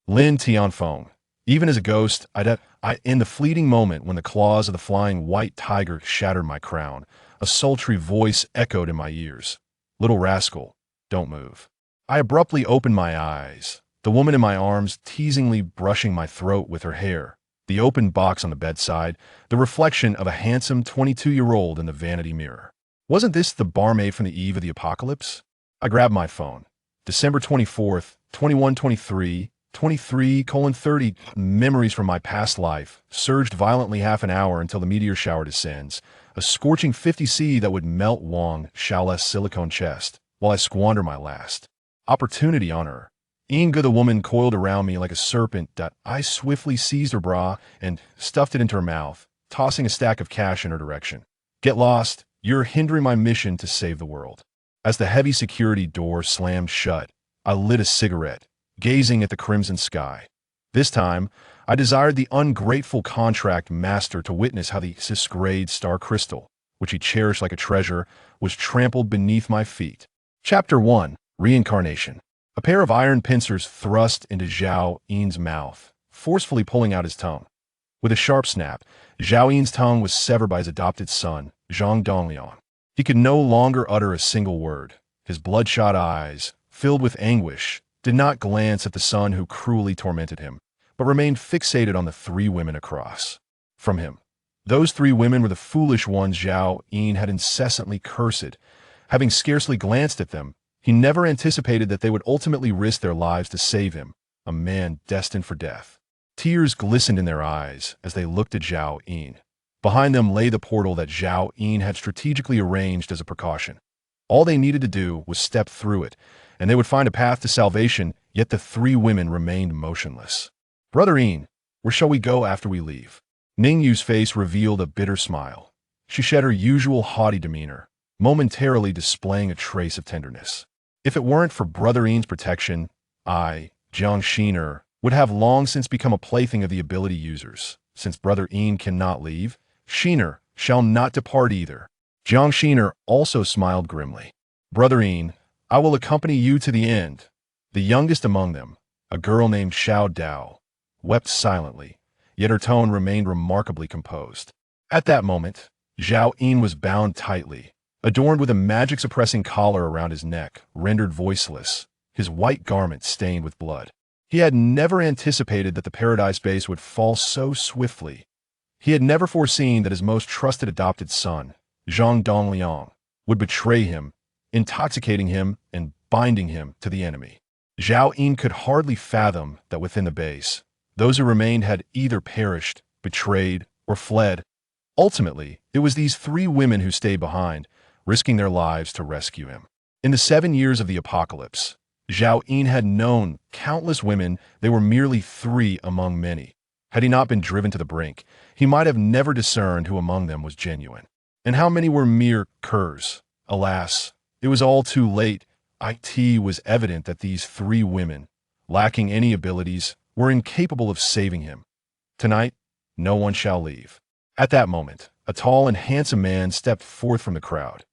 Lin Tianfeng. Even as a ghost, in the fleeting moment when the claws of the flying white tiger shattered my crown, a sultry voice echoed in my ears. Little rascal, don't move. I abruptly opened my eyes, the woman in my arms teasingly brushing my throat with her hair, the open box on the bedside, the reflection of a handsome 22-year-old in the vanity mirror. Wasn't this the barmaid from the eve of the apocalypse? I grabbed my phone. December 24th, 2123, 23:30. Memories from my past life surged violently half an hour until the meteor shower descends, a scorching 50C that would melt Wang Xiaole's silicone chest, while I squander my last opportunity on her. Inga, the woman, coiled around me like a serpent. I swiftly seized her bra and stuffed it into her mouth, tossing a stack of cash in her direction. Get lost. You're hindering my mission to save the world. As the heavy security door slammed shut, I lit a cigarette, gazing at the crimson sky. This time, I desired the ungrateful contract master to witness how the cis-grade star crystal, which he cherished like a treasure, was trampled beneath my feet. Chapter 1. Reincarnation. A pair of iron pincers thrust into Zhao Yin's mouth, forcefully pulling out his tongue. With a sharp snap, Zhao Yin's tongue was severed by his adopted son, Zhang Dongliang. He could no longer utter a single word. His bloodshot eyes, filled with anguish, did not glance at the son who cruelly tormented him, but remained fixated on the three women across from him. Those three women were the foolish ones Zhao Yin had incessantly cursed. Having scarcely glanced at them, he never anticipated that they would ultimately risk their lives to save him, a man destined for death. Tears glistened in their eyes as they looked at Zhao Yin. Behind them lay the portal that Zhao Yin had strategically arranged as a precaution. All they needed to do was step through it, and they would find a path to salvation, yet the three women remained motionless. Brother Yin, where shall we go after we leave? Ningyu's face revealed a bitter smile. She shed her usual haughty demeanor, momentarily displaying a trace of tenderness. If it weren't for Brother Yin's protection, I, Jiang Shiner, would have long since become a plaything of the ability users. Since Brother Yin cannot leave, Shiner shall not depart either. Jiang Shiner also smiled grimly. Brother Yin, I will accompany you to the end. The youngest among them, a girl named Xiao Dao, wept silently, yet her tone remained remarkably composed. At that moment, Zhao Yin was bound tightly, adorned with a magic-suppressing collar around his neck, rendered voiceless, his white garment stained with blood. He had never anticipated that the Paradise Base would fall so swiftly. He had never foreseen that his most trusted adopted son, Zhang Dongliang, would betray him, intoxicating him and binding him to the enemy. Zhao Yin could hardly fathom that within the base, those who remained had either perished, betrayed, or fled. Ultimately, it was these three women who stayed behind, risking their lives to rescue him. In the 7 years of the apocalypse, Zhao Yin had known countless women. They were merely three among many. Had he not been driven to the brink, he might have never discerned who among them was genuine, and how many were mere curs. Alas, it was all too late. It was evident that these three women, lacking any abilities, were incapable of saving him. Tonight, no one shall leave. At that moment, a tall and handsome man stepped forth from the crowd.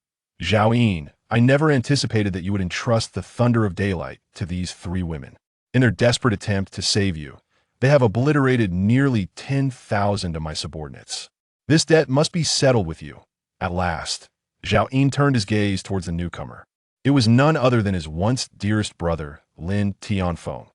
Zhao Yin, I never anticipated that you would entrust the thunder of daylight to these three women. In their desperate attempt to save you, they have obliterated nearly 10,000 of my subordinates. This debt must be settled with you. At last, Zhao Yin turned his gaze towards the newcomer. It was none other than his once dearest brother, Lin Tianfeng.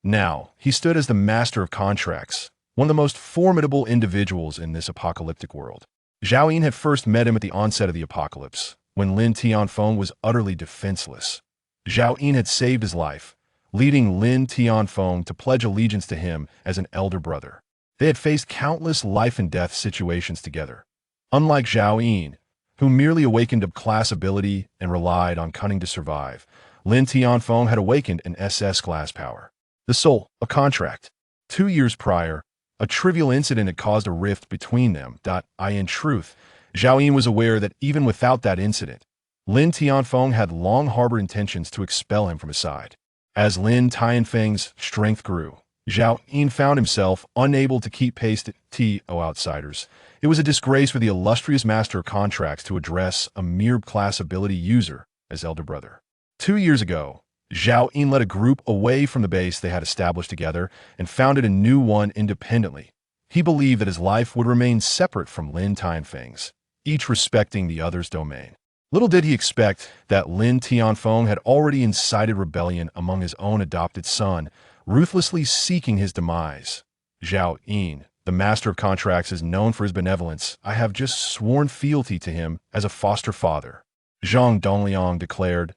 Now, he stood as the master of contracts, one of the most formidable individuals in this apocalyptic world. Zhao Yin had first met him at the onset of the apocalypse, when Lin Tianfeng was utterly defenseless. Zhao Yin had saved his life, leading Lin Tianfeng to pledge allegiance to him as an elder brother. They had faced countless life-and-death situations together. Unlike Zhao Yin, who merely awakened a class ability and relied on cunning to survive, Lin Tianfeng had awakened an SS class power. The soul, a contract. 2 years prior, a trivial incident had caused a rift between them. In truth, Zhao Yin was aware that even without that incident, Lin Tianfeng had long harbored intentions to expel him from his side. As Lin Tianfeng's strength grew, Zhao Yin found himself unable to keep pace to outsiders. It was a disgrace for the illustrious master of contracts to address a mere class ability user as elder brother. 2 years ago, Zhao Yin led a group away from the base they had established together and founded a new one independently. He believed that his life would remain separate from Lin Tianfeng's, each respecting the other's domain. Little did he expect that Lin Tianfeng had already incited rebellion among his own adopted son, ruthlessly seeking his demise. Zhao Yin, the master of contracts, is known for his benevolence. I have just sworn fealty to him as a foster father. Zhang Dongliang declared,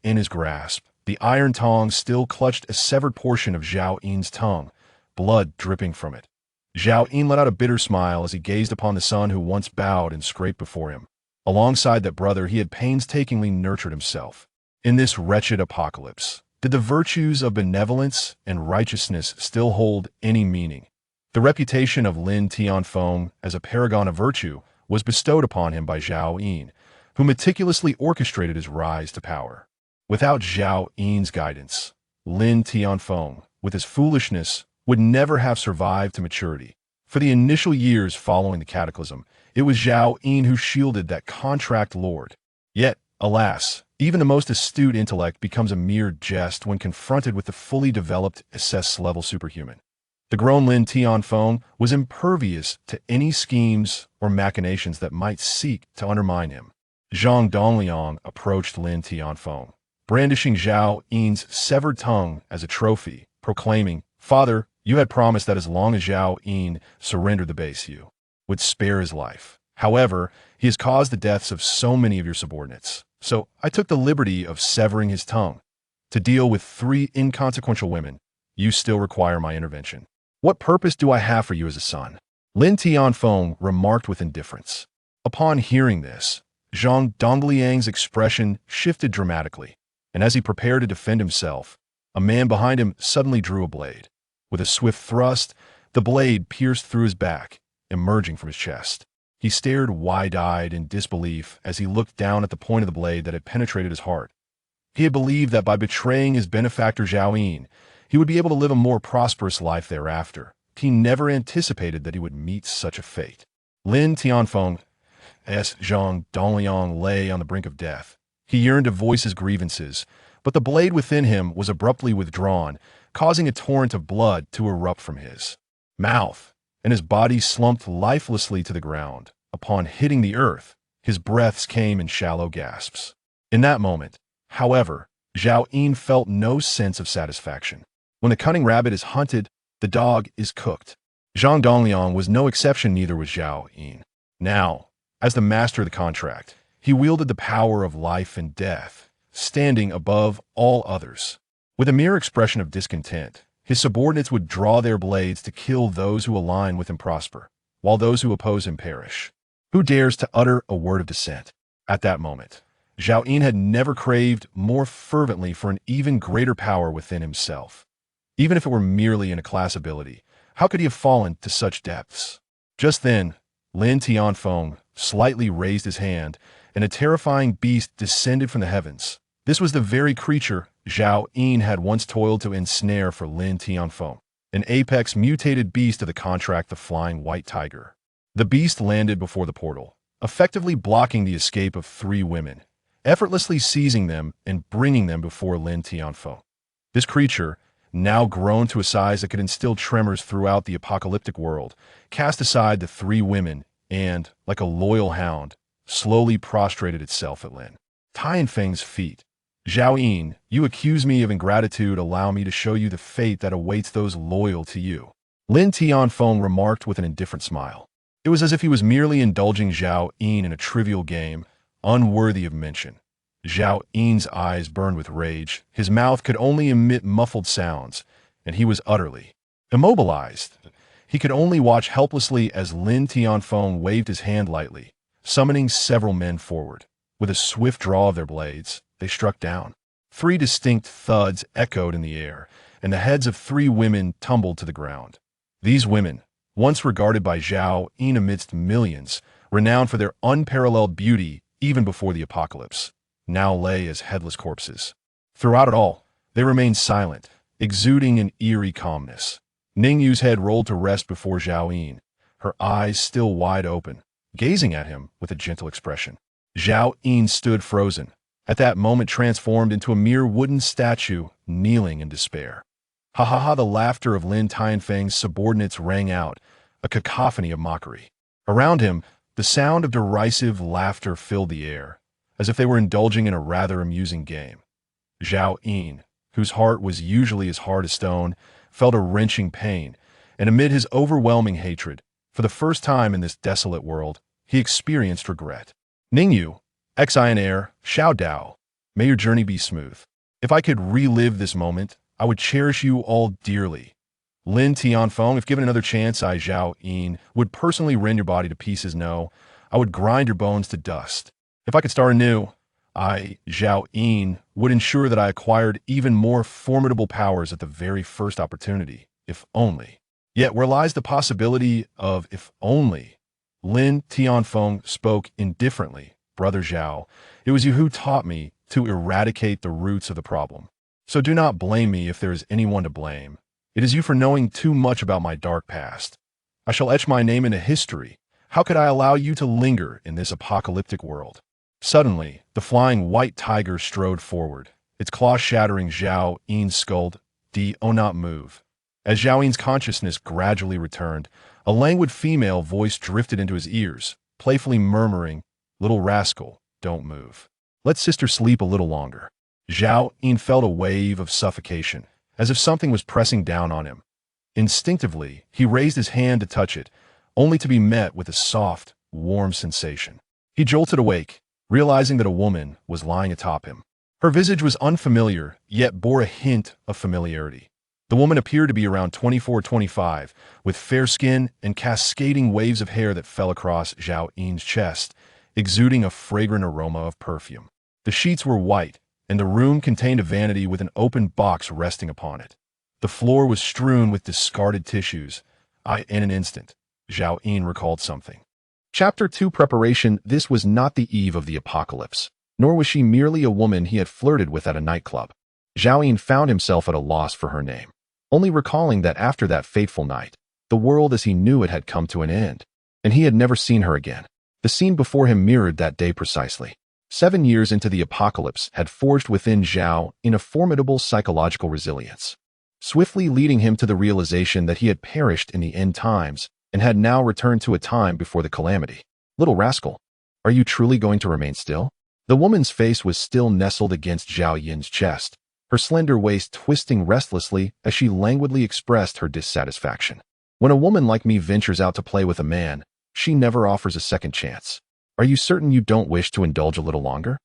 in his grasp. The iron tongs still clutched a severed portion of Zhao Yin's tongue, blood dripping from it. Zhao Yin let out a bitter smile as he gazed upon the son who once bowed and scraped before him. Alongside that brother, he had painstakingly nurtured himself. In this wretched apocalypse, did the virtues of benevolence and righteousness still hold any meaning? The reputation of Lin Tianfeng as a paragon of virtue was bestowed upon him by Zhao Yin, who meticulously orchestrated his rise to power. Without Zhao Yin's guidance, Lin Tianfeng, with his foolishness, would never have survived to maturity. For the initial years following the cataclysm, it was Zhao Yin who shielded that contract lord. Yet, alas, even the most astute intellect becomes a mere jest when confronted with the fully developed SS-level superhuman. The grown Lin Tianfeng was impervious to any schemes or machinations that might seek to undermine him. Zhang Dongliang approached Lin Tianfeng, brandishing Zhao Yin's severed tongue as a trophy, proclaiming, "Father, you had promised that as long as Zhao Yin surrendered the base, you would spare his life. However, he has caused the deaths of so many of your subordinates. So I took the liberty of severing his tongue. To deal with 3 inconsequential women, you still require my intervention. What purpose do I have for you as a son?" Lin Tianfeng remarked with indifference. Upon hearing this, Zhang Dongliang's expression shifted dramatically, and as he prepared to defend himself, a man behind him suddenly drew a blade. With a swift thrust, the blade pierced through his back, emerging from his chest. He stared wide-eyed in disbelief as he looked down at the point of the blade that had penetrated his heart. He had believed that by betraying his benefactor Zhao Yin, he would be able to live a more prosperous life thereafter. He never anticipated that he would meet such a fate. Lin Tianfeng's Zhang Dongliang lay on the brink of death. He yearned to voice his grievances, but the blade within him was abruptly withdrawn, causing a torrent of blood to erupt from his mouth, and his body slumped lifelessly to the ground. Upon hitting the earth, his breaths came in shallow gasps. In that moment, however, Zhao Yin felt no sense of satisfaction. When the cunning rabbit is hunted, the dog is cooked. Zhang Dongliang was no exception, neither was Zhao Yin. Now, as the master of the contract, he wielded the power of life and death, standing above all others. With a mere expression of discontent, his subordinates would draw their blades to kill those who align with him prosper, while those who oppose him perish. Who dares to utter a word of dissent? At that moment, Zhao Yin had never craved more fervently for an even greater power within himself. Even if it were merely in a class ability, how could he have fallen to such depths? Just then, Lin Tianfeng slightly raised his hand, and a terrifying beast descended from the heavens. This was the very creature Zhao Yin had once toiled to ensnare for Lin Tianfeng, an apex mutated beast of the contract, the flying white tiger. The beast landed before the portal, effectively blocking the escape of 3 women, effortlessly seizing them and bringing them before Lin Tianfeng. This creature, now grown to a size that could instill tremors throughout the apocalyptic world, cast aside the 3 women and, like a loyal hound, slowly prostrated itself at Lin Tianfeng's feet. "Zhao Yin, you accuse me of ingratitude. Allow me to show you the fate that awaits those loyal to you," Lin Tianfeng remarked with an indifferent smile. It was as if he was merely indulging Zhao Yin in a trivial game, unworthy of mention. Zhao Yin's eyes burned with rage, his mouth could only emit muffled sounds, and he was utterly immobilized. He could only watch helplessly as Lin Tianfeng waved his hand lightly, summoning several men forward. With a swift draw of their blades, they struck down. 3 distinct thuds echoed in the air, and the heads of 3 women tumbled to the ground. These women, once regarded by Zhao Yin amidst millions, renowned for their unparalleled beauty even before the apocalypse, now lay as headless corpses. Throughout it all, they remained silent, exuding an eerie calmness. Ningyu's head rolled to rest before Zhao Yin, her eyes still wide open, gazing at him with a gentle expression. Zhao Yin stood frozen, at that moment transformed into a mere wooden statue kneeling in despair. Ha ha ha, the laughter of Lin Tianfeng's subordinates rang out, a cacophony of mockery. Around him, the sound of derisive laughter filled the air, as if they were indulging in a rather amusing game. Zhao Yin, whose heart was usually as hard as stone, felt a wrenching pain, and amid his overwhelming hatred, for the first time in this desolate world, he experienced regret. Ningyu, Xian Xiao Dao, may your journey be smooth. If I could relive this moment, I would cherish you all dearly. Lin Tianfeng, if given another chance, I, Zhao Yin, would personally rend your body to pieces. No, I would grind your bones to dust. If I could start anew, I, Zhao Yin, would ensure that I acquired even more formidable powers at the very first opportunity, if only. Yet where lies the possibility of if only? Lin Tianfeng spoke indifferently. Brother Zhao, it was you who taught me to eradicate the roots of the problem. So do not blame me if there is anyone to blame. It is you for knowing too much about my dark past. I shall etch my name into history. How could I allow you to linger in this apocalyptic world? Suddenly, the flying white tiger strode forward, its claws shattering Zhao Yin's skull. Do not move. As Zhao Yin's consciousness gradually returned, a languid female voice drifted into his ears, playfully murmuring, "Little rascal, don't move. Let sister sleep a little longer." Zhao Yin felt a wave of suffocation, as if something was pressing down on him. Instinctively, he raised his hand to touch it, only to be met with a soft, warm sensation. He jolted awake, realizing that a woman was lying atop him. Her visage was unfamiliar, yet bore a hint of familiarity. The woman appeared to be around 24-25, with fair skin and cascading waves of hair that fell across Zhao Yin's chest, exuding a fragrant aroma of perfume. The sheets were white, and the room contained a vanity with an open box resting upon it. The floor was strewn with discarded tissues. In an instant, Zhao Yin recalled something. Chapter 2 Preparation. This was not the eve of the apocalypse, nor was she merely a woman he had flirted with at a nightclub. Zhao Yin found himself at a loss for her name, only recalling that after that fateful night, the world as he knew it had come to an end, and he had never seen her again. The scene before him mirrored that day precisely. 7 years into the apocalypse had forged within Zhao Yin a formidable psychological resilience, swiftly leading him to the realization that he had perished in the end times and had now returned to a time before the calamity. Little rascal, are you truly going to remain still? The woman's face was still nestled against Zhao Yin's chest, her slender waist twisting restlessly as she languidly expressed her dissatisfaction. When a woman like me ventures out to play with a man, she never offers a second chance. Are you certain you don't wish to indulge a little longer?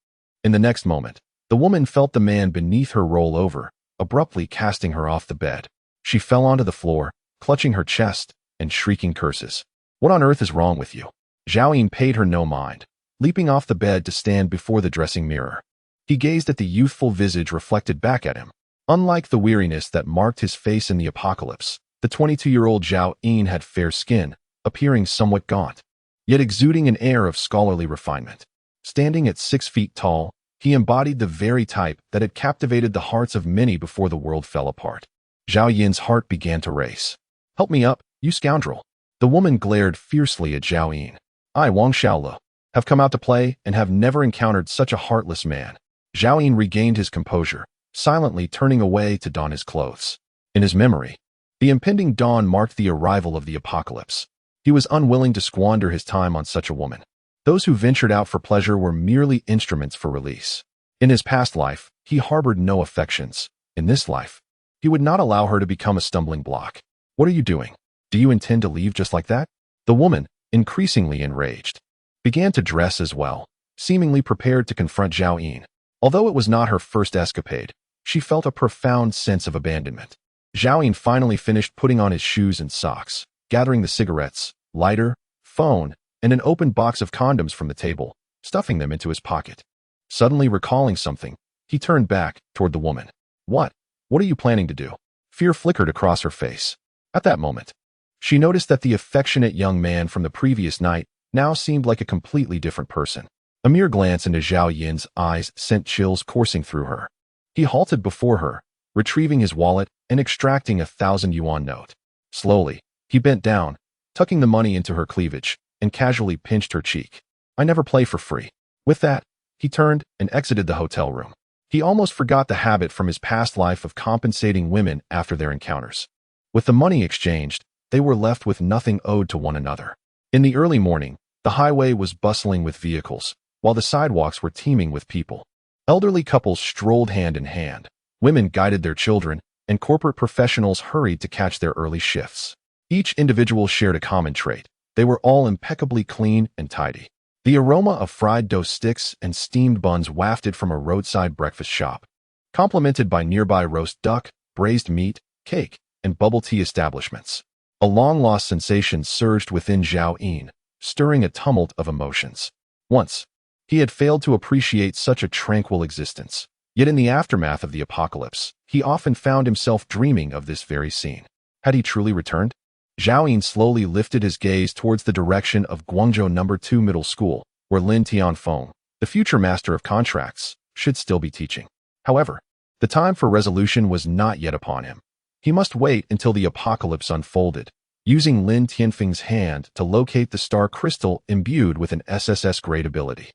In the next moment, the woman felt the man beneath her roll over, abruptly casting her off the bed. She fell onto the floor, clutching her chest and shrieking curses. What on earth is wrong with you? Zhao Yin paid her no mind, leaping off the bed to stand before the dressing mirror. He gazed at the youthful visage reflected back at him. Unlike the weariness that marked his face in the apocalypse, the 22-year-old Zhao Yin had fair skin, appearing somewhat gaunt, yet exuding an air of scholarly refinement. Standing at 6 feet tall, he embodied the very type that had captivated the hearts of many before the world fell apart. Zhao Yin's heart began to race. "Help me up, you scoundrel." The woman glared fiercely at Zhao Yin. "I, Wang Xiaolu, have come out to play and have never encountered such a heartless man." Zhao Yin regained his composure, silently turning away to don his clothes. In his memory, the impending dawn marked the arrival of the apocalypse. He was unwilling to squander his time on such a woman. Those who ventured out for pleasure were merely instruments for release. In his past life, he harbored no affections. In this life, he would not allow her to become a stumbling block. "What are you doing? Do you intend to leave just like that?" The woman, increasingly enraged, began to dress as well, seemingly prepared to confront Zhao Yin. Although it was not her first escapade, she felt a profound sense of abandonment. Zhao Yin finally finished putting on his shoes and socks, gathering the cigarettes, lighter, phone, and an open box of condoms from the table, stuffing them into his pocket. Suddenly recalling something, he turned back toward the woman. What are you planning to do?" Fear flickered across her face. At that moment, she noticed that the affectionate young man from the previous night now seemed like a completely different person. A mere glance into Zhao Yin's eyes sent chills coursing through her. He halted before her, retrieving his wallet and extracting a 1,000 yuan note. Slowly, he bent down, tucking the money into her cleavage, and casually pinched her cheek. "I never play for free." With that, He turned and exited the hotel room. He almost forgot the habit from his past life of compensating women after their encounters. With the money exchanged, they were left with nothing owed to one another. In the early morning, the highway was bustling with vehicles, while the sidewalks were teeming with people. Elderly couples strolled hand in hand. Women guided their children, and corporate professionals hurried to catch their early shifts. Each individual shared a common trait. They were all impeccably clean and tidy. The aroma of fried dough sticks and steamed buns wafted from a roadside breakfast shop, complemented by nearby roast duck, braised meat, cake, and bubble tea establishments. A long-lost sensation surged within Zhao Yin, stirring a tumult of emotions. Once, he had failed to appreciate such a tranquil existence. Yet in the aftermath of the apocalypse, he often found himself dreaming of this very scene. Had he truly returned? Zhao Yin slowly lifted his gaze towards the direction of Guangzhou No. 2 Middle School, where Lin Tianfeng, the future master of contracts, should still be teaching. However, the time for resolution was not yet upon him. He must wait until the apocalypse unfolded, using Lin Tianfeng's hand to locate the star crystal imbued with an SSS-grade ability.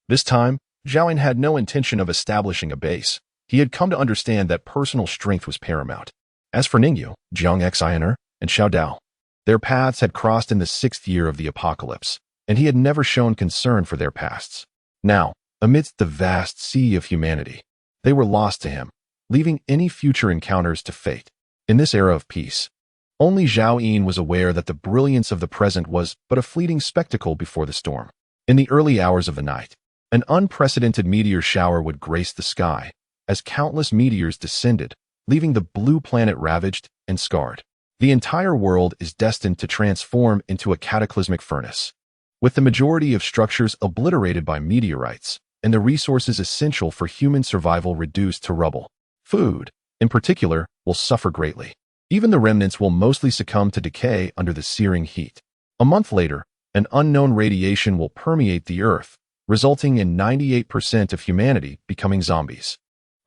This time, Zhao Yin had no intention of establishing a base. He had come to understand that personal strength was paramount. As for Ningyu, Jiang Xiner, and Xiao Dao, their paths had crossed in the 6th year of the apocalypse, and he had never shown concern for their pasts. Now, amidst the vast sea of humanity, they were lost to him, leaving any future encounters to fate. In this era of peace, only Zhao Yin was aware that the brilliance of the present was but a fleeting spectacle before the storm. In the early hours of the night, an unprecedented meteor shower would grace the sky, as countless meteors descended, leaving the blue planet ravaged and scarred. The entire world is destined to transform into a cataclysmic furnace, with the majority of structures obliterated by meteorites and the resources essential for human survival reduced to rubble. Food, in particular, will suffer greatly. Even the remnants will mostly succumb to decay under the searing heat. A month later, an unknown radiation will permeate the Earth, resulting in 98% of humanity becoming zombies.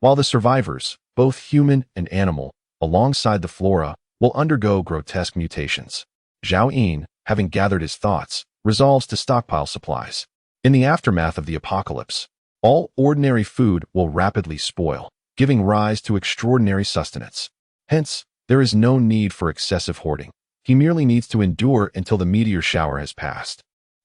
While the survivors, both human and animal, alongside the flora, will undergo grotesque mutations. Zhao Yin, having gathered his thoughts, resolves to stockpile supplies. In the aftermath of the apocalypse, all ordinary food will rapidly spoil, giving rise to extraordinary sustenance. Hence, there is no need for excessive hoarding. He merely needs to endure until the meteor shower has passed.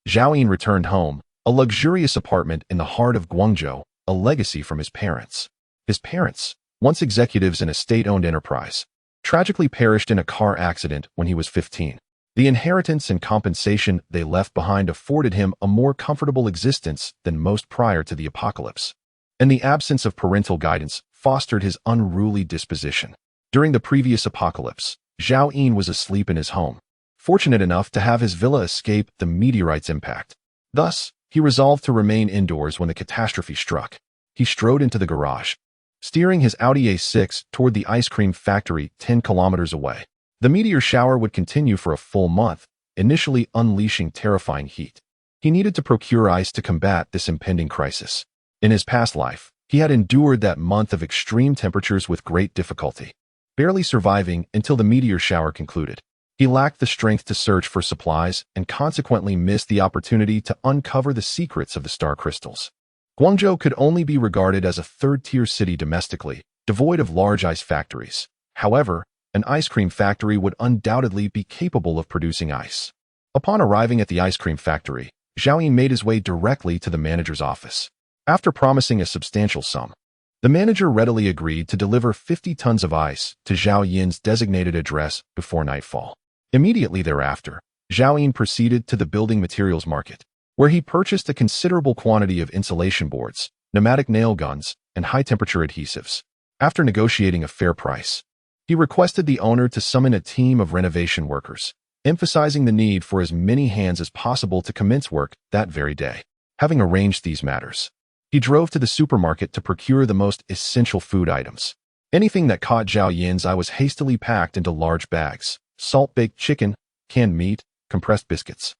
Zhao Yin returned home, a luxurious apartment in the heart of Guangzhou, a legacy from his parents. His parents, once executives in a state-owned enterprise, tragically perished in a car accident when he was 15. The inheritance and compensation they left behind afforded him a more comfortable existence than most prior to the apocalypse, and the absence of parental guidance fostered his unruly disposition. During the previous apocalypse, Zhao Yin was asleep in his home, fortunate enough to have his villa escape the meteorite's impact. Thus, he resolved to remain indoors when the catastrophe struck. He strode into the garage, steering his Audi A6 toward the ice cream factory 10 kilometers away. The meteor shower would continue for a full month, initially unleashing terrifying heat. He needed to procure ice to combat this impending crisis. In his past life, he had endured that month of extreme temperatures with great difficulty, barely surviving until the meteor shower concluded. He lacked the strength to search for supplies and consequently missed the opportunity to uncover the secrets of the star crystals. Guangzhou could only be regarded as a third-tier city domestically, devoid of large ice factories. However, an ice cream factory would undoubtedly be capable of producing ice. Upon arriving at the ice cream factory, Zhao Yin made his way directly to the manager's office. After promising a substantial sum, the manager readily agreed to deliver 50 tons of ice to Zhao Yin's designated address before nightfall. Immediately thereafter, Zhao Yin proceeded to the building materials market, where he purchased a considerable quantity of insulation boards, pneumatic nail guns, and high-temperature adhesives. After negotiating a fair price, he requested the owner to summon a team of renovation workers, emphasizing the need for as many hands as possible to commence work that very day. Having arranged these matters, he drove to the supermarket to procure the most essential food items. Anything that caught Zhao Yin's eye was hastily packed into large bags: salt-baked chicken, canned meat, compressed biscuits,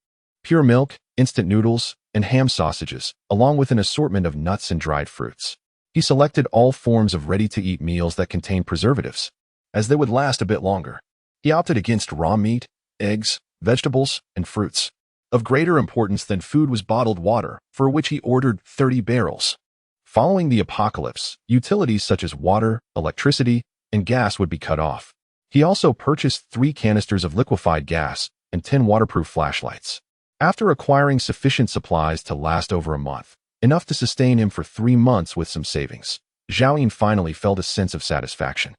pure milk, instant noodles, and ham sausages, along with an assortment of nuts and dried fruits. He selected all forms of ready-to-eat meals that contained preservatives, as they would last a bit longer. He opted against raw meat, eggs, vegetables, and fruits. Of greater importance than food was bottled water, for which he ordered 30 barrels. Following the apocalypse, utilities such as water, electricity, and gas would be cut off. He also purchased 3 canisters of liquefied gas and 10 waterproof flashlights. After acquiring sufficient supplies to last over a month, enough to sustain him for 3 months with some savings, Zhao Yin finally felt a sense of satisfaction.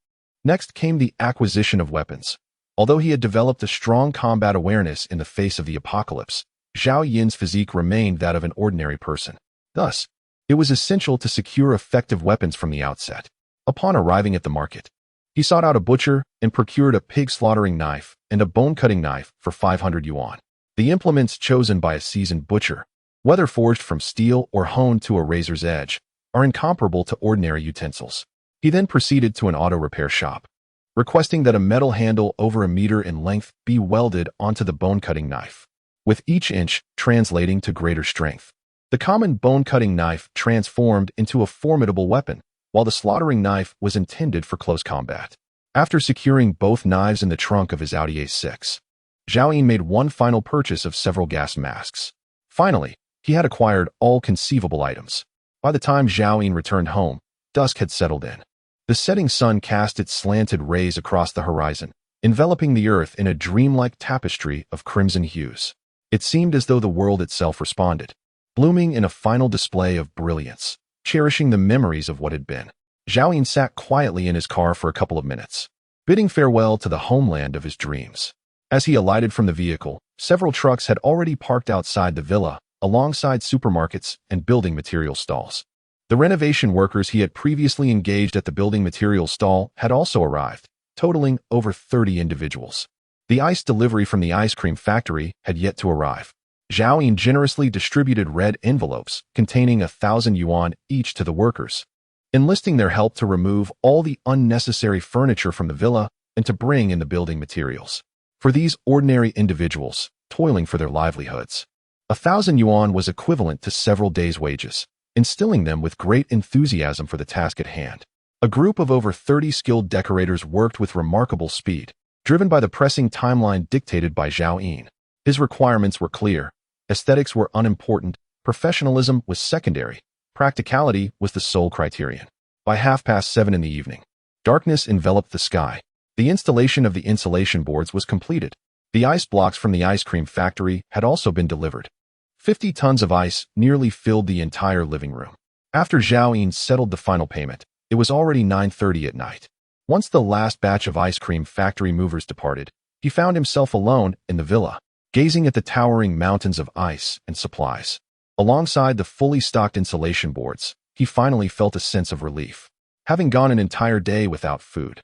Next came the acquisition of weapons. Although he had developed a strong combat awareness in the face of the apocalypse, Zhao Yin's physique remained that of an ordinary person. Thus, it was essential to secure effective weapons from the outset. Upon arriving at the market, he sought out a butcher and procured a pig slaughtering knife and a bone-cutting knife for 500 yuan. The implements chosen by a seasoned butcher, whether forged from steel or honed to a razor's edge, are incomparable to ordinary utensils. He then proceeded to an auto repair shop, requesting that a metal handle over a meter in length be welded onto the bone-cutting knife, with each inch translating to greater strength. The common bone-cutting knife transformed into a formidable weapon, while the slaughtering knife was intended for close combat. After securing both knives in the trunk of his Audi A6, Zhao Yin made one final purchase of several gas masks. Finally, he had acquired all conceivable items. By the time Zhao Yin returned home, dusk had settled in. The setting sun cast its slanted rays across the horizon, enveloping the earth in a dreamlike tapestry of crimson hues. It seemed as though the world itself responded, blooming in a final display of brilliance, cherishing the memories of what had been. Zhao Yin sat quietly in his car for a couple of minutes, bidding farewell to the homeland of his dreams. As he alighted from the vehicle, several trucks had already parked outside the villa, alongside supermarkets and building material stalls. The renovation workers he had previously engaged at the building material stall had also arrived, totaling over 30 individuals. The ice delivery from the ice cream factory had yet to arrive. Zhao Yin generously distributed red envelopes containing 1,000 yuan each to the workers, enlisting their help to remove all the unnecessary furniture from the villa and to bring in the building materials. For these ordinary individuals, toiling for their livelihoods, 1,000 yuan was equivalent to several days' wages, instilling them with great enthusiasm for the task at hand. A group of over 30 skilled decorators worked with remarkable speed, driven by the pressing timeline dictated by Zhao Yin. His requirements were clear. Aesthetics were unimportant, professionalism was secondary, practicality was the sole criterion. By 7:30 in the evening, darkness enveloped the sky. The installation of the insulation boards was completed. The ice blocks from the ice cream factory had also been delivered. 50 tons of ice nearly filled the entire living room. After Zhao Yin settled the final payment, it was already 9:30 at night. Once the last batch of ice cream factory movers departed, he found himself alone in the villa, gazing at the towering mountains of ice and supplies. Alongside the fully stocked insulation boards, he finally felt a sense of relief, having gone an entire day without food.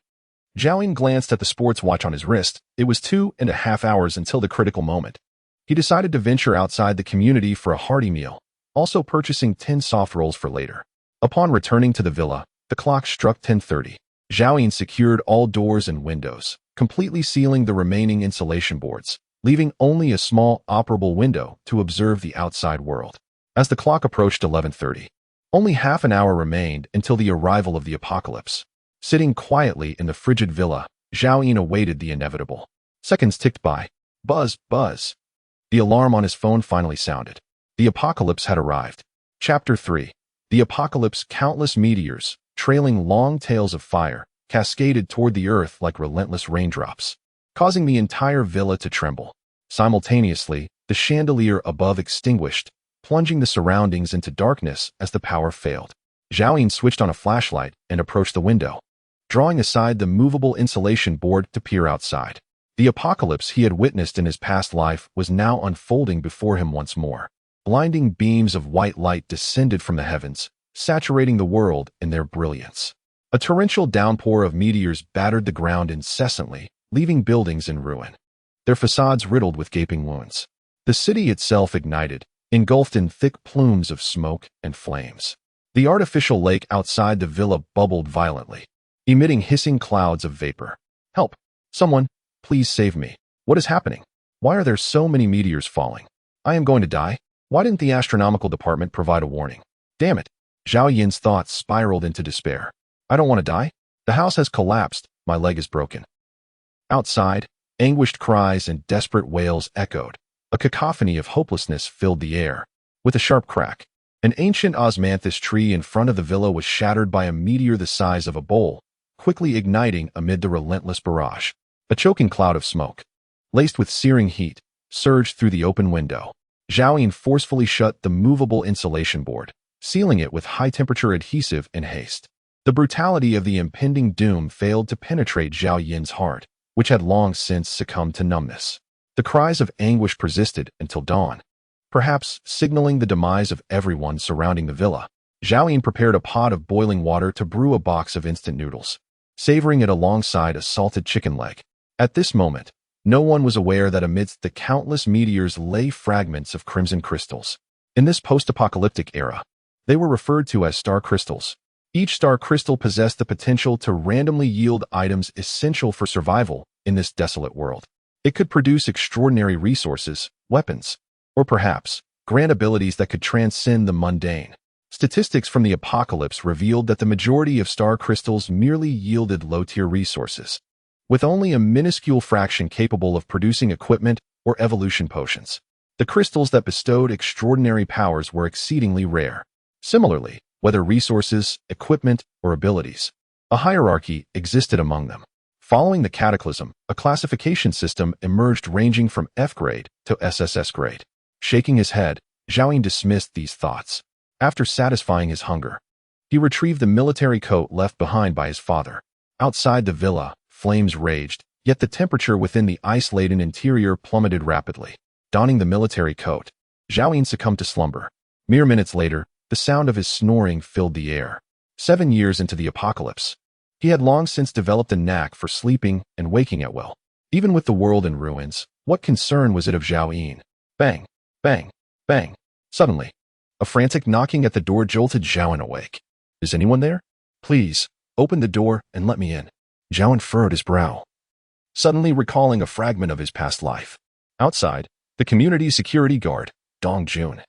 Zhao Yin glanced at the sports watch on his wrist. It was 2.5 hours until the critical moment. He decided to venture outside the community for a hearty meal, also purchasing 10 soft rolls for later. Upon returning to the villa, the clock struck 10:30. Zhao Yin secured all doors and windows, completely sealing the remaining insulation boards, leaving only a small operable window to observe the outside world. As the clock approached 11:30, only half an hour remained until the arrival of the apocalypse. Sitting quietly in the frigid villa, Zhao Yin awaited the inevitable. Seconds ticked by. Buzz, buzz. The alarm on his phone finally sounded. The apocalypse had arrived. Chapter 3. The apocalypse. Countless meteors, trailing long tails of fire, cascaded toward the earth like relentless raindrops, causing the entire villa to tremble. Simultaneously, the chandelier above extinguished, plunging the surroundings into darkness as the power failed. Zhao Yin switched on a flashlight and approached the window, drawing aside the movable insulation board to peer outside. The apocalypse he had witnessed in his past life was now unfolding before him once more. Blinding beams of white light descended from the heavens, saturating the world in their brilliance. A torrential downpour of meteors battered the ground incessantly, leaving buildings in ruin, their facades riddled with gaping wounds. The city itself ignited, engulfed in thick plumes of smoke and flames. The artificial lake outside the villa bubbled violently, emitting hissing clouds of vapor. Help! Someone, please save me. What is happening? Why are there so many meteors falling? I am going to die. Why didn't the astronomical department provide a warning? Damn it! Zhao Yin's thoughts spiraled into despair. I don't want to die. The house has collapsed. My leg is broken. Outside, anguished cries and desperate wails echoed, A cacophony of hopelessness filled the air. With a sharp crack, an ancient osmanthus tree in front of the villa was shattered by a meteor the size of a bowl, quickly igniting amid the relentless barrage. A choking cloud of smoke, laced with searing heat, surged through the open window. Zhao Yin forcefully shut the movable insulation board, sealing it with high-temperature adhesive in haste. The brutality of the impending doom failed to penetrate Zhao Yin's heart, which had long since succumbed to numbness. The cries of anguish persisted until dawn, perhaps signaling the demise of everyone surrounding the villa. Zhao Yin prepared a pot of boiling water to brew a box of instant noodles, savoring it alongside a salted chicken leg. At this moment, no one was aware that amidst the countless meteors lay fragments of crimson crystals. In this post-apocalyptic era, they were referred to as star crystals. Each star crystal possessed the potential to randomly yield items essential for survival in this desolate world. It could produce extraordinary resources, weapons, or perhaps grant abilities that could transcend the mundane. Statistics from the apocalypse revealed that the majority of star crystals merely yielded low-tier resources, with only a minuscule fraction capable of producing equipment or evolution potions. The crystals that bestowed extraordinary powers were exceedingly rare. Similarly, whether resources, equipment, or abilities, a hierarchy existed among them. Following the cataclysm, a classification system emerged ranging from F grade to SSS grade. Shaking his head, Zhao Yin dismissed these thoughts. After satisfying his hunger, he retrieved the military coat left behind by his father. Outside the villa, flames raged, yet the temperature within the ice-laden interior plummeted rapidly. Donning the military coat, Zhao Yin succumbed to slumber. Mere minutes later, the sound of his snoring filled the air. 7 years into the apocalypse, he had long since developed a knack for sleeping and waking at will. Even with the world in ruins, what concern was it of Zhao Yin? Bang, bang, bang. Suddenly, a frantic knocking at the door jolted Zhao Yin awake. Is anyone there? Please, open the door and let me in. Zhao Yin furrowed his brow, suddenly recalling a fragment of his past life. Outside, the community security guard, Dong Jun,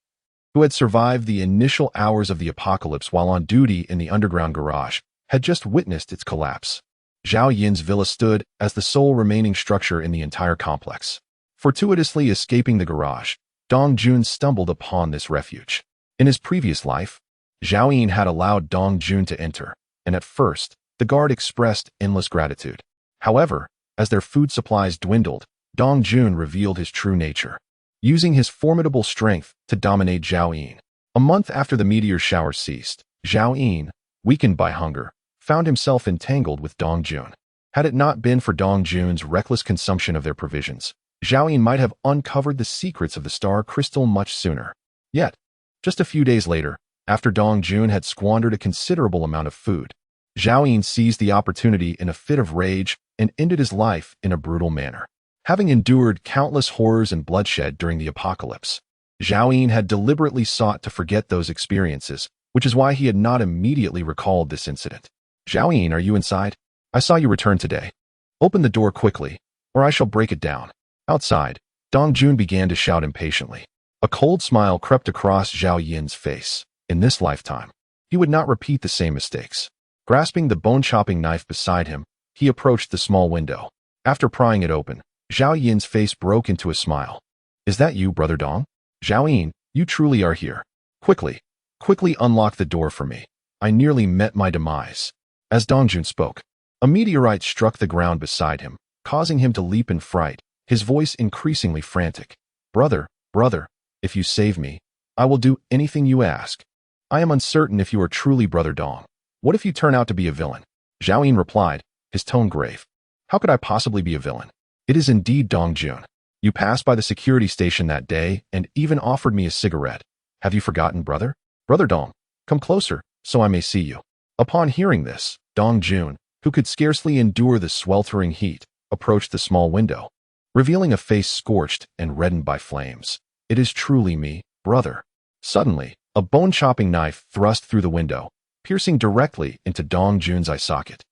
who had survived the initial hours of the apocalypse while on duty in the underground garage, had just witnessed its collapse. Zhao Yin's villa stood as the sole remaining structure in the entire complex. Fortuitously escaping the garage, Dong Jun stumbled upon this refuge. In his previous life, Zhao Yin had allowed Dong Jun to enter, and at first, the guard expressed endless gratitude. However, as their food supplies dwindled, Dong Jun revealed his true nature, using his formidable strength to dominate Zhao Yin. A month after the meteor shower ceased, Zhao Yin, weakened by hunger, found himself entangled with Dong Jun. Had it not been for Dong Jun's reckless consumption of their provisions, Zhao Yin might have uncovered the secrets of the star crystal much sooner. Yet, just a few days later, after Dong Jun had squandered a considerable amount of food, Zhao Yin seized the opportunity in a fit of rage and ended his life in a brutal manner. Having endured countless horrors and bloodshed during the apocalypse, Zhao Yin had deliberately sought to forget those experiences, which is why he had not immediately recalled this incident. Zhao Yin, are you inside? I saw you return today. Open the door quickly, or I shall break it down. Outside, Dong Jun began to shout impatiently. A cold smile crept across Zhao Yin's face. In this lifetime, he would not repeat the same mistakes. Grasping the bone-chopping knife beside him, he approached the small window. After prying it open, Zhao Yin's face broke into a smile. Is that you, Brother Dong? Zhao Yin, you truly are here. Quickly unlock the door for me. I nearly met my demise. As Dong Jun spoke, a meteorite struck the ground beside him, causing him to leap in fright, his voice increasingly frantic. Brother, if you save me, I will do anything you ask. I am uncertain if you are truly Brother Dong. What if you turn out to be a villain? Zhao Yin replied, his tone grave. How could I possibly be a villain? It is indeed Dong Jun. You passed by the security station that day and even offered me a cigarette. Have you forgotten, brother? Brother Dong, come closer, so I may see you. Upon hearing this, Dong Jun, who could scarcely endure the sweltering heat, approached the small window, revealing a face scorched and reddened by flames. It is truly me, brother. Suddenly, a bone-chopping knife thrust through the window, piercing directly into Dong Jun's eye socket.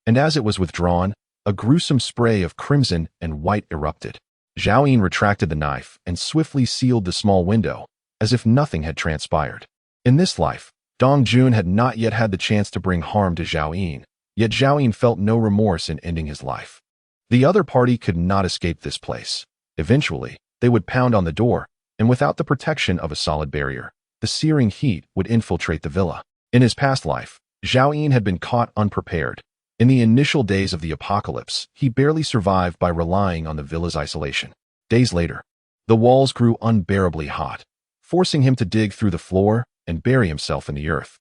And as it was withdrawn, a gruesome spray of crimson and white erupted. Zhao Yin retracted the knife and swiftly sealed the small window, as if nothing had transpired. In this life, Dong Jun had not yet had the chance to bring harm to Zhao Yin, yet Zhao Yin felt no remorse in ending his life. The other party could not escape this place. Eventually, They would pound on the door, and without the protection of a solid barrier, the searing heat would infiltrate the villa. In his past life, Zhao Yin had been caught unprepared. In the initial days of the apocalypse, he barely survived by relying on the villa's isolation. Days later, the walls grew unbearably hot, forcing him to dig through the floor and bury himself in the earth,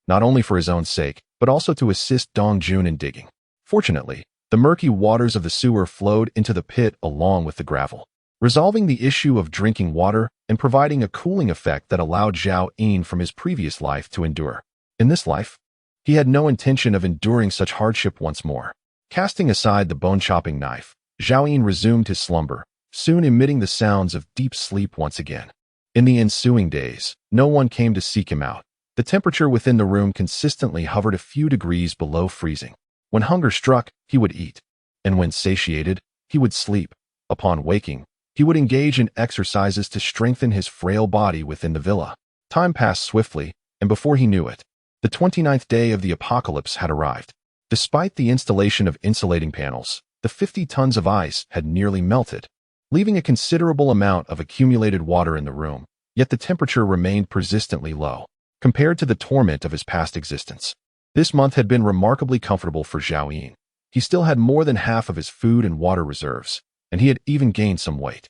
not only for his own sake, but also to assist Dong Jun in digging. Fortunately, the murky waters of the sewer flowed into the pit along with the gravel, resolving the issue of drinking water and providing a cooling effect that allowed Zhao Yin from his previous life to endure. In this life, he had no intention of enduring such hardship once more. Casting aside the bone-chopping knife, Zhao Yin resumed his slumber, soon emitting the sounds of deep sleep once again. In the ensuing days, no one came to seek him out. The temperature within the room consistently hovered a few degrees below freezing. When hunger struck, he would eat, and when satiated, he would sleep. Upon waking, he would engage in exercises to strengthen his frail body within the villa. Time passed swiftly, and before he knew it, the 29th day of the apocalypse had arrived. Despite the installation of insulating panels, the 50 tons of ice had nearly melted, leaving a considerable amount of accumulated water in the room, yet the temperature remained persistently low. Compared to the torment of his past existence, this month had been remarkably comfortable for Zhao Yin. He still had more than half of his food and water reserves, and he had even gained some weight.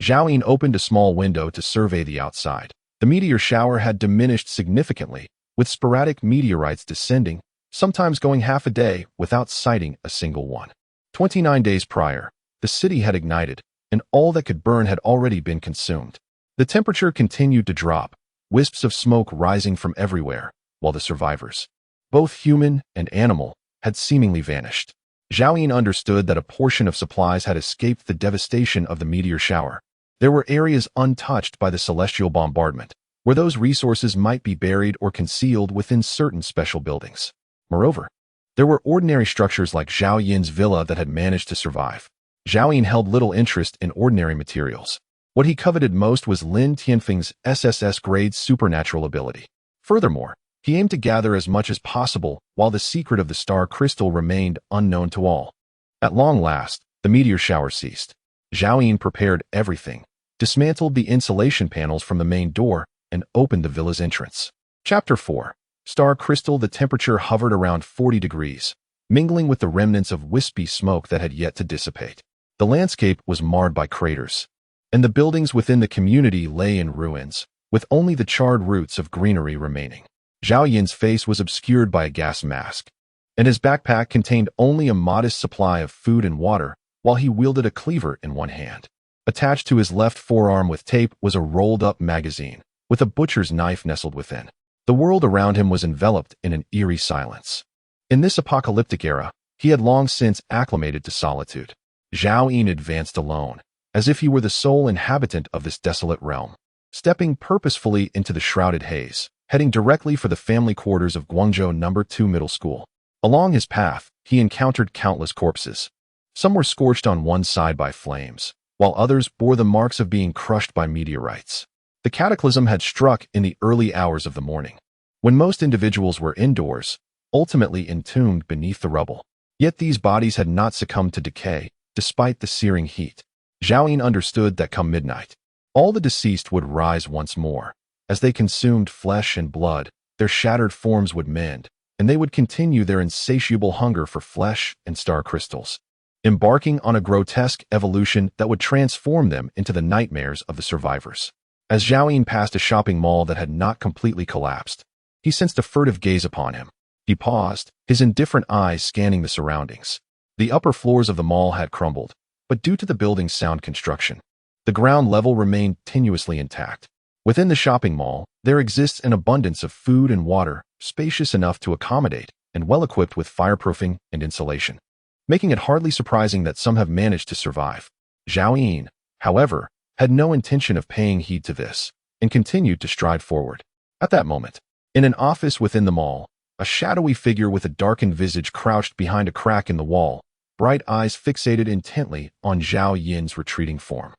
Zhao Yin opened a small window to survey the outside. The meteor shower had diminished significantly, with sporadic meteorites descending, sometimes going half a day without sighting a single one. 29 days prior, the city had ignited, and all that could burn had already been consumed. The temperature continued to drop, wisps of smoke rising from everywhere, while the survivors, both human and animal, had seemingly vanished. Zhao Yin understood that a portion of supplies had escaped the devastation of the meteor shower. There were areas untouched by the celestial bombardment, where those resources might be buried or concealed within certain special buildings. Moreover, there were ordinary structures like Zhao Yin's villa that had managed to survive. Zhao Yin held little interest in ordinary materials. What he coveted most was Lin Tianfeng's SSS-grade supernatural ability. Furthermore, he aimed to gather as much as possible while the secret of the star crystal remained unknown to all. At long last, the meteor shower ceased. Zhao Yin prepared everything, dismantled the insulation panels from the main door, and opened the villa's entrance. Chapter 4. Star Crystal. The temperature hovered around 40 degrees, mingling with the remnants of wispy smoke that had yet to dissipate. The landscape was marred by craters, and the buildings within the community lay in ruins, with only the charred roots of greenery remaining. Zhao Yin's face was obscured by a gas mask, and his backpack contained only a modest supply of food and water, while he wielded a cleaver in one hand. Attached to his left forearm with tape was a rolled-up magazine, with a butcher's knife nestled within. The world around him was enveloped in an eerie silence. In this apocalyptic era, he had long since acclimated to solitude. Zhao Yin advanced alone, as if he were the sole inhabitant of this desolate realm, stepping purposefully into the shrouded haze, heading directly for the family quarters of Guangzhou No. 2 Middle School. Along his path, he encountered countless corpses. Some were scorched on one side by flames, while others bore the marks of being crushed by meteorites. The cataclysm had struck in the early hours of the morning, when most individuals were indoors, ultimately entombed beneath the rubble. Yet these bodies had not succumbed to decay, despite the searing heat. Zhao Yin understood that come midnight, all the deceased would rise once more. As they consumed flesh and blood, their shattered forms would mend, and they would continue their insatiable hunger for flesh and star crystals, embarking on a grotesque evolution that would transform them into the nightmares of the survivors. As Zhao Yin passed a shopping mall that had not completely collapsed, he sensed a furtive gaze upon him. He paused, his indifferent eyes scanning the surroundings. The upper floors of the mall had crumbled, but due to the building's sound construction, the ground level remained tenuously intact. Within the shopping mall, there exists an abundance of food and water, spacious enough to accommodate, and well-equipped with fireproofing and insulation, making it hardly surprising that some have managed to survive. Zhao Yin, however, had no intention of paying heed to this, and continued to stride forward. At that moment, in an office within the mall, a shadowy figure with a darkened visage crouched behind a crack in the wall, bright eyes fixated intently on Zhao Yin's retreating form.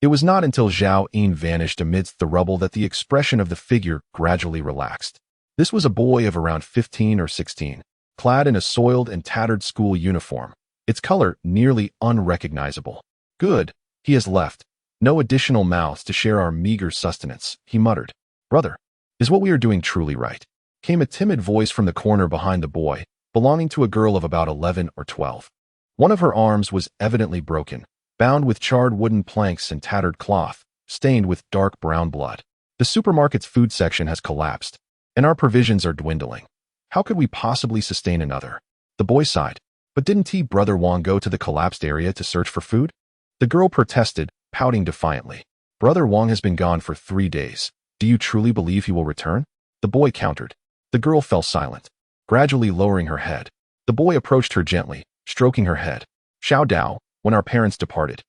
It was not until Zhao Yin vanished amidst the rubble that the expression of the figure gradually relaxed. This was a boy of around 15 or 16, clad in a soiled and tattered school uniform, its color nearly unrecognizable. Good, he has left, No additional mouths to share our meager sustenance, he muttered. Brother, is what we are doing truly right? Came a timid voice from the corner behind the boy, belonging to a girl of about 11 or 12. One of her arms was evidently broken, bound with charred wooden planks and tattered cloth, stained with dark brown blood. The supermarket's food section has collapsed, and our provisions are dwindling. How could we possibly sustain another? The boy sighed. But didn't Brother Wang go to the collapsed area to search for food? The girl protested, pouting defiantly. Brother Wang has been gone for 3 days. Do you truly believe he will return? The boy countered. The girl fell silent, gradually lowering her head. The boy approached her gently, stroking her head. Xiao Dao, when our parents departed,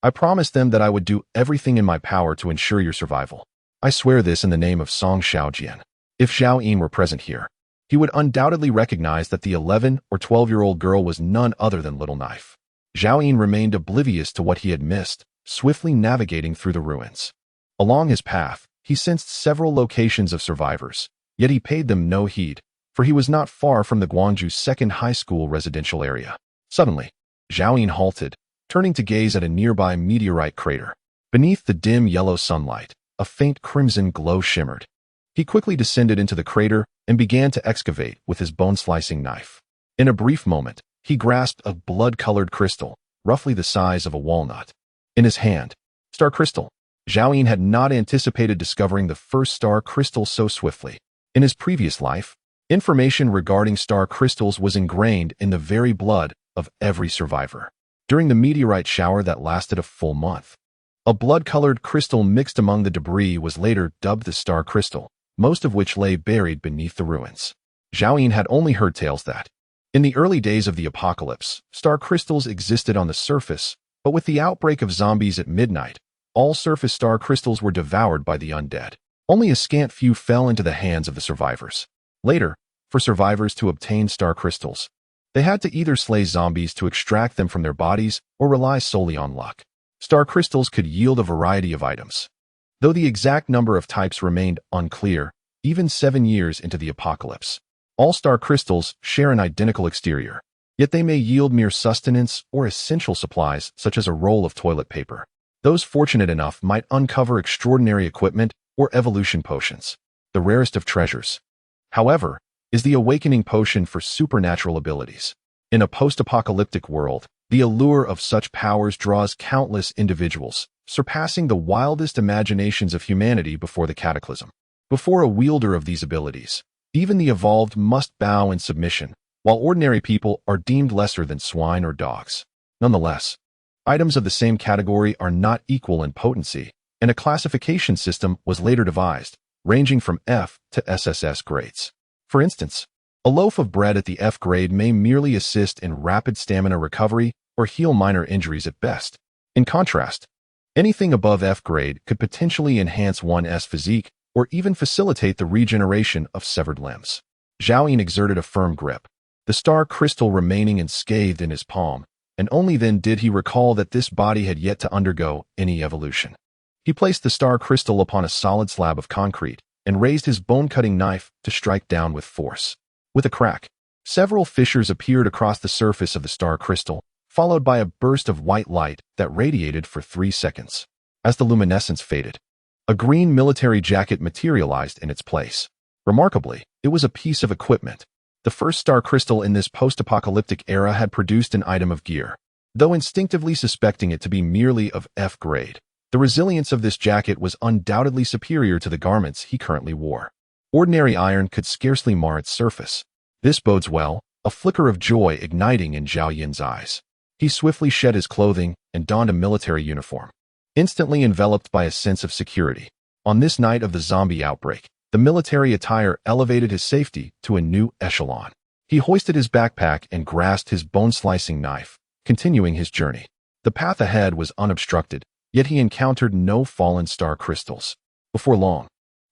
I promised them that I would do everything in my power to ensure your survival. I swear this in the name of Song Xiaojian. If Zhao Yin were present here, he would undoubtedly recognize that the 11 or 12-year-old girl was none other than Little Knife. Zhao Yin remained oblivious to what he had missed, swiftly navigating through the ruins. Along his path, he sensed several locations of survivors, yet he paid them no heed, for he was not far from the Guangzhou Second High School residential area. Suddenly, Zhao Yin halted, turning to gaze at a nearby meteorite crater. Beneath the dim yellow sunlight, a faint crimson glow shimmered. He quickly descended into the crater and began to excavate with his bone-slicing knife. In a brief moment, he grasped a blood-colored crystal, roughly the size of a walnut. In his hand, star crystal. Zhao Yin had not anticipated discovering the first star crystal so swiftly. In his previous life, information regarding star crystals was ingrained in the very blood of every survivor. During the meteorite shower that lasted a full month, a blood-colored crystal mixed among the debris was later dubbed the star crystal, most of which lay buried beneath the ruins. Zhao Yin had only heard tales that, in the early days of the apocalypse, star crystals existed on the surface, but with the outbreak of zombies at midnight, all surface star crystals were devoured by the undead. Only a scant few fell into the hands of the survivors. Later, for survivors to obtain star crystals, they had to either slay zombies to extract them from their bodies or rely solely on luck. Star crystals could yield a variety of items. Though the exact number of types remained unclear, even 7 years into the apocalypse, all star crystals share an identical exterior, yet they may yield mere sustenance or essential supplies such as a roll of toilet paper. Those fortunate enough might uncover extraordinary equipment or evolution potions. The rarest of treasures, however, is the awakening potion for supernatural abilities. In a post-apocalyptic world, the allure of such powers draws countless individuals, surpassing the wildest imaginations of humanity before the cataclysm. Before a wielder of these abilities, even the evolved must bow in submission, while ordinary people are deemed lesser than swine or dogs. Nonetheless, items of the same category are not equal in potency, and a classification system was later devised, ranging from F to SSS grades. For instance, a loaf of bread at the F grade may merely assist in rapid stamina recovery or heal minor injuries at best. In contrast, anything above F grade could potentially enhance one's physique or even facilitate the regeneration of severed limbs. Zhao Yin exerted a firm grip, the star crystal remaining unscathed in his palm, and only then did he recall that this body had yet to undergo any evolution. He placed the star crystal upon a solid slab of concrete and raised his bone-cutting knife to strike down with force. With a crack, several fissures appeared across the surface of the star crystal, followed by a burst of white light that radiated for 3 seconds. As the luminescence faded, a green military jacket materialized in its place. Remarkably, it was a piece of equipment. The first star crystal in this post-apocalyptic era had produced an item of gear. Though instinctively suspecting it to be merely of F grade, the resilience of this jacket was undoubtedly superior to the garments he currently wore. Ordinary iron could scarcely mar its surface. This bodes well, a flicker of joy igniting in Zhao Yin's eyes. He swiftly shed his clothing and donned a military uniform, instantly enveloped by a sense of security. On this night of the zombie outbreak, the military attire elevated his safety to a new echelon. He hoisted his backpack and grasped his bone-slicing knife, continuing his journey. The path ahead was unobstructed, yet he encountered no fallen star crystals. Before long,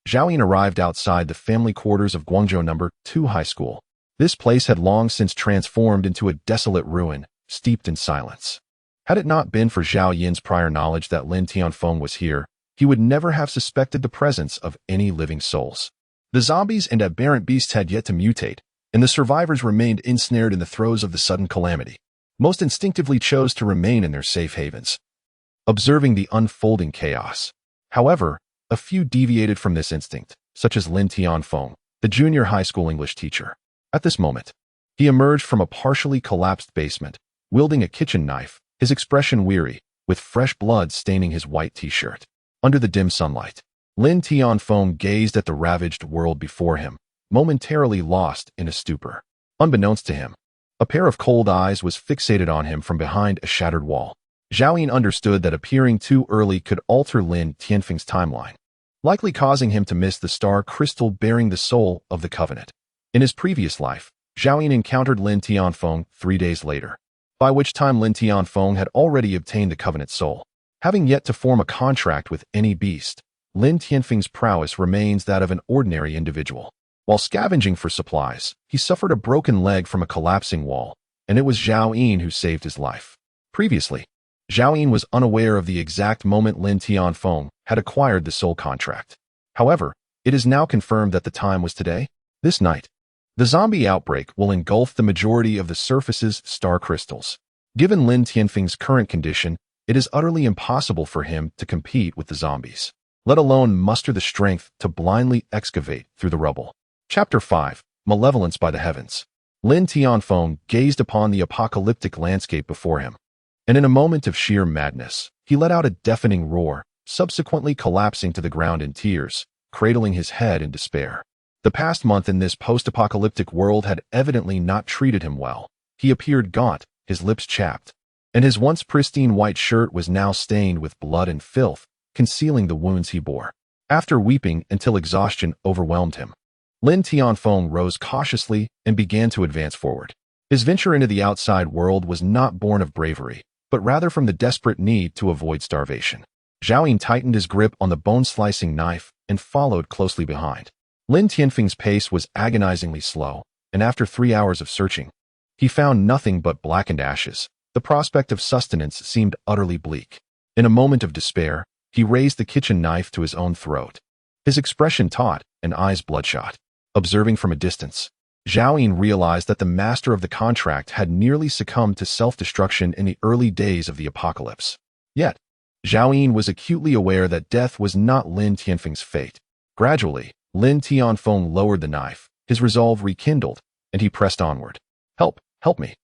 Zhao Yin arrived outside the family quarters of Guangzhou No. 2 High School. This place had long since transformed into a desolate ruin, steeped in silence. Had it not been for Zhao Yin's prior knowledge that Lin Tianfeng was here, he would never have suspected the presence of any living souls. The zombies and aberrant beasts had yet to mutate, and the survivors remained ensnared in the throes of the sudden calamity. Most instinctively chose to remain in their safe havens. observing the unfolding chaos. However, a few deviated from this instinct, such as Lin Tianfeng, the junior high school English teacher. At this moment, he emerged from a partially collapsed basement, wielding a kitchen knife, his expression weary, with fresh blood staining his white t-shirt. Under the dim sunlight, Lin Tianfeng gazed at the ravaged world before him, momentarily lost in a stupor. Unbeknownst to him, a pair of cold eyes was fixated on him from behind a shattered wall. Zhao Yin understood that appearing too early could alter Lin Tianfeng's timeline, likely causing him to miss the star crystal bearing the soul of the covenant. In his previous life, Zhao Yin encountered Lin Tianfeng 3 days later, by which time Lin Tianfeng had already obtained the covenant soul. Having yet to form a contract with any beast, Lin Tianfeng's prowess remains that of an ordinary individual. While scavenging for supplies, he suffered a broken leg from a collapsing wall, and it was Zhao Yin who saved his life. Previously, Zhao Yin was unaware of the exact moment Lin Tianfeng had acquired the soul contract. However, it is now confirmed that the time was today. This night, the zombie outbreak will engulf the majority of the surface's star crystals. Given Lin Tianfeng's current condition, it is utterly impossible for him to compete with the zombies, let alone muster the strength to blindly excavate through the rubble. Chapter 5. Malevolence by the Heavens. Lin Tianfeng gazed upon the apocalyptic landscape before him, and in a moment of sheer madness, he let out a deafening roar, subsequently collapsing to the ground in tears, cradling his head in despair. The past month in this post-apocalyptic world had evidently not treated him well. He appeared gaunt, his lips chapped, and his once pristine white shirt was now stained with blood and filth, concealing the wounds he bore. After weeping until exhaustion overwhelmed him, Lin Tianfeng rose cautiously and began to advance forward. His venture into the outside world was not born of bravery, but rather from the desperate need to avoid starvation. Zhao Yin tightened his grip on the bone-slicing knife and followed closely behind. Lin Tianfeng's pace was agonizingly slow, and after 3 hours of searching, he found nothing but blackened ashes. The prospect of sustenance seemed utterly bleak. In a moment of despair, he raised the kitchen knife to his own throat, his expression taut and eyes bloodshot. Observing from a distance, Zhao Yin realized that the master of the contract had nearly succumbed to self-destruction in the early days of the apocalypse. Yet, Zhao Yin was acutely aware that death was not Lin Tianfeng's fate. Gradually, Lin Tianfeng lowered the knife, his resolve rekindled, and he pressed onward. Help me.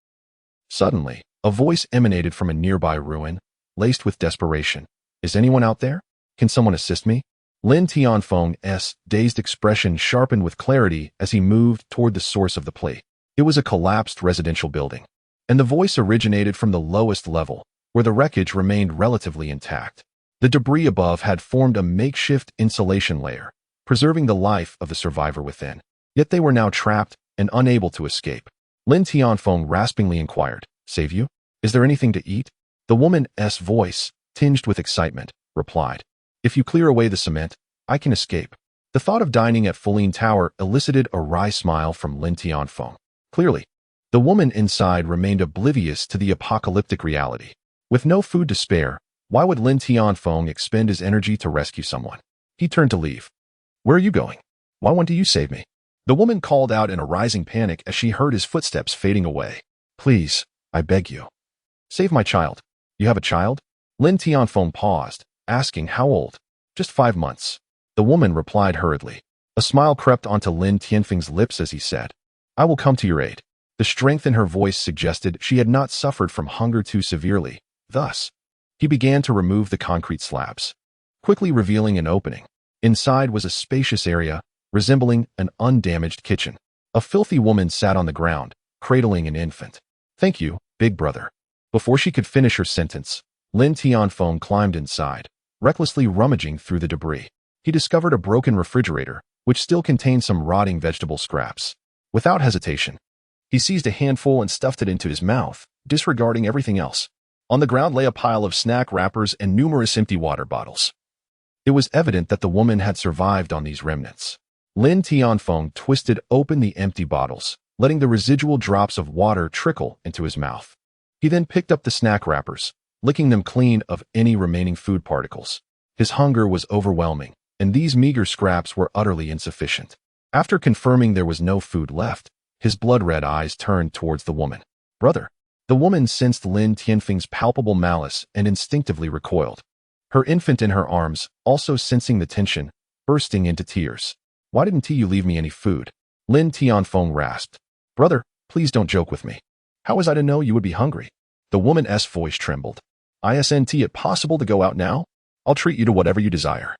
Suddenly, a voice emanated from a nearby ruin, laced with desperation. Is anyone out there? Can someone assist me? Lin Tianfeng's dazed expression sharpened with clarity as he moved toward the source of the plea. It was a collapsed residential building, and the voice originated from the lowest level, where the wreckage remained relatively intact. The debris above had formed a makeshift insulation layer, preserving the life of the survivor within. Yet they were now trapped and unable to escape. Lin Tianfeng raspingly inquired, "Save you? Is there anything to eat?" The woman's voice, tinged with excitement, replied, "If you clear away the cement, I can escape." The thought of dining at Fuling Tower elicited a wry smile from Lin Tianfeng. Clearly, the woman inside remained oblivious to the apocalyptic reality. With no food to spare, why would Lin Tianfeng expend his energy to rescue someone? He turned to leave. "Where are you going? Why won't you save me?" The woman called out in a rising panic as she heard his footsteps fading away. "Please, I beg you. Save my child." "You have a child?" Lin Tianfeng paused, asking how old. "Just 5 months." The woman replied hurriedly. A smile crept onto Lin Tianfeng's lips as he said, "I will come to your aid." The strength in her voice suggested she had not suffered from hunger too severely. Thus, he began to remove the concrete slabs, quickly revealing an opening. Inside was a spacious area, resembling an undamaged kitchen. A filthy woman sat on the ground, cradling an infant. "Thank you, big brother." Before she could finish her sentence, Lin Tianfeng climbed inside, recklessly rummaging through the debris. He discovered a broken refrigerator, which still contained some rotting vegetable scraps. Without hesitation, he seized a handful and stuffed it into his mouth, disregarding everything else. On the ground lay a pile of snack wrappers and numerous empty water bottles. It was evident that the woman had survived on these remnants. Lin Tianfeng twisted open the empty bottles, letting the residual drops of water trickle into his mouth. He then picked up the snack wrappers, licking them clean of any remaining food particles. His hunger was overwhelming, and these meager scraps were utterly insufficient. After confirming there was no food left, his blood-red eyes turned towards the woman. "Brother, The woman sensed Lin Tianfeng's palpable malice and instinctively recoiled. Her infant in her arms, also sensing the tension, bursting into tears. Why didn't you leave me any food? Lin Tianfeng rasped. Brother, please don't joke with me. How was I to know you would be hungry? The woman's voice trembled. Isn't it possible to go out now? I'll treat you to whatever you desire.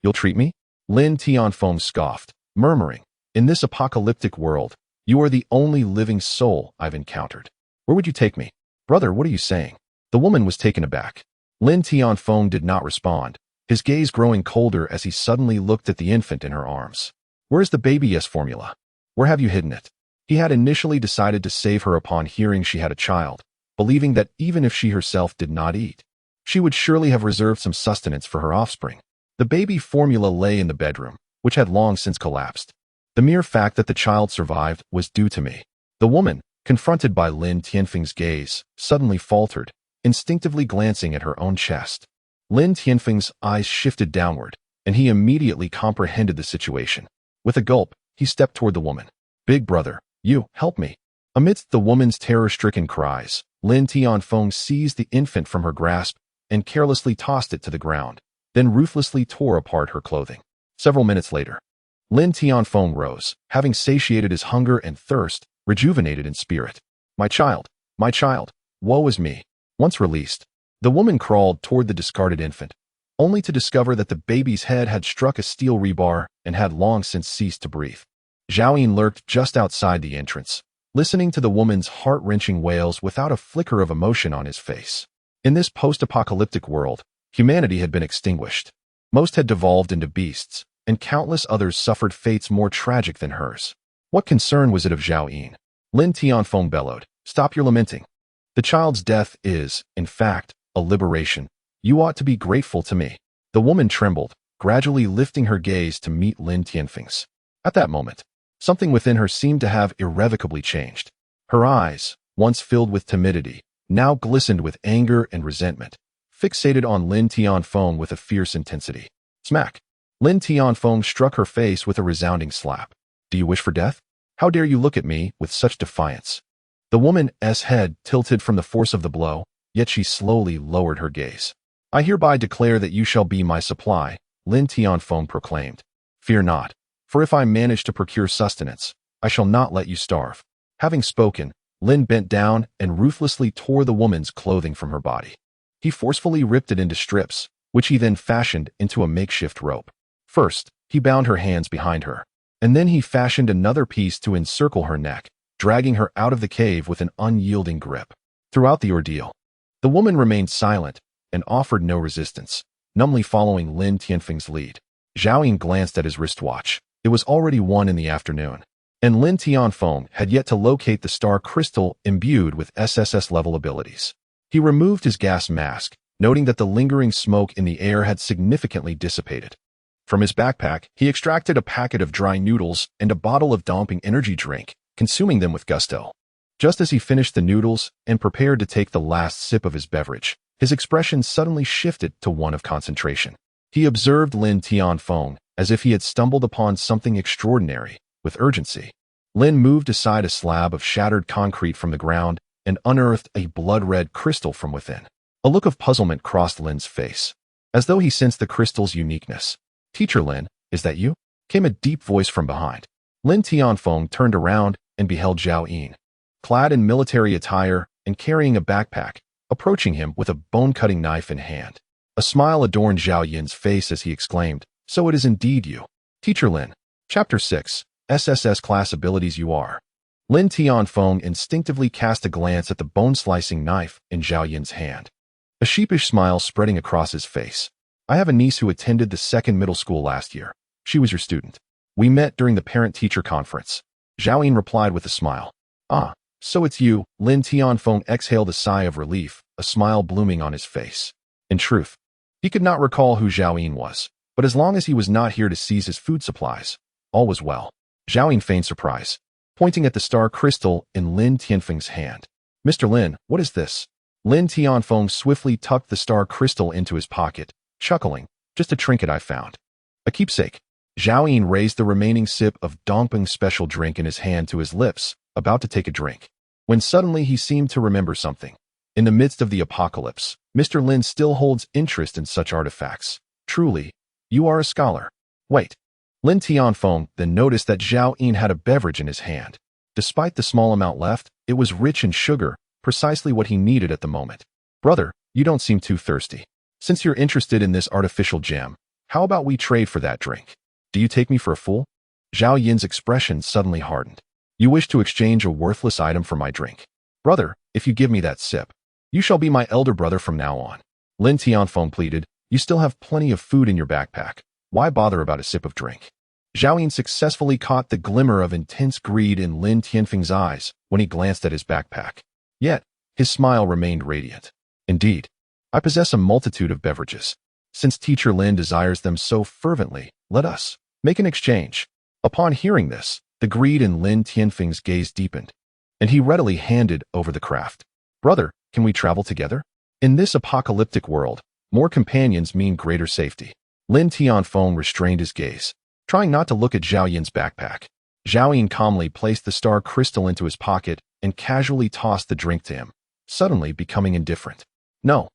You'll treat me? Lin Tianfeng scoffed, murmuring, in this apocalyptic world, you are the only living soul I've encountered. Where would you take me? Brother, what are you saying? The woman was taken aback. Lin Tianfeng did not respond, his gaze growing colder as he suddenly looked at the infant in her arms. Where's the baby-S formula? Where have you hidden it? He had initially decided to save her upon hearing she had a child, believing that even if she herself did not eat, she would surely have reserved some sustenance for her offspring. The baby formula lay in the bedroom, which had long since collapsed. The mere fact that the child survived was due to me. The woman, confronted by Lin Tianfeng's gaze, suddenly faltered, instinctively glancing at her own chest. Lin Tianfeng's eyes shifted downward, and he immediately comprehended the situation. With a gulp, he stepped toward the woman. Big brother, you, help me. Amidst the woman's terror-stricken cries, Lin Tianfeng seized the infant from her grasp and carelessly tossed it to the ground, then ruthlessly tore apart her clothing. Several minutes later, Lin Tianfeng rose, having satiated his hunger and thirst, rejuvenated in spirit. My child, woe is me. Once released, the woman crawled toward the discarded infant, only to discover that the baby's head had struck a steel rebar and had long since ceased to breathe. Zhao Yin lurked just outside the entrance, listening to the woman's heart-wrenching wails without a flicker of emotion on his face. In this post-apocalyptic world, humanity had been extinguished. Most had devolved into beasts, and countless others suffered fates more tragic than hers. What concern was it of Zhao Yin? Lin Tianfeng bellowed, stop your lamenting. The child's death is, in fact, a liberation. You ought to be grateful to me. The woman trembled, gradually lifting her gaze to meet Lin Tianfeng's. At that moment, something within her seemed to have irrevocably changed. Her eyes, once filled with timidity, now glistened with anger and resentment, fixated on Lin Tianfeng with a fierce intensity. Smack! Lin Tianfeng struck her face with a resounding slap. Do you wish for death? How dare you look at me with such defiance? The woman's head tilted from the force of the blow, yet she slowly lowered her gaze. I hereby declare that you shall be my supply, Lin Tianfeng proclaimed. Fear not, for if I manage to procure sustenance, I shall not let you starve. Having spoken, Lin bent down and ruthlessly tore the woman's clothing from her body. He forcefully ripped it into strips, which he then fashioned into a makeshift rope. First, he bound her hands behind her, and then he fashioned another piece to encircle her neck, dragging her out of the cave with an unyielding grip. Throughout the ordeal, the woman remained silent and offered no resistance, numbly following Lin Tianfeng's lead. Zhao Yin glanced at his wristwatch. It was already 1 in the afternoon, and Lin Tianfeng had yet to locate the star crystal imbued with SSS-level abilities. He removed his gas mask, noting that the lingering smoke in the air had significantly dissipated. From his backpack, he extracted a packet of dry noodles and a bottle of damping energy drink, consuming them with gusto. Just as he finished the noodles and prepared to take the last sip of his beverage, his expression suddenly shifted to one of concentration. He observed Lin Tianfeng as if he had stumbled upon something extraordinary, with urgency. Lin moved aside a slab of shattered concrete from the ground and unearthed a blood-red crystal from within. A look of puzzlement crossed Lin's face, as though he sensed the crystal's uniqueness. Teacher Lin, is that you? Came a deep voice from behind. Lin Tianfeng turned around and beheld Zhao Yin, clad in military attire and carrying a backpack, approaching him with a bone-cutting knife in hand. A smile adorned Zhao Yin's face as he exclaimed, so it is indeed you. Teacher Lin. Chapter 6, SSS Class Abilities You Are. Lin Tianfeng instinctively cast a glance at the bone-slicing knife in Zhao Yin's hand, a sheepish smile spreading across his face. I have a niece who attended the 2nd middle school last year. She was your student. We met during the parent-teacher conference. Zhao Yin replied with a smile. Ah, so it's you. Lin Tianfeng exhaled a sigh of relief, a smile blooming on his face. In truth, he could not recall who Zhao Yin was, but as long as he was not here to seize his food supplies, all was well. Zhao Yin feigned surprise, pointing at the star crystal in Lin Tianfeng's hand. Mr. Lin, what is this? Lin Tianfeng swiftly tucked the star crystal into his pocket, chuckling, just a trinket I found. A keepsake. Zhao Yin raised the remaining sip of Dongping's special drink in his hand to his lips, about to take a drink. when suddenly he seemed to remember something. In the midst of the apocalypse, Mr. Lin still holds interest in such artifacts. Truly, you are a scholar. Wait. Lin Tianfeng then noticed that Zhao Yin had a beverage in his hand. Despite the small amount left, it was rich in sugar, precisely what he needed at the moment. Brother, you don't seem too thirsty. Since you're interested in this artificial gem, how about we trade for that drink? Do you take me for a fool? Zhao Yin's expression suddenly hardened. You wish to exchange a worthless item for my drink. Brother, if you give me that sip, you shall be my elder brother from now on. Lin Tianfeng pleaded, you still have plenty of food in your backpack. Why bother about a sip of drink? Zhao Yin successfully caught the glimmer of intense greed in Lin Tianfeng's eyes when he glanced at his backpack. Yet, his smile remained radiant. Indeed, I possess a multitude of beverages. Since Teacher Lin desires them so fervently, let us make an exchange. Upon hearing this, the greed in Lin Tianfeng's gaze deepened, and he readily handed over the craft. Brother, can we travel together? In this apocalyptic world, more companions mean greater safety. Lin Tianfeng restrained his gaze, trying not to look at Zhao Yin's backpack. Zhao Yin calmly placed the star crystal into his pocket and casually tossed the drink to him, suddenly becoming indifferent. No,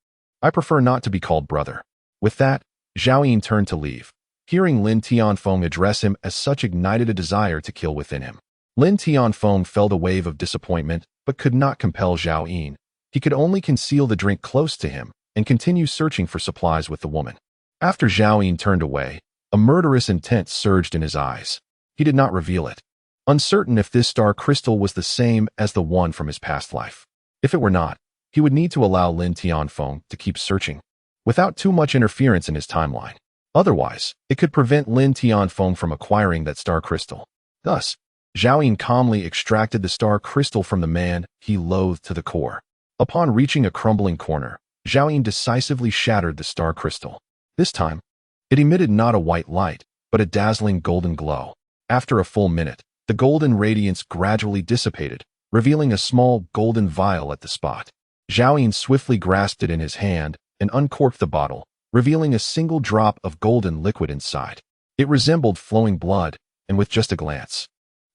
I prefer not to be called brother. With that, Zhao Yin turned to leave. Hearing Lin Tianfeng address him as such ignited a desire to kill within him. Lin Tianfeng felt a wave of disappointment, but could not compel Zhao Yin. He could only conceal the drink close to him and continue searching for supplies with the woman. After Zhao Yin turned away, a murderous intent surged in his eyes. He did not reveal it, uncertain if this star crystal was the same as the one from his past life. If it were not, he would need to allow Lin Tianfeng to keep searching, without too much interference in his timeline. Otherwise, it could prevent Lin Tianfeng from acquiring that star crystal. Thus, Zhao Yin calmly extracted the star crystal from the man he loathed to the core. Upon reaching a crumbling corner, Zhao Yin decisively shattered the star crystal. This time, it emitted not a white light, but a dazzling golden glow. After a full minute, the golden radiance gradually dissipated, revealing a small golden vial at the spot. Zhao Yin swiftly grasped it in his hand and uncorked the bottle, revealing a single drop of golden liquid inside. It resembled flowing blood, and with just a glance,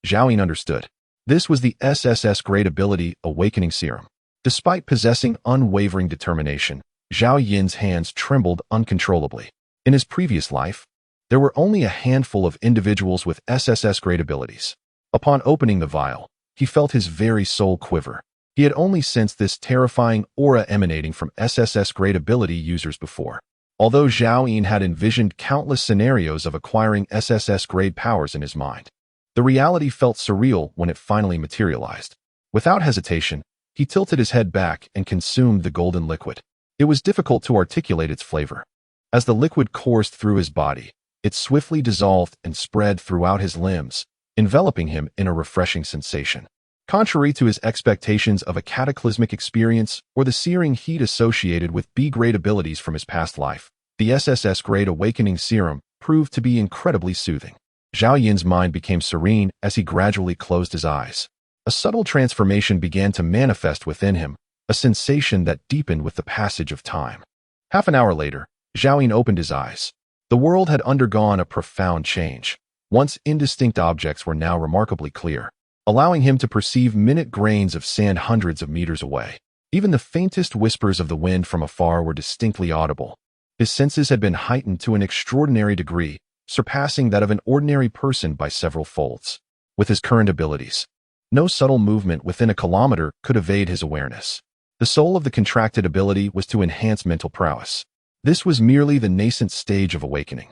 Zhao Yin understood. This was the SSS Great Ability Awakening Serum. Despite possessing unwavering determination, Zhao Yin's hands trembled uncontrollably. In his previous life, there were only a handful of individuals with SSS Great Abilities. Upon opening the vial, he felt his very soul quiver. He had only sensed this terrifying aura emanating from SSS Great Ability users before. Although Zhao Yin had envisioned countless scenarios of acquiring SSS grade powers in his mind, the reality felt surreal when it finally materialized. Without hesitation, he tilted his head back and consumed the golden liquid. It was difficult to articulate its flavor. As the liquid coursed through his body, it swiftly dissolved and spread throughout his limbs, enveloping him in a refreshing sensation. Contrary to his expectations of a cataclysmic experience or the searing heat associated with B-grade abilities from his past life, the SSS Grade Awakening Serum proved to be incredibly soothing. Zhao Yin's mind became serene as he gradually closed his eyes. A subtle transformation began to manifest within him, a sensation that deepened with the passage of time. Half an hour later, Zhao Yin opened his eyes. The world had undergone a profound change. Once indistinct objects were now remarkably clear, allowing him to perceive minute grains of sand hundreds of meters away. Even the faintest whispers of the wind from afar were distinctly audible. His senses had been heightened to an extraordinary degree, surpassing that of an ordinary person by several folds. With his current abilities, no subtle movement within a kilometer could evade his awareness. The soul of the contracted ability was to enhance mental prowess. This was merely the nascent stage of awakening.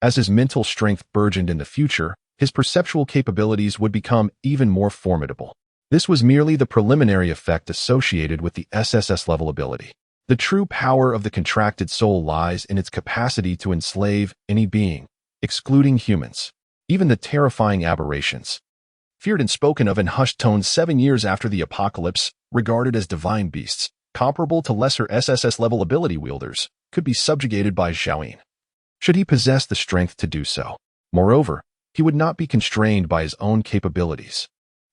As his mental strength burgeoned in the future, his perceptual capabilities would become even more formidable. This was merely the preliminary effect associated with the SSS level ability. The true power of the contracted soul lies in its capacity to enslave any being, excluding humans. Even the terrifying aberrations, feared and spoken of in hushed tones 7 years after the apocalypse, regarded as divine beasts, comparable to lesser SSS level ability wielders, could be subjugated by Zhao Yin, should he possess the strength to do so. Moreover, he would not be constrained by his own capabilities.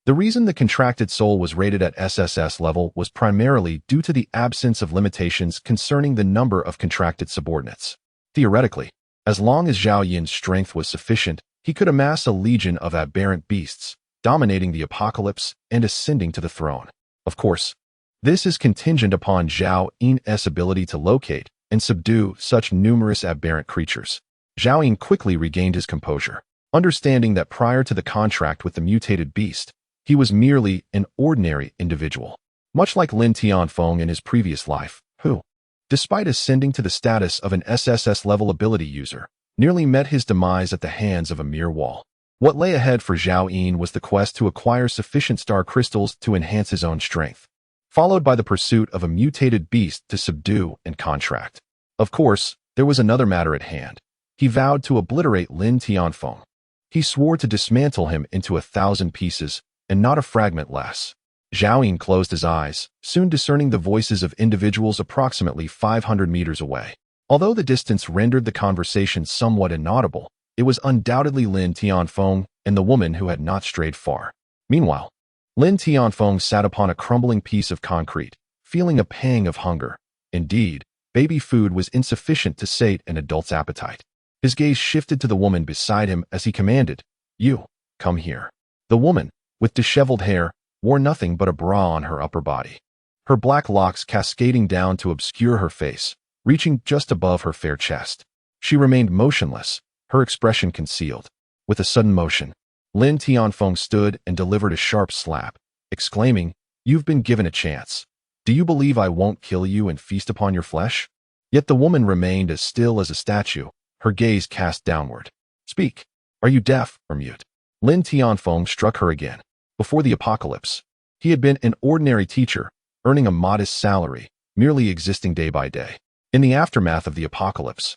The reason the contracted soul was rated at SSS level was primarily due to the absence of limitations concerning the number of contracted subordinates. Theoretically, as long as Zhao Yin's strength was sufficient, he could amass a legion of aberrant beasts, dominating the apocalypse and ascending to the throne. Of course, this is contingent upon Zhao Yin's ability to locate and subdue such numerous aberrant creatures. Zhao Yin quickly regained his composure, understanding that prior to the contract with the mutated beast, he was merely an ordinary individual, much like Lin Tianfeng in his previous life, who, despite ascending to the status of an SSS-level ability user, nearly met his demise at the hands of a mere wall. What lay ahead for Zhao Yin was the quest to acquire sufficient star crystals to enhance his own strength, followed by the pursuit of a mutated beast to subdue and contract. Of course, there was another matter at hand. He vowed to obliterate Lin Tianfeng. He swore to dismantle him into 1,000 pieces, and not a fragment less. Zhao Yin closed his eyes, soon discerning the voices of individuals approximately 500 meters away. Although the distance rendered the conversation somewhat inaudible, it was undoubtedly Lin Tianfeng and the woman who had not strayed far. Meanwhile, Lin Tianfeng sat upon a crumbling piece of concrete, feeling a pang of hunger. Indeed, baby food was insufficient to sate an adult's appetite. His gaze shifted to the woman beside him as he commanded, "You, come here." The woman, with disheveled hair, wore nothing but a bra on her upper body, her black locks cascading down to obscure her face, reaching just above her fair chest. She remained motionless, her expression concealed. With a sudden motion, Lin Tianfeng stood and delivered a sharp slap, exclaiming, "You've been given a chance. Do you believe I won't kill you and feast upon your flesh?" Yet the woman remained as still as a statue, her gaze cast downward. "Speak. Are you deaf or mute?" Lin Tianfeng struck her again. Before the apocalypse, he had been an ordinary teacher, earning a modest salary, merely existing day by day. In the aftermath of the apocalypse,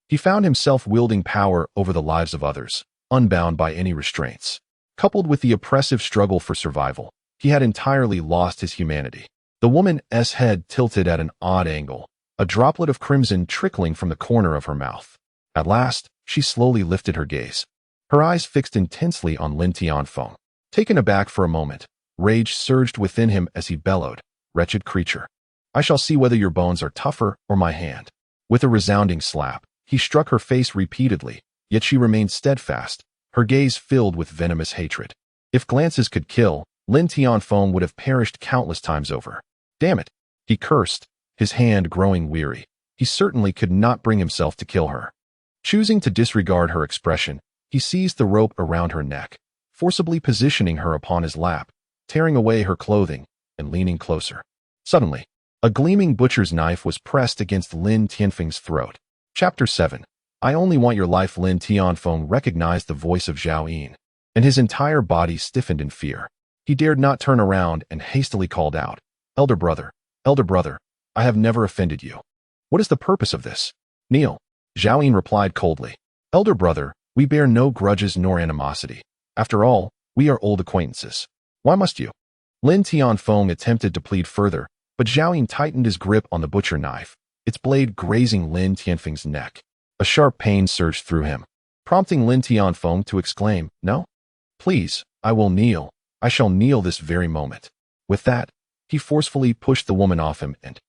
he found himself wielding power over the lives of others, unbound by any restraints. Coupled with the oppressive struggle for survival, he had entirely lost his humanity. The woman's head tilted at an odd angle, a droplet of crimson trickling from the corner of her mouth. At last, she slowly lifted her gaze, her eyes fixed intensely on Lin Tianfeng. Taken aback for a moment, rage surged within him as he bellowed, "Wretched creature! I shall see whether your bones are tougher or my hand." With a resounding slap, he struck her face repeatedly, yet she remained steadfast, her gaze filled with venomous hatred. If glances could kill, Lin Tianfeng would have perished countless times over. "Damn it!" he cursed, his hand growing weary. He certainly could not bring himself to kill her. Choosing to disregard her expression, he seized the rope around her neck, forcibly positioning her upon his lap, tearing away her clothing, and leaning closer. Suddenly, a gleaming butcher's knife was pressed against Lin Tianfeng's throat. Chapter 7. "I only want your life." Lin Tianfeng recognized the voice of Zhao Yin, and his entire body stiffened in fear. He dared not turn around and hastily called out, elder brother, I have never offended you. What is the purpose of this?" "Kneel." Zhao Yin replied coldly. "Elder brother, we bear no grudges nor animosity. After all, we are old acquaintances. Why must you?" Lin Tianfeng attempted to plead further, but Zhao Yin tightened his grip on the butcher knife, its blade grazing Lin Tianfeng's neck. A sharp pain surged through him, prompting Lin Tianfeng to exclaim, "No? Please, I will kneel. I shall kneel this very moment." With that, he forcefully pushed the woman off him and,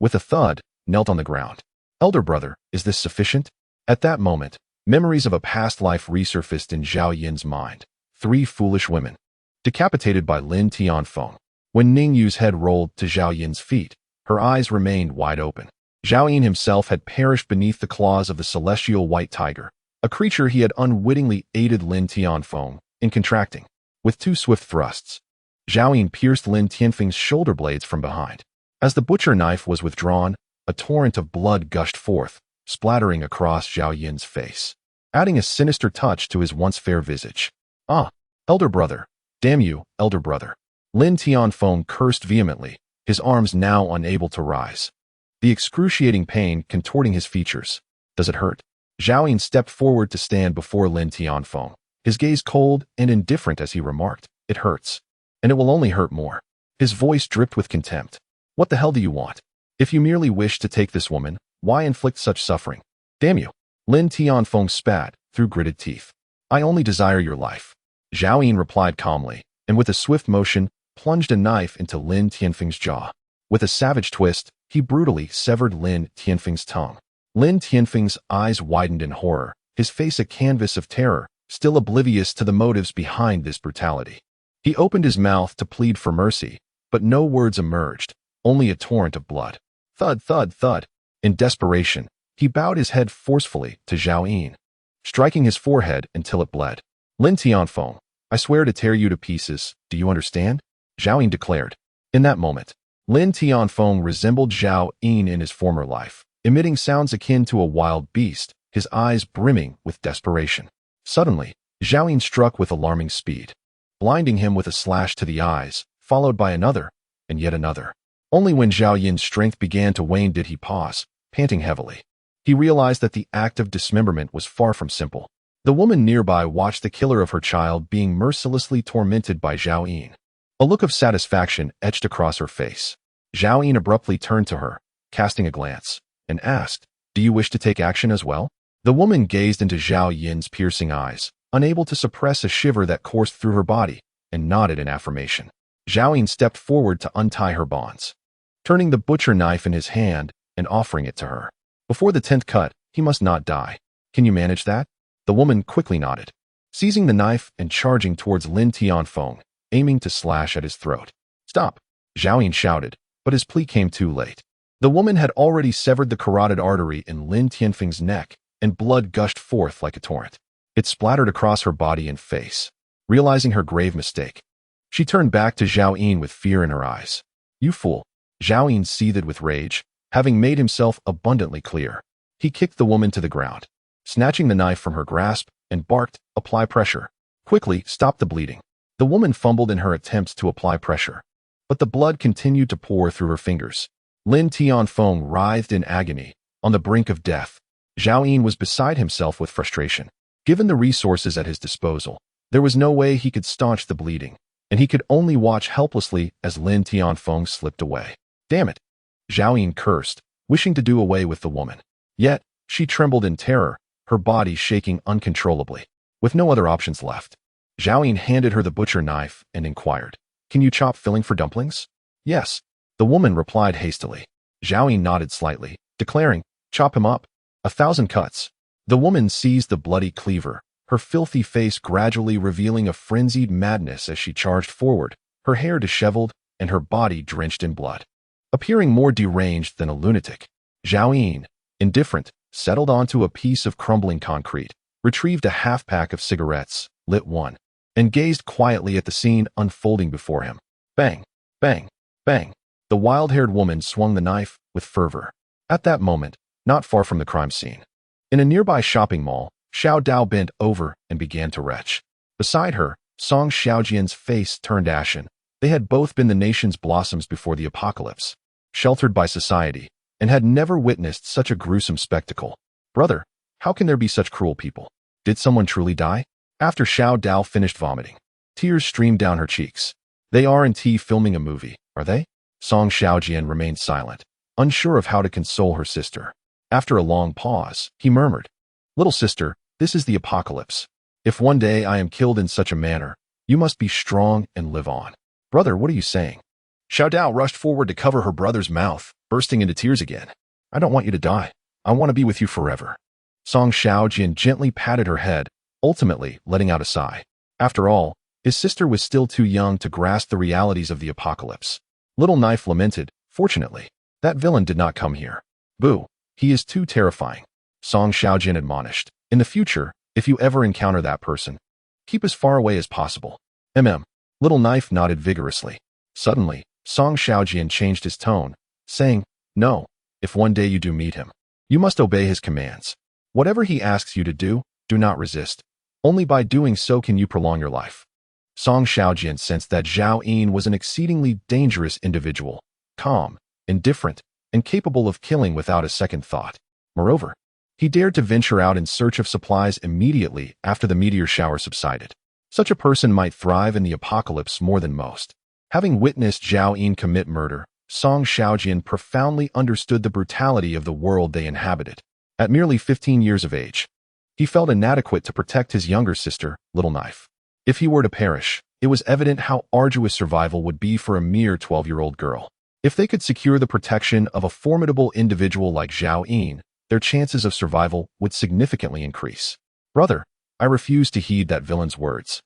with a thud, knelt on the ground. "Elder brother, is this sufficient?" At that moment, memories of a past life resurfaced in Zhao Yin's mind. 3 foolish women, decapitated by Lin Tianfeng. When Ning Yu's head rolled to Zhao Yin's feet, her eyes remained wide open. Zhao Yin himself had perished beneath the claws of the celestial white tiger, a creature he had unwittingly aided Lin Tianfeng in contracting. With 2 swift thrusts, Zhao Yin pierced Lin Tianfeng's shoulder blades from behind. As the butcher knife was withdrawn, a torrent of blood gushed forth, splattering across Zhao Yin's face, adding a sinister touch to his once fair visage. "Ah, elder brother! Damn you, elder brother!" Lin Tianfeng cursed vehemently, his arms now unable to rise, the excruciating pain contorting his features. "Does it hurt?" Zhao Yin stepped forward to stand before Lin Tianfeng, his gaze cold and indifferent as he remarked, "It hurts. And it will only hurt more." His voice dripped with contempt. "What the hell do you want? If you merely wish to take this woman, why inflict such suffering? Damn you!" Lin Tianfeng spat through gritted teeth. "I only desire your life." Zhao Yin replied calmly, and with a swift motion, plunged a knife into Lin Tianfeng's jaw. With a savage twist, he brutally severed Lin Tianfeng's tongue. Lin Tianfeng's eyes widened in horror, his face a canvas of terror, still oblivious to the motives behind this brutality. He opened his mouth to plead for mercy, but no words emerged, only a torrent of blood. Thud, thud, thud. In desperation, he bowed his head forcefully to Zhao Yin, striking his forehead until it bled. Lin Tianfeng, I swear to tear you to pieces, do you understand? Zhao Yin declared. In that moment, Lin Tianfeng resembled Zhao Yin in his former life, emitting sounds akin to a wild beast, his eyes brimming with desperation. Suddenly, Zhao Yin struck with alarming speed, blinding him with a slash to the eyes, followed by another, and yet another. Only when Zhao Yin's strength began to wane did he pause, panting heavily. He realized that the act of dismemberment was far from simple. The woman nearby watched the killer of her child being mercilessly tormented by Zhao Yin. A look of satisfaction etched across her face. Zhao Yin abruptly turned to her, casting a glance, and asked, "Do you wish to take action as well?" The woman gazed into Zhao Yin's piercing eyes, unable to suppress a shiver that coursed through her body, and nodded in affirmation. Zhao Yin stepped forward to untie her bonds, turning the butcher knife in his hand and offering it to her. Before the 10th cut, he must not die. Can you manage that? The woman quickly nodded, seizing the knife and charging towards Lin Tianfeng, aiming to slash at his throat. Stop! Zhao Yin shouted, but his plea came too late. The woman had already severed the carotid artery in Lin Tianfeng's neck, and blood gushed forth like a torrent. It splattered across her body and face. Realizing her grave mistake, she turned back to Zhao Yin with fear in her eyes. You fool! Zhao Yin seethed with rage, having made himself abundantly clear. He kicked the woman to the ground, snatching the knife from her grasp, and barked, "Apply pressure. Quickly, stop the bleeding." The woman fumbled in her attempts to apply pressure, but the blood continued to pour through her fingers. Lin Tianfeng writhed in agony, on the brink of death. Zhao Yin was beside himself with frustration. Given the resources at his disposal, there was no way he could staunch the bleeding, and he could only watch helplessly as Lin Tianfeng slipped away. Damn it! Zhao Yin cursed, wishing to do away with the woman. Yet, she trembled in terror, her body shaking uncontrollably. With no other options left, Zhao Yin handed her the butcher knife and inquired, "Can you chop filling for dumplings?" "Yes," the woman replied hastily. Zhao Yin nodded slightly, declaring, "Chop him up. 1,000 cuts." The woman seized the bloody cleaver, her filthy face gradually revealing a frenzied madness as she charged forward, her hair disheveled and her body drenched in blood. Appearing more deranged than a lunatic, Zhao Yin, indifferent, settled onto a piece of crumbling concrete, retrieved a half-pack of cigarettes, lit one, and gazed quietly at the scene unfolding before him. Bang, bang, bang. The wild-haired woman swung the knife with fervor. At that moment, not far from the crime scene, in a nearby shopping mall, Xiao Dao bent over and began to retch. Beside her, Song Xiaojian's face turned ashen. They had both been the nation's blossoms before the apocalypse, sheltered by society, and had never witnessed such a gruesome spectacle. Brother, how can there be such cruel people? Did someone truly die? After Xiao Dao finished vomiting, tears streamed down her cheeks. They aren't filming a movie, are they? Song Xiaojian remained silent, unsure of how to console her sister. After a long pause, he murmured, "Little sister, this is the apocalypse. If one day I am killed in such a manner, you must be strong and live on." "Brother, what are you saying?" Xiao Dao rushed forward to cover her brother's mouth, bursting into tears again. "I don't want you to die. I want to be with you forever." Song Xiaojian gently patted her head, ultimately letting out a sigh. After all, his sister was still too young to grasp the realities of the apocalypse. Little Knife lamented, "Fortunately, that villain did not come here. Boo, he is too terrifying." Song Xiaojian admonished, "In the future, if you ever encounter that person, keep as far away as possible." Little Knife nodded vigorously. Suddenly, Song Xiaojian changed his tone, saying, "No, if one day you do meet him, you must obey his commands. Whatever he asks you to do not resist. Only by doing so can you prolong your life." Song Xiaojian sensed that Zhao Yin was an exceedingly dangerous individual, calm, indifferent, and capable of killing without a second thought. Moreover, he dared to venture out in search of supplies immediately after the meteor shower subsided. Such a person might thrive in the apocalypse more than most. Having witnessed Zhao Yin commit murder, Song Xiaojian profoundly understood the brutality of the world they inhabited. At merely 15 years of age, he felt inadequate to protect his younger sister, Little Knife. If he were to perish, it was evident how arduous survival would be for a mere 12-year-old girl. If they could secure the protection of a formidable individual like Zhao Yin, their chances of survival would significantly increase. "Brother, I refuse to heed that villain's words,"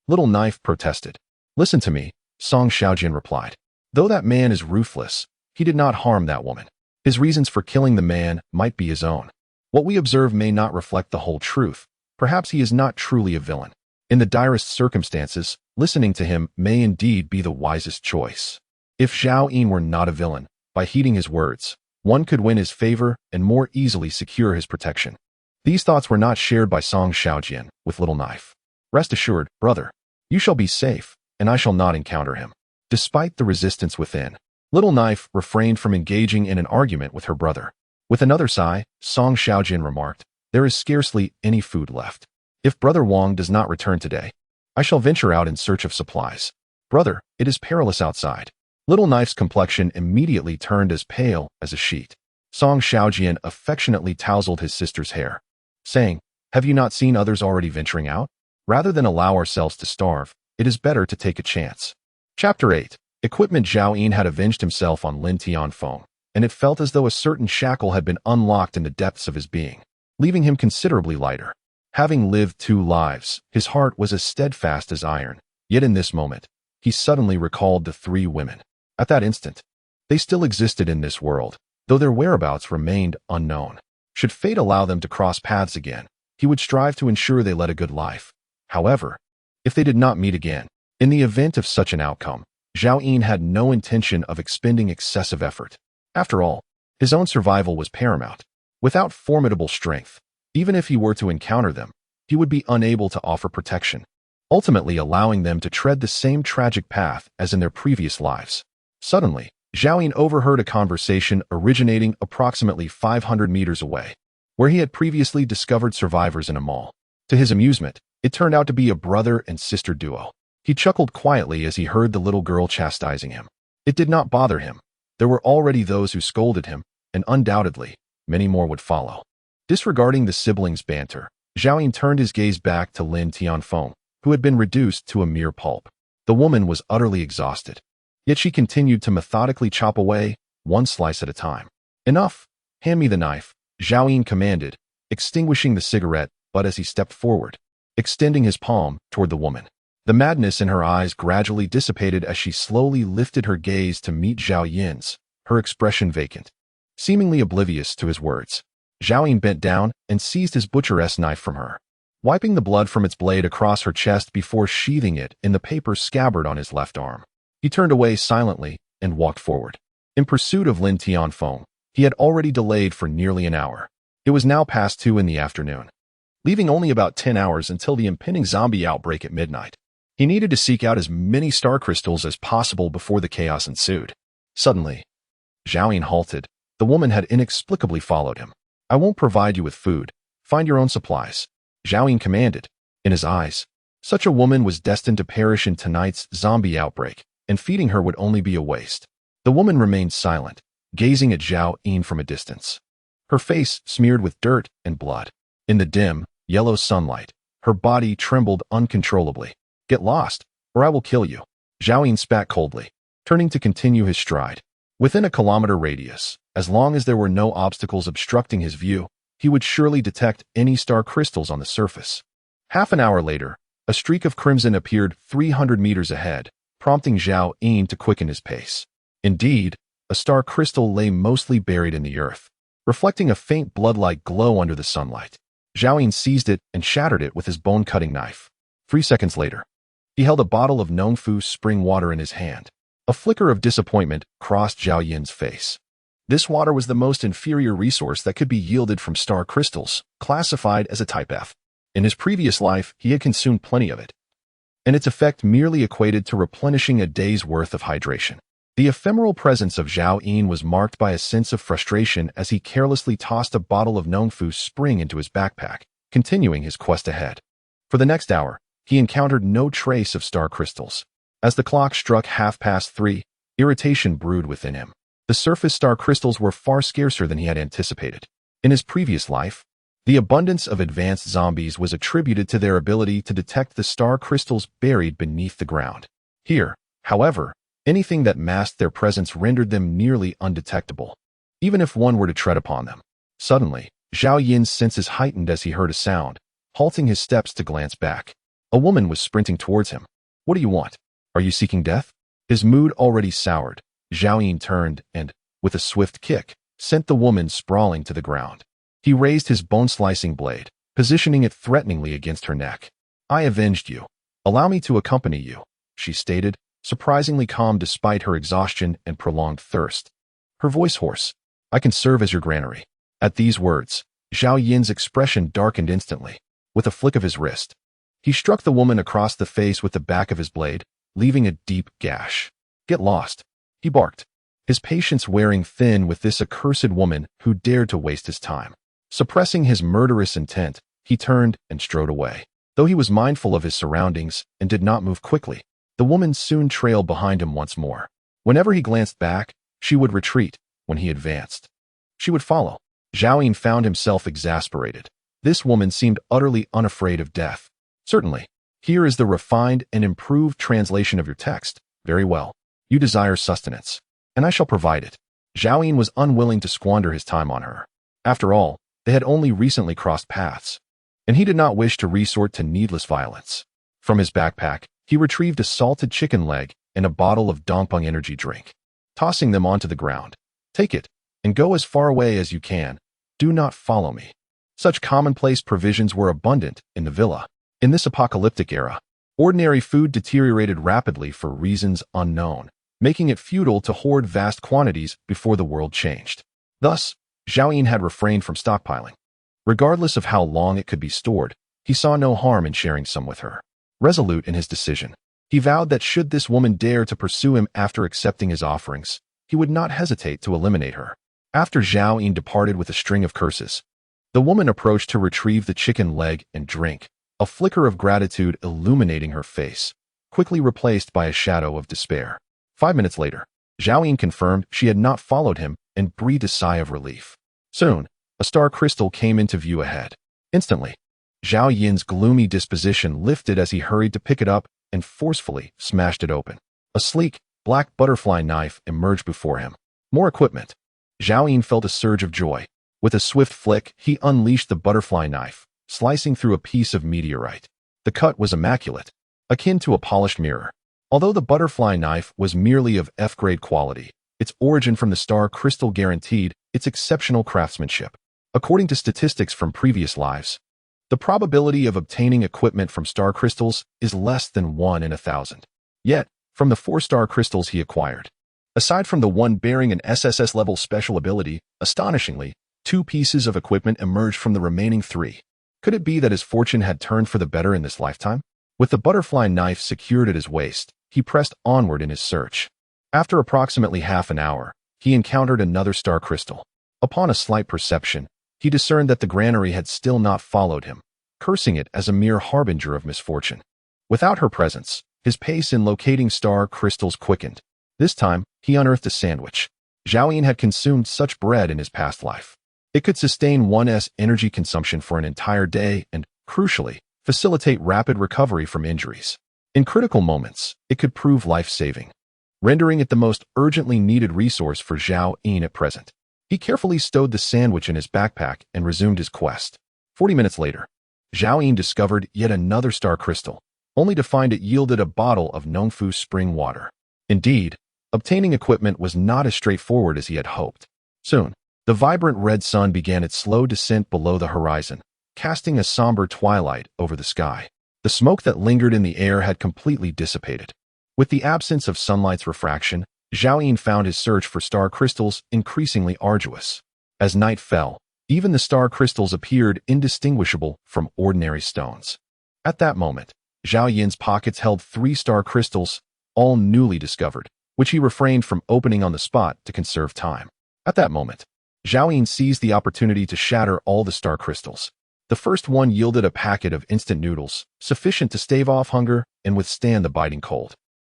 Little Knife protested. "Listen to me," Song Xiaojian replied. Though that man is ruthless, he did not harm that woman. His reasons for killing the man might be his own. What we observe may not reflect the whole truth. Perhaps he is not truly a villain. In the direst circumstances, listening to him may indeed be the wisest choice. If Zhao Yin were not a villain, by heeding his words, one could win his favor and more easily secure his protection. These thoughts were not shared by Song Xiaojian with Little Knife. Rest assured, brother, you shall be safe, and I shall not encounter him. Despite the resistance within, Little Knife refrained from engaging in an argument with her brother. With another sigh, Song Xiaojian remarked, there is scarcely any food left. If Brother Wang does not return today, I shall venture out in search of supplies. Brother, it is perilous outside. Little Knife's complexion immediately turned as pale as a sheet. Song Xiaojian affectionately tousled his sister's hair, saying, have you not seen others already venturing out? Rather than allow ourselves to starve, it is better to take a chance. Chapter 8. Equipment. Zhao Yin had avenged himself on Lin Tianfeng, and it felt as though a certain shackle had been unlocked in the depths of his being, leaving him considerably lighter. Having lived 2 lives, his heart was as steadfast as iron. Yet in this moment, he suddenly recalled the 3 women. At that instant, they still existed in this world, though their whereabouts remained unknown. Should fate allow them to cross paths again, he would strive to ensure they led a good life. However, if they did not meet again, in the event of such an outcome, Zhao Yin had no intention of expending excessive effort. After all, his own survival was paramount. Without formidable strength, even if he were to encounter them, he would be unable to offer protection, ultimately allowing them to tread the same tragic path as in their previous lives. Suddenly, Zhao Yin overheard a conversation originating approximately 500 meters away, where he had previously discovered survivors in a mall. To his amusement, it turned out to be a brother and sister duo. He chuckled quietly as he heard the little girl chastising him. It did not bother him. There were already those who scolded him, and undoubtedly, many more would follow. Disregarding the siblings' banter, Zhao Yin turned his gaze back to Lin Tianfeng, who had been reduced to a mere pulp. The woman was utterly exhausted, yet she continued to methodically chop away, one slice at a time. Enough! Hand me the knife, Zhao Yin commanded, extinguishing the cigarette butt as he stepped forward, extending his palm toward the woman. The madness in her eyes gradually dissipated as she slowly lifted her gaze to meet Zhao Yin's, her expression vacant. Seemingly oblivious to his words, Zhao Yin bent down and seized his butcheress knife from her, wiping the blood from its blade across her chest before sheathing it in the paper scabbard on his left arm. He turned away silently and walked forward. In pursuit of Lin Tianfeng, he had already delayed for nearly an hour. It was now past 2 in the afternoon, leaving only about 10 hours until the impending zombie outbreak at midnight. He needed to seek out as many star crystals as possible before the chaos ensued. Suddenly, Zhao Yin halted. The woman had inexplicably followed him. I won't provide you with food. Find your own supplies, Zhao Yin commanded. In his eyes, such a woman was destined to perish in tonight's zombie outbreak, and feeding her would only be a waste. The woman remained silent, gazing at Zhao Yin from a distance, her face smeared with dirt and blood. In the dim, yellow sunlight, her body trembled uncontrollably. Get lost, or I will kill you, Zhao Yin spat coldly, turning to continue his stride. Within a kilometer radius, as long as there were no obstacles obstructing his view, he would surely detect any star crystals on the surface. Half an hour later, a streak of crimson appeared 300 meters ahead, prompting Zhao Yin to quicken his pace. Indeed, a star crystal lay mostly buried in the earth, reflecting a faint blood-like glow under the sunlight. Zhao Yin seized it and shattered it with his bone-cutting knife. 3 seconds later, he held a bottle of Nongfu spring water in his hand. A flicker of disappointment crossed Zhao Yin's face. This water was the most inferior resource that could be yielded from star crystals, classified as a Type F. In his previous life, he had consumed plenty of it, and its effect merely equated to replenishing a day's worth of hydration. The ephemeral presence of Zhao Yin was marked by a sense of frustration as he carelessly tossed a bottle of Nongfu spring into his backpack, continuing his quest ahead. For the next hour, he encountered no trace of star crystals. As the clock struck 3:30, irritation brewed within him. The surface star crystals were far scarcer than he had anticipated. In his previous life, the abundance of advanced zombies was attributed to their ability to detect the star crystals buried beneath the ground. Here, however, anything that masked their presence rendered them nearly undetectable, even if one were to tread upon them. Suddenly, Zhao Yin's senses heightened as he heard a sound, halting his steps to glance back. A woman was sprinting towards him. What do you want? Are you seeking death? His mood already soured, Zhao Yin turned and, with a swift kick, sent the woman sprawling to the ground. He raised his bone-slicing blade, positioning it threateningly against her neck. "I avenged you. Allow me to accompany you," she stated, surprisingly calm despite her exhaustion and prolonged thirst. Her voice hoarse. "I can serve as your granary." At these words, Zhao Yin's expression darkened instantly. With a flick of his wrist, he struck the woman across the face with the back of his blade, leaving a deep gash. "Get lost," he barked, his patience wearing thin with this accursed woman who dared to waste his time. Suppressing his murderous intent, he turned and strode away. Though he was mindful of his surroundings and did not move quickly, the woman soon trailed behind him once more. Whenever he glanced back, she would retreat. When he advanced, she would follow. Zhao Yin found himself exasperated. This woman seemed utterly unafraid of death. "Certainly. Here is the refined and improved translation of your text. Very well. You desire sustenance, and I shall provide it." Zhao Yin was unwilling to squander his time on her. After all, they had only recently crossed paths, and he did not wish to resort to needless violence. From his backpack, he retrieved a salted chicken leg and a bottle of Dongpeng energy drink. Tossing them onto the ground, "Take it, and go as far away as you can. Do not follow me." Such commonplace provisions were abundant in the villa. In this apocalyptic era, ordinary food deteriorated rapidly for reasons unknown, making it futile to hoard vast quantities before the world changed. Thus, Zhao Yin had refrained from stockpiling. Regardless of how long it could be stored, he saw no harm in sharing some with her. Resolute in his decision, he vowed that should this woman dare to pursue him after accepting his offerings, he would not hesitate to eliminate her. After Zhao Yin departed with a string of curses, the woman approached to retrieve the chicken leg and drink, a flicker of gratitude illuminating her face, quickly replaced by a shadow of despair. 5 minutes later, Zhao Yin confirmed she had not followed him and breathed a sigh of relief. Soon, a star crystal came into view ahead. Instantly, Zhao Yin's gloomy disposition lifted as he hurried to pick it up and forcefully smashed it open. A sleek, black butterfly knife emerged before him. More equipment. Zhao Yin felt a surge of joy. With a swift flick, he unleashed the butterfly knife, slicing through a piece of meteorite. The cut was immaculate, akin to a polished mirror. Although the butterfly knife was merely of F-grade quality, its origin from the star crystal guaranteed its exceptional craftsmanship. According to statistics from previous lives, the probability of obtaining equipment from star crystals is less than 1 in 1,000. Yet, from the 4 star crystals he acquired, aside from the one bearing an SSS level special ability, astonishingly, 2 pieces of equipment emerged from the remaining 3. Could it be that his fortune had turned for the better in this lifetime? With the butterfly knife secured at his waist, he pressed onward in his search. After approximately half an hour, he encountered another star crystal. Upon a slight perception, he discerned that the granary had still not followed him, cursing it as a mere harbinger of misfortune. Without her presence, his pace in locating star crystals quickened. This time, he unearthed a sandwich. Zhao Yin had consumed such bread in his past life. It could sustain one's energy consumption for an entire day and, crucially, facilitate rapid recovery from injuries. In critical moments, it could prove life-saving, rendering it the most urgently needed resource for Zhao Yin at present. He carefully stowed the sandwich in his backpack and resumed his quest. 40 minutes later, Zhao Yin discovered yet another star crystal, only to find it yielded a bottle of Nongfu spring water. Indeed, obtaining equipment was not as straightforward as he had hoped. Soon, the vibrant red sun began its slow descent below the horizon, casting a somber twilight over the sky. The smoke that lingered in the air had completely dissipated. With the absence of sunlight's refraction, Zhao Yin found his search for star crystals increasingly arduous. As night fell, even the star crystals appeared indistinguishable from ordinary stones. At that moment, Zhao Yin's pockets held 3 star crystals, all newly discovered, which he refrained from opening on the spot to conserve time. At that moment, Zhao Yin seized the opportunity to shatter all the star crystals. The first one yielded a packet of instant noodles, sufficient to stave off hunger and withstand the biting cold.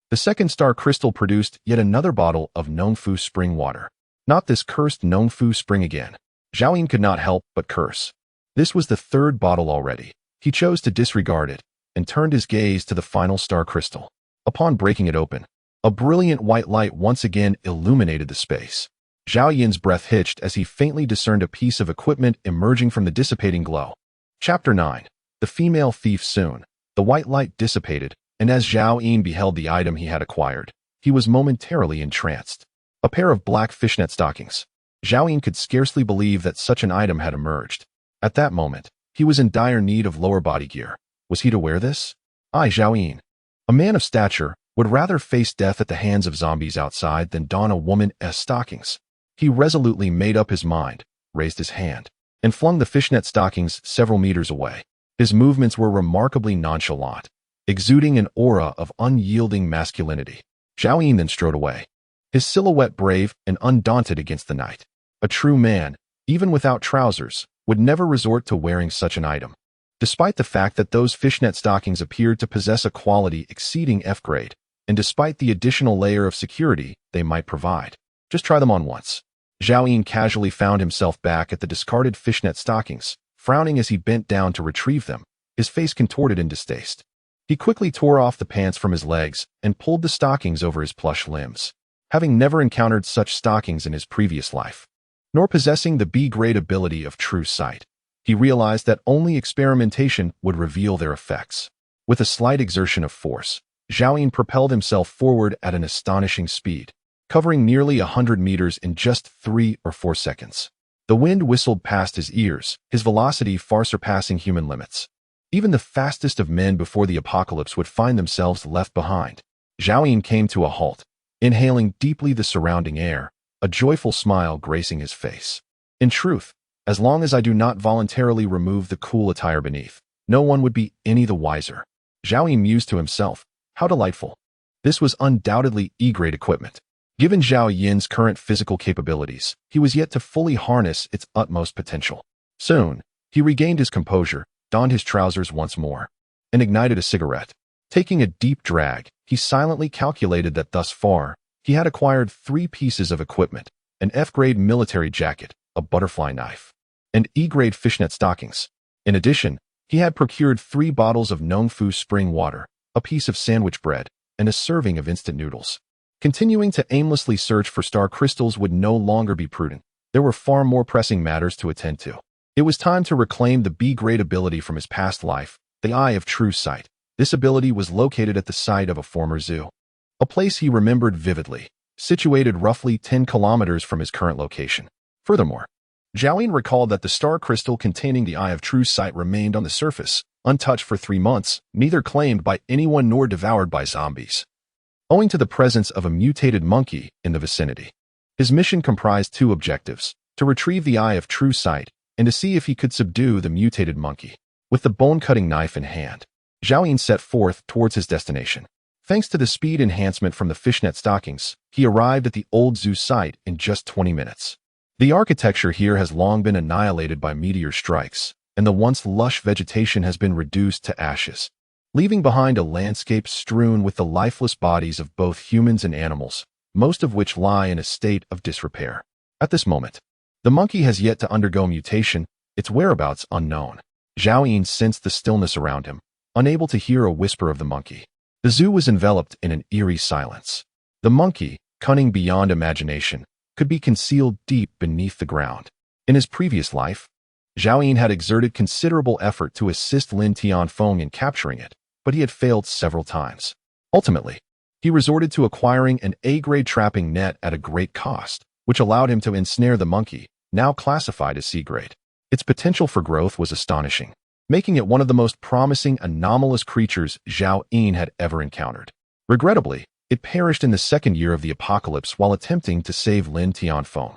The second star crystal produced yet another bottle of Nongfu spring water. Not this cursed Nongfu spring again. Zhao Yin could not help but curse. This was the 3rd bottle already. He chose to disregard it and turned his gaze to the final star crystal. Upon breaking it open, a brilliant white light once again illuminated the space. Zhao Yin's breath hitched as he faintly discerned a piece of equipment emerging from the dissipating glow. Chapter 9. The Female Thief. Soon, the white light dissipated, and as Zhao Yin beheld the item he had acquired, he was momentarily entranced. A pair of black fishnet stockings. Zhao Yin could scarcely believe that such an item had emerged. At that moment, he was in dire need of lower body gear. Was he to wear this? Zhao Yin, a man of stature, would rather face death at the hands of zombies outside than don a woman's stockings. He resolutely made up his mind, raised his hand, and flung the fishnet stockings several meters away. His movements were remarkably nonchalant, exuding an aura of unyielding masculinity. Zhao Yin then strode away, his silhouette brave and undaunted against the night. A true man, even without trousers, would never resort to wearing such an item. Despite the fact that those fishnet stockings appeared to possess a quality exceeding F grade, and despite the additional layer of security they might provide. Just try them on once. Zhao Yin casually found himself back at the discarded fishnet stockings, frowning as he bent down to retrieve them, his face contorted in distaste. He quickly tore off the pants from his legs and pulled the stockings over his plush limbs. Having never encountered such stockings in his previous life, nor possessing the B-grade ability of true sight, he realized that only experimentation would reveal their effects. With a slight exertion of force, Zhao Yin propelled himself forward at an astonishing speed, covering nearly 100 meters in just 3 or 4 seconds. The wind whistled past his ears, his velocity far surpassing human limits. Even the fastest of men before the apocalypse would find themselves left behind. Zhao Yin came to a halt, inhaling deeply the surrounding air, a joyful smile gracing his face. In truth, as long as I do not voluntarily remove the cool attire beneath, no one would be any the wiser. Zhao Yin mused to himself, how delightful. This was undoubtedly E-grade equipment. Given Zhao Yin's current physical capabilities, he was yet to fully harness its utmost potential. Soon, he regained his composure, donned his trousers once more, and ignited a cigarette. Taking a deep drag, he silently calculated that thus far, he had acquired 3 pieces of equipment: an F-grade military jacket, a butterfly knife, and E-grade fishnet stockings. In addition, he had procured 3 bottles of Nongfu spring water, a piece of sandwich bread, and a serving of instant noodles. Continuing to aimlessly search for star crystals would no longer be prudent. There were far more pressing matters to attend to. It was time to reclaim the B-grade ability from his past life, the Eye of True Sight. This ability was located at the site of a former zoo, a place he remembered vividly, situated roughly 10 kilometers from his current location. Furthermore, Zhao Yin recalled that the star crystal containing the Eye of True Sight remained on the surface, untouched for 3 months, neither claimed by anyone nor devoured by zombies, owing to the presence of a mutated monkey in the vicinity. His mission comprised 2 objectives: to retrieve the Eye of True Sight and to see if he could subdue the mutated monkey. With the bone-cutting knife in hand, Zhao Yin set forth towards his destination. Thanks to the speed enhancement from the fishnet stockings, he arrived at the old zoo site in just 20 minutes. The architecture here has long been annihilated by meteor strikes, and the once lush vegetation has been reduced to ashes, leaving behind a landscape strewn with the lifeless bodies of both humans and animals, most of which lie in a state of disrepair. At this moment, the monkey has yet to undergo mutation, its whereabouts unknown. Zhao Yin sensed the stillness around him, unable to hear a whisper of the monkey. The zoo was enveloped in an eerie silence. The monkey, cunning beyond imagination, could be concealed deep beneath the ground. In his previous life, Zhao Yin had exerted considerable effort to assist Lin Tianfeng in capturing it, but he had failed several times. Ultimately, he resorted to acquiring an A-grade trapping net at a great cost, which allowed him to ensnare the monkey, now classified as C-grade. Its potential for growth was astonishing, making it one of the most promising anomalous creatures Zhao Yin had ever encountered. Regrettably, it perished in the second year of the apocalypse while attempting to save Lin Tianfeng.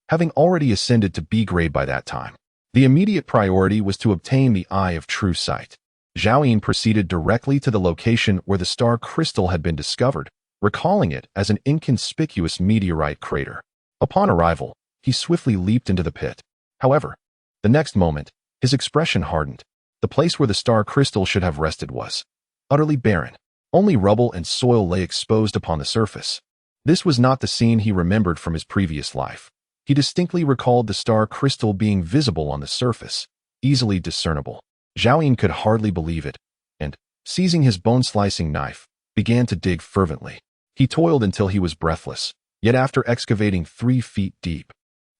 Having already ascended to B-grade by that time, the immediate priority was to obtain the Eye of True Sight. Zhao Yin proceeded directly to the location where the star crystal had been discovered, recalling it as an inconspicuous meteorite crater. Upon arrival, he swiftly leaped into the pit. However, the next moment, his expression hardened. The place where the star crystal should have rested was utterly barren. Only rubble and soil lay exposed upon the surface. This was not the scene he remembered from his previous life. He distinctly recalled the star crystal being visible on the surface, easily discernible. Zhao Yin could hardly believe it, and, seizing his bone-slicing knife, began to dig fervently. He toiled until he was breathless, yet after excavating 3 feet deep,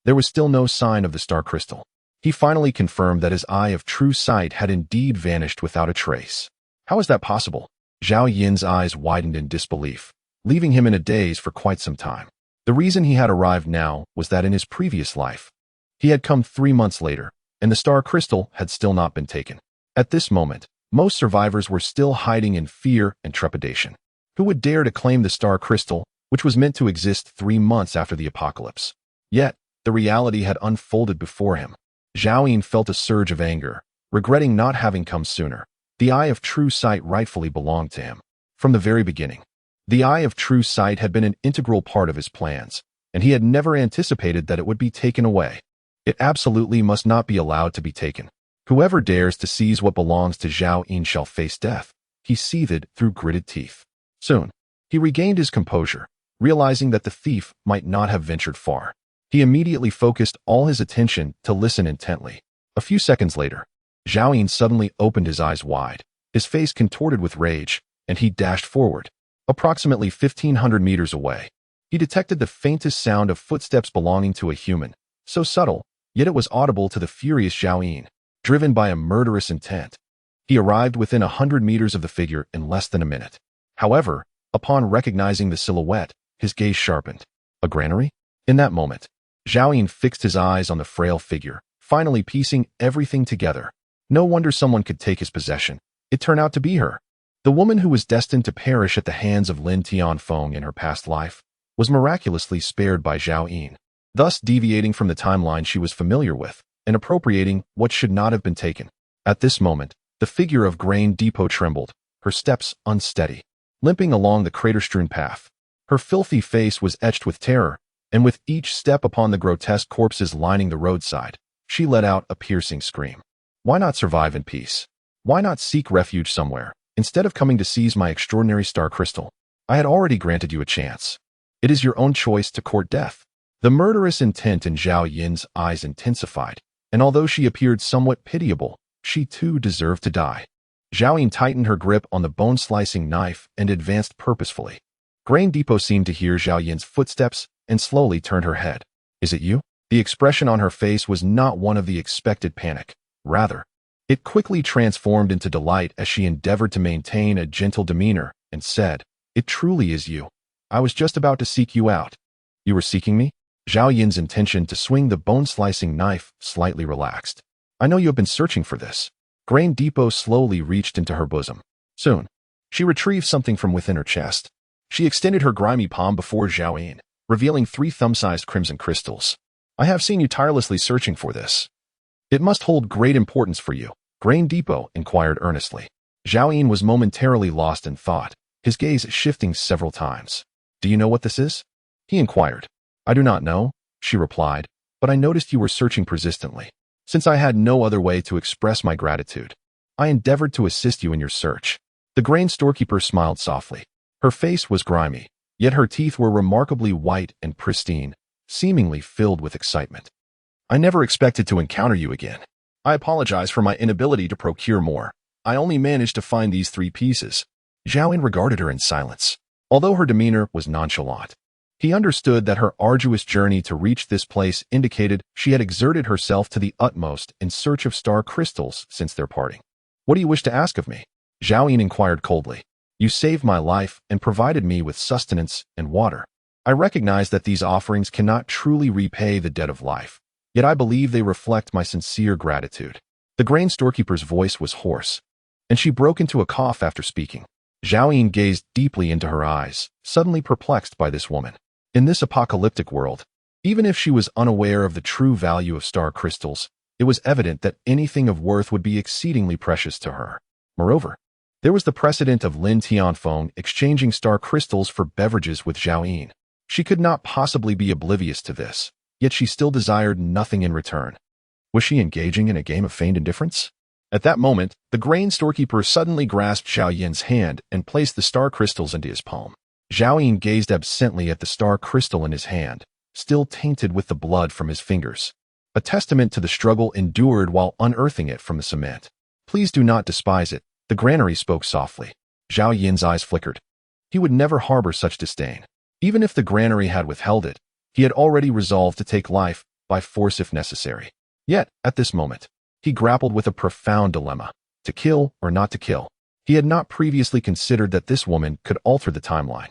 there was still no sign of the star crystal. He finally confirmed that his Eye of True Sight had indeed vanished without a trace. How is that possible? Zhao Yin's eyes widened in disbelief. leaving him in a daze for quite some time. The reason he had arrived now was that in his previous life, he had come 3 months later, and the star crystal had still not been taken. At this moment, most survivors were still hiding in fear and trepidation. Who would dare to claim the star crystal, which was meant to exist 3 months after the apocalypse? Yet, the reality had unfolded before him. Zhao Yin felt a surge of anger, regretting not having come sooner. The Eye of True Sight rightfully belonged to him. From the very beginning, the Eye of True Sight had been an integral part of his plans, and he had never anticipated that it would be taken away. It absolutely must not be allowed to be taken. Whoever dares to seize what belongs to Zhao Yin shall face death, he seethed through gritted teeth. Soon, he regained his composure, realizing that the thief might not have ventured far. He immediately focused all his attention to listen intently. A few seconds later, Zhao Yin suddenly opened his eyes wide, his face contorted with rage, and he dashed forward. Approximately 1,500 meters away, he detected the faintest sound of footsteps belonging to a human, so subtle, yet it was audible to the furious Zhao Yin, driven by a murderous intent. He arrived within 100 meters of the figure in less than a minute. However, upon recognizing the silhouette, his gaze sharpened. A granary? In that moment, Zhao Yin fixed his eyes on the frail figure, finally piecing everything together. No wonder someone could take his possession. It turned out to be her. The woman who was destined to perish at the hands of Lin Tianfeng in her past life was miraculously spared by Zhao Yin, thus deviating from the timeline she was familiar with and appropriating what should not have been taken. At this moment, the figure of Grain Depot trembled, her steps unsteady, limping along the crater-strewn path. Her filthy face was etched with terror, and with each step upon the grotesque corpses lining the roadside, she let out a piercing scream. Why not survive in peace? Why not seek refuge somewhere, instead of coming to seize my extraordinary star crystal? I had already granted you a chance. It is your own choice to court death. The murderous intent in Zhao Yin's eyes intensified, and although she appeared somewhat pitiable, she too deserved to die. Zhao Yin tightened her grip on the bone-slicing knife and advanced purposefully. Grain Depot seemed to hear Zhao Yin's footsteps and slowly turned her head. Is it you? The expression on her face was not one of the expected panic. Rather, it quickly transformed into delight as she endeavored to maintain a gentle demeanor and said, It truly is you. I was just about to seek you out. You were seeking me? Zhao Yin's intention to swing the bone-slicing knife slightly relaxed. I know you have been searching for this. Grain Depot slowly reached into her bosom. Soon, she retrieved something from within her chest. She extended her grimy palm before Zhao Yin, revealing 3 thumb-sized crimson crystals. I have seen you tirelessly searching for this. It must hold great importance for you, Grain Depot inquired earnestly. Zhao Yin was momentarily lost in thought, his gaze shifting several times. Do you know what this is? He inquired. I do not know, she replied, but I noticed you were searching persistently. Since I had no other way to express my gratitude, I endeavored to assist you in your search. The grain storekeeper smiled softly. Her face was grimy, yet her teeth were remarkably white and pristine, seemingly filled with excitement. I never expected to encounter you again. I apologize for my inability to procure more. I only managed to find these 3 pieces. Zhao Yin regarded her in silence. Although her demeanor was nonchalant, he understood that her arduous journey to reach this place indicated she had exerted herself to the utmost in search of star crystals since their parting. What do you wish to ask of me? Zhao Yin inquired coldly. You saved my life and provided me with sustenance and water. I recognize that these offerings cannot truly repay the debt of life, yet I believe they reflect my sincere gratitude. The grain storekeeper's voice was hoarse, and she broke into a cough after speaking. Zhao Yin gazed deeply into her eyes, suddenly perplexed by this woman. In this apocalyptic world, even if she was unaware of the true value of star crystals, it was evident that anything of worth would be exceedingly precious to her. Moreover, there was the precedent of Lin Tianfeng exchanging star crystals for beverages with Zhao Yin. She could not possibly be oblivious to this, yet she still desired nothing in return. Was she engaging in a game of feigned indifference? At that moment, the grain storekeeper suddenly grasped Zhao Yin's hand and placed the star crystals into his palm. Zhao Yin gazed absently at the star crystal in his hand, still tainted with the blood from his fingers, a testament to the struggle endured while unearthing it from the cement. Please do not despise it, the granary spoke softly. Zhao Yin's eyes flickered. He would never harbor such disdain. Even if the granary had withheld it, he had already resolved to take life by force if necessary. Yet, at this moment, he grappled with a profound dilemma: to kill or not to kill. He had not previously considered that this woman could alter the timeline.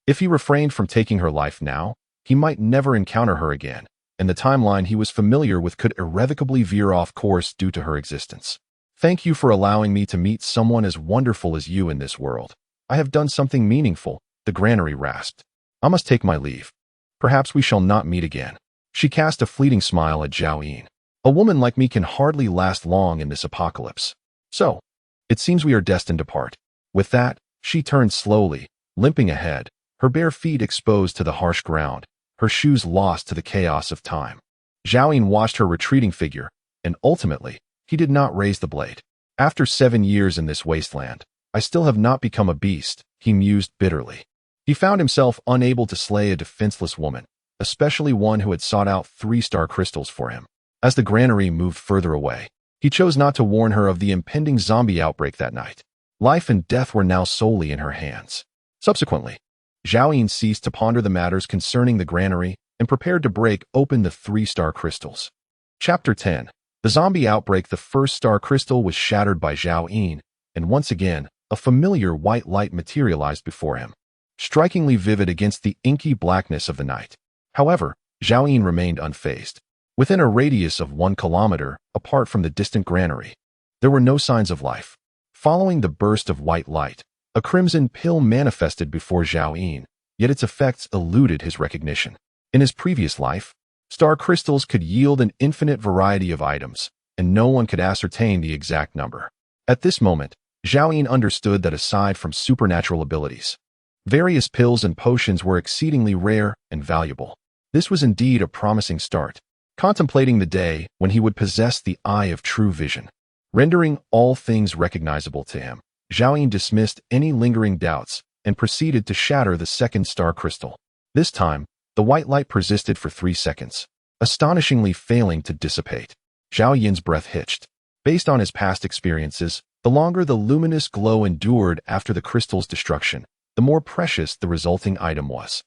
If he refrained from taking her life now, he might never encounter her again, and the timeline he was familiar with could irrevocably veer off course due to her existence. Thank you for allowing me to meet someone as wonderful as you in this world. I have done something meaningful, the granary rasped. I must take my leave. Perhaps we shall not meet again. She cast a fleeting smile at Zhao Yin. A woman like me can hardly last long in this apocalypse. So, it seems we are destined to part. With that, she turned slowly, limping ahead, her bare feet exposed to the harsh ground, her shoes lost to the chaos of time. Zhao Yin watched her retreating figure, and ultimately, he did not raise the blade. After 7 years in this wasteland, I still have not become a beast, he mused bitterly. He found himself unable to slay a defenseless woman, especially one who had sought out 3-star crystals for him. As the granary moved further away, he chose not to warn her of the impending zombie outbreak that night. Life and death were now solely in her hands. Subsequently, Zhao Yin ceased to ponder the matters concerning the granary and prepared to break open the 3-star crystals. Chapter 10. The zombie outbreak. The first star crystal was shattered by Zhao Yin, and once again, a familiar white light materialized before him, strikingly vivid against the inky blackness of the night. However, Zhao Yin remained unfazed. Within a radius of 1 kilometer, apart from the distant granary, there were no signs of life. Following the burst of white light, a crimson pill manifested before Zhao Yin, yet its effects eluded his recognition. In his previous life, star crystals could yield an infinite variety of items, and no one could ascertain the exact number. At this moment, Zhao Yin understood that aside from supernatural abilities, various pills and potions were exceedingly rare and valuable. This was indeed a promising start. Contemplating the day when he would possess the eye of true vision, rendering all things recognizable to him, Zhao Yin dismissed any lingering doubts and proceeded to shatter the second star crystal. This time, the white light persisted for 3 seconds, astonishingly failing to dissipate. Zhao Yin's breath hitched. Based on his past experiences, the longer the luminous glow endured after the crystal's destruction, the more precious the resulting item was.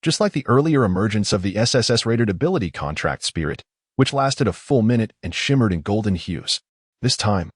Just like the earlier emergence of the SSS-rated ability Contract Spirit, which lasted a full minute and shimmered in golden hues. This time,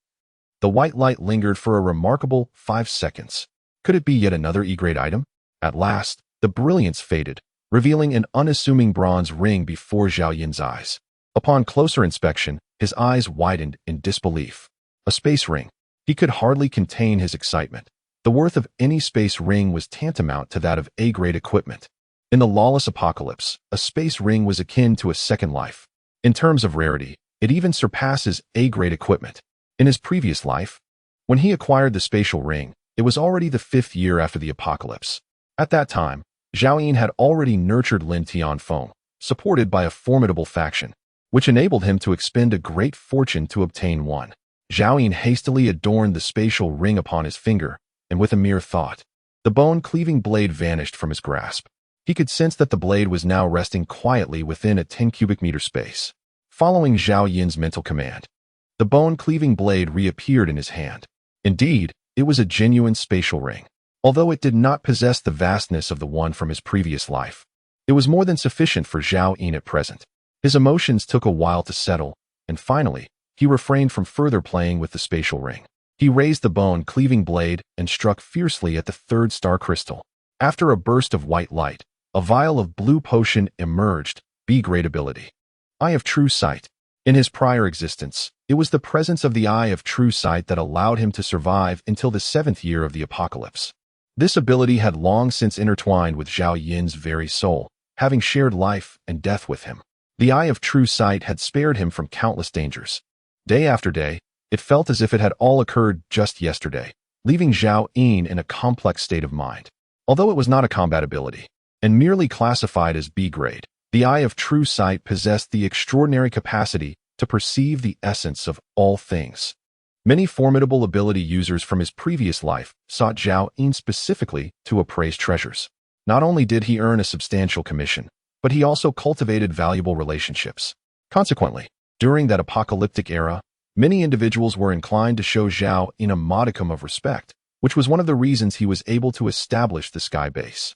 the white light lingered for a remarkable 5 seconds. Could it be yet another E-grade item? At last, the brilliance faded, revealing an unassuming bronze ring before Zhao Yin's eyes. Upon closer inspection, his eyes widened in disbelief. A space ring. He could hardly contain his excitement. The worth of any space ring was tantamount to that of A-grade equipment. In the lawless apocalypse, a space ring was akin to a second life. In terms of rarity, it even surpasses A-grade equipment. In his previous life, when he acquired the spatial ring, it was already the 5th year after the apocalypse. At that time, Zhao Yin had already nurtured Lin Tianfeng, supported by a formidable faction, which enabled him to expend a great fortune to obtain one. Zhao Yin hastily adorned the spatial ring upon his finger, and with a mere thought, the bone-cleaving blade vanished from his grasp. He could sense that the blade was now resting quietly within a 10 cubic meter space. Following Zhao Yin's mental command, the bone-cleaving blade reappeared in his hand. Indeed, it was a genuine spatial ring. Although it did not possess the vastness of the one from his previous life, it was more than sufficient for Zhao Yin at present. His emotions took a while to settle, and finally, he refrained from further playing with the spatial ring. He raised the bone-cleaving blade and struck fiercely at the 3rd star crystal. After a burst of white light, a vial of blue potion emerged, B-grade ability. Eye of True Sight. In his prior existence, it was the presence of the Eye of True Sight that allowed him to survive until the 7th year of the apocalypse. This ability had long since intertwined with Zhao Yin's very soul, having shared life and death with him. The Eye of True Sight had spared him from countless dangers. Day after day, it felt as if it had all occurred just yesterday, leaving Zhao Yin in a complex state of mind. Although it was not a combat ability, and merely classified as B-grade, the Eye of True Sight possessed the extraordinary capacity to perceive the essence of all things. Many formidable ability users from his previous life sought Zhao Yin specifically to appraise treasures. Not only did he earn a substantial commission, but he also cultivated valuable relationships. Consequently, during that apocalyptic era, many individuals were inclined to show Zhao Yin a modicum of respect, which was one of the reasons he was able to establish the sky base.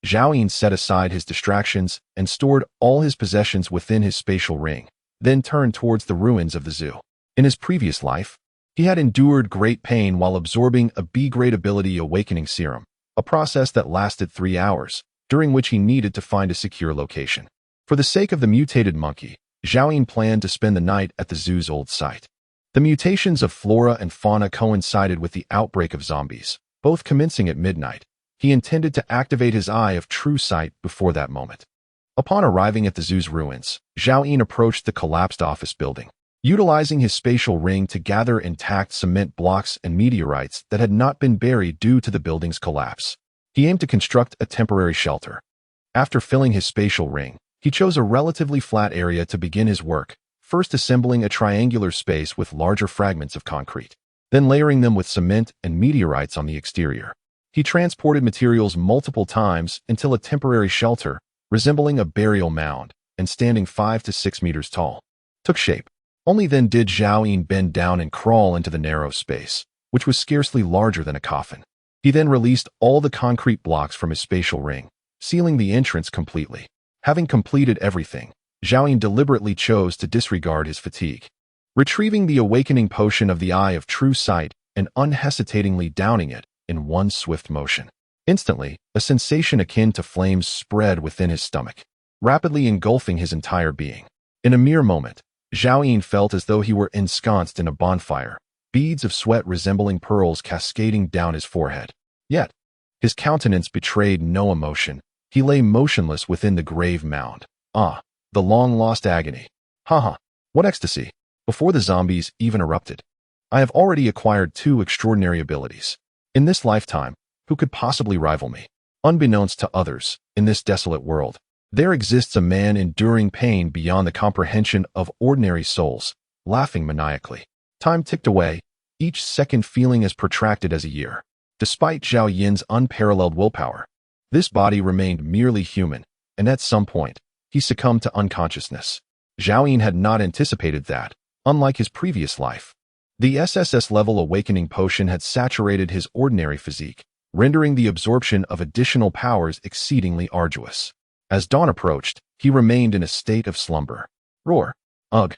Zhao Yin set aside his distractions and stored all his possessions within his spatial ring, then turned towards the ruins of the zoo. In his previous life, he had endured great pain while absorbing a B-grade ability awakening serum, a process that lasted 3 hours, during which he needed to find a secure location. For the sake of the mutated monkey, Zhao Yin planned to spend the night at the zoo's old site. The mutations of flora and fauna coincided with the outbreak of zombies, both commencing at midnight. He intended to activate his eye of true sight before that moment. Upon arriving at the zoo's ruins, Zhao Yin approached the collapsed office building. Utilizing his spatial ring to gather intact cement blocks and meteorites that had not been buried due to the building's collapse, he aimed to construct a temporary shelter. After filling his spatial ring, he chose a relatively flat area to begin his work, first assembling a triangular space with larger fragments of concrete, then layering them with cement and meteorites on the exterior. He transported materials multiple times until a temporary shelter, resembling a burial mound and standing 5 to 6 meters tall, took shape. Only then did Zhao Yin bend down and crawl into the narrow space, which was scarcely larger than a coffin. He then released all the concrete blocks from his spatial ring, sealing the entrance completely. Having completed everything, Zhao Yin deliberately chose to disregard his fatigue. Retrieving the awakening potion of the Eye of True Sight and unhesitatingly downing it in one swift motion. Instantly, a sensation akin to flames spread within his stomach, rapidly engulfing his entire being. In a mere moment, Zhao Yin felt as though he were ensconced in a bonfire, beads of sweat resembling pearls cascading down his forehead. Yet, his countenance betrayed no emotion. He lay motionless within the grave mound. Ah, the long-lost agony. Haha, what ecstasy! Before the zombies even erupted. I have already acquired 2 extraordinary abilities. In this lifetime, who could possibly rival me? Unbeknownst to others, in this desolate world, there exists a man enduring pain beyond the comprehension of ordinary souls, laughing maniacally. Time ticked away, each second feeling as protracted as a year. Despite Zhao Yin's unparalleled willpower, this body remained merely human, and at some point, he succumbed to unconsciousness. Zhao Yin had not anticipated that, unlike his previous life. The SSS level awakening potion had saturated his ordinary physique, rendering the absorption of additional powers exceedingly arduous. As dawn approached, he remained in a state of slumber. Roar. Ugh.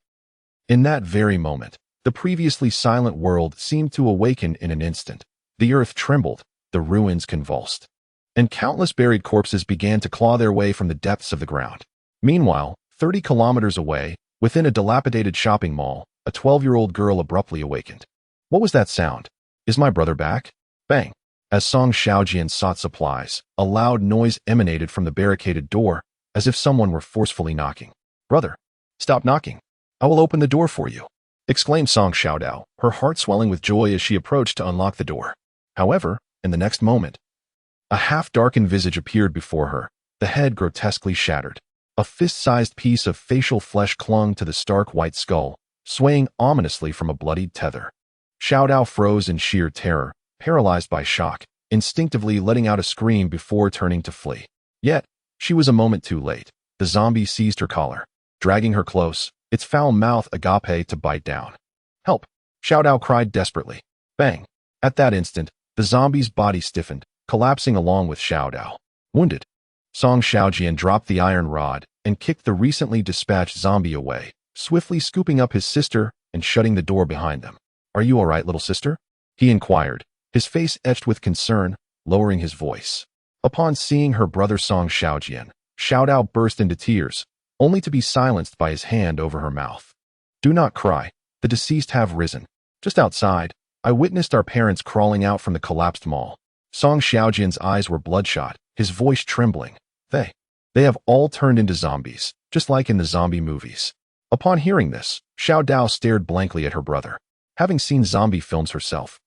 In that very moment, the previously silent world seemed to awaken in an instant. The earth trembled, the ruins convulsed, and countless buried corpses began to claw their way from the depths of the ground. Meanwhile, 30 kilometers away, within a dilapidated shopping mall, a 12-year-old girl abruptly awakened. What was that sound? Is my brother back? Bang. As Song Xiaojian sought supplies, a loud noise emanated from the barricaded door, as if someone were forcefully knocking. Brother, stop knocking. I will open the door for you, exclaimed Song Xiaodao, her heart swelling with joy as she approached to unlock the door. However, in the next moment, a half-darkened visage appeared before her, the head grotesquely shattered. A fist-sized piece of facial flesh clung to the stark white skull, swaying ominously from a bloodied tether. Xiaodao froze in sheer terror, paralyzed by shock, instinctively letting out a scream before turning to flee. Yet, she was a moment too late. The zombie seized her collar, dragging her close, its foul mouth agape to bite down. Help! Xiaodao cried desperately. Bang! At that instant, the zombie's body stiffened, collapsing along with Xiaodao. Wounded, Song Xiaojian dropped the iron rod and kicked the recently dispatched zombie away, swiftly scooping up his sister and shutting the door behind them. Are you all right, little sister? He inquired, his face etched with concern, lowering his voice. Upon seeing her brother Song Xiaojian, Xiaodao burst into tears, only to be silenced by his hand over her mouth. Do not cry, the deceased have risen. Just outside, I witnessed our parents crawling out from the collapsed mall. Song Xiaojian's eyes were bloodshot, his voice trembling. They have all turned into zombies, just like in the zombie movies. Upon hearing this, Xiaodao stared blankly at her brother. Having seen zombie films herself,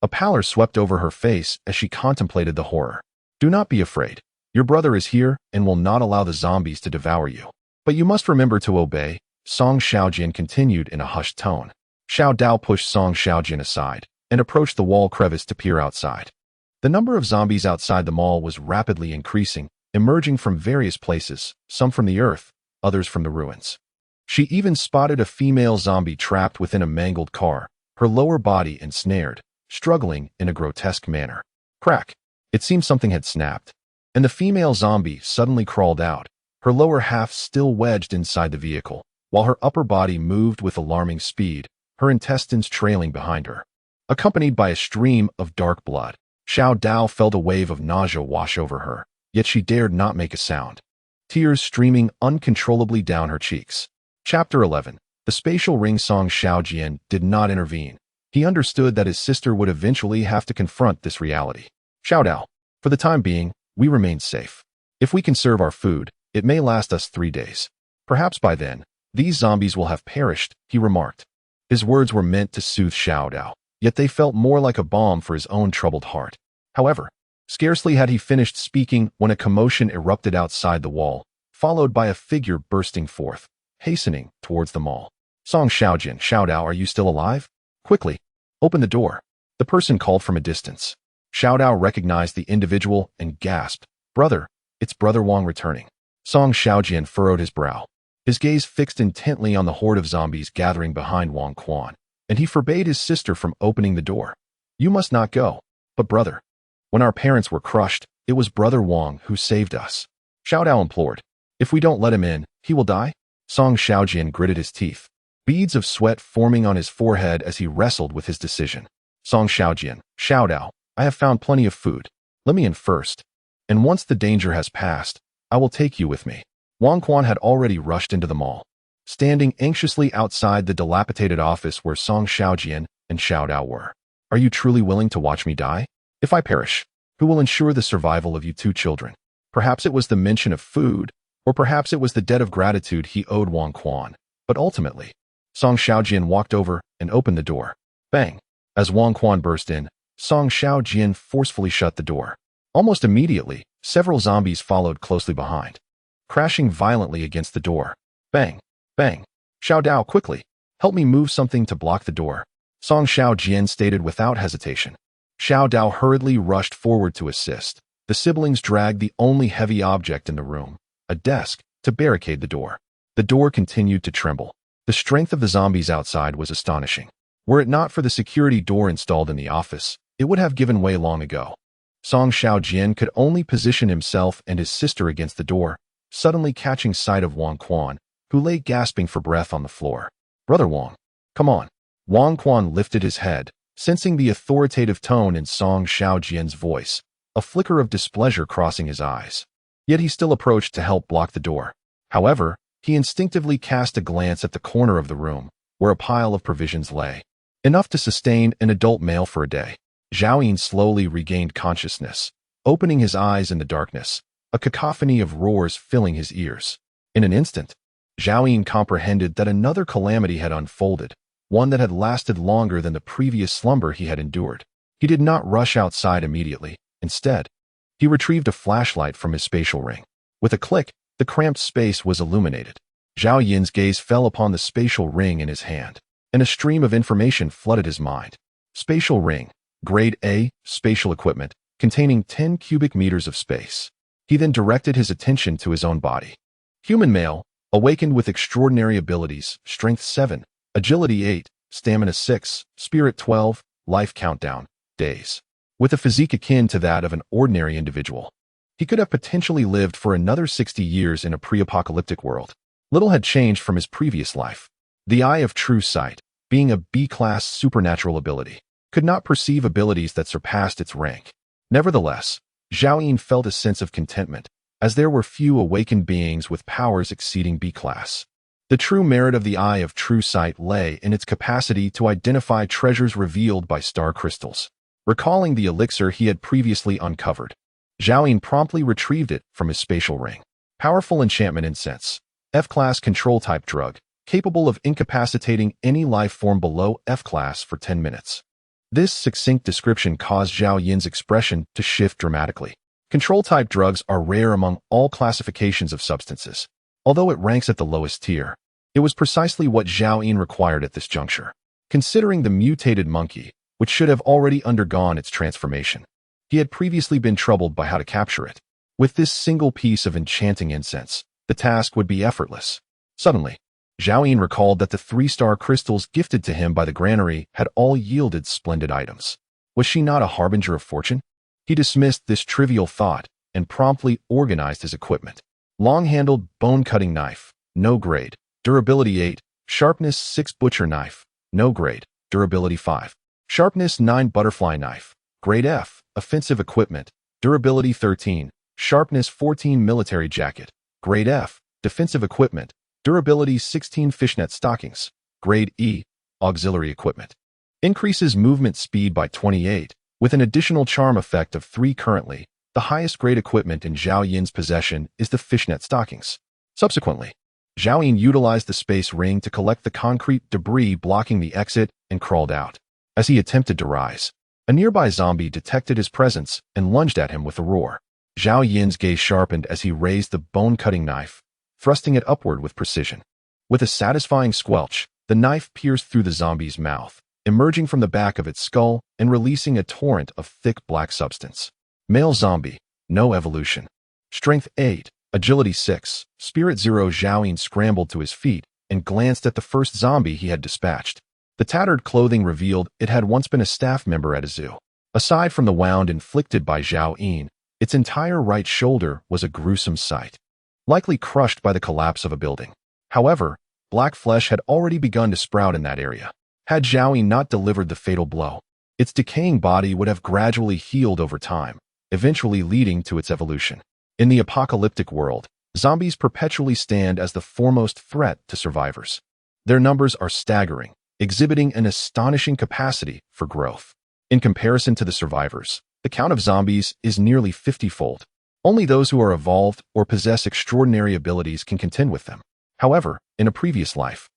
a pallor swept over her face as she contemplated the horror. Do not be afraid. Your brother is here and will not allow the zombies to devour you. But you must remember to obey, Song Xiaojian continued in a hushed tone. Xiaodao pushed Song Xiaojian aside and approached the wall crevice to peer outside. The number of zombies outside the mall was rapidly increasing, emerging from various places, some from the earth, others from the ruins. She even spotted a female zombie trapped within a mangled car, her lower body ensnared, struggling in a grotesque manner. Crack! It seemed something had snapped, and the female zombie suddenly crawled out, her lower half still wedged inside the vehicle, while her upper body moved with alarming speed, her intestines trailing behind her. Accompanied by a stream of dark blood, Xiao Dao felt a wave of nausea wash over her, yet she dared not make a sound. Tears streaming uncontrollably down her cheeks. Chapter 11. The spatial ring song. Zhao Yin did not intervene. He understood that his sister would eventually have to confront this reality. Xiao Dao, for the time being, we remain safe. If we conserve our food, it may last us 3 days. Perhaps by then, these zombies will have perished, he remarked. His words were meant to soothe Xiao Dao, yet they felt more like a balm for his own troubled heart. However, scarcely had he finished speaking when a commotion erupted outside the wall, followed by a figure bursting forth, hastening towards the mall. Song Xiaojin, Xiao Dao, are you still alive? Quickly, open the door. The person called from a distance. Xiao Dao recognized the individual and gasped, Brother, it's Brother Wang returning. Song Xiaojin furrowed his brow, his gaze fixed intently on the horde of zombies gathering behind Wang Quan, and he forbade his sister from opening the door. You must not go. But brother, when our parents were crushed, it was Brother Wang who saved us. Xiao Dao implored. If we don't let him in, he will die? Song Xiaojin gritted his teeth, beads of sweat forming on his forehead as he wrestled with his decision. Song Xiaojin, Xiao Dao, I have found plenty of food. Let me in first. And once the danger has passed, I will take you with me. Wang Quan had already rushed into the mall, standing anxiously outside the dilapidated office where Song Xiaojin and Xiao Dao were. Are you truly willing to watch me die? If I perish, who will ensure the survival of you 2 children? Perhaps it was the mention of food, or perhaps it was the debt of gratitude he owed Wang Quan. But ultimately, Song Xiaojin walked over and opened the door. Bang! As Wang Quan burst in, Song Xiaojin forcefully shut the door. Almost immediately, several zombies followed closely behind, crashing violently against the door. Bang! Bang! Xiao Dao, quickly! Help me move something to block the door. Song Xiaojin stated without hesitation. Xiao Dao hurriedly rushed forward to assist. The siblings dragged the only heavy object in the room, a desk, to barricade the door. The door continued to tremble. The strength of the zombies outside was astonishing. Were it not for the security door installed in the office, it would have given way long ago. Song Xiaojin could only position himself and his sister against the door, suddenly catching sight of Wang Quan, who lay gasping for breath on the floor. Brother Wang, come on. Wang Quan lifted his head, sensing the authoritative tone in Song Xiaojin's voice, a flicker of displeasure crossing his eyes. Yet he still approached to help block the door. However, he instinctively cast a glance at the corner of the room, where a pile of provisions lay, enough to sustain an adult male for a day. Zhao Yin slowly regained consciousness, opening his eyes in the darkness, a cacophony of roars filling his ears. In an instant, Zhao Yin comprehended that another calamity had unfolded, one that had lasted longer than the previous slumber he had endured. He did not rush outside immediately. Instead, he retrieved a flashlight from his spatial ring. With a click, the cramped space was illuminated. Zhao Yin's gaze fell upon the spatial ring in his hand, and a stream of information flooded his mind. Spatial ring, Grade A, spatial equipment, containing 10 cubic meters of space. He then directed his attention to his own body. Human male, awakened with extraordinary abilities, strength 7, agility 8, stamina 6, spirit 12, life countdown, days. With a physique akin to that of an ordinary individual, he could have potentially lived for another 60 years in a pre-apocalyptic world. Little had changed from his previous life. The Eye of True Sight, being a B-class supernatural ability, could not perceive abilities that surpassed its rank. Nevertheless, Zhao Yin felt a sense of contentment, as there were few awakened beings with powers exceeding B-class. The true merit of the Eye of True Sight lay in its capacity to identify treasures revealed by star crystals. Recalling the elixir he had previously uncovered, Zhao Yin promptly retrieved it from his spatial ring. Powerful enchantment incense, F-class control-type drug, capable of incapacitating any life form below F-class for 10 minutes. This succinct description caused Zhao Yin's expression to shift dramatically. Control-type drugs are rare among all classifications of substances. Although it ranks at the lowest tier, it was precisely what Zhao Yin required at this juncture. Considering the mutated monkey, which should have already undergone its transformation, he had previously been troubled by how to capture it. With this single piece of enchanting incense, the task would be effortless. Suddenly, Zhao Yin recalled that the 3-star crystals gifted to him by the granary had all yielded splendid items. Was she not a harbinger of fortune? He dismissed this trivial thought and promptly organized his equipment. Long-handled bone-cutting knife, no grade, durability 8, sharpness 6 butcher knife, no grade, durability 5. Sharpness 9 butterfly knife, grade F, offensive equipment, durability 13, sharpness 14 military jacket, grade F, defensive equipment, durability 16 fishnet stockings, grade E, auxiliary equipment. Increases movement speed by 28, with an additional charm effect of 3 currently. The highest grade equipment in Zhao Yin's possession is the fishnet stockings. Subsequently, Zhao Yin utilized the space ring to collect the concrete debris blocking the exit and crawled out. As he attempted to rise, a nearby zombie detected his presence and lunged at him with a roar. Zhao Yin's gaze sharpened as he raised the bone-cutting knife, thrusting it upward with precision. With a satisfying squelch, the knife pierced through the zombie's mouth, emerging from the back of its skull and releasing a torrent of thick black substance. Male zombie, no evolution. Strength 8, agility 6, spirit 0. Zhao Yin scrambled to his feet and glanced at the first zombie he had dispatched. The tattered clothing revealed it had once been a staff member at a zoo. Aside from the wound inflicted by Zhao Yin, its entire right shoulder was a gruesome sight, likely crushed by the collapse of a building. However, black flesh had already begun to sprout in that area. Had Zhao Yin not delivered the fatal blow, its decaying body would have gradually healed over time, eventually leading to its evolution. In the apocalyptic world, zombies perpetually stand as the foremost threat to survivors. Their numbers are staggering, exhibiting an astonishing capacity for growth. In comparison to the survivors, the count of zombies is nearly 50-fold. Only those who are evolved or possess extraordinary abilities can contend with them. However, in a previous life,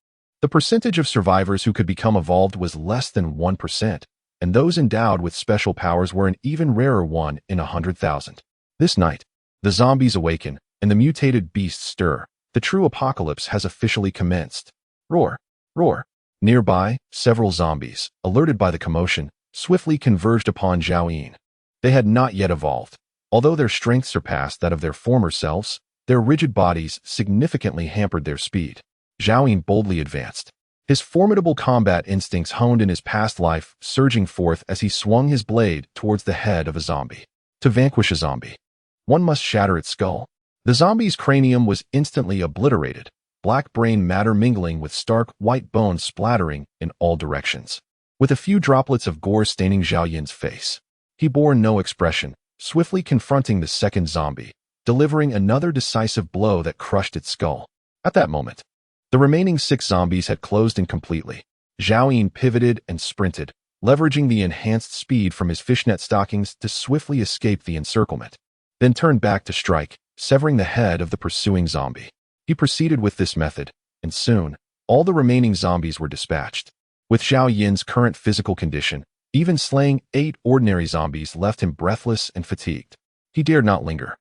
the percentage of survivors who could become evolved was less than 1%, and those endowed with special powers were an even rarer 1 in 100,000. This night, the zombies awaken, and the mutated beasts stir. The true apocalypse has officially commenced. Roar! Roar! Nearby, several zombies, alerted by the commotion, swiftly converged upon Zhao Yin. They had not yet evolved. Although their strength surpassed that of their former selves, their rigid bodies significantly hampered their speed. Zhao Yin boldly advanced, his formidable combat instincts honed in his past life surging forth as he swung his blade towards the head of a zombie. To vanquish a zombie, one must shatter its skull. The zombie's cranium was instantly obliterated, black brain matter mingling with stark white bones splattering in all directions. With a few droplets of gore staining Zhao Yin's face, he bore no expression, swiftly confronting the second zombie, delivering another decisive blow that crushed its skull. At that moment, the remaining 6 zombies had closed in completely. Zhao Yin pivoted and sprinted, leveraging the enhanced speed from his fishnet stockings to swiftly escape the encirclement, then turned back to strike, severing the head of the pursuing zombie. He proceeded with this method, and soon, all the remaining zombies were dispatched. With Zhao Yin's current physical condition, even slaying 8 ordinary zombies left him breathless and fatigued. He dared not linger,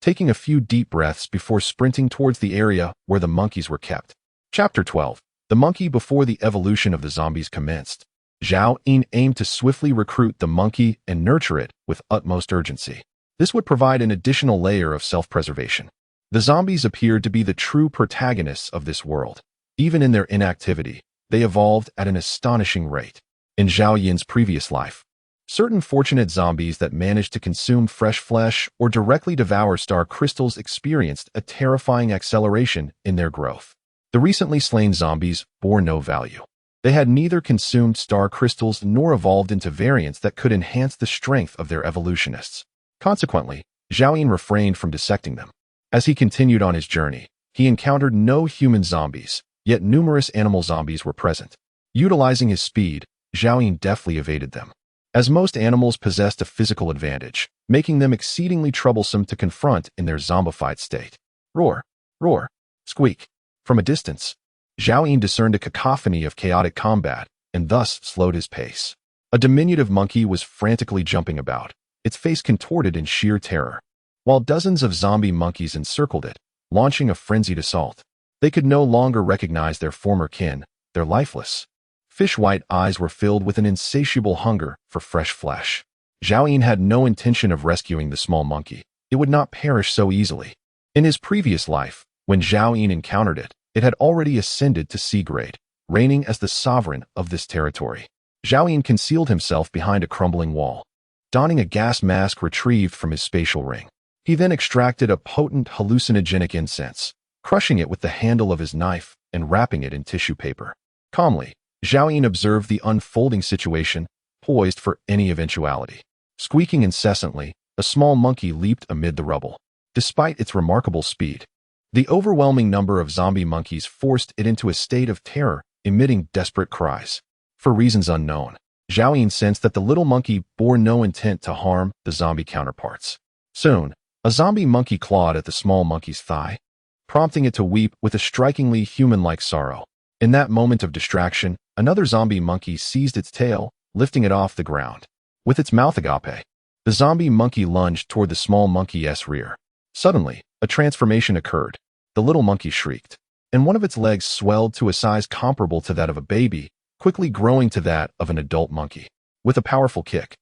taking a few deep breaths before sprinting towards the area where the monkeys were kept. Chapter 12. The monkey before the evolution of the zombies commenced. Zhao Yin aimed to swiftly recruit the monkey and nurture it with utmost urgency. This would provide an additional layer of self-preservation. The zombies appeared to be the true protagonists of this world. Even in their inactivity, they evolved at an astonishing rate. In Zhao Yin's previous life, certain fortunate zombies that managed to consume fresh flesh or directly devour star crystals experienced a terrifying acceleration in their growth. The recently slain zombies bore no value. They had neither consumed star crystals nor evolved into variants that could enhance the strength of their evolutionists. Consequently, Zhao Yin refrained from dissecting them. As he continued on his journey, he encountered no human zombies, yet numerous animal zombies were present. Utilizing his speed, Zhao Yin deftly evaded them, as most animals possessed a physical advantage, making them exceedingly troublesome to confront in their zombified state. Roar! Roar! Squeak! From a distance, Zhao Yin discerned a cacophony of chaotic combat and thus slowed his pace. A diminutive monkey was frantically jumping about, its face contorted in sheer terror, while dozens of zombie monkeys encircled it, launching a frenzied assault. They could no longer recognize their former kin, their lifeless, fish-white eyes were filled with an insatiable hunger for fresh flesh. Zhao Yin had no intention of rescuing the small monkey. It would not perish so easily. In his previous life, when Zhao Yin encountered it, it had already ascended to C grade, reigning as the sovereign of this territory. Zhao Yin concealed himself behind a crumbling wall, donning a gas mask retrieved from his spatial ring. He then extracted a potent hallucinogenic incense, crushing it with the handle of his knife and wrapping it in tissue paper. Calmly, Zhao Yin observed the unfolding situation, poised for any eventuality. Squeaking incessantly, a small monkey leaped amid the rubble. Despite its remarkable speed, the overwhelming number of zombie monkeys forced it into a state of terror, emitting desperate cries. For reasons unknown, Zhao Yin sensed that the little monkey bore no intent to harm the zombie counterparts. Soon, a zombie monkey clawed at the small monkey's thigh, prompting it to weep with a strikingly human-like sorrow. In that moment of distraction, another zombie monkey seized its tail, lifting it off the ground. With its mouth agape, the zombie monkey lunged toward the small monkey's rear. Suddenly, a transformation occurred. The little monkey shrieked, and one of its legs swelled to a size comparable to that of a baby, quickly growing to that of an adult monkey. With a powerful kick,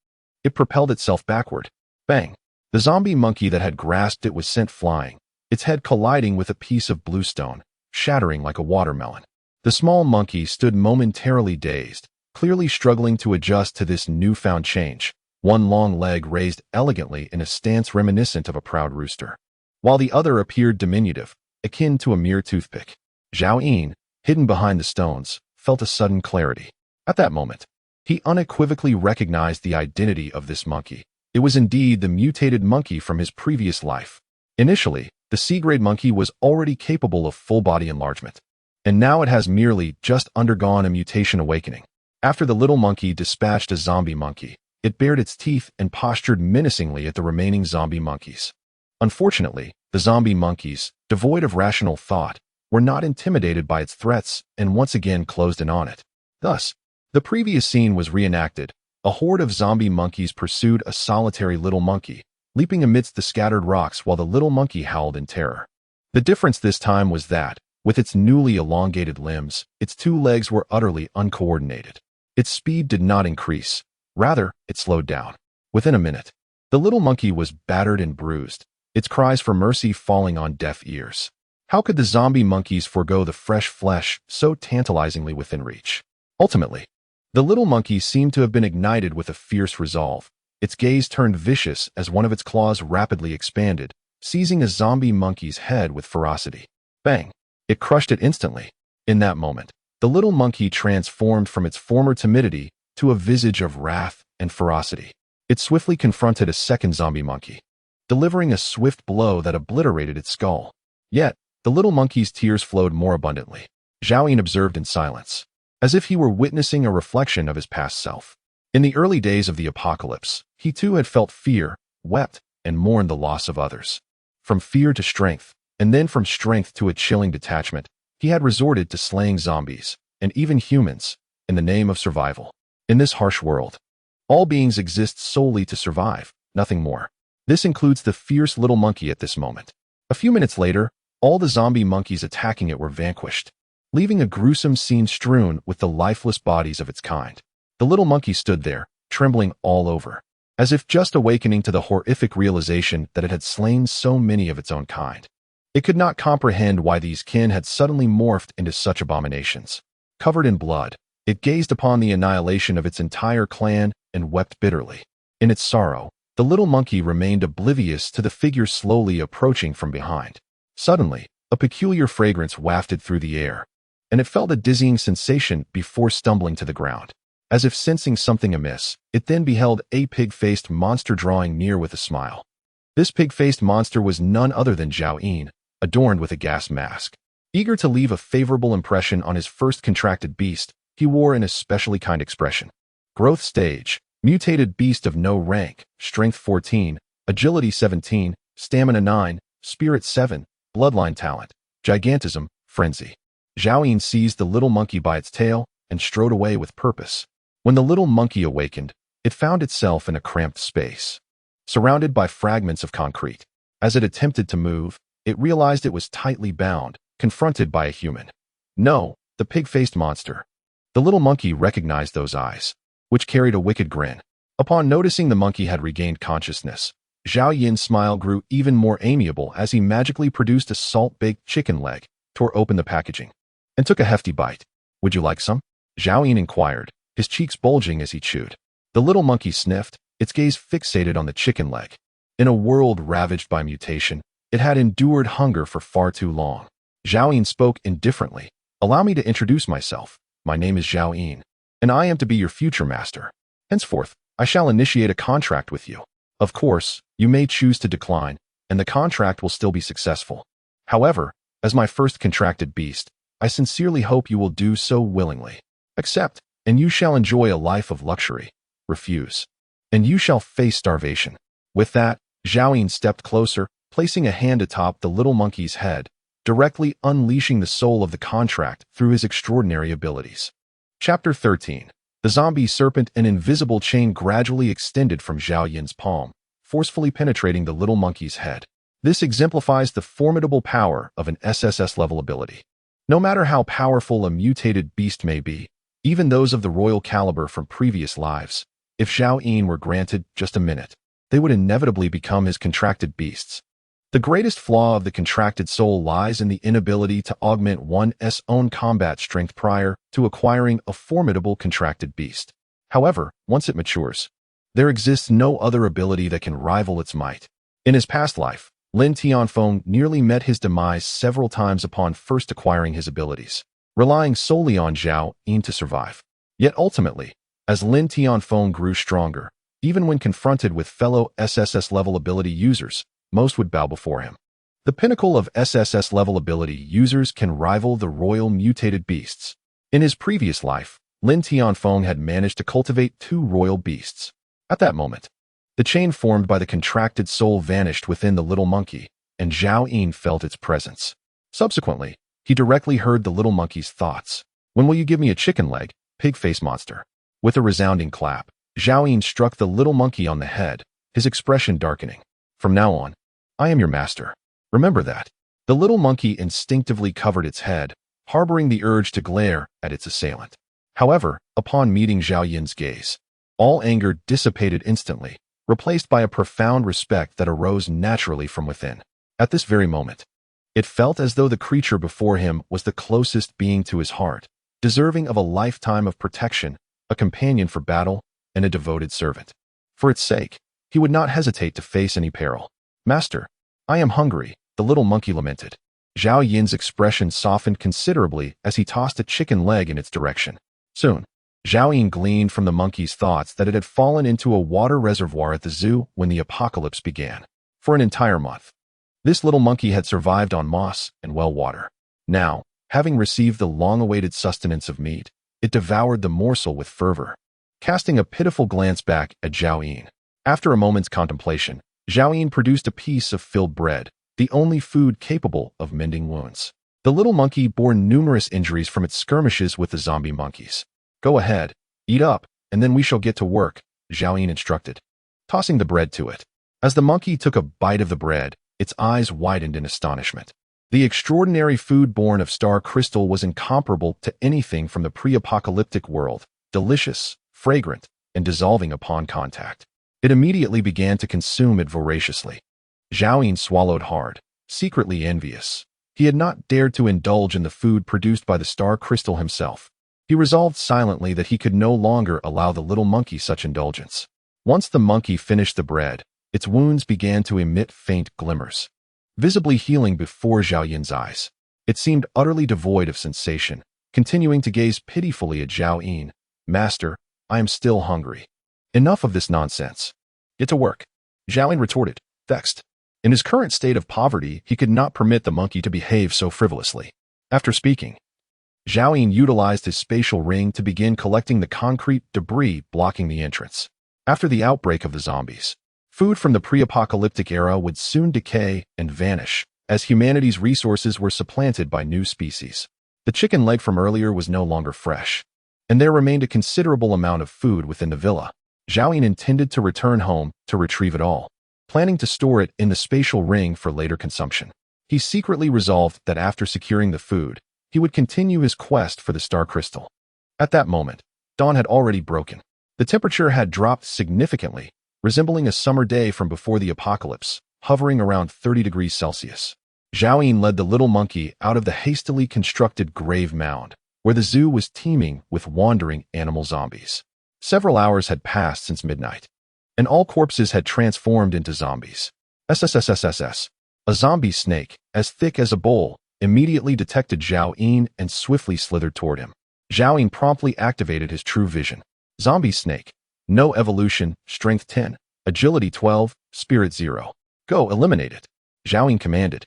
it propelled itself backward. Bang! The zombie monkey that had grasped it was sent flying, its head colliding with a piece of bluestone, shattering like a watermelon. The small monkey stood momentarily dazed, clearly struggling to adjust to this newfound change, one long leg raised elegantly in a stance reminiscent of a proud rooster, while the other appeared diminutive, akin to a mere toothpick. Zhao Yin, hidden behind the stones, felt a sudden clarity. At that moment, he unequivocally recognized the identity of this monkey. It was indeed the mutated monkey from his previous life. Initially, the C-grade monkey was already capable of full-body enlargement, and now it has merely just undergone a mutation awakening. After the little monkey dispatched a zombie monkey, it bared its teeth and postured menacingly at the remaining zombie monkeys. Unfortunately, the zombie monkeys, devoid of rational thought, were not intimidated by its threats and once again closed in on it. Thus, the previous scene was reenacted. A horde of zombie monkeys pursued a solitary little monkey, leaping amidst the scattered rocks while the little monkey howled in terror. The difference this time was that, with its newly elongated limbs, its two legs were utterly uncoordinated. Its speed did not increase. Rather, it slowed down. Within a minute, the little monkey was battered and bruised, its cries for mercy falling on deaf ears. How could the zombie monkeys forego the fresh flesh so tantalizingly within reach? Ultimately, the little monkey seemed to have been ignited with a fierce resolve. Its gaze turned vicious as one of its claws rapidly expanded, seizing a zombie monkey's head with ferocity. Bang! It crushed it instantly. In that moment, the little monkey transformed from its former timidity to a visage of wrath and ferocity. It swiftly confronted a second zombie monkey, delivering a swift blow that obliterated its skull. Yet, the little monkey's tears flowed more abundantly. Zhao Yin observed in silence, as if he were witnessing a reflection of his past self. In the early days of the apocalypse, he too had felt fear, wept, and mourned the loss of others. From fear to strength, and then from strength to a chilling detachment, he had resorted to slaying zombies, and even humans, in the name of survival. In this harsh world, all beings exist solely to survive, nothing more. This includes the fierce little monkey at this moment. A few minutes later, all the zombie monkeys attacking it were vanquished, leaving a gruesome scene strewn with the lifeless bodies of its kind. The little monkey stood there, trembling all over, as if just awakening to the horrific realization that it had slain so many of its own kind. It could not comprehend why these kin had suddenly morphed into such abominations. Covered in blood, it gazed upon the annihilation of its entire clan and wept bitterly. In its sorrow, the little monkey remained oblivious to the figure slowly approaching from behind. Suddenly, a peculiar fragrance wafted through the air, and it felt a dizzying sensation before stumbling to the ground. As if sensing something amiss, it then beheld a pig-faced monster drawing near with a smile. This pig-faced monster was none other than Zhao Yin, adorned with a gas mask. Eager to leave a favorable impression on his first contracted beast, he wore an especially kind expression. Growth stage, mutated beast of no rank, strength 14, agility 17, stamina 9, spirit 7, bloodline talent, gigantism, frenzy. Zhao Yin seized the little monkey by its tail and strode away with purpose. When the little monkey awakened, it found itself in a cramped space, surrounded by fragments of concrete. As it attempted to move, it realized it was tightly bound, confronted by a human. No, the pig-faced monster. The little monkey recognized those eyes, which carried a wicked grin. Upon noticing the monkey had regained consciousness, Zhao Yin's smile grew even more amiable as he magically produced a salt-baked chicken leg, tore open the packaging, and took a hefty bite. "Would you like some?" Zhao Yin inquired, his cheeks bulging as he chewed. The little monkey sniffed, its gaze fixated on the chicken leg. In a world ravaged by mutation, it had endured hunger for far too long. Zhao Yin spoke indifferently. "Allow me to introduce myself. My name is Zhao Yin, and I am to be your future master. Henceforth, I shall initiate a contract with you. Of course, you may choose to decline, and the contract will still be successful. However, as my first contracted beast, I sincerely hope you will do so willingly. Accept, and you shall enjoy a life of luxury. Refuse, and you shall face starvation. With that, Zhao Yin stepped closer, placing a hand atop the little monkey's head, directly unleashing the soul of the contract through his extraordinary abilities. Chapter 13. The zombie serpent. An invisible chain gradually extended from Zhao Yin's palm, forcefully penetrating the little monkey's head. This exemplifies the formidable power of an SSS level ability. No matter how powerful a mutated beast may be, even those of the royal caliber from previous lives, if Zhao Yin were granted just a minute, they would inevitably become his contracted beasts. The greatest flaw of the contracted soul lies in the inability to augment one's own combat strength prior to acquiring a formidable contracted beast. However, once it matures, there exists no other ability that can rival its might. In his past life, Lin Tianfeng nearly met his demise several times upon first acquiring his abilities, relying solely on Zhao Yin to survive. Yet ultimately, as Lin Tianfeng grew stronger, even when confronted with fellow SSS level ability users, most would bow before him. The pinnacle of SSS level ability users can rival the royal mutated beasts. In his previous life, Lin Tianfeng had managed to cultivate 2 royal beasts. At that moment, the chain formed by the contracted soul vanished within the little monkey, and Zhao Yin felt its presence. Subsequently, he directly heard the little monkey's thoughts. When will you give me a chicken leg, pig-face monster? With a resounding clap, Zhao Yin struck the little monkey on the head, his expression darkening. From now on, I am your master. Remember that. The little monkey instinctively covered its head, harboring the urge to glare at its assailant. However, upon meeting Zhao Yin's gaze, all anger dissipated instantly, replaced by a profound respect that arose naturally from within. At this very moment, it felt as though the creature before him was the closest being to his heart, deserving of a lifetime of protection, a companion for battle, and a devoted servant. For its sake, he would not hesitate to face any peril. Master, I am hungry, the little monkey lamented. Zhao Yin's expression softened considerably as he tossed a chicken leg in its direction. Soon, Zhao Yin gleaned from the monkey's thoughts that it had fallen into a water reservoir at the zoo when the apocalypse began. For an entire month, this little monkey had survived on moss and well water. Now, having received the long-awaited sustenance of meat, it devoured the morsel with fervor, casting a pitiful glance back at Zhao Yin. After a moment's contemplation, Zhao Yin produced a piece of filled bread, the only food capable of mending wounds. The little monkey bore numerous injuries from its skirmishes with the zombie monkeys. Go ahead, eat up, and then we shall get to work, Zhao Yin instructed, tossing the bread to it. As the monkey took a bite of the bread, its eyes widened in astonishment. The extraordinary food born of star crystal was incomparable to anything from the pre-apocalyptic world, delicious, fragrant, and dissolving upon contact. It immediately began to consume it voraciously. Zhao Yin swallowed hard, secretly envious. He had not dared to indulge in the food produced by the star crystal himself. He resolved silently that he could no longer allow the little monkey such indulgence. Once the monkey finished the bread, its wounds began to emit faint glimmers, visibly healing before Zhao Yin's eyes. It seemed utterly devoid of sensation, continuing to gaze pitifully at Zhao Yin. Master, I am still hungry. Enough of this nonsense. Get to work, Zhao Yin retorted, vexed. In his current state of poverty, he could not permit the monkey to behave so frivolously. After speaking, Zhao Yin utilized his spatial ring to begin collecting the concrete debris blocking the entrance. After the outbreak of the zombies, food from the pre-apocalyptic era would soon decay and vanish, as humanity's resources were supplanted by new species. The chicken leg from earlier was no longer fresh, and there remained a considerable amount of food within the villa. Zhao Yin intended to return home to retrieve it all, planning to store it in the spatial ring for later consumption. He secretly resolved that after securing the food, he would continue his quest for the star crystal. At that moment, dawn had already broken. The temperature had dropped significantly, resembling a summer day from before the apocalypse, hovering around 30 degrees Celsius. Zhao Yin led the little monkey out of the hastily constructed grave mound, where the zoo was teeming with wandering animal zombies. Several hours had passed since midnight, and all corpses had transformed into zombies. SSS, a zombie snake, as thick as a bowl, immediately detected Zhao Yin and swiftly slithered toward him. Zhao Yin promptly activated his true vision. Zombie snake, No evolution, strength 10, agility 12, spirit 0. Go, eliminate it, Zhao Yin commanded,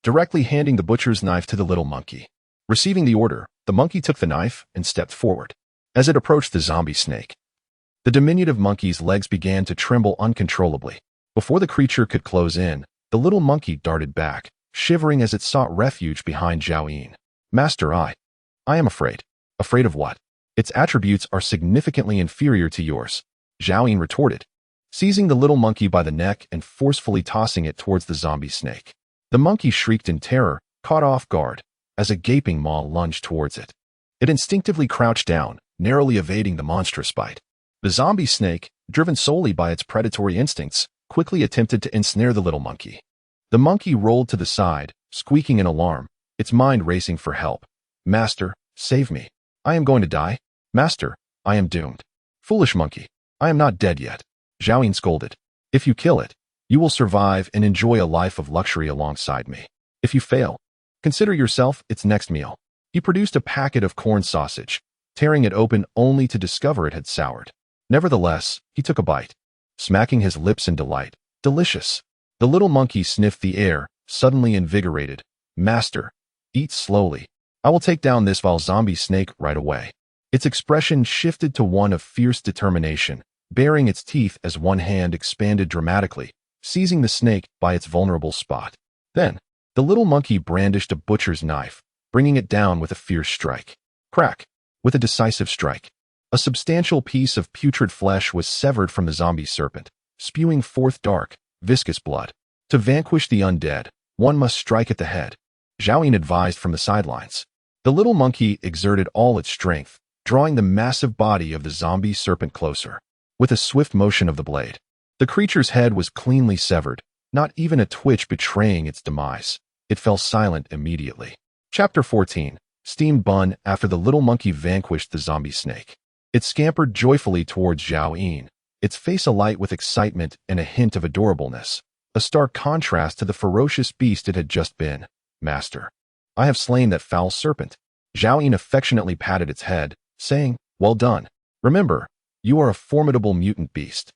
directly handing the butcher's knife to the little monkey. Receiving the order, the monkey took the knife and stepped forward. As it approached the zombie snake, the diminutive monkey's legs began to tremble uncontrollably. Before the creature could close in, the little monkey darted back, shivering as it sought refuge behind Zhao Yin. Master, I am afraid. Afraid of what? Its attributes are significantly inferior to yours, Zhao Yin retorted, seizing the little monkey by the neck and forcefully tossing it towards the zombie snake. The monkey shrieked in terror, caught off guard, as a gaping maw lunged towards it. It instinctively crouched down, narrowly evading the monstrous bite. The zombie snake, driven solely by its predatory instincts, quickly attempted to ensnare the little monkey. The monkey rolled to the side, squeaking in alarm, its mind racing for help. Master, save me. I am going to die. Master, I am doomed. Foolish monkey, I am not dead yet, Zhao Yin scolded. If you kill it, you will survive and enjoy a life of luxury alongside me. If you fail, consider yourself its next meal. He produced a packet of corn sausage, tearing it open only to discover it had soured. Nevertheless, he took a bite, smacking his lips in delight. Delicious. The little monkey sniffed the air, suddenly invigorated. Master, eat slowly. I will take down this vile zombie snake right away. Its expression shifted to one of fierce determination, baring its teeth as one hand expanded dramatically, seizing the snake by its vulnerable spot. Then, the little monkey brandished a butcher's knife, bringing it down with a fierce strike. Crack! With a decisive strike, a substantial piece of putrid flesh was severed from the zombie serpent, spewing forth dark, viscous blood. To vanquish the undead, one must strike at the head, Zhao Yin advised from the sidelines. The little monkey exerted all its strength, drawing the massive body of the zombie serpent closer. With a swift motion of the blade, the creature's head was cleanly severed, not even a twitch betraying its demise. It fell silent immediately. Chapter 14. Steamed bun. After the little monkey vanquished the zombie snake, it scampered joyfully towards Zhao Yin, its face alight with excitement and a hint of adorableness, a stark contrast to the ferocious beast it had just been. Master, I have slain that foul serpent. Zhao Yin affectionately patted its head, saying, well done. Remember, you are a formidable mutant beast.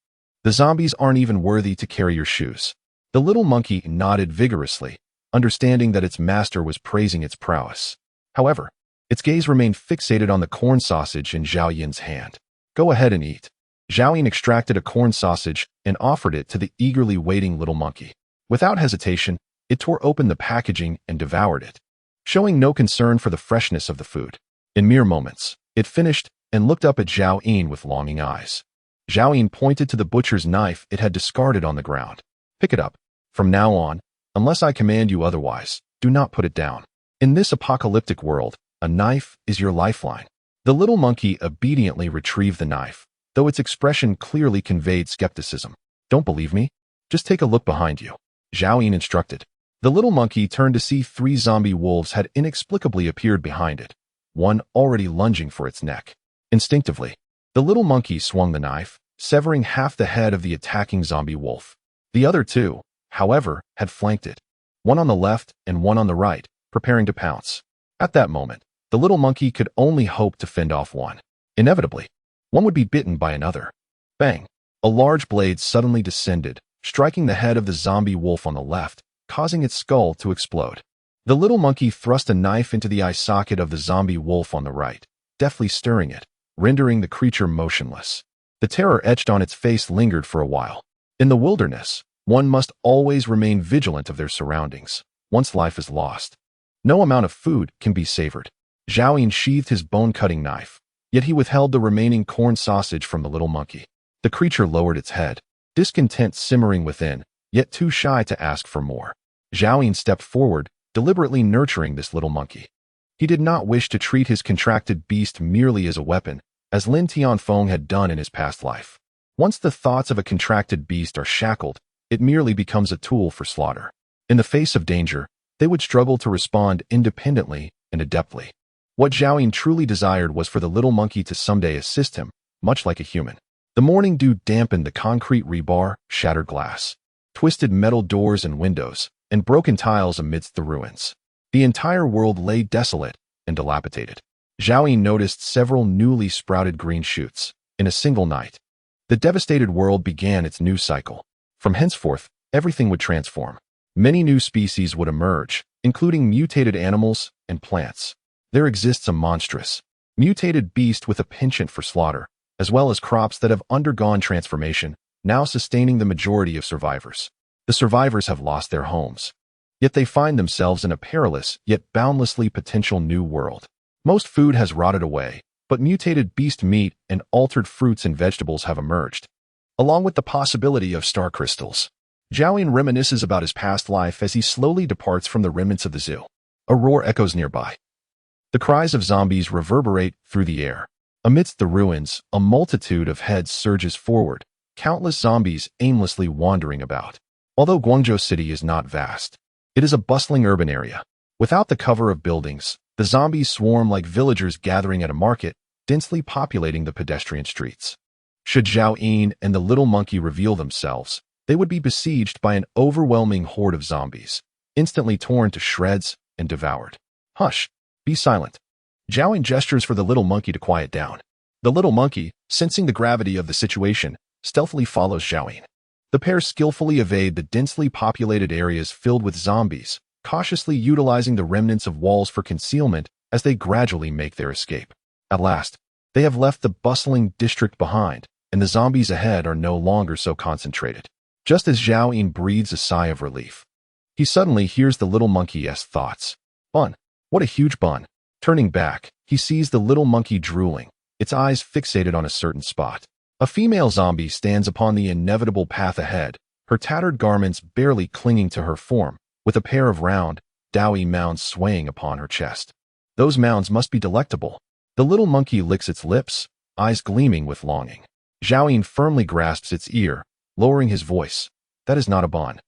The zombies aren't even worthy to carry your shoes. The little monkey nodded vigorously, understanding that its master was praising its prowess. However, its gaze remained fixated on the corn sausage in Zhao Yin's hand. Go ahead and eat. Zhao Yin extracted a corn sausage and offered it to the eagerly waiting little monkey. Without hesitation, it tore open the packaging and devoured it, showing no concern for the freshness of the food. In mere moments, it finished and looked up at Zhao Yin with longing eyes. Zhao Yin pointed to the butcher's knife it had discarded on the ground. Pick it up. From now on, unless I command you otherwise, do not put it down. In this apocalyptic world, a knife is your lifeline. The little monkey obediently retrieved the knife, though its expression clearly conveyed skepticism. Don't believe me? Just take a look behind you, Zhao Yin instructed. The little monkey turned to see 3 zombie wolves had inexplicably appeared behind it, one already lunging for its neck. Instinctively, the little monkey swung the knife, severing half the head of the attacking zombie wolf. The other 2, however, had flanked it, one on the left and one on the right, preparing to pounce. At that moment, the little monkey could only hope to fend off one. Inevitably, one would be bitten by another. Bang! A large blade suddenly descended, striking the head of the zombie wolf on the left, causing its skull to explode. The little monkey thrust a knife into the eye socket of the zombie wolf on the right, deftly stirring it, rendering the creature motionless. The terror etched on its face lingered for a while. In the wilderness, one must always remain vigilant of their surroundings. Once life is lost, no amount of food can be savored. Zhao Yin sheathed his bone-cutting knife, yet he withheld the remaining corn sausage from the little monkey. The creature lowered its head, discontent simmering within, yet too shy to ask for more. Zhao Yin stepped forward, deliberately nurturing this little monkey. He did not wish to treat his contracted beast merely as a weapon, as Lin Tianfeng had done in his past life. Once the thoughts of a contracted beast are shackled, it merely becomes a tool for slaughter. In the face of danger, they would struggle to respond independently and adeptly. What Zhao Yin truly desired was for the little monkey to someday assist him, much like a human. The morning dew dampened the concrete rebar, shattered glass, twisted metal doors and windows, and broken tiles amidst the ruins. The entire world lay desolate and dilapidated. Zhao Yin noticed several newly sprouted green shoots. In a single night, The devastated world began its new cycle. From henceforth, everything would transform. Many new species would emerge, including mutated animals and plants. There exists a monstrous, mutated beast with a penchant for slaughter, as well as crops that have undergone transformation, now sustaining the majority of survivors. The survivors have lost their homes. Yet they find themselves in a perilous, yet boundlessly potential new world. Most food has rotted away, but mutated beast meat and altered fruits and vegetables have emerged, along with the possibility of star crystals. Zhao Yin reminisces about his past life as he slowly departs from the remnants of the zoo. A roar echoes nearby. The cries of zombies reverberate through the air. Amidst the ruins, a multitude of heads surges forward, countless zombies aimlessly wandering about. Although Guangzhou City is not vast, it is a bustling urban area. Without the cover of buildings, the zombies swarm like villagers gathering at a market, densely populating the pedestrian streets. Should Zhao Yin and the little monkey reveal themselves, they would be besieged by an overwhelming horde of zombies, instantly torn to shreds and devoured. Hush, be silent. Zhao Yin gestures for the little monkey to quiet down. The little monkey, sensing the gravity of the situation, stealthily follows Zhao Yin. The pair skillfully evade the densely populated areas filled with zombies, cautiously utilizing the remnants of walls for concealment as they gradually make their escape. At last, they have left the bustling district behind, and the zombies ahead are no longer so concentrated. Just as Zhao Yin breathes a sigh of relief, he suddenly hears the little monkey's thoughts. Bun. What a huge bun. Turning back, he sees the little monkey drooling, its eyes fixated on a certain spot. A female zombie stands upon the inevitable path ahead, her tattered garments barely clinging to her form, with a pair of round, doughy mounds swaying upon her chest. Those mounds must be delectable. The little monkey licks its lips, eyes gleaming with longing. Zhao Yin firmly grasps its ear, lowering his voice. That is not a bun.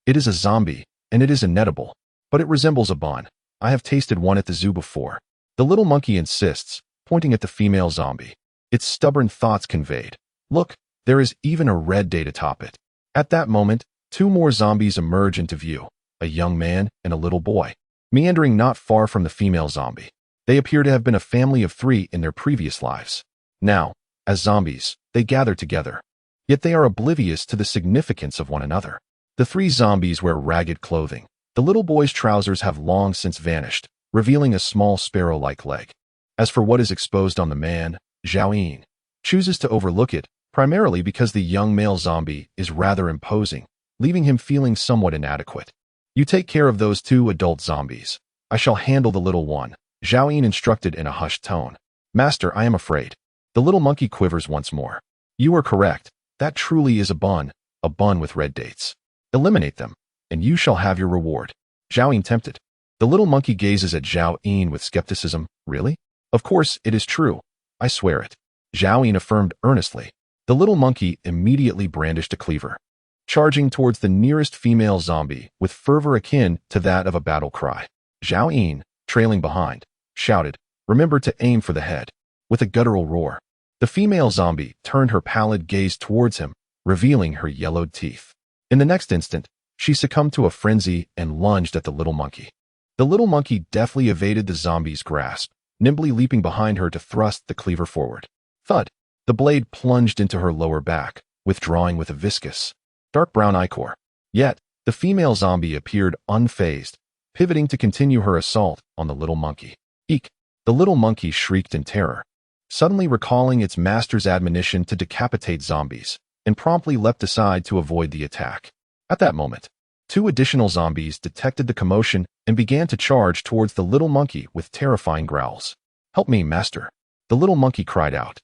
It is a zombie, and it is inedible. But it resembles a bun. I have tasted one at the zoo before. The little monkey insists, pointing at the female zombie. Its stubborn thoughts conveyed. Look, there is even a red day to top it. At that moment, two more zombies emerge into view, a young man and a little boy, meandering not far from the female zombie. They appear to have been a family of three in their previous lives. Now, as zombies, they gather together. Yet they are oblivious to the significance of one another. The three zombies wear ragged clothing. The little boy's trousers have long since vanished, revealing a small sparrow-like leg. As for what is exposed on the man, Zhao Yin chooses to overlook it, primarily because the young male zombie is rather imposing, leaving him feeling somewhat inadequate. You take care of those two adult zombies. I shall handle the little one, Zhao Yin instructed in a hushed tone. Master, I am afraid. The little monkey quivers once more. You are correct. That truly is a bun with red dates. Eliminate them, and you shall have your reward. Zhao Yin tempted. The little monkey gazes at Zhao Yin with skepticism. Really? Of course, it is true. I swear it. Zhao Yin affirmed earnestly. The little monkey immediately brandished a cleaver, charging towards the nearest female zombie with fervor akin to that of a battle cry. Zhao Yin, trailing behind, shouted, "Remember to aim for the head." With a guttural roar, the female zombie turned her pallid gaze towards him, revealing her yellowed teeth. In the next instant, she succumbed to a frenzy and lunged at the little monkey. The little monkey deftly evaded the zombie's grasp, nimbly leaping behind her to thrust the cleaver forward. Thud! The blade plunged into her lower back, withdrawing with a viscous, dark brown ichor. Yet, the female zombie appeared unfazed, pivoting to continue her assault on the little monkey. Eek! The little monkey shrieked in terror, suddenly recalling its master's admonition to decapitate zombies, and promptly leapt aside to avoid the attack. At that moment, two additional zombies detected the commotion and began to charge towards the little monkey with terrifying growls. Help me, master! The little monkey cried out,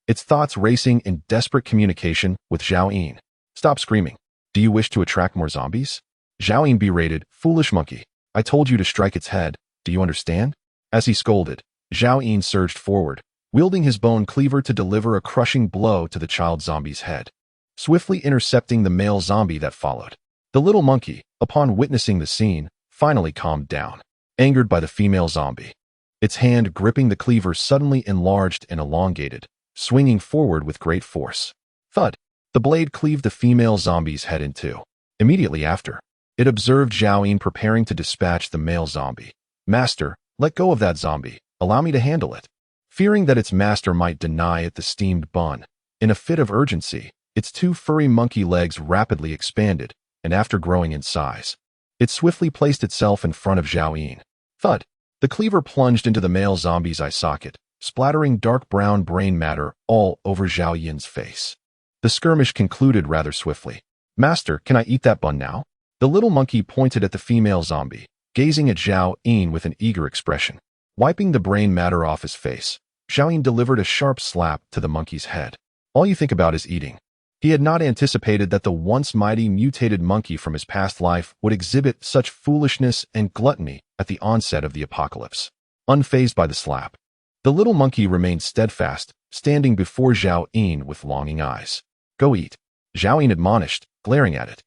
its thoughts racing in desperate communication with Zhao Yin. Stop screaming. Do you wish to attract more zombies? Zhao Yin berated, foolish monkey. I told you to strike its head. Do you understand? As he scolded, Zhao Yin surged forward, wielding his bone cleaver to deliver a crushing blow to the child zombie's head, swiftly intercepting the male zombie that followed. The little monkey, upon witnessing the scene, finally calmed down, angered by the female zombie. Its hand gripping the cleaver suddenly enlarged and elongated, swinging forward with great force. Thud! The blade cleaved the female zombie's head in two. Immediately after, it observed Zhao Yin preparing to dispatch the male zombie. Master, let go of that zombie. Allow me to handle it. Fearing that its master might deny it the steamed bun, In a fit of urgency, its two furry monkey legs rapidly expanded, and after growing in size, it swiftly placed itself in front of Zhao Yin. Thud! The cleaver plunged into the male zombie's eye socket, splattering dark brown brain matter all over Zhao Yin's face. The skirmish concluded rather swiftly. "Master, can I eat that bun now?" The little monkey pointed at the female zombie, gazing at Zhao Yin with an eager expression. Wiping the brain matter off his face, Zhao Yin delivered a sharp slap to the monkey's head. "All you think about is eating." He had not anticipated that the once mighty mutated monkey from his past life would exhibit such foolishness and gluttony at the onset of the apocalypse. Unfazed by the slap, the little monkey remained steadfast, standing before Zhao Yin with longing eyes. "Go eat," Zhao Yin admonished, glaring at it.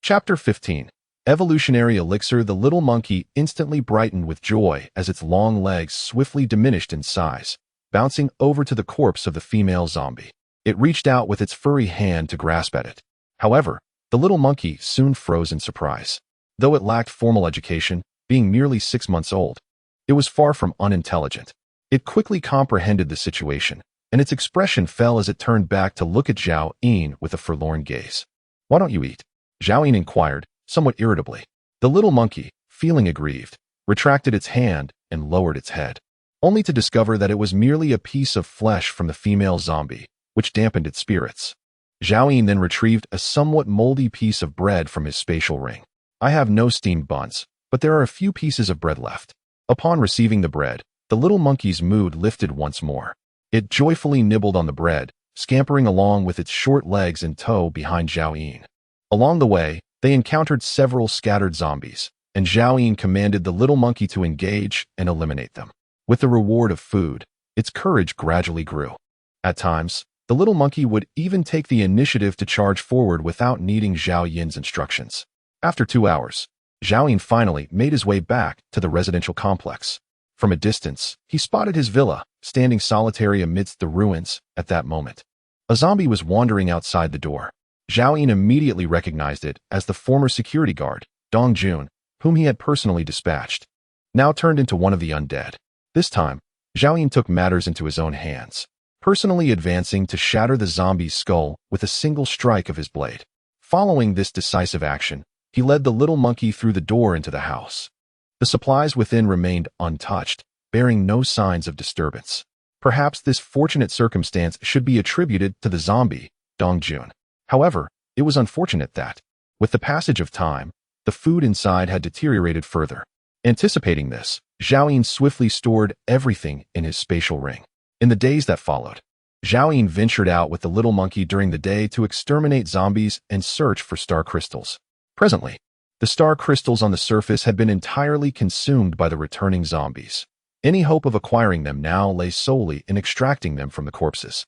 Chapter 15. Evolutionary Elixir. The little monkey instantly brightened with joy as its long legs swiftly diminished in size, bouncing over to the corpse of the female zombie. It reached out with its furry hand to grasp at it. However, the little monkey soon froze in surprise. Though it lacked formal education, being merely 6 months old, it was far from unintelligent. It quickly comprehended the situation, and its expression fell as it turned back to look at Zhao Yin with a forlorn gaze. "Why don't you eat?" Zhao Yin inquired, somewhat irritably. The little monkey, feeling aggrieved, retracted its hand and lowered its head, only to discover that it was merely a piece of flesh from the female zombie, which dampened its spirits. Zhao Yin then retrieved a somewhat moldy piece of bread from his spatial ring. "I have no steamed buns, but there are a few pieces of bread left." Upon receiving the bread, the little monkey's mood lifted once more. It joyfully nibbled on the bread, scampering along with its short legs in tow behind Zhao Yin. Along the way, they encountered several scattered zombies, and Zhao Yin commanded the little monkey to engage and eliminate them. With the reward of food, its courage gradually grew. At times, the little monkey would even take the initiative to charge forward without needing Zhao Yin's instructions. After 2 hours, Zhao Yin finally made his way back to the residential complex. From a distance, he spotted his villa, standing solitary amidst the ruins at that moment. A zombie was wandering outside the door. Zhao Yin immediately recognized it as the former security guard, Dong Jun, whom he had personally dispatched, now turned into one of the undead. This time, Zhao Yin took matters into his own hands, personally advancing to shatter the zombie's skull with a single strike of his blade. Following this decisive action, he led the little monkey through the door into the house. The supplies within remained untouched, bearing no signs of disturbance. Perhaps this fortunate circumstance should be attributed to the zombie, Dong Jun. However, it was unfortunate that, with the passage of time, the food inside had deteriorated further. Anticipating this, Zhao Yin swiftly stored everything in his spatial ring. In the days that followed, Zhao Yin ventured out with the little monkey during the day to exterminate zombies and search for star crystals. Presently, the star crystals on the surface had been entirely consumed by the returning zombies. Any hope of acquiring them now lay solely in extracting them from the corpses.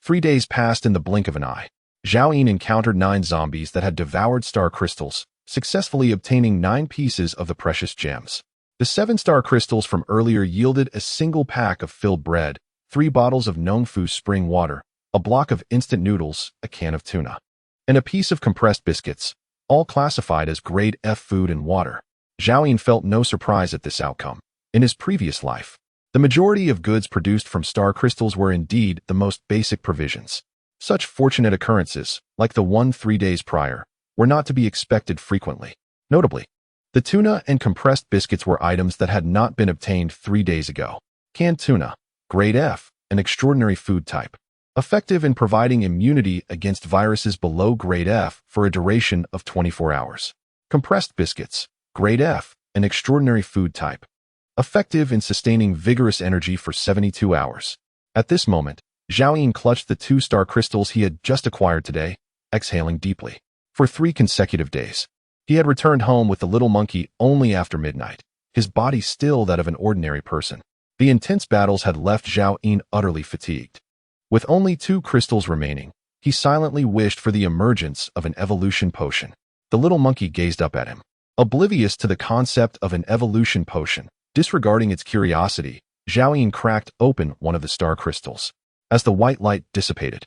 3 days passed in the blink of an eye. Zhao Yin encountered 9 zombies that had devoured star crystals, successfully obtaining 9 pieces of the precious gems. The 7 star crystals from earlier yielded a single pack of filled bread, 3 bottles of Nongfu spring water, a block of instant noodles, a can of tuna, and a piece of compressed biscuits, all classified as grade F food and water. Zhao Yin felt no surprise at this outcome. In his previous life, the majority of goods produced from star crystals were indeed the most basic provisions. Such fortunate occurrences, like the one 3 days prior, were not to be expected frequently. Notably, the tuna and compressed biscuits were items that had not been obtained 3 days ago. Canned tuna, grade F, an extraordinary food type, effective in providing immunity against viruses below grade F for a duration of 24 hours. Compressed biscuits, grade F, an extraordinary food type, effective in sustaining vigorous energy for 72 hours. At this moment, Zhao Yin clutched the 2 star crystals he had just acquired today, exhaling deeply. For 3 consecutive days, he had returned home with the little monkey only after midnight, his body still that of an ordinary person. The intense battles had left Zhao Yin utterly fatigued. With only 2 crystals remaining, he silently wished for the emergence of an evolution potion. The little monkey gazed up at him, oblivious to the concept of an evolution potion. Disregarding its curiosity, Zhao Yin cracked open one of the star crystals. As the white light dissipated,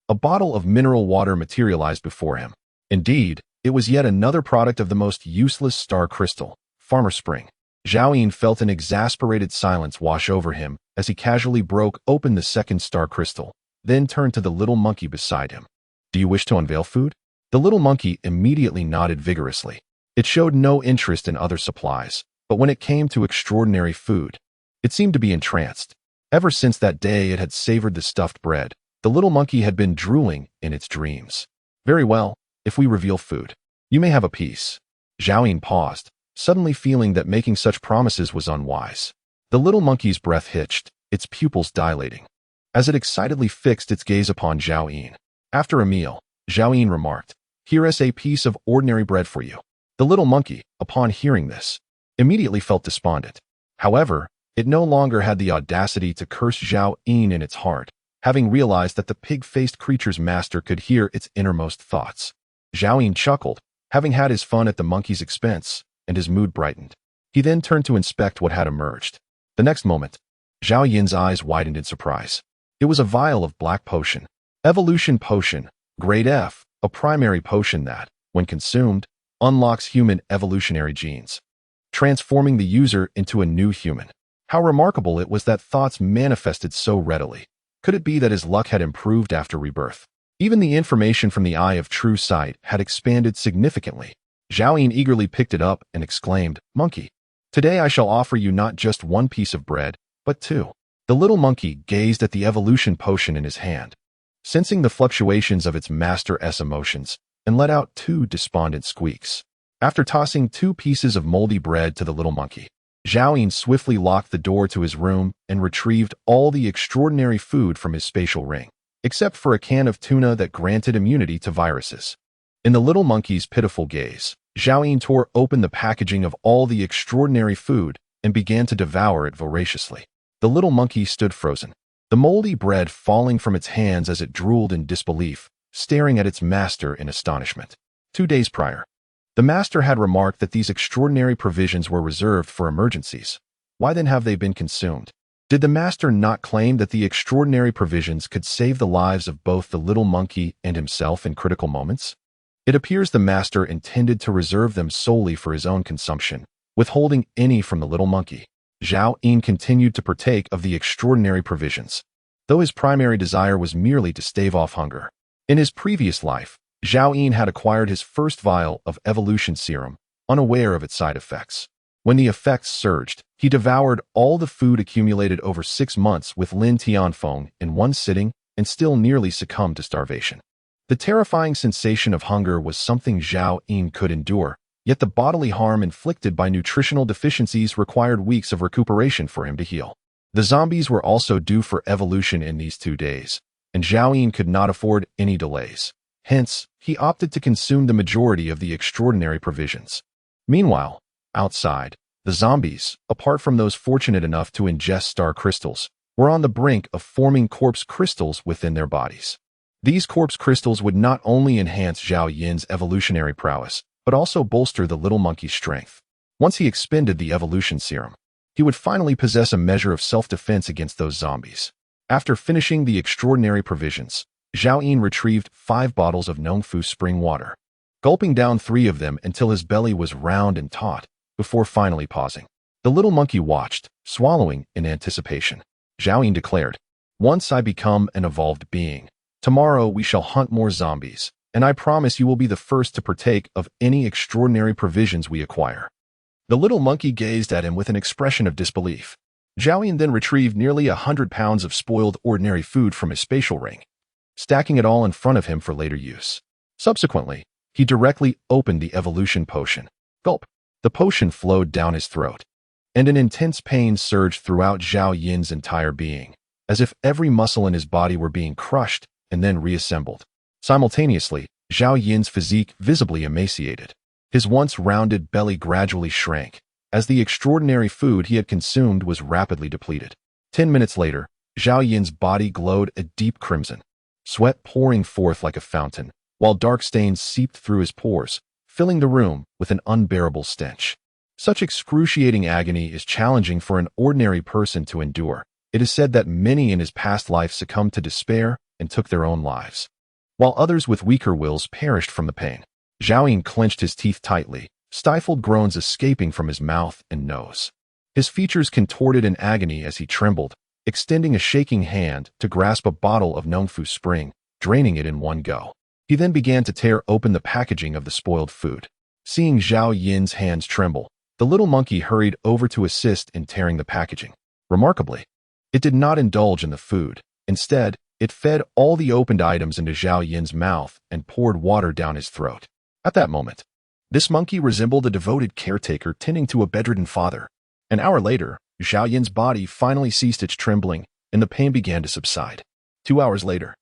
a bottle of mineral water materialized before him. Indeed, it was yet another product of the most useless star crystal, Farmer Spring. Zhao Yin felt an exasperated silence wash over him as he casually broke open the 2nd star crystal, then turned to the little monkey beside him. "Do you wish to unveil food?" The little monkey immediately nodded vigorously. It showed no interest in other supplies, but when it came to extraordinary food, it seemed to be entranced. Ever since that day it had savored the stuffed bread, the little monkey had been drooling in its dreams. "Very well, if we reveal food, you may have a piece." Zhao Yin paused, suddenly feeling that making such promises was unwise. The little monkey's breath hitched, its pupils dilating, as it excitedly fixed its gaze upon Zhao Yin. After a meal, Zhao Yin remarked, "Here is a piece of ordinary bread for you." The little monkey, upon hearing this, immediately felt despondent. However, it no longer had the audacity to curse Zhao Yin in its heart, having realized that the pig-faced creature's master could hear its innermost thoughts. Zhao Yin chuckled, having had his fun at the monkey's expense, and his mood brightened. He then turned to inspect what had emerged. The next moment, Zhao Yin's eyes widened in surprise. It was a vial of black potion. Evolution potion, grade F, a primary potion that, when consumed, unlocks human evolutionary genes, transforming the user into a new human. How remarkable it was that thoughts manifested so readily. Could it be that his luck had improved after rebirth? Even the information from the Eye of True Sight had expanded significantly. Zhao Yin eagerly picked it up and exclaimed, "Monkey, today I shall offer you not just one piece of bread, but two." The little monkey gazed at the evolution potion in his hand, sensing the fluctuations of its master's emotions, and let out two despondent squeaks. After tossing 2 pieces of moldy bread to the little monkey, Zhao Yin swiftly locked the door to his room and retrieved all the extraordinary food from his spatial ring, except for a can of tuna that granted immunity to viruses. In the little monkey's pitiful gaze, Zhao Yin tore open the packaging of all the extraordinary food and began to devour it voraciously. The little monkey stood frozen, the moldy bread falling from its hands as it drooled in disbelief, staring at its master in astonishment. 2 days prior, the master had remarked that these extraordinary provisions were reserved for emergencies. Why then have they been consumed? Did the master not claim that the extraordinary provisions could save the lives of both the little monkey and himself in critical moments? It appears the master intended to reserve them solely for his own consumption, withholding any from the little monkey. Zhao Yin continued to partake of the extraordinary provisions, though his primary desire was merely to stave off hunger. In his previous life, Zhao Yin had acquired his first vial of evolution serum, unaware of its side effects. When the effects surged, he devoured all the food accumulated over 6 months with Lin Tianfeng in one sitting and still nearly succumbed to starvation. The terrifying sensation of hunger was something Zhao Yin could endure, yet the bodily harm inflicted by nutritional deficiencies required weeks of recuperation for him to heal. The zombies were also due for evolution in these 2 days, and Zhao Yin could not afford any delays. Hence, he opted to consume the majority of the extraordinary provisions. Meanwhile, outside, the zombies, apart from those fortunate enough to ingest star crystals, were on the brink of forming corpse crystals within their bodies. These corpse crystals would not only enhance Zhao Yin's evolutionary prowess, but also bolster the little monkey's strength. Once he expended the evolution serum, he would finally possess a measure of self-defense against those zombies. After finishing the extraordinary provisions, Zhao Yin retrieved 5 bottles of Nongfu spring water, gulping down 3 of them until his belly was round and taut, before finally pausing. The little monkey watched, swallowing in anticipation. Zhao Yin declared, "Once I become an evolved being, tomorrow we shall hunt more zombies, and I promise you will be the first to partake of any extraordinary provisions we acquire." The little monkey gazed at him with an expression of disbelief. Zhao Yin then retrieved nearly 100 pounds of spoiled ordinary food from his spatial ring, stacking it all in front of him for later use. Subsequently, he directly opened the evolution potion. Gulp! The potion flowed down his throat, and an intense pain surged throughout Zhao Yin's entire being, as if every muscle in his body were being crushed and then reassembled. Simultaneously, Zhao Yin's physique visibly emaciated. His once rounded belly gradually shrank, as the extraordinary food he had consumed was rapidly depleted. 10 minutes later, Zhao Yin's body glowed a deep crimson, sweat pouring forth like a fountain, while dark stains seeped through his pores, filling the room with an unbearable stench. Such excruciating agony is challenging for an ordinary person to endure. It is said that many in his past life succumbed to despair and took their own lives, while others with weaker wills perished from the pain. Zhao Yin clenched his teeth tightly, stifled groans escaping from his mouth and nose. His features contorted in agony as he trembled, extending a shaking hand to grasp a bottle of Nongfu Spring, draining it in one go. He then began to tear open the packaging of the spoiled food. Seeing Zhao Yin's hands tremble, the little monkey hurried over to assist in tearing the packaging. Remarkably, it did not indulge in the food. Instead, it fed all the opened items into Zhao Yin's mouth and poured water down his throat. At that moment, this monkey resembled a devoted caretaker tending to a bedridden father. An hour later, Zhao Yin's body finally ceased its trembling, and the pain began to subside. 2 hours later,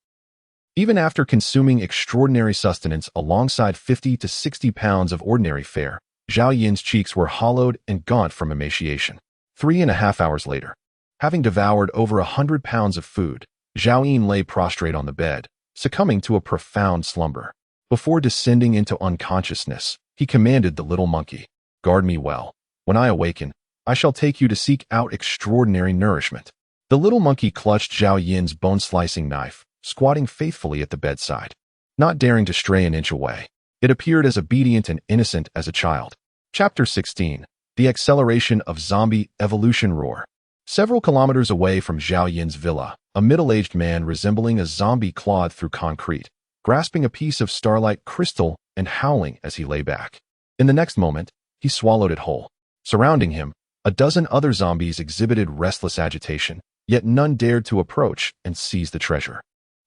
even after consuming extraordinary sustenance alongside 50 to 60 pounds of ordinary fare, Zhao Yin's cheeks were hollowed and gaunt from emaciation. 3.5 hours later, having devoured over 100 pounds of food, Zhao Yin lay prostrate on the bed, succumbing to a profound slumber. Before descending into unconsciousness, he commanded the little monkey, "Guard me well. When I awaken, I shall take you to seek out extraordinary nourishment." The little monkey clutched Zhao Yin's bone-slicing knife, squatting faithfully at the bedside, not daring to stray an inch away. It appeared as obedient and innocent as a child. Chapter 16. The Acceleration of Zombie Evolution Roar. Several kilometers away from Zhao Yin's villa, a middle-aged man resembling a zombie clawed through concrete, grasping a piece of starlight crystal and howling as he lay back. In the next moment, he swallowed it whole. Surrounding him, a dozen other zombies exhibited restless agitation, yet none dared to approach and seize the treasure.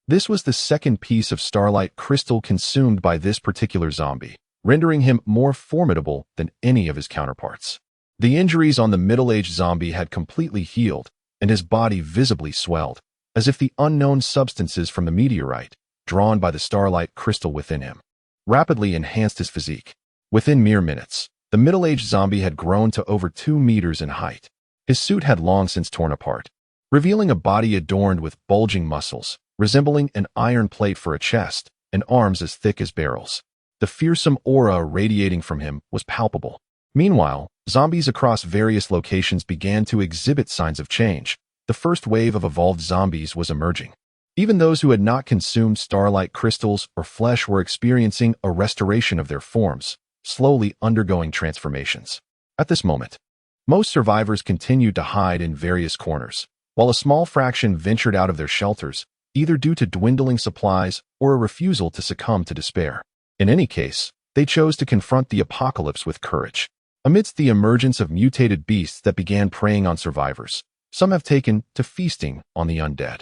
This was the second piece of starlight crystal consumed by this particular zombie, rendering him more formidable than any of his counterparts. The injuries on the middle-aged zombie had completely healed, and his body visibly swelled, as if the unknown substances from the meteorite, drawn by the starlight crystal within him, rapidly enhanced his physique. Within mere minutes, the middle-aged zombie had grown to over 2 meters in height. His suit had long since torn apart, revealing a body adorned with bulging muscles, resembling an iron plate for a chest, and arms as thick as barrels. The fearsome aura radiating from him was palpable. Meanwhile, zombies across various locations began to exhibit signs of change. The first wave of evolved zombies was emerging. Even those who had not consumed starlight crystals or flesh were experiencing a restoration of their forms, slowly undergoing transformations. At this moment, most survivors continued to hide in various corners, while a small fraction ventured out of their shelters, either due to dwindling supplies or a refusal to succumb to despair. In any case, they chose to confront the apocalypse with courage. Amidst the emergence of mutated beasts that began preying on survivors, some have taken to feasting on the undead.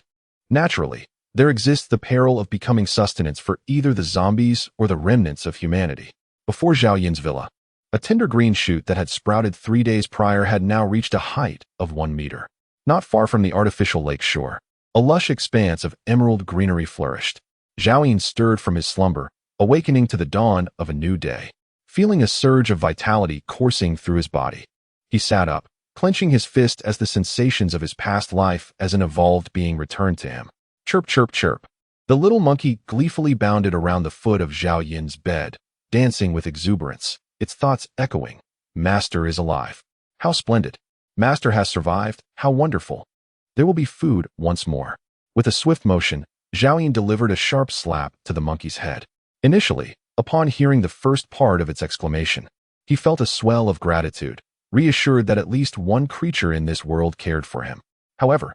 Naturally, there exists the peril of becoming sustenance for either the zombies or the remnants of humanity. Before Zhao Yin's villa, a tender green shoot that had sprouted 3 days prior had now reached a height of 1 meter. Not far from the artificial lake shore, a lush expanse of emerald greenery flourished. Zhao Yin stirred from his slumber, awakening to the dawn of a new day. Feeling a surge of vitality coursing through his body, he sat up, clenching his fist as the sensations of his past life as an evolved being returned to him. Chirp, chirp, chirp. The little monkey gleefully bounded around the foot of Zhao Yin's bed, dancing with exuberance, its thoughts echoing. Master is alive. How splendid. Master has survived. How wonderful. There will be food once more. With a swift motion, Zhao Yin delivered a sharp slap to the monkey's head. Initially, upon hearing the first part of its exclamation, he felt a swell of gratitude, reassured that at least one creature in this world cared for him. However,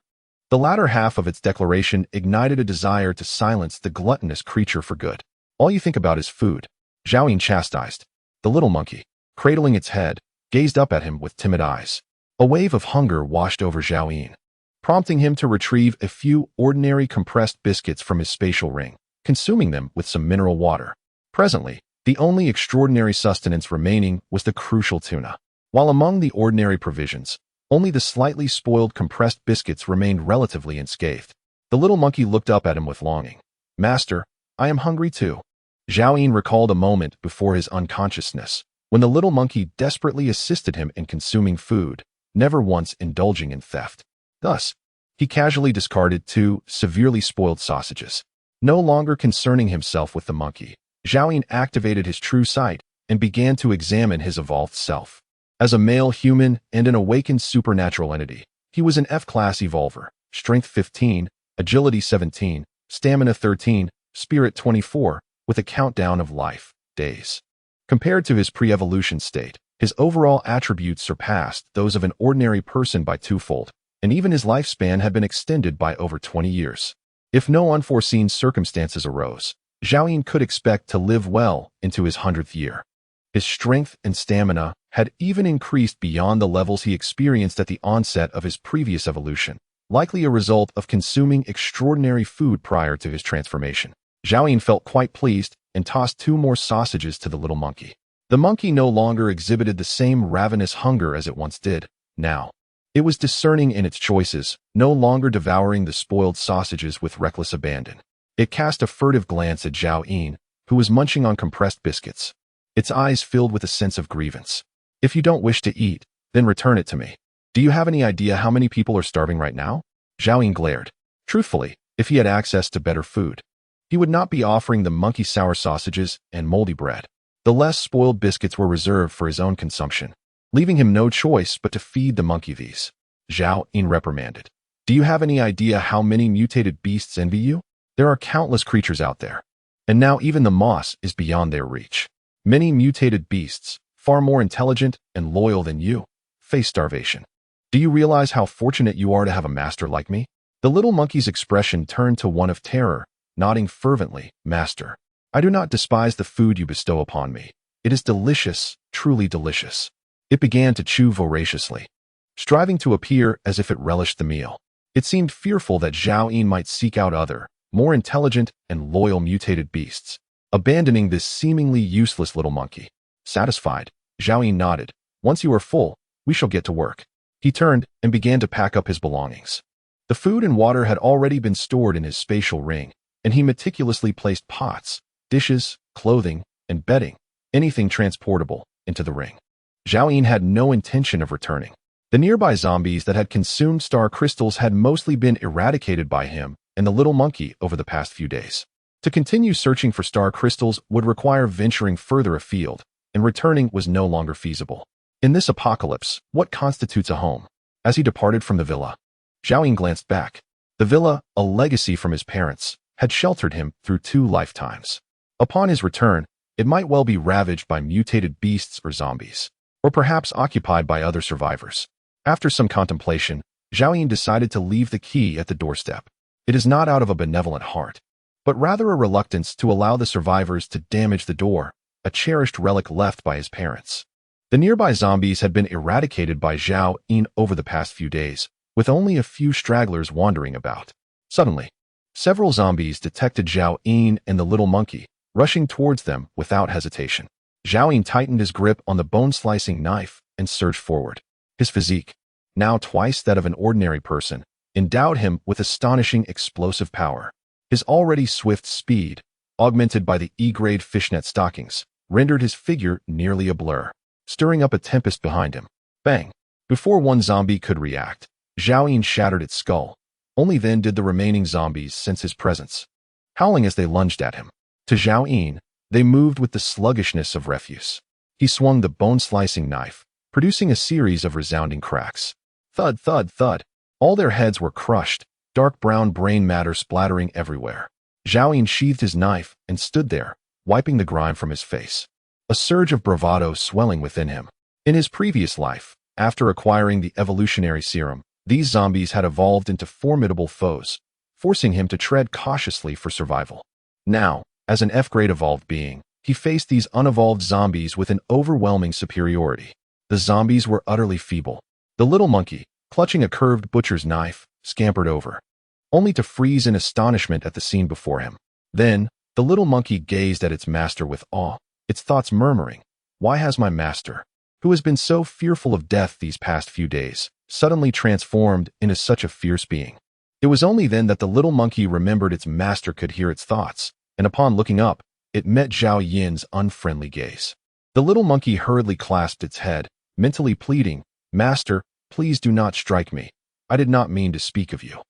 the latter half of its declaration ignited a desire to silence the gluttonous creature for good. All you think about is food, Zhao Yin chastised. The little monkey, cradling its head, gazed up at him with timid eyes. A wave of hunger washed over Zhao Yin, prompting him to retrieve a few ordinary compressed biscuits from his spatial ring, consuming them with some mineral water. Presently, the only extraordinary sustenance remaining was the crucial tuna. While among the ordinary provisions, only the slightly spoiled compressed biscuits remained relatively unscathed. The little monkey looked up at him with longing. Master, I am hungry too. Zhao Yin recalled a moment before his unconsciousness, when the little monkey desperately assisted him in consuming food, never once indulging in theft. Thus, he casually discarded 2 severely spoiled sausages. No longer concerning himself with the monkey, Zhao Yin activated his true sight and began to examine his evolved self. As a male human and an awakened supernatural entity, he was an F-class evolver, strength 15, agility 17, stamina 13, spirit 24, with a countdown of life days. Compared to his pre-evolution state, his overall attributes surpassed those of an ordinary person by 2-fold. and even his lifespan had been extended by over 20 years. If no unforeseen circumstances arose, Zhao Yin could expect to live well into his 100th year. His strength and stamina had even increased beyond the levels he experienced at the onset of his previous evolution, likely a result of consuming extraordinary food prior to his transformation. Zhao Yin felt quite pleased and tossed 2 more sausages to the little monkey. The monkey no longer exhibited the same ravenous hunger as it once did. Now, it was discerning in its choices, no longer devouring the spoiled sausages with reckless abandon. It cast a furtive glance at Zhao Yin, who was munching on compressed biscuits. Its eyes filled with a sense of grievance. If you don't wish to eat, then return it to me. Do you have any idea how many people are starving right now? Zhao Yin glared. Truthfully, if he had access to better food, he would not be offering the monkey sour sausages and moldy bread. The less spoiled biscuits were reserved for his own consumption, leaving him no choice but to feed the monkey these. Zhao Yin reprimanded. Do you have any idea how many mutated beasts envy you? There are countless creatures out there, and now even the moss is beyond their reach. Many mutated beasts, far more intelligent and loyal than you, face starvation. Do you realize how fortunate you are to have a master like me? The little monkey's expression turned to one of terror, nodding fervently. Master, I do not despise the food you bestow upon me. It is delicious, truly delicious. It began to chew voraciously, striving to appear as if it relished the meal. It seemed fearful that Zhao Yin might seek out other, more intelligent and loyal mutated beasts, abandoning this seemingly useless little monkey. Satisfied, Zhao Yin nodded. Once you are full, we shall get to work. He turned and began to pack up his belongings. The food and water had already been stored in his spatial ring, and he meticulously placed pots, dishes, clothing, and bedding, anything transportable, into the ring. Zhao Yin had no intention of returning. The nearby zombies that had consumed star crystals had mostly been eradicated by him and the little monkey over the past few days. To continue searching for star crystals would require venturing further afield, and returning was no longer feasible. In this apocalypse, what constitutes a home? As he departed from the villa, Zhao Yin glanced back. The villa, a legacy from his parents, had sheltered him through 2 lifetimes. Upon his return, it might well be ravaged by mutated beasts or zombies, or perhaps occupied by other survivors. After some contemplation, Zhao Yin decided to leave the key at the doorstep. It is not out of a benevolent heart, but rather a reluctance to allow the survivors to damage the door, a cherished relic left by his parents. The nearby zombies had been eradicated by Zhao Yin over the past few days, with only a few stragglers wandering about. Suddenly, several zombies detected Zhao Yin and the little monkey, rushing towards them without hesitation. Zhao Yin tightened his grip on the bone-slicing knife and surged forward. His physique, now twice that of an ordinary person, endowed him with astonishing explosive power. His already swift speed, augmented by the E-grade fishnet stockings, rendered his figure nearly a blur, stirring up a tempest behind him. Bang! Before one zombie could react, Zhao Yin shattered its skull. Only then did the remaining zombies sense his presence, howling as they lunged at him. To Zhao Yin, they moved with the sluggishness of refuse. He swung the bone-slicing knife, producing a series of resounding cracks. Thud, thud, thud. All their heads were crushed, dark brown brain matter splattering everywhere. Zhao Yin sheathed his knife and stood there, wiping the grime from his face, a surge of bravado swelling within him. In his previous life, after acquiring the evolutionary serum, these zombies had evolved into formidable foes, forcing him to tread cautiously for survival. Now, as an F-grade evolved being, he faced these unevolved zombies with an overwhelming superiority. The zombies were utterly feeble. The little monkey, clutching a curved butcher's knife, scampered over, only to freeze in astonishment at the scene before him. Then, the little monkey gazed at its master with awe, its thoughts murmuring, "Why has my master, who has been so fearful of death these past few days, suddenly transformed into such a fierce being?" It was only then that the little monkey remembered its master could hear its thoughts, and upon looking up, it met Zhao Yin's unfriendly gaze. The little monkey hurriedly clasped its head, mentally pleading, "Master, please do not strike me. I did not mean to speak of you."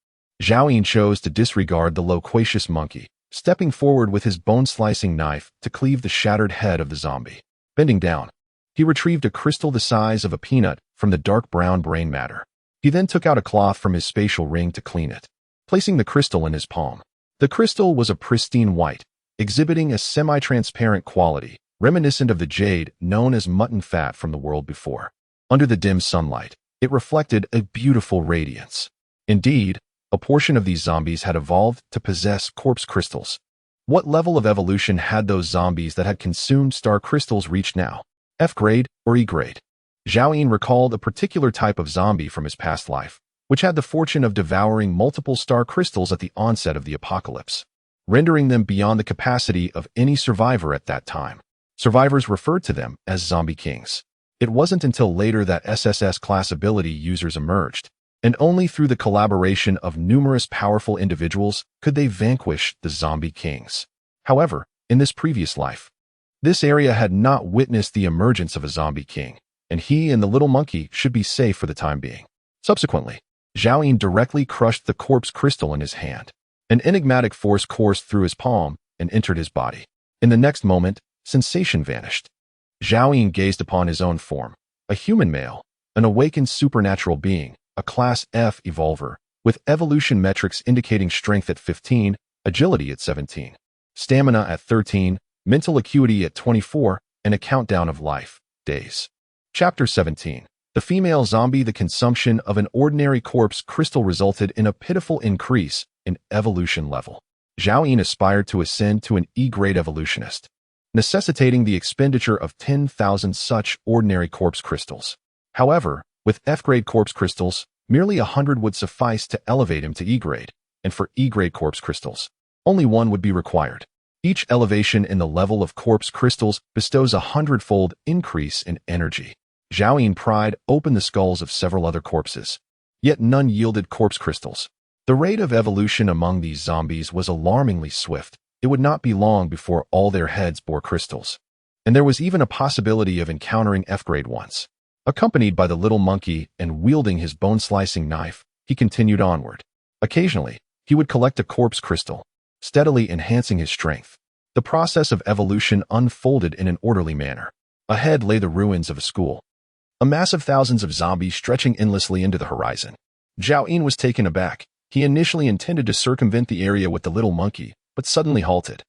Zhao Yin chose to disregard the loquacious monkey, stepping forward with his bone-slicing knife to cleave the shattered head of the zombie. Bending down, he retrieved a crystal the size of a peanut from the dark brown brain matter. He then took out a cloth from his spatial ring to clean it, placing the crystal in his palm. The crystal was a pristine white, exhibiting a semi-transparent quality, reminiscent of the jade known as mutton fat from the world before. Under the dim sunlight, It reflected a beautiful radiance. Indeed, a portion of these zombies had evolved to possess corpse crystals. What level of evolution had those zombies that had consumed star crystals reached now? F grade or E grade? Zhao Yin recalled a particular type of zombie from his past life, which had the fortune of devouring multiple star crystals at the onset of the apocalypse, rendering them beyond the capacity of any survivor at that time. Survivors referred to them as zombie kings. It wasn't until later that SSS class ability users emerged, and only through the collaboration of numerous powerful individuals could they vanquish the zombie kings. However, in this previous life, this area had not witnessed the emergence of a zombie king, and he and the little monkey should be safe for the time being. Subsequently, Zhao Yin directly crushed the corpse crystal in his hand. An enigmatic force coursed through his palm and entered his body. In the next moment, sensation vanished. Zhao Yin gazed upon his own form, a human male, an awakened supernatural being, a Class F evolver, with evolution metrics indicating strength at 15, agility at 17, stamina at 13, mental acuity at 24, and a countdown of life, days. Chapter 17. The female zombie. The consumption of an ordinary corpse crystal resulted in a pitiful increase in evolution level. Zhao Yin aspired to ascend to an E-grade evolutionist, necessitating the expenditure of 10,000 such ordinary corpse crystals. However, with F-grade corpse crystals, merely 100 would suffice to elevate him to E-grade, and for E-grade corpse crystals, only one would be required. Each elevation in the level of corpse crystals bestows a 100-fold increase in energy. Zhao Yin pried open the skulls of several other corpses, yet none yielded corpse crystals. The rate of evolution among these zombies was alarmingly swift. It would not be long before all their heads bore crystals, and there was even a possibility of encountering F-grade ones. Accompanied by the little monkey and wielding his bone-slicing knife, he continued onward. Occasionally, he would collect a corpse crystal, steadily enhancing his strength. The process of evolution unfolded in an orderly manner. Ahead lay the ruins of a school, a mass of thousands of zombies stretching endlessly into the horizon. Zhao Yin was taken aback. He initially intended to circumvent the area with the little monkey, but suddenly halted,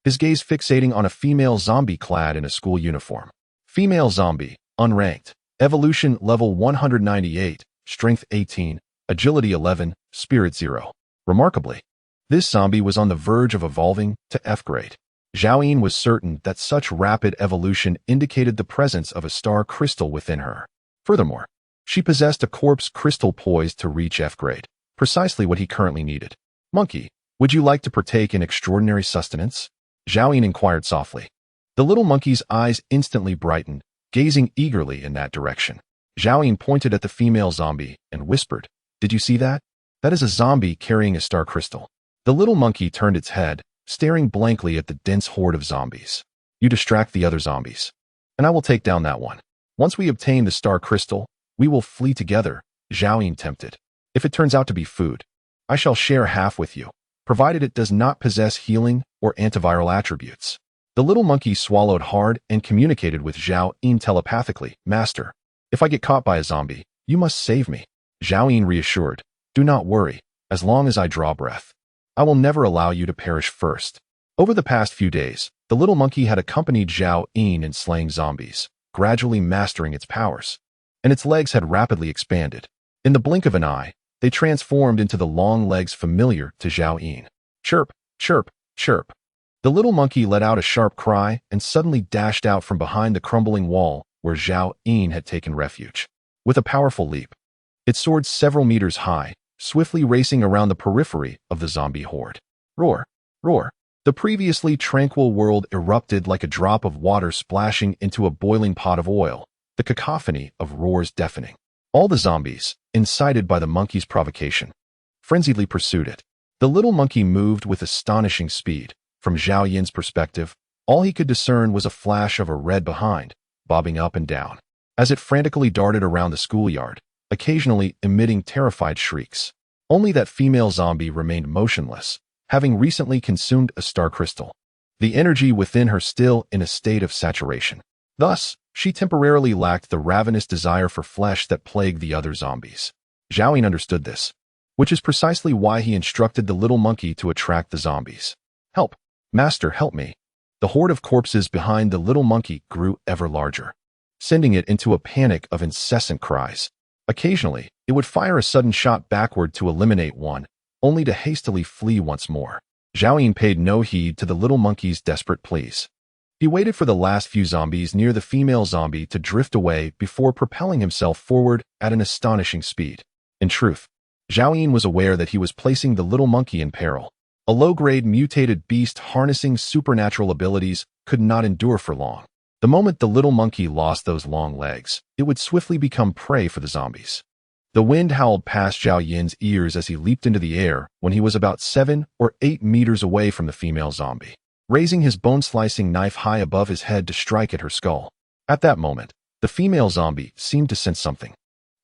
his gaze fixating on a female zombie clad in a school uniform. Female zombie, unranked. Evolution level 198, strength 18, agility 11, spirit 0. Remarkably, this zombie was on the verge of evolving to F grade. Zhao Yin was certain that such rapid evolution indicated the presence of a star crystal within her. Furthermore, she possessed a corpse crystal poised to reach F grade, precisely what he currently needed. Monkey, would you like to partake in extraordinary sustenance? Zhao Yin inquired softly. The little monkey's eyes instantly brightened, gazing eagerly in that direction. Zhao Yin pointed at the female zombie and whispered, "Did you see that? That is a zombie carrying a star crystal." The little monkey turned its head, staring blankly at the dense horde of zombies. "You distract the other zombies, and I will take down that one. Once we obtain the star crystal, we will flee together," Zhao Yin tempted. "If it turns out to be food, I shall share half with you, provided it does not possess healing or antiviral attributes." The little monkey swallowed hard and communicated with Zhao Yin telepathically. "Master, if I get caught by a zombie, you must save me." Zhao Yin reassured, "Do not worry, as long as I draw breath, I will never allow you to perish first." Over the past few days, the little monkey had accompanied Zhao Yin in slaying zombies, gradually mastering its powers, and its legs had rapidly expanded. In the blink of an eye, they transformed into the long legs familiar to Zhao Yin. Chirp, chirp, chirp. The little monkey let out a sharp cry and suddenly dashed out from behind the crumbling wall where Zhao Yin had taken refuge. With a powerful leap, it soared several meters high, swiftly racing around the periphery of the zombie horde. Roar, roar. The previously tranquil world erupted like a drop of water splashing into a boiling pot of oil, the cacophony of roars deafening. All the zombies, incited by the monkey's provocation, frenziedly pursued it. The little monkey moved with astonishing speed. From Zhao Yin's perspective, all he could discern was a flash of a red behind, bobbing up and down, as it frantically darted around the schoolyard, occasionally emitting terrified shrieks. Only that female zombie remained motionless, having recently consumed a star crystal, the energy within her still in a state of saturation. Thus, she temporarily lacked the ravenous desire for flesh that plagued the other zombies. Zhao Yin understood this, which is precisely why he instructed the little monkey to attract the zombies. "Help! Master, help me." The horde of corpses behind the little monkey grew ever larger, sending it into a panic of incessant cries. Occasionally, it would fire a sudden shot backward to eliminate one, only to hastily flee once more. Zhao Yin paid no heed to the little monkey's desperate pleas. He waited for the last few zombies near the female zombie to drift away before propelling himself forward at an astonishing speed. In truth, Zhao Yin was aware that he was placing the little monkey in peril. A low-grade mutated beast harnessing supernatural abilities could not endure for long. The moment the little monkey lost those long legs, it would swiftly become prey for the zombies. The wind howled past Zhao Yin's ears as he leaped into the air when he was about 7 or 8 meters away from the female zombie, raising his bone-slicing knife high above his head to strike at her skull. At that moment, the female zombie seemed to sense something.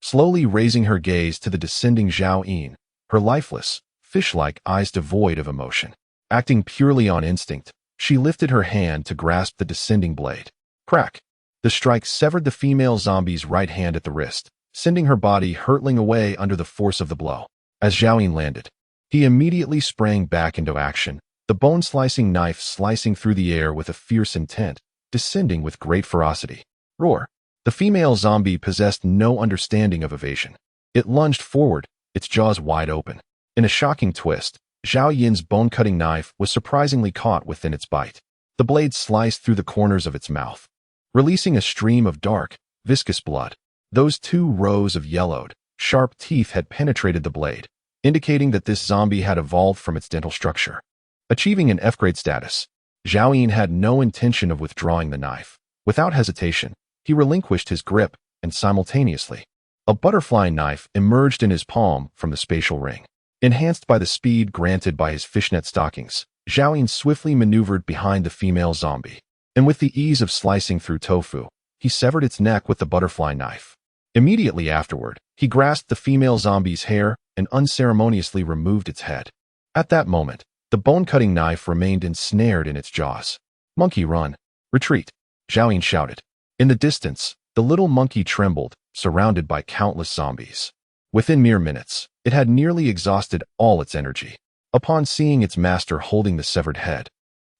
Slowly raising her gaze to the descending Zhao Yin, her lifeless, fish-like eyes devoid of emotion. Acting purely on instinct, she lifted her hand to grasp the descending blade. Crack! The strike severed the female zombie's right hand at the wrist, sending her body hurtling away under the force of the blow. As Zhao Yin landed, he immediately sprang back into action, the bone-slicing knife slicing through the air with a fierce intent, descending with great ferocity. Roar! The female zombie possessed no understanding of evasion. It lunged forward, its jaws wide open. In a shocking twist, Zhao Yin's bone-cutting knife was surprisingly caught within its bite. The blade sliced through the corners of its mouth, releasing a stream of dark, viscous blood. Those 2 rows of yellowed, sharp teeth had penetrated the blade, indicating that this zombie had evolved from its dental structure. Achieving an F-grade status, Zhao Yin had no intention of withdrawing the knife. Without hesitation, he relinquished his grip, and simultaneously, a butterfly knife emerged in his palm from the spatial ring. Enhanced by the speed granted by his fishnet stockings, Zhao Yin swiftly maneuvered behind the female zombie, and with the ease of slicing through tofu, he severed its neck with the butterfly knife. Immediately afterward, he grasped the female zombie's hair and unceremoniously removed its head. At that moment, the bone-cutting knife remained ensnared in its jaws. "Monkey, run! Retreat!" Zhao Yin shouted. In the distance, the little monkey trembled, surrounded by countless zombies. Within mere minutes, it had nearly exhausted all its energy. Upon seeing its master holding the severed head,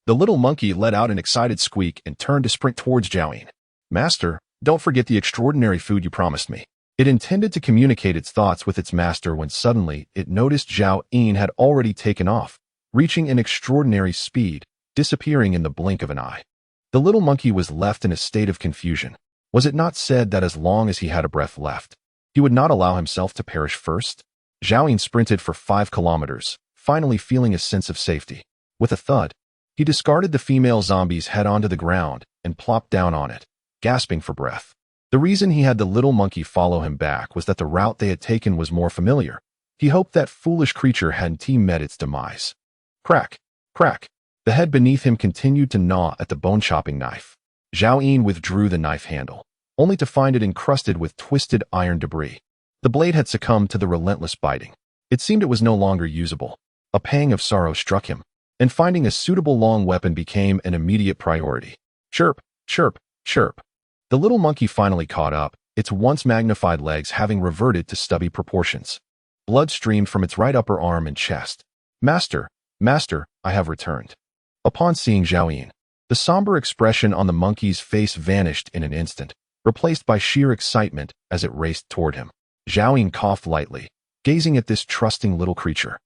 the little monkey let out an excited squeak and turned to sprint towards Zhao Yin. "Master, don't forget the extraordinary food you promised me." It intended to communicate its thoughts with its master when suddenly it noticed Zhao Yin had already taken off, reaching an extraordinary speed, disappearing in the blink of an eye. The little monkey was left in a state of confusion. Was it not said that as long as he had a breath left, he would not allow himself to perish first? Zhao Yin sprinted for 5 kilometers, finally feeling a sense of safety. With a thud, he discarded the female zombie's head onto the ground and plopped down on it, gasping for breath. The reason he had the little monkey follow him back was that the route they had taken was more familiar. He hoped that foolish creature hadn't met its demise. Crack! Crack! The head beneath him continued to gnaw at the bone-chopping knife. Zhao Yin withdrew the knife handle, only to find it encrusted with twisted iron debris. The blade had succumbed to the relentless biting. It seemed it was no longer usable. A pang of sorrow struck him, and finding a suitable long weapon became an immediate priority. Chirp, chirp, chirp. The little monkey finally caught up, its once magnified legs having reverted to stubby proportions. Blood streamed from its right upper arm and chest. "Master, master, I have returned." Upon seeing Zhao Yin, the somber expression on the monkey's face vanished in an instant, replaced by sheer excitement as it raced toward him. Zhao Yin coughed lightly, gazing at this trusting little creature,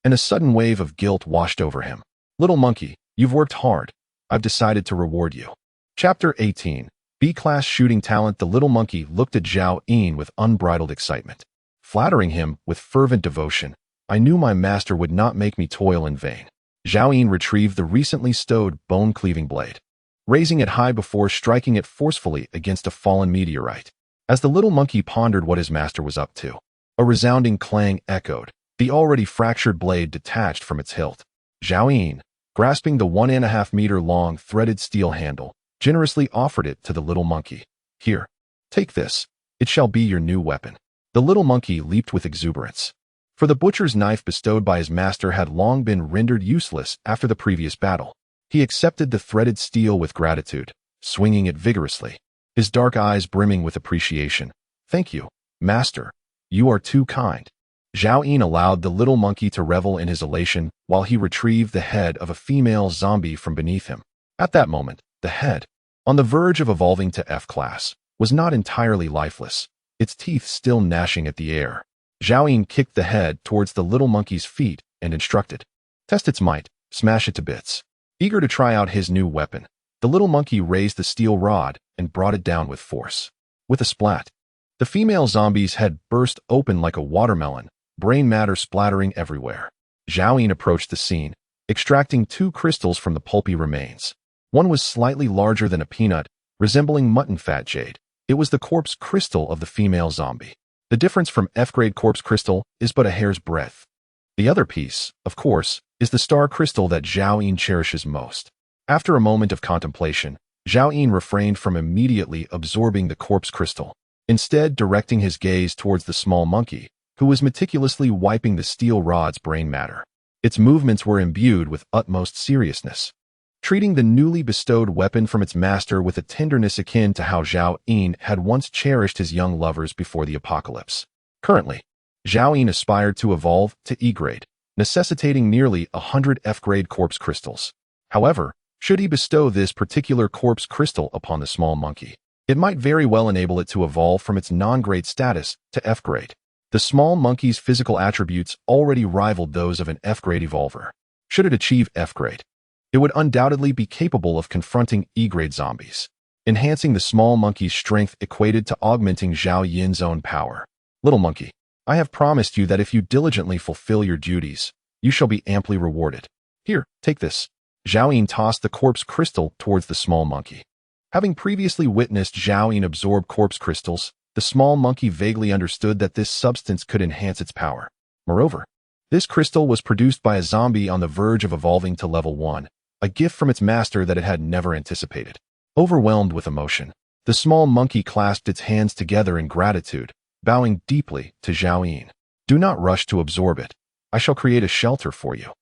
and a sudden wave of guilt washed over him. "Little monkey, you've worked hard. I've decided to reward you." Chapter 18. B-class shooting talent. The little monkey looked at Zhao Yin with unbridled excitement, flattering him with fervent devotion. "I knew my master would not make me toil in vain." Zhao Yin retrieved the recently stowed bone-cleaving blade, raising it high before striking it forcefully against a fallen meteorite. As the little monkey pondered what his master was up to, a resounding clang echoed. The already fractured blade detached from its hilt. Zhao Yin, grasping the 1.5-meter-long threaded steel handle, generously offered it to the little monkey. "Here, take this. It shall be your new weapon." The little monkey leaped with exuberance, for the butcher's knife bestowed by his master had long been rendered useless after the previous battle. He accepted the threaded steel with gratitude, swinging it vigorously, his dark eyes brimming with appreciation. "Thank you, master. You are too kind." Zhao Yin allowed the little monkey to revel in his elation while he retrieved the head of a female zombie from beneath him. At that moment, the head, on the verge of evolving to F-class, was not entirely lifeless. its teeth still gnashing at the air. Zhao Yin kicked the head towards the little monkey's feet and instructed, "Test its might, smash it to bits." Eager to try out his new weapon, the little monkey raised the steel rod and brought it down with force. With a splat, the female zombie's head burst open like a watermelon, brain matter splattering everywhere. Zhao Yin approached the scene, extracting 2 crystals from the pulpy remains. One was slightly larger than a peanut, resembling mutton fat jade. It was the corpse crystal of the female zombie. The difference from F-grade corpse crystal is but a hair's breadth. The other piece, of course, is the star crystal that Zhao Yin cherishes most. After a moment of contemplation, Zhao Yin refrained from immediately absorbing the corpse crystal, instead directing his gaze towards the small monkey, who was meticulously wiping the steel rod's brain matter. Its movements were imbued with utmost seriousness, treating the newly bestowed weapon from its master with a tenderness akin to how Zhao Yin had once cherished his young lovers before the apocalypse. Currently, Zhao Yin aspired to evolve to E-grade, necessitating nearly 100 F-grade corpse crystals. However, should he bestow this particular corpse crystal upon the small monkey, it might very well enable it to evolve from its non-grade status to F-grade. The small monkey's physical attributes already rivaled those of an F-grade evolver. Should it achieve F-grade, it would undoubtedly be capable of confronting E-grade zombies. Enhancing the small monkey's strength equated to augmenting Zhao Yin's own power. "Little monkey, I have promised you that if you diligently fulfill your duties, you shall be amply rewarded. Here, take this." Zhao Yin tossed the corpse crystal towards the small monkey. Having previously witnessed Zhao Yin absorb corpse crystals, the small monkey vaguely understood that this substance could enhance its power. Moreover, this crystal was produced by a zombie on the verge of evolving to level 1, a gift from its master that it had never anticipated. Overwhelmed with emotion, the small monkey clasped its hands together in gratitude, bowing deeply to Zhao Yin. "Do not rush to absorb it. I shall create a shelter for you."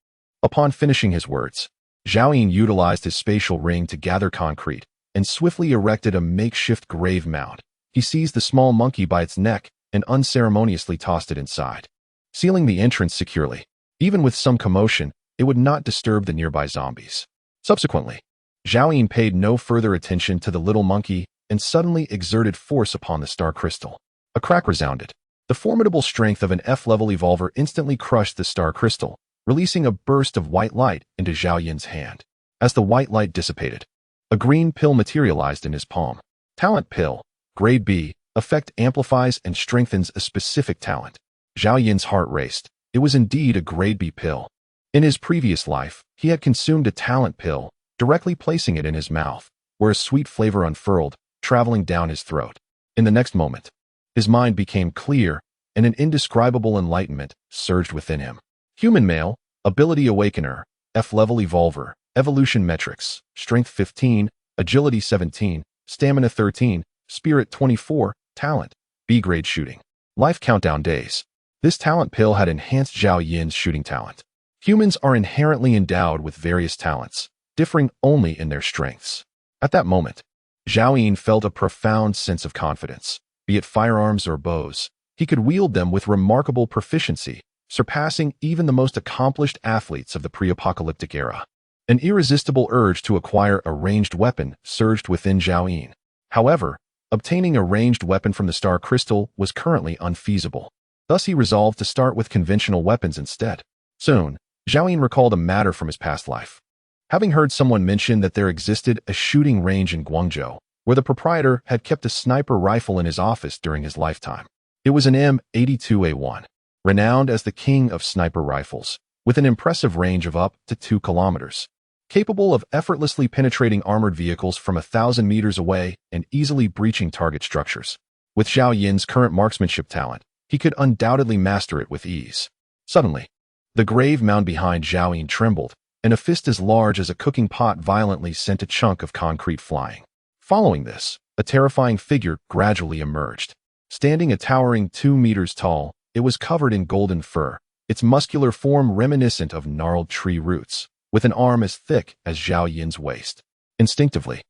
Upon finishing his words, Zhao Yin utilized his spatial ring to gather concrete and swiftly erected a makeshift grave mound. He seized the small monkey by its neck and unceremoniously tossed it inside, sealing the entrance securely. Even with some commotion, it would not disturb the nearby zombies. Subsequently, Zhao Yin paid no further attention to the little monkey and suddenly exerted force upon the star crystal. A crack resounded. The formidable strength of an F-level evolver instantly crushed the star crystal, releasing a burst of white light into Zhao Yin's hand. As the white light dissipated, a green pill materialized in his palm. Talent pill, grade B, effect amplifies and strengthens a specific talent. Zhao Yin's heart raced. It was indeed a grade B pill. In his previous life, he had consumed a talent pill, directly placing it in his mouth, where a sweet flavor unfurled, traveling down his throat. In the next moment, his mind became clear, and an indescribable enlightenment surged within him. Human male, ability awakener, F-level evolver, evolution metrics, strength 15, agility 17, stamina 13, spirit 24, talent, B-grade shooting. Life countdown days. This talent pill had enhanced Zhao Yin's shooting talent. Humans are inherently endowed with various talents, differing only in their strengths. At that moment, Zhao Yin felt a profound sense of confidence. Be it firearms or bows, he could wield them with remarkable proficiency, surpassing even the most accomplished athletes of the pre-apocalyptic era. An irresistible urge to acquire a ranged weapon surged within Zhao Yin. However, obtaining a ranged weapon from the star crystal was currently unfeasible. Thus he resolved to start with conventional weapons instead. Soon, Zhao Yin recalled a matter from his past life. Having heard someone mention that there existed a shooting range in Guangzhou, where the proprietor had kept a sniper rifle in his office during his lifetime. It was an M82A1, renowned as the king of sniper rifles, with an impressive range of up to 2 kilometers. Capable of effortlessly penetrating armored vehicles from 1,000 meters away and easily breaching target structures. With Zhao Yin's current marksmanship talent, he could undoubtedly master it with ease. Suddenly, the grave mound behind Zhao Yin trembled, and a fist as large as a cooking pot violently sent a chunk of concrete flying. Following this, a terrifying figure gradually emerged. Standing a towering 2 meters tall, it was covered in golden fur, its muscular form reminiscent of gnarled tree roots, with an arm as thick as Zhao Yin's waist. Instinctively,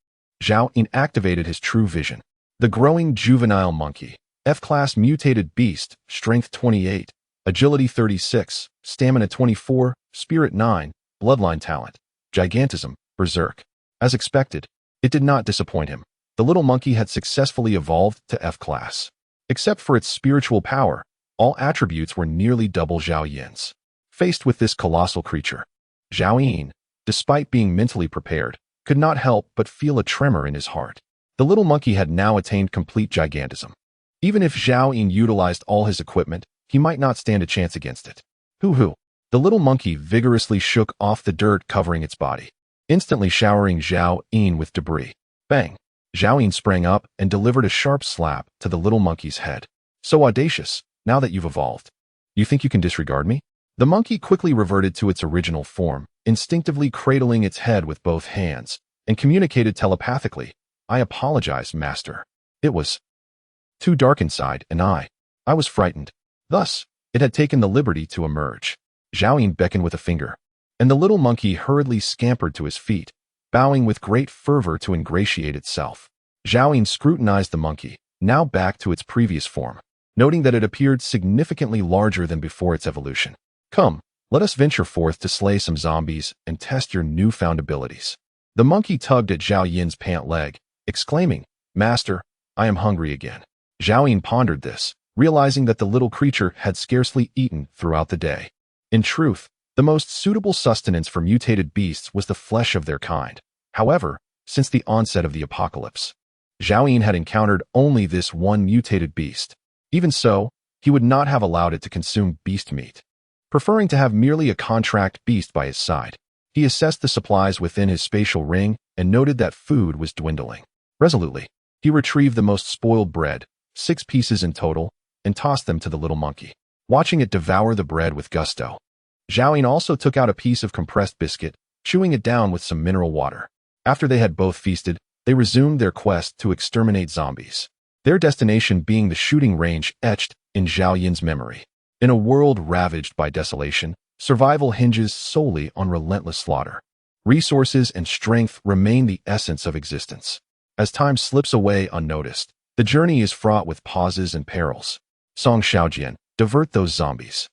Zhao Yin activated his true vision. The growing juvenile monkey, F-class mutated beast, strength 28, agility 36, stamina 24, spirit 9, bloodline talent, gigantism, berserk. As expected, it did not disappoint him. The little monkey had successfully evolved to F-class. Except for its spiritual power, all attributes were nearly double Zhao Yin's. Faced with this colossal creature, Zhao Yin, despite being mentally prepared, could not help but feel a tremor in his heart. The little monkey had now attained complete gigantism. Even if Zhao Yin utilized all his equipment, he might not stand a chance against it. Hoo-hoo! The little monkey vigorously shook off the dirt covering its body, instantly showering Zhao Yin with debris. Bang! Zhao Yin sprang up and delivered a sharp slap to the little monkey's head. So audacious, now that you've evolved. You think you can disregard me? The monkey quickly reverted to its original form, instinctively cradling its head with both hands, and communicated telepathically. I apologize, master. It was too dark inside, and I was frightened. Thus, it had taken the liberty to emerge. Zhao Yin beckoned with a finger, and the little monkey hurriedly scampered to his feet, bowing with great fervor to ingratiate itself. Zhao Yin scrutinized the monkey, now back to its previous form, noting that it appeared significantly larger than before its evolution. Come, let us venture forth to slay some zombies and test your newfound abilities. The monkey tugged at Zhao Yin's pant leg, exclaiming, Master, I am hungry again. Zhao Yin pondered this, realizing that the little creature had scarcely eaten throughout the day. In truth, the most suitable sustenance for mutated beasts was the flesh of their kind. However, since the onset of the apocalypse, Zhao Yin had encountered only this one mutated beast. Even so, he would not have allowed it to consume beast meat. Preferring to have merely a contract beast by his side, he assessed the supplies within his spatial ring and noted that food was dwindling. Resolutely, he retrieved the most spoiled bread, 6 pieces in total, and tossed them to the little monkey, watching it devour the bread with gusto. Zhao Yin also took out a piece of compressed biscuit, chewing it down with some mineral water. After they had both feasted, they resumed their quest to exterminate zombies, their destination being the shooting range etched in Zhao Yin's memory. In a world ravaged by desolation, survival hinges solely on relentless slaughter. Resources and strength remain the essence of existence. As time slips away unnoticed, the journey is fraught with pauses and perils. Song Xiaojian, divert those zombies.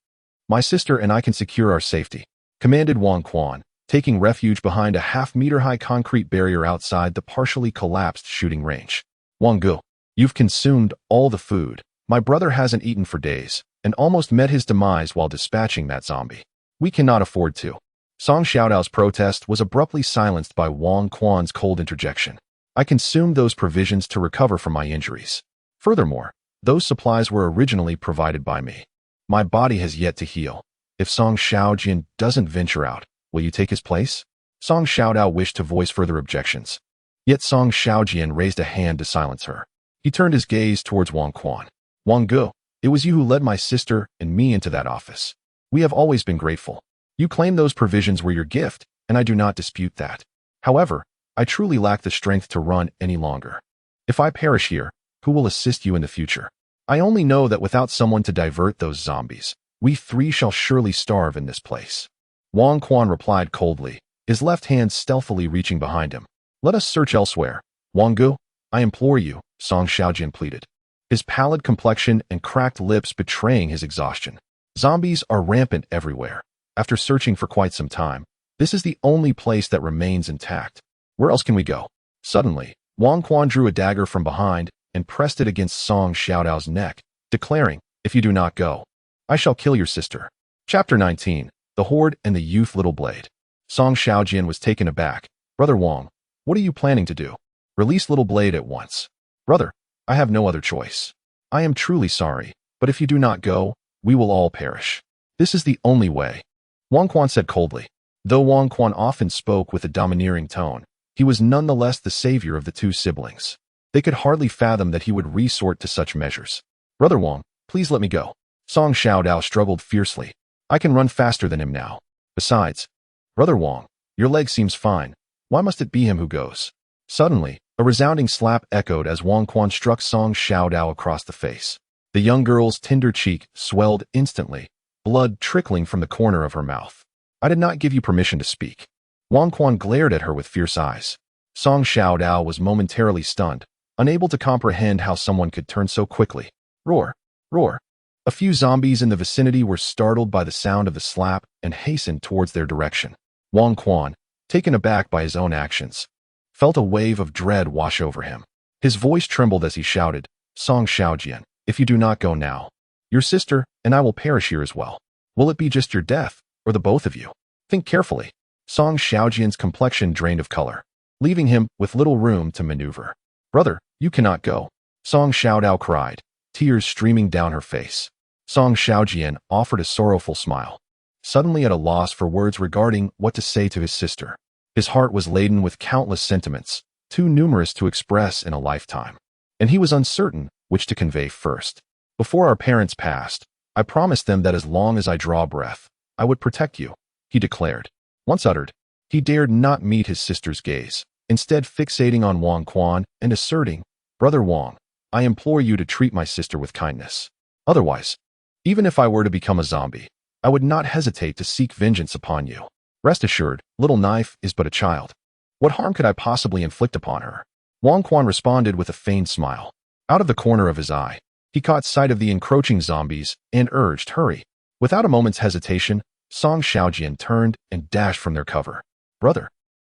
My sister and I can secure our safety, commanded Wang Quan, taking refuge behind a half-meter-high concrete barrier outside the partially collapsed shooting range. Wang Gu, you've consumed all the food. My brother hasn't eaten for days, and almost met his demise while dispatching that zombie. We cannot afford to. Song Xiaodao's protest was abruptly silenced by Wang Quan's cold interjection. I consumed those provisions to recover from my injuries. Furthermore, those supplies were originally provided by me. My body has yet to heal. If Song Xiaojian doesn't venture out, will you take his place? Song Xiaodao wished to voice further objections. Yet Song Xiaojian raised a hand to silence her. He turned his gaze towards Wang Quan. Wang Gu, it was you who led my sister and me into that office. We have always been grateful. You claim those provisions were your gift, and I do not dispute that. However, I truly lack the strength to run any longer. If I perish here, who will assist you in the future? I only know that without someone to divert those zombies, we 3 shall surely starve in this place. Wang Quan replied coldly, his left hand stealthily reaching behind him. Let us search elsewhere. Wang Gu, I implore you, Song Xiaojian pleaded, his pallid complexion and cracked lips betraying his exhaustion. Zombies are rampant everywhere. After searching for quite some time, this is the only place that remains intact. Where else can we go? Suddenly, Wang Quan drew a dagger from behind and pressed it against Song Xiaodao's neck, declaring, if you do not go, I shall kill your sister. Chapter 19, The Horde and the Youth Little Blade. Song Xiaojian was taken aback. Brother Wang, what are you planning to do? Release Little Blade at once. Brother, I have no other choice. I am truly sorry, but if you do not go, we will all perish. This is the only way. Wang Quan said coldly. Though Wang Quan often spoke with a domineering tone, he was nonetheless the savior of the 2 siblings. They could hardly fathom that he would resort to such measures. Brother Wang, please let me go. Song Xiaodao struggled fiercely. I can run faster than him now. Besides, Brother Wang, your leg seems fine. Why must it be him who goes? Suddenly, a resounding slap echoed as Wang Quan struck Song Xiaodao across the face. The young girl's tender cheek swelled instantly, blood trickling from the corner of her mouth. I did not give you permission to speak. Wang Quan glared at her with fierce eyes. Song Xiaodao was momentarily stunned, unable to comprehend how someone could turn so quickly. Roar! Roar! A few zombies in the vicinity were startled by the sound of the slap and hastened towards their direction. Wang Quan, taken aback by his own actions, felt a wave of dread wash over him. His voice trembled as he shouted, Song Xiaojian, If you do not go now, your sister and I will perish here as well. Will it be just your death, or the both of you? Think carefully. Song Xiaojian's complexion drained of color, leaving him with little room to maneuver. Brother, you cannot go. Song Xiaodao cried, tears streaming down her face. Song Xiaojian offered a sorrowful smile, suddenly at a loss for words regarding what to say to his sister. His heart was laden with countless sentiments, too numerous to express in a lifetime, and he was uncertain which to convey first. Before our parents passed, I promised them that as long as I draw breath, I would protect you, he declared. Once uttered, he dared not meet his sister's gaze, instead fixating on Wang Quan and asserting, Brother Wang, I implore you to treat my sister with kindness. Otherwise, even if I were to become a zombie, I would not hesitate to seek vengeance upon you. Rest assured, little knife is but a child. What harm could I possibly inflict upon her? Wang Quan responded with a feigned smile. Out of the corner of his eye, he caught sight of the encroaching zombies and urged, hurry. Without a moment's hesitation, Song Xiaojian turned and dashed from their cover. Brother.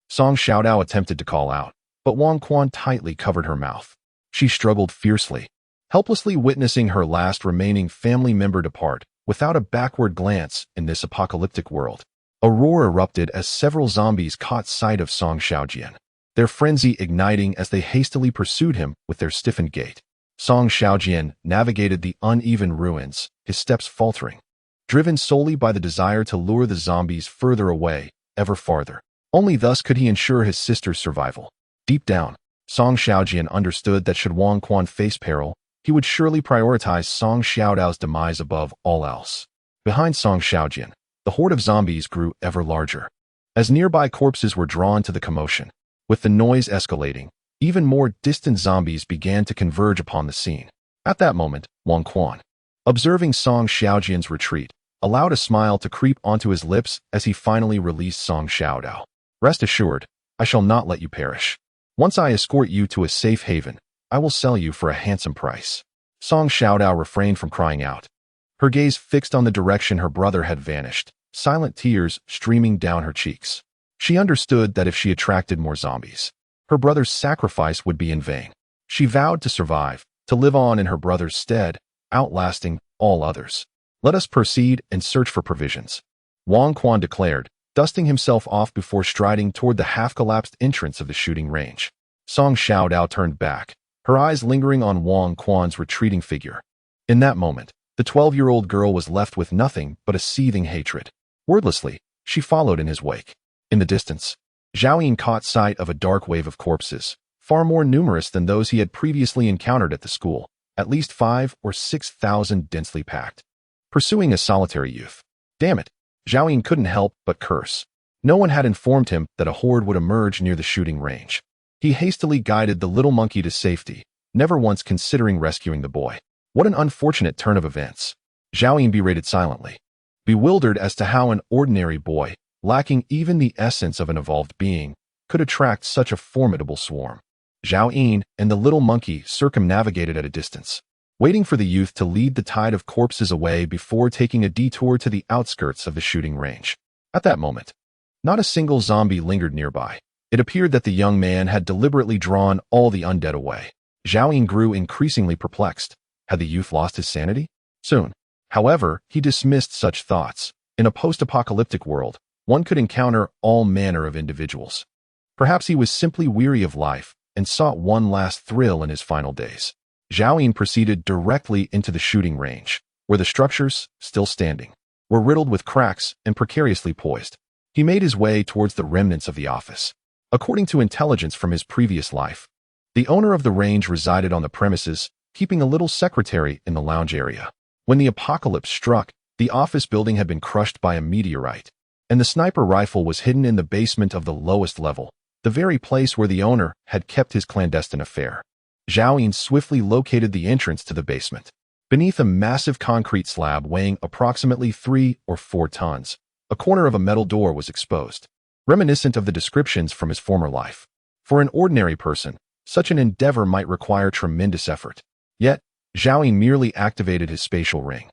Song Xiaodao attempted to call out, but Wang Quan tightly covered her mouth. She struggled fiercely, helplessly witnessing her last remaining family member depart without a backward glance in this apocalyptic world. A roar erupted as several zombies caught sight of Song Xiaojian, their frenzy igniting as they hastily pursued him with their stiffened gait. Song Xiaojian navigated the uneven ruins, his steps faltering, driven solely by the desire to lure the zombies further away, ever farther. Only thus could he ensure his sister's survival. Deep down, Song Xiaojian understood that should Wang Quan face peril, he would surely prioritize Song Xiaodao's demise above all else. Behind Song Xiaojian, the horde of zombies grew ever larger. As nearby corpses were drawn to the commotion, with the noise escalating, even more distant zombies began to converge upon the scene. At that moment, Wang Quan, observing Song Xiaojian's retreat, allowed a smile to creep onto his lips as he finally released Song Xiaodao. Rest assured, I shall not let you perish. Once I escort you to a safe haven, I will sell you for a handsome price. Song Xiaodao refrained from crying out, her gaze fixed on the direction her brother had vanished, silent tears streaming down her cheeks. She understood that if she attracted more zombies, her brother's sacrifice would be in vain. She vowed to survive, to live on in her brother's stead, outlasting all others. Let us proceed and search for provisions, Wang Quan declared, dusting himself off before striding toward the half-collapsed entrance of the shooting range. Song Xiaodao turned back, her eyes lingering on Wang Quan's retreating figure. In that moment, the 12-year-old girl was left with nothing but a seething hatred. Wordlessly, she followed in his wake. In the distance, Zhao Yin caught sight of a dark wave of corpses, far more numerous than those he had previously encountered at the school, at least 5,000 or 6,000 densely packed, pursuing a solitary youth. Damn it, Zhao Yin couldn't help but curse. No one had informed him that a horde would emerge near the shooting range. He hastily guided the little monkey to safety, never once considering rescuing the boy. What an unfortunate turn of events. Zhao Yin berated silently, bewildered as to how an ordinary boy, lacking even the essence of an evolved being, could attract such a formidable swarm. Zhao Yin and the little monkey circumnavigated at a distance, waiting for the youth to lead the tide of corpses away before taking a detour to the outskirts of the shooting range. At that moment, not a single zombie lingered nearby. It appeared that the young man had deliberately drawn all the undead away. Zhao Yin grew increasingly perplexed. Had the youth lost his sanity? Soon, however, he dismissed such thoughts. In a post-apocalyptic world, one could encounter all manner of individuals. Perhaps he was simply weary of life and sought one last thrill in his final days. Zhao Yin proceeded directly into the shooting range, where the structures, still standing, were riddled with cracks and precariously poised. He made his way towards the remnants of the office. According to intelligence from his previous life, the owner of the range resided on the premises, keeping a little secretary in the lounge area. When the apocalypse struck, the office building had been crushed by a meteorite, and the sniper rifle was hidden in the basement of the lowest level, the very place where the owner had kept his clandestine affair. Zhao Yin swiftly located the entrance to the basement. Beneath a massive concrete slab weighing approximately 3 or 4 tons, a corner of a metal door was exposed, reminiscent of the descriptions from his former life. For an ordinary person, such an endeavor might require tremendous effort. Yet, Zhao Yin merely activated his spatial ring,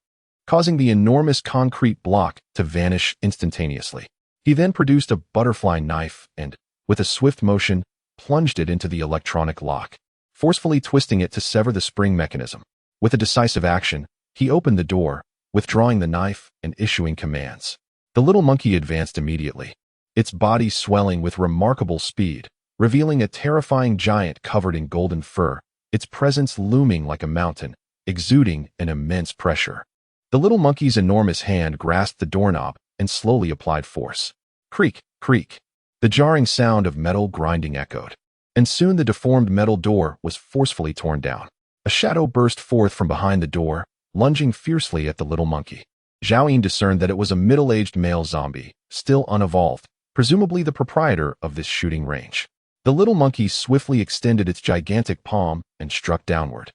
causing the enormous concrete block to vanish instantaneously. He then produced a butterfly knife and, with a swift motion, plunged it into the electronic lock, forcefully twisting it to sever the spring mechanism. With a decisive action, he opened the door, withdrawing the knife and issuing commands. The little monkey advanced immediately, its body swelling with remarkable speed, revealing a terrifying giant covered in golden fur, its presence looming like a mountain, exuding an immense pressure. The little monkey's enormous hand grasped the doorknob and slowly applied force. Creak, creak. The jarring sound of metal grinding echoed, and soon the deformed metal door was forcefully torn down. A shadow burst forth from behind the door, lunging fiercely at the little monkey. Zhao Yin discerned that it was a middle-aged male zombie, still unevolved, presumably the proprietor of this shooting range. The little monkey swiftly extended its gigantic palm and struck downward.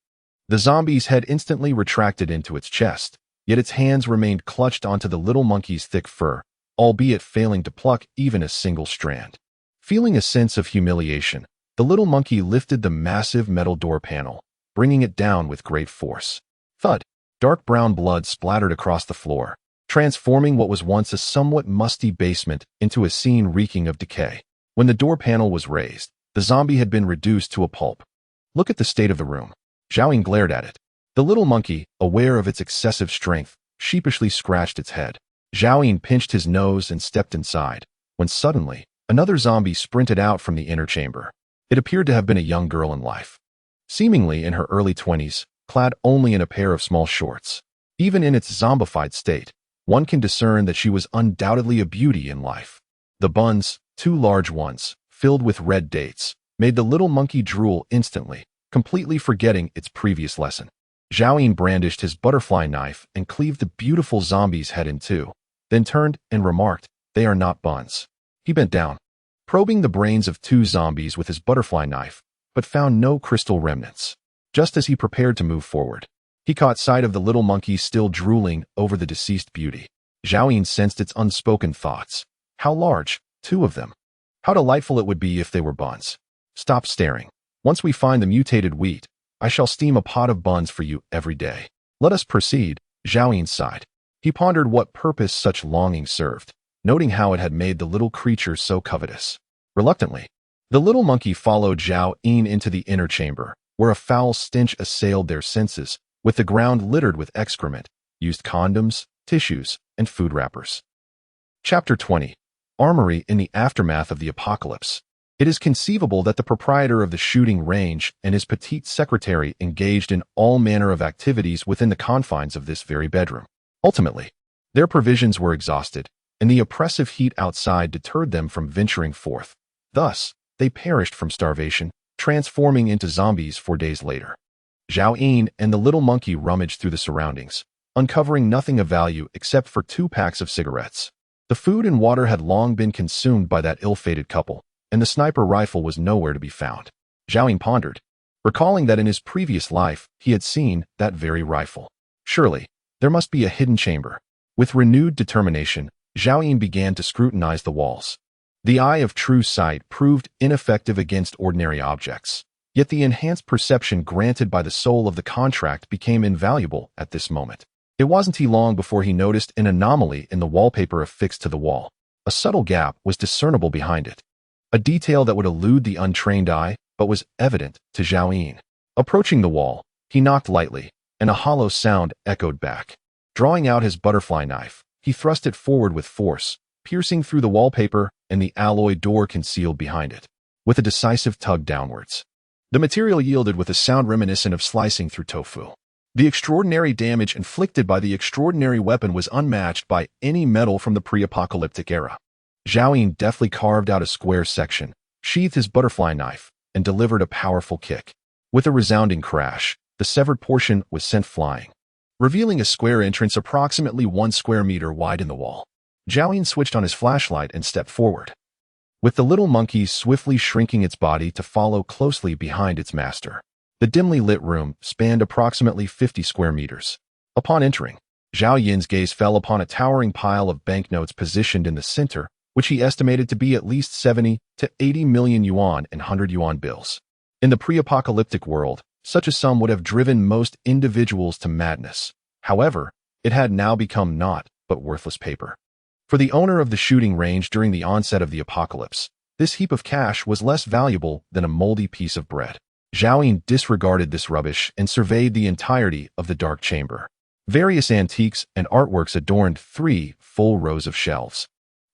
The zombie's head instantly retracted into its chest, yet its hands remained clutched onto the little monkey's thick fur, albeit failing to pluck even a single strand. Feeling a sense of humiliation, the little monkey lifted the massive metal door panel, bringing it down with great force. Thud! Dark brown blood splattered across the floor, transforming what was once a somewhat musty basement into a scene reeking of decay. When the door panel was raised, the zombie had been reduced to a pulp. Look at the state of the room. Zhao Yin glared at it. The little monkey, aware of its excessive strength, sheepishly scratched its head. Zhao Yin pinched his nose and stepped inside, when suddenly, another zombie sprinted out from the inner chamber. It appeared to have been a young girl in life, seemingly in her early 20s, clad only in a pair of small shorts. Even in its zombified state, one can discern that she was undoubtedly a beauty in life. The buns, 2 large ones, filled with red dates, made the little monkey drool instantly, completely forgetting its previous lesson. Zhao Yin brandished his butterfly knife and cleaved the beautiful zombie's head in two, then turned and remarked, "They are not buns." He bent down, probing the brains of 2 zombies with his butterfly knife, but found no crystal remnants. Just as he prepared to move forward, he caught sight of the little monkey still drooling over the deceased beauty. Zhao Yin sensed its unspoken thoughts. How large, 2 of them. How delightful it would be if they were buns. Stop staring. Once we find the mutated wheat, I shall steam a pot of buns for you every day. Let us proceed, Zhao Yin sighed. He pondered what purpose such longing served, noting how it had made the little creature so covetous. Reluctantly, the little monkey followed Zhao Yin into the inner chamber, where a foul stench assailed their senses, with the ground littered with excrement, used condoms, tissues, and food wrappers. Chapter 20. Armory in the Aftermath of the Apocalypse. It is conceivable that the proprietor of the shooting range and his petite secretary engaged in all manner of activities within the confines of this very bedroom. Ultimately, their provisions were exhausted, and the oppressive heat outside deterred them from venturing forth. Thus, they perished from starvation, transforming into zombies 4 days later. Zhao Yin and the little monkey rummaged through the surroundings, uncovering nothing of value except for 2 packs of cigarettes. The food and water had long been consumed by that ill-fated couple, and the sniper rifle was nowhere to be found. Zhao Yin pondered, recalling that in his previous life he had seen that very rifle. Surely, there must be a hidden chamber. With renewed determination, Zhao Yin began to scrutinize the walls. The eye of true sight proved ineffective against ordinary objects, yet the enhanced perception granted by the soul of the contract became invaluable at this moment. It wasn't long before he noticed an anomaly in the wallpaper affixed to the wall. A subtle gap was discernible behind it, a detail that would elude the untrained eye, but was evident to Zhao Yin. Approaching the wall, he knocked lightly, and a hollow sound echoed back. Drawing out his butterfly knife, he thrust it forward with force, piercing through the wallpaper and the alloy door concealed behind it. With a decisive tug downwards, the material yielded with a sound reminiscent of slicing through tofu. The extraordinary damage inflicted by the extraordinary weapon was unmatched by any metal from the pre-apocalyptic era. Zhao Yin deftly carved out a square section, sheathed his butterfly knife, and delivered a powerful kick. With a resounding crash, the severed portion was sent flying, revealing a square entrance approximately 1 square meter wide in the wall. Zhao Yin switched on his flashlight and stepped forward, with the little monkey swiftly shrinking its body to follow closely behind its master. The dimly lit room spanned approximately 50 square meters. Upon entering, Zhao Yin's gaze fell upon a towering pile of banknotes positioned in the center, which he estimated to be at least 70 to 80 million yuan and 100 yuan bills. In the pre-apocalyptic world, such a sum would have driven most individuals to madness. However, it had now become naught but worthless paper. For the owner of the shooting range during the onset of the apocalypse, this heap of cash was less valuable than a moldy piece of bread. Zhao Yin disregarded this rubbish and surveyed the entirety of the dark chamber. Various antiques and artworks adorned 3 full rows of shelves,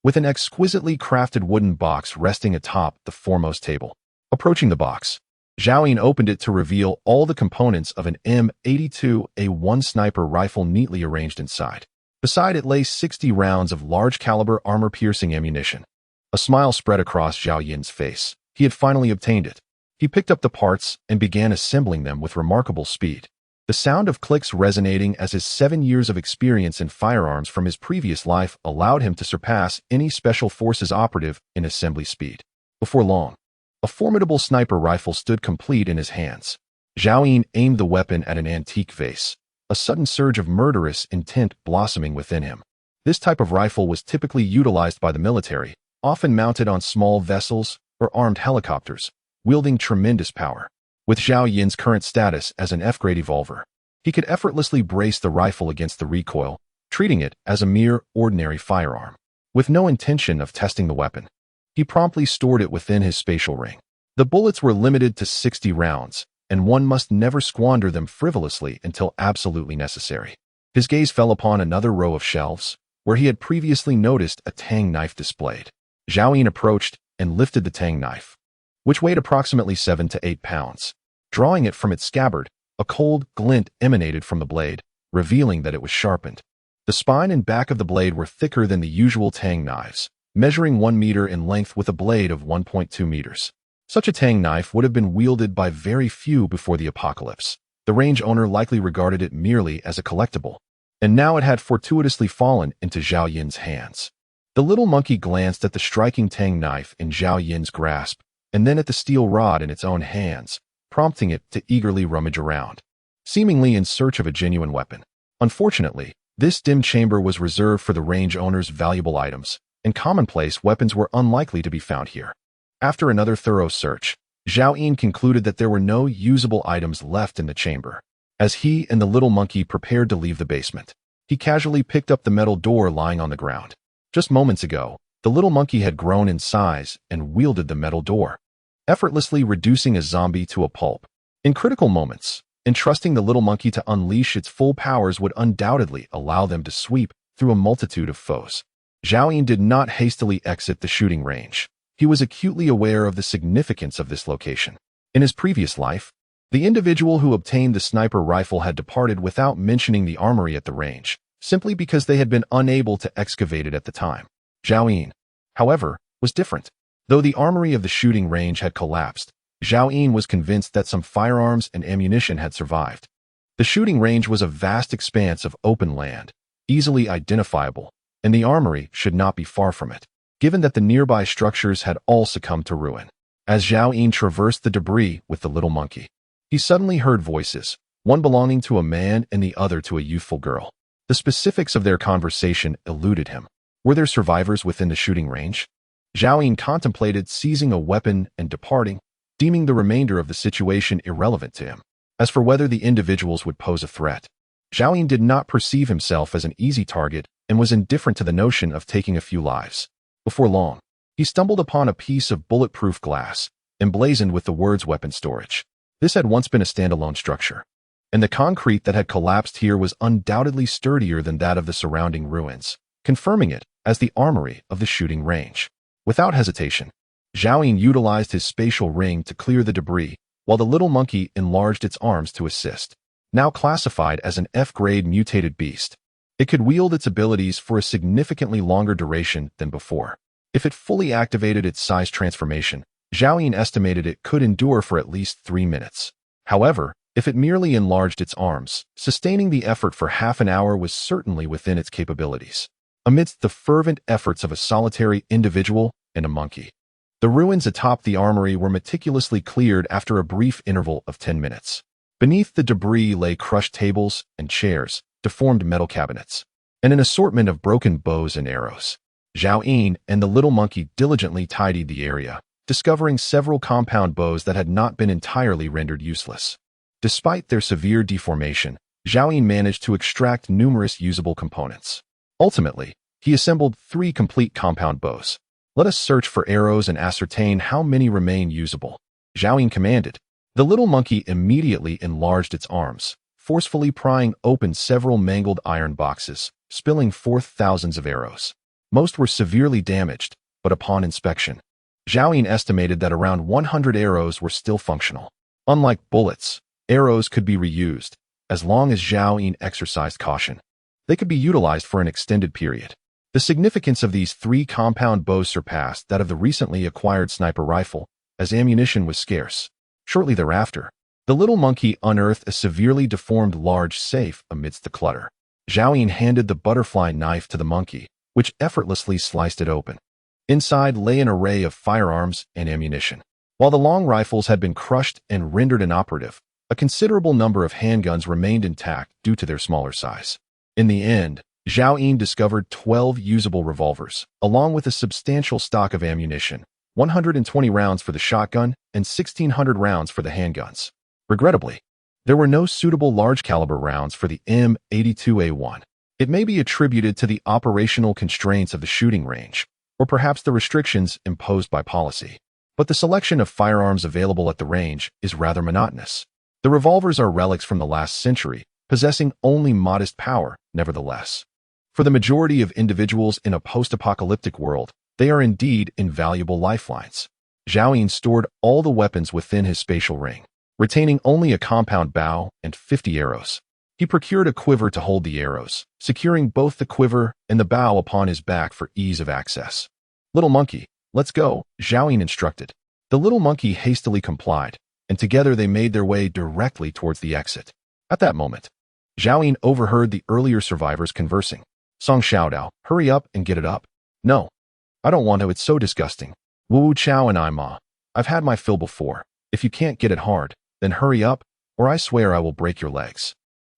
with an exquisitely crafted wooden box resting atop the foremost table. Approaching the box, Zhao Yin opened it to reveal all the components of an M82A1 sniper rifle neatly arranged inside. Beside it lay 60 rounds of large-caliber armor-piercing ammunition. A smile spread across Zhao Yin's face. He had finally obtained it. He picked up the parts and began assembling them with remarkable speed. The sound of clicks resonating as his 7 years of experience in firearms from his previous life allowed him to surpass any special forces operative in assembly speed. Before long, a formidable sniper rifle stood complete in his hands. Zhao Yin aimed the weapon at an antique vase, a sudden surge of murderous intent blossoming within him. This type of rifle was typically utilized by the military, often mounted on small vessels or armed helicopters, wielding tremendous power. With Zhao Yin's current status as an F-grade evolver, he could effortlessly brace the rifle against the recoil, treating it as a mere ordinary firearm. With no intention of testing the weapon, he promptly stored it within his spatial ring. The bullets were limited to 60 rounds, and one must never squander them frivolously until absolutely necessary. His gaze fell upon another row of shelves, where he had previously noticed a tang knife displayed. Zhao Yin approached and lifted the tang knife, which weighed approximately 7 to 8 pounds. Drawing it from its scabbard, a cold glint emanated from the blade, revealing that it was sharpened. The spine and back of the blade were thicker than the usual tang knives, measuring 1 meter in length with a blade of 1.2 meters. Such a tang knife would have been wielded by very few before the apocalypse. The range owner likely regarded it merely as a collectible, and now it had fortuitously fallen into Zhao Yin's hands. The little monkey glanced at the striking tang knife in Zhao Yin's grasp, and then at the steel rod in its own hands, prompting it to eagerly rummage around, seemingly in search of a genuine weapon. Unfortunately, this dim chamber was reserved for the range owner's valuable items, and commonplace weapons were unlikely to be found here. After another thorough search, Zhao Yin concluded that there were no usable items left in the chamber. As he and the little monkey prepared to leave the basement, he casually picked up the metal door lying on the ground. Just moments ago, the little monkey had grown in size and wielded the metal door, effortlessly reducing a zombie to a pulp. In critical moments, entrusting the little monkey to unleash its full powers would undoubtedly allow them to sweep through a multitude of foes. Zhao Yin did not hastily exit the shooting range. He was acutely aware of the significance of this location. In his previous life, the individual who obtained the sniper rifle had departed without mentioning the armory at the range, simply because they had been unable to excavate it at the time. Zhao Yin, however, was different. Though the armory of the shooting range had collapsed, Zhao Yin was convinced that some firearms and ammunition had survived. The shooting range was a vast expanse of open land, easily identifiable, and the armory should not be far from it, given that the nearby structures had all succumbed to ruin. As Zhao Yin traversed the debris with the little monkey, he suddenly heard voices, one belonging to a man and the other to a youthful girl. The specifics of their conversation eluded him. Were there survivors within the shooting range? Zhao Yin contemplated seizing a weapon and departing, deeming the remainder of the situation irrelevant to him. As for whether the individuals would pose a threat, Zhao Yin did not perceive himself as an easy target and was indifferent to the notion of taking a few lives. Before long, he stumbled upon a piece of bulletproof glass, emblazoned with the words weapon storage. This had once been a standalone structure, and the concrete that had collapsed here was undoubtedly sturdier than that of the surrounding ruins, confirming it as the armory of the shooting range. Without hesitation, Zhao Yin utilized his spatial ring to clear the debris, while the little monkey enlarged its arms to assist. Now classified as an F-grade mutated beast, it could wield its abilities for a significantly longer duration than before. If it fully activated its size transformation, Zhao Yin estimated it could endure for at least 3 minutes. However, if it merely enlarged its arms, sustaining the effort for half an hour was certainly within its capabilities. Amidst the fervent efforts of a solitary individual and a monkey, the ruins atop the armory were meticulously cleared after a brief interval of 10 minutes. Beneath the debris lay crushed tables and chairs, deformed metal cabinets, and an assortment of broken bows and arrows. Zhao Yin and the little monkey diligently tidied the area, discovering several compound bows that had not been entirely rendered useless. Despite their severe deformation, Zhao Yin managed to extract numerous usable components. Ultimately, he assembled 3 complete compound bows. Let us search for arrows and ascertain how many remain usable, Zhao Yin commanded. The little monkey immediately enlarged its arms, forcefully prying open several mangled iron boxes, spilling forth thousands of arrows. Most were severely damaged, but upon inspection, Zhao Yin estimated that around 100 arrows were still functional. Unlike bullets, arrows could be reused, as long as Zhao Yin exercised caution. They could be utilized for an extended period. The significance of these 3 compound bows surpassed that of the recently acquired sniper rifle, as ammunition was scarce. Shortly thereafter, the little monkey unearthed a severely deformed large safe amidst the clutter. Zhao Yin handed the butterfly knife to the monkey, which effortlessly sliced it open. Inside lay an array of firearms and ammunition. While the long rifles had been crushed and rendered inoperative, a considerable number of handguns remained intact due to their smaller size. In the end, Zhao Yin discovered 12 usable revolvers, along with a substantial stock of ammunition, 120 rounds for the shotgun and 1,600 rounds for the handguns. Regrettably, there were no suitable large-caliber rounds for the M82A1. It may be attributed to the operational constraints of the shooting range, or perhaps the restrictions imposed by policy. But the selection of firearms available at the range is rather monotonous. The revolvers are relics from the last century, possessing only modest power, nevertheless. For the majority of individuals in a post-apocalyptic world, they are indeed invaluable lifelines. Zhao Yin stored all the weapons within his spatial ring, retaining only a compound bow and 50 arrows. He procured a quiver to hold the arrows, securing both the quiver and the bow upon his back for ease of access. "Little monkey, let's go," Zhao Yin instructed. The little monkey hastily complied, and together they made their way directly towards the exit. At that moment, Zhao Yin overheard the earlier survivors conversing. "Song Xiaodao, hurry up and get it up." "No, I don't want to, it's so disgusting." "Wu Chao and I, Ma. I've had my fill before. If you can't get it hard, then hurry up, or I swear I will break your legs."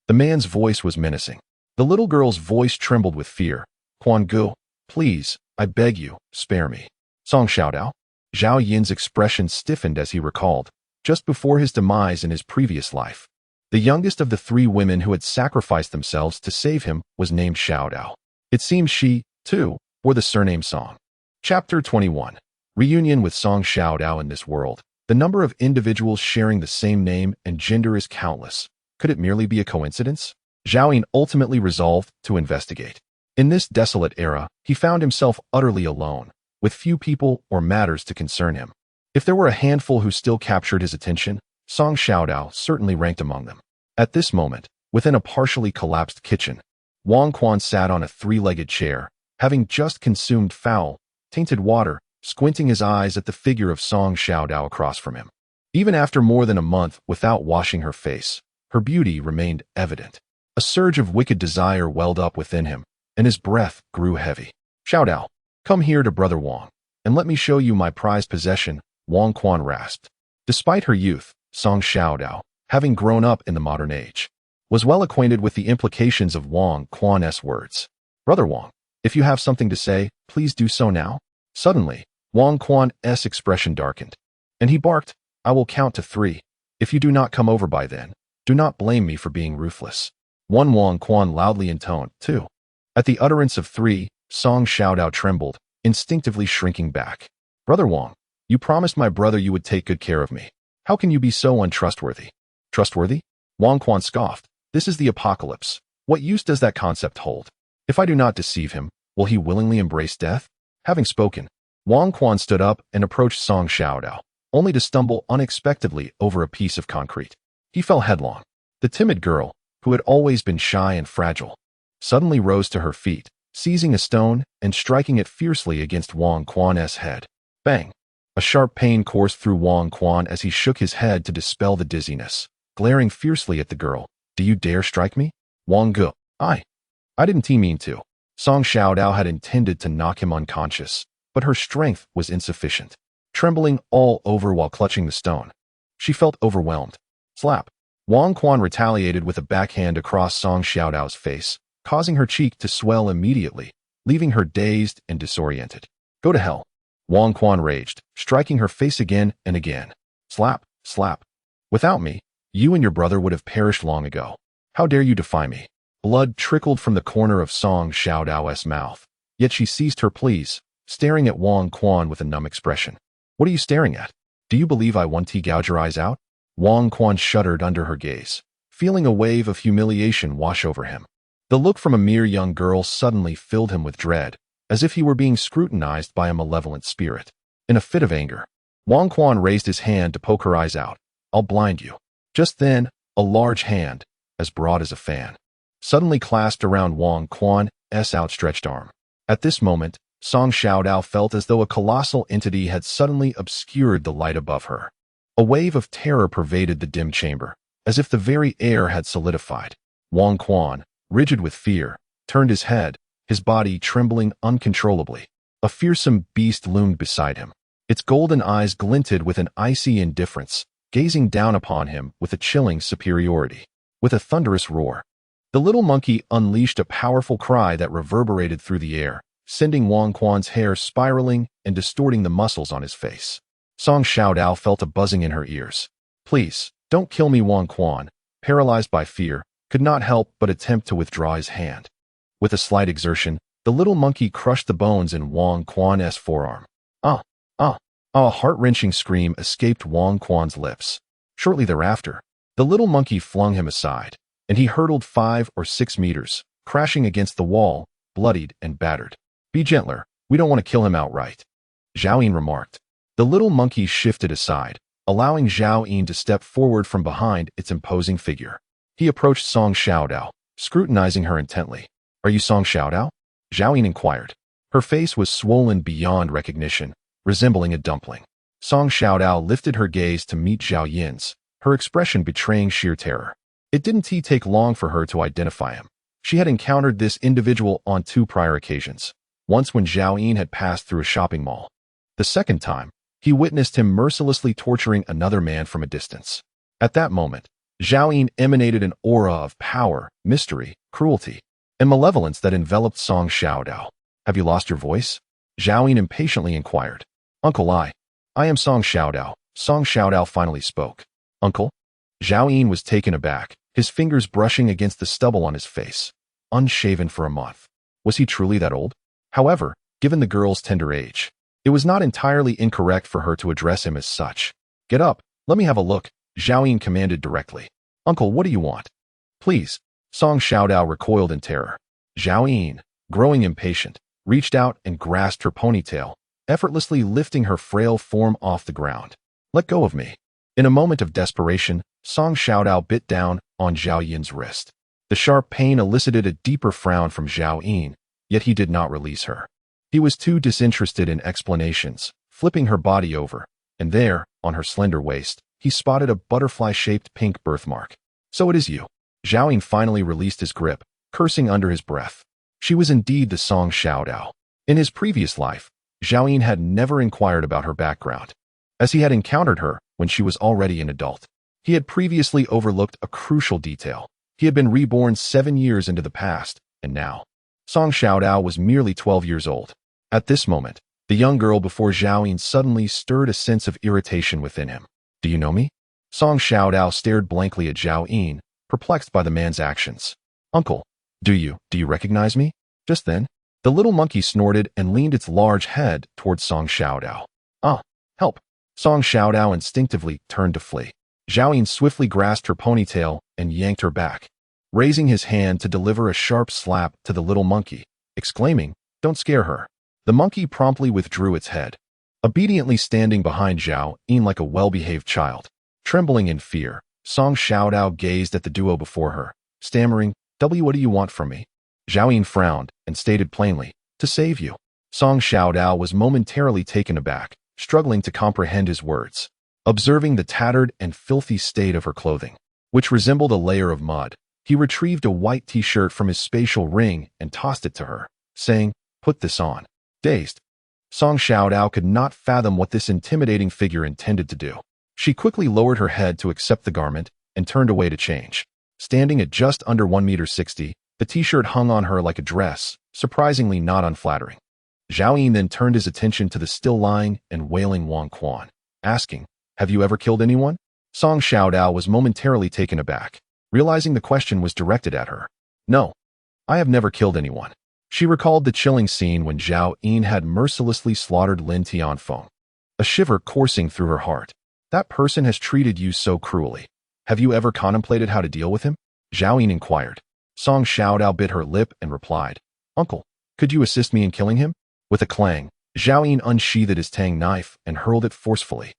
The man's voice was menacing. The little girl's voice trembled with fear. "Quan Gu, please, I beg you, spare me." "Song Xiaodao?" Zhao Yin's expression stiffened as he recalled, just before his demise in his previous life. The youngest of the 3 women who had sacrificed themselves to save him was named Xiaodao. It seems she, too, bore the surname Song. Chapter 21. Reunion with Song Xiaodao. In this world, the number of individuals sharing the same name and gender is countless. Could it merely be a coincidence? Zhao Yin ultimately resolved to investigate. In this desolate era, he found himself utterly alone, with few people or matters to concern him. If there were a handful who still captured his attention, Song Xiaodao certainly ranked among them. At this moment, within a partially collapsed kitchen, Wang Quan sat on a 3-legged chair, having just consumed foul, tainted water, squinting his eyes at the figure of Song Xiaodao across from him. Even after more than a month without washing her face, her beauty remained evident. A surge of wicked desire welled up within him, and his breath grew heavy. "Xiaodao, come here to Brother Wang, and let me show you my prized possession," Wang Quan rasped. Despite her youth, Song Xiaodao, having grown up in the modern age, was well acquainted with the implications of Wang Quan's words. "Brother Wang, if you have something to say, please do so now." Suddenly, Wang Quan's expression darkened, and he barked, "I will count to 3. If you do not come over by then, do not blame me for being ruthless." Wang Quan loudly intoned, 2. At the utterance of 3, Song Xiaodao trembled, instinctively shrinking back. "Brother Wang, you promised my brother you would take good care of me. How can you be so untrustworthy?" "Trustworthy?" Wang Quan scoffed. "This is the apocalypse. What use does that concept hold? If I do not deceive him, will he willingly embrace death?" Having spoken, Wang Quan stood up and approached Song Xiaodao, only to stumble unexpectedly over a piece of concrete. He fell headlong. The timid girl, who had always been shy and fragile, suddenly rose to her feet, seizing a stone and striking it fiercely against Wang Quan's head. Bang! A sharp pain coursed through Wang Quan as he shook his head to dispel the dizziness, glaring fiercely at the girl. "Do you dare strike me?" "Wang Gu, I didn't mean to." Song Xiaodao had intended to knock him unconscious, but her strength was insufficient. Trembling all over while clutching the stone, she felt overwhelmed. Slap! Wang Quan retaliated with a backhand across Song Xiaodao's face, causing her cheek to swell immediately, leaving her dazed and disoriented. "Go to hell!" Wang Quan raged, striking her face again and again. Slap! Slap! "Without me, you and your brother would have perished long ago. How dare you defy me?" Blood trickled from the corner of Song Xiaodao's mouth, yet she ceased her pleas, staring at Wang Quan with a numb expression. "What are you staring at? Do you believe I want to gouge your eyes out?" Wang Quan shuddered under her gaze, feeling a wave of humiliation wash over him. The look from a mere young girl suddenly filled him with dread, as if he were being scrutinized by a malevolent spirit. In a fit of anger, Wang Quan raised his hand to poke her eyes out. "I'll blind you." Just then, a large hand, as broad as a fan, suddenly clasped around Wang Quan's outstretched arm. At this moment, Song Xiaodao felt as though a colossal entity had suddenly obscured the light above her. A wave of terror pervaded the dim chamber, as if the very air had solidified. Wang Quan, rigid with fear, turned his head, his body trembling uncontrollably. A fearsome beast loomed beside him. Its golden eyes glinted with an icy indifference, gazing down upon him with a chilling superiority. With a thunderous roar, the little monkey unleashed a powerful cry that reverberated through the air, sending Wang Quan's hair spiraling and distorting the muscles on his face. Song Xiaodao felt a buzzing in her ears. "Please, don't kill me." Wang Quan, paralyzed by fear, could not help but attempt to withdraw his hand. With a slight exertion, the little monkey crushed the bones in Wang Quan's forearm. A heart-wrenching scream escaped Wang Quan's lips. Shortly thereafter, the little monkey flung him aside, and he hurtled 5 or 6 meters, crashing against the wall, bloodied and battered. "Be gentler, we don't want to kill him outright," Zhao Yin remarked. The little monkey shifted aside, allowing Zhao Yin to step forward from behind its imposing figure. He approached Song Xiaodao, scrutinizing her intently. "Are you Song Xiaodao?" Zhao Yin inquired. Her face was swollen beyond recognition, resembling a dumpling. Song Xiaodao lifted her gaze to meet Zhao Yin's, her expression betraying sheer terror. It didn't take long for her to identify him. She had encountered this individual on 2 prior occasions, once when Zhao Yin had passed through a shopping mall. The second time, he witnessed him mercilessly torturing another man from a distance. At that moment, Zhao Yin emanated an aura of power, mystery, cruelty, and malevolence that enveloped Song Xiaodao. "Have you lost your voice?" Zhao Yin impatiently inquired. "Uncle, I am Song Xiaodao." Song Xiaodao finally spoke. "Uncle?" Zhao Yin was taken aback, his fingers brushing against the stubble on his face. Unshaven for a month. Was he truly that old? However, given the girl's tender age, it was not entirely incorrect for her to address him as such. "Get up, let me have a look," Zhao Yin commanded directly. "Uncle, what do you want?" "Please." Song Xiaodao recoiled in terror. Zhao Yin, growing impatient, reached out and grasped her ponytail, effortlessly lifting her frail form off the ground. "Let go of me." In a moment of desperation, Song Xiaodao bit down on Zhao Yin's wrist. The sharp pain elicited a deeper frown from Zhao Yin, yet he did not release her. He was too disinterested in explanations, flipping her body over, and there, on her slender waist, he spotted a butterfly-shaped pink birthmark. "So it is you." Zhao Yin finally released his grip, cursing under his breath. She was indeed the Song Xiaodao. In his previous life, Zhao Yin had never inquired about her background, as he had encountered her when she was already an adult. He had previously overlooked a crucial detail. He had been reborn 7 years into the past, and now, Song Xiaodao was merely 12 years old. At this moment, the young girl before Zhao Yin suddenly stirred a sense of irritation within him. "Do you know me?" Song Xiaodao stared blankly at Zhao Yin, perplexed by the man's actions. "Uncle, do you recognize me?" Just then, the little monkey snorted and leaned its large head towards Song Xiaodao. "Ah, help!" Song Xiaodao instinctively turned to flee. Zhao Yin swiftly grasped her ponytail and yanked her back, raising his hand to deliver a sharp slap to the little monkey, exclaiming, "Don't scare her." The monkey promptly withdrew its head, obediently standing behind Zhao Yin like a well-behaved child. Trembling in fear, Song Xiaodao gazed at the duo before her, stammering, "What do you want from me?" Zhao Yin frowned and stated plainly, "To save you." Song Xiaodao was momentarily taken aback, struggling to comprehend his words. Observing the tattered and filthy state of her clothing, which resembled a layer of mud, he retrieved a white t-shirt from his spatial ring and tossed it to her, saying, "Put this on." Dazed, Song Xiaodao could not fathom what this intimidating figure intended to do. She quickly lowered her head to accept the garment and turned away to change. Standing at just under 1.60 meters, the t-shirt hung on her like a dress, surprisingly not unflattering. Zhao Yin then turned his attention to the still lying and wailing Wang Quan, asking, "Have you ever killed anyone?" Song Xiaodao was momentarily taken aback, realizing the question was directed at her. "No, I have never killed anyone." She recalled the chilling scene when Zhao Yin had mercilessly slaughtered Lin Tianfeng, a shiver coursing through her heart. That person has treated you so cruelly. Have you ever contemplated how to deal with him? Zhao Yin inquired. Song Xiaodao bit her lip and replied, Uncle, could you assist me in killing him? With a clang, Zhao Yin unsheathed his tang knife and hurled it forcefully.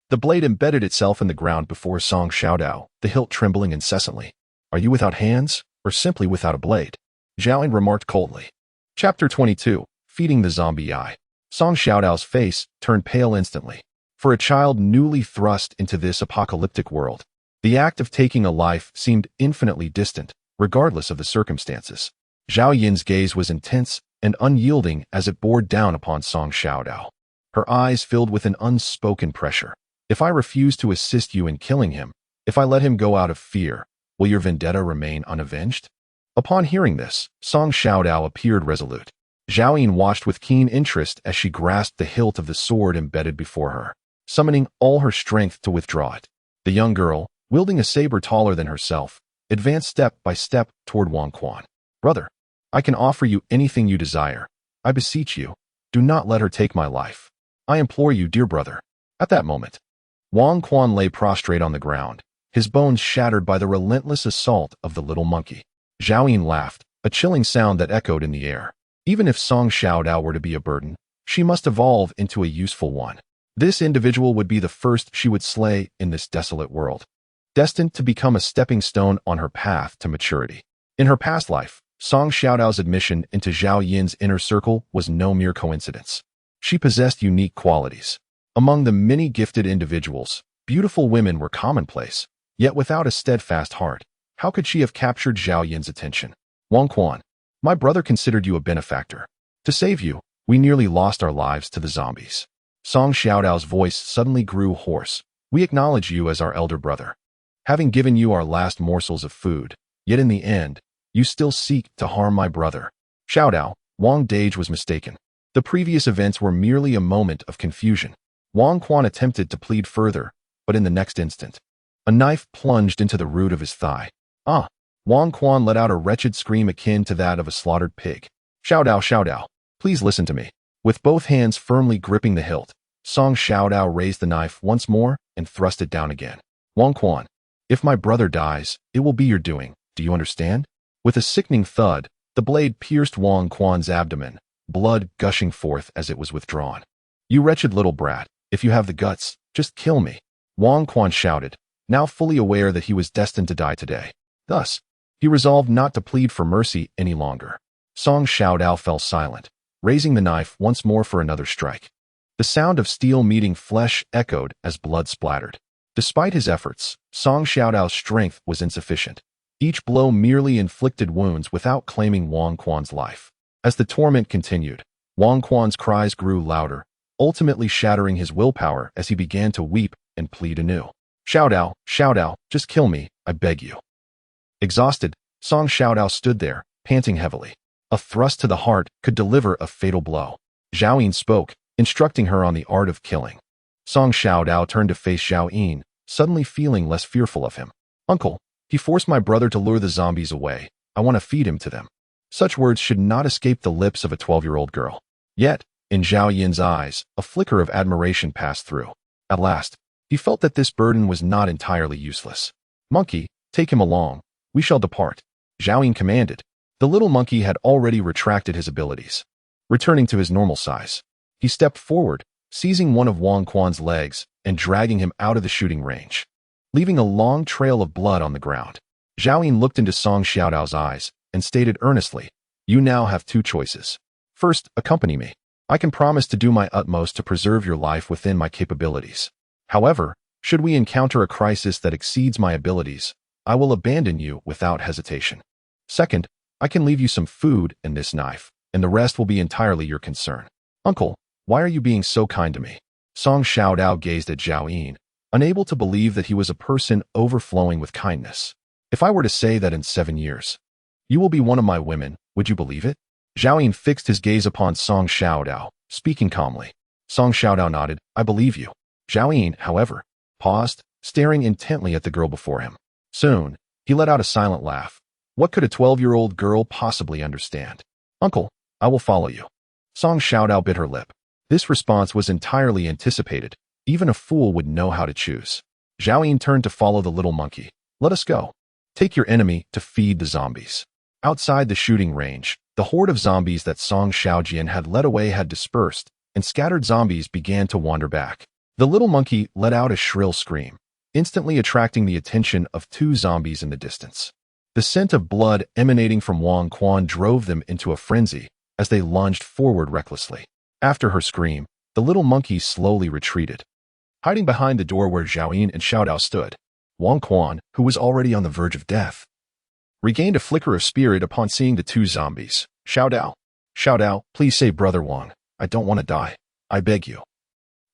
The blade embedded itself in the ground before Song Xiaodao, the hilt trembling incessantly. Are you without hands, or simply without a blade? Zhao Yin remarked coldly. Chapter 22, Feeding the Zombie Eye. Song Xiaodao's face turned pale instantly. For a child newly thrust into this apocalyptic world, the act of taking a life seemed infinitely distant, regardless of the circumstances. Zhao Yin's gaze was intense and unyielding as it bore down upon Song Xiaodao. Her eyes filled with an unspoken pressure. If I refuse to assist you in killing him, if I let him go out of fear, will your vendetta remain unavenged? Upon hearing this, Song Xiaodao appeared resolute. Zhao Yin watched with keen interest as she grasped the hilt of the sword embedded before her, summoning all her strength to withdraw it. The young girl, wielding a saber taller than herself, advanced step by step toward Wang Quan. Brother, I can offer you anything you desire. I beseech you, do not let her take my life. I implore you, dear brother. At that moment, Wang Quan lay prostrate on the ground, his bones shattered by the relentless assault of the little monkey. Zhao Yin laughed, a chilling sound that echoed in the air. Even if Song Xiaodao were to be a burden, she must evolve into a useful one. This individual would be the first she would slay in this desolate world, destined to become a stepping stone on her path to maturity. In her past life, Song Xiaodao's admission into Zhao Yin's inner circle was no mere coincidence. She possessed unique qualities. Among the many gifted individuals, beautiful women were commonplace, yet without a steadfast heart. How could she have captured Zhao Yin's attention? Wang Quan, my brother considered you a benefactor. To save you, we nearly lost our lives to the zombies. Song Xiaodao's voice suddenly grew hoarse. We acknowledge you as our elder brother. Having given you our last morsels of food, yet in the end, you still seek to harm my brother. Xiaodao, Wang Dage was mistaken. The previous events were merely a moment of confusion. Wang Quan attempted to plead further, but in the next instant, a knife plunged into the root of his thigh. Ah! Wang Quan let out a wretched scream akin to that of a slaughtered pig. Xiaodao, please listen to me. With both hands firmly gripping the hilt, Song Xiaodao raised the knife once more and thrust it down again. Wang Quan, if my brother dies, it will be your doing. Do you understand? With a sickening thud, the blade pierced Wang Quan's abdomen, blood gushing forth as it was withdrawn. You wretched little brat, if you have the guts, just kill me. Wang Quan shouted, now fully aware that he was destined to die today. Thus, he resolved not to plead for mercy any longer. Song Xiaodao fell silent, raising the knife once more for another strike. The sound of steel meeting flesh echoed as blood splattered. Despite his efforts, Song Xiaodao's strength was insufficient. Each blow merely inflicted wounds without claiming Wang Quan's life. As the torment continued, Wang Quan's cries grew louder, ultimately shattering his willpower as he began to weep and plead anew. Xiaodao, just kill me, I beg you. Exhausted, Song Xiaodao stood there, panting heavily. A thrust to the heart could deliver a fatal blow. Zhao Yin spoke, instructing her on the art of killing. Song Xiaodao turned to face Zhao Yin, suddenly feeling less fearful of him. Uncle, he forced my brother to lure the zombies away. I want to feed him to them. Such words should not escape the lips of a 12-year-old girl. Yet, in Zhao Yin's eyes, a flicker of admiration passed through. At last, he felt that this burden was not entirely useless. Monkey, take him along. We shall depart. Zhao Yin commanded. The little monkey had already retracted his abilities. Returning to his normal size, he stepped forward, seizing one of Wang Quan's legs and dragging him out of the shooting range, leaving a long trail of blood on the ground. Zhao Yin looked into Song Xiaodao's eyes and stated earnestly, you now have two choices. First, accompany me. I can promise to do my utmost to preserve your life within my capabilities. However, should we encounter a crisis that exceeds my abilities, I will abandon you without hesitation. Second, I can leave you some food and this knife, and the rest will be entirely your concern. Uncle, why are you being so kind to me? Song Xiaodao gazed at Zhao Yin, unable to believe that he was a person overflowing with kindness. If I were to say that in 7 years, you will be one of my women, would you believe it? Zhao Yin fixed his gaze upon Song Xiaodao, speaking calmly. Song Xiaodao nodded, I believe you. Zhao Yin, however, paused, staring intently at the girl before him. Soon, he let out a silent laugh. What could a 12-year-old girl possibly understand? Uncle, I will follow you. Song Xiaodao bit her lip. This response was entirely anticipated, Even a fool would know how to choose. Zhao Yin turned to follow the little monkey. Let us go. Take your enemy to feed the zombies. Outside the shooting range, the horde of zombies that Song Xiaojian had led away had dispersed, and scattered zombies began to wander back. The little monkey let out a shrill scream, instantly attracting the attention of two zombies in the distance. The scent of blood emanating from Wang Quan drove them into a frenzy as they lunged forward recklessly. After her scream, the little monkey slowly retreated, hiding behind the door where Zhao Yin and Xiao Dao stood. Wang Quan, who was already on the verge of death, regained a flicker of spirit upon seeing the two zombies. Xiao Dao, please save Brother Wang. I don't want to die. I beg you.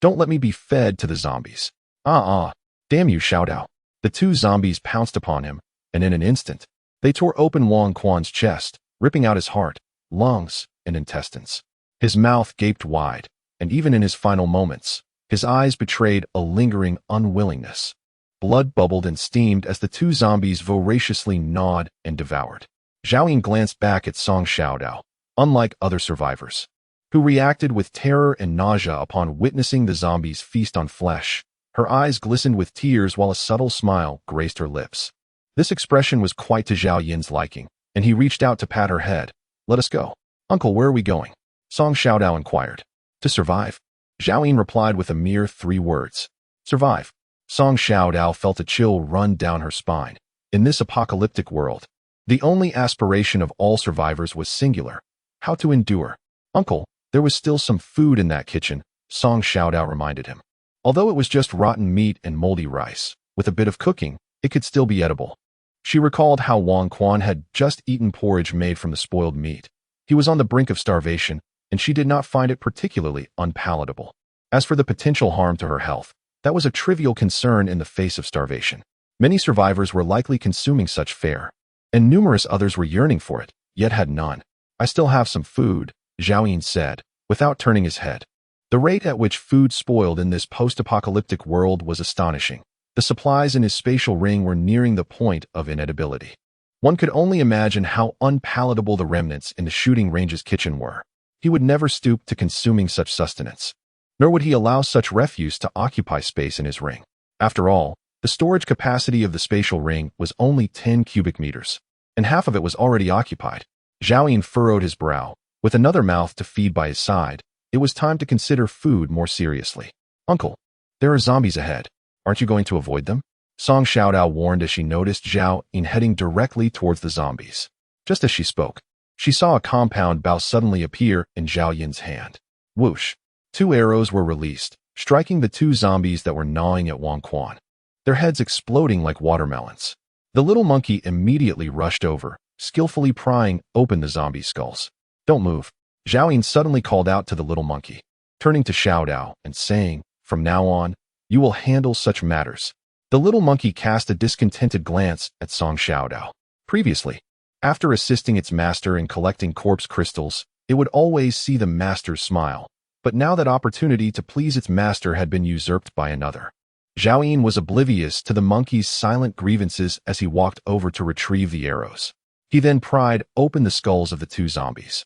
Don't let me be fed to the zombies. Damn you, Xiao Dao. The two zombies pounced upon him, and in an instant, they tore open Wang Quan's chest, ripping out his heart, lungs, and intestines. His mouth gaped wide, and even in his final moments, his eyes betrayed a lingering unwillingness. Blood bubbled and steamed as the two zombies voraciously gnawed and devoured. Zhao Yin glanced back at Song Xiaodao, unlike other survivors, who reacted with terror and nausea upon witnessing the zombies feast on flesh. Her eyes glistened with tears while a subtle smile graced her lips. This expression was quite to Zhao Yin's liking, and he reached out to pat her head. Let us go. Uncle, where are we going? Song Xiaodao inquired. To survive. Zhao Yin replied with a mere 3 words. Survive. Song Xiaodao felt a chill run down her spine. In this apocalyptic world, the only aspiration of all survivors was singular: how to endure. Uncle, there was still some food in that kitchen, Song Xiaodao reminded him. Although it was just rotten meat and moldy rice, with a bit of cooking, it could still be edible. She recalled how Wang Quan had just eaten porridge made from the spoiled meat. He was on the brink of starvation, and she did not find it particularly unpalatable. As for the potential harm to her health, that was a trivial concern in the face of starvation. Many survivors were likely consuming such fare, and numerous others were yearning for it, yet had none. I still have some food, Zhao Yin said, without turning his head. The rate at which food spoiled in this post-apocalyptic world was astonishing. The supplies in his spatial ring were nearing the point of inedibility. One could only imagine how unpalatable the remnants in the shooting range's kitchen were. He would never stoop to consuming such sustenance, nor would he allow such refuse to occupy space in his ring. After all, the storage capacity of the spatial ring was only 10 cubic meters, and half of it was already occupied. Zhao Yin furrowed his brow. With another mouth to feed by his side, it was time to consider food more seriously. Uncle, there are zombies ahead. Aren't you going to avoid them? Song Xiaodao warned as she noticed Zhao Yin heading directly towards the zombies. Just as she spoke, she saw a compound bow suddenly appear in Zhao Yin's hand. Whoosh! 2 arrows were released, striking the 2 zombies that were gnawing at Wang Quan, their heads exploding like watermelons. The little monkey immediately rushed over, skillfully prying open the zombie skulls. Don't move. Zhao Yin suddenly called out to the little monkey, turning to Xiao Dao and saying, from now on, you will handle such matters. The little monkey cast a discontented glance at Song Xiaodao. Previously, after assisting its master in collecting corpse crystals, it would always see the master's smile. But now that opportunity to please its master had been usurped by another. Zhao Yin was oblivious to the monkey's silent grievances as he walked over to retrieve the arrows. He then pried open the skulls of the 2 zombies,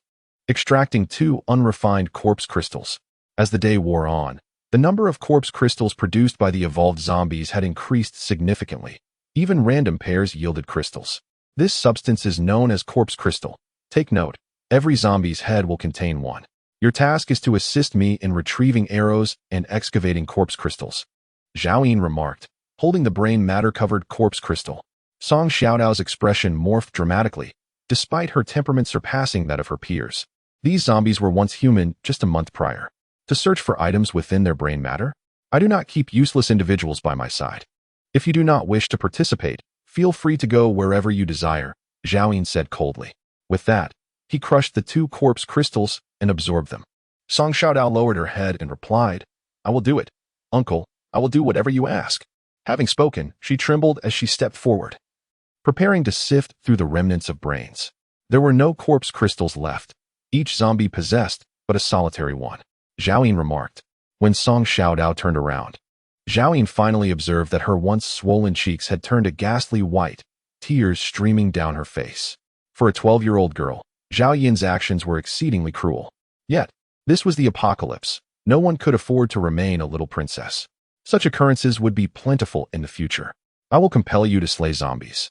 extracting 2 unrefined corpse crystals. As the day wore on, the number of corpse crystals produced by the evolved zombies had increased significantly. Even random pairs yielded crystals. This substance is known as corpse crystal. Take note, every zombie's head will contain one. Your task is to assist me in retrieving arrows and excavating corpse crystals, Zhao Yin remarked, holding the brain matter-covered corpse crystal. Song Xiaodao's expression morphed dramatically, despite her temperament surpassing that of her peers. These zombies were once human just a month prior. To search for items within their brain matter? I do not keep useless individuals by my side. If you do not wish to participate, feel free to go wherever you desire, Zhao Yin said coldly. With that, he crushed the 2 corpse crystals and absorbed them. Song Xiaodao lowered her head and replied, I will do it. Uncle, I will do whatever you ask. Having spoken, she trembled as she stepped forward, preparing to sift through the remnants of brains. There were no corpse crystals left, each zombie possessed but a solitary one. Zhao Yin remarked. When Song Xiaodao turned around, Zhao Yin finally observed that her once swollen cheeks had turned a ghastly white, tears streaming down her face. For a 12-year-old girl, Zhao Yin's actions were exceedingly cruel. Yet, this was the apocalypse. No one could afford to remain a little princess. Such occurrences would be plentiful in the future. I will compel you to slay zombies,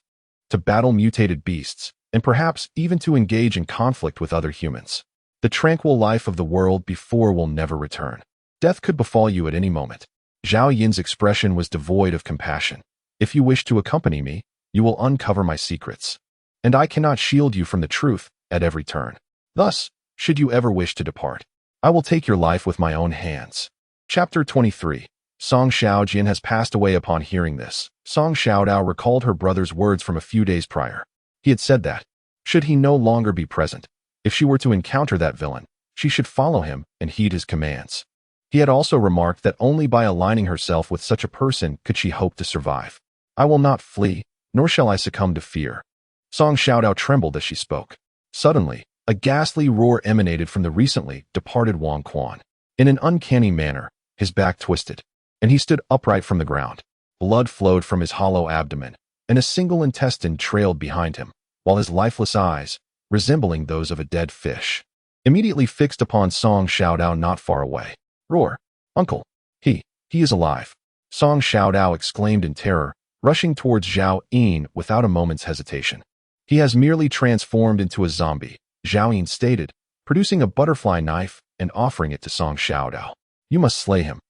to battle mutated beasts, and perhaps even to engage in conflict with other humans. The tranquil life of the world before will never return. Death could befall you at any moment. Zhao Yin's expression was devoid of compassion. If you wish to accompany me, you will uncover my secrets, and I cannot shield you from the truth at every turn. Thus, should you ever wish to depart, I will take your life with my own hands. Chapter 23. Song Xiaojin has passed away. Upon hearing this, Song Xiaodao recalled her brother's words from a few days prior. He had said that, should he no longer be present, if she were to encounter that villain, she should follow him and heed his commands. He had also remarked that only by aligning herself with such a person could she hope to survive. I will not flee, nor shall I succumb to fear. Song Xiaodao trembled as she spoke. Suddenly, a ghastly roar emanated from the recently departed Wang Quan. In an uncanny manner, his back twisted, and he stood upright from the ground. Blood flowed from his hollow abdomen, and a single intestine trailed behind him, while his lifeless eyes, resembling those of a dead fish, immediately fixed upon Song Xiaodao not far away. Roar! Uncle! He is alive! Song Xiaodao exclaimed in terror, rushing towards Zhao Yin without a moment's hesitation. He has merely transformed into a zombie, Zhao Yin stated, producing a butterfly knife and offering it to Song Xiaodao. You must slay him.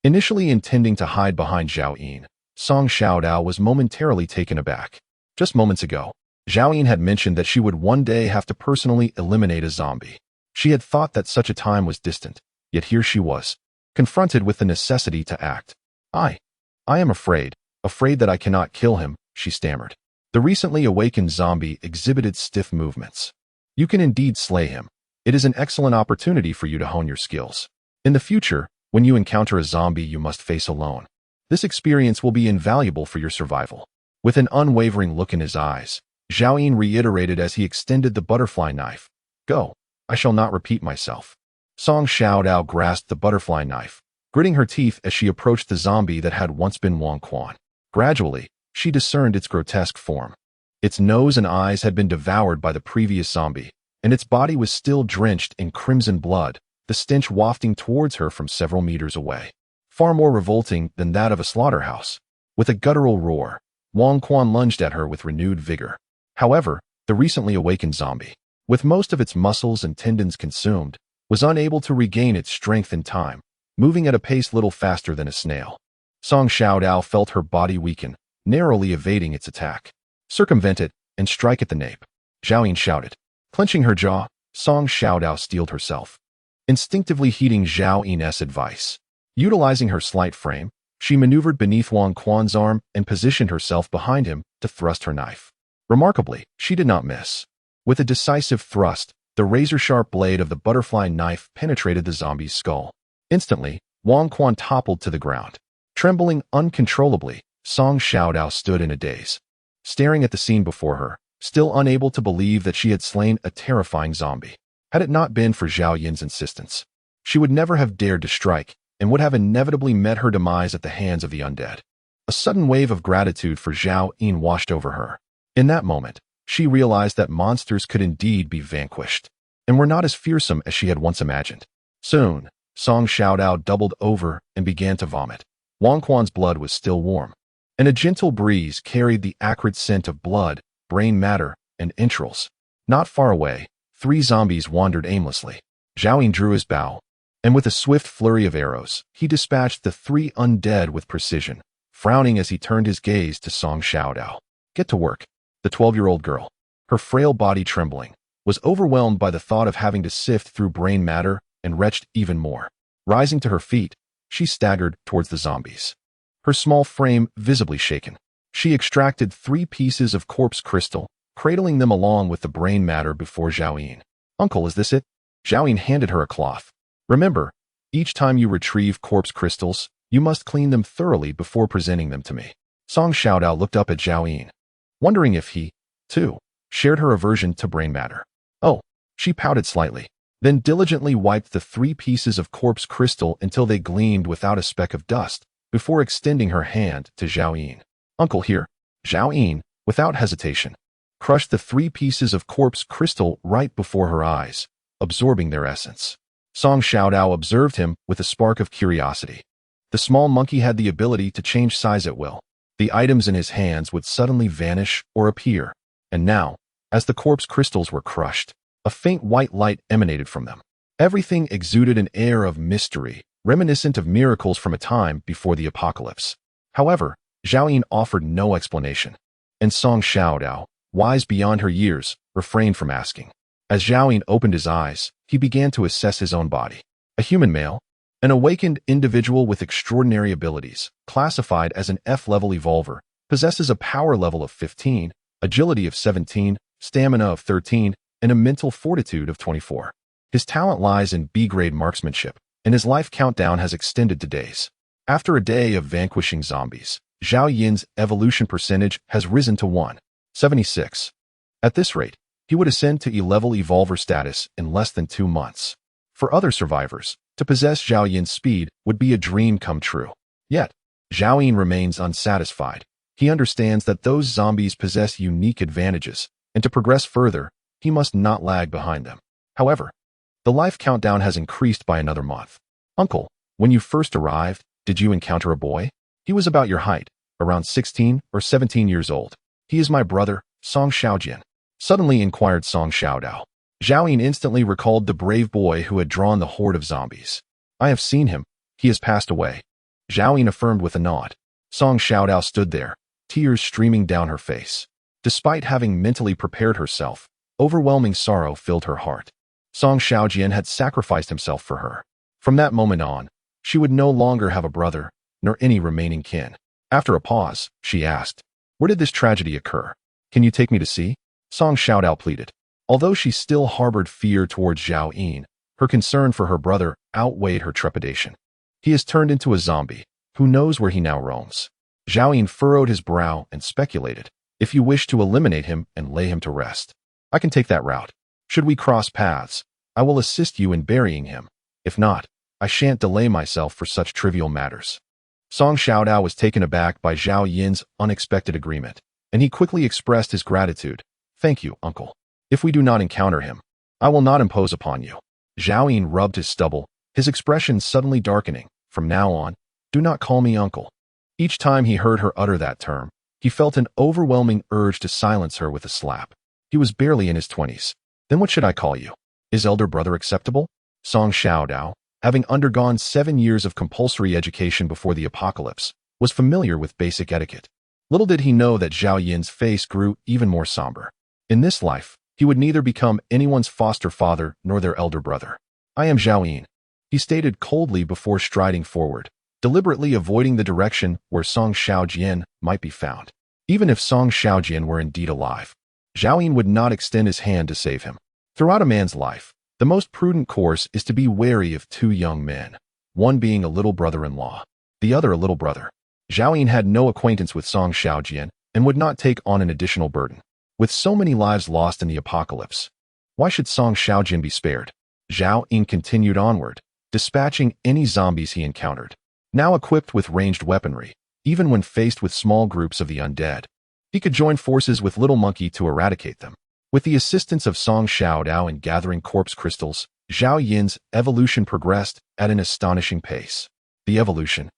Initially intending to hide behind Zhao Yin, Song Xiaodao was momentarily taken aback. Just moments ago, Zhao Yin had mentioned that she would one day have to personally eliminate a zombie. She had thought that such a time was distant, yet here she was, confronted with the necessity to act. I am afraid that I cannot kill him, she stammered. The recently awakened zombie exhibited stiff movements. You can indeed slay him. It is an excellent opportunity for you to hone your skills. In the future, when you encounter a zombie you must face alone, this experience will be invaluable for your survival. With an unwavering look in his eyes, Zhao Yin reiterated as he extended the butterfly knife. Go, I shall not repeat myself. Song Xiaodao grasped the butterfly knife, gritting her teeth as she approached the zombie that had once been Wang Quan. Gradually, she discerned its grotesque form. Its nose and eyes had been devoured by the previous zombie, and its body was still drenched in crimson blood, the stench wafting towards her from several meters away. Far more revolting than that of a slaughterhouse. With a guttural roar, Wang Quan lunged at her with renewed vigor. However, the recently awakened zombie, with most of its muscles and tendons consumed, was unable to regain its strength in time, moving at a pace little faster than a snail. Song Xiaodao felt her body weaken, narrowly evading its attack. Circumvent it and strike at the nape, Zhao Yin shouted. Clenching her jaw, Song Xiaodao steeled herself, instinctively heeding Zhao Yin's advice. Utilizing her slight frame, she maneuvered beneath Wang Quan's arm and positioned herself behind him to thrust her knife. Remarkably, she did not miss. With a decisive thrust, the razor-sharp blade of the butterfly knife penetrated the zombie's skull. Instantly, Wang Quan toppled to the ground. Trembling uncontrollably, Song Xiaodao stood in a daze, staring at the scene before her, still unable to believe that she had slain a terrifying zombie. Had it not been for Zhao Yin's insistence, she would never have dared to strike and would have inevitably met her demise at the hands of the undead. A sudden wave of gratitude for Zhao Yin washed over her. In that moment, she realized that monsters could indeed be vanquished, and were not as fearsome as she had once imagined. Soon, Song Xiaodao doubled over and began to vomit. Wang Quan's blood was still warm, and a gentle breeze carried the acrid scent of blood, brain matter, and entrails. Not far away, 3 zombies wandered aimlessly. Zhao Yin drew his bow, and with a swift flurry of arrows, he dispatched the 3 undead with precision, frowning as he turned his gaze to Song Xiaodao. Get to work. The 12-year-old girl, her frail body trembling, was overwhelmed by the thought of having to sift through brain matter and retched even more. Rising to her feet, she staggered towards the zombies, her small frame visibly shaken. She extracted 3 pieces of corpse crystal, cradling them along with the brain matter before Zhao Yin. Uncle, is this it? Zhao Yin handed her a cloth. Remember, each time you retrieve corpse crystals, you must clean them thoroughly before presenting them to me. Song Xiaodao looked up at Zhao Yin, wondering if he, too, shared her aversion to brain matter. Oh, she pouted slightly, then diligently wiped the 3 pieces of corpse crystal until they gleamed without a speck of dust, before extending her hand to Zhao Yin. Uncle, here. Zhao Yin, without hesitation, crushed the 3 pieces of corpse crystal right before her eyes, absorbing their essence. Song Xiaodao observed him with a spark of curiosity. The small monkey had the ability to change size at will. The items in his hands would suddenly vanish or appear. And now, as the corpse crystals were crushed, a faint white light emanated from them. Everything exuded an air of mystery, reminiscent of miracles from a time before the apocalypse. However, Zhao Yin offered no explanation, and Song Xiaodao, wise beyond her years, refrained from asking. As Zhao Yin opened his eyes, he began to assess his own body. A human male, an awakened individual with extraordinary abilities, classified as an F-level evolver, possesses a power level of 15, agility of 17, stamina of 13, and a mental fortitude of 24. His talent lies in B-grade marksmanship, and his life countdown has extended to days. After a day of vanquishing zombies, Zhao Yin's evolution percentage has risen to 176. At this rate, he would ascend to E-level evolver status in less than 2 months. For other survivors, to possess Zhao Yin's speed would be a dream come true. Yet, Zhao Yin remains unsatisfied. He understands that those zombies possess unique advantages, and to progress further, he must not lag behind them. However, the life countdown has increased by another month. Uncle, when you first arrived, did you encounter a boy? He was about your height, around 16 or 17 years old. He is my brother, Song Xiaojian. Suddenly inquired Song Xiaodao. Zhao Yin instantly recalled the brave boy who had drawn the horde of zombies. I have seen him. He has passed away. Zhao Yin affirmed with a nod. Song Xiaodao stood there, tears streaming down her face. Despite having mentally prepared herself, overwhelming sorrow filled her heart. Song Xiaojian had sacrificed himself for her. From that moment on, she would no longer have a brother, nor any remaining kin. After a pause, she asked, where did this tragedy occur? Can you take me to see? Song Xiaodao pleaded. Although she still harbored fear towards Zhao Yin, her concern for her brother outweighed her trepidation. He has turned into a zombie. Who knows where he now roams? Zhao Yin furrowed his brow and speculated. If you wish to eliminate him and lay him to rest, I can take that route. Should we cross paths, I will assist you in burying him. If not, I shan't delay myself for such trivial matters. Song Xiaodao was taken aback by Zhao Yin's unexpected agreement, and he quickly expressed his gratitude. Thank you, uncle. If we do not encounter him, I will not impose upon you. Zhao Yin rubbed his stubble, his expression suddenly darkening. From now on, do not call me uncle. Each time he heard her utter that term, he felt an overwhelming urge to silence her with a slap. He was barely in his 20s. Then what should I call you? Is elder brother acceptable? Song Xiaodao, having undergone 7 years of compulsory education before the apocalypse, was familiar with basic etiquette. Little did he know that Zhao Yin's face grew even more somber. In this life, he would neither become anyone's foster father nor their elder brother. I am Zhao Yin, he stated coldly before striding forward, deliberately avoiding the direction where Song Xiaojian might be found. Even if Song Xiaojian were indeed alive, Zhao Yin would not extend his hand to save him. Throughout a man's life, the most prudent course is to be wary of 2 young men, one being a little brother-in-law, the other a little brother. Zhao Yin had no acquaintance with Song Xiaojian and would not take on an additional burden. With so many lives lost in the apocalypse, why should Song Xiaojian be spared? Zhao Yin continued onward, dispatching any zombies he encountered. Now equipped with ranged weaponry, even when faced with small groups of the undead, he could join forces with Little Monkey to eradicate them. With the assistance of Song Xiaodao in gathering corpse crystals, Zhao Yin's evolution progressed at an astonishing pace. The evolution.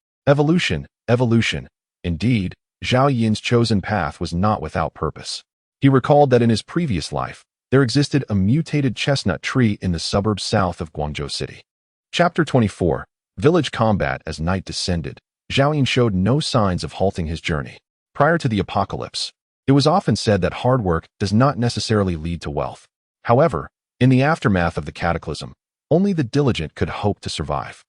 Indeed, Zhao Yin's chosen path was not without purpose. He recalled that in his previous life, there existed a mutated chestnut tree in the suburbs south of Guangzhou City. Chapter 24. Village Combat. As night descended, Zhao Yin showed no signs of halting his journey. Prior to the apocalypse, it was often said that hard work does not necessarily lead to wealth. However, in the aftermath of the cataclysm, only the diligent could hope to survive.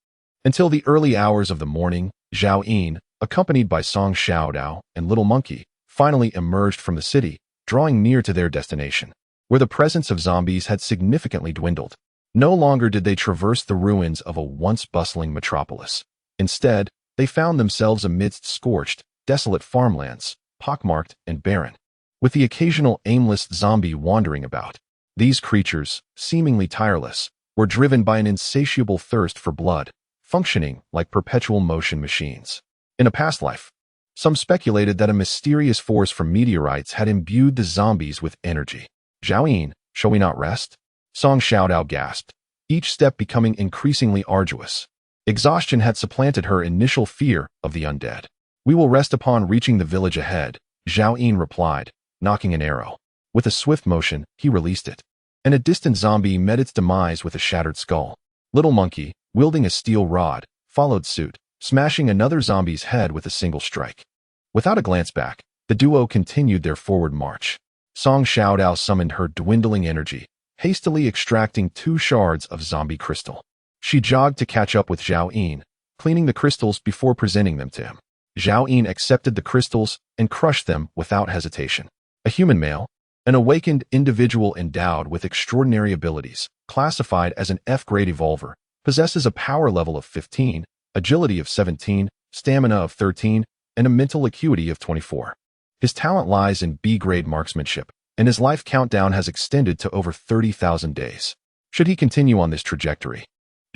Until the early hours of the morning, Zhao Yin, accompanied by Song Xiaodao and Little Monkey, finally emerged from the city, drawing near to their destination, where the presence of zombies had significantly dwindled. No longer did they traverse the ruins of a once bustling metropolis. Instead, they found themselves amidst scorched, desolate farmlands, pockmarked and barren, with the occasional aimless zombie wandering about. These creatures, seemingly tireless, were driven by an insatiable thirst for blood, functioning like perpetual motion machines. In a past life, some speculated that a mysterious force from meteorites had imbued the zombies with energy. Zhao Yin, shall we not rest? Song Xiaodao gasped, each step becoming increasingly arduous. Exhaustion had supplanted her initial fear of the undead. "We will rest upon reaching the village ahead," Zhao Yin replied, nocking an arrow. With a swift motion, he released it, and a distant zombie met its demise with a shattered skull. Little Monkey, wielding a steel rod, followed suit, smashing another zombie's head with a single strike. Without a glance back, the duo continued their forward march. Song Xiaodao summoned her dwindling energy, hastily extracting 2 shards of zombie crystal. She jogged to catch up with Zhao Yin, cleaning the crystals before presenting them to him. Zhao Yin accepted the crystals and crushed them without hesitation. A human male, an awakened individual endowed with extraordinary abilities, classified as an F-grade evolver, possesses a power level of 15, agility of 17, stamina of 13, and a mental acuity of 24. His talent lies in B-grade marksmanship, and his life countdown has extended to over 30,000 days. Should he continue on this trajectory,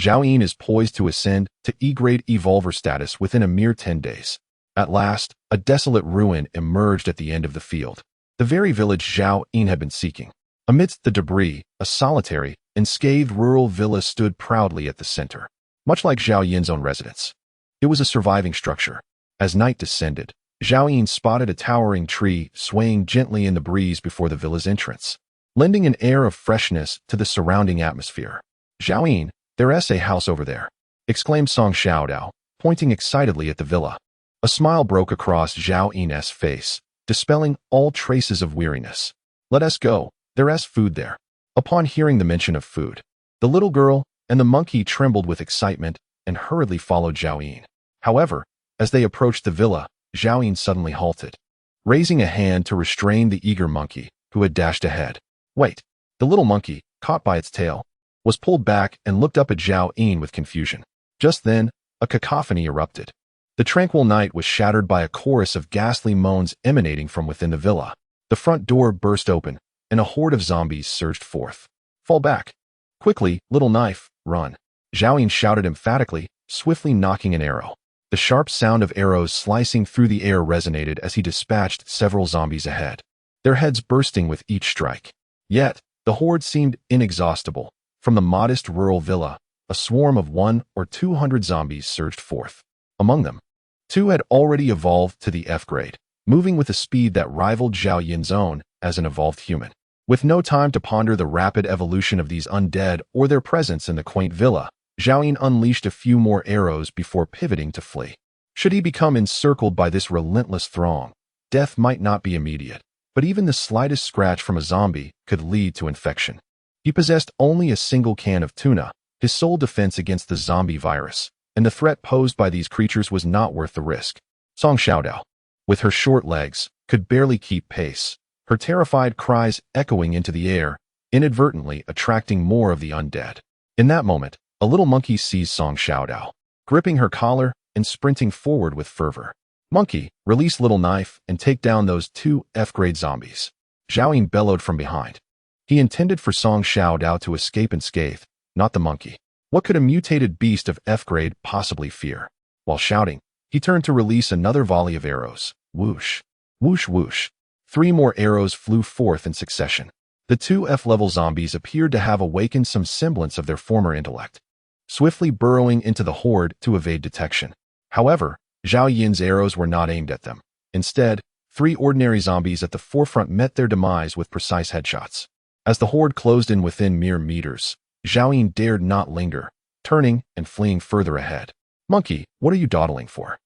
Zhao Yin is poised to ascend to E-grade evolver status within a mere 10 days. At last, a desolate ruin emerged at the end of the field, the very village Zhao Yin had been seeking. Amidst the debris, a solitary, unscathed rural villa stood proudly at the center, much like Zhao Yin's own residence. It was a surviving structure. As night descended, Zhao Yin spotted a towering tree swaying gently in the breeze before the villa's entrance, lending an air of freshness to the surrounding atmosphere. "Zhao Yin, there's a house over there," exclaimed Song Xiaodao, pointing excitedly at the villa. A smile broke across Zhao Yin's face, dispelling all traces of weariness. "Let us go, there's food there." Upon hearing the mention of food, the little girl and the monkey trembled with excitement and hurriedly followed Zhao Yin. However, as they approached the villa, Zhao Yin suddenly halted, raising a hand to restrain the eager monkey, who had dashed ahead. "Wait!" The little monkey, caught by its tail, was pulled back and looked up at Zhao Yin with confusion. Just then, a cacophony erupted. The tranquil night was shattered by a chorus of ghastly moans emanating from within the villa. The front door burst open, and a horde of zombies surged forth. "Fall back! Quickly, little knife, run!" Zhao Yin shouted emphatically, swiftly nocking an arrow. The sharp sound of arrows slicing through the air resonated as he dispatched several zombies ahead, their heads bursting with each strike. Yet, the horde seemed inexhaustible. From the modest rural villa, a swarm of 100 or 200 zombies surged forth. Among them, 2 had already evolved to the F-grade, moving with a speed that rivaled Zhao Yin's own as an evolved human. With no time to ponder the rapid evolution of these undead or their presence in the quaint villa, Zhao Yin unleashed a few more arrows before pivoting to flee. Should he become encircled by this relentless throng, death might not be immediate, but even the slightest scratch from a zombie could lead to infection. He possessed only a single can of tuna, his sole defense against the zombie virus, and the threat posed by these creatures was not worth the risk. Song Xiaodao, with her short legs, could barely keep pace, her terrified cries echoing into the air, inadvertently attracting more of the undead. In that moment, a little monkey seized Song Xiaodao, gripping her collar and sprinting forward with fervor. "Monkey, release little knife and take down those 2 F-grade zombies," Zhao Yin bellowed from behind. He intended for Song Xiaodao to escape unscathed, not the monkey. What could a mutated beast of F-grade possibly fear? While shouting, he turned to release another volley of arrows. Whoosh, whoosh, whoosh. 3 more arrows flew forth in succession. The 2 F-level zombies appeared to have awakened some semblance of their former intellect, swiftly burrowing into the horde to evade detection. However, Zhao Yin's arrows were not aimed at them. Instead, 3 ordinary zombies at the forefront met their demise with precise headshots. As the horde closed in within mere meters, Zhao Yin dared not linger, turning and fleeing further ahead. "Monkey, what are you dawdling for?"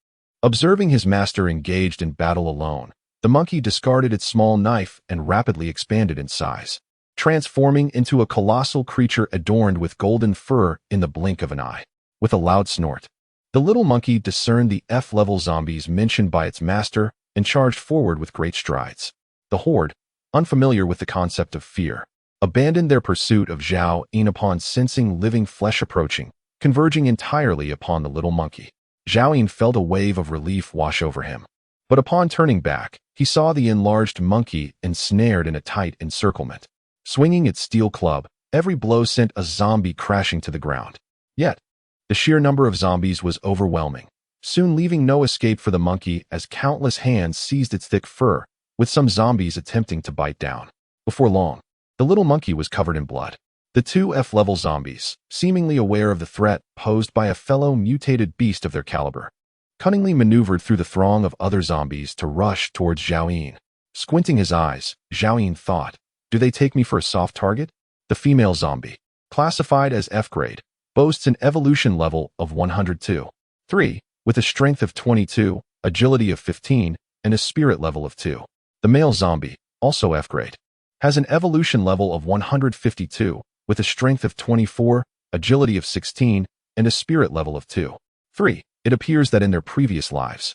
Observing his master engaged in battle alone, the monkey discarded its small knife and rapidly expanded in size, transforming into a colossal creature adorned with golden fur in the blink of an eye. With a loud snort, the little monkey discerned the F-level zombies mentioned by its master and charged forward with great strides. The horde, unfamiliar with the concept of fear, abandoned their pursuit of Zhao Yin upon sensing living flesh approaching, converging entirely upon the little monkey. Zhao Yin felt a wave of relief wash over him. But upon turning back, he saw the enlarged monkey ensnared in a tight encirclement. Swinging its steel club, every blow sent a zombie crashing to the ground. Yet, the sheer number of zombies was overwhelming, soon leaving no escape for the monkey as countless hands seized its thick fur, with some zombies attempting to bite down. Before long, the little monkey was covered in blood. The two F-level zombies, seemingly aware of the threat posed by a fellow mutated beast of their caliber, cunningly maneuvered through the throng of other zombies to rush towards Zhao Yin. Squinting his eyes, Zhao Yin thought, do they take me for a soft target? The female zombie, classified as F-grade, boasts an evolution level of 102. 3, with a strength of 22, agility of 15, and a spirit level of 2. The male zombie, also F-grade, has an evolution level of 152, with a strength of 24, agility of 16, and a spirit level of 2. 3. It appears that in their previous lives,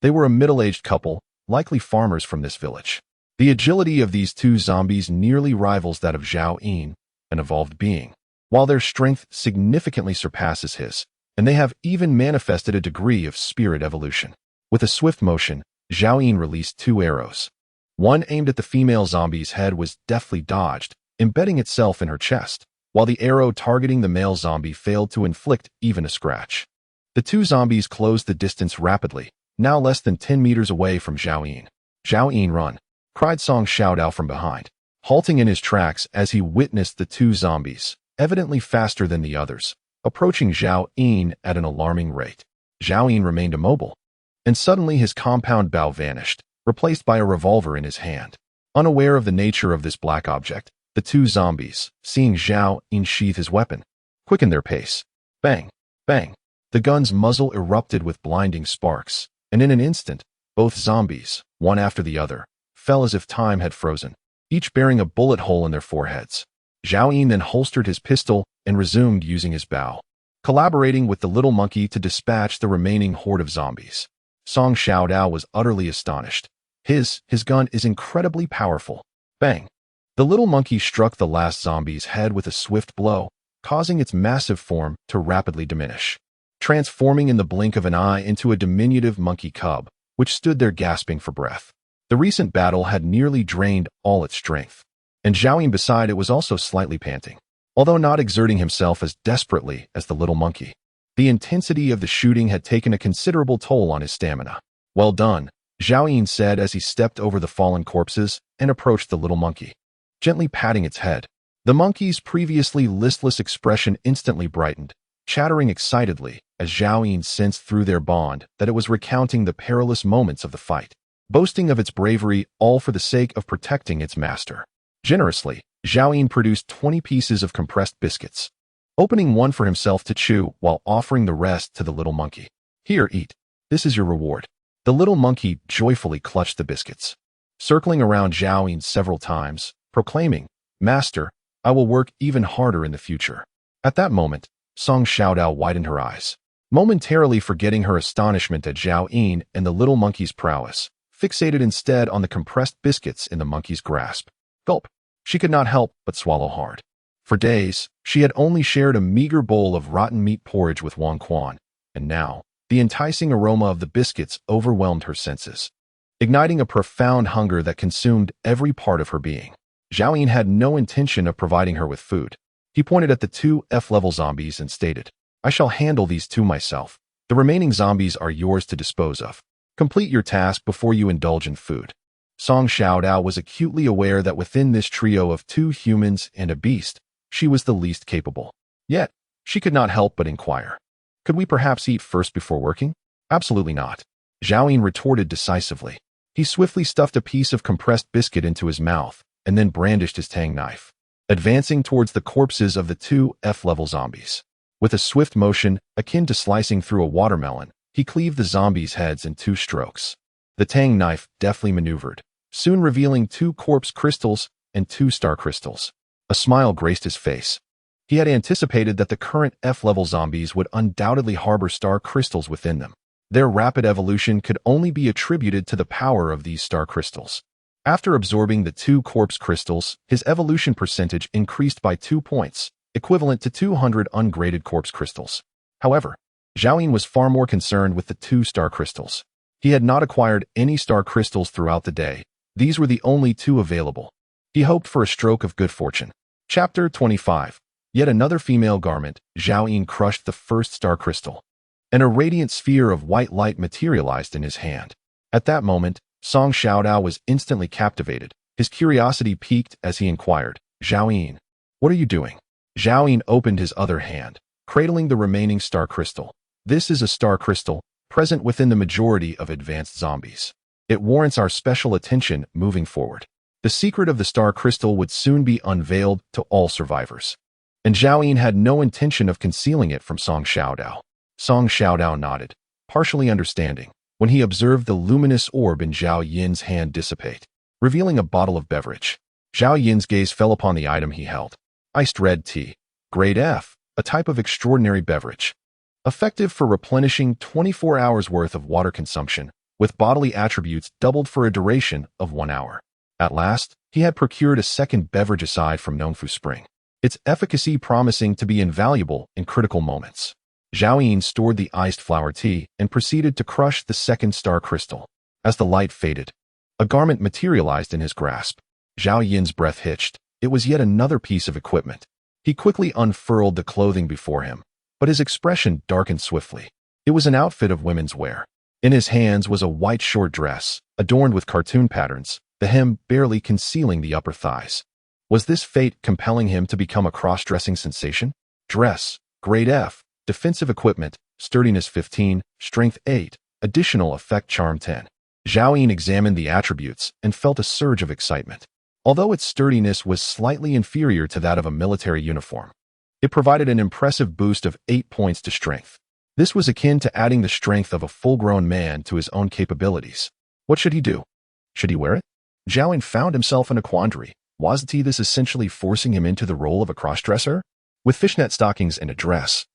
they were a middle-aged couple, likely farmers from this village. The agility of these two zombies nearly rivals that of Zhao Yin, an evolved being, while their strength significantly surpasses his, and they have even manifested a degree of spirit evolution. With a swift motion, Zhao Yin released 2 arrows. One aimed at the female zombie's head was deftly dodged, embedding itself in her chest, while the arrow targeting the male zombie failed to inflict even a scratch. The two zombies closed the distance rapidly, now less than 10 meters away from Zhao Yin. Zhao Yin, run! Cried Song Xiaodao from behind, halting in his tracks as he witnessed the two zombies, evidently faster than the others, approaching Zhao Yin at an alarming rate. Zhao Yin remained immobile, and suddenly his compound bow vanished, replaced by a revolver in his hand. Unaware of the nature of this black object, the two zombies, seeing Zhao Yin sheath his weapon, quickened their pace. Bang! Bang! The gun's muzzle erupted with blinding sparks, and in an instant, both zombies, one after the other, fell as if time had frozen, each bearing a bullet hole in their foreheads. Zhao Yin then holstered his pistol and resumed using his bow, collaborating with the little monkey to dispatch the remaining horde of zombies. Song Xiaodao was utterly astonished. His gun is incredibly powerful. Bang! The little monkey struck the last zombie's head with a swift blow, causing its massive form to rapidly diminish, transforming in the blink of an eye into a diminutive monkey cub, which stood there gasping for breath. The recent battle had nearly drained all its strength, and Zhao Yin beside it was also slightly panting, although not exerting himself as desperately as the little monkey. The intensity of the shooting had taken a considerable toll on his stamina. Well done, Zhao Yin said as he stepped over the fallen corpses and approached the little monkey, gently patting its head. The monkey's previously listless expression instantly brightened, chattering excitedly as Zhao Yin sensed through their bond that it was recounting the perilous moments of the fight, boasting of its bravery all for the sake of protecting its master. Generously, Zhao Yin produced 20 pieces of compressed biscuits, opening one for himself to chew while offering the rest to the little monkey. Here, eat. This is your reward. The little monkey joyfully clutched the biscuits, circling around Zhao Yin several times, proclaiming, Master, I will work even harder in the future. At that moment, Song Xiaodao widened her eyes, momentarily forgetting her astonishment at Zhao Yin and the little monkey's prowess, fixated instead on the compressed biscuits in the monkey's grasp. Gulp! She could not help but swallow hard. For days, she had only shared a meager bowl of rotten meat porridge with Wang Quan, and now, the enticing aroma of the biscuits overwhelmed her senses, igniting a profound hunger that consumed every part of her being. Zhao Yin had no intention of providing her with food. He pointed at the two F-level zombies and stated, I shall handle these two myself. The remaining zombies are yours to dispose of. Complete your task before you indulge in food. Song Xiaodao was acutely aware that within this trio of two humans and a beast, she was the least capable. Yet, she could not help but inquire, could we perhaps eat first before working? Absolutely not. Zhao Yin retorted decisively. He swiftly stuffed a piece of compressed biscuit into his mouth and then brandished his tang knife, advancing towards the corpses of the two F-level zombies. With a swift motion akin to slicing through a watermelon, he cleaved the zombies' heads in 2 strokes. The tang knife deftly maneuvered, soon revealing 2 corpse crystals and 2 star crystals. A smile graced his face. He had anticipated that the current F-level zombies would undoubtedly harbor star crystals within them. Their rapid evolution could only be attributed to the power of these star crystals. After absorbing the 2 corpse crystals, his evolution percentage increased by 2 points, equivalent to 200 ungraded corpse crystals. However, Zhao Yin was far more concerned with the 2 star crystals. He had not acquired any star crystals throughout the day. These were the only 2 available. He hoped for a stroke of good fortune. Chapter 25. Yet another female garment. Zhao Yin crushed the first star crystal, and a radiant sphere of white light materialized in his hand. At that moment, Song Xiaodao was instantly captivated. His curiosity piqued as he inquired, Zhao Yin, what are you doing? Zhao Yin opened his other hand, cradling the remaining star crystal. This is a star crystal, present within the majority of advanced zombies. It warrants our special attention moving forward. The secret of the star crystal would soon be unveiled to all survivors. And Zhao Yin had no intention of concealing it from Song Xiaodao. Song Xiaodao nodded, partially understanding, when he observed the luminous orb in Zhao Yin's hand dissipate, revealing a bottle of beverage. Zhao Yin's gaze fell upon the item he held. Iced red tea, grade F, a type of extraordinary beverage. Effective for replenishing 24 hours worth of water consumption, with bodily attributes doubled for a duration of 1 hour. At last, he had procured a second beverage aside from Nongfu Spring, its efficacy promising to be invaluable in critical moments. Zhao Yin stored the iced flower tea and proceeded to crush the second star crystal. As the light faded, a garment materialized in his grasp. Zhao Yin's breath hitched. It was yet another piece of equipment. He quickly unfurled the clothing before him, but his expression darkened swiftly. It was an outfit of women's wear. In his hands was a white short dress, adorned with cartoon patterns, the hem barely concealing the upper thighs. Was this fate compelling him to become a cross-dressing sensation? Dress, grade F, defensive equipment, sturdiness 15, strength 8, additional effect charm 10. Zhao Yin examined the attributes and felt a surge of excitement. Although its sturdiness was slightly inferior to that of a military uniform, it provided an impressive boost of 8 points to strength. This was akin to adding the strength of a full-grown man to his own capabilities. What should he do? Should he wear it? Zhao Yin found himself in a quandary. Wasn't this essentially forcing him into the role of a cross-dresser? With fishnet stockings and a dress,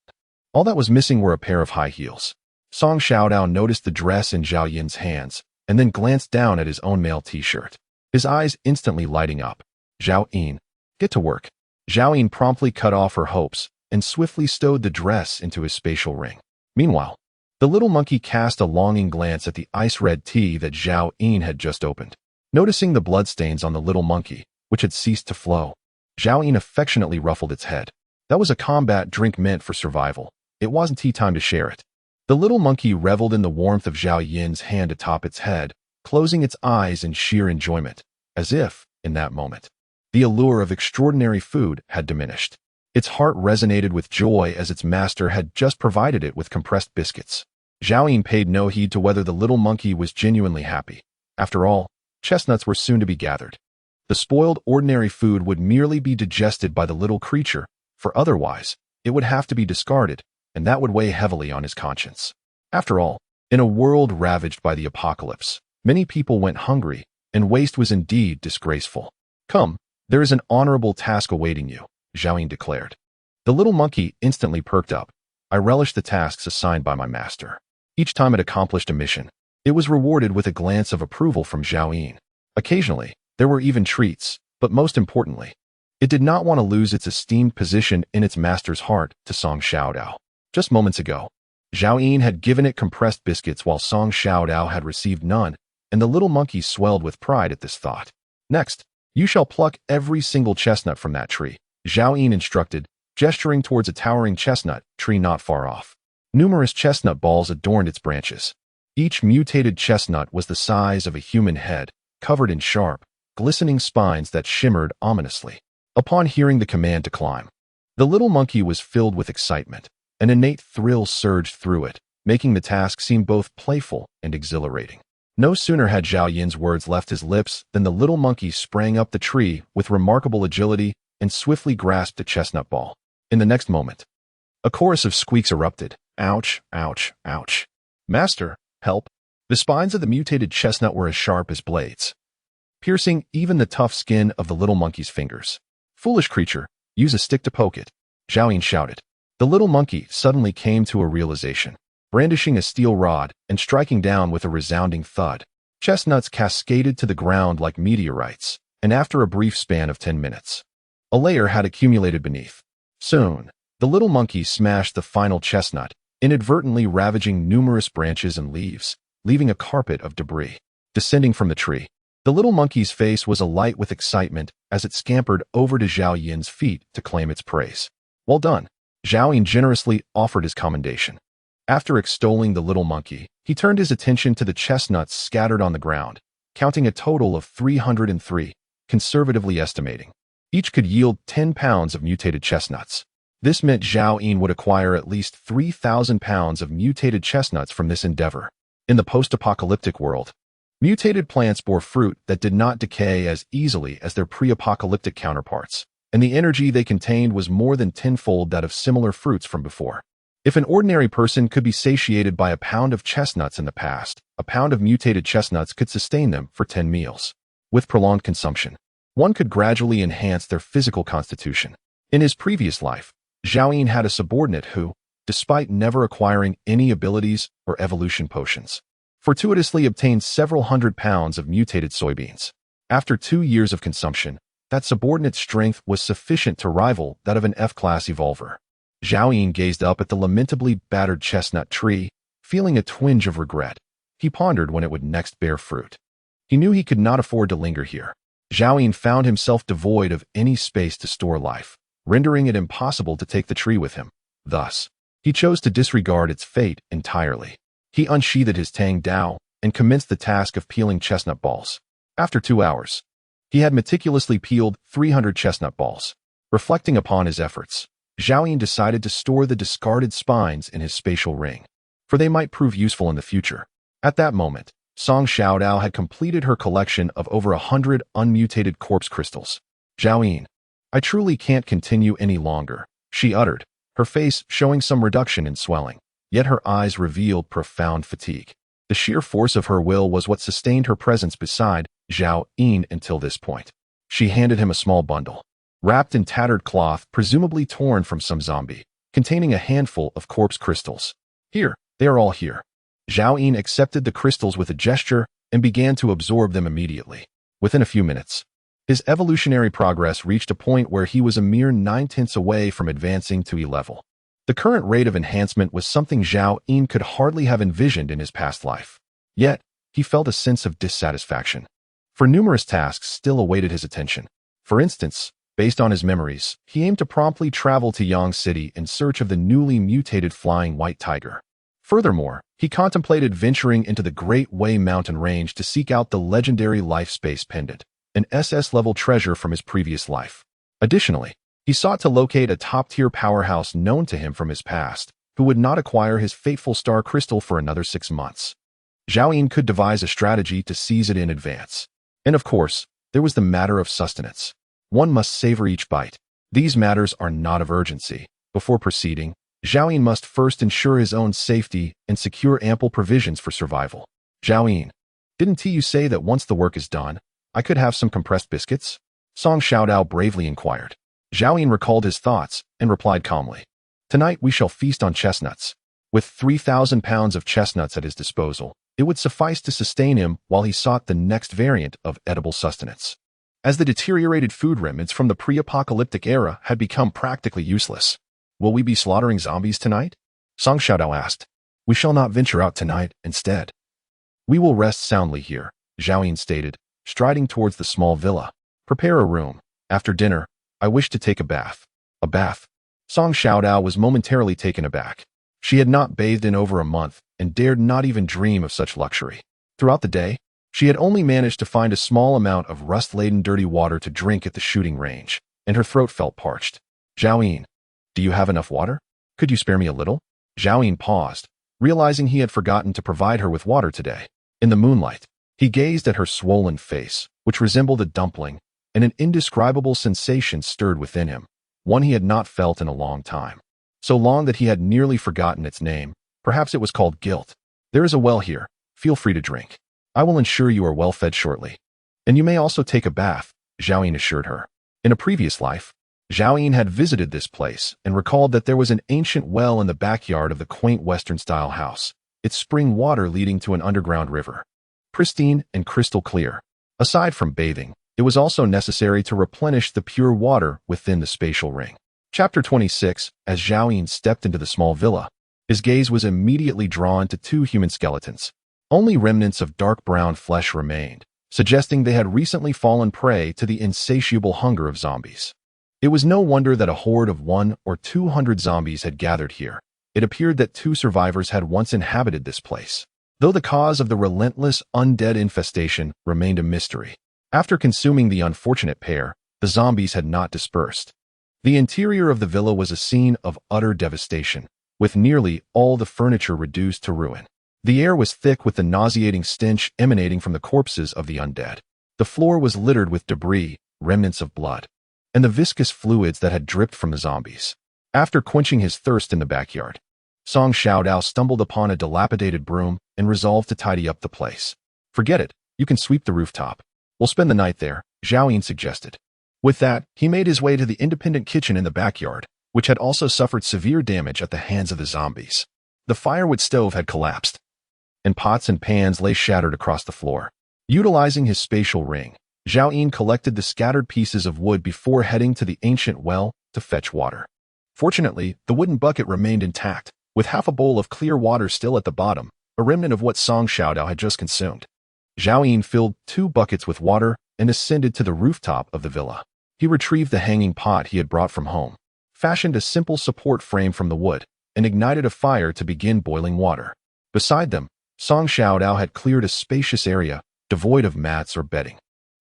all that was missing were a pair of high heels. Song Xiaodao noticed the dress in Zhao Yin's hands, and then glanced down at his own male t-shirt, his eyes instantly lighting up. Zhao Yin, get to work. Zhao Yin promptly cut off her hopes and swiftly stowed the dress into his spatial ring. Meanwhile, the little monkey cast a longing glance at the ice-red tea that Zhao Yin had just opened. Noticing the bloodstains on the little monkey, which had ceased to flow, Zhao Yin affectionately ruffled its head. That was a combat drink meant for survival. It wasn't tea time to share it. The little monkey reveled in the warmth of Zhao Yin's hand atop its head, closing its eyes in sheer enjoyment, as if, in that moment, the allure of extraordinary food had diminished. Its heart resonated with joy as its master had just provided it with compressed biscuits. Zhao Yin paid no heed to whether the little monkey was genuinely happy. After all, chestnuts were soon to be gathered. The spoiled ordinary food would merely be digested by the little creature, for otherwise, it would have to be discarded, and that would weigh heavily on his conscience. After all, in a world ravaged by the apocalypse, many people went hungry, and waste was indeed disgraceful. Come, there is an honorable task awaiting you, Zhao Yin declared. The little monkey instantly perked up. I relish the tasks assigned by my master. Each time it accomplished a mission, it was rewarded with a glance of approval from Zhao Yin. Occasionally, there were even treats, but most importantly, it did not want to lose its esteemed position in its master's heart to Song Xiaodao. Just moments ago, Zhao Yin had given it compressed biscuits while Song Xiaodao had received none, and the little monkey swelled with pride at this thought. Next, you shall pluck every single chestnut from that tree, Zhao Yin instructed, gesturing towards a towering chestnut tree not far off. Numerous chestnut balls adorned its branches. Each mutated chestnut was the size of a human head, covered in sharp, glistening spines that shimmered ominously. Upon hearing the command to climb, the little monkey was filled with excitement. An innate thrill surged through it, making the task seem both playful and exhilarating. No sooner had Zhao Yin's words left his lips than the little monkey sprang up the tree with remarkable agility and swiftly grasped a chestnut ball. In the next moment, a chorus of squeaks erupted. Ouch, ouch, ouch. Master, help. The spines of the mutated chestnut were as sharp as blades, piercing even the tough skin of the little monkey's fingers. Foolish creature, use a stick to poke it, Zhao Yin shouted. The little monkey suddenly came to a realization. Brandishing a steel rod and striking down with a resounding thud, chestnuts cascaded to the ground like meteorites, and after a brief span of 10 minutes, a layer had accumulated beneath. Soon, the little monkey smashed the final chestnut, inadvertently ravaging numerous branches and leaves, leaving a carpet of debris. Descending from the tree, the little monkey's face was alight with excitement as it scampered over to Zhao Yin's feet to claim its praise. Well done. Zhao Yin generously offered his commendation. After extolling the little monkey, he turned his attention to the chestnuts scattered on the ground, counting a total of 303, conservatively estimating. Each could yield 10 pounds of mutated chestnuts. This meant Zhao Yin would acquire at least 3,000 pounds of mutated chestnuts from this endeavor. In the post-apocalyptic world, mutated plants bore fruit that did not decay as easily as their pre-apocalyptic counterparts, and the energy they contained was more than tenfold that of similar fruits from before. If an ordinary person could be satiated by a pound of chestnuts in the past, a pound of mutated chestnuts could sustain them for 10 meals. With prolonged consumption, one could gradually enhance their physical constitution. In his previous life, Zhao Yin had a subordinate who, despite never acquiring any abilities or evolution potions, fortuitously obtained several hundred pounds of mutated soybeans. After 2 years of consumption, that subordinate's strength was sufficient to rival that of an F-class evolver. Zhao Yin gazed up at the lamentably battered chestnut tree, feeling a twinge of regret. He pondered when it would next bear fruit. He knew he could not afford to linger here. Zhao Yin found himself devoid of any space to store life, rendering it impossible to take the tree with him. Thus, he chose to disregard its fate entirely. He unsheathed his Tang Dao and commenced the task of peeling chestnut balls. After 2 hours, he had meticulously peeled 300 chestnut balls. Reflecting upon his efforts, Zhao Yin decided to store the discarded spines in his spatial ring, for they might prove useful in the future. At that moment, Song Xiaodao had completed her collection of over 100 unmutated corpse crystals. Zhao Yin, I truly can't continue any longer, she uttered, her face showing some reduction in swelling, yet her eyes revealed profound fatigue. The sheer force of her will was what sustained her presence beside Zhao Yin until this point. She handed him a small bundle, wrapped in tattered cloth presumably torn from some zombie, containing a handful of corpse crystals. Here, they are all here. Zhao Yin accepted the crystals with a gesture and began to absorb them immediately. Within a few minutes, his evolutionary progress reached a point where he was a mere 9/10 away from advancing to E-level. The current rate of enhancement was something Zhao Yin could hardly have envisioned in his past life. Yet, he felt a sense of dissatisfaction, for numerous tasks still awaited his attention. For instance, based on his memories, he aimed to promptly travel to Yang City in search of the newly mutated flying white tiger. Furthermore, he contemplated venturing into the Great Way mountain range to seek out the legendary Life Space Pendant, an SS-level treasure from his previous life. Additionally, he sought to locate a top-tier powerhouse known to him from his past, who would not acquire his fateful star crystal for another 6 months. Zhao Yin could devise a strategy to seize it in advance. And of course, there was the matter of sustenance. One must savor each bite. These matters are not of urgency. Before proceeding, Zhao Yin must first ensure his own safety and secure ample provisions for survival. Zhao Yin, didn't you say that once the work is done, I could have some compressed biscuits? Song Xiaodao bravely inquired. Zhao Yin recalled his thoughts and replied calmly. Tonight we shall feast on chestnuts. With 3,000 pounds of chestnuts at his disposal, it would suffice to sustain him while he sought the next variant of edible sustenance. As the deteriorated food remnants from the pre-apocalyptic era had become practically useless. Will we be slaughtering zombies tonight? Song Xiaodao asked. We shall not venture out tonight, instead. We will rest soundly here, Zhao Yin stated, striding towards the small villa. Prepare a room. After dinner, I wish to take a bath. A bath? Song Xiaodao was momentarily taken aback. She had not bathed in over a month and dared not even dream of such luxury. Throughout the day, she had only managed to find a small amount of rust-laden dirty water to drink at the shooting range, and her throat felt parched. Zhao Yin, do you have enough water? Could you spare me a little? Zhao Yin paused, realizing he had forgotten to provide her with water today. In the moonlight, he gazed at her swollen face, which resembled a dumpling, and an indescribable sensation stirred within him, one he had not felt in a long time. So long that he had nearly forgotten its name. Perhaps it was called guilt. There is a well here. Feel free to drink. I will ensure you are well fed shortly. And you may also take a bath, Zhao Yin assured her. In a previous life, Zhao Yin had visited this place and recalled that there was an ancient well in the backyard of the quaint Western-style house, its spring water leading to an underground river. Pristine and crystal clear. Aside from bathing, it was also necessary to replenish the pure water within the spatial ring. Chapter 26. As Zhao Yin stepped into the small villa, his gaze was immediately drawn to 2 human skeletons. Only remnants of dark brown flesh remained, suggesting they had recently fallen prey to the insatiable hunger of zombies. It was no wonder that a horde of 100 or 200 zombies had gathered here. It appeared that 2 survivors had once inhabited this place, though the cause of the relentless undead infestation remained a mystery. After consuming the unfortunate pair, the zombies had not dispersed. The interior of the villa was a scene of utter devastation, with nearly all the furniture reduced to ruin. The air was thick with the nauseating stench emanating from the corpses of the undead. The floor was littered with debris, remnants of blood, and the viscous fluids that had dripped from the zombies. After quenching his thirst in the backyard, Song Xiaodao stumbled upon a dilapidated broom and resolved to tidy up the place. Forget it, you can sweep the rooftop. We'll spend the night there, Zhao Yin suggested. With that, he made his way to the independent kitchen in the backyard, which had also suffered severe damage at the hands of the zombies. The firewood stove had collapsed, and pots and pans lay shattered across the floor. Utilizing his spatial ring, Zhao Yin collected the scattered pieces of wood before heading to the ancient well to fetch water. Fortunately, the wooden bucket remained intact, with half a bowl of clear water still at the bottom, a remnant of what Song Xiaodao had just consumed. Zhao Yin filled 2 buckets with water and ascended to the rooftop of the villa. He retrieved the hanging pot he had brought from home, fashioned a simple support frame from the wood, and ignited a fire to begin boiling water. Beside them, Song Xiaodao had cleared a spacious area, devoid of mats or bedding.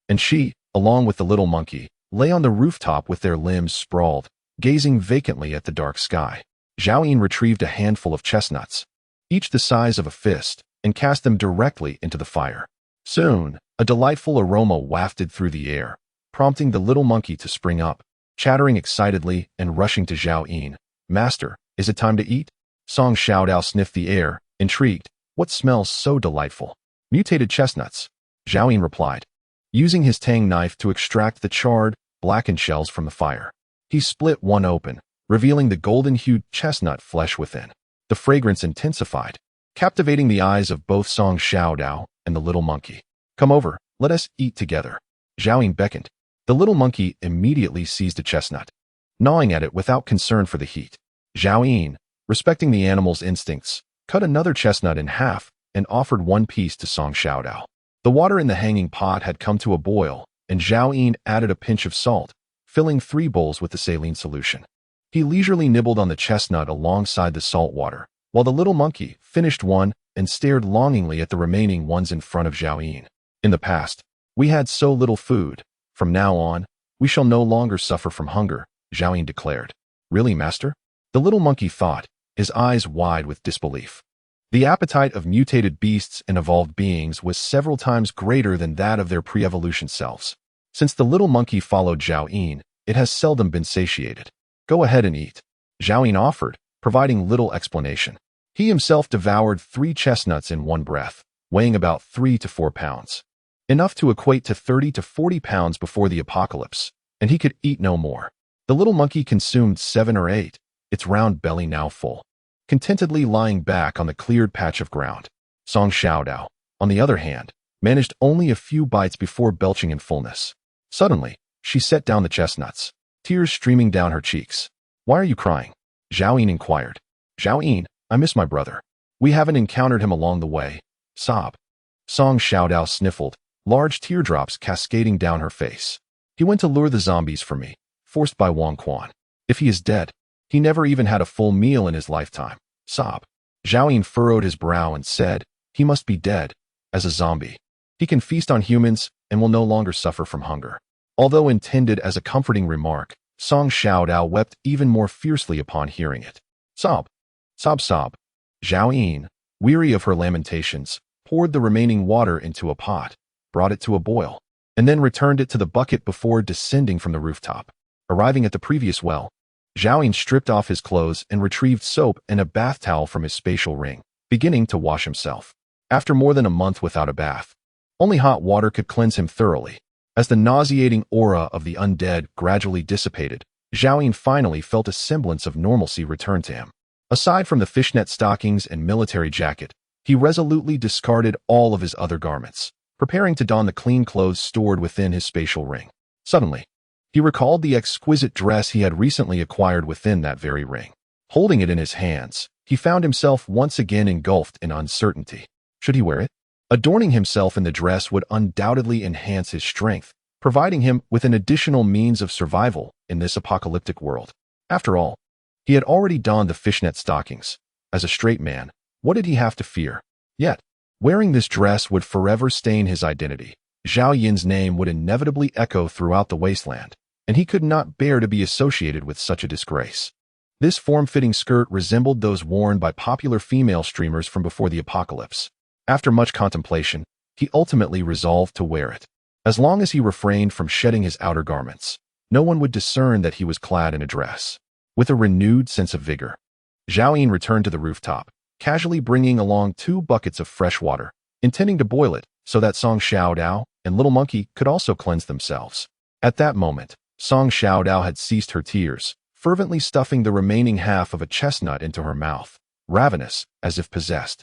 And she, along with the little monkey, lay on the rooftop with their limbs sprawled, gazing vacantly at the dark sky. Zhao Yin retrieved a handful of chestnuts, each the size of a fist, and cast them directly into the fire. Soon, a delightful aroma wafted through the air, prompting the little monkey to spring up, chattering excitedly and rushing to Zhao Yin. Master, is it time to eat? Song Xiaodao sniffed the air, intrigued. What smells so delightful? Mutated chestnuts, Zhao Yin replied, using his tang knife to extract the charred, blackened shells from the fire. He split one open, revealing the golden-hued chestnut flesh within. The fragrance intensified, captivating the eyes of both Song Xiaodao and the little monkey. Come over, let us eat together. Zhao Yin beckoned. The little monkey immediately seized a chestnut, gnawing at it without concern for the heat. Zhao Yin, respecting the animal's instincts, cut another chestnut in half and offered one piece to Song Xiaodao. The water in the hanging pot had come to a boil, and Zhao Yin added a pinch of salt, filling 3 bowls with the saline solution. He leisurely nibbled on the chestnut alongside the salt water, while the little monkey finished one and stared longingly at the remaining ones in front of Zhao Yin. In the past, we had so little food. From now on, we shall no longer suffer from hunger, Zhao Yin declared. Really, master? The little monkey thought, his eyes wide with disbelief. The appetite of mutated beasts and evolved beings was several times greater than that of their pre-evolution selves. Since the little monkey followed Zhao Yin, it has seldom been satiated. Go ahead and eat, Zhao Yin offered, providing little explanation. He himself devoured 3 chestnuts in one breath, weighing about 3 to 4 pounds. Enough to equate to 30 to 40 pounds before the apocalypse, and he could eat no more. The little monkey consumed 7 or 8, its round belly now full, contentedly lying back on the cleared patch of ground. Song Xiaodao, on the other hand, managed only a few bites before belching in fullness. Suddenly, she set down the chestnuts, tears streaming down her cheeks. Why are you crying? Zhao Yin inquired. Zhao Yin, I miss my brother. We haven't encountered him along the way. Sob. Song Xiaodao sniffled, large teardrops cascading down her face. He went to lure the zombies for me, forced by Wang Quan. If he is dead, he never even had a full meal in his lifetime. Sob. Zhao Yin furrowed his brow and said, he must be dead, as a zombie. He can feast on humans and will no longer suffer from hunger. Although intended as a comforting remark, Song Xiaodao wept even more fiercely upon hearing it. Sob. Sob sob. Zhao Yin, weary of her lamentations, poured the remaining water into a pot, brought it to a boil, and then returned it to the bucket before descending from the rooftop. Arriving at the previous well, Zhao Yin stripped off his clothes and retrieved soap and a bath towel from his spatial ring, beginning to wash himself. After more than a month without a bath, only hot water could cleanse him thoroughly. As the nauseating aura of the undead gradually dissipated, Zhao Yin finally felt a semblance of normalcy return to him. Aside from the fishnet stockings and military jacket, he resolutely discarded all of his other garments, preparing to don the clean clothes stored within his spatial ring. Suddenly, he recalled the exquisite dress he had recently acquired within that very ring. Holding it in his hands, he found himself once again engulfed in uncertainty. Should he wear it? Adorning himself in the dress would undoubtedly enhance his strength, providing him with an additional means of survival in this apocalyptic world. After all, he had already donned the fishnet stockings. As a straight man, what did he have to fear? Yet, wearing this dress would forever stain his identity. Zhao Yin's name would inevitably echo throughout the wasteland, and he could not bear to be associated with such a disgrace. This form-fitting skirt resembled those worn by popular female streamers from before the apocalypse. After much contemplation, he ultimately resolved to wear it. As long as he refrained from shedding his outer garments, no one would discern that he was clad in a dress. With a renewed sense of vigor, Zhao Yin returned to the rooftop, casually bringing along 2 buckets of fresh water, intending to boil it so that Song Xiaodao and Little Monkey could also cleanse themselves. At that moment, Song Xiaodao had ceased her tears, fervently stuffing the remaining half of a chestnut into her mouth, ravenous, as if possessed.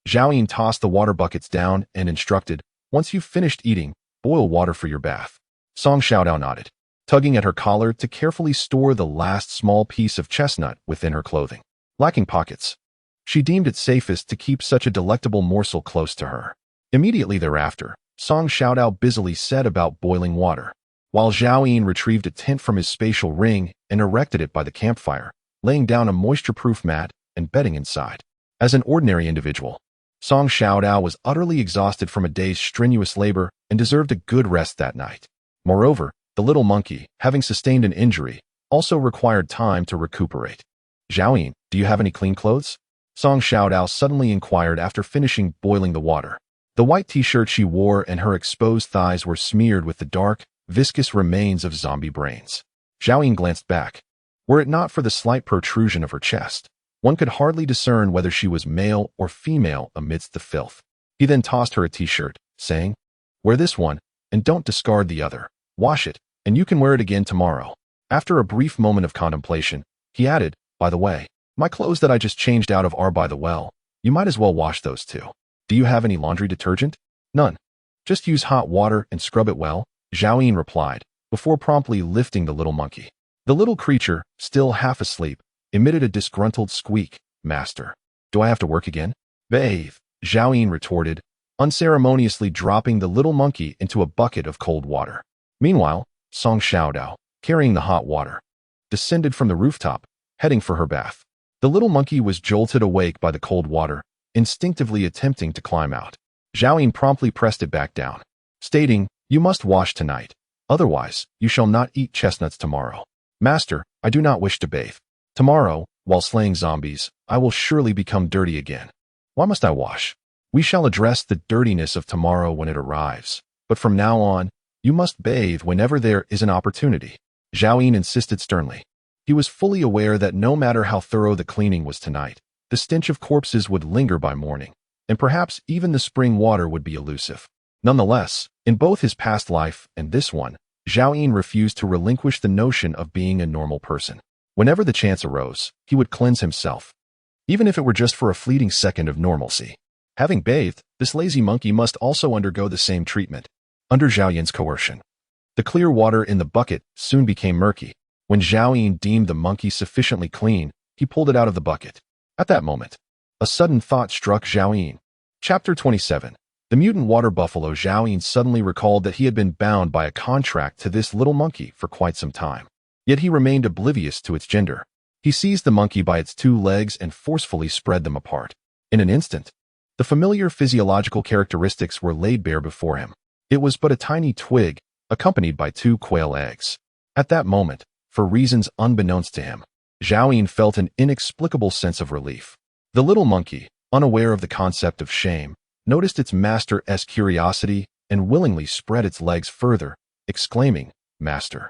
Zhao Yin tossed the water buckets down and instructed, "Once you've finished eating, boil water for your bath." Song Xiaodao nodded, tugging at her collar to carefully store the last small piece of chestnut within her clothing. Lacking pockets, she deemed it safest to keep such a delectable morsel close to her. Immediately thereafter, Song Xiaodao busily set about boiling water, while Zhao Yin retrieved a tent from his spatial ring and erected it by the campfire, laying down a moisture-proof mat and bedding inside. As an ordinary individual, Song Xiaodao was utterly exhausted from a day's strenuous labor and deserved a good rest that night. Moreover, the little monkey, having sustained an injury, also required time to recuperate. "Zhao Yin, do you have any clean clothes?" Song Xiaodao suddenly inquired after finishing boiling the water. The white t-shirt she wore and her exposed thighs were smeared with the dark, viscous remains of zombie brains. Zhao Yin glanced back. Were it not for the slight protrusion of her chest, one could hardly discern whether she was male or female amidst the filth. He then tossed her a t-shirt, saying, "Wear this one, and don't discard the other. Wash it, and you can wear it again tomorrow." After a brief moment of contemplation, he added, "By the way, my clothes that I just changed out of are by the well. You might as well wash those too. Do you have any laundry detergent?" "None. Just use hot water and scrub it well," Zhao Yin replied, before promptly lifting the little monkey. The little creature, still half asleep, emitted a disgruntled squeak. "Master, do I have to work again?" "Bathe," Zhao Yin retorted, unceremoniously dropping the little monkey into a bucket of cold water. Meanwhile, Song Xiaodao, carrying the hot water, descended from the rooftop, heading for her bath. The little monkey was jolted awake by the cold water, instinctively attempting to climb out. Zhao Yin promptly pressed it back down, stating, "You must wash tonight. Otherwise, you shall not eat chestnuts tomorrow." "Master, I do not wish to bathe. Tomorrow, while slaying zombies, I will surely become dirty again. Why must I wash?" "We shall address the dirtiness of tomorrow when it arrives. But from now on, you must bathe whenever there is an opportunity," Zhao Yin insisted sternly. He was fully aware that no matter how thorough the cleaning was tonight, the stench of corpses would linger by morning, and perhaps even the spring water would be elusive. Nonetheless, in both his past life and this one, Zhao Yin refused to relinquish the notion of being a normal person. Whenever the chance arose, he would cleanse himself, even if it were just for a fleeting second of normalcy. Having bathed, this lazy monkey must also undergo the same treatment. Under Zhao Yin's coercion, the clear water in the bucket soon became murky. When Zhao Yin deemed the monkey sufficiently clean, he pulled it out of the bucket. At that moment, a sudden thought struck Zhao Yin. Chapter 27. The mutant water buffalo. Zhao Yin suddenly recalled that he had been bound by a contract to this little monkey for quite some time. Yet he remained oblivious to its gender. He seized the monkey by its 2 legs and forcefully spread them apart. In an instant, the familiar physiological characteristics were laid bare before him. It was but a tiny twig, accompanied by 2 quail eggs. At that moment, for reasons unbeknownst to him, Zhao Yin felt an inexplicable sense of relief. The little monkey, unaware of the concept of shame, noticed its master's curiosity and willingly spread its legs further, exclaiming, "Master,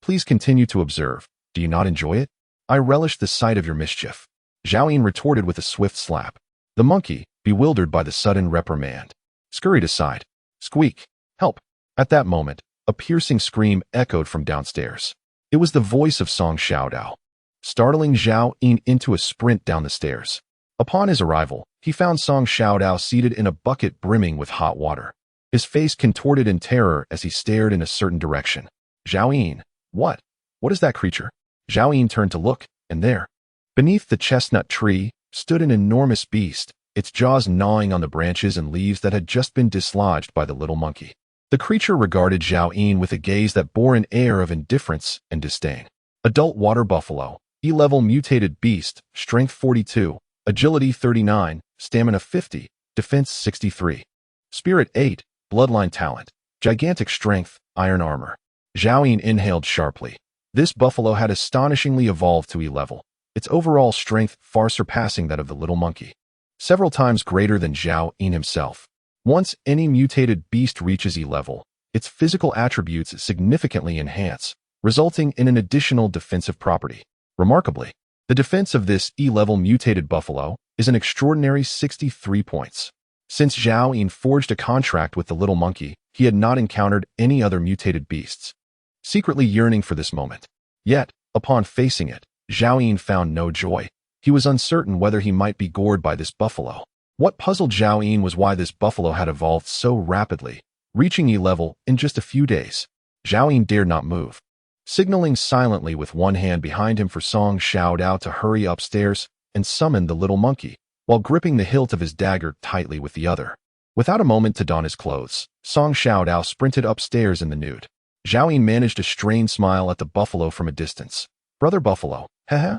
please continue to observe. Do you not enjoy it? I relish the sight of your mischief." Zhao Yin retorted with a swift slap. The monkey, bewildered by the sudden reprimand, scurried aside. Squeak! Help! At that moment, a piercing scream echoed from downstairs. It was the voice of Song Xiaodao, startling Zhao Yin into a sprint down the stairs. Upon his arrival, he found Song Xiaodao seated in a bucket brimming with hot water. His face contorted in terror as he stared in a certain direction. "Zhao Yin, what? What is that creature?" Zhao Yin turned to look, and there, beneath the chestnut tree, stood an enormous beast, its jaws gnawing on the branches and leaves that had just been dislodged by the little monkey. The creature regarded Zhao Yin with a gaze that bore an air of indifference and disdain. Adult water buffalo, E-level mutated beast, strength 42, agility 39, stamina 50, defense 63. Spirit 8, bloodline talent, gigantic strength, iron armor. Zhao Yin inhaled sharply. This buffalo had astonishingly evolved to E-level, its overall strength far surpassing that of the little monkey, several times greater than Zhao Yin himself. Once any mutated beast reaches E-level, its physical attributes significantly enhance, resulting in an additional defensive property. Remarkably, the defense of this E-level mutated buffalo is an extraordinary 63 points. Since Zhao Yin forged a contract with the little monkey, he had not encountered any other mutated beasts, secretly yearning for this moment. Yet, upon facing it, Zhao Yin found no joy. He was uncertain whether he might be gored by this buffalo. What puzzled Zhao Yin was why this buffalo had evolved so rapidly, reaching E-level in just a few days. Zhao Yin dared not move. Signaling silently with one hand behind him for Song Xiaodao to hurry upstairs and summon the little monkey, while gripping the hilt of his dagger tightly with the other. Without a moment to don his clothes, Song Xiaodao sprinted upstairs in the nude. Zhao Yin managed a strained smile at the buffalo from a distance. "Brother Buffalo, heh?"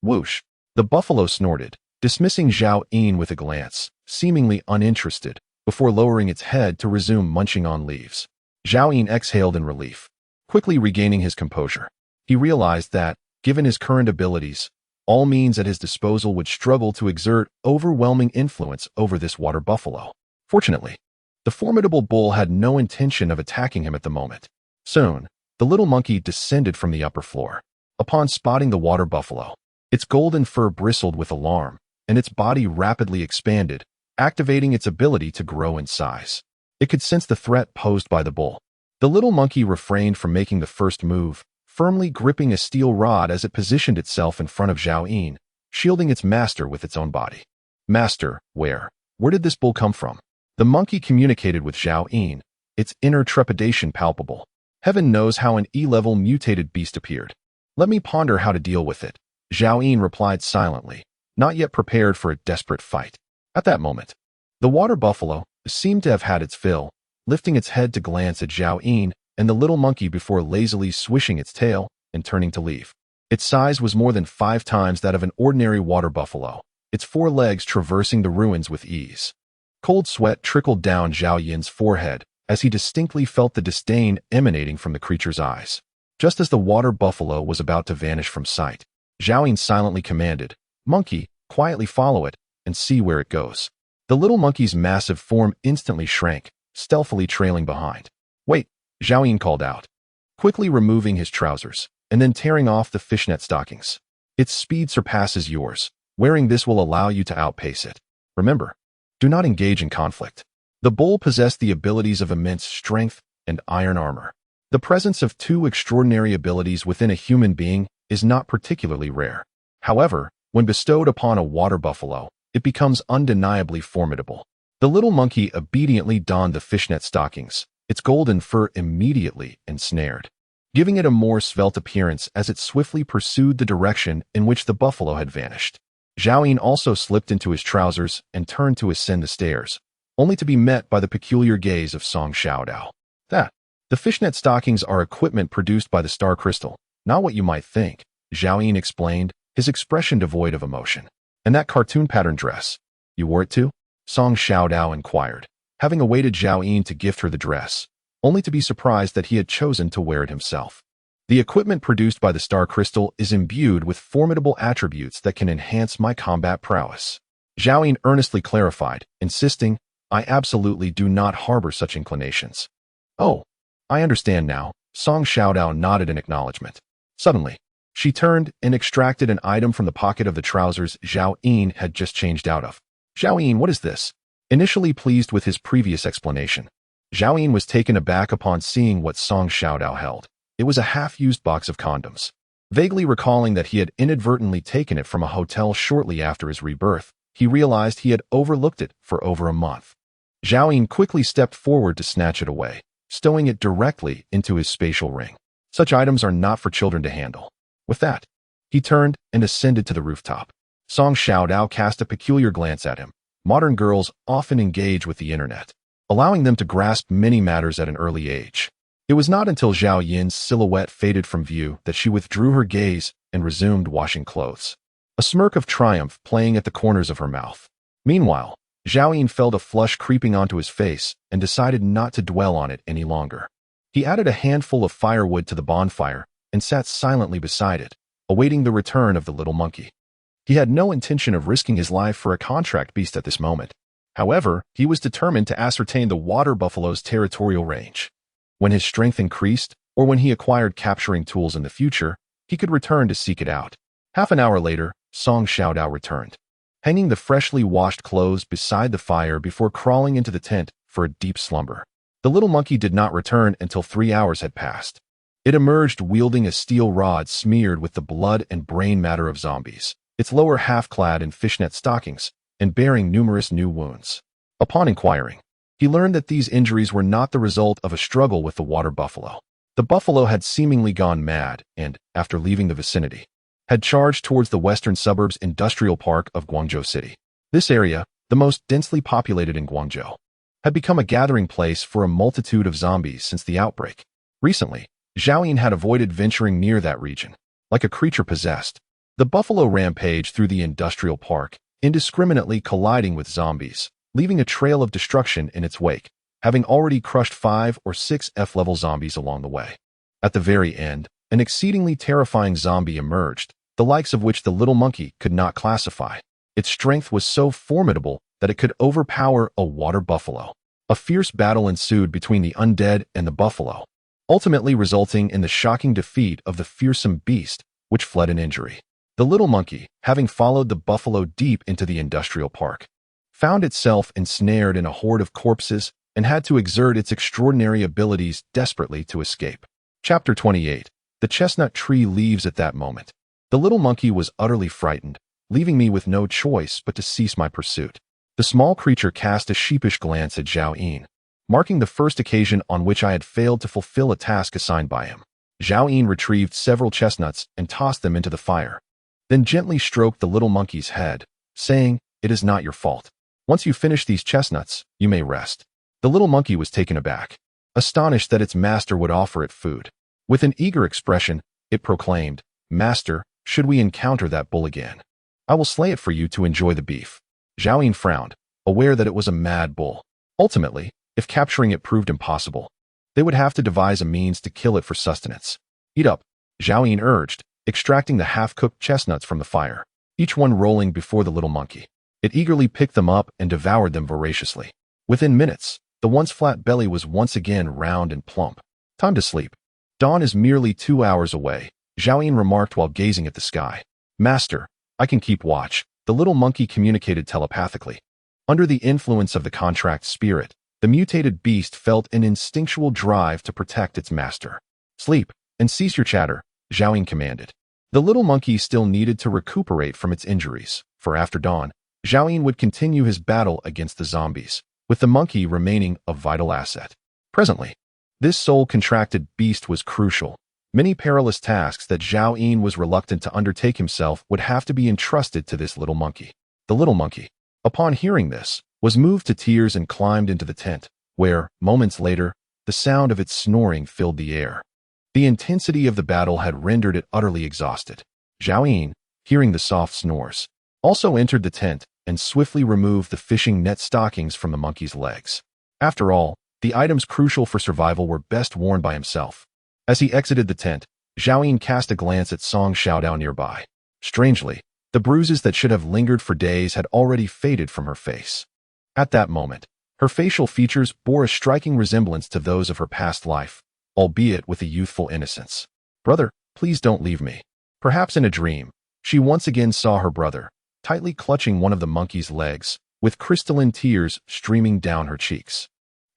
Whoosh. The buffalo snorted, dismissing Zhao Yin with a glance, seemingly uninterested, before lowering its head to resume munching on leaves. Zhao Yin exhaled in relief, quickly regaining his composure. He realized that, given his current abilities, all means at his disposal would struggle to exert overwhelming influence over this water buffalo. Fortunately, the formidable bull had no intention of attacking him at the moment. Soon, the little monkey descended from the upper floor. Upon spotting the water buffalo, its golden fur bristled with alarm, and its body rapidly expanded, activating its ability to grow in size. It could sense the threat posed by the bull. The little monkey refrained from making the first move, firmly gripping a steel rod as it positioned itself in front of Zhao Yin, shielding its master with its own body. "Master, where did this bull come from?" The monkey communicated with Zhao Yin, its inner trepidation palpable. "Heaven knows how an E-level mutated beast appeared. Let me ponder how to deal with it," Zhao Yin replied silently, not yet prepared for a desperate fight. At that moment, the water buffalo seemed to have had its fill, lifting its head to glance at Zhao Yin and the little monkey before lazily swishing its tail and turning to leave. Its size was more than 5 times that of an ordinary water buffalo, its 4 legs traversing the ruins with ease. Cold sweat trickled down Zhao Yin's forehead as he distinctly felt the disdain emanating from the creature's eyes. Just as the water buffalo was about to vanish from sight, Zhao Yin silently commanded, "Monkey, quietly follow it and see where it goes." The little monkey's massive form instantly shrank, stealthily trailing behind. "Wait," Zhao Yin called out, quickly removing his trousers and then tearing off the fishnet stockings. "Its speed surpasses yours. Wearing this will allow you to outpace it. Remember, do not engage in conflict." The bull possessed the abilities of immense strength and iron armor. The presence of 2 extraordinary abilities within a human being is not particularly rare. However, when bestowed upon a water buffalo, it becomes undeniably formidable. The little monkey obediently donned the fishnet stockings, its golden fur immediately ensnared, giving it a more svelte appearance as it swiftly pursued the direction in which the buffalo had vanished. Zhao Yin also slipped into his trousers and turned to ascend the stairs, only to be met by the peculiar gaze of Song Xiaodao. The fishnet stockings are equipment produced by the star crystal, not what you might think," Zhao Yin explained, his expression devoid of emotion. "And that cartoon pattern dress, you wore it too?" Song Xiaodao inquired, having awaited Zhao Yin to gift her the dress, only to be surprised that he had chosen to wear it himself. "The equipment produced by the star crystal is imbued with formidable attributes that can enhance my combat prowess," Zhao Yin earnestly clarified, insisting, "I absolutely do not harbor such inclinations." "Oh, I understand now," Song Xiaodao nodded in acknowledgement. Suddenly, she turned and extracted an item from the pocket of the trousers Zhao Yin had just changed out of. "Zhao Yin, what is this?" Initially pleased with his previous explanation, Zhao Yin was taken aback upon seeing what Song Xiaodao held. It was a half-used box of condoms. Vaguely recalling that he had inadvertently taken it from a hotel shortly after his rebirth, he realized he had overlooked it for over a month. Zhao Yin quickly stepped forward to snatch it away, stowing it directly into his spatial ring. Such items are not for children to handle. With that, he turned and ascended to the rooftop. Song Xiaodao cast a peculiar glance at him. Modern girls often engage with the internet, allowing them to grasp many matters at an early age. It was not until Zhao Yin's silhouette faded from view that she withdrew her gaze and resumed washing clothes, a smirk of triumph playing at the corners of her mouth. Meanwhile, Zhao Yin felt a flush creeping onto his face and decided not to dwell on it any longer. He added a handful of firewood to the bonfire and sat silently beside it, awaiting the return of the little monkey. He had no intention of risking his life for a contract beast at this moment. However, he was determined to ascertain the water buffalo's territorial range. When his strength increased, or when he acquired capturing tools in the future, he could return to seek it out. Half an hour later, Song Xiaodao returned, hanging the freshly washed clothes beside the fire before crawling into the tent for a deep slumber. The little monkey did not return until 3 hours had passed. It emerged wielding a steel rod smeared with the blood and brain matter of zombies, its lower half clad in fishnet stockings, and bearing numerous new wounds. Upon inquiring, he learned that these injuries were not the result of a struggle with the water buffalo. The buffalo had seemingly gone mad and, after leaving the vicinity, had charged towards the western suburbs industrial park of Guangzhou City. This area, the most densely populated in Guangzhou, had become a gathering place for a multitude of zombies since the outbreak. Recently, Zhao Yin had avoided venturing near that region. Like a creature possessed, the buffalo rampaged through the industrial park, indiscriminately colliding with zombies, leaving a trail of destruction in its wake, having already crushed 5 or 6 F-level zombies along the way. At the very end, an exceedingly terrifying zombie emerged, the likes of which the little monkey could not classify. Its strength was so formidable that it could overpower a water buffalo. A fierce battle ensued between the undead and the buffalo, ultimately resulting in the shocking defeat of the fearsome beast, which fled in injury. The little monkey, having followed the buffalo deep into the industrial park, found itself ensnared in a horde of corpses and had to exert its extraordinary abilities desperately to escape. Chapter 28. The chestnut tree leaves at that moment. The little monkey was utterly frightened, leaving me with no choice but to cease my pursuit. The small creature cast a sheepish glance at Zhao Yin, marking the first occasion on which I had failed to fulfill a task assigned by him. Zhao Yin retrieved several chestnuts and tossed them into the fire, then gently stroked the little monkey's head, saying, "It is not your fault. Once you finish these chestnuts, you may rest." The little monkey was taken aback, astonished that its master would offer it food. With an eager expression, it proclaimed, "Master, should we encounter that bull again, I will slay it for you to enjoy the beef." Zhao Yin frowned, aware that it was a mad bull. Ultimately, if capturing it proved impossible, they would have to devise a means to kill it for sustenance. "Eat up," Zhao Yin urged, extracting the half-cooked chestnuts from the fire, each one rolling before the little monkey. It eagerly picked them up and devoured them voraciously. Within minutes, the once flat belly was once again round and plump. "Time to sleep. Dawn is merely 2 hours away," Zhao Yin remarked while gazing at the sky. "Master, I can keep watch," the little monkey communicated telepathically. Under the influence of the contract spirit, the mutated beast felt an instinctual drive to protect its master. "Sleep, and cease your chatter," Zhao Yin commanded. The little monkey still needed to recuperate from its injuries, for after dawn, Zhao Yin would continue his battle against the zombies, with the monkey remaining a vital asset. Presently, this soul-contracted beast was crucial. Many perilous tasks that Zhao Yin was reluctant to undertake himself would have to be entrusted to this little monkey. The little monkey, upon hearing this, was moved to tears and climbed into the tent, where, moments later, the sound of its snoring filled the air. The intensity of the battle had rendered it utterly exhausted. Zhao Yin, hearing the soft snores, also entered the tent and swiftly removed the fishing net stockings from the monkey's legs. After all, the items crucial for survival were best worn by himself. As he exited the tent, Zhao Yin cast a glance at Song Xiaodao nearby. Strangely, the bruises that should have lingered for days had already faded from her face. At that moment, her facial features bore a striking resemblance to those of her past life, albeit with a youthful innocence. "Brother, please don't leave me." Perhaps in a dream, she once again saw her brother, tightly clutching one of the monkey's legs, with crystalline tears streaming down her cheeks.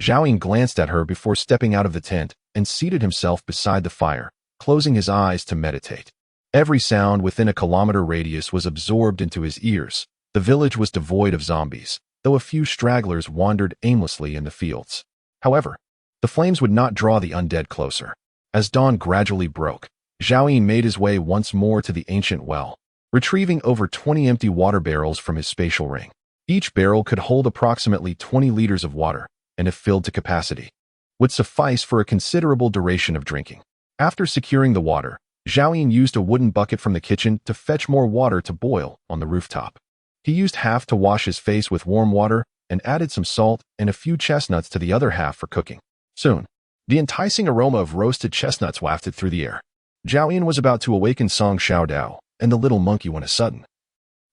Zhao Yin glanced at her before stepping out of the tent and seated himself beside the fire, closing his eyes to meditate. Every sound within a kilometer radius was absorbed into his ears. The village was devoid of zombies, though a few stragglers wandered aimlessly in the fields. However, the flames would not draw the undead closer. As dawn gradually broke, Zhao Yin made his way once more to the ancient well, retrieving over 20 empty water barrels from his spatial ring. Each barrel could hold approximately 20 liters of water, and if filled to capacity, would suffice for a considerable duration of drinking. After securing the water, Zhao Yin used a wooden bucket from the kitchen to fetch more water to boil on the rooftop. He used half to wash his face with warm water and added some salt and a few chestnuts to the other half for cooking. Soon, The enticing aroma of roasted chestnuts wafted through the air. Zhao Yin was about to awaken Song Xiaodao, and the little monkey when a sudden,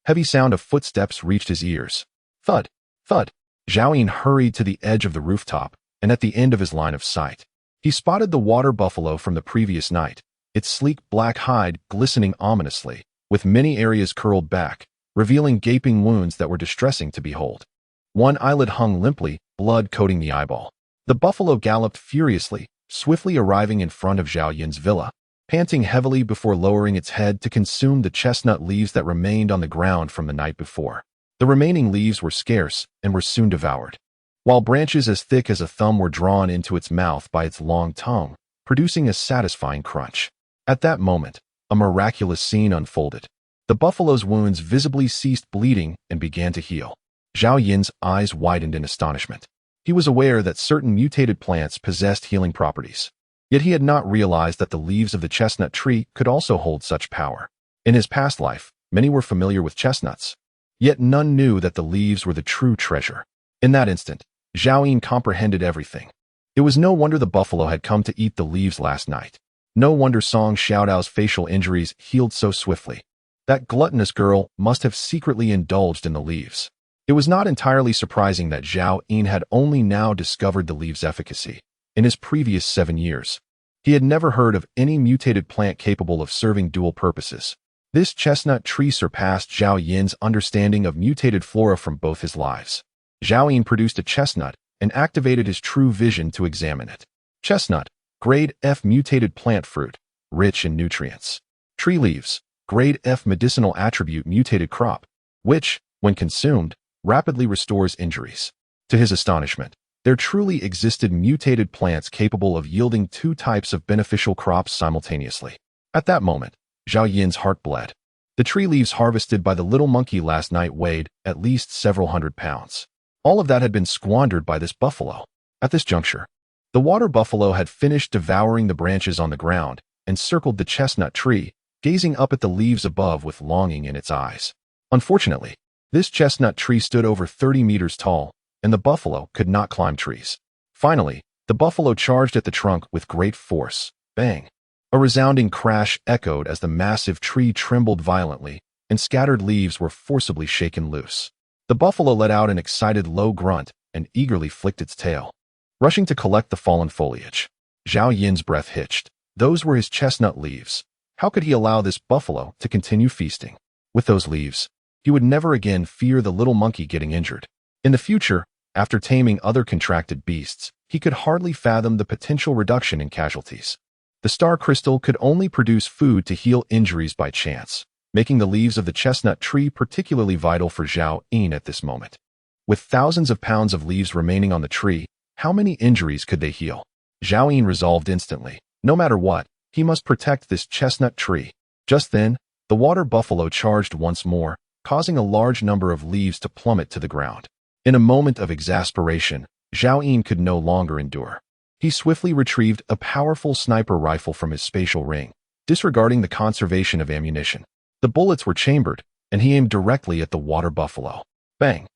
heavy sound of footsteps reached his ears. Thud, thud. Zhao Yin hurried to the edge of the rooftop, and at the end of his line of sight, he spotted the water buffalo from the previous night, its sleek black hide glistening ominously, with many areas curled back, revealing gaping wounds that were distressing to behold. One eyelid hung limply, blood coating the eyeball. The buffalo galloped furiously, swiftly arriving in front of Zhao Yin's villa, panting heavily before lowering its head to consume the chestnut leaves that remained on the ground from the night before. The remaining leaves were scarce and were soon devoured, while branches as thick as a thumb were drawn into its mouth by its long tongue, producing a satisfying crunch. At that moment, a miraculous scene unfolded. The buffalo's wounds visibly ceased bleeding and began to heal. Zhao Yin's eyes widened in astonishment. He was aware that certain mutated plants possessed healing properties. Yet he had not realized that the leaves of the chestnut tree could also hold such power. In his past life, many were familiar with chestnuts. Yet none knew that the leaves were the true treasure. In that instant, Zhao Yin comprehended everything. It was no wonder the buffalo had come to eat the leaves last night. No wonder Song Xiaodao's facial injuries healed so swiftly. That gluttonous girl must have secretly indulged in the leaves. It was not entirely surprising that Zhao Yin had only now discovered the leaves' efficacy. In his previous 7 years, he had never heard of any mutated plant capable of serving dual purposes. This chestnut tree surpassed Zhao Yin's understanding of mutated flora from both his lives. Zhao Yin produced a chestnut and activated his true vision to examine it. Chestnut, grade F mutated plant fruit, rich in nutrients. Tree leaves, grade F medicinal attribute mutated crop, which, when consumed, rapidly restores injuries. To his astonishment, there truly existed mutated plants capable of yielding 2 types of beneficial crops simultaneously. At that moment, Zhao Yin's heart bled. The tree leaves harvested by the little monkey last night weighed at least several hundred pounds. All of that had been squandered by this buffalo. At this juncture, the water buffalo had finished devouring the branches on the ground and circled the chestnut tree, gazing up at the leaves above with longing in its eyes. Unfortunately, this chestnut tree stood over 30 meters tall, and the buffalo could not climb trees. Finally, the buffalo charged at the trunk with great force. Bang! A resounding crash echoed as the massive tree trembled violently, and scattered leaves were forcibly shaken loose. The buffalo let out an excited low grunt and eagerly flicked its tail, rushing to collect the fallen foliage. Zhao Yin's breath hitched. Those were his chestnut leaves. How could he allow this buffalo to continue feasting? With those leaves, he would never again fear the little monkey getting injured. In the future, after taming other contracted beasts, he could hardly fathom the potential reduction in casualties. The star crystal could only produce food to heal injuries by chance, making the leaves of the chestnut tree particularly vital for Zhao Yin at this moment. With thousands of pounds of leaves remaining on the tree, how many injuries could they heal? Zhao Yin resolved instantly. No matter what, he must protect this chestnut tree. Just then, the water buffalo charged once more, causing a large number of leaves to plummet to the ground. In a moment of exasperation, Zhao Yin could no longer endure. He swiftly retrieved a powerful sniper rifle from his spatial ring, disregarding the conservation of ammunition. The bullets were chambered, and he aimed directly at the water buffalo. Bang!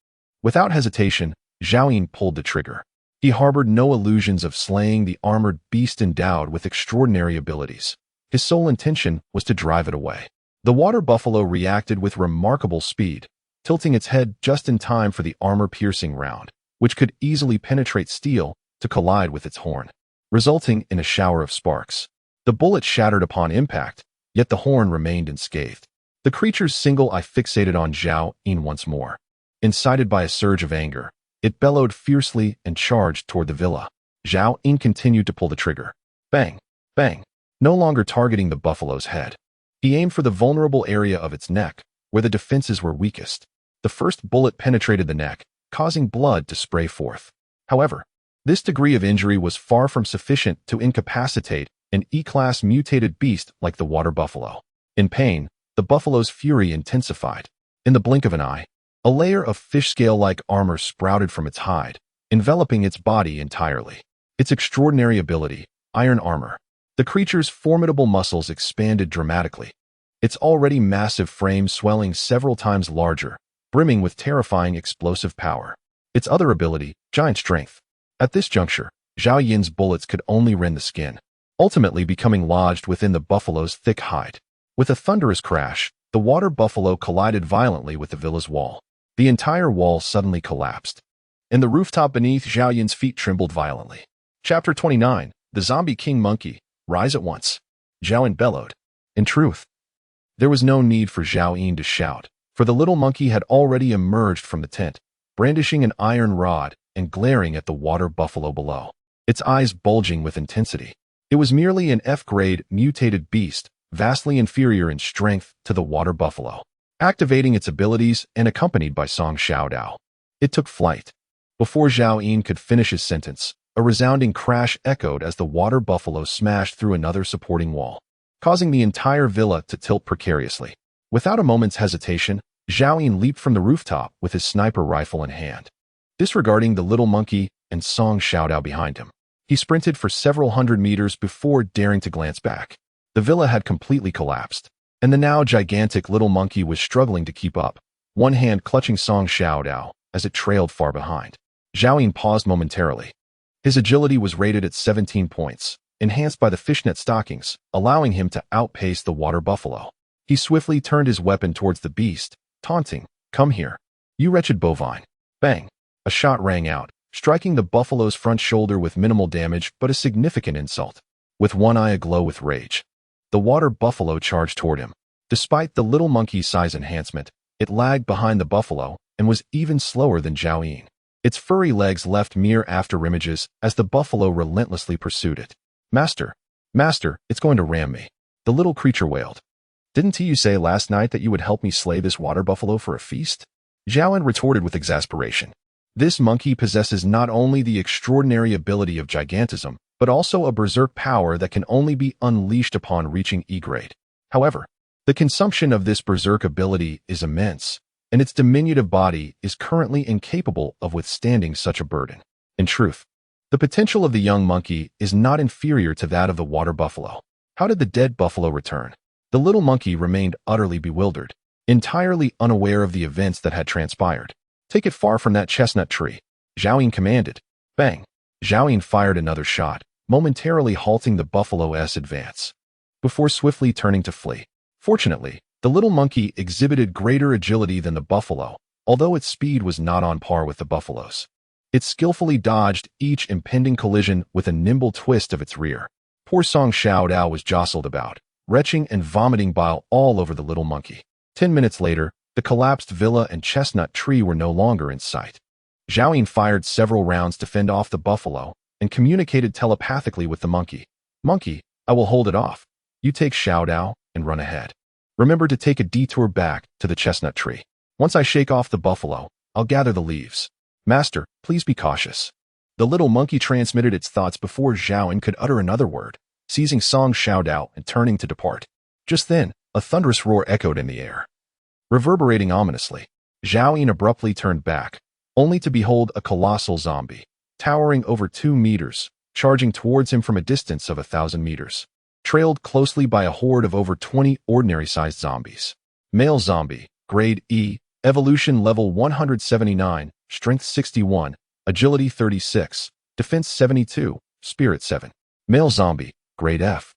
Without hesitation, Zhao Yin pulled the trigger. He harbored no illusions of slaying the armored beast endowed with extraordinary abilities. His sole intention was to drive it away. The water buffalo reacted with remarkable speed, tilting its head just in time for the armor-piercing round, which could easily penetrate steel, to collide with its horn, resulting in a shower of sparks. The bullet shattered upon impact, yet the horn remained unscathed. The creature's single eye fixated on Zhao Yin once more. Incited by a surge of anger, it bellowed fiercely and charged toward the villa. Zhao Yin continued to pull the trigger. Bang! Bang! No longer targeting the buffalo's head. He aimed for the vulnerable area of its neck, where the defenses were weakest. The first bullet penetrated the neck, causing blood to spray forth. However, this degree of injury was far from sufficient to incapacitate an E-class mutated beast like the water buffalo. In pain, the buffalo's fury intensified. In the blink of an eye, a layer of fish scale-like armor sprouted from its hide, enveloping its body entirely. Its extraordinary ability, iron armor. The creature's formidable muscles expanded dramatically, its already massive frame swelling several times larger, brimming with terrifying explosive power. Its other ability, giant strength. At this juncture, Zhao Yin's bullets could only rend the skin, ultimately becoming lodged within the buffalo's thick hide. With a thunderous crash, the water buffalo collided violently with the villa's wall. The entire wall suddenly collapsed, and the rooftop beneath Zhao Yin's feet trembled violently. Chapter 29. The Zombie King Monkey. Rise at once. Zhao Yin bellowed. In truth, there was no need for Zhao Yin to shout, for the little monkey had already emerged from the tent, brandishing an iron rod and glaring at the water buffalo below, its eyes bulging with intensity. It was merely an F-grade mutated beast, vastly inferior in strength to the water buffalo. Activating its abilities and accompanied by Song Xiaodao, it took flight. Before Zhao Yin could finish his sentence, a resounding crash echoed as the water buffalo smashed through another supporting wall, causing the entire villa to tilt precariously. Without a moment's hesitation, Zhao Yin leaped from the rooftop with his sniper rifle in hand. Disregarding the little monkey and Song Xiaodao behind him, he sprinted for several hundred meters before daring to glance back. The villa had completely collapsed, and the now gigantic little monkey was struggling to keep up, one hand clutching Song Xiaodao as it trailed far behind. Zhao Yin paused momentarily. His agility was rated at 17 points, enhanced by the fishnet stockings, allowing him to outpace the water buffalo. He swiftly turned his weapon towards the beast, taunting, "Come here, you wretched bovine." Bang! A shot rang out, striking the buffalo's front shoulder with minimal damage but a significant insult. With one eye aglow with rage, the water buffalo charged toward him. Despite the little monkey's size enhancement, it lagged behind the buffalo and was even slower than Zhao Yin. Its furry legs left mere afterimages as the buffalo relentlessly pursued it. Master, it's going to ram me," the little creature wailed. "Didn't you say last night that you would help me slay this water buffalo for a feast?" Zhao Yin retorted with exasperation. This monkey possesses not only the extraordinary ability of gigantism, but also a berserk power that can only be unleashed upon reaching E-grade. However, the consumption of this berserk ability is immense, and its diminutive body is currently incapable of withstanding such a burden. In truth, the potential of the young monkey is not inferior to that of the water buffalo. How did the dead buffalo return? The little monkey remained utterly bewildered, entirely unaware of the events that had transpired. "Take it far from that chestnut tree," Zhao Yin commanded. Bang! Zhao Yin fired another shot, momentarily halting the buffalo's advance, before swiftly turning to flee. Fortunately, the little monkey exhibited greater agility than the buffalo, although its speed was not on par with the buffalo's. It skillfully dodged each impending collision with a nimble twist of its rear. Poor Song Xiaodao was jostled about, retching and vomiting bile all over the little monkey. 10 minutes later, the collapsed villa and chestnut tree were no longer in sight. Zhao Yin fired several rounds to fend off the buffalo and communicated telepathically with the monkey. "Monkey, I will hold it off. You take Xiaodao and run ahead. Remember to take a detour back to the chestnut tree. Once I shake off the buffalo, I'll gather the leaves. Master, please be cautious." The little monkey transmitted its thoughts before Zhao Yin could utter another word, seizing Song Xiaodao and turning to depart. Just then, a thunderous roar echoed in the air, reverberating ominously. Zhao Yin abruptly turned back, only to behold a colossal zombie, towering over 2 meters, charging towards him from a distance of 1,000 meters, trailed closely by a horde of over 20 ordinary-sized zombies. Male zombie, grade E, evolution level 179, strength 61, agility 36, defense 72, spirit 7. Male zombie, grade F,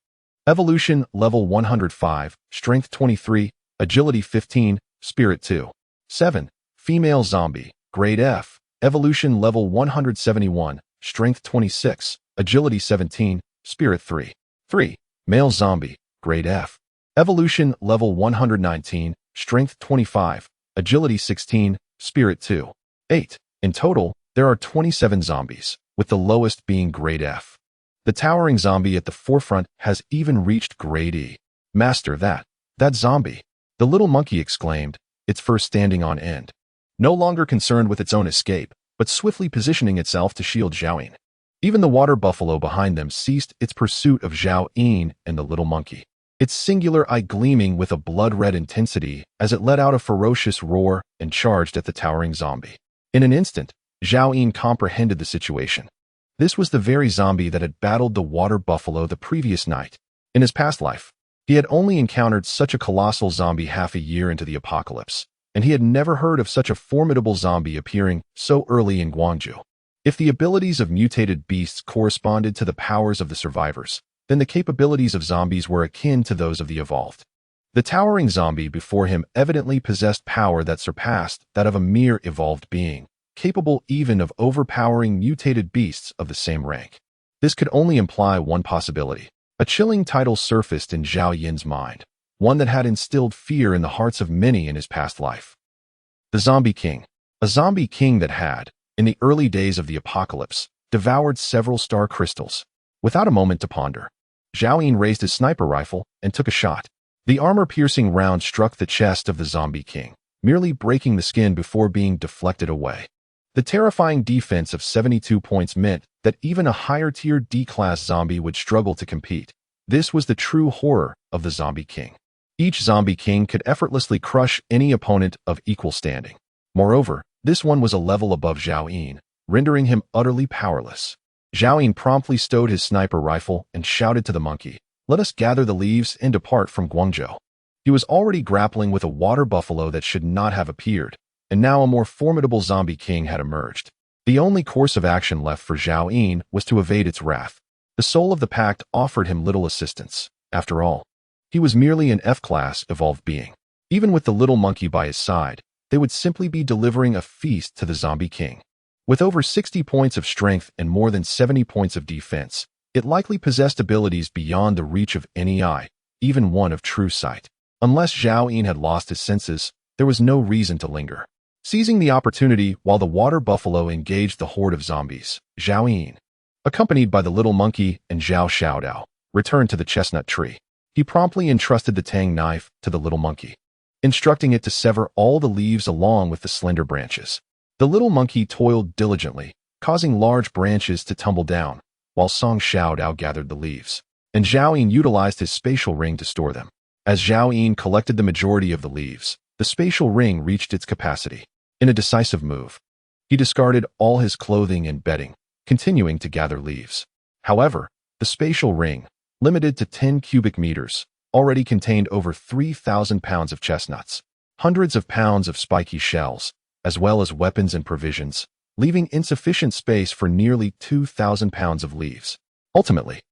evolution level 105, strength 23, agility 15, spirit 2. 7. Female zombie, grade F, evolution level 171, strength 26, agility 17, spirit 3. 3. Male zombie, grade F, evolution level 119, strength 25, agility 16, spirit 2. 8. In total, there are 27 zombies, with the lowest being grade F. The towering zombie at the forefront has even reached grade E. "Master, that zombie," the little monkey exclaimed, its fur standing on end, no longer concerned with its own escape, but swiftly positioning itself to shield Zhao Yin. Even the water buffalo behind them ceased its pursuit of Zhao Yin and the little monkey, its singular eye gleaming with a blood-red intensity as it let out a ferocious roar and charged at the towering zombie. In an instant, Zhao Yin comprehended the situation. This was the very zombie that had battled the water buffalo the previous night. In his past life, he had only encountered such a colossal zombie half a year into the apocalypse, and he had never heard of such a formidable zombie appearing so early in Guangzhou. If the abilities of mutated beasts corresponded to the powers of the survivors, then the capabilities of zombies were akin to those of the evolved. The towering zombie before him evidently possessed power that surpassed that of a mere evolved being, capable even of overpowering mutated beasts of the same rank. This could only imply one possibility. A chilling title surfaced in Zhao Yin's mind, one that had instilled fear in the hearts of many in his past life. The Zombie King. A zombie king that had, in the early days of the apocalypse, devoured several star crystals. Without a moment to ponder, Zhao Yin raised his sniper rifle and took a shot. The armor-piercing round struck the chest of the Zombie King, merely breaking the skin before being deflected away. The terrifying defense of 72 points meant that even a higher-tier D-class zombie would struggle to compete. This was the true horror of the Zombie King. Each Zombie King could effortlessly crush any opponent of equal standing. Moreover, this one was a level above Zhao Yin, rendering him utterly powerless. Zhao Yin promptly stowed his sniper rifle and shouted to the monkey, "Let us gather the leaves and depart from Guangzhou." He was already grappling with a water buffalo that should not have appeared, and now a more formidable Zombie King had emerged. The only course of action left for Zhao Yin was to evade its wrath. The soul of the pact offered him little assistance. After all, he was merely an F-class evolved being. Even with the little monkey by his side, they would simply be delivering a feast to the Zombie King. With over 60 points of strength and more than 70 points of defense, it likely possessed abilities beyond the reach of any eye, even one of true sight. Unless Zhao Yin had lost his senses, there was no reason to linger. Seizing the opportunity while the water buffalo engaged the horde of zombies, Zhao Yin, accompanied by the little monkey and Zhao Xiaodao, returned to the chestnut tree. He promptly entrusted the tang knife to the little monkey, instructing it to sever all the leaves along with the slender branches. The little monkey toiled diligently, causing large branches to tumble down, while Song Xiaodao gathered the leaves, and Zhao Yin utilized his spatial ring to store them. As Zhao Yin collected the majority of the leaves, the spatial ring reached its capacity. In a decisive move, he discarded all his clothing and bedding, continuing to gather leaves. However, the spatial ring, limited to 10 cubic meters, already contained over 3,000 pounds of chestnuts, hundreds of pounds of spiky shells, as well as weapons and provisions, leaving insufficient space for nearly 2,000 pounds of leaves. Ultimately,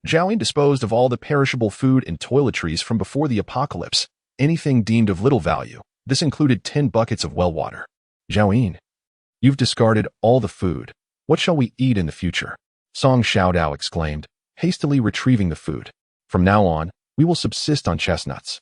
Zhao Yin disposed of all the perishable food and toiletries from before the apocalypse, anything deemed of little value. This included 10 buckets of well water. "Zhao Yin, you've discarded all the food. What shall we eat in the future?" Song Xiaodao exclaimed, hastily retrieving the food. "From now on, we will subsist on chestnuts.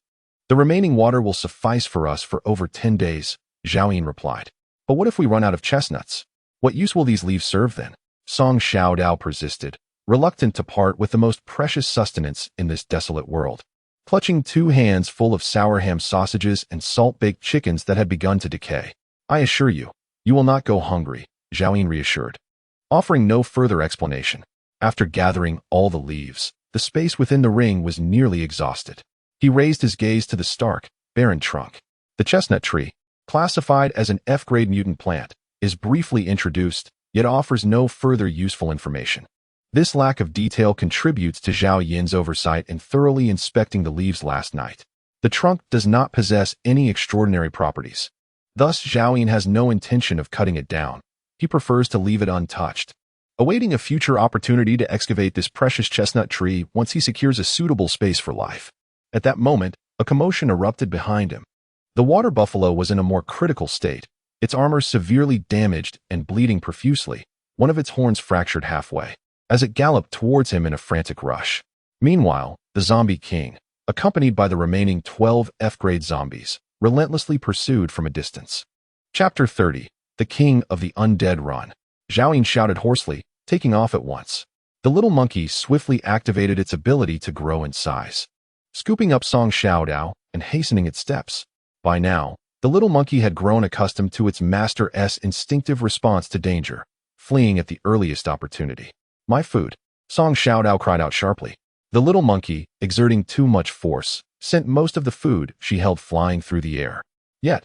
The remaining water will suffice for us for over 10 days, Zhao Yin replied. "But what if we run out of chestnuts? What use will these leaves serve then?" Song Xiaodao persisted, reluctant to part with the most precious sustenance in this desolate world. Clutching 2 hands full of sour ham sausages and salt-baked chickens that had begun to decay. "I assure you, you will not go hungry," Zhao Yin reassured, offering no further explanation. After gathering all the leaves, the space within the ring was nearly exhausted. He raised his gaze to the stark, barren trunk. The chestnut tree, classified as an F-grade mutant plant, is briefly introduced, yet offers no further useful information. This lack of detail contributes to Zhao Yin's oversight in thoroughly inspecting the leaves last night. The trunk does not possess any extraordinary properties. Thus, Zhao Yin has no intention of cutting it down. He prefers to leave it untouched, awaiting a future opportunity to excavate this precious chestnut tree once he secures a suitable space for life. At that moment, a commotion erupted behind him. The water buffalo was in a more critical state, its armor severely damaged and bleeding profusely, one of its horns fractured halfway, as it galloped towards him in a frantic rush. Meanwhile, the Zombie King, accompanied by the remaining 12 F-grade zombies, relentlessly pursued from a distance. Chapter 30. The King of the Undead Run. Zhao Yin shouted hoarsely, taking off at once. The little monkey swiftly activated its ability to grow in size, scooping up Song Xiaodao and hastening its steps. By now, the little monkey had grown accustomed to its master's instinctive response to danger, fleeing at the earliest opportunity. "My food!" Song Xiaodao cried out sharply. The little monkey, exerting too much force, sent most of the food she held flying through the air. Yet,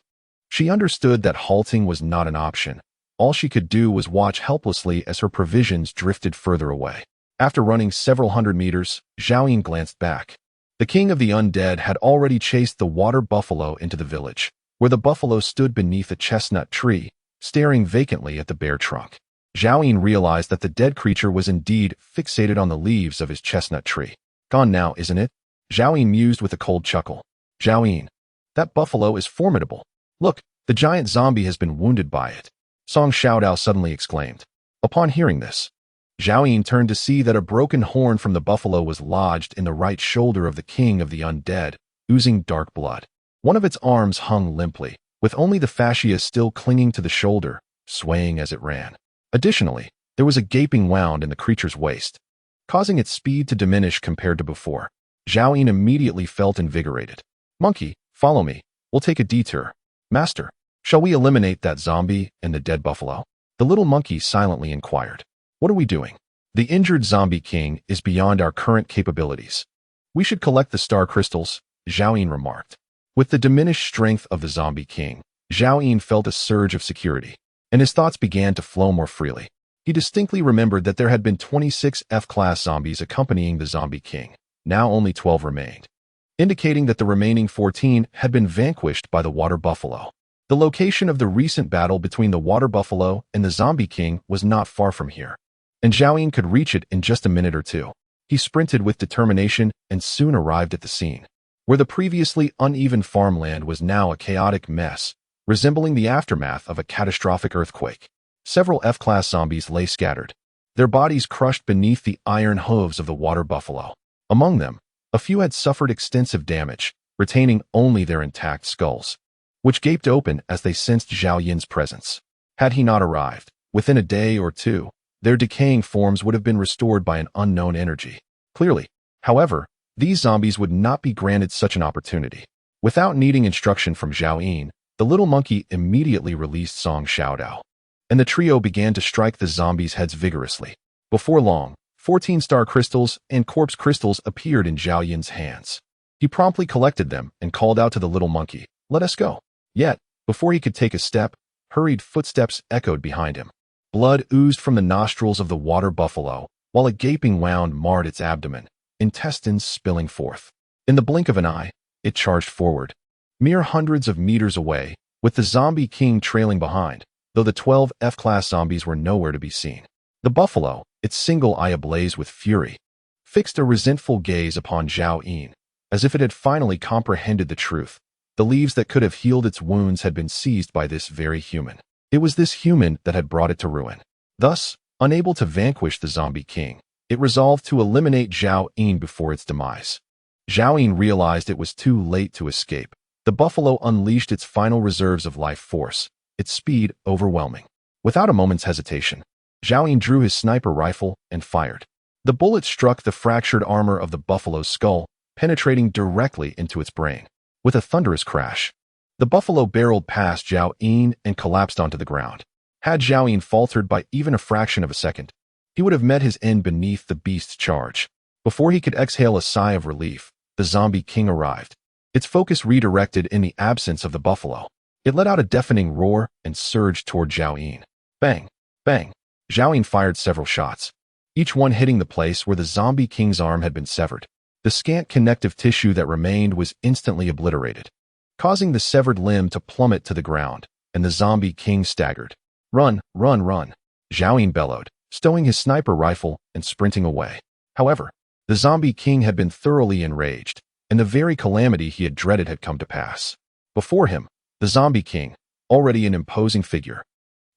she understood that halting was not an option. All she could do was watch helplessly as her provisions drifted further away. After running several hundred meters, Zhao Yin glanced back. The king of the undead had already chased the water buffalo into the village, where the buffalo stood beneath a chestnut tree, staring vacantly at the bare trunk. Zhao Yin realized that the dead creature was indeed fixated on the leaves of his chestnut tree. Gone now, isn't it? Zhao Yin mused with a cold chuckle. Zhao Yin, that buffalo is formidable. Look, the giant zombie has been wounded by it. Song Xiaodao suddenly exclaimed. Upon hearing this, Zhao Yin turned to see that a broken horn from the buffalo was lodged in the right shoulder of the king of the undead, oozing dark blood. One of its arms hung limply, with only the fascia still clinging to the shoulder, swaying as it ran. Additionally, there was a gaping wound in the creature's waist, causing its speed to diminish compared to before. Zhao Yin immediately felt invigorated. Monkey, follow me. We'll take a detour. Master, shall we eliminate that zombie and the dead buffalo? The little monkey silently inquired. What are we doing? The injured zombie king is beyond our current capabilities. We should collect the star crystals, Zhao Yin remarked. With the diminished strength of the zombie king, Zhao Yin felt a surge of security, and his thoughts began to flow more freely. He distinctly remembered that there had been 26 F-class zombies accompanying the zombie king. Now only 12 remained, indicating that the remaining 14 had been vanquished by the water buffalo. The location of the recent battle between the water buffalo and the zombie king was not far from here, and Zhao Yin could reach it in just a minute or two. He sprinted with determination and soon arrived at the scene, where the previously uneven farmland was now a chaotic mess, resembling the aftermath of a catastrophic earthquake. Several F-class zombies lay scattered, their bodies crushed beneath the iron hooves of the water buffalo. Among them, a few had suffered extensive damage, retaining only their intact skulls, which gaped open as they sensed Zhao Yin's presence. Had he not arrived, within a day or two, their decaying forms would have been restored by an unknown energy. Clearly, however, these zombies would not be granted such an opportunity. Without needing instruction from Zhao Yin, the little monkey immediately released Song Xiaodao, and the trio began to strike the zombies' heads vigorously. Before long, 14 star crystals and corpse crystals appeared in Zhao Yin's hands. He promptly collected them and called out to the little monkey, "Let us go." Yet, before he could take a step, hurried footsteps echoed behind him. Blood oozed from the nostrils of the water buffalo, while a gaping wound marred its abdomen, intestines spilling forth. In the blink of an eye, it charged forward, mere hundreds of meters away, with the zombie king trailing behind, though the 12 F-class zombies were nowhere to be seen. The buffalo, its single eye ablaze with fury, fixed a resentful gaze upon Zhao Yin, as if it had finally comprehended the truth. The leaves that could have healed its wounds had been seized by this very human. It was this human that had brought it to ruin. Thus, unable to vanquish the zombie king, it resolved to eliminate Zhao Yin before its demise. Zhao Yin realized it was too late to escape. The buffalo unleashed its final reserves of life force, its speed overwhelming. Without a moment's hesitation, Zhao Yin drew his sniper rifle and fired. The bullet struck the fractured armor of the buffalo's skull, penetrating directly into its brain. With a thunderous crash, the buffalo barreled past Zhao Yin and collapsed onto the ground. Had Zhao Yin faltered by even a fraction of a second, he would have met his end beneath the beast's charge. Before he could exhale a sigh of relief, the zombie king arrived, its focus redirected in the absence of the buffalo. It let out a deafening roar and surged toward Zhao Yin. Bang! Bang! Zhao Yin fired several shots, each one hitting the place where the zombie king's arm had been severed. The scant connective tissue that remained was instantly obliterated, causing the severed limb to plummet to the ground, and the zombie king staggered. Run, run, run! Zhao Yin bellowed, stowing his sniper rifle and sprinting away. However, the zombie king had been thoroughly enraged, and the very calamity he had dreaded had come to pass. Before him, the zombie king, already an imposing figure,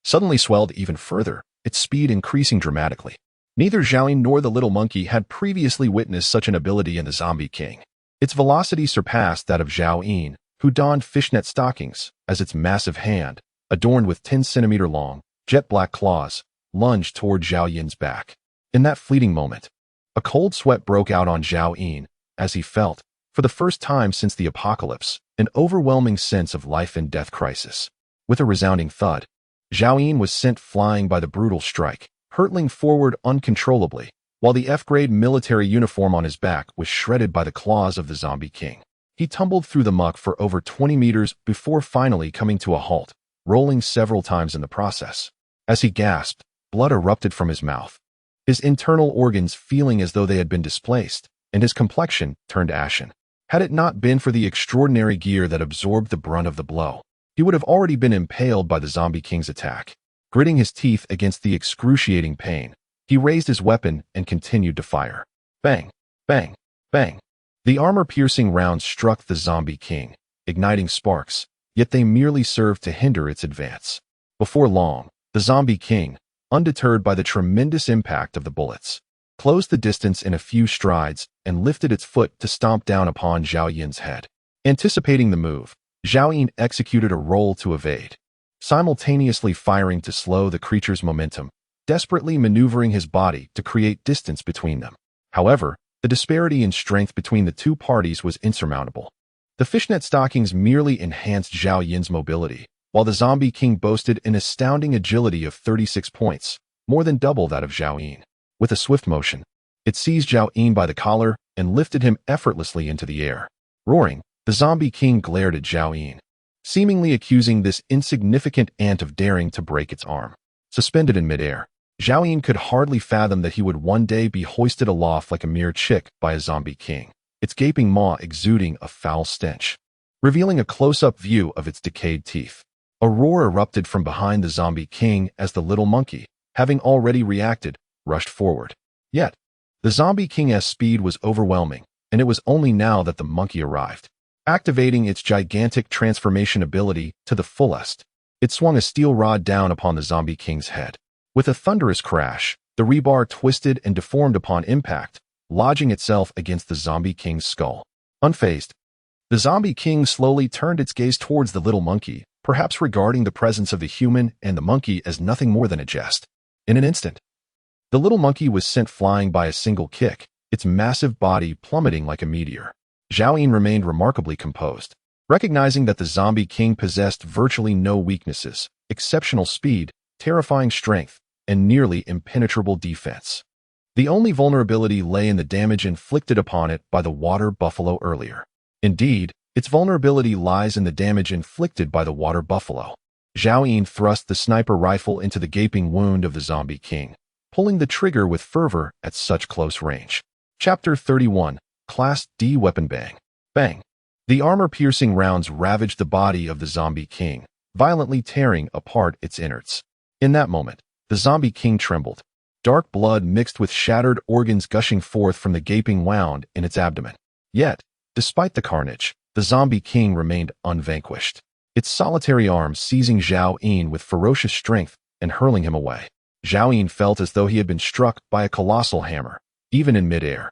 suddenly swelled even further, its speed increasing dramatically. Neither Zhao Yin nor the little monkey had previously witnessed such an ability in the zombie king. Its velocity surpassed that of Zhao Yin, who donned fishnet stockings, as its massive hand, adorned with 10-centimeter-long, jet-black claws, lunged toward Zhao Yin's back. In that fleeting moment, a cold sweat broke out on Zhao Yin, as he felt, for the first time since the apocalypse, an overwhelming sense of life and death crisis. With a resounding thud, Zhao Yin was sent flying by the brutal strike, hurtling forward uncontrollably, while the F-grade military uniform on his back was shredded by the claws of the zombie king. He tumbled through the muck for over 20 meters before finally coming to a halt, rolling several times in the process. As he gasped, blood erupted from his mouth, his internal organs feeling as though they had been displaced, and his complexion turned ashen. Had it not been for the extraordinary gear that absorbed the brunt of the blow, he would have already been impaled by the zombie king's attack. Gritting his teeth against the excruciating pain, he raised his weapon and continued to fire. Bang, bang, bang. The armor-piercing rounds struck the zombie king, igniting sparks, yet they merely served to hinder its advance. Before long, the zombie king, undeterred by the tremendous impact of the bullets, closed the distance in a few strides and lifted its foot to stomp down upon Zhao Yin's head. Anticipating the move, Zhao Yin executed a roll to evade, simultaneously firing to slow the creature's momentum, desperately maneuvering his body to create distance between them. However, the disparity in strength between the two parties was insurmountable. The fishnet stockings merely enhanced Zhao Yin's mobility, while the zombie king boasted an astounding agility of 36 points, more than double that of Zhao Yin. With a swift motion, it seized Zhao Yin by the collar and lifted him effortlessly into the air. Roaring, the zombie king glared at Zhao Yin, seemingly accusing this insignificant ant of daring to break its arm. Suspended in midair, Zhao Yin could hardly fathom that he would one day be hoisted aloft like a mere chick by a zombie king, its gaping maw exuding a foul stench, revealing a close-up view of its decayed teeth. A roar erupted from behind the zombie king as the little monkey, having already reacted, rushed forward. Yet, the zombie king's speed was overwhelming, and it was only now that the monkey arrived. Activating its gigantic transformation ability to the fullest, it swung a steel rod down upon the zombie king's head. With a thunderous crash, the rebar twisted and deformed upon impact, lodging itself against the zombie king's skull. Unfazed, the zombie king slowly turned its gaze towards the little monkey, perhaps regarding the presence of the human and the monkey as nothing more than a jest. In an instant, the little monkey was sent flying by a single kick, its massive body plummeting like a meteor. Zhao Yin remained remarkably composed, recognizing that the zombie king possessed virtually no weaknesses, exceptional speed, terrifying strength, and nearly impenetrable defense. The only vulnerability lay in the damage inflicted upon it by the water buffalo earlier. Indeed, its vulnerability lies in the damage inflicted by the water buffalo. Zhao Yin thrust the sniper rifle into the gaping wound of the zombie king, pulling the trigger with fervor at such close range. Chapter 31, Class D Weapon Bang. Bang. The armor-piercing rounds ravaged the body of the zombie king, violently tearing apart its innards. In that moment, the zombie king trembled, dark blood mixed with shattered organs gushing forth from the gaping wound in its abdomen. Yet, despite the carnage, the zombie king remained unvanquished, its solitary arm seizing Zhao Yin with ferocious strength and hurling him away. Zhao Yin felt as though he had been struck by a colossal hammer, even in midair.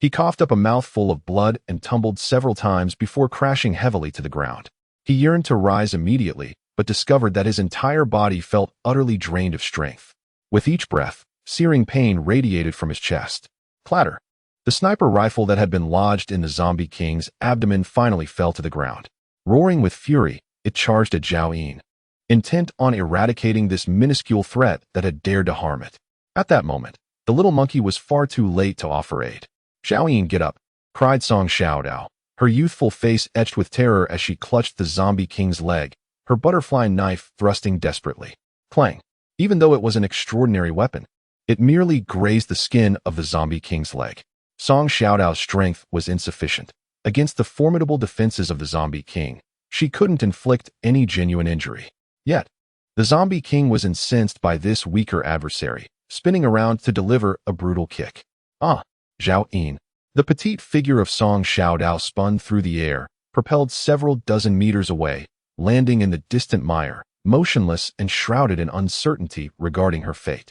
He coughed up a mouthful of blood and tumbled several times before crashing heavily to the ground. He yearned to rise immediately, but discovered that his entire body felt utterly drained of strength. With each breath, searing pain radiated from his chest. Clatter. The sniper rifle that had been lodged in the zombie king's abdomen finally fell to the ground. Roaring with fury, it charged at Zhao Yin, intent on eradicating this minuscule threat that had dared to harm it. At that moment, the little monkey was far too late to offer aid. Zhao Yin, get up, cried Song Xiaodao, her youthful face etched with terror as she clutched the zombie king's leg, her butterfly knife thrusting desperately. Clang. Even though it was an extraordinary weapon, it merely grazed the skin of the zombie king's leg. Song Xiaodao's strength was insufficient. Against the formidable defenses of the zombie king, she couldn't inflict any genuine injury. Yet, the zombie king was incensed by this weaker adversary, spinning around to deliver a brutal kick. Ah! Zhao Yin. The petite figure of Song Xiaodao spun through the air, propelled several dozen meters away, landing in the distant mire, motionless and shrouded in uncertainty regarding her fate.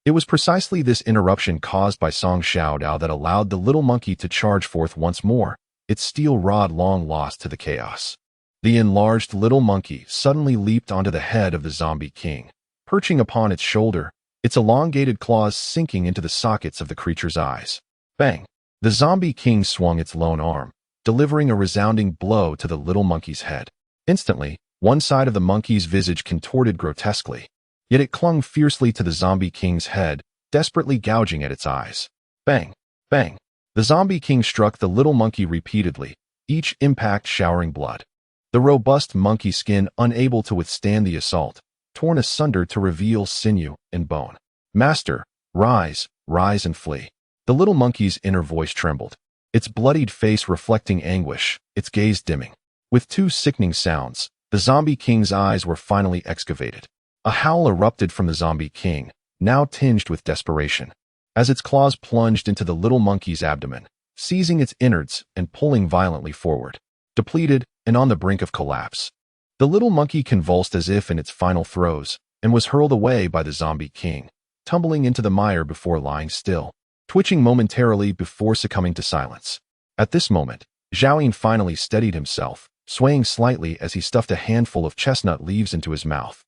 It was precisely this interruption caused by Song Xiaodao that allowed the little monkey to charge forth once more, its steel rod long lost to the chaos. The enlarged little monkey suddenly leaped onto the head of the zombie king, perching upon its shoulder, its elongated claws sinking into the sockets of the creature's eyes. Bang! The zombie king swung its lone arm, delivering a resounding blow to the little monkey's head. Instantly, one side of the monkey's visage contorted grotesquely, yet it clung fiercely to the zombie king's head, desperately gouging at its eyes. Bang! Bang! The zombie king struck the little monkey repeatedly, each impact showering blood. The robust monkey skin, unable to withstand the assault, torn asunder to reveal sinew and bone. Master, rise, rise and flee. The little monkey's inner voice trembled, its bloodied face reflecting anguish, its gaze dimming. With two sickening sounds, the zombie king's eyes were finally excavated. A howl erupted from the zombie king, now tinged with desperation, as its claws plunged into the little monkey's abdomen, seizing its innards and pulling violently forward. Depleted and on the brink of collapse, the little monkey convulsed as if in its final throes and was hurled away by the zombie king, tumbling into the mire before lying still, twitching momentarily before succumbing to silence. At this moment, Zhao Yin finally steadied himself, swaying slightly as he stuffed a handful of chestnut leaves into his mouth,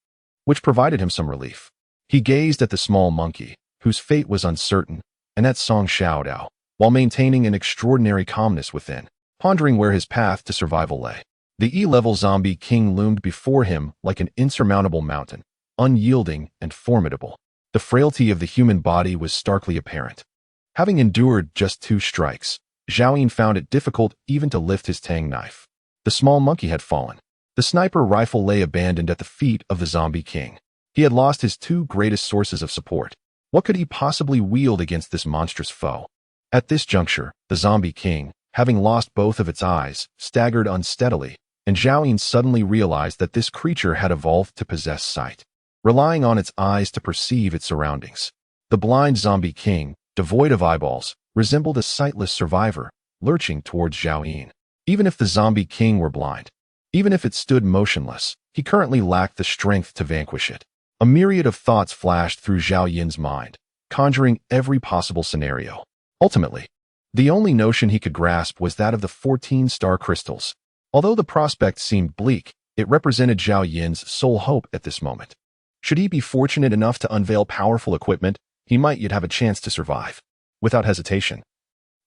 which provided him some relief. He gazed at the small monkey, whose fate was uncertain, and at Song Xiaodao, while maintaining an extraordinary calmness within, pondering where his path to survival lay. The E-level zombie king loomed before him like an insurmountable mountain, unyielding and formidable. The frailty of the human body was starkly apparent. Having endured just 2 strikes, Zhao Yin found it difficult even to lift his tang knife. The small monkey had fallen. The sniper rifle lay abandoned at the feet of the zombie king. He had lost his 2 greatest sources of support. What could he possibly wield against this monstrous foe? At this juncture, the zombie king, having lost both of its eyes, staggered unsteadily, and Zhao Yin suddenly realized that this creature had evolved to possess sight, relying on its eyes to perceive its surroundings. The blind zombie king, devoid of eyeballs, resembled a sightless survivor, lurching towards Zhao Yin. Even if the zombie king were blind, even if it stood motionless, he currently lacked the strength to vanquish it. A myriad of thoughts flashed through Zhao Yin's mind, conjuring every possible scenario. Ultimately, the only notion he could grasp was that of the 14 star crystals. Although the prospect seemed bleak, it represented Zhao Yin's sole hope at this moment. Should he be fortunate enough to unveil powerful equipment, he might yet have a chance to survive. Without hesitation,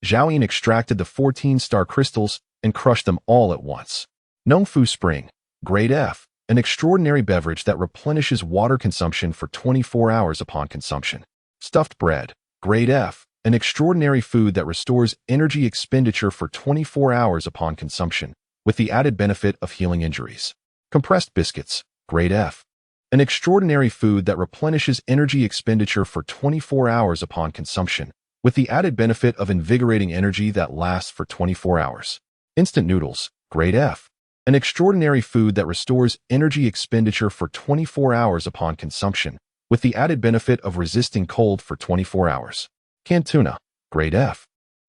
Zhao Yin extracted the 14 star crystals and crushed them all at once. Nongfu Spring, Grade F, an extraordinary beverage that replenishes water consumption for 24 hours upon consumption. Stuffed bread, Grade F, an extraordinary food that restores energy expenditure for 24 hours upon consumption, with the added benefit of healing injuries. Compressed biscuits, Grade F, an extraordinary food that replenishes energy expenditure for 24 hours upon consumption, with the added benefit of invigorating energy that lasts for 24 hours. Instant noodles, Grade F, an extraordinary food that restores energy expenditure for 24 hours upon consumption, with the added benefit of resisting cold for 24 hours. Canned tuna, Grade F,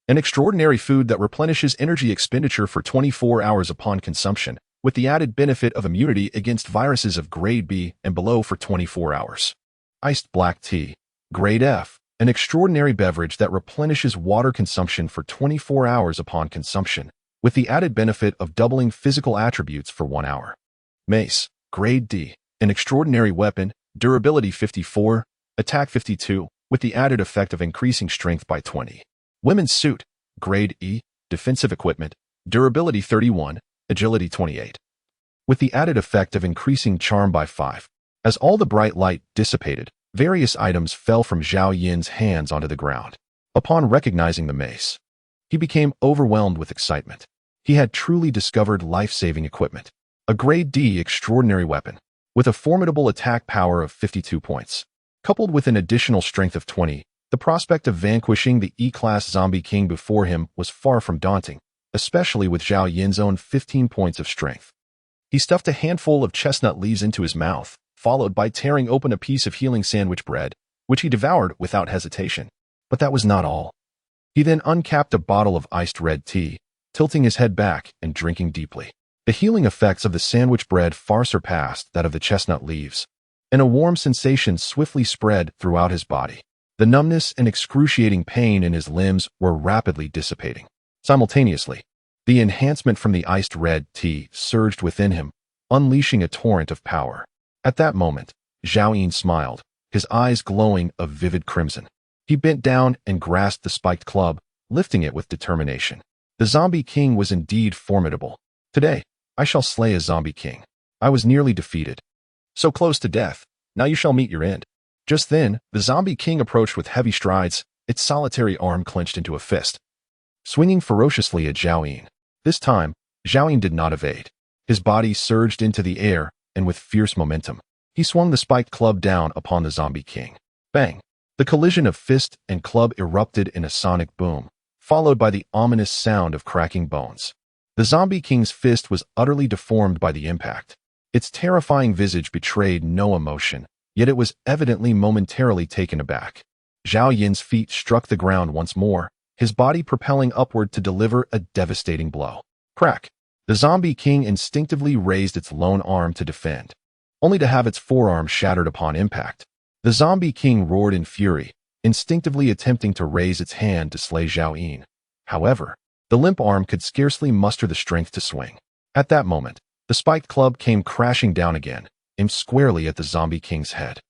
an extraordinary food that replenishes energy expenditure for 24 hours upon consumption, with the added benefit of immunity against viruses of Grade B and below for 24 hours. Iced black tea, Grade F, an extraordinary beverage that replenishes water consumption for 24 hours upon consumption, with the added benefit of doubling physical attributes for 1 hour. Mace, Grade D, an extraordinary weapon, durability 54, attack 52, with the added effect of increasing strength by 20. Women's suit, Grade E, defensive equipment, durability 31, agility 28, with the added effect of increasing charm by 5. As all the bright light dissipated, various items fell from Zhao Yin's hands onto the ground. Upon recognizing the mace, he became overwhelmed with excitement. He had truly discovered life-saving equipment. A Grade D extraordinary weapon, with a formidable attack power of 52 points. Coupled with an additional strength of 20, the prospect of vanquishing the E-class zombie king before him was far from daunting, especially with Zhao Yin's own 15 points of strength. He stuffed a handful of chestnut leaves into his mouth, followed by tearing open a piece of healing sandwich bread, which he devoured without hesitation. But that was not all. He then uncapped a bottle of iced red tea, tilting his head back and drinking deeply. The healing effects of the sandwich bread far surpassed that of the chestnut leaves, and a warm sensation swiftly spread throughout his body. The numbness and excruciating pain in his limbs were rapidly dissipating. Simultaneously, the enhancement from the iced red tea surged within him, unleashing a torrent of power. At that moment, Zhao Yin smiled, his eyes glowing a vivid crimson. He bent down and grasped the spiked club, lifting it with determination. The zombie king was indeed formidable. Today, I shall slay a zombie king. I was nearly defeated. So close to death, now you shall meet your end. Just then, the zombie king approached with heavy strides, its solitary arm clenched into a fist, swinging ferociously at Zhao Yin. This time, Zhao Yin did not evade. His body surged into the air, and with fierce momentum, he swung the spiked club down upon the zombie king. Bang! The collision of fist and club erupted in a sonic boom, followed by the ominous sound of cracking bones. The zombie king's fist was utterly deformed by the impact. Its terrifying visage betrayed no emotion, yet it was evidently momentarily taken aback. Zhao Yin's feet struck the ground once more, his body propelling upward to deliver a devastating blow. Crack! The zombie king instinctively raised its lone arm to defend, only to have its forearm shattered upon impact. The zombie king roared in fury, instinctively attempting to raise its hand to slay Zhao Yin. However, the limp arm could scarcely muster the strength to swing. At that moment, the spiked club came crashing down again, aimed squarely at the zombie king's head.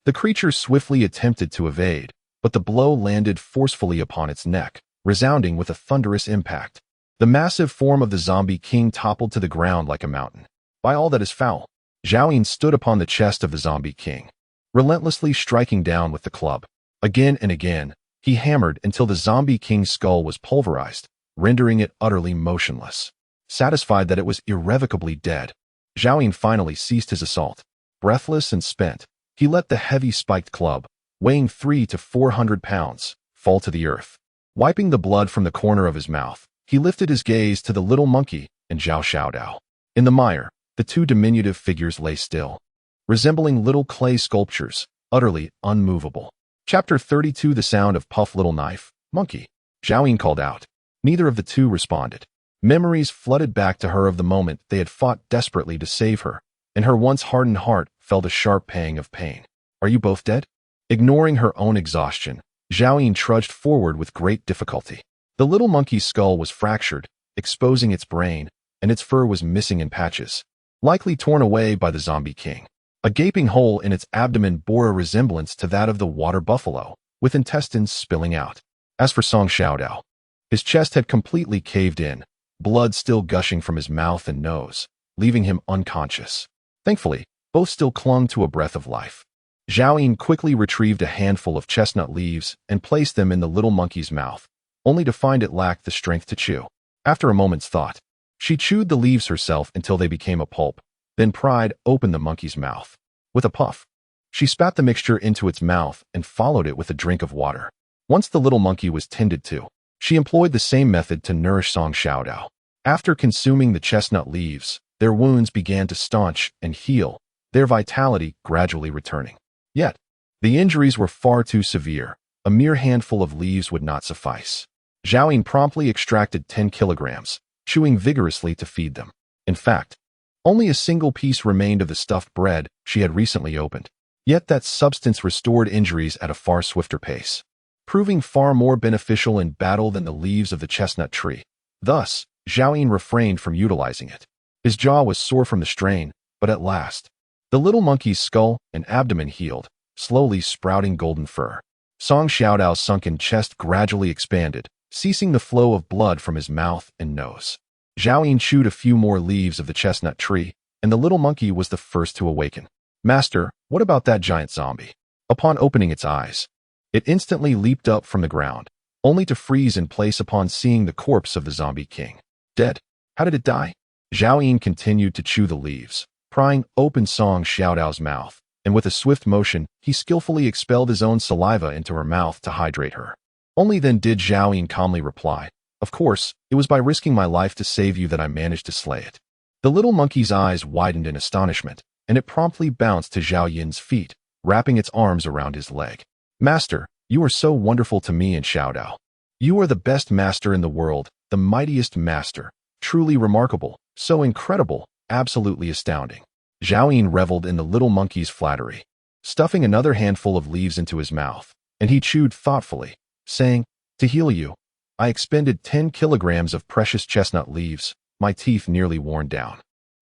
The creature swiftly attempted to evade, but the blow landed forcefully upon its neck, resounding with a thunderous impact. The massive form of the zombie king toppled to the ground like a mountain. By all that is foul, Zhao Yin stood upon the chest of the zombie king, relentlessly striking down with the club. Again and again, he hammered until the zombie king's skull was pulverized, rendering it utterly motionless. Satisfied that it was irrevocably dead, Zhao Yin finally ceased his assault. Breathless and spent, he let the heavy spiked club, weighing 300 to 400 pounds, fall to the earth. Wiping the blood from the corner of his mouth, he lifted his gaze to the little monkey and Zhao Xiaodao. In the mire, the two diminutive figures lay still, resembling little clay sculptures, utterly unmovable. Chapter 32 The Sound of Puff Little Knife, Monkey. Zhao Yin called out. Neither of the two responded. Memories flooded back to her of the moment they had fought desperately to save her, and her once hardened heart felt a sharp pang of pain. Are you both dead? Ignoring her own exhaustion, Zhao Yin trudged forward with great difficulty. The little monkey's skull was fractured, exposing its brain, and its fur was missing in patches, likely torn away by the zombie king. A gaping hole in its abdomen bore a resemblance to that of the water buffalo, with intestines spilling out. As for Song Xiaodao, his chest had completely caved in, blood still gushing from his mouth and nose, leaving him unconscious. Thankfully, both still clung to a breath of life. Zhao Yin quickly retrieved a handful of chestnut leaves and placed them in the little monkey's mouth, only to find it lacked the strength to chew. After a moment's thought, she chewed the leaves herself until they became a pulp, then pried open the monkey's mouth. With a puff, she spat the mixture into its mouth and followed it with a drink of water. Once the little monkey was tended to, she employed the same method to nourish Song Xiaodao. After consuming the chestnut leaves, their wounds began to staunch and heal, their vitality gradually returning. Yet, the injuries were far too severe. A mere handful of leaves would not suffice. Zhao Yin promptly extracted 10 kilograms, chewing vigorously to feed them. In fact, only a single piece remained of the stuffed bread she had recently opened. Yet that substance restored injuries at a far swifter pace, proving far more beneficial in battle than the leaves of the chestnut tree. Thus, Zhao Yin refrained from utilizing it. His jaw was sore from the strain, but at last, the little monkey's skull and abdomen healed, slowly sprouting golden fur. Song Xiaodao's sunken chest gradually expanded, ceasing the flow of blood from his mouth and nose. Zhao Yin chewed a few more leaves of the chestnut tree, and the little monkey was the first to awaken. Master, what about that giant zombie? Upon opening its eyes, it instantly leaped up from the ground, only to freeze in place upon seeing the corpse of the zombie king. Dead. How did it die? Zhao Yin continued to chew the leaves, prying open Song Xiaodao's mouth, and with a swift motion, he skillfully expelled his own saliva into her mouth to hydrate her. Only then did Zhao Yin calmly reply, "Of course, it was by risking my life to save you that I managed to slay it." The little monkey's eyes widened in astonishment, and it promptly bounced to Zhao Yin's feet, wrapping its arms around his leg. "Master, you are so wonderful to me and Xiaodao. You are the best master in the world, the mightiest master, truly remarkable, so incredible, absolutely astounding." Zhao Yin reveled in the little monkey's flattery, stuffing another handful of leaves into his mouth, and he chewed thoughtfully, saying, "To heal you, I expended 10 kilograms of precious chestnut leaves, my teeth nearly worn down."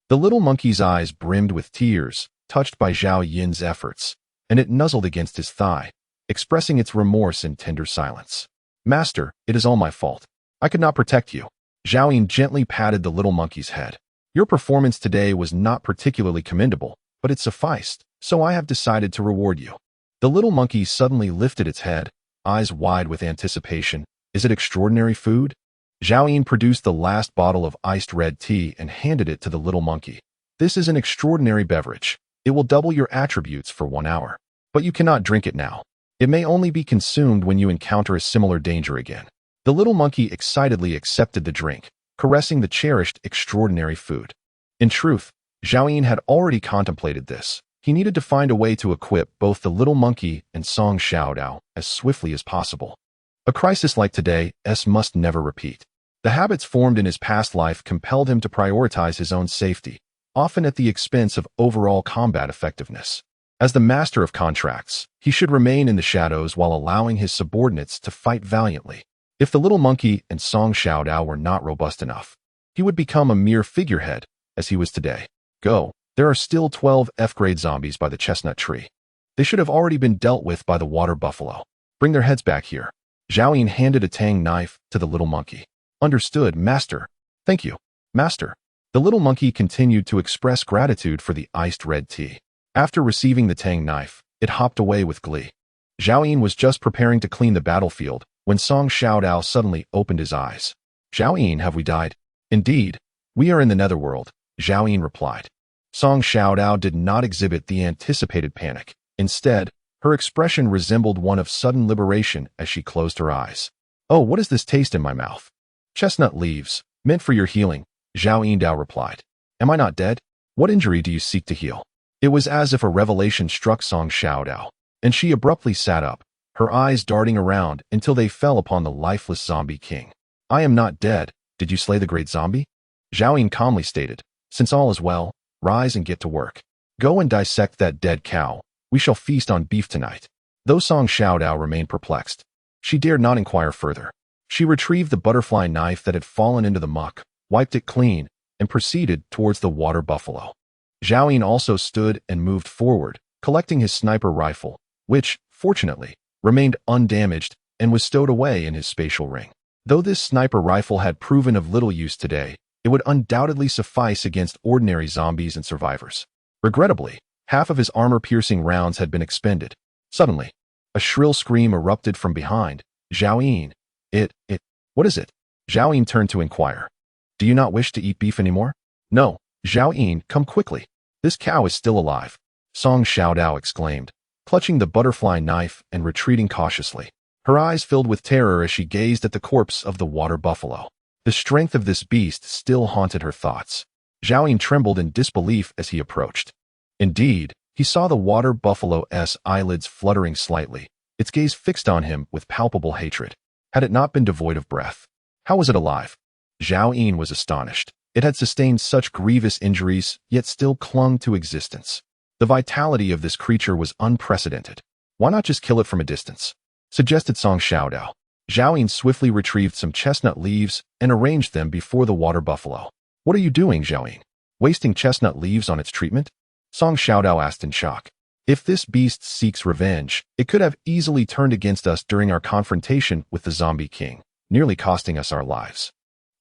The little monkey's eyes brimmed with tears, touched by Zhao Yin's efforts, and it nuzzled against his thigh, expressing its remorse in tender silence. "Master, it is all my fault. I could not protect you." Zhao Yin gently patted the little monkey's head. "Your performance today was not particularly commendable, but it sufficed, so I have decided to reward you." The little monkey suddenly lifted its head, eyes wide with anticipation. "Is it extraordinary food?" Zhao Yin produced the last bottle of iced red tea and handed it to the little monkey. "This is an extraordinary beverage. It will double your attributes for 1 hour. But you cannot drink it now. It may only be consumed when you encounter a similar danger again." The little monkey excitedly accepted the drink, caressing the cherished extraordinary food. In truth, Zhao Yin had already contemplated this. He needed to find a way to equip both the little monkey and Song Xiaodao as swiftly as possible. A crisis like today's must never repeat. The habits formed in his past life compelled him to prioritize his own safety, often at the expense of overall combat effectiveness. As the master of contracts, he should remain in the shadows while allowing his subordinates to fight valiantly. If the little monkey and Song Xiaodao were not robust enough, he would become a mere figurehead, as he was today. Go. There are still 12 F-grade zombies by the chestnut tree. They should have already been dealt with by the water buffalo. Bring their heads back here. Zhao Yin handed a tang knife to the little monkey. Understood, master. Thank you, master. The little monkey continued to express gratitude for the iced red tea. After receiving the tang knife, it hopped away with glee. Zhao Yin was just preparing to clean the battlefield when Song Xiaodao suddenly opened his eyes. Zhao Yin, have we died? Indeed, we are in the netherworld, Zhao Yin replied. Song Xiaodao did not exhibit the anticipated panic. Instead, her expression resembled one of sudden liberation as she closed her eyes. Oh, what is this taste in my mouth? Chestnut leaves, meant for your healing, Zhao Yindao replied. Am I not dead? What injury do you seek to heal? It was as if a revelation struck Song Xiaodao, and she abruptly sat up, her eyes darting around until they fell upon the lifeless zombie king. I am not dead. Did you slay the great zombie? Zhao Yin calmly stated. Since all is well, rise and get to work. Go and dissect that dead cow. We shall feast on beef tonight. Though Song Xiaodao remained perplexed, she dared not inquire further. She retrieved the butterfly knife that had fallen into the muck, wiped it clean, and proceeded towards the water buffalo. Zhao Yin also stood and moved forward, collecting his sniper rifle, which, fortunately, remained undamaged and was stowed away in his spatial ring. Though this sniper rifle had proven of little use today, it would undoubtedly suffice against ordinary zombies and survivors. Regrettably, half of his armor-piercing rounds had been expended. Suddenly, a shrill scream erupted from behind. Zhao Yin, what is it? Zhao Yin turned to inquire. Do you not wish to eat beef anymore? No, Zhao Yin, come quickly. This cow is still alive. Song Xiaodao exclaimed, clutching the butterfly knife and retreating cautiously. Her eyes filled with terror as she gazed at the corpse of the water buffalo. The strength of this beast still haunted her thoughts. Zhao Yin trembled in disbelief as he approached. Indeed, he saw the water buffalo's eyelids fluttering slightly, its gaze fixed on him with palpable hatred. Had it not been devoid of breath? How was it alive? Zhao Yin was astonished. It had sustained such grievous injuries, yet still clung to existence. The vitality of this creature was unprecedented. Why not just kill it from a distance? Suggested Song Xiaodao. Zhao Yin swiftly retrieved some chestnut leaves and arranged them before the water buffalo. What are you doing, Zhao Yin? Wasting chestnut leaves on its treatment? Song Xiaodao asked in shock. If this beast seeks revenge, it could have easily turned against us during our confrontation with the zombie king, nearly costing us our lives.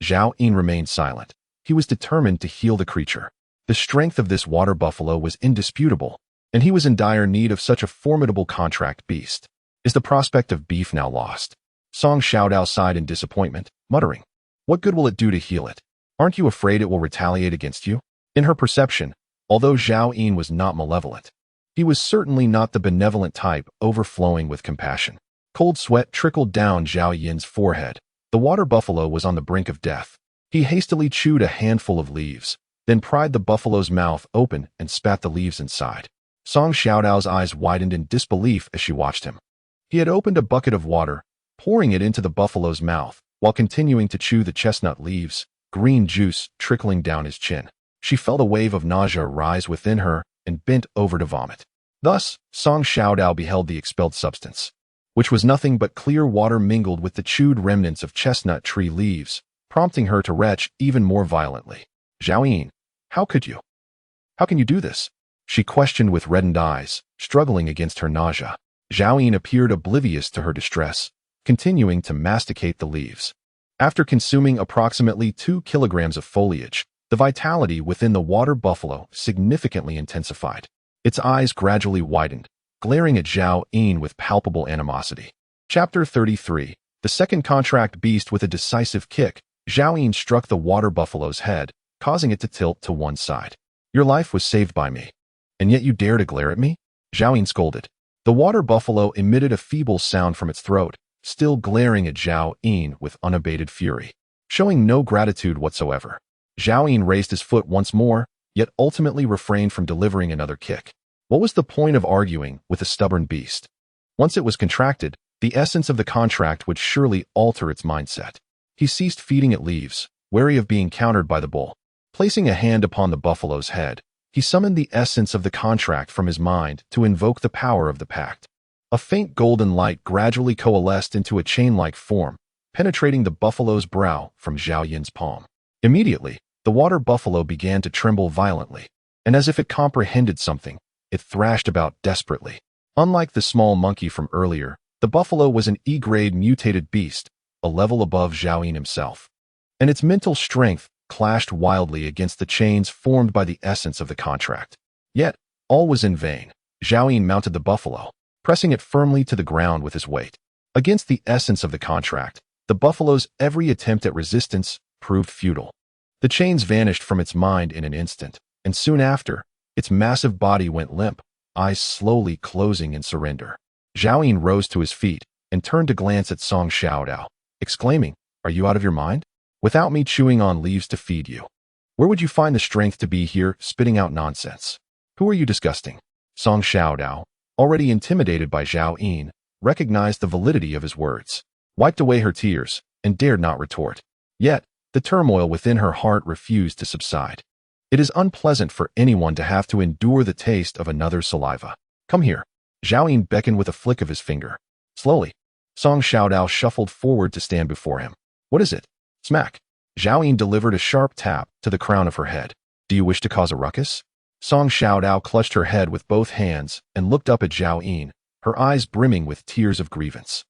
Zhao Yin remained silent. He was determined to heal the creature. The strength of this water buffalo was indisputable, and he was in dire need of such a formidable contract beast. Is the prospect of beef now lost? Song Xiaodao sighed in disappointment, muttering, what good will it do to heal it? Aren't you afraid it will retaliate against you? In her perception, although Zhao Yin was not malevolent, he was certainly not the benevolent type overflowing with compassion. Cold sweat trickled down Zhao Yin's forehead. The water buffalo was on the brink of death. He hastily chewed a handful of leaves, then pried the buffalo's mouth open and spat the leaves inside. Song Xiaodao's eyes widened in disbelief as she watched him. He had opened a bucket of water, pouring it into the buffalo's mouth, while continuing to chew the chestnut leaves, green juice trickling down his chin. She felt a wave of nausea rise within her and bent over to vomit. Thus, Song Xiaodao beheld the expelled substance, which was nothing but clear water mingled with the chewed remnants of chestnut tree leaves, prompting her to retch even more violently. Zhao Yin, how could you? How can you do this? She questioned with reddened eyes, struggling against her nausea. Zhao Yin appeared oblivious to her distress, continuing to masticate the leaves. After consuming approximately 2 kilograms of foliage, the vitality within the water buffalo significantly intensified. Its eyes gradually widened, glaring at Zhao Yin with palpable animosity. Chapter 33. The second contract beast with a decisive kick, Zhao Yin struck the water buffalo's head, causing it to tilt to one side. Your life was saved by me, and yet you dare to glare at me? Zhao Yin scolded. The water buffalo emitted a feeble sound from its throat, still glaring at Zhao Yin with unabated fury. Showing no gratitude whatsoever, Zhao Yin raised his foot once more, yet ultimately refrained from delivering another kick. What was the point of arguing with a stubborn beast? Once it was contracted, the essence of the contract would surely alter its mindset. He ceased feeding it leaves, wary of being countered by the bull. Placing a hand upon the buffalo's head, he summoned the essence of the contract from his mind to invoke the power of the pact. A faint golden light gradually coalesced into a chain-like form, penetrating the buffalo's brow from Zhao Yin's palm. Immediately, the water buffalo began to tremble violently, and as if it comprehended something, it thrashed about desperately. Unlike the small monkey from earlier, the buffalo was an E-grade mutated beast, a level above Zhao Yin himself. And its mental strength clashed wildly against the chains formed by the essence of the contract. Yet, all was in vain. Zhao Yin mounted the buffalo, pressing it firmly to the ground with his weight. Against the essence of the contract, the buffalo's every attempt at resistance proved futile. The chains vanished from its mind in an instant, and soon after, its massive body went limp, eyes slowly closing in surrender. Zhao Yin rose to his feet and turned to glance at Song Xiaodao, exclaiming, "Are you out of your mind? Without me chewing on leaves to feed you, where would you find the strength to be here spitting out nonsense? Who are you disgusting?" Song Xiaodao, already intimidated by Zhao Yin, recognized the validity of his words, wiped away her tears, and dared not retort. Yet, the turmoil within her heart refused to subside. It is unpleasant for anyone to have to endure the taste of another's saliva. "Come here." Zhao Yin beckoned with a flick of his finger. Slowly, Song Xiaodao shuffled forward to stand before him. "What is it?" Smack. Zhao Yin delivered a sharp tap to the crown of her head. "Do you wish to cause a ruckus?" Song Xiaodao clutched her head with both hands and looked up at Zhao Yin, her eyes brimming with tears of grievance.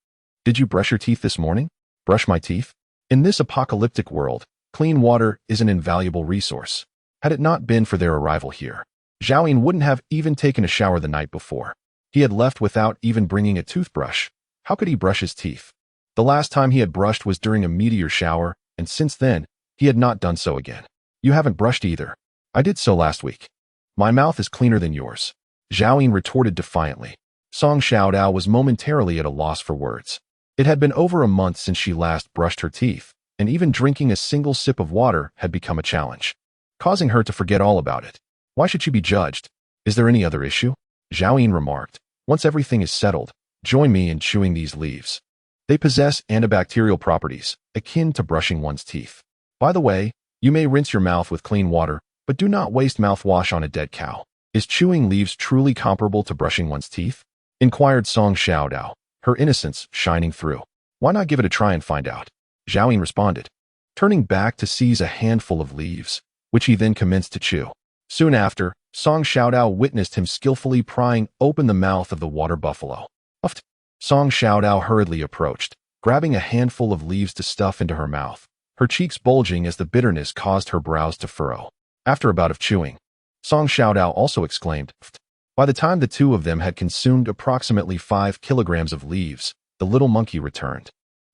"Did you brush your teeth this morning?" "Brush my teeth?" In this apocalyptic world, clean water is an invaluable resource. Had it not been for their arrival here, Zhao Yin wouldn't have even taken a shower the night before. He had left without even bringing a toothbrush. How could he brush his teeth? The last time he had brushed was during a meteor shower, and since then, he had not done so again. "You haven't brushed either." "I did so last week." "My mouth is cleaner than yours," Zhao Yin retorted defiantly. Song Xiaodao was momentarily at a loss for words. It had been over a month since she last brushed her teeth, and even drinking a single sip of water had become a challenge, causing her to forget all about it. Why should she be judged? "Is there any other issue?" Zhao Yin remarked. "Once everything is settled, join me in chewing these leaves. They possess antibacterial properties, akin to brushing one's teeth. By the way, you may rinse your mouth with clean water, but do not waste mouthwash on a dead cow." "Is chewing leaves truly comparable to brushing one's teeth?" inquired Song Xiaodao, her innocence shining through. "Why not give it a try and find out?" Zhao Yin responded, turning back to seize a handful of leaves, which he then commenced to chew. Soon after, Song Xiaodao witnessed him skillfully prying open the mouth of the water buffalo. "Uft." Song Xiaodao hurriedly approached, grabbing a handful of leaves to stuff into her mouth, her cheeks bulging as the bitterness caused her brows to furrow. After a bout of chewing, Song Xiaodao also exclaimed, "Uft." By the time the two of them had consumed approximately 5 kilograms of leaves, the little monkey returned,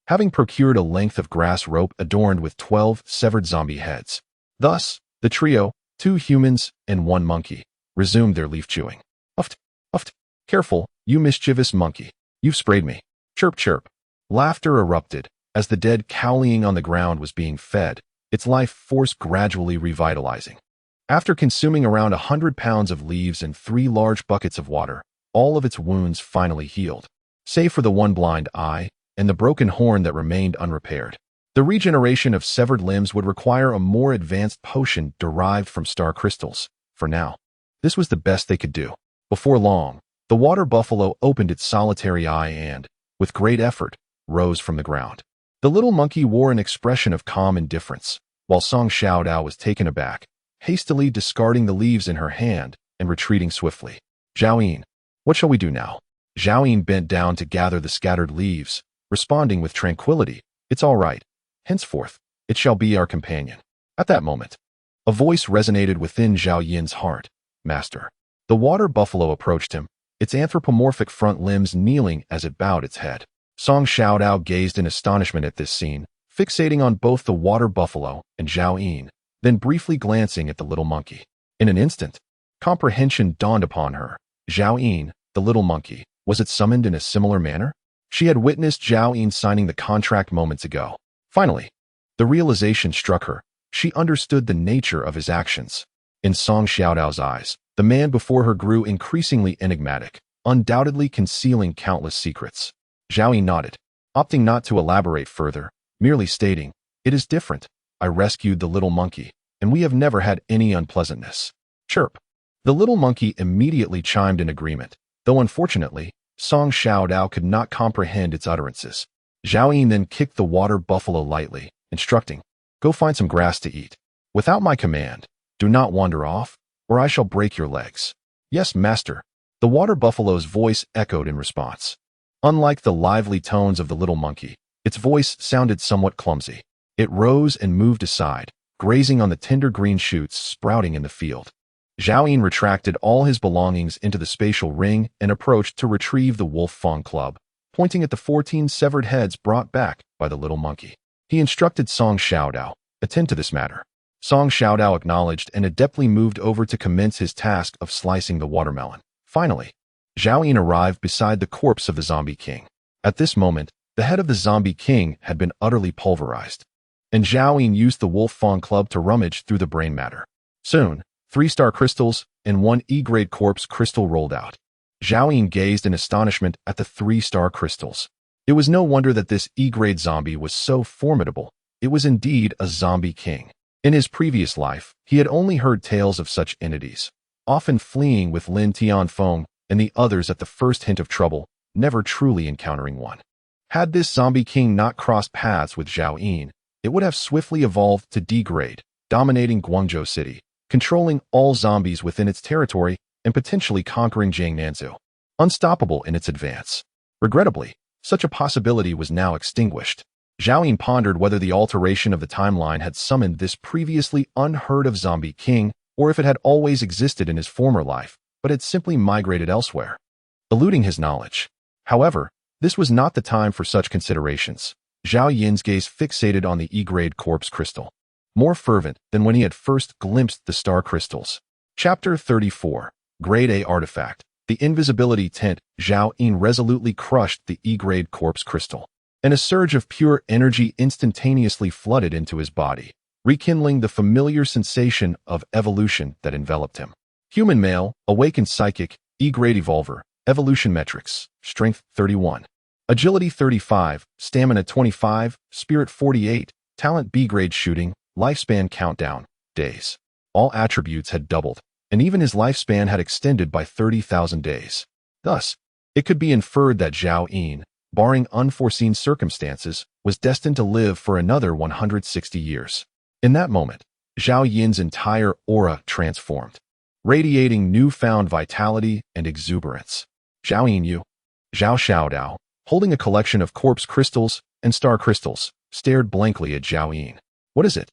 having procured a length of grass rope adorned with 12 severed zombie heads. Thus, the trio, 2 humans and 1 monkey, resumed their leaf chewing. "Uft, uft, careful, you mischievous monkey. You've sprayed me." Chirp, chirp. Laughter erupted as the dead cowling on the ground was being fed, its life force gradually revitalizing. After consuming around 100 pounds of leaves and 3 large buckets of water, all of its wounds finally healed, save for the 1 blind eye and the broken horn that remained unrepaired. The regeneration of severed limbs would require a more advanced potion derived from star crystals. For now, this was the best they could do. Before long, the water buffalo opened its solitary eye and, with great effort, rose from the ground. The little monkey wore an expression of calm indifference, while Song Xiaodao was taken aback, hastily discarding the leaves in her hand and retreating swiftly. "Zhao Yin, what shall we do now?" Zhao Yin bent down to gather the scattered leaves, responding with tranquility, "It's all right. Henceforth, it shall be our companion." At that moment, a voice resonated within Zhao Yin's heart. "Master." The water buffalo approached him, its anthropomorphic front limbs kneeling as it bowed its head. Song Xiaodao gazed in astonishment at this scene, fixating on both the water buffalo and Zhao Yin, then briefly glancing at the little monkey. In an instant, comprehension dawned upon her. Zhao Yin, the little monkey, was it summoned in a similar manner? She had witnessed Zhao Yin signing the contract moments ago. Finally, the realization struck her. She understood the nature of his actions. In Song Xiaodao's eyes, the man before her grew increasingly enigmatic, undoubtedly concealing countless secrets. Zhao Yin nodded, opting not to elaborate further, merely stating, "It is different. I rescued the little monkey, and we have never had any unpleasantness." Chirp. The little monkey immediately chimed in agreement, though unfortunately, Song Xiaodao could not comprehend its utterances. Zhao Yin then kicked the water buffalo lightly, instructing, "Go find some grass to eat. Without my command, do not wander off, or I shall break your legs." "Yes, master." The water buffalo's voice echoed in response. Unlike the lively tones of the little monkey, its voice sounded somewhat clumsy. It rose and moved aside, grazing on the tender green shoots sprouting in the field. Zhao Yin retracted all his belongings into the spatial ring and approached to retrieve the wolf fang club, pointing at the 14 severed heads brought back by the little monkey. He instructed Song Xiaodao, "Attend to this matter." Song Xiaodao acknowledged and adeptly moved over to commence his task of slicing the watermelon. Finally, Zhao Yin arrived beside the corpse of the zombie king. At this moment, the head of the zombie king had been utterly pulverized, and Zhao Yin used the wolf fang club to rummage through the brain matter. Soon, 3 star crystals and 1 E-grade corpse crystal rolled out. Zhao Yin gazed in astonishment at the 3-star crystals. It was no wonder that this E-grade zombie was so formidable. It was indeed a zombie king. In his previous life, he had only heard tales of such entities, often fleeing with Lin Tianfeng and the others at the first hint of trouble, never truly encountering one. Had this zombie king not crossed paths with Zhao Yin, it would have swiftly evolved to D-grade, dominating Guangzhou City, controlling all zombies within its territory and potentially conquering Jiangnanzhou, unstoppable in its advance. Regrettably, such a possibility was now extinguished. Zhao Yin pondered whether the alteration of the timeline had summoned this previously unheard-of zombie king, or if it had always existed in his former life, but had simply migrated elsewhere, eluding his knowledge. However, this was not the time for such considerations. Zhao Yin's gaze fixated on the E-grade corpse crystal, more fervent than when he had first glimpsed the star crystals. Chapter 34. Grade A Artifact. The invisibility tint. Zhao Yin resolutely crushed the E-grade corpse crystal, and a surge of pure energy instantaneously flooded into his body, rekindling the familiar sensation of evolution that enveloped him. Human male, awakened psychic, E-grade evolver, evolution metrics, strength 31, agility 35, stamina 25, spirit 48, talent B-grade shooting, lifespan countdown, days. All attributes had doubled, and even his lifespan had extended by 30,000 days. Thus, it could be inferred that Zhao Yin, barring unforeseen circumstances, was destined to live for another 160 years. In that moment, Zhao Yin's entire aura transformed, radiating newfound vitality and exuberance. Zhao Yin Yu, Zhao Xiaodao, holding a collection of corpse crystals and star crystals, stared blankly at Zhao Yin. "What is it?"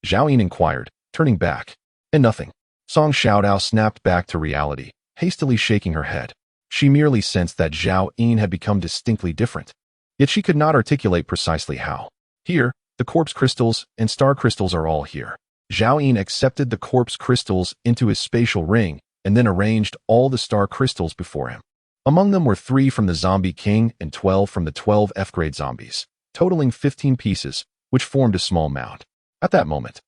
Zhao Yin inquired, turning back. "And nothing." Song Xiaodao snapped back to reality, hastily shaking her head. She merely sensed that Zhao Yin had become distinctly different, yet she could not articulate precisely how. "Here, the corpse crystals and star crystals are all here." Zhao Yin accepted the corpse crystals into his spatial ring and then arranged all the star crystals before him. Among them were 3 from the zombie king and 12 from the 12 F-grade zombies, totaling 15 pieces, which formed a small mound. At that moment,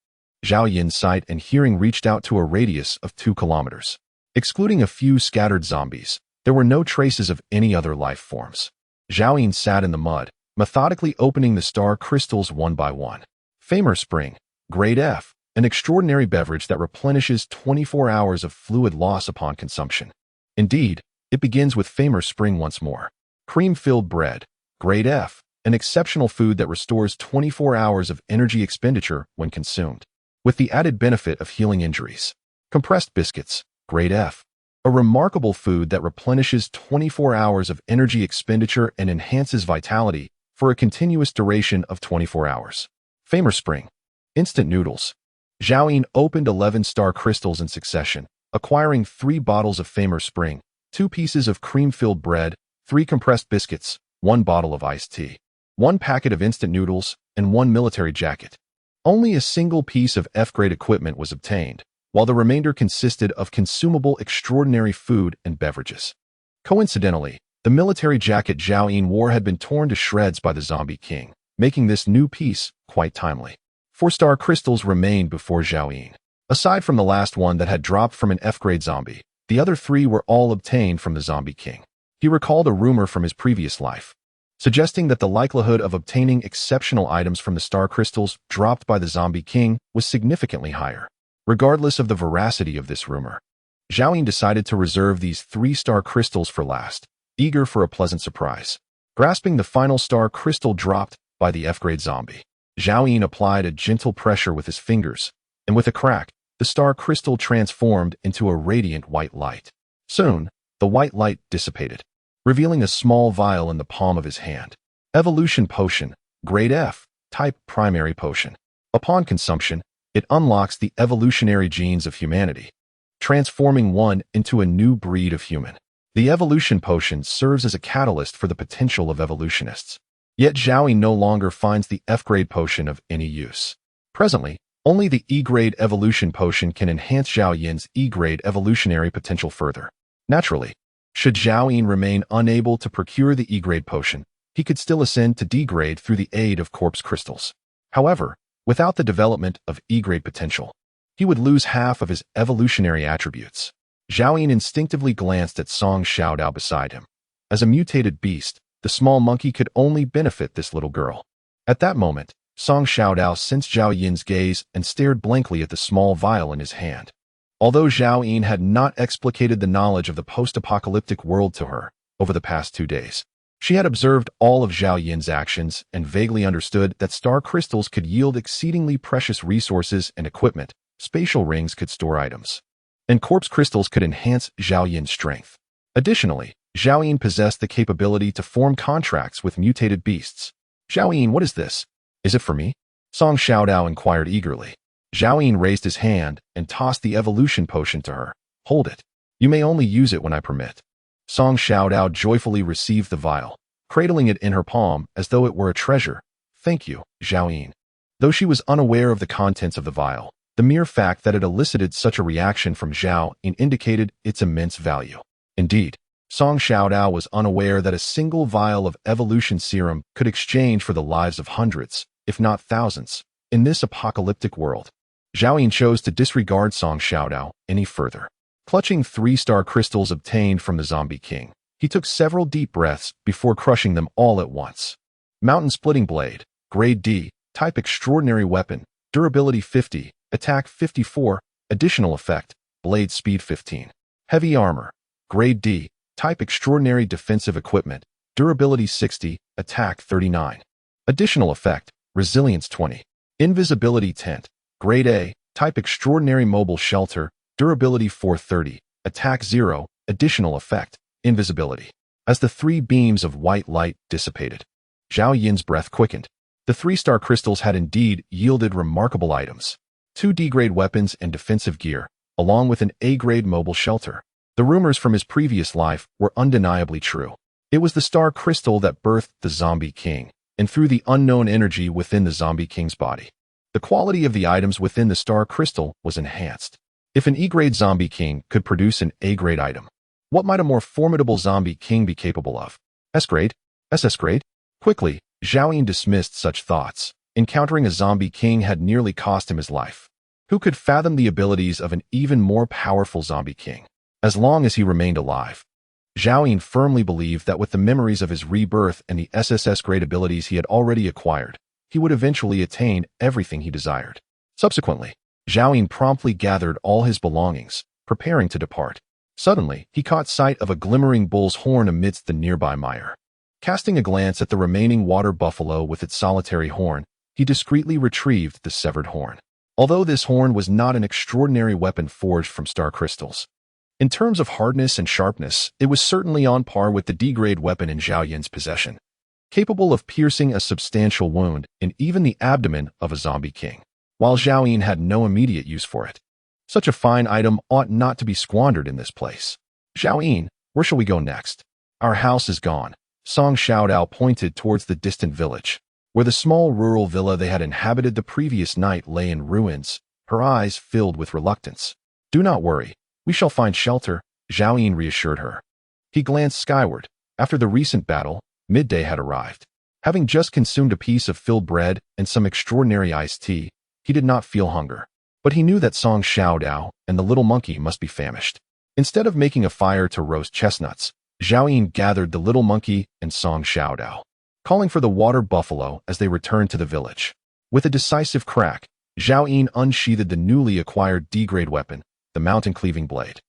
Zhao Yin's sight and hearing reached out to a radius of 2 kilometers. Excluding a few scattered zombies, there were no traces of any other life forms. Zhao Yin sat in the mud, methodically opening the star crystals one by one. Famer Spring, Grade F, an extraordinary beverage that replenishes 24 hours of fluid loss upon consumption. Indeed, it begins with Famer Spring once more. Cream-filled bread, Grade F, an exceptional food that restores 24 hours of energy expenditure when consumed, with the added benefit of healing injuries. Compressed biscuits, Grade F, a remarkable food that replenishes 24 hours of energy expenditure and enhances vitality for a continuous duration of 24 hours. Famer Spring, instant noodles. Zhao Yin opened 11 star crystals in succession, acquiring 3 bottles of Famer Spring, 2 pieces of cream-filled bread, 3 compressed biscuits, 1 bottle of iced tea, 1 packet of instant noodles, and 1 military jacket. Only a single piece of F-grade equipment was obtained, while the remainder consisted of consumable extraordinary food and beverages. Coincidentally, the military jacket Zhao Yin wore had been torn to shreds by the zombie king, making this new piece quite timely. 4 star crystals remained before Zhao Yin. Aside from the last one that had dropped from an F-grade zombie, the other 3 were all obtained from the Zombie King. He recalled a rumor from his previous life, suggesting that the likelihood of obtaining exceptional items from the star crystals dropped by the Zombie King was significantly higher. Regardless of the veracity of this rumor, Zhao Yin decided to reserve these 3 star crystals for last, eager for a pleasant surprise. Grasping the final star crystal dropped by the F-grade zombie, Zhao Yin applied a gentle pressure with his fingers, and with a crack, the star crystal transformed into a radiant white light. Soon, the white light dissipated, revealing a small vial in the palm of his hand. Evolution Potion, Grade F, Type Primary Potion. Upon consumption, it unlocks the evolutionary genes of humanity, transforming one into a new breed of human. The Evolution Potion serves as a catalyst for the potential of evolutionists. Yet Zhao Yin no longer finds the F-grade potion of any use. Presently, only the E-grade Evolution Potion can enhance Zhao Yin's E-grade evolutionary potential further. Naturally, should Zhao Yin remain unable to procure the E-grade potion, he could still ascend to D-grade through the aid of corpse crystals. However, without the development of E-grade potential, he would lose half of his evolutionary attributes. Zhao Yin instinctively glanced at Song Xiaodao beside him. As a mutated beast, the small monkey could only benefit this little girl. At that moment, Song Xiaodao sensed Zhao Yin's gaze and stared blankly at the small vial in his hand. Although Zhao Yin had not explicated the knowledge of the post-apocalyptic world to her over the past 2 days, she had observed all of Zhao Yin's actions and vaguely understood that star crystals could yield exceedingly precious resources and equipment, spatial rings could store items, and corpse crystals could enhance Zhao Yin's strength. Additionally, Zhao Yin possessed the capability to form contracts with mutated beasts. Zhao Yin, what is this? Is it for me? Song Xiaodao inquired eagerly. Zhao Yin raised his hand and tossed the evolution potion to her. Hold it. You may only use it when I permit. Song Xiaodao joyfully received the vial, cradling it in her palm as though it were a treasure. Thank you, Zhao Yin. Though she was unaware of the contents of the vial, the mere fact that it elicited such a reaction from Zhao Yin indicated its immense value. Indeed, Song Xiaodao was unaware that a single vial of evolution serum could exchange for the lives of hundreds, if not thousands, in this apocalyptic world. Zhao Yin chose to disregard Song Xiaodao any further. Clutching 3 star crystals obtained from the Zombie King, he took several deep breaths before crushing them all at once. Mountain Splitting Blade, Grade D, Type Extraordinary Weapon, Durability 50, Attack 54, Additional Effect, Blade Speed 15. Heavy Armor, Grade D, Type Extraordinary Defensive Equipment, Durability 60, Attack 39. Additional Effect, Resilience 20. Invisibility Tent, Grade A, Type Extraordinary Mobile Shelter, Durability 430, Attack 0, Additional Effect, Invisibility. As the 3 beams of white light dissipated, Zhao Yin's breath quickened. The 3 star crystals had indeed yielded remarkable items. 2 D-grade weapons and defensive gear, along with an A-grade mobile shelter. The rumors from his previous life were undeniably true. It was the star crystal that birthed the Zombie King, and through the unknown energy within the Zombie King's body, the quality of the items within the star crystal was enhanced. If an E-grade Zombie King could produce an A-grade item, what might a more formidable Zombie King be capable of? S-grade? SS-grade? Quickly, Zhao Yin dismissed such thoughts. Encountering a Zombie King had nearly cost him his life. Who could fathom the abilities of an even more powerful Zombie King? As long as he remained alive, Zhao Yin firmly believed that with the memories of his rebirth and the SSS grade abilities he had already acquired, he would eventually attain everything he desired. Subsequently, Zhao Yin promptly gathered all his belongings, preparing to depart. Suddenly, he caught sight of a glimmering bull's horn amidst the nearby mire. Casting a glance at the remaining water buffalo with its solitary horn, he discreetly retrieved the severed horn. Although this horn was not an extraordinary weapon forged from star crystals, in terms of hardness and sharpness, it was certainly on par with the D-grade weapon in Zhao Yin's possession, capable of piercing a substantial wound in even the abdomen of a Zombie King, while Zhao Yin had no immediate use for it. Such a fine item ought not to be squandered in this place. Zhao Yin, where shall we go next? Our house is gone. Song Xiaodao pointed towards the distant village, where the small rural villa they had inhabited the previous night lay in ruins, her eyes filled with reluctance. Do not worry. We shall find shelter, Zhao Yin reassured her. He glanced skyward. After the recent battle, midday had arrived. Having just consumed a piece of filled bread and some extraordinary iced tea, he did not feel hunger. But he knew that Song Xiaodao and the little monkey must be famished. Instead of making a fire to roast chestnuts, Zhao Yin gathered the little monkey and Song Xiaodao, calling for the water buffalo as they returned to the village. With a decisive crack, Zhao Yin unsheathed the newly acquired D-grade weapon, the mountain-cleaving blade,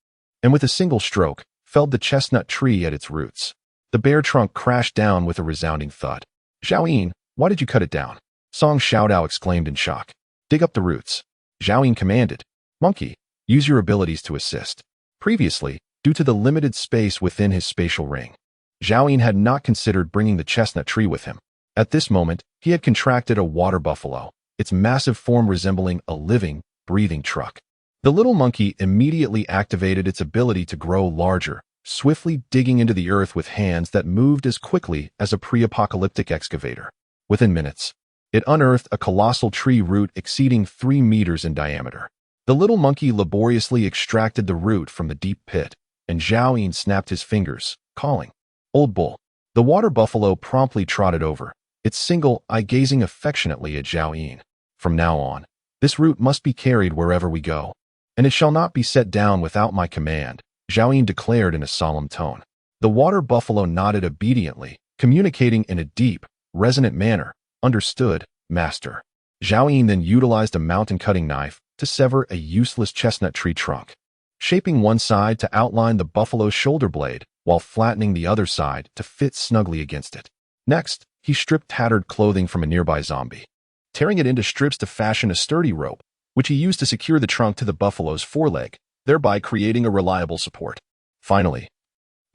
and with a single stroke, felled the chestnut tree at its roots. The bare trunk crashed down with a resounding thud. "Zhao Yin, why did you cut it down?" Song Xiaodao exclaimed in shock. "Dig up the roots," Zhao Yin commanded. "Monkey, use your abilities to assist." Previously, due to the limited space within his spatial ring, Zhao Yin had not considered bringing the chestnut tree with him. At this moment, he had contracted a water buffalo, its massive form resembling a living, breathing truck. The little monkey immediately activated its ability to grow larger, swiftly digging into the earth with hands that moved as quickly as a pre-apocalyptic excavator. Within minutes, it unearthed a colossal tree root exceeding 3 meters in diameter. The little monkey laboriously extracted the root from the deep pit, and Zhao Yin snapped his fingers, calling, "Old bull." The water buffalo promptly trotted over, its single eye gazing affectionately at Zhao Yin. "From now on, this root must be carried wherever we go, and it shall not be set down without my command," Zhao Yin declared in a solemn tone. The water buffalo nodded obediently, communicating in a deep, resonant manner, "Understood, master." Zhao Yin then utilized a mountain-cutting knife to sever a useless chestnut tree trunk, shaping one side to outline the buffalo's shoulder blade, while flattening the other side to fit snugly against it. Next, he stripped tattered clothing from a nearby zombie, tearing it into strips to fashion a sturdy rope, which he used to secure the trunk to the buffalo's foreleg, thereby creating a reliable support. Finally,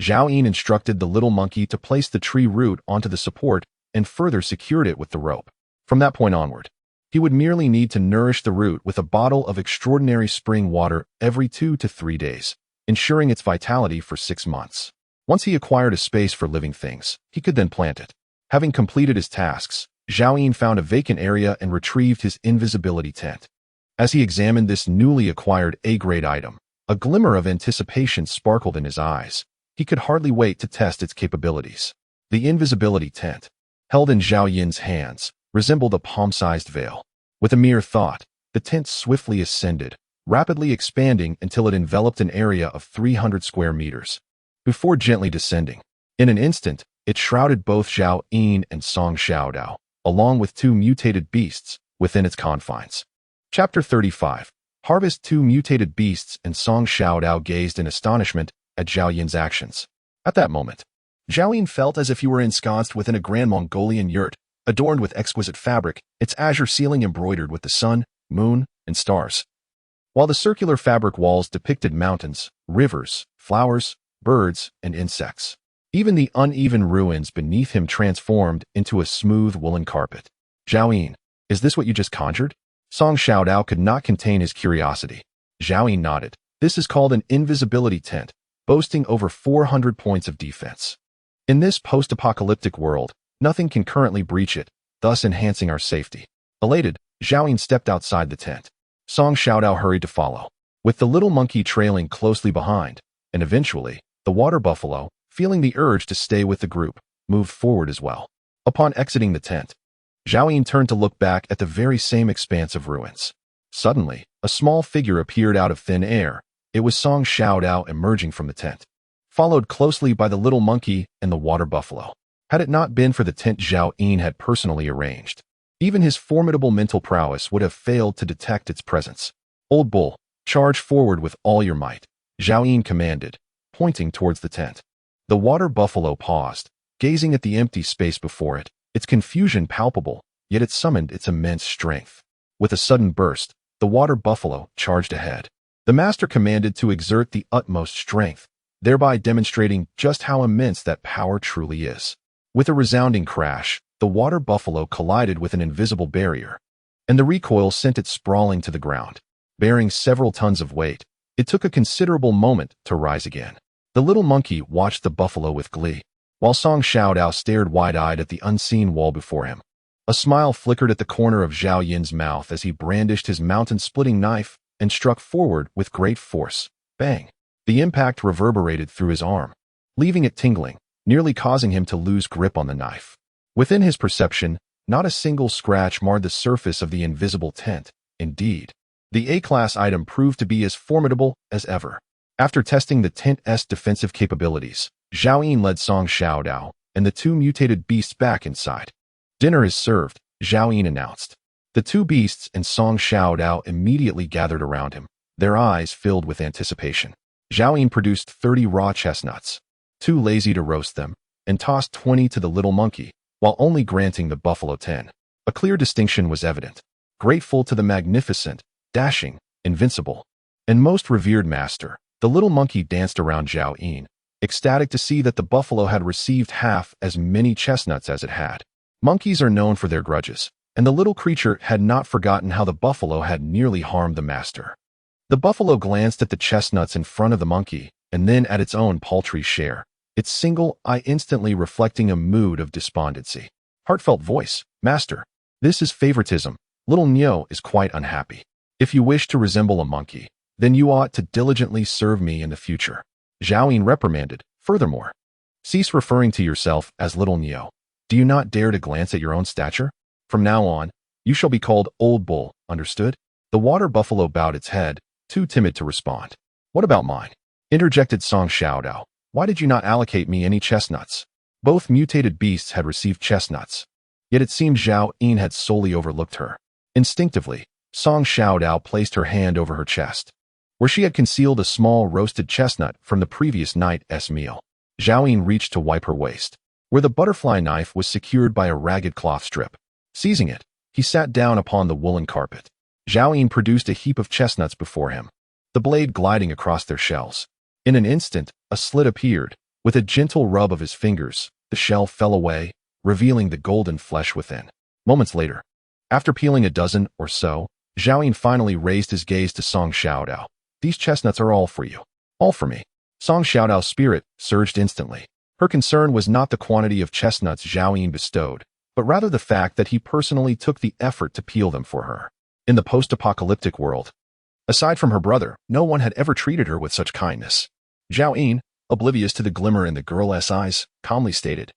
Zhao Yin instructed the little monkey to place the tree root onto the support and further secured it with the rope. From that point onward, he would merely need to nourish the root with a bottle of extraordinary spring water every 2 to 3 days, ensuring its vitality for 6 months. Once he acquired a space for living things, he could then plant it. Having completed his tasks, Zhao Yin found a vacant area and retrieved his invisibility tent. As he examined this newly acquired A-grade item, a glimmer of anticipation sparkled in his eyes. He could hardly wait to test its capabilities. The invisibility tent, held in Zhao Yin's hands, resembled a palm-sized veil. With a mere thought, the tent swiftly ascended, rapidly expanding until it enveloped an area of 300 square meters. Before gently descending, in an instant, it shrouded both Zhao Yin and Song Xiaodao, along with 2 mutated beasts, within its confines. Chapter 35. Harvest 2 mutated beasts and Song Xiaodao gazed in astonishment at Zhao Yin's actions. At that moment, Zhao Yin felt as if he were ensconced within a grand Mongolian yurt, adorned with exquisite fabric, its azure ceiling embroidered with the sun, moon, and stars. While the circular fabric walls depicted mountains, rivers, flowers, birds, and insects. Even the uneven ruins beneath him transformed into a smooth woolen carpet. "Zhao Yin, is this what you just conjured?" Song Xiaodao could not contain his curiosity. Zhao Yin nodded. "This is called an invisibility tent, boasting over 400 points of defense. In this post-apocalyptic world, nothing can currently breach it, thus enhancing our safety." Elated, Zhao Yin stepped outside the tent. Song Xiaodao hurried to follow, with the little monkey trailing closely behind, and eventually, the water buffalo, feeling the urge to stay with the group, moved forward as well. Upon exiting the tent, Zhao Yin turned to look back at the very same expanse of ruins. Suddenly, a small figure appeared out of thin air. It was Song Xiaodao emerging from the tent, followed closely by the little monkey and the water buffalo. Had it not been for the tent Zhao Yin had personally arranged, even his formidable mental prowess would have failed to detect its presence. "Old bull, charge forward with all your might," Zhao Yin commanded, pointing towards the tent. The water buffalo paused, gazing at the empty space before it, its confusion palpable, yet it summoned its immense strength. With a sudden burst, the water buffalo charged ahead. The master commanded to exert the utmost strength, thereby demonstrating just how immense that power truly is. With a resounding crash, the water buffalo collided with an invisible barrier, and the recoil sent it sprawling to the ground. Bearing several tons of weight, it took a considerable moment to rise again. The little monkey watched the buffalo with glee, while Song Xiaodao stared wide-eyed at the unseen wall before him. A smile flickered at the corner of Zhao Yin's mouth as he brandished his mountain-splitting knife and struck forward with great force. Bang! The impact reverberated through his arm, leaving it tingling, nearly causing him to lose grip on the knife. Within his perception, not a single scratch marred the surface of the invisible tent. Indeed, The A-class item proved to be as formidable as ever. After testing the tent's defensive capabilities, Zhao Yin led Song Xiaodao and the two mutated beasts back inside. "Dinner is served," Zhao Yin announced. The two beasts and Song Xiaodao immediately gathered around him, their eyes filled with anticipation. Zhao Yin produced 30 raw chestnuts, too lazy to roast them, and tossed 20 to the little monkey, while only granting the buffalo 10. A clear distinction was evident. Grateful to the magnificent, dashing, invincible, and most revered master, the little monkey danced around Zhao Yin, ecstatic to see that the buffalo had received half as many chestnuts as it had. Monkeys are known for their grudges, and the little creature had not forgotten how the buffalo had nearly harmed the master. The buffalo glanced at the chestnuts in front of the monkey, and then at its own paltry share, its single eye instantly reflecting a mood of despondency. Heartfelt voice, "Master, this is favoritism. Little Nyo is quite unhappy. If you wish to resemble a monkey, then you ought to diligently serve me in the future." Zhao Yin reprimanded, "Furthermore, cease referring to yourself as Little Nyo. Do you not dare to glance at your own stature? From now on, you shall be called Old Bull, understood?" The water buffalo bowed its head, too timid to respond. "What about mine?" interjected Song Xiaodao. "Why did you not allocate me any chestnuts?" Both mutated beasts had received chestnuts, yet it seemed Zhao Yin had solely overlooked her. Instinctively, Song Xiaodao placed her hand over her chest, where she had concealed a small roasted chestnut from the previous night's meal. Zhao Yin reached to wipe her waist, where the butterfly knife was secured by a ragged cloth strip. Seizing it, he sat down upon the woolen carpet. Zhao Yin produced a heap of chestnuts before him, the blade gliding across their shells. In an instant, a slit appeared. With a gentle rub of his fingers, the shell fell away, revealing the golden flesh within. Moments later, after peeling a dozen or so, Zhao Yin finally raised his gaze to Song Xiaodao. "These chestnuts are all for you. All for me." Song Xiaodao's spirit surged instantly. Her concern was not the quantity of chestnuts Zhao Yin bestowed, but rather the fact that he personally took the effort to peel them for her. In the post-apocalyptic world, aside from her brother, no one had ever treated her with such kindness. Zhao Yin, oblivious to the glimmer in the girl's eyes, calmly stated,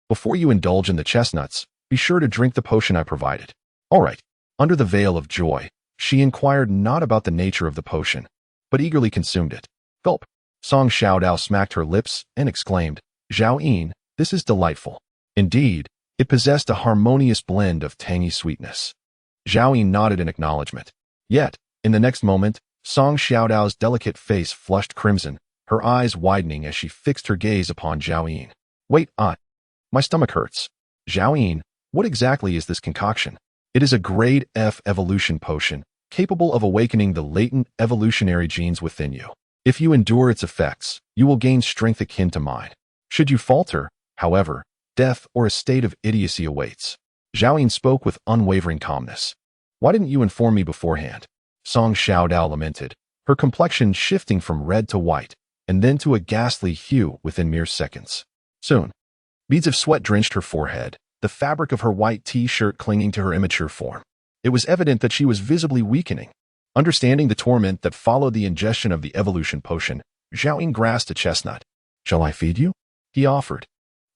"Before you indulge in the chestnuts, be sure to drink the potion I provided." "All right." Under the veil of joy, she inquired not about the nature of the potion, but eagerly consumed it. Gulp. Song Xiaodao smacked her lips and exclaimed, "Zhao Yin, this is delightful." Indeed, it possessed a harmonious blend of tangy sweetness. Zhao Yin nodded in acknowledgement. Yet, in the next moment, Song Xiaodao's delicate face flushed crimson, her eyes widening as she fixed her gaze upon Zhao Yin. "Wait, my stomach hurts." "Zhao Yin, what exactly is this concoction?" "It is a grade F evolution potion, capable of awakening the latent evolutionary genes within you. If you endure its effects, you will gain strength akin to mine. Should you falter, however, death or a state of idiocy awaits." Zhao Yin spoke with unwavering calmness. "Why didn't you inform me beforehand?" Song Xiaodao lamented, her complexion shifting from red to white, and then to a ghastly hue within mere seconds. Soon, beads of sweat drenched her forehead, the fabric of her white t-shirt clinging to her immature form. It was evident that she was visibly weakening. Understanding the torment that followed the ingestion of the evolution potion, Zhao Yin grasped a chestnut. "Shall I feed you?" he offered.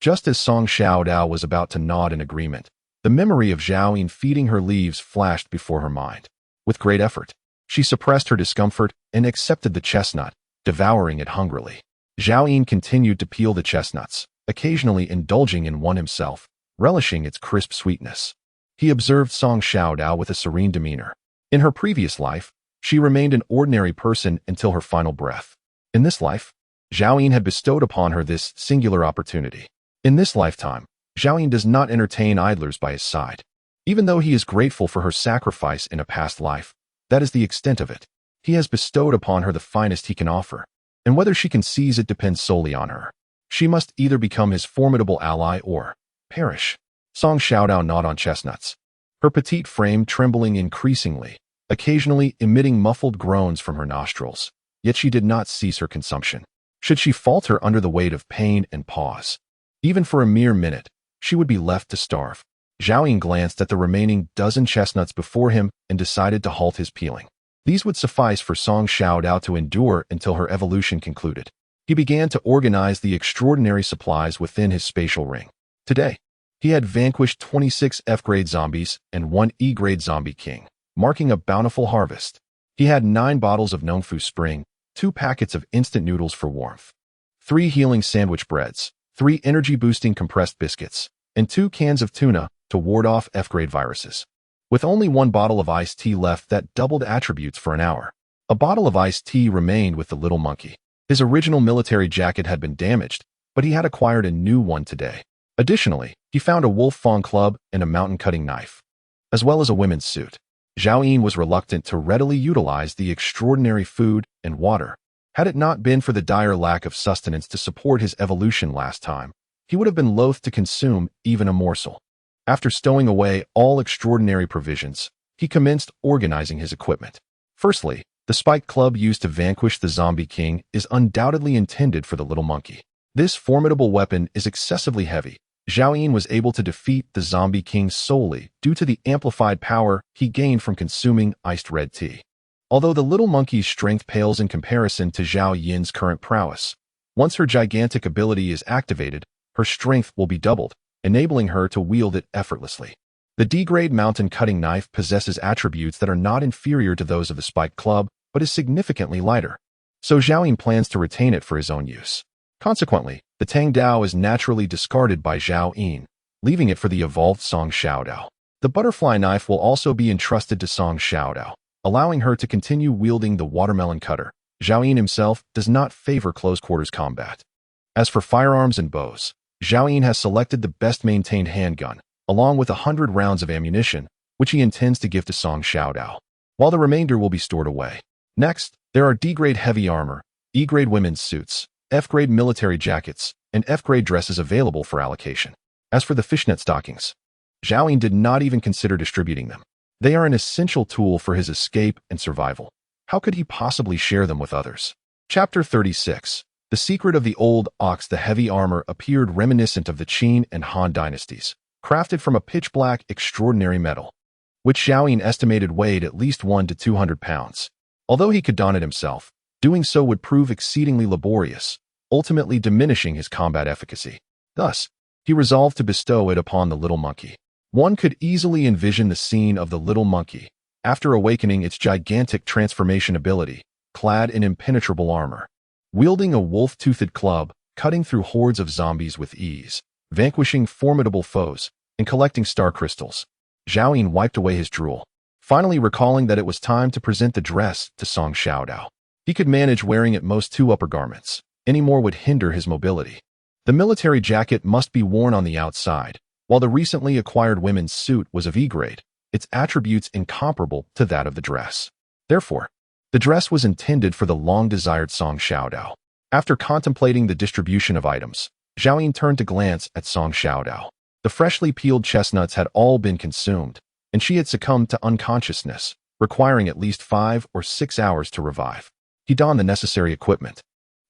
Just as Song Xiaodao was about to nod in agreement, the memory of Zhao Yin feeding her leaves flashed before her mind. With great effort, she suppressed her discomfort and accepted the chestnut, devouring it hungrily. Zhao Yin continued to peel the chestnuts, occasionally indulging in one himself, relishing its crisp sweetness. He observed Song Xiaodao with a serene demeanor. In her previous life, she remained an ordinary person until her final breath. In this life, Zhao Yin had bestowed upon her this singular opportunity. In this lifetime, Zhao Yin does not entertain idlers by his side. Even though he is grateful for her sacrifice in a past life, that is the extent of it. He has bestowed upon her the finest he can offer, and whether she can seize it depends solely on her. She must either become his formidable ally or perish. Song Xiaodao gnawed on chestnuts, her petite frame trembling increasingly, occasionally emitting muffled groans from her nostrils. Yet she did not cease her consumption. Should she falter under the weight of pain and pause, even for a mere minute, she would be left to starve. Zhao Yin glanced at the remaining dozen chestnuts before him and decided to halt his peeling. These would suffice for Song Xiaodao to endure until her evolution concluded. He began to organize the extraordinary supplies within his spatial ring. Today, he had vanquished 26 F-grade zombies and 1 E-grade zombie king, marking a bountiful harvest. He had 9 bottles of Nongfu Spring, 2 packets of instant noodles for warmth, 3 healing sandwich breads, 3 energy-boosting compressed biscuits, and 2 cans of tuna to ward off F-grade viruses. With only 1 bottle of iced tea left that doubled attributes for an hour, a bottle of iced tea remained with the little monkey. His original military jacket had been damaged, but he had acquired a new one today. Additionally, he found a wolf fawn club and a mountain-cutting knife, as well as a women's suit. Zhao Yin was reluctant to readily utilize the extraordinary food and water. Had it not been for the dire lack of sustenance to support his evolution last time, he would have been loath to consume even a morsel. After stowing away all extraordinary provisions, he commenced organizing his equipment. Firstly, the spiked club used to vanquish the zombie king is undoubtedly intended for the little monkey. This formidable weapon is excessively heavy. Zhao Yin was able to defeat the zombie king solely due to the amplified power he gained from consuming iced red tea. Although the little monkey's strength pales in comparison to Zhao Yin's current prowess, once her gigantic ability is activated, her strength will be doubled, enabling her to wield it effortlessly. The D-grade mountain-cutting knife possesses attributes that are not inferior to those of the spiked club, but is significantly lighter, so Zhao Yin plans to retain it for his own use. Consequently, the Tang Dao is naturally discarded by Zhao Yin, leaving it for the evolved Song Xiaodao. The butterfly knife will also be entrusted to Song Xiaodao, allowing her to continue wielding the watermelon cutter. Zhao Yin himself does not favor close-quarters combat. As for firearms and bows, Zhao Yin has selected the best-maintained handgun, along with 100 rounds of ammunition, which he intends to give to Song Xiaodao, while the remainder will be stored away. Next, there are D-grade heavy armor, E-grade women's suits, F-grade military jackets, and F-grade dresses available for allocation. As for the fishnet stockings, Zhao Yin did not even consider distributing them. They are an essential tool for his escape and survival. How could he possibly share them with others? Chapter 36. The secret of the old ox. The heavy armor appeared reminiscent of the Qin and Han dynasties, crafted from a pitch-black extraordinary metal, which Zhao Yin estimated weighed at least 1 to 200 pounds. Although he could don it himself, doing so would prove exceedingly laborious, ultimately diminishing his combat efficacy. Thus, he resolved to bestow it upon the little monkey. One could easily envision the scene of the little monkey, after awakening its gigantic transformation ability, clad in impenetrable armor, wielding a wolf-toothed club, cutting through hordes of zombies with ease, vanquishing formidable foes, and collecting star crystals. Zhao Yin wiped away his drool, finally recalling that it was time to present the dress to Song Xiaodao. He could manage wearing at most 2 upper garments. Any more would hinder his mobility. The military jacket must be worn on the outside, while the recently acquired women's suit was of E-grade, its attributes incomparable to that of the dress. Therefore, the dress was intended for the long-desired Song Xiaodao. After contemplating the distribution of items, Zhao Yin turned to glance at Song Xiaodao. The freshly peeled chestnuts had all been consumed, and she had succumbed to unconsciousness, requiring at least 5 or 6 hours to revive. He donned the necessary equipment,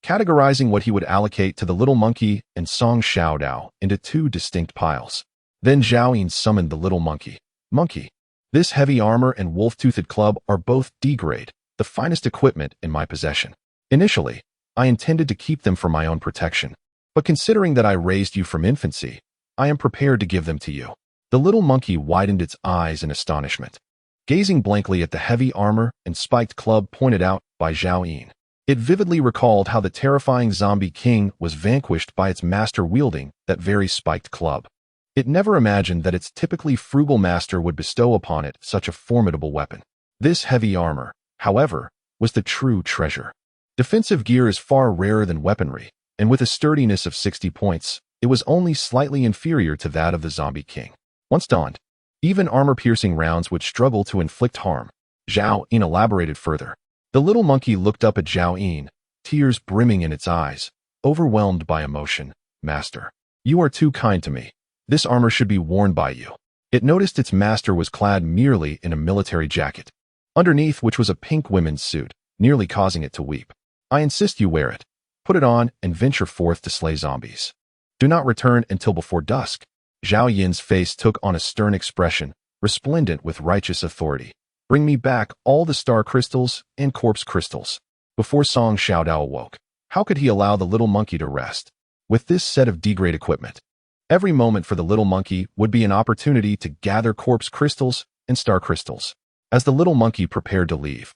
categorizing what he would allocate to the little monkey and Song Xiaodao into 2 distinct piles. Then Zhao Yin summoned the little monkey. Monkey, this heavy armor and wolf-toothed club are both D-grade, the finest equipment in my possession. Initially, I intended to keep them for my own protection, but considering that I raised you from infancy, I am prepared to give them to you. The little monkey widened its eyes in astonishment, gazing blankly at the heavy armor and spiked club pointed out by Zhao Yin. It vividly recalled how the terrifying zombie king was vanquished by its master wielding that very spiked club. It never imagined that its typically frugal master would bestow upon it such a formidable weapon. This heavy armor, however, was the true treasure. Defensive gear is far rarer than weaponry, and with a sturdiness of 60 points, it was only slightly inferior to that of the zombie king. Once donned, even armor-piercing rounds would struggle to inflict harm. Zhao Yin elaborated further. The little monkey looked up at Zhao Yin, tears brimming in its eyes, overwhelmed by emotion. Master, you are too kind to me. This armor should be worn by you. It noticed its master was clad merely in a military jacket, underneath which was a pink women's suit, nearly causing it to weep. I insist you wear it. Put it on and venture forth to slay zombies. Do not return until before dusk. Zhao Yin's face took on a stern expression, resplendent with righteous authority. Bring me back all the star crystals and corpse crystals. Before Song Xiaodao awoke, how could he allow the little monkey to rest? With this set of D-grade equipment, every moment for the little monkey would be an opportunity to gather corpse crystals and star crystals. As the little monkey prepared to leave,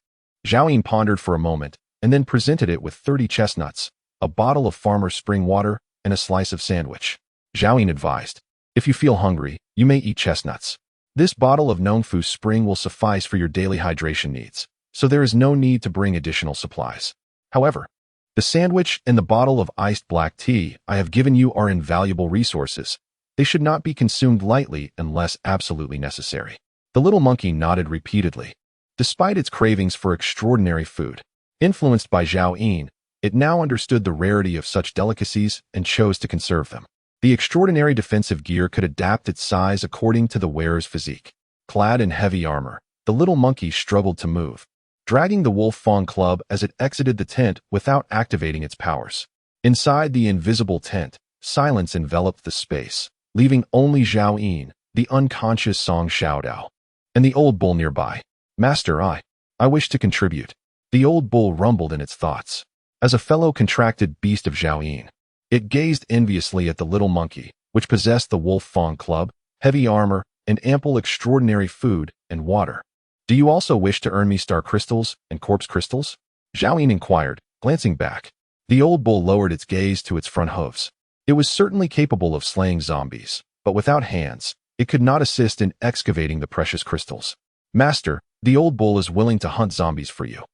Zhao Yin pondered for a moment, and then presented it with 30 chestnuts, a bottle of farmer's spring water, and a slice of sandwich. Zhao Yin advised, "If you feel hungry, you may eat chestnuts. This bottle of Nongfu spring will suffice for your daily hydration needs, so there is no need to bring additional supplies. However, the sandwich and the bottle of iced black tea I have given you are invaluable resources. They should not be consumed lightly unless absolutely necessary." The little monkey nodded repeatedly. Despite its cravings for extraordinary food, influenced by Zhao Yin, it now understood the rarity of such delicacies and chose to conserve them. The extraordinary defensive gear could adapt its size according to the wearer's physique. Clad in heavy armor, the little monkey struggled to move, dragging the wolf fawn club as it exited the tent without activating its powers. Inside the invisible tent, silence enveloped the space, leaving only Zhao Yin, the unconscious Song Xiaodao, and the old bull nearby. "Master, I wish to contribute." The old bull rumbled in its thoughts. As a fellow contracted beast of Zhao Yin, it gazed enviously at the little monkey, which possessed the wolf fawn club, heavy armor, and ample extraordinary food and water. "Do you also wish to earn me star crystals and corpse crystals?" Zhao Yin inquired, glancing back. The old bull lowered its gaze to its front hooves. It was certainly capable of slaying zombies, but without hands, it could not assist in excavating the precious crystals. "Master, the old bull is willing to hunt zombies for you.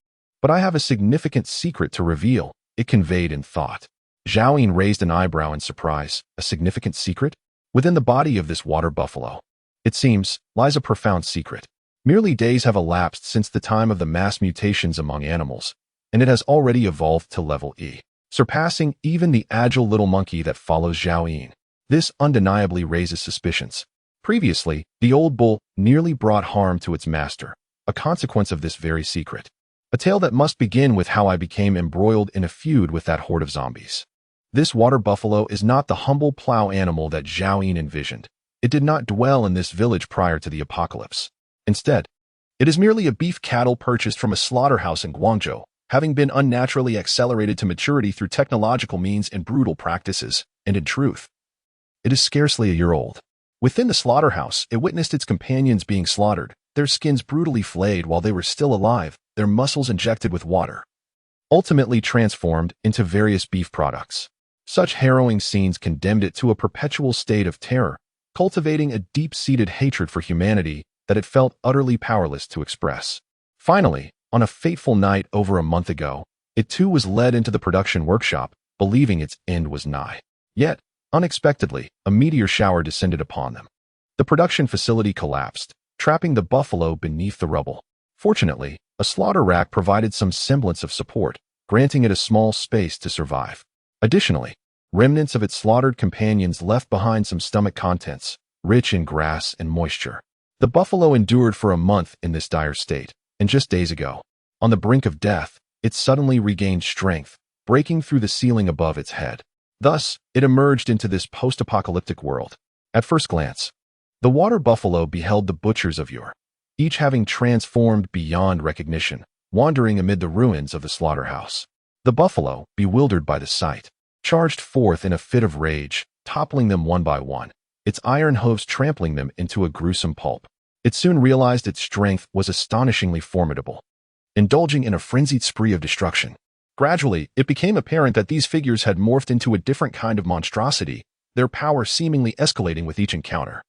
But I have a significant secret to reveal," it conveyed in thought. Zhao Yin raised an eyebrow in surprise. "A significant secret? Within the body of this water buffalo, it seems, lies a profound secret. Merely days have elapsed since the time of the mass mutations among animals, and it has already evolved to level E, surpassing even the agile little monkey that follows Zhao Yin. This undeniably raises suspicions. Previously, the old bull nearly brought harm to its master, a consequence of this very secret. A tale that must begin with how I became embroiled in a feud with that horde of zombies. This water buffalo is not the humble plow animal that Zhao Yin envisioned. It did not dwell in this village prior to the apocalypse. Instead, it is merely a beef cattle purchased from a slaughterhouse in Guangzhou, having been unnaturally accelerated to maturity through technological means and brutal practices, and in truth, it is scarcely a year old. Within the slaughterhouse, it witnessed its companions being slaughtered, their skins brutally flayed while they were still alive, their muscles injected with water, ultimately transformed into various beef products. Such harrowing scenes condemned it to a perpetual state of terror, cultivating a deep-seated hatred for humanity that it felt utterly powerless to express. Finally, on a fateful night over a month ago, it too was led into the production workshop, believing its end was nigh. Yet, unexpectedly, a meteor shower descended upon them. The production facility collapsed, trapping the buffalo beneath the rubble. Fortunately, a slaughter rack provided some semblance of support, granting it a small space to survive. Additionally, remnants of its slaughtered companions left behind some stomach contents, rich in grass and moisture. The buffalo endured for a month in this dire state, and just days ago, on the brink of death, it suddenly regained strength, breaking through the ceiling above its head. Thus, it emerged into this post-apocalyptic world. At first glance, the water buffalo beheld the butchers of yore, each having transformed beyond recognition, wandering amid the ruins of the slaughterhouse. The buffalo, bewildered by the sight, charged forth in a fit of rage, toppling them one by one, its iron hooves trampling them into a gruesome pulp. It soon realized its strength was astonishingly formidable, indulging in a frenzied spree of destruction. Gradually, it became apparent that these figures had morphed into a different kind of monstrosity, their power seemingly escalating with each encounter.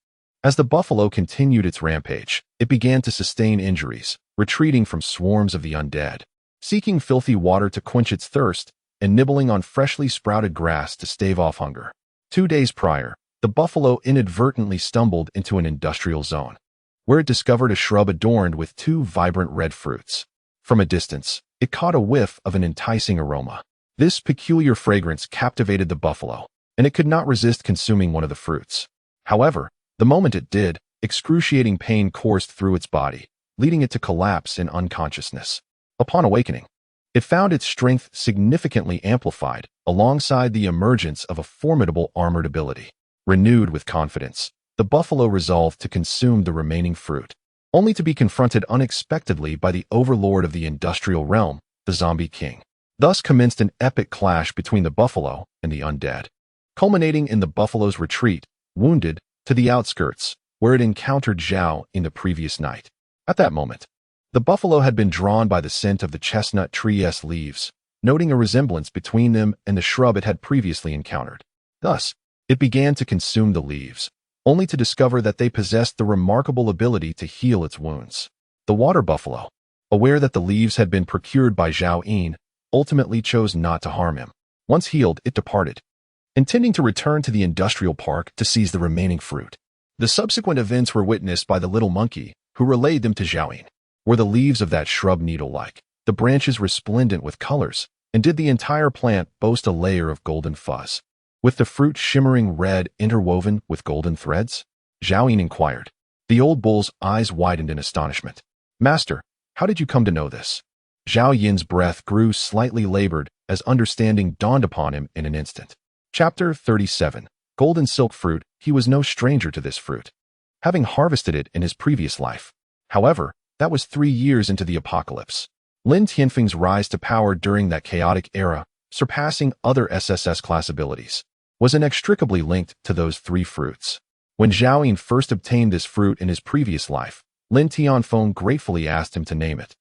As the buffalo continued its rampage, it began to sustain injuries, retreating from swarms of the undead, seeking filthy water to quench its thirst, and nibbling on freshly sprouted grass to stave off hunger. 2 days prior, the buffalo inadvertently stumbled into an industrial zone, where it discovered a shrub adorned with 2 vibrant red fruits. From a distance, it caught a whiff of an enticing aroma. This peculiar fragrance captivated the buffalo, and it could not resist consuming one of the fruits. However, the moment it did, excruciating pain coursed through its body, leading it to collapse in unconsciousness. Upon awakening, it found its strength significantly amplified, alongside the emergence of a formidable armored ability. Renewed with confidence, the buffalo resolved to consume the remaining fruit, only to be confronted unexpectedly by the overlord of the industrial realm, the Zombie King. Thus commenced an epic clash between the buffalo and the undead, culminating in the buffalo's retreat, wounded, to the outskirts, where it encountered Zhao in the previous night. At that moment, The buffalo had been drawn by the scent of the chestnut tree's leaves, noting a resemblance between them and the shrub it had previously encountered. Thus, it began to consume the leaves, only to discover that they possessed the remarkable ability to heal its wounds. The water buffalo, aware that the leaves had been procured by Zhao Yin, ultimately chose not to harm him. Once healed, it departed, intending to return to the industrial park to seize the remaining fruit. The subsequent events were witnessed by the little monkey, who relayed them to Zhao Yin. Were the leaves of that shrub needle-like, the branches resplendent with colors, and did the entire plant boast a layer of golden fuzz, with the fruit shimmering red interwoven with golden threads? Zhao Yin inquired. The old bull's eyes widened in astonishment. Master, how did you come to know this? Zhao Yin's breath grew slightly labored as understanding dawned upon him in an instant. Chapter 37. Golden Silk Fruit. He was no stranger to this fruit, having harvested it in his previous life. However, that was 3 years into the apocalypse. Lin Tianfeng's rise to power during that chaotic era, surpassing other SSS class abilities, was inextricably linked to those 3 fruits. When Zhao Yin first obtained this fruit in his previous life, Lin Tianfeng gratefully asked him to name it,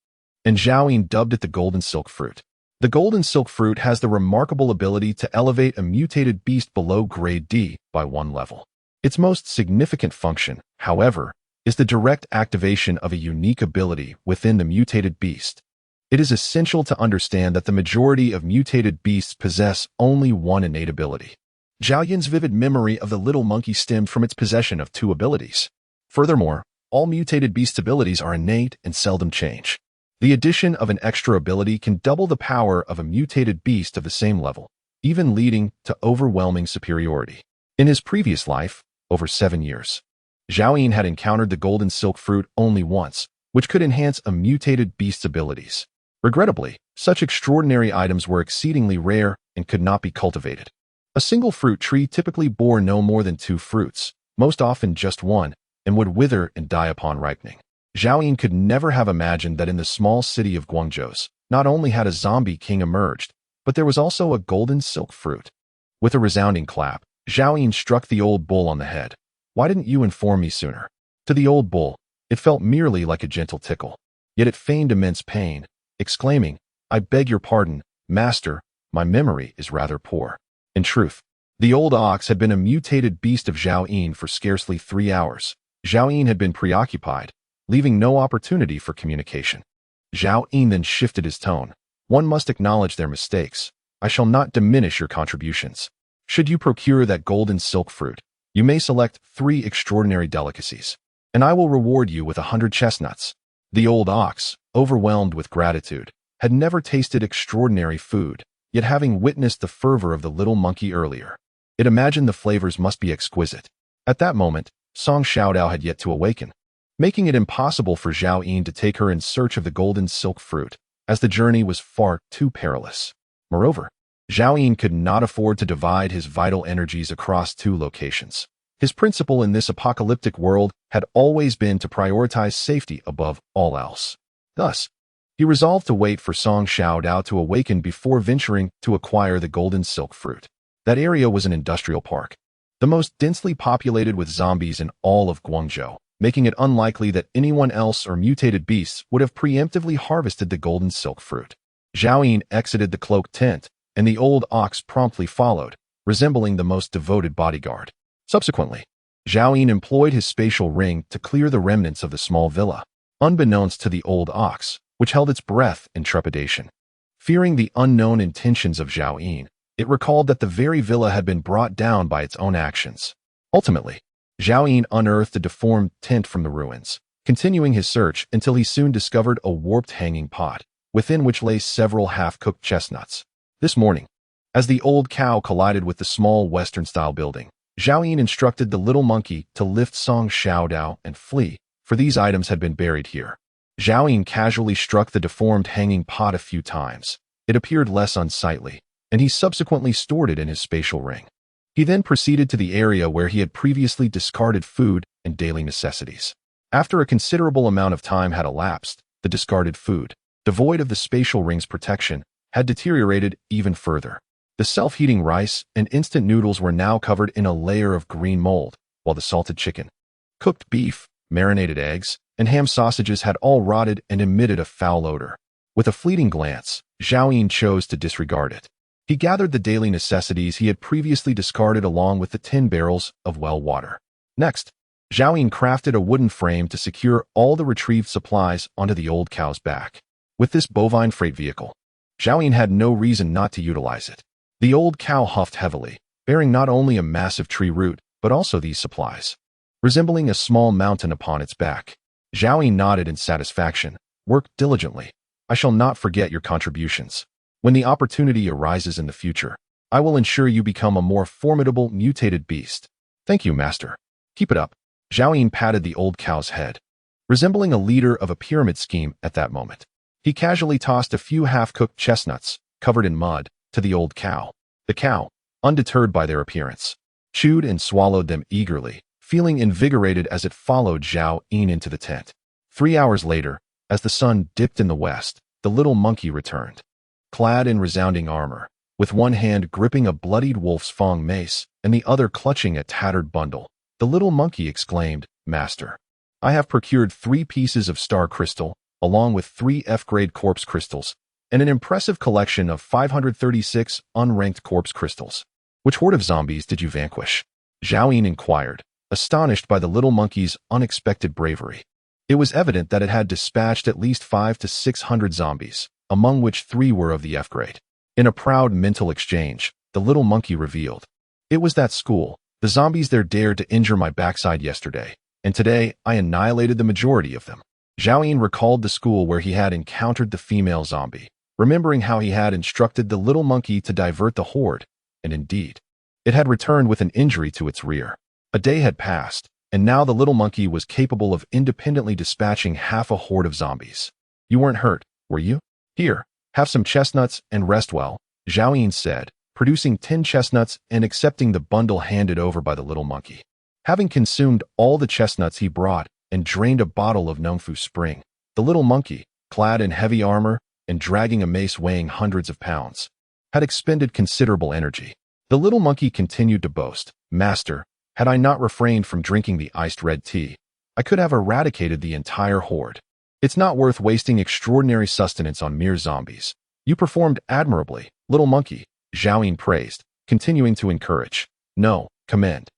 and Zhao Yin dubbed it the Golden Silk Fruit. The Golden Silk Fruit has the remarkable ability to elevate a mutated beast below grade D by 1 level. Its most significant function, however, is the direct activation of a unique ability within the mutated beast. It is essential to understand that the majority of mutated beasts possess only one innate ability. Zhao Yin's vivid memory of the little monkey stemmed from its possession of 2 abilities. Furthermore, all mutated beast abilities are innate and seldom change. The addition of an extra ability can double the power of a mutated beast of the same level, even leading to overwhelming superiority. In his previous life, over 7 years, Zhao Yin had encountered the Golden Silk Fruit only once, which could enhance a mutated beast's abilities. Regrettably, such extraordinary items were exceedingly rare and could not be cultivated. A single fruit tree typically bore no more than 2 fruits, most often just 1, and would wither and die upon ripening. Zhao Yin could never have imagined that in the small city of Guangzhou, not only had a zombie king emerged, but there was also a golden silk fruit. With a resounding clap, Zhao Yin struck the old bull on the head. Why didn't you inform me sooner? To the old bull, it felt merely like a gentle tickle. Yet it feigned immense pain, exclaiming, I beg your pardon, master, my memory is rather poor. In truth, the old ox had been a mutated beast of Zhao Yin for scarcely 3 hours. Zhao Yin had been preoccupied, leaving no opportunity for communication. Zhao Yin then shifted his tone. One must acknowledge their mistakes. I shall not diminish your contributions. Should you procure that golden silk fruit, you may select 3 extraordinary delicacies, and I will reward you with 100 chestnuts. The old ox, overwhelmed with gratitude, had never tasted extraordinary food, yet having witnessed the fervor of the little monkey earlier, it imagined the flavors must be exquisite. At that moment, Song Xiaodao had yet to awaken, making it impossible for Zhao Yin to take her in search of the golden silk fruit, as the journey was far too perilous. Moreover, Zhao Yin could not afford to divide his vital energies across 2 locations. His principle in this apocalyptic world had always been to prioritize safety above all else. Thus, he resolved to wait for Song Xiaodao to awaken before venturing to acquire the golden silk fruit. That area was an industrial park, the most densely populated with zombies in all of Guangzhou, making it unlikely that anyone else or mutated beasts would have preemptively harvested the golden silk fruit. Zhao Yin exited the cloaked tent, and the old ox promptly followed, resembling the most devoted bodyguard. Subsequently, Zhao Yin employed his spatial ring to clear the remnants of the small villa, unbeknownst to the old ox, which held its breath in trepidation. Fearing the unknown intentions of Zhao Yin, it recalled that the very villa had been brought down by its own actions. Ultimately, Zhao Yin unearthed a deformed tent from the ruins, continuing his search until he soon discovered a warped hanging pot, within which lay several half-cooked chestnuts. This morning, as the old cow collided with the small Western-style building, Zhao Yin instructed the little monkey to lift Song Xiaodao and flee, for these items had been buried here. Zhao Yin casually struck the deformed hanging pot a few times. It appeared less unsightly, and he subsequently stored it in his spatial ring. He then proceeded to the area where he had previously discarded food and daily necessities. After a considerable amount of time had elapsed, the discarded food, devoid of the spatial ring's protection, had deteriorated even further. The self-heating rice and instant noodles were now covered in a layer of green mold, while the salted chicken, cooked beef, marinated eggs, and ham sausages had all rotted and emitted a foul odor. With a fleeting glance, Zhao Yin chose to disregard it. He gathered the daily necessities he had previously discarded along with the tin barrels of well water. Next, Zhao Yin crafted a wooden frame to secure all the retrieved supplies onto the old cow's back. With this bovine freight vehicle, Zhao Yin had no reason not to utilize it. The old cow huffed heavily, bearing not only a massive tree root, but also these supplies. Resembling a small mountain upon its back, Zhao Yin nodded in satisfaction. Work diligently. I shall not forget your contributions. When the opportunity arises in the future, I will ensure you become a more formidable mutated beast. Thank you, master. Keep it up. Zhao Yin patted the old cow's head. Resembling a leader of a pyramid scheme at that moment, he casually tossed a few half-cooked chestnuts, covered in mud, to the old cow. The cow, undeterred by their appearance, chewed and swallowed them eagerly, feeling invigorated as it followed Zhao Yin into the tent. 3 hours later, as the sun dipped in the west, the little monkey returned. Clad in resounding armor, with one hand gripping a bloodied wolf's fang mace and the other clutching a tattered bundle, the little monkey exclaimed, "Master, I have procured 3 pieces of star crystal, along with 3 F-grade corpse crystals, and an impressive collection of 536 unranked corpse crystals. Which horde of zombies did you vanquish?" Zhao Yin inquired, astonished by the little monkey's unexpected bravery. It was evident that it had dispatched at least 500 to 600 zombies, among which 3 were of the F-grade. In a proud mental exchange, the little monkey revealed, "It was that school. The zombies there dared to injure my backside yesterday, and today I annihilated the majority of them." Zhao Yin recalled the school where he had encountered the female zombie, remembering how he had instructed the little monkey to divert the horde, and indeed, it had returned with an injury to its rear. A day had passed, and now the little monkey was capable of independently dispatching half a horde of zombies. "You weren't hurt, were you? Here, have some chestnuts and rest well," Zhao Yin said, producing 10 chestnuts and accepting the bundle handed over by the little monkey. Having consumed all the chestnuts he brought and drained a bottle of Nongfu Spring, the little monkey, clad in heavy armor and dragging a mace weighing hundreds of pounds, had expended considerable energy. The little monkey continued to boast, "Master, had I not refrained from drinking the iced red tea, I could have eradicated the entire horde. It's not worth wasting extraordinary sustenance on mere zombies. You performed admirably, little monkey," Zhao Yin praised, continuing to encourage. "No, commend."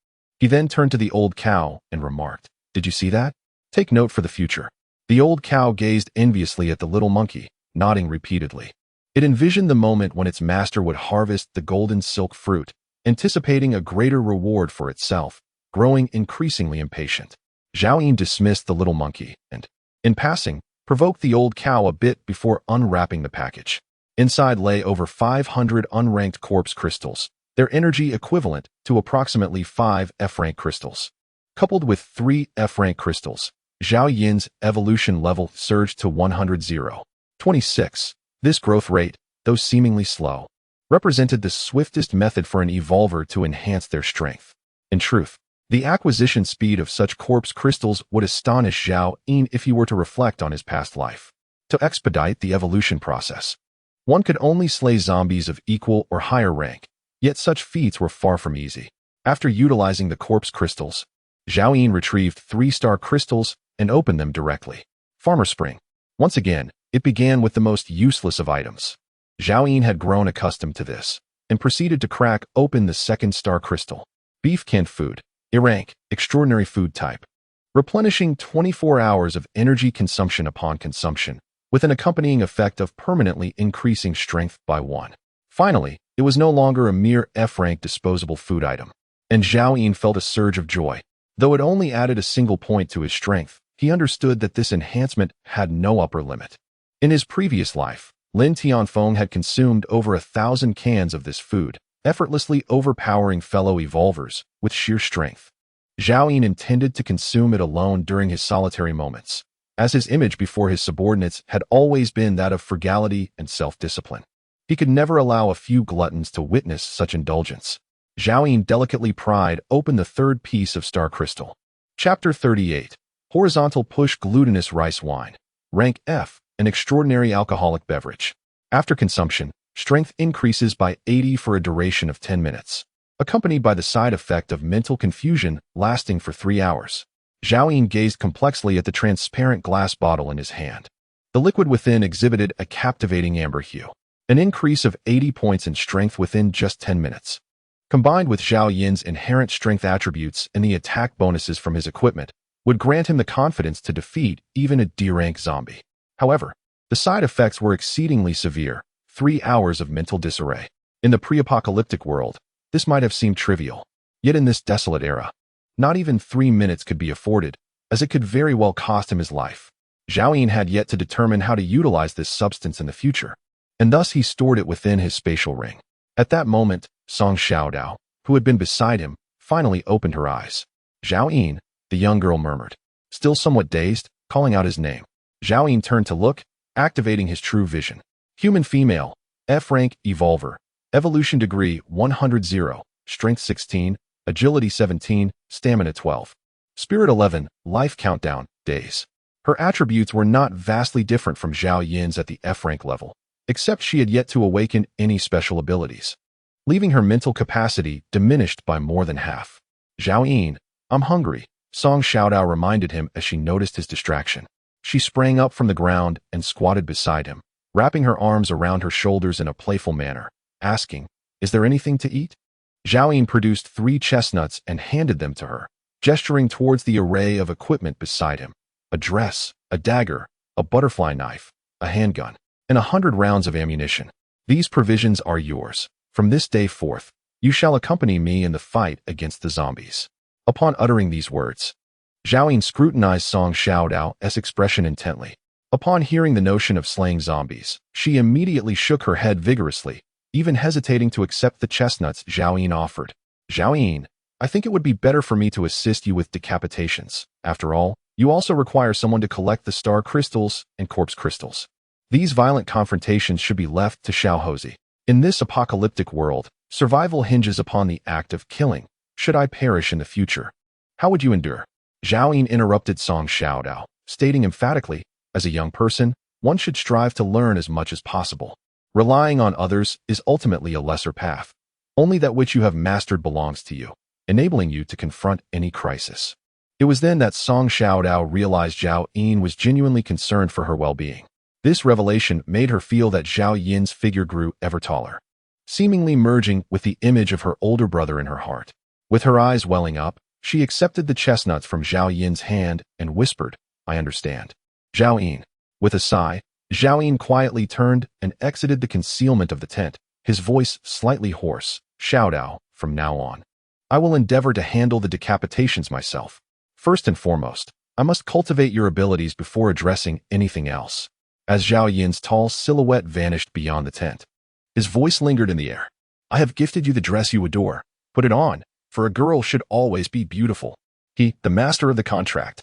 He then turned to the old cow and remarked, "Did you see that? Take note for the future." The old cow gazed enviously at the little monkey, nodding repeatedly. It envisioned the moment when its master would harvest the golden silk fruit, anticipating a greater reward for itself, growing increasingly impatient. Zhao Yin dismissed the little monkey and, in passing, provoked the old cow a bit before unwrapping the package. Inside lay over 500 unranked corpse crystals, their energy equivalent to approximately 5 F-rank crystals. Coupled with 3 F-rank crystals, Zhao Yin's evolution level surged to 100.26. This growth rate, though seemingly slow, represented the swiftest method for an evolver to enhance their strength. In truth, the acquisition speed of such corpse crystals would astonish Zhao Yin if he were to reflect on his past life. To expedite the evolution process, one could only slay zombies of equal or higher rank, yet such feats were far from easy. After utilizing the corpse crystals, Zhao Yin retrieved 3-star crystals and opened them directly. Farmer Spring. Once again, it began with the most useless of items. Zhao Yin had grown accustomed to this, and proceeded to crack open the 2nd-star crystal. Beef canned food. A-rank, extraordinary food type. Replenishing 24 hours of energy consumption upon consumption, with an accompanying effect of permanently increasing strength by 1. Finally, it was no longer a mere F-rank disposable food item, and Zhao Yin felt a surge of joy. Though it only added a single point to his strength, he understood that this enhancement had no upper limit. In his previous life, Lin Tianfeng had consumed over 1,000 cans of this food, effortlessly overpowering fellow evolvers with sheer strength. Zhao Yin intended to consume it alone during his solitary moments, as his image before his subordinates had always been that of frugality and self-discipline. He could never allow a few gluttons to witness such indulgence. Zhao Yin delicately pried open the 3rd piece of star crystal. Chapter 38. Horizontal Push Glutinous Rice Wine. Rank F, an extraordinary alcoholic beverage. After consumption, strength increases by 80 for a duration of 10 minutes, accompanied by the side effect of mental confusion lasting for 3 hours. Zhao Yin gazed complexly at the transparent glass bottle in his hand. The liquid within exhibited a captivating amber hue, an increase of 80 points in strength within just 10 minutes. Combined with Zhao Yin's inherent strength attributes and the attack bonuses from his equipment, would grant him the confidence to defeat even a D-rank zombie. However, the side effects were exceedingly severe. 3 hours of mental disarray. In the pre-apocalyptic world, this might have seemed trivial. Yet in this desolate era, not even 3 minutes could be afforded, as it could very well cost him his life. Zhao Yin had yet to determine how to utilize this substance in the future, and thus he stored it within his spatial ring. At that moment, Song Xiaodao, who had been beside him, finally opened her eyes. Zhao Yin, the young girl murmured, still somewhat dazed, calling out his name. Zhao Yin turned to look, activating his true vision. Human female, F-rank evolver, evolution degree 100, strength 16, agility 17, stamina 12. Spirit 11, life countdown, days. Her attributes were not vastly different from Zhao Yin's at the F-rank level, except she had yet to awaken any special abilities, leaving her mental capacity diminished by more than half. Zhao Yin, I'm hungry, Song Xiaodao reminded him as she noticed his distraction. She sprang up from the ground and squatted beside him, wrapping her arms around her shoulders in a playful manner, asking, Is there anything to eat? Zhao Yin produced 3 chestnuts and handed them to her, gesturing towards the array of equipment beside him. A dress, a dagger, a butterfly knife, a handgun, and 100 rounds of ammunition. These provisions are yours. From this day forth, you shall accompany me in the fight against the zombies. Upon uttering these words, Zhao Yin scrutinized Song Xiaodao's expression intently. Upon hearing the notion of slaying zombies, she immediately shook her head vigorously, even hesitating to accept the chestnuts Zhao Yin offered. Zhao Yin, I think it would be better for me to assist you with decapitations. After all, you also require someone to collect the star crystals and corpse crystals. These violent confrontations should be left to Xiaohozi. In this apocalyptic world, survival hinges upon the act of killing. Should I perish in the future, how would you endure? Zhao Yin interrupted Song Xiaodao, stating emphatically, as a young person, one should strive to learn as much as possible. Relying on others is ultimately a lesser path. Only that which you have mastered belongs to you, enabling you to confront any crisis. It was then that Song Xiaodao realized Zhao Yin was genuinely concerned for her well-being. This revelation made her feel that Zhao Yin's figure grew ever taller, seemingly merging with the image of her older brother in her heart. With her eyes welling up, she accepted the chestnuts from Zhao Yin's hand and whispered, I understand. Zhao Yin. With a sigh, Zhao Yin quietly turned and exited the concealment of the tent, his voice slightly hoarse. Xiaodao, from now on, I will endeavor to handle the decapitations myself. First and foremost, I must cultivate your abilities before addressing anything else. As Zhao Yin's tall silhouette vanished beyond the tent, his voice lingered in the air. I have gifted you the dress you adore. Put it on, for a girl should always be beautiful. He, the master of the contract,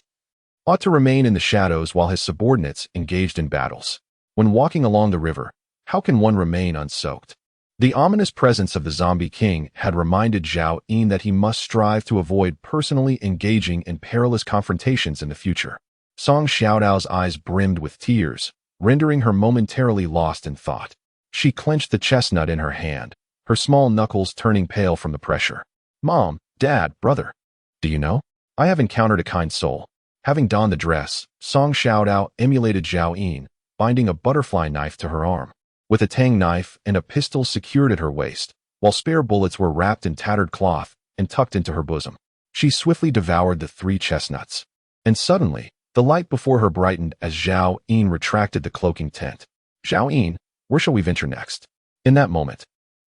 ought to remain in the shadows while his subordinates engaged in battles. When walking along the river, how can one remain unsoaked? The ominous presence of the zombie king had reminded Zhao Yin that he must strive to avoid personally engaging in perilous confrontations in the future. Song Xiaodao's eyes brimmed with tears, rendering her momentarily lost in thought. She clenched the chestnut in her hand, her small knuckles turning pale from the pressure. Mom, Dad, brother, do you know? I have encountered a kind soul. Having donned the dress, Song Xiaodao emulated Zhao Yin, binding a butterfly knife to her arm, with a tang knife and a pistol secured at her waist, while spare bullets were wrapped in tattered cloth and tucked into her bosom. She swiftly devoured the 3 chestnuts. And suddenly, the light before her brightened as Zhao Yin retracted the cloaking tent. Zhao Yin, where shall we venture next? In that moment,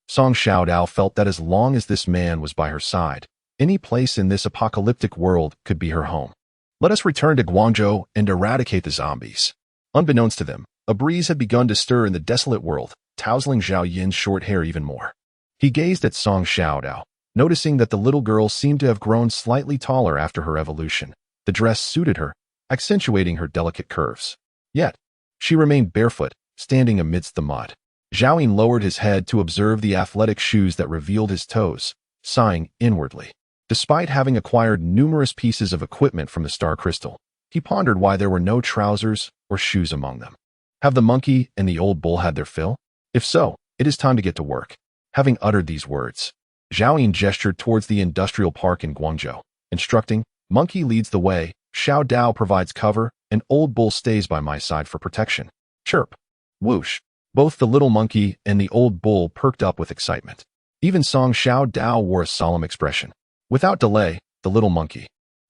Song Xiaodao felt that as long as this man was by her side, any place in this apocalyptic world could be her home. Let us return to Guangzhou and eradicate the zombies. Unbeknownst to them, a breeze had begun to stir in the desolate world, tousling Zhao Yin's short hair even more. He gazed at Song Xiaodao, noticing that the little girl seemed to have grown slightly taller after her evolution. The dress suited her, accentuating her delicate curves. Yet, she remained barefoot, standing amidst the mud. Zhao Yin lowered his head to observe the athletic shoes that revealed his toes, sighing inwardly. Despite having acquired numerous pieces of equipment from the star crystal, he pondered why there were no trousers or shoes among them. Have the monkey and the old bull had their fill? If so, it is time to get to work. Having uttered these words, Zhao Yin gestured towards the industrial park in Guangzhou, instructing, Monkey leads the way, Xiao Dao provides cover, and Old Bull stays by my side for protection. Chirp. Whoosh. Both the little monkey and the Old Bull perked up with excitement. Even Song Xiao Dao wore a solemn expression. Without delay, the little monkey,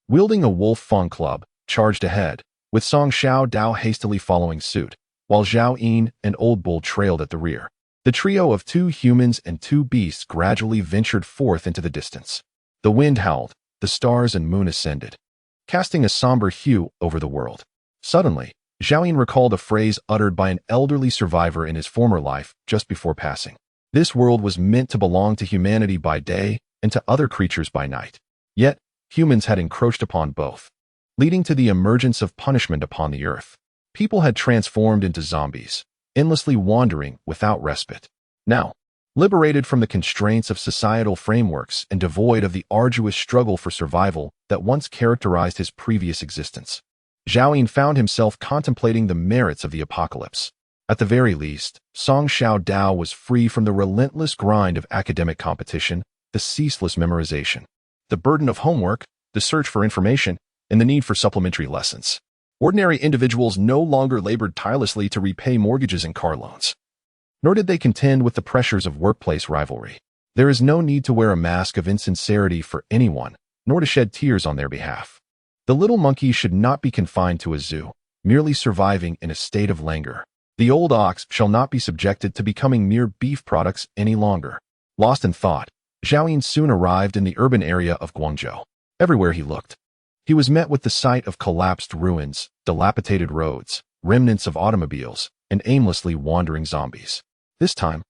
wielding a wolf fang club, charged ahead, with Song Xiao Dao hastily following suit, while Zhao Yin and Old Bull trailed at the rear. The trio of 2 humans and 2 beasts gradually ventured forth into the distance. The wind howled, the stars and moon ascended, casting a somber hue over the world. Suddenly, Zhao Yin recalled a phrase uttered by an elderly survivor in his former life just before passing. This world was meant to belong to humanity by day and to other creatures by night. Yet, humans had encroached upon both, leading to the emergence of punishment upon the earth. People had transformed into zombies, endlessly wandering without respite. Now, liberated from the constraints of societal frameworks and devoid of the arduous struggle for survival that once characterized his previous existence, Zhao Yin found himself contemplating the merits of the apocalypse. At the very least, Song Xiao Dao was free from the relentless grind of academic competition, the ceaseless memorization, the burden of homework, the search for information, and the need for supplementary lessons. Ordinary individuals no longer labored tirelessly to repay mortgages and car loans, nor did they contend with the pressures of workplace rivalry. There is no need to wear a mask of insincerity for anyone, nor to shed tears on their behalf. The little monkey should not be confined to a zoo, merely surviving in a state of languor. The old ox shall not be subjected to becoming mere beef products any longer. Lost in thought, Zhao Yin soon arrived in the urban area of Guangzhou. Everywhere he looked, he was met with the sight of collapsed ruins, dilapidated roads, remnants of automobiles, and aimlessly wandering zombies. This time,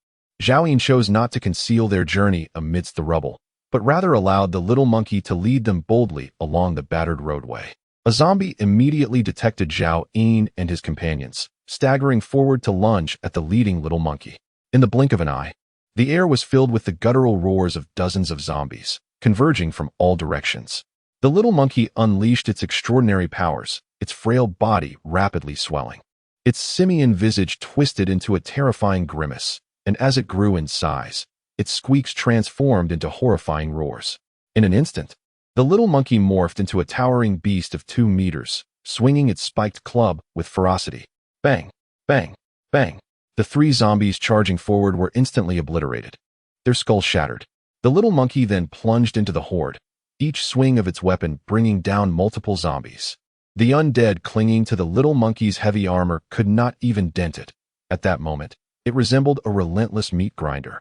Zhao Yin chose not to conceal their journey amidst the rubble, but rather allowed the little monkey to lead them boldly along the battered roadway. A zombie immediately detected Zhao Yin and his companions, staggering forward to lunge at the leading little monkey. In the blink of an eye, the air was filled with the guttural roars of dozens of zombies, converging from all directions. The little monkey unleashed its extraordinary powers, its frail body rapidly swelling. Its simian visage twisted into a terrifying grimace, and as it grew in size, its squeaks transformed into horrifying roars. In an instant, the little monkey morphed into a towering beast of 2 meters, swinging its spiked club with ferocity. Bang, bang, bang. The 3 zombies charging forward were instantly obliterated, their skulls shattered. The little monkey then plunged into the horde, each swing of its weapon bringing down multiple zombies. The undead clinging to the little monkey's heavy armor could not even dent it. At that moment, it resembled a relentless meat grinder,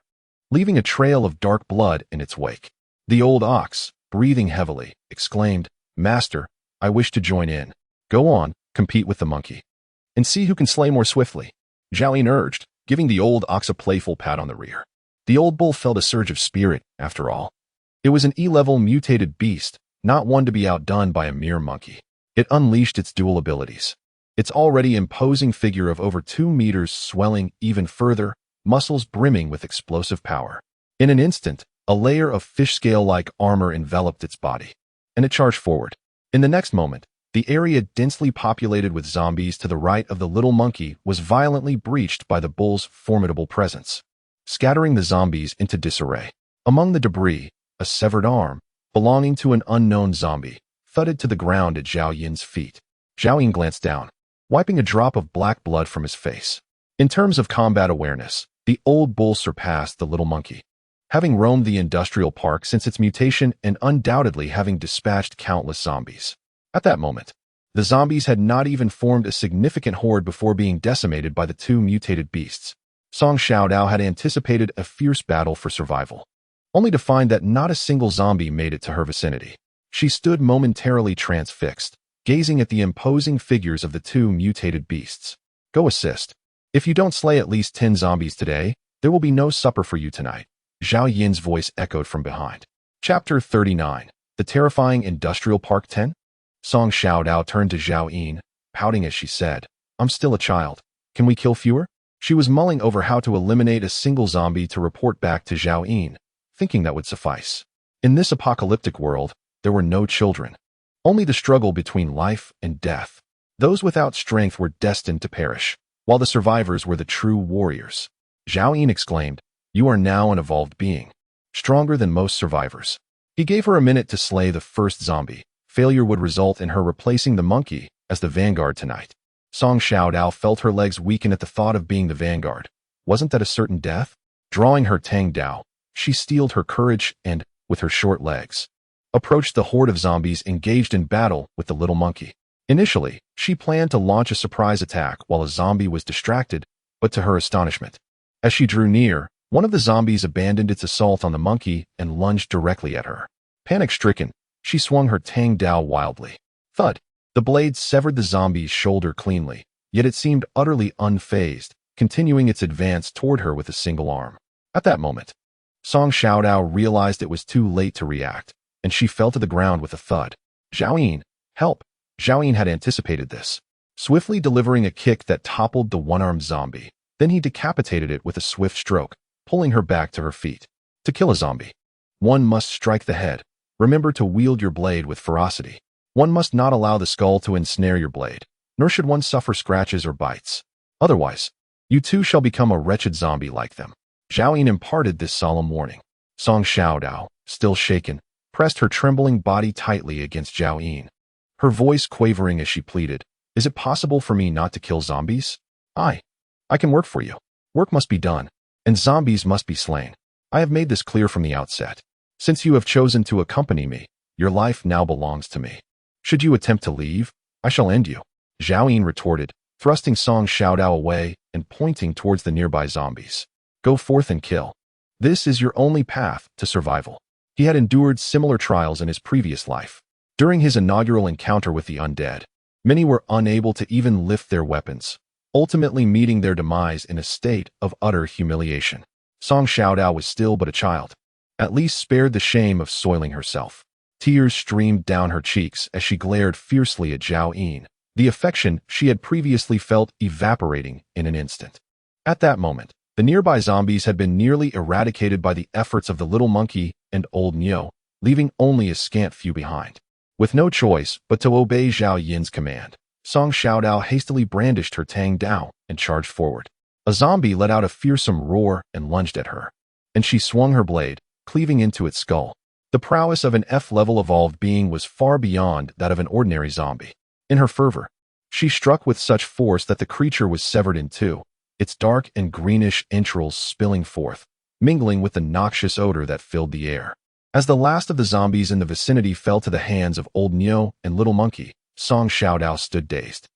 leaving a trail of dark blood in its wake. The old ox, breathing heavily, exclaimed, "Master, I wish to join in. Go on, compete with the monkey, and see who can slay more swiftly," Zhao Yin urged, giving the old ox a playful pat on the rear. The old bull felt a surge of spirit, after all. It was an E-level mutated beast, not one to be outdone by a mere monkey. It unleashed its dual abilities. Its already imposing figure of over 2 meters swelling even further, muscles brimming with explosive power. In an instant, a layer of fish scale-like armor enveloped its body, and it charged forward. In the next moment, the area densely populated with zombies to the right of the little monkey was violently breached by the bull's formidable presence, scattering the zombies into disarray. Among the debris, a severed arm, belonging to an unknown zombie, thudded to the ground at Zhao Yin's feet. Zhao Yin glanced down, wiping a drop of black blood from his face. In terms of combat awareness, the old bull surpassed the little monkey, having roamed the industrial park since its mutation and undoubtedly having dispatched countless zombies. At that moment, the zombies had not even formed a significant horde before being decimated by the 2 mutated beasts. Song Xiaodao had anticipated a fierce battle for survival, only to find that not a single zombie made it to her vicinity. She stood momentarily transfixed, gazing at the imposing figures of the 2 mutated beasts. "Go assist. If you don't slay at least 10 zombies today, there will be no supper for you tonight," Zhao Yin's voice echoed from behind. Chapter 39. The Terrifying Industrial Park 10? Song Xiaodao turned to Zhao Yin, pouting as she said, "I'm still a child. Can we kill fewer?" She was mulling over how to eliminate a single zombie to report back to Zhao Yin, thinking that would suffice. In this apocalyptic world, there were no children, only the struggle between life and death. Those without strength were destined to perish, while the survivors were the true warriors. Zhao Yin exclaimed, "You are now an evolved being, stronger than most survivors." He gave her a minute to slay the first zombie, Failure would result in her replacing the monkey as the vanguard tonight. Song Xiaodao felt her legs weaken at the thought of being the vanguard. Wasn't that a certain death? Drawing her Tang Dao, she steeled her courage and, with her short legs, approached the horde of zombies engaged in battle with the little monkey. Initially, she planned to launch a surprise attack while a zombie was distracted, but to her astonishment, as she drew near, one of the zombies abandoned its assault on the monkey and lunged directly at her. Panic-stricken, she swung her Tang Dao wildly. Thud! The blade severed the zombie's shoulder cleanly, yet it seemed utterly unfazed, continuing its advance toward her with a single arm. At that moment, Song Xiaodao realized it was too late to react, and she fell to the ground with a thud. Zhao Yin, help! Zhao Yin had anticipated this, swiftly delivering a kick that toppled the one-armed zombie. Then he decapitated it with a swift stroke, pulling her back to her feet. To kill a zombie, one must strike the head. Remember to wield your blade with ferocity. One must not allow the skull to ensnare your blade, nor should one suffer scratches or bites. Otherwise, you too shall become a wretched zombie like them. Zhao Yin imparted this solemn warning. Song Xiaodao, still shaken, pressed her trembling body tightly against Zhao Yin, her voice quavering as she pleaded, "Is it possible for me not to kill zombies? I can work for you. Work must be done, and zombies must be slain. I have made this clear from the outset. Since you have chosen to accompany me, your life now belongs to me. Should you attempt to leave, I shall end you." Zhao Yin retorted, thrusting Song Xiaodao away and pointing towards the nearby zombies. "Go forth and kill. This is your only path to survival." He had endured similar trials in his previous life. During his inaugural encounter with the undead, many were unable to even lift their weapons, ultimately meeting their demise in a state of utter humiliation. Song Xiaodao was still but a child, at least spared the shame of soiling herself. Tears streamed down her cheeks as she glared fiercely at Zhao Yin, the affection she had previously felt evaporating in an instant. At that moment, the nearby zombies had been nearly eradicated by the efforts of the little monkey and old Niu, leaving only a scant few behind. With no choice but to obey Zhao Yin's command, Song Xiaodao hastily brandished her Tang Dao and charged forward. A zombie let out a fearsome roar and lunged at her, and she swung her blade, cleaving into its skull. The prowess of an F-level evolved being was far beyond that of an ordinary zombie. In her fervor, she struck with such force that the creature was severed in two, its dark and greenish entrails spilling forth, mingling with the noxious odor that filled the air. As the last of the zombies in the vicinity fell to the hands of old Niu and little monkey, Song Xiaodao stood dazed,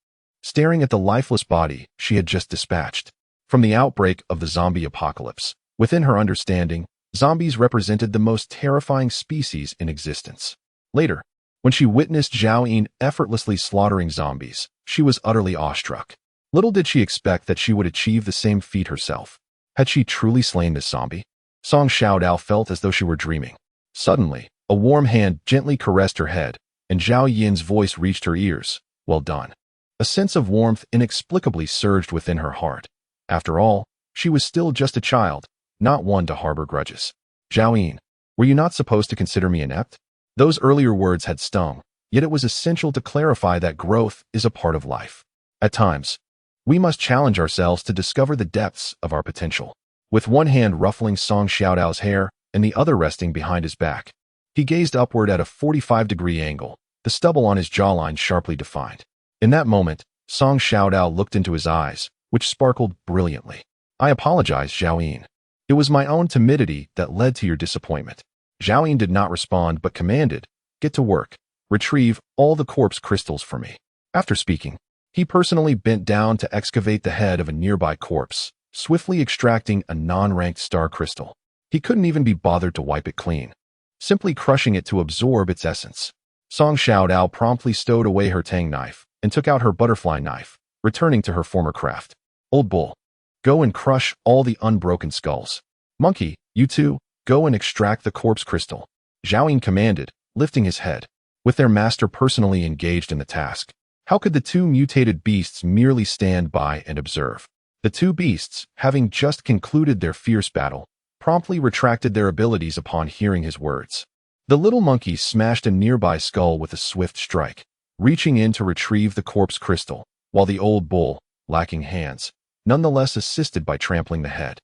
staring at the lifeless body she had just dispatched. From the outbreak of the zombie apocalypse, within her understanding, zombies represented the most terrifying species in existence. Later, when she witnessed Zhao Yin effortlessly slaughtering zombies, she was utterly awestruck. Little did she expect that she would achieve the same feat herself. Had she truly slain this zombie? Song Xiaodao felt as though she were dreaming. Suddenly, a warm hand gently caressed her head, and Zhao Yin's voice reached her ears. "Well done." A sense of warmth inexplicably surged within her heart. After all, she was still just a child, not one to harbor grudges. "Zhao Yin, were you not supposed to consider me inept?" Those earlier words had stung, yet it was essential to clarify that growth is a part of life. At times, we must challenge ourselves to discover the depths of our potential. With one hand ruffling Song Xiaodao's hair and the other resting behind his back, he gazed upward at a 45-degree angle, the stubble on his jawline sharply defined. In that moment, Song Xiaodao looked into his eyes, which sparkled brilliantly. "I apologize, Zhao Yin. It was my own timidity that led to your disappointment." Zhao Yin did not respond but commanded, "Get to work. Retrieve all the corpse crystals for me." After speaking, he personally bent down to excavate the head of a nearby corpse, swiftly extracting a non-ranked star crystal. He couldn't even be bothered to wipe it clean, simply crushing it to absorb its essence. Song Xiaodao promptly stowed away her tang knife and took out her butterfly knife, returning to her former craft. "Old bull, go and crush all the unbroken skulls. Monkey, you two, go and extract the corpse crystal," Zhao Yin commanded, lifting his head. With their master personally engaged in the task, how could the two mutated beasts merely stand by and observe? The two beasts, having just concluded their fierce battle, promptly retracted their abilities upon hearing his words. The little monkey smashed a nearby skull with a swift strike, reaching in to retrieve the corpse crystal, while the old bull, lacking hands, nonetheless assisted by trampling the head,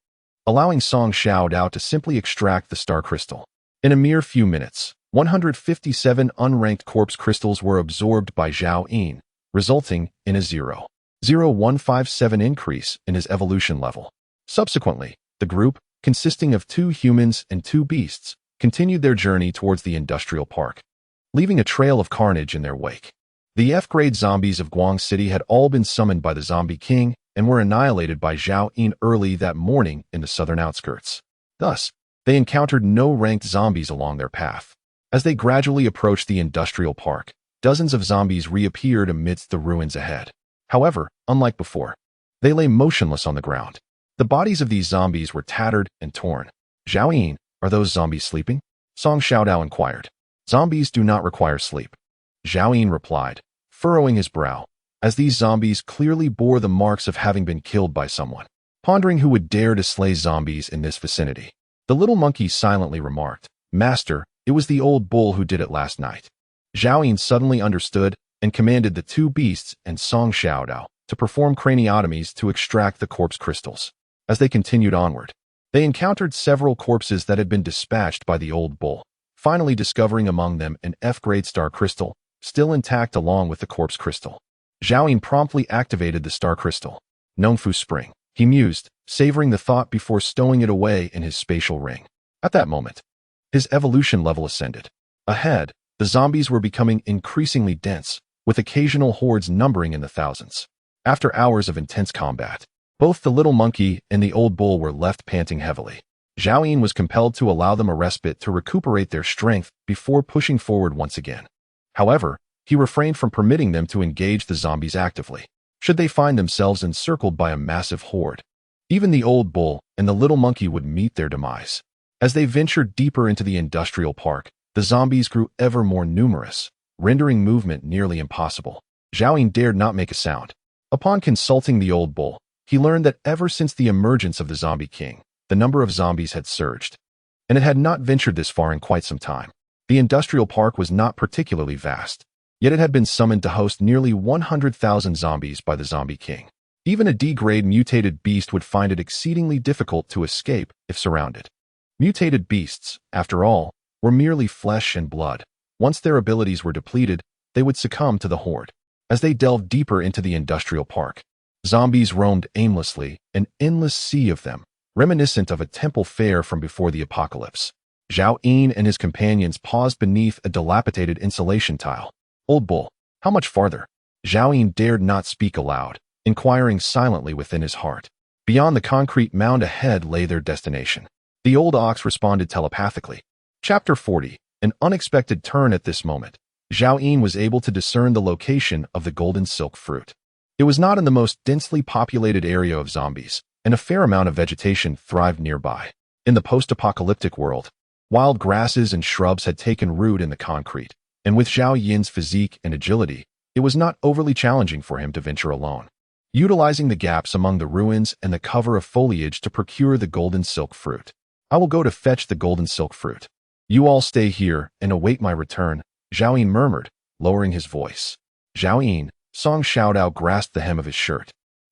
allowing Song Xiaodao to simply extract the star crystal. In a mere few minutes, 157 unranked corpse crystals were absorbed by Zhao Yin, resulting in a 0.0157 increase in his evolution level. Subsequently, the group, consisting of 2 humans and 2 beasts, continued their journey towards the industrial park, leaving a trail of carnage in their wake. The F-grade zombies of Guang City had all been summoned by the Zombie King and were annihilated by Zhao Yin early that morning in the southern outskirts. Thus, they encountered no ranked zombies along their path. As they gradually approached the industrial park, dozens of zombies reappeared amidst the ruins ahead. However, unlike before, they lay motionless on the ground. The bodies of these zombies were tattered and torn. Zhao Yin, are those zombies sleeping? Song Xiaodao inquired. Zombies do not require sleep, Zhao Yin replied, furrowing his brow, as these zombies clearly bore the marks of having been killed by someone. Pondering who would dare to slay zombies in this vicinity, the little monkey silently remarked, Master, it was the old bull who did it last night. Zhao Yin suddenly understood and commanded the 2 beasts and Song Xiaodao to perform craniotomies to extract the corpse crystals. As they continued onward, they encountered several corpses that had been dispatched by the old bull, finally discovering among them an F-grade star crystal, still intact along with the corpse crystal. Zhao Yin promptly activated the star crystal. Nongfu Spring, he mused, savoring the thought before stowing it away in his spatial ring. At that moment, his evolution level ascended. Ahead, the zombies were becoming increasingly dense, with occasional hordes numbering in the thousands. After hours of intense combat, both the little monkey and the old bull were left panting heavily. Zhao Yin was compelled to allow them a respite to recuperate their strength before pushing forward once again. However, he refrained from permitting them to engage the zombies actively, should they find themselves encircled by a massive horde. Even the old bull and the little monkey would meet their demise. As they ventured deeper into the industrial park, the zombies grew ever more numerous, rendering movement nearly impossible. Zhao Yin dared not make a sound. Upon consulting the old bull, he learned that ever since the emergence of the Zombie King, the number of zombies had surged, and it had not ventured this far in quite some time. The industrial park was not particularly vast, yet it had been summoned to host nearly 100,000 zombies by the Zombie King. Even a D-grade mutated beast would find it exceedingly difficult to escape if surrounded. Mutated beasts, after all, were merely flesh and blood. Once their abilities were depleted, they would succumb to the horde. As they delved deeper into the industrial park, zombies roamed aimlessly, an endless sea of them, reminiscent of a temple fair from before the apocalypse. Zhao Yin and his companions paused beneath a dilapidated insulation tile. Old bull, how much farther? Zhao Yin dared not speak aloud, inquiring silently within his heart. Beyond the concrete mound ahead lay their destination. The old ox responded telepathically. Chapter 40, an unexpected turn at this moment. Zhao Yin was able to discern the location of the golden silk fruit. It was not in the most densely populated area of zombies, and a fair amount of vegetation thrived nearby. In the post-apocalyptic world, wild grasses and shrubs had taken root in the concrete, and with Zhao Yin's physique and agility, it was not overly challenging for him to venture alone, utilizing the gaps among the ruins and the cover of foliage to procure the golden silk fruit. I will go to fetch the golden silk fruit. You all stay here and await my return, Zhao Yin murmured, lowering his voice. Zhao Yin, Song Xiaodao grasped the hem of his shirt,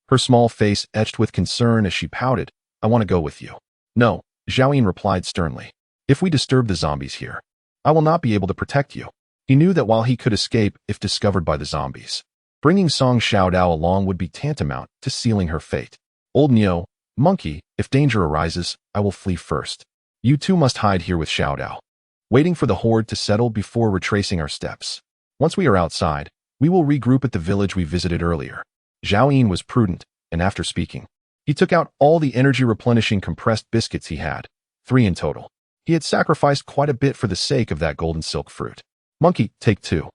her small face etched with concern as she pouted. I want to go with you. No, Zhao Yin replied sternly. If we disturb the zombies here, I will not be able to protect you. He knew that while he could escape if discovered by the zombies, bringing Song Xiaodao along would be tantamount to sealing her fate. Old Neo, monkey, if danger arises, I will flee first. You two must hide here with Xiaodao, waiting for the horde to settle before retracing our steps. Once we are outside, we will regroup at the village we visited earlier. Zhao Yin was prudent, and after speaking, he took out all the energy-replenishing compressed biscuits he had, 3 in total. He had sacrificed quite a bit for the sake of that golden silk fruit. Monkey, take 2.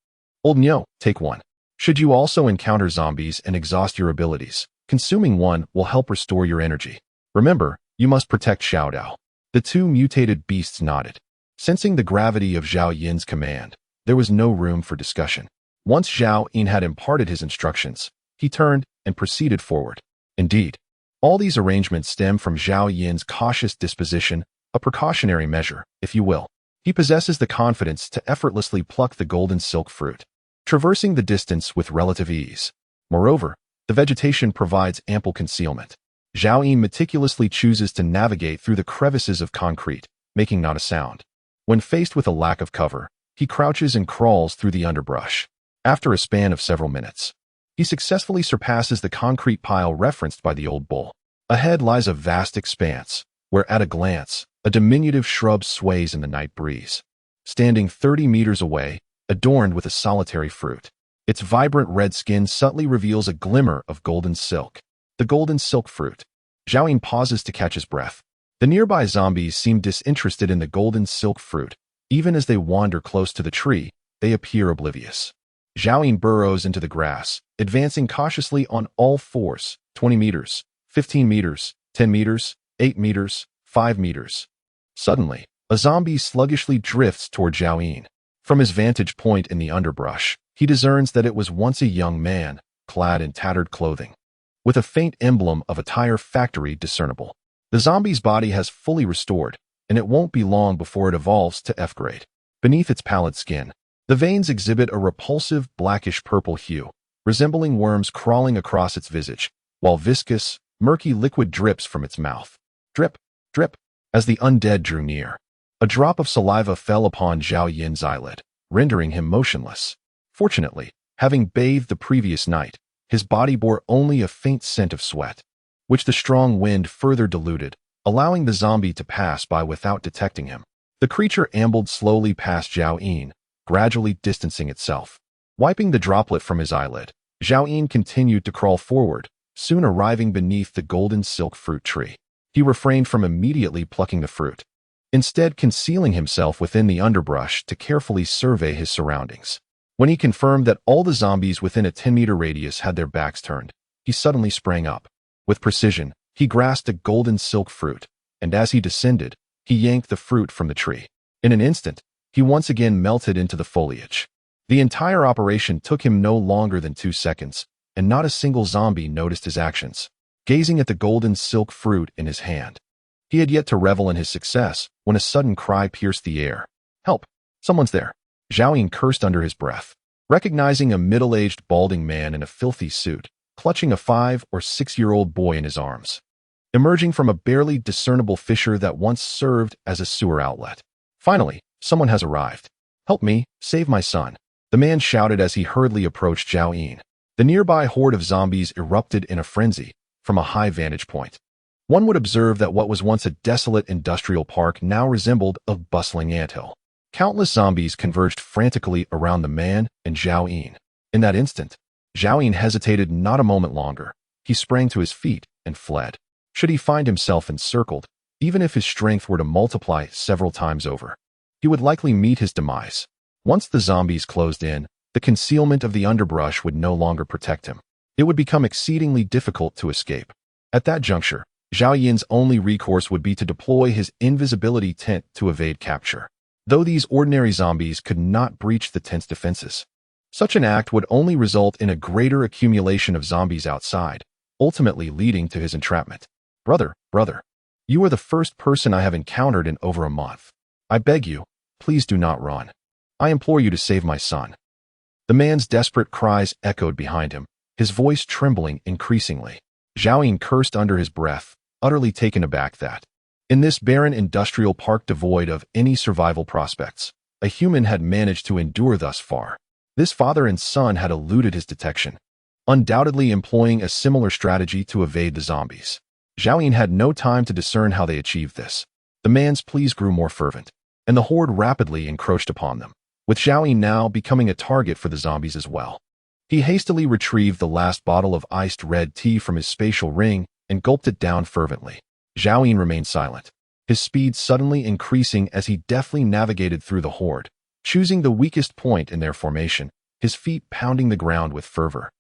Old Nyo, take 1. Should you also encounter zombies and exhaust your abilities, consuming 1 will help restore your energy. Remember, you must protect Xiaodao. The 2 mutated beasts nodded. Sensing the gravity of Zhao Yin's command, there was no room for discussion. Once Zhao Yin had imparted his instructions, he turned and proceeded forward. Indeed, all these arrangements stem from Zhao Yin's cautious disposition, a precautionary measure, if you will. He possesses the confidence to effortlessly pluck the golden silk fruit, traversing the distance with relative ease. Moreover, the vegetation provides ample concealment. Zhao Yin meticulously chooses to navigate through the crevices of concrete, making not a sound. When faced with a lack of cover, he crouches and crawls through the underbrush. After a span of several minutes, he successfully surpasses the concrete pile referenced by the old bull. Ahead lies a vast expanse, where at a glance, a diminutive shrub sways in the night breeze. Standing 30 meters away, adorned with a solitary fruit, its vibrant red skin subtly reveals a glimmer of golden silk. The golden silk fruit. Zhao Yin pauses to catch his breath. The nearby zombies seem disinterested in the golden silk fruit. Even as they wander close to the tree, they appear oblivious. Zhao Yin burrows into the grass, advancing cautiously on all fours. 20 meters, 15 meters, 10 meters, 8 meters, 5 meters. Suddenly, a zombie sluggishly drifts toward Zhao Yin. From his vantage point in the underbrush, he discerns that it was once a young man, clad in tattered clothing, with a faint emblem of a tire factory discernible. The zombie's body has fully restored, and it won't be long before it evolves to F grade. Beneath its pallid skin, the veins exhibit a repulsive blackish-purple hue, resembling worms crawling across its visage, while viscous, murky liquid drips from its mouth. Drip, drip. As the undead drew near, a drop of saliva fell upon Zhao Yin's eyelid, rendering him motionless. Fortunately, having bathed the previous night, his body bore only a faint scent of sweat, which the strong wind further diluted, allowing the zombie to pass by without detecting him. The creature ambled slowly past Zhao Yin, gradually distancing itself. Wiping the droplet from his eyelid, Zhao Yin continued to crawl forward, soon arriving beneath the golden silk fruit tree. He refrained from immediately plucking the fruit, instead concealing himself within the underbrush to carefully survey his surroundings. When he confirmed that all the zombies within a 10-meter radius had their backs turned, he suddenly sprang up. With precision, he grasped a golden silk fruit, and as he descended, he yanked the fruit from the tree. In an instant, he once again melted into the foliage. The entire operation took him no longer than 2 seconds, and not a single zombie noticed his actions. Gazing at the golden silk fruit in his hand, he had yet to revel in his success when a sudden cry pierced the air. "Help! Someone's there!" Zhao Yin cursed under his breath, recognizing a middle-aged balding man in a filthy suit, clutching a 5- or 6-year-old boy in his arms, emerging from a barely discernible fissure that once served as a sewer outlet. Finally, someone has arrived. "Help me, save my son," the man shouted as he hurriedly approached Zhao Yin. The nearby horde of zombies erupted in a frenzy. From a high vantage point, one would observe that what was once a desolate industrial park now resembled a bustling anthill. Countless zombies converged frantically around the man and Zhao Yin. In that instant, Zhao Yin hesitated not a moment longer. He sprang to his feet and fled. Should he find himself encircled, even if his strength were to multiply several times over, he would likely meet his demise. Once the zombies closed in, the concealment of the underbrush would no longer protect him. It would become exceedingly difficult to escape. At that juncture, Zhao Yin's only recourse would be to deploy his invisibility tent to evade capture. Though these ordinary zombies could not breach the tent's defenses, such an act would only result in a greater accumulation of zombies outside, ultimately leading to his entrapment. Brother, you are the first person I have encountered in over a month. I beg you, please do not run. I implore you to save my son." The man's desperate cries echoed behind him, his voice trembling increasingly. Zhao Yin cursed under his breath, utterly taken aback that, in this barren industrial park devoid of any survival prospects, a human had managed to endure thus far. This father and son had eluded his detection, undoubtedly employing a similar strategy to evade the zombies. Zhao Yin had no time to discern how they achieved this. The man's pleas grew more fervent, and the horde rapidly encroached upon them, with Zhao Yin now becoming a target for the zombies as well. He hastily retrieved the last bottle of iced red tea from his spatial ring and gulped it down fervently. Zhao Yin remained silent, his speed suddenly increasing as he deftly navigated through the horde, choosing the weakest point in their formation, his feet pounding the ground with fervor,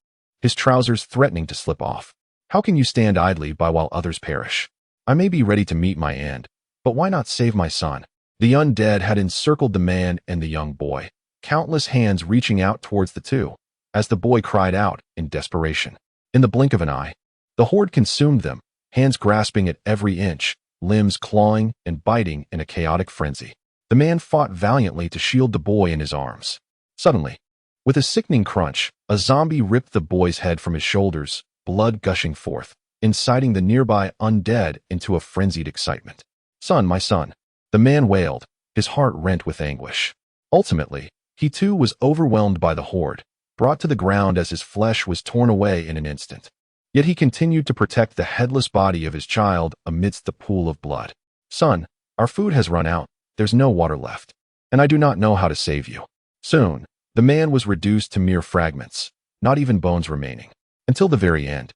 his trousers threatening to slip off. "How can you stand idly by while others perish? I may be ready to meet my end, but why not save my son?" The undead had encircled the man and the young boy, countless hands reaching out towards the two, as the boy cried out in desperation. In the blink of an eye, the horde consumed them, hands grasping at every inch, limbs clawing and biting in a chaotic frenzy. The man fought valiantly to shield the boy in his arms. Suddenly, with a sickening crunch, a zombie ripped the boy's head from his shoulders, blood gushing forth, inciting the nearby undead into a frenzied excitement. "Son, my son," the man wailed, his heart rent with anguish. Ultimately, he too was overwhelmed by the horde, brought to the ground as his flesh was torn away in an instant. Yet he continued to protect the headless body of his child amidst the pool of blood. "Son, our food has run out, there's no water left, and I do not know how to save you." Soon, the man was reduced to mere fragments, not even bones remaining. Until the very end,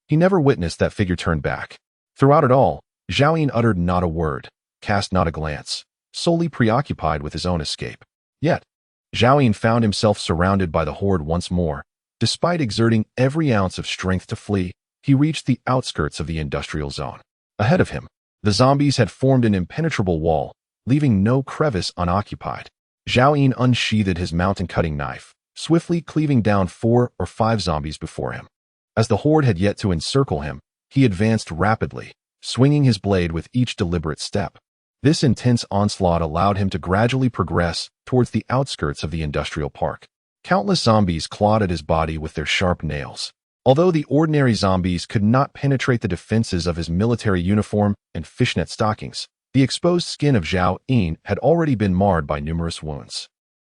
he never witnessed that figure turn back. Throughout it all, Zhao Yin uttered not a word, cast not a glance, solely preoccupied with his own escape. Yet, Zhao Yin found himself surrounded by the horde once more. Despite exerting every ounce of strength to flee, he reached the outskirts of the industrial zone. Ahead of him, the zombies had formed an impenetrable wall, leaving no crevice unoccupied. Zhao Yin unsheathed his mountain-cutting knife, swiftly cleaving down 4 or 5 zombies before him. As the horde had yet to encircle him, he advanced rapidly, swinging his blade with each deliberate step. This intense onslaught allowed him to gradually progress towards the outskirts of the industrial park. Countless zombies clawed at his body with their sharp nails. Although the ordinary zombies could not penetrate the defenses of his military uniform and fishnet stockings, the exposed skin of Zhao Yin had already been marred by numerous wounds.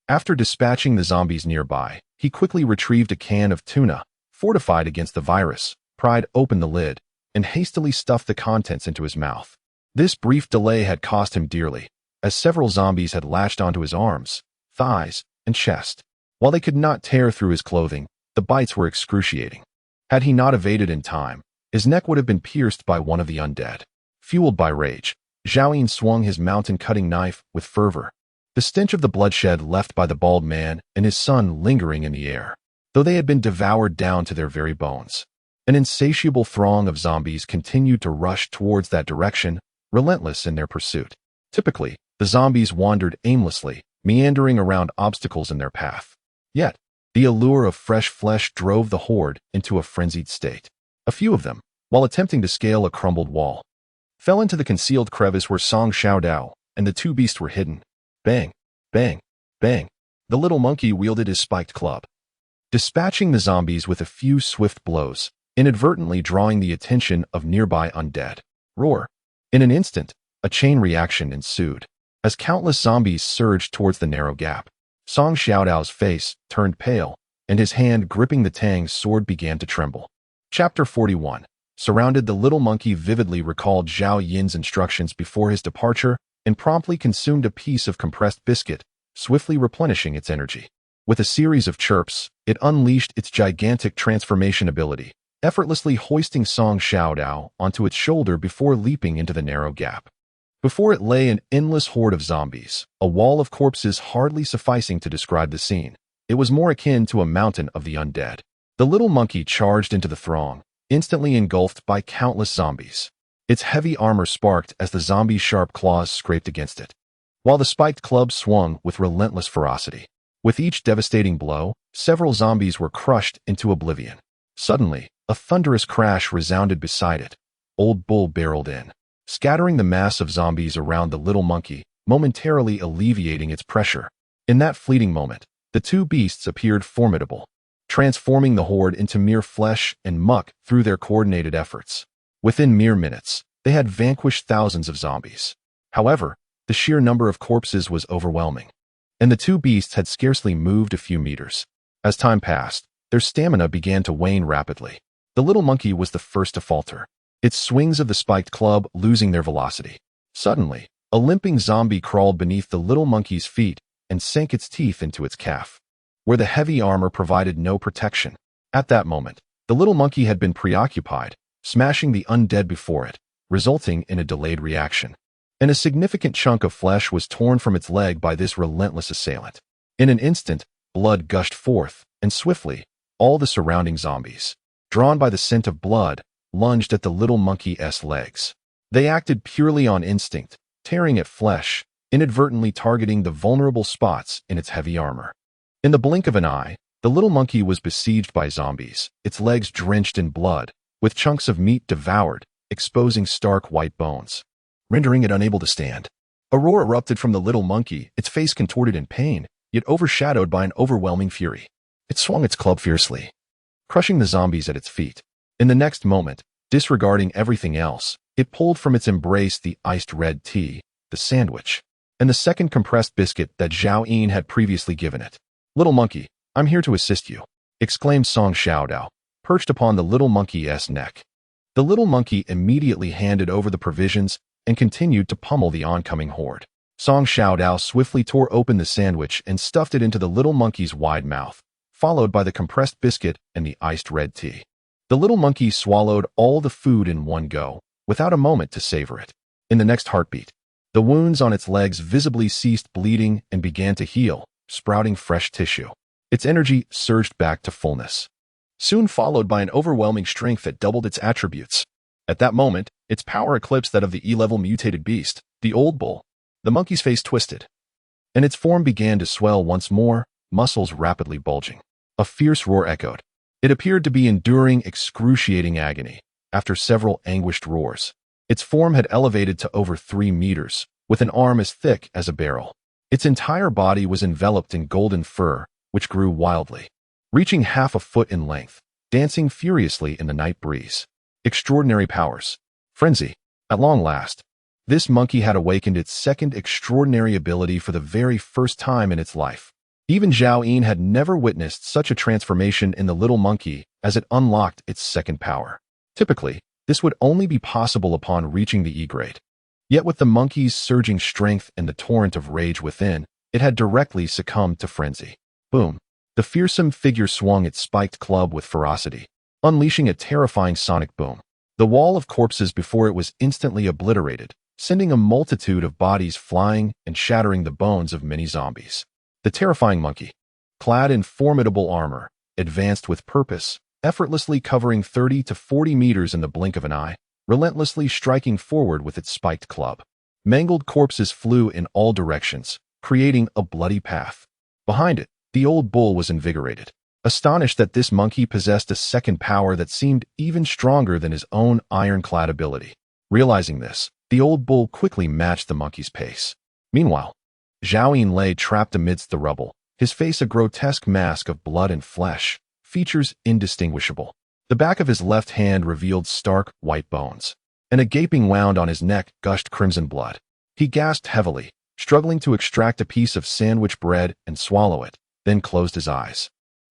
After dispatching the zombies nearby, he quickly retrieved a can of tuna, fortified against the virus, pried open the lid, and hastily stuffed the contents into his mouth. This brief delay had cost him dearly, as several zombies had latched onto his arms, thighs, and chest. While they could not tear through his clothing, the bites were excruciating. Had he not evaded in time, his neck would have been pierced by one of the undead. Fueled by rage, Zhao Yin swung his mountain-cutting knife with fervor, the stench of the bloodshed left by the bald man and his son lingering in the air, though they had been devoured down to their very bones. An insatiable throng of zombies continued to rush towards that direction, relentless in their pursuit. Typically, the zombies wandered aimlessly, meandering around obstacles in their path. Yet, the allure of fresh flesh drove the horde into a frenzied state. A few of them, while attempting to scale a crumbled wall, fell into the concealed crevice where Song Xiaodao and the 2 beasts were hidden. Bang, bang, bang. The little monkey wielded his spiked club, dispatching the zombies with a few swift blows, inadvertently drawing the attention of nearby undead. Roar. In an instant, a chain reaction ensued. As countless zombies surged towards the narrow gap, Song Xiaodao's face turned pale, and his hand gripping the Tang's sword began to tremble. Chapter 41. Surrounded, the little monkey vividly recalled Zhao Yin's instructions before his departure and promptly consumed a piece of compressed biscuit, swiftly replenishing its energy. With a series of chirps, it unleashed its gigantic transformation ability, effortlessly hoisting Song Xiaodao onto its shoulder before leaping into the narrow gap. Before it lay an endless horde of zombies, a wall of corpses hardly sufficing to describe the scene. It was more akin to a mountain of the undead. The little monkey charged into the throng, instantly engulfed by countless zombies. Its heavy armor sparked as the zombies' sharp claws scraped against it, while the spiked club swung with relentless ferocity. With each devastating blow, several zombies were crushed into oblivion. Suddenly, a thunderous crash resounded beside it. Old Bull barreled in, scattering the mass of zombies around the little monkey, momentarily alleviating its pressure. In that fleeting moment, the 2 beasts appeared formidable, transforming the horde into mere flesh and muck through their coordinated efforts. Within mere minutes, they had vanquished thousands of zombies. However, the sheer number of corpses was overwhelming, and the 2 beasts had scarcely moved a few meters. As time passed, their stamina began to wane rapidly. The little monkey was the first to falter, its swings of the spiked club losing their velocity. Suddenly, a limping zombie crawled beneath the little monkey's feet and sank its teeth into its calf, where the heavy armor provided no protection. At that moment, the little monkey had been preoccupied, smashing the undead before it, resulting in a delayed reaction. And a significant chunk of flesh was torn from its leg by this relentless assailant. In an instant, blood gushed forth, and swiftly, all the surrounding zombies, drawn by the scent of blood, lunged at the little monkey's legs. They acted purely on instinct, tearing at flesh, inadvertently targeting the vulnerable spots in its heavy armor. In the blink of an eye, the little monkey was besieged by zombies, its legs drenched in blood, with chunks of meat devoured, exposing stark white bones, rendering it unable to stand. A roar erupted from the little monkey, its face contorted in pain, yet overshadowed by an overwhelming fury. It swung its club fiercely, crushing the zombies at its feet. In the next moment, disregarding everything else, it pulled from its embrace the iced red tea, the sandwich, and the second compressed biscuit that Zhao Yin had previously given it. "Little monkey, I'm here to assist you," exclaimed Song Xiaodao, perched upon the little monkey's neck. The little monkey immediately handed over the provisions and continued to pummel the oncoming horde. Song Xiaodao swiftly tore open the sandwich and stuffed it into the little monkey's wide mouth, followed by the compressed biscuit and the iced red tea. The little monkey swallowed all the food in one go, without a moment to savor it. In the next heartbeat, the wounds on its legs visibly ceased bleeding and began to heal, sprouting fresh tissue. Its energy surged back to fullness, soon followed by an overwhelming strength that doubled its attributes. At that moment, its power eclipsed that of the E-level mutated beast, the old bull. The monkey's face twisted, and its form began to swell once more, muscles rapidly bulging. A fierce roar echoed. It appeared to be enduring excruciating agony. After several anguished roars, its form had elevated to over 3 meters, with an arm as thick as a barrel. Its entire body was enveloped in golden fur, which grew wildly, reaching half a foot in length, dancing furiously in the night breeze. Extraordinary powers. Frenzy. At long last, this monkey had awakened its second extraordinary ability for the very first time in its life. Even Zhao Yin had never witnessed such a transformation in the little monkey as it unlocked its second power. Typically, this would only be possible upon reaching the E-grade. Yet with the monkey's surging strength and the torrent of rage within, it had directly succumbed to frenzy. Boom. The fearsome figure swung its spiked club with ferocity, unleashing a terrifying sonic boom. The wall of corpses before it was instantly obliterated, sending a multitude of bodies flying and shattering the bones of many zombies. The terrifying monkey, clad in formidable armor, advanced with purpose, effortlessly covering 30 to 40 meters in the blink of an eye, relentlessly striking forward with its spiked club. Mangled corpses flew in all directions, creating a bloody path. Behind it, the old bull was invigorated, astonished that this monkey possessed a second power that seemed even stronger than his own ironclad ability. Realizing this, the old bull quickly matched the monkey's pace. Meanwhile, Zhao Yin lay trapped amidst the rubble, his face a grotesque mask of blood and flesh, features indistinguishable. The back of his left hand revealed stark, white bones, and a gaping wound on his neck gushed crimson blood. He gasped heavily, struggling to extract a piece of sandwich bread and swallow it, then closed his eyes.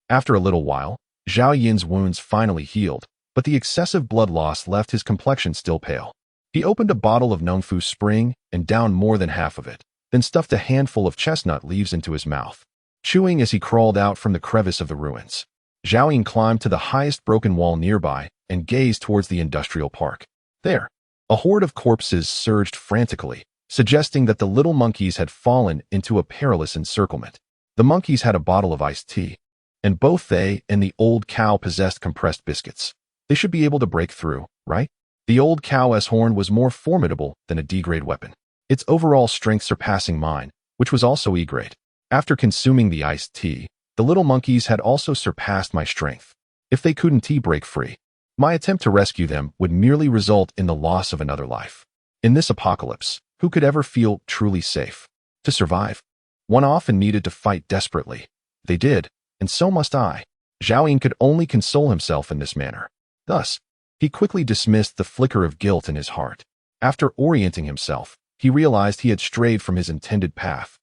After a little while, Zhao Yin's wounds finally healed, but the excessive blood loss left his complexion still pale. He opened a bottle of Nongfu Spring and downed more than half of it, then stuffed a handful of chestnut leaves into his mouth, chewing as he crawled out from the crevice of the ruins. Zhao Yin climbed to the highest broken wall nearby and gazed towards the industrial park. There, a horde of corpses surged frantically, suggesting that the little monkeys had fallen into a perilous encirclement. The monkeys had a bottle of iced tea, and both they and the old cow possessed compressed biscuits. They should be able to break through, right? The old cow's horn was more formidable than a D-grade weapon, its overall strength surpassing mine, which was also E-grade. After consuming the iced tea, the little monkeys had also surpassed my strength. If they couldn't break free, my attempt to rescue them would merely result in the loss of another life. In this apocalypse, who could ever feel truly safe? To survive, one often needed to fight desperately. They did, and so must I. Zhao Yin could only console himself in this manner. Thus, he quickly dismissed the flicker of guilt in his heart. After orienting himself, he realized he had strayed from his intended path.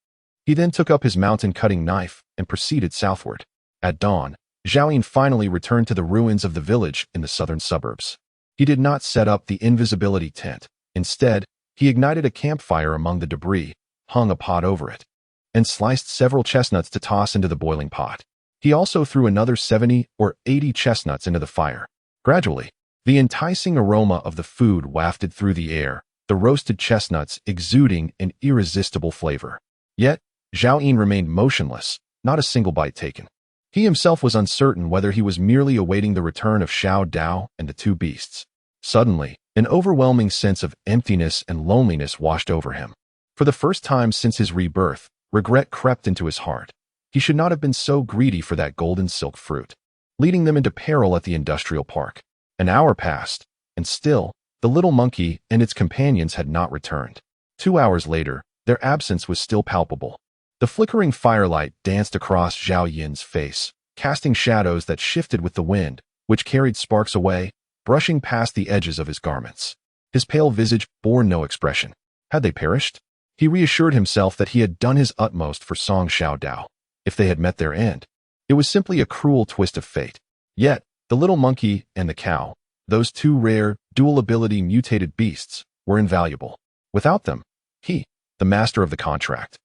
He then took up his mountain-cutting knife and proceeded southward. At dawn, Zhao Yin finally returned to the ruins of the village in the southern suburbs. He did not set up the invisibility tent. Instead, he ignited a campfire among the debris, hung a pot over it, and sliced several chestnuts to toss into the boiling pot. He also threw another 70 or 80 chestnuts into the fire. Gradually, the enticing aroma of the food wafted through the air, the roasted chestnuts exuding an irresistible flavor. Yet, Zhao Yin remained motionless, not a single bite taken. He himself was uncertain whether he was merely awaiting the return of Xiao Dao and the two beasts. Suddenly, an overwhelming sense of emptiness and loneliness washed over him. For the first time since his rebirth, regret crept into his heart. He should not have been so greedy for that golden silk fruit, leading them into peril at the industrial park. An hour passed, and still, the little monkey and its companions had not returned. 2 hours later, their absence was still palpable. The flickering firelight danced across Zhao Yin's face, casting shadows that shifted with the wind, which carried sparks away, brushing past the edges of his garments. His pale visage bore no expression. Had they perished? He reassured himself that he had done his utmost for Song Xiaodao. If they had met their end, it was simply a cruel twist of fate. Yet, the little monkey and the cow, those two rare, dual-ability mutated beasts, were invaluable. Without them, he, the master of the contract,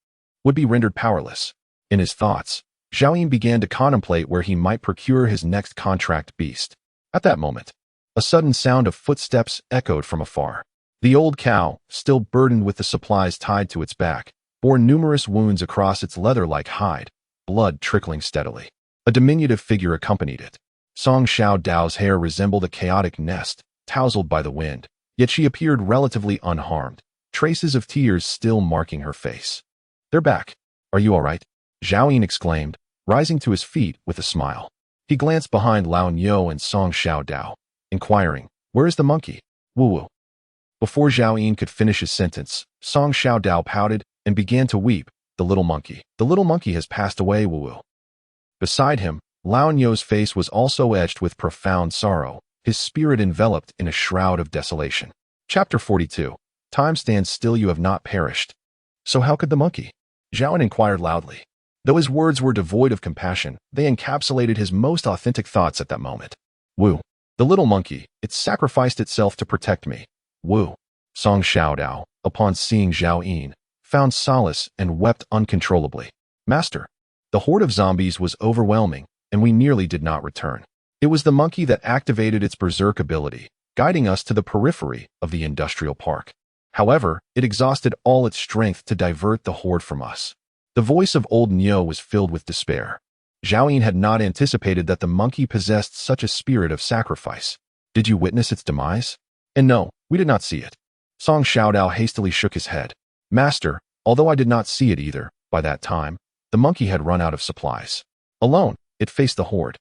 would be rendered powerless. In his thoughts, Zhao Yin began to contemplate where he might procure his next contract beast. At that moment, a sudden sound of footsteps echoed from afar. The old cow, still burdened with the supplies tied to its back, bore numerous wounds across its leather-like hide, blood trickling steadily. A diminutive figure accompanied it. Song Xiaodao's hair resembled a chaotic nest, tousled by the wind, yet she appeared relatively unharmed, traces of tears still marking her face. "They're back. Are you all right?" Zhao Yin exclaimed, rising to his feet with a smile. He glanced behind Lao Niu and Song Xiaodao, inquiring, "Where is the monkey?" "Woo-woo." Before Zhao Yin could finish his sentence, Song Xiaodao pouted and began to weep. The little monkey has passed away, woo-woo." Beside him, Lao Niu's face was also etched with profound sorrow, his spirit enveloped in a shroud of desolation. Chapter 42. Time stands still, you have not perished. "So how could the monkey?" Zhao Yin inquired loudly. Though his words were devoid of compassion, they encapsulated his most authentic thoughts at that moment. "Woo. The little monkey, it sacrificed itself to protect me. Woo." Song Xiaodao, upon seeing Zhao Yin, found solace and wept uncontrollably. "Master, the horde of zombies was overwhelming, and we nearly did not return. It was the monkey that activated its berserk ability, guiding us to the periphery of the industrial park. However, it exhausted all its strength to divert the horde from us." The voice of old Niu was filled with despair. Zhao Yin had not anticipated that the monkey possessed such a spirit of sacrifice. "Did you witness its demise?" "And no, we did not see it." Song Xiaodao hastily shook his head. "Master, although I did not see it either, by that time, the monkey had run out of supplies. Alone, it faced the horde,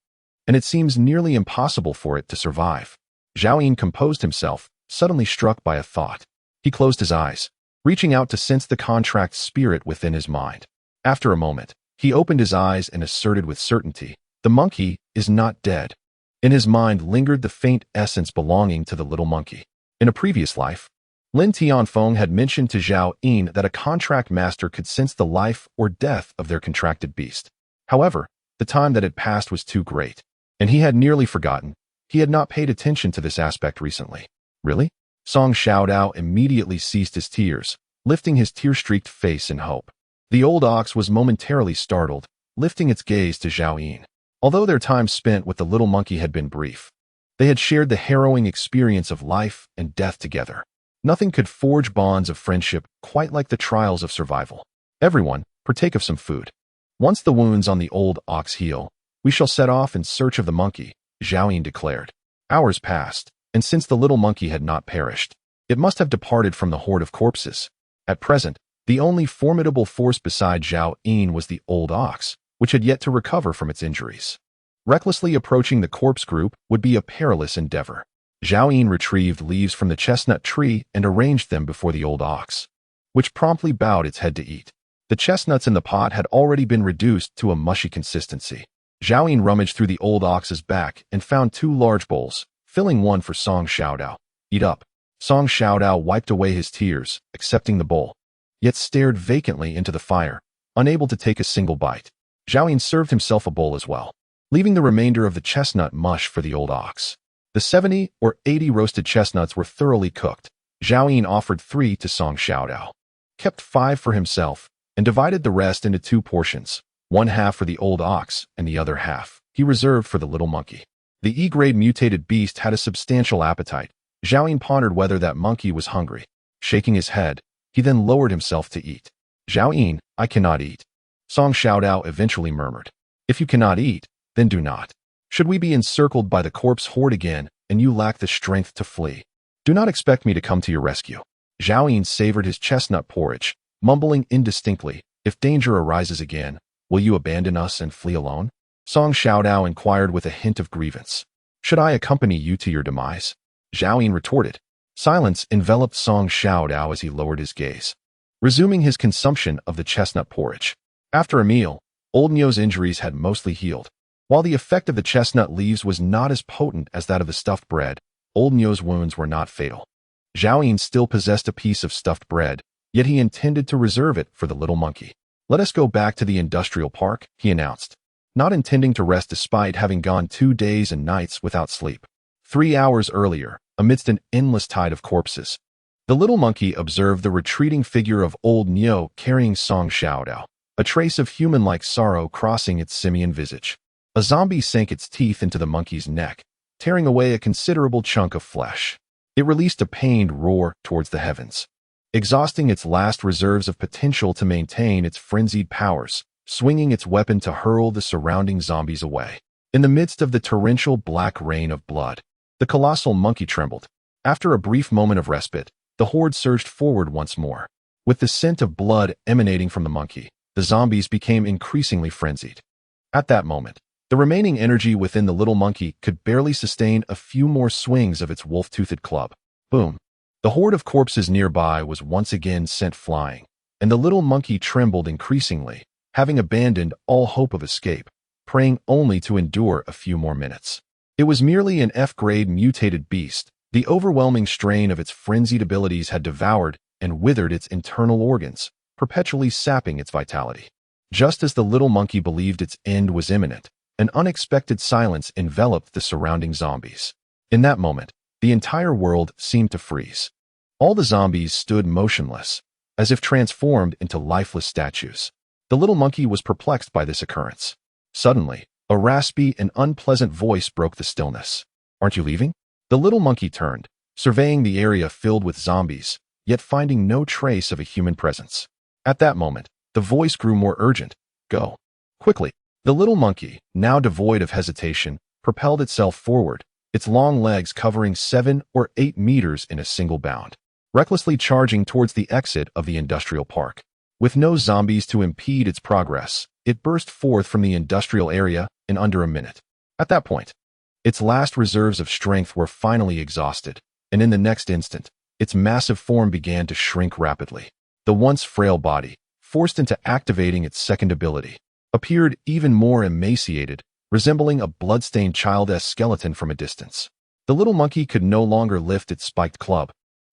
and it seems nearly impossible for it to survive." Zhao Yin composed himself, suddenly struck by a thought. He closed his eyes, reaching out to sense the contract spirit within his mind. After a moment, he opened his eyes and asserted with certainty, "The monkey is not dead." In his mind lingered the faint essence belonging to the little monkey. In a previous life, Lin Tianfeng had mentioned to Zhao Yin that a contract master could sense the life or death of their contracted beast. However, the time that had passed was too great, and he had nearly forgotten. He had not paid attention to this aspect recently. "Really?" Song Xiaodao immediately ceased his tears, lifting his tear-streaked face in hope. The old ox was momentarily startled, lifting its gaze to Zhao Yin. Although their time spent with the little monkey had been brief, they had shared the harrowing experience of life and death together. Nothing could forge bonds of friendship quite like the trials of survival. "Everyone, partake of some food. Once the wounds on the old ox heal, we shall set off in search of the monkey," Zhao Yin declared. Hours passed, and since the little monkey had not perished, it must have departed from the horde of corpses. At present, the only formidable force beside Zhao Yin was the old ox, which had yet to recover from its injuries. Recklessly approaching the corpse group would be a perilous endeavor. Zhao Yin retrieved leaves from the chestnut tree and arranged them before the old ox, which promptly bowed its head to eat. The chestnuts in the pot had already been reduced to a mushy consistency. Zhao Yin rummaged through the old ox's back and found 2 large bowls, filling one for Song Xiaodao. "Eat up." Song Xiaodao wiped away his tears, accepting the bowl, yet stared vacantly into the fire, unable to take a single bite. Zhao Yin served himself a bowl as well, leaving the remainder of the chestnut mush for the old ox. The 70 or 80 roasted chestnuts were thoroughly cooked. Zhao Yin offered 3 to Song Xiaodao, kept 5 for himself, and divided the rest into 2 portions, one half for the old ox and the other half he reserved for the little monkey. The E-grade mutated beast had a substantial appetite. Zhao Yin pondered whether that monkey was hungry. Shaking his head, he then lowered himself to eat. "Zhao Yin, I cannot eat." Song Xiaodao eventually murmured. "If you cannot eat, then do not. Should we be encircled by the corpse horde again, and you lack the strength to flee, do not expect me to come to your rescue." Zhao Yin savored his chestnut porridge, mumbling indistinctly, "If danger arises again, will you abandon us and flee alone?" Song Xiaodao inquired with a hint of grievance. "Should I accompany you to your demise?" Zhao Yin retorted. Silence enveloped Song Xiaodao as he lowered his gaze, resuming his consumption of the chestnut porridge. After a meal, old Niu's injuries had mostly healed. While the effect of the chestnut leaves was not as potent as that of the stuffed bread, old Niu's wounds were not fatal. Zhao Yin still possessed a piece of stuffed bread, yet he intended to reserve it for the little monkey. "Let us go back to the industrial park," he announced, not intending to rest despite having gone 2 days and nights without sleep. 3 hours earlier, amidst an endless tide of corpses, the little monkey observed the retreating figure of old Nyo carrying Song Xiaodao, a trace of human-like sorrow crossing its simian visage. A zombie sank its teeth into the monkey's neck, tearing away a considerable chunk of flesh. It released a pained roar towards the heavens, exhausting its last reserves of potential to maintain its frenzied powers, swinging its weapon to hurl the surrounding zombies away. In the midst of the torrential black rain of blood, the colossal monkey trembled. After a brief moment of respite, the horde surged forward once more. With the scent of blood emanating from the monkey, the zombies became increasingly frenzied. At that moment, the remaining energy within the little monkey could barely sustain a few more swings of its wolf-toothed club. Boom! The horde of corpses nearby was once again sent flying, and the little monkey trembled increasingly, having abandoned all hope of escape, praying only to endure a few more minutes. It was merely an F-grade mutated beast. The overwhelming strain of its frenzied abilities had devoured and withered its internal organs, perpetually sapping its vitality. Just as the little monkey believed its end was imminent, an unexpected silence enveloped the surrounding zombies. In that moment, the entire world seemed to freeze. All the zombies stood motionless, as if transformed into lifeless statues. The little monkey was perplexed by this occurrence. Suddenly, a raspy and unpleasant voice broke the stillness. "Aren't you leaving?" The little monkey turned, surveying the area filled with zombies, yet finding no trace of a human presence. At that moment, the voice grew more urgent. "Go. Quickly." The little monkey, now devoid of hesitation, propelled itself forward, its long legs covering 7 or 8 meters in a single bound, recklessly charging towards the exit of the industrial park. With no zombies to impede its progress, it burst forth from the industrial area in under a minute. At that point, its last reserves of strength were finally exhausted, and in the next instant, its massive form began to shrink rapidly. The once frail body, forced into activating its second ability, appeared even more emaciated, resembling a blood-stained child's skeleton from a distance. The little monkey could no longer lift its spiked club,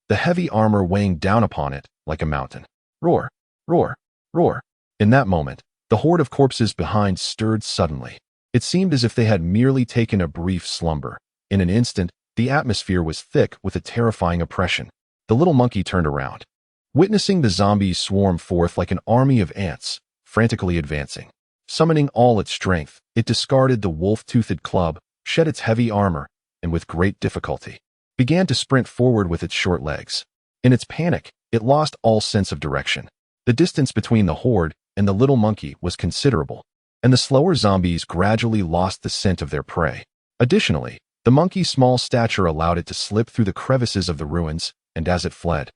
the heavy armor weighing down upon it like a mountain. Roar! Roar! Roar! In that moment, the horde of corpses behind stirred suddenly. It seemed as if they had merely taken a brief slumber. In an instant, the atmosphere was thick with a terrifying oppression. The little monkey turned around, witnessing the zombies swarm forth like an army of ants, frantically advancing. Summoning all its strength, it discarded the wolf-toothed club, shed its heavy armor, and with great difficulty, began to sprint forward with its short legs. In its panic, it lost all sense of direction. The distance between the horde and the little monkey was considerable, and the slower zombies gradually lost the scent of their prey. Additionally, the monkey's small stature allowed it to slip through the crevices of the ruins, and as it fled,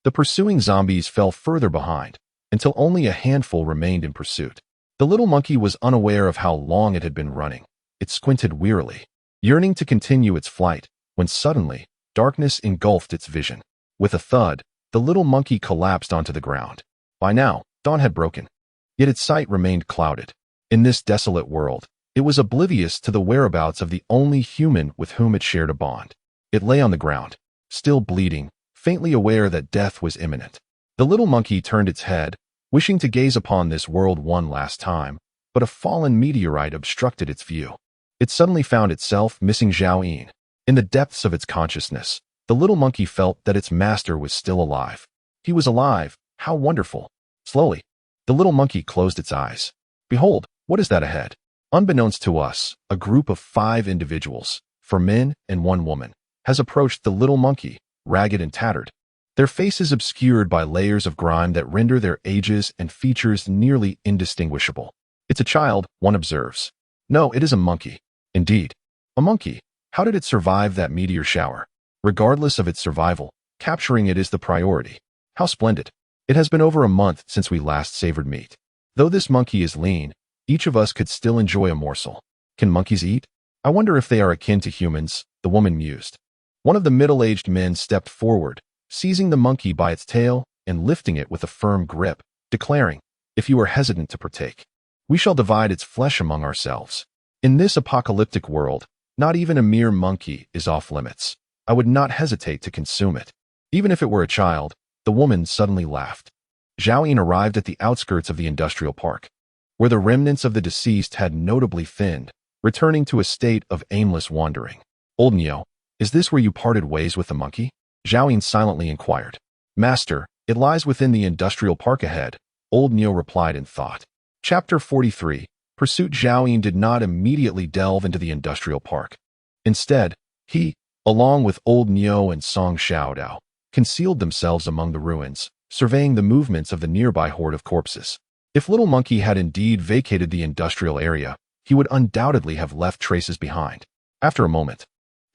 the pursuing zombies fell further behind, until only a handful remained in pursuit. The little monkey was unaware of how long it had been running. It squinted wearily, yearning to continue its flight, when suddenly, darkness engulfed its vision. With a thud, the little monkey collapsed onto the ground. By now, dawn had broken, yet its sight remained clouded. In this desolate world, it was oblivious to the whereabouts of the only human with whom it shared a bond. It lay on the ground, still bleeding, faintly aware that death was imminent. The little monkey turned its head, wishing to gaze upon this world one last time, but a fallen meteorite obstructed its view. It suddenly found itself missing Zhao Yin. In the depths of its consciousness, the little monkey felt that its master was still alive. He was alive. How wonderful! Slowly, the little monkey closed its eyes. Behold, what is that ahead? Unbeknownst to us, a group of 5 individuals, 4 men and 1 woman, has approached the little monkey, ragged and tattered, their faces obscured by layers of grime that render their ages and features nearly indistinguishable. It's a child, one observes. No, it is a monkey. Indeed, a monkey. How did it survive that meteor shower? Regardless of its survival, capturing it is the priority. How splendid. It has been over a month since we last savored meat. Though this monkey is lean, each of us could still enjoy a morsel. Can monkeys eat? I wonder if they are akin to humans, the woman mused. One of the middle-aged men stepped forward, seizing the monkey by its tail and lifting it with a firm grip, declaring, "If you are hesitant to partake, we shall divide its flesh among ourselves." In this apocalyptic world, not even a mere monkey is off limits. I would not hesitate to consume it. Even if it were a child. The woman suddenly laughed. Zhao Yin arrived at the outskirts of the industrial park, where the remnants of the deceased had notably thinned, returning to a state of aimless wandering. Old Niu, is this where you parted ways with the monkey? Zhao Yin silently inquired. Master, it lies within the industrial park ahead, Old Niu replied in thought. Chapter 43. Pursuit. Zhao Yin did not immediately delve into the industrial park. Instead, he, along with Old Niu and Song Xiaodao, concealed themselves among the ruins, surveying the movements of the nearby horde of corpses. If Little Monkey had indeed vacated the industrial area, he would undoubtedly have left traces behind. After a moment,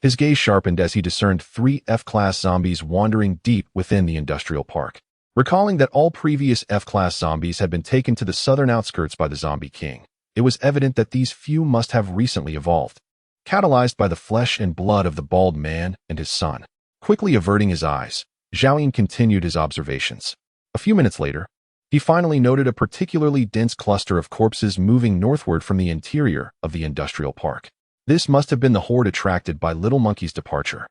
his gaze sharpened as he discerned 3 F-class zombies wandering deep within the industrial park. Recalling that all previous F-class zombies had been taken to the southern outskirts by the Zombie King, it was evident that these few must have recently evolved, catalyzed by the flesh and blood of the bald man and his son. Quickly averting his eyes, Zhao Yin continued his observations. A few minutes later, he finally noted a particularly dense cluster of corpses moving northward from the interior of the industrial park. This must have been the horde attracted by Little Monkey's departure.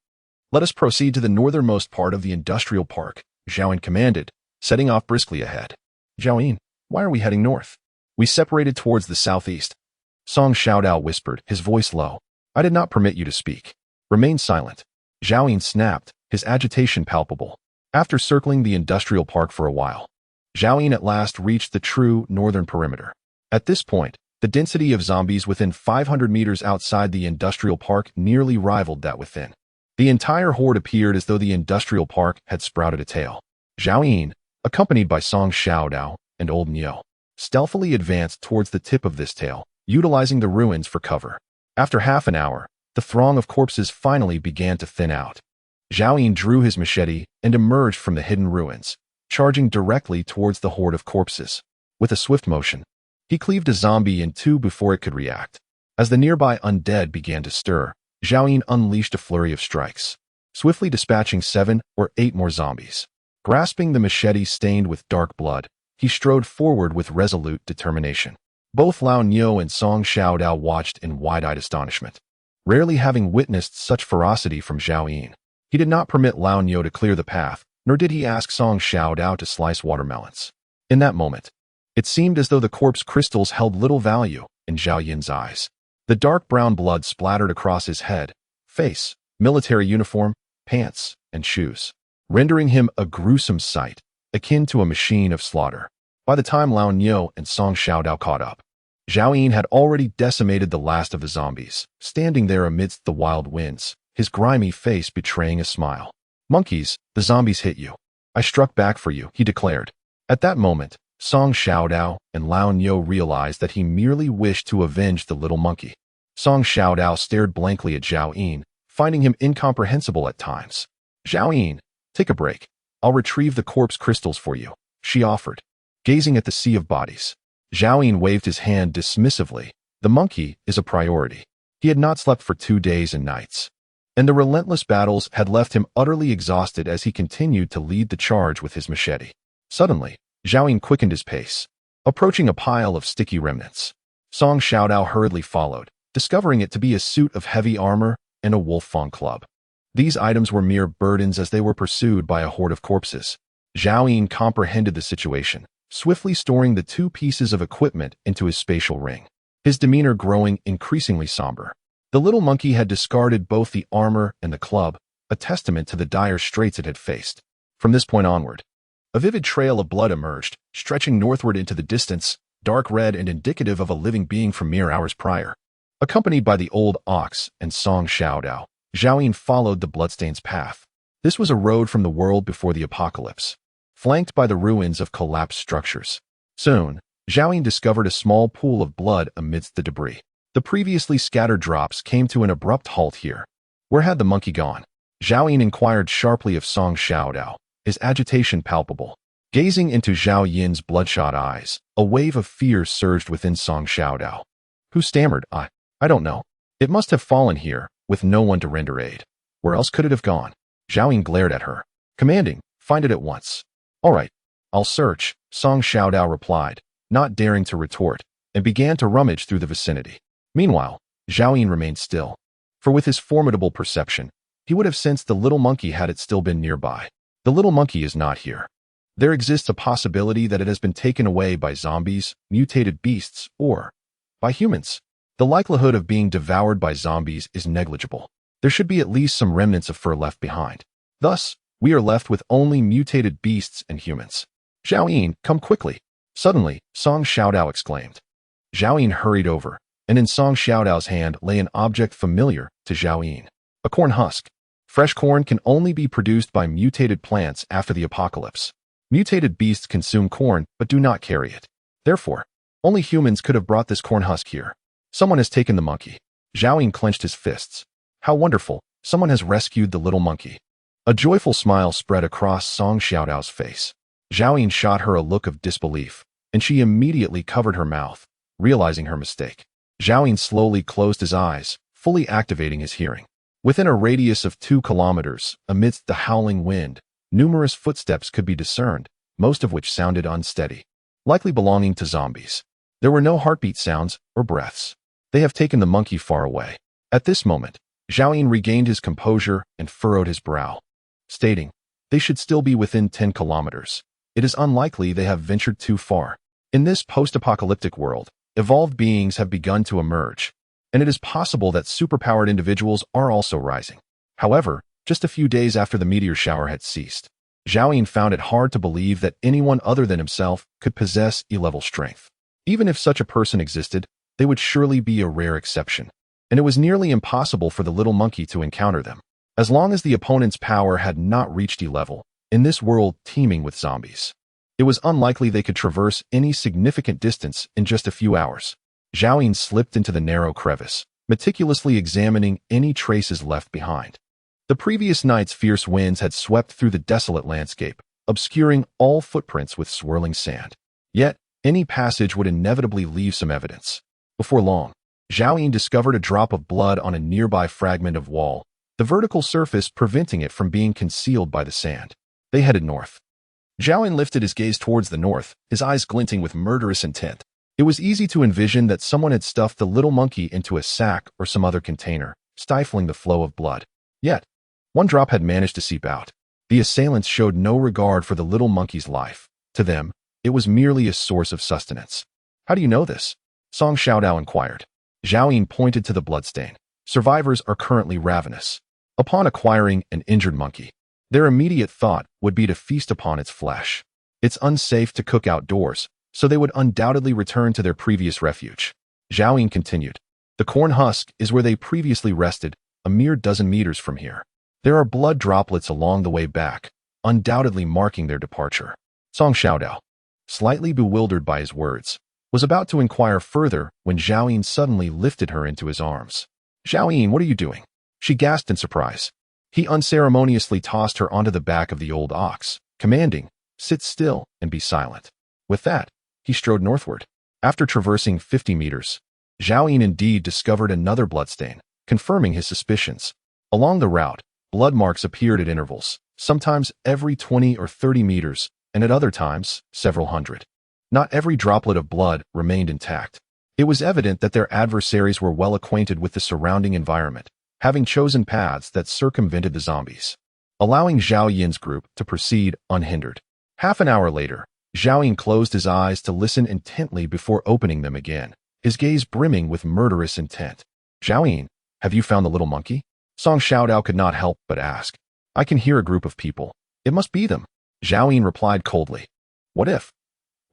Let us proceed to the northernmost part of the industrial park, Zhao Yin commanded, setting off briskly ahead. Zhao Yin, why are we heading north? We separated towards the southeast. Song Xiaodao whispered, his voice low. I did not permit you to speak. Remain silent. Zhao Yin snapped, his agitation palpable. After circling the industrial park for a while, Zhao Yin at last reached the true northern perimeter. At this point, the density of zombies within 500 meters outside the industrial park nearly rivaled that within. The entire horde appeared as though the industrial park had sprouted a tail. Zhao Yin, accompanied by Song Xiaodao and Old Niu, stealthily advanced towards the tip of this tail, utilizing the ruins for cover. After half an hour, the throng of corpses finally began to thin out. Zhao Yin drew his machete and emerged from the hidden ruins, charging directly towards the horde of corpses. With a swift motion, he cleaved a zombie in two before it could react. As the nearby undead began to stir, Zhao Yin unleashed a flurry of strikes, swiftly dispatching 7 or 8 more zombies. Grasping the machete stained with dark blood, he strode forward with resolute determination. Both Lao Niu and Song Xiaodao watched in wide-eyed astonishment, rarely having witnessed such ferocity from Zhao Yin. He did not permit Lao Niu to clear the path, nor did he ask Song Xiaodao to slice watermelons. In that moment, it seemed as though the corpse crystals held little value in Zhao Yin's eyes. The dark brown blood splattered across his head, face, military uniform, pants, and shoes, rendering him a gruesome sight, akin to a machine of slaughter. By the time Lao Niu and Song Xiaodao caught up, Zhao Yin had already decimated the last of the zombies, standing there amidst the wild winds, his grimy face betraying a smile. Monkeys, the zombies hit you. I struck back for you, he declared. At that moment, Song Xiaodao and Lao Niu realized that he merely wished to avenge the little monkey. Song Xiaodao stared blankly at Zhao Yin, finding him incomprehensible at times. Zhao Yin, take a break. I'll retrieve the corpse crystals for you, she offered. Gazing at the sea of bodies, Zhao Yin waved his hand dismissively. The monkey is a priority. He had not slept for 2 days and nights, and the relentless battles had left him utterly exhausted as he continued to lead the charge with his machete. Suddenly, Zhao Yin quickened his pace, approaching a pile of sticky remnants. Song Xiaodao hurriedly followed, discovering it to be a suit of heavy armor and a wolf fang club. These items were mere burdens as they were pursued by a horde of corpses. Zhao Yin comprehended the situation, swiftly storing the 2 pieces of equipment into his spatial ring, his demeanor growing increasingly somber. The little monkey had discarded both the armor and the club, a testament to the dire straits it had faced. From this point onward, a vivid trail of blood emerged, stretching northward into the distance, dark red and indicative of a living being from mere hours prior. Accompanied by the old ox and Song Xiaodao, Zhao Yin followed the bloodstain's path. This was a road from the world before the apocalypse, flanked by the ruins of collapsed structures. Soon, Zhao Yin discovered a small pool of blood amidst the debris. The previously scattered drops came to an abrupt halt here. Where had the monkey gone? Zhao Yin inquired sharply of Song Xiaodao, his agitation palpable. Gazing into Zhao Yin's bloodshot eyes, a wave of fear surged within Song Xiaodao, who stammered, I don't know. It must have fallen here, with no one to render aid. Where else could it have gone? Zhao Yin glared at her, commanding, find it at once. All right, I'll search, Song Xiaodao replied, not daring to retort, and began to rummage through the vicinity. Meanwhile, Zhao Yin remained still, for with his formidable perception, he would have sensed the little monkey had it still been nearby. The little monkey is not here. There exists a possibility that it has been taken away by zombies, mutated beasts, or by humans. The likelihood of being devoured by zombies is negligible. There should be at least some remnants of fur left behind. Thus, we are left with only mutated beasts and humans. Zhao Yin, come quickly. Suddenly, Song Xiaodao exclaimed. Zhao Yin hurried over, and in Song Xiaodao's hand lay an object familiar to Zhao Yin. A corn husk. Fresh corn can only be produced by mutated plants after the apocalypse. Mutated beasts consume corn but do not carry it. Therefore, only humans could have brought this corn husk here. Someone has taken the monkey. Zhao Yin clenched his fists. How wonderful! Someone has rescued the little monkey. A joyful smile spread across Song Xiaodao's face. Zhao Yin shot her a look of disbelief, and she immediately covered her mouth, realizing her mistake. Zhao Yin slowly closed his eyes, fully activating his hearing. Within a radius of 2 kilometers, amidst the howling wind, numerous footsteps could be discerned, most of which sounded unsteady, likely belonging to zombies. There were no heartbeat sounds or breaths. They have taken the monkey far away. At this moment, Zhao Yin regained his composure and furrowed his brow, stating, they should still be within 10 kilometers. It is unlikely they have ventured too far. In this post-apocalyptic world, evolved beings have begun to emerge, and it is possible that superpowered individuals are also rising. However, just a few days after the meteor shower had ceased, Zhao Yin found it hard to believe that anyone other than himself could possess E-level strength. Even if such a person existed, they would surely be a rare exception, and it was nearly impossible for the little monkey to encounter them. As long as the opponent's power had not reached E-level, in this world teeming with zombies, it was unlikely they could traverse any significant distance in just a few hours. Zhao Yin slipped into the narrow crevice, meticulously examining any traces left behind. The previous night's fierce winds had swept through the desolate landscape, obscuring all footprints with swirling sand. Yet, any passage would inevitably leave some evidence. Before long, Zhao Yin discovered a drop of blood on a nearby fragment of wall, the vertical surface preventing it from being concealed by the sand. They headed north. Zhao Yin lifted his gaze towards the north, his eyes glinting with murderous intent. It was easy to envision that someone had stuffed the little monkey into a sack or some other container, stifling the flow of blood. Yet, one drop had managed to seep out. The assailants showed no regard for the little monkey's life. To them, it was merely a source of sustenance. How do you know this? Song Xiaodao inquired. Zhao Yin pointed to the bloodstain. Survivors are currently ravenous. Upon acquiring an injured monkey, their immediate thought would be to feast upon its flesh. It's unsafe to cook outdoors, so they would undoubtedly return to their previous refuge. Zhao Yin continued. The corn husk is where they previously rested, a mere dozen meters from here. There are blood droplets along the way back, undoubtedly marking their departure. Song Xiaodao, slightly bewildered by his words, was about to inquire further when Zhao Yin suddenly lifted her into his arms. Zhao Yin, what are you doing? She gasped in surprise. He unceremoniously tossed her onto the back of the old ox, commanding, sit still and be silent. With that, he strode northward. After traversing 50 meters, Zhao Yin indeed discovered another bloodstain, confirming his suspicions. Along the route, blood marks appeared at intervals, sometimes every 20 or 30 meters, and at other times, several hundred. Not every droplet of blood remained intact. It was evident that their adversaries were well acquainted with the surrounding environment, having chosen paths that circumvented the zombies, allowing Zhao Yin's group to proceed unhindered. Half an hour later, Zhao Yin closed his eyes to listen intently before opening them again, his gaze brimming with murderous intent. Zhao Yin, have you found the little monkey? Song Xiaodao could not help but ask. I can hear a group of people. It must be them. Zhao Yin replied coldly. What if?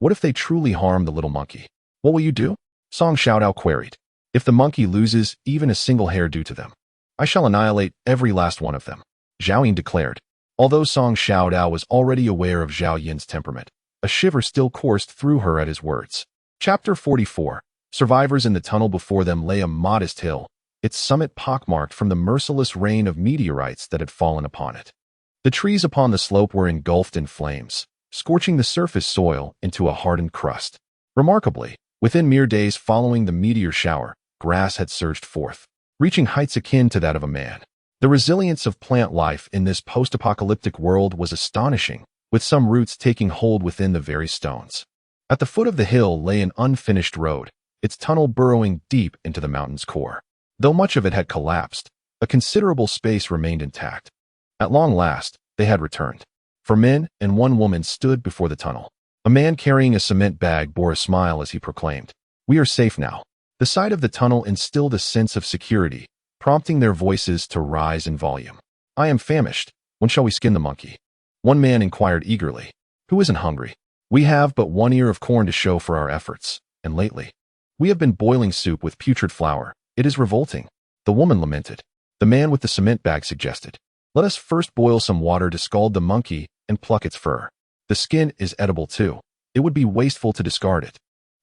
What if they truly harm the little monkey? What will you do? Song Xiaodao queried. If the monkey loses even a single hair due to them, I shall annihilate every last one of them, Zhao Yin declared. Although Song Xiaodao was already aware of Zhao Yin's temperament, a shiver still coursed through her at his words. Chapter 44. Survivors in the tunnel before them lay a modest hill, its summit pockmarked from the merciless rain of meteorites that had fallen upon it. The trees upon the slope were engulfed in flames, scorching the surface soil into a hardened crust. Remarkably, within mere days following the meteor shower, grass had surged forth, reaching heights akin to that of a man. The resilience of plant life in this post-apocalyptic world was astonishing, with some roots taking hold within the very stones. At the foot of the hill lay an unfinished road, its tunnel burrowing deep into the mountain's core. Though much of it had collapsed, a considerable space remained intact. At long last, they had returned. men and one woman stood before the tunnel. A man carrying a cement bag bore a smile as he proclaimed, "We are safe now." The sight of the tunnel instilled a sense of security, prompting their voices to rise in volume. "I am famished. When shall we skin the monkey?" One man inquired eagerly. "Who isn't hungry? We have but one ear of corn to show for our efforts, and lately, we have been boiling soup with putrid flour. It is revolting." The woman lamented. The man with the cement bag suggested, "Let us first boil some water to scald the monkey and pluck its fur. The skin is edible too. It would be wasteful to discard it.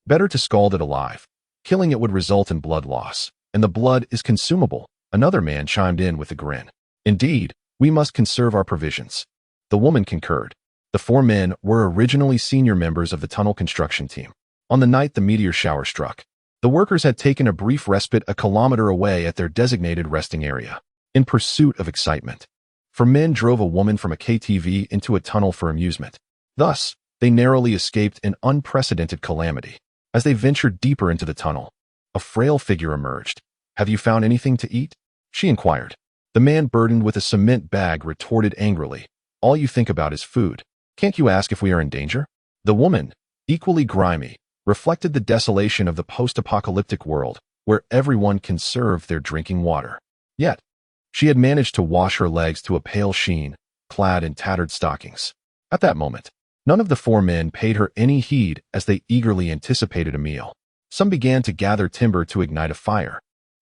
Better to scald it alive. Killing it would result in blood loss, and the blood is consumable." Another man chimed in with a grin. "Indeed, we must conserve our provisions." The woman concurred. The 4 men were originally senior members of the tunnel construction team. On the night the meteor shower struck, the workers had taken a brief respite a kilometer away at their designated resting area, in pursuit of excitement. 4 men drove a woman from a KTV into a tunnel for amusement. Thus, they narrowly escaped an unprecedented calamity. As they ventured deeper into the tunnel, a frail figure emerged. "Have you found anything to eat?" she inquired. The man burdened with a cement bag retorted angrily, "All you think about is food. Can't you ask if we are in danger?" The woman, equally grimy, reflected the desolation of the post-apocalyptic world where everyone can serve their drinking water. Yet, she had managed to wash her legs to a pale sheen, clad in tattered stockings. At that moment, none of the 4 men paid her any heed as they eagerly anticipated a meal. Some began to gather timber to ignite a fire,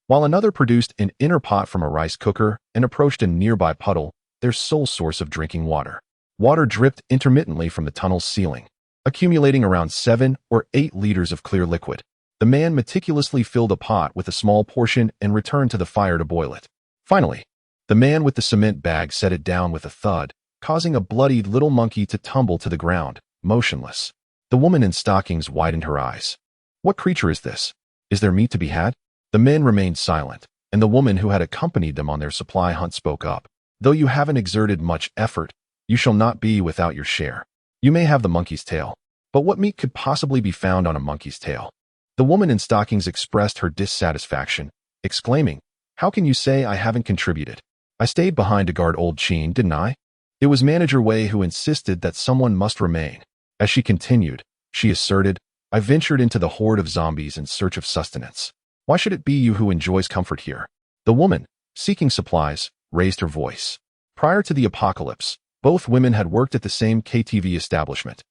while another produced an inner pot from a rice cooker and approached a nearby puddle, their sole source of drinking water. Water dripped intermittently from the tunnel's ceiling, accumulating around 7 or 8 liters of clear liquid. The man meticulously filled a pot with a small portion and returned to the fire to boil it. Finally, the man with the cement bag set it down with a thud, causing a bloodied little monkey to tumble to the ground, motionless. The woman in stockings widened her eyes. "What creature is this? Is there meat to be had?" The men remained silent, and the woman who had accompanied them on their supply hunt spoke up. "Though you haven't exerted much effort, you shall not be without your share. You may have the monkey's tail, but what meat could possibly be found on a monkey's tail?" The woman in stockings expressed her dissatisfaction, exclaiming, "How can you say I haven't contributed? I stayed behind to guard old Chin, didn't I?" It was Manager Wei who insisted that someone must remain. As she continued, she asserted, "I ventured into the horde of zombies in search of sustenance. Why should it be you who enjoys comfort here?" The woman, seeking supplies, raised her voice. Prior to the apocalypse, both women had worked at the same KTV establishment.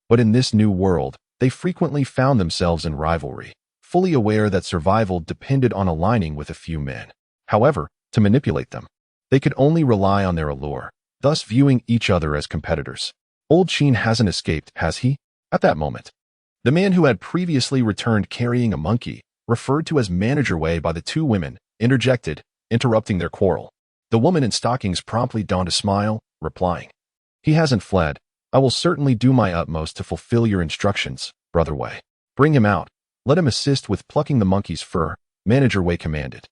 But in this new world, they frequently found themselves in rivalry, fully aware that survival depended on aligning with a few men. However, to manipulate them, they could only rely on their allure, thus viewing each other as competitors. "Old Chin hasn't escaped, has he?" At that moment, the man who had previously returned carrying a monkey, referred to as Manager Wei by the 2 women, interjected, interrupting their quarrel. The woman in stockings promptly donned a smile, replying, "He hasn't fled. I will certainly do my utmost to fulfill your instructions, Brother Wei. Bring him out. Let him assist with plucking the monkey's fur," Manager Wei commanded.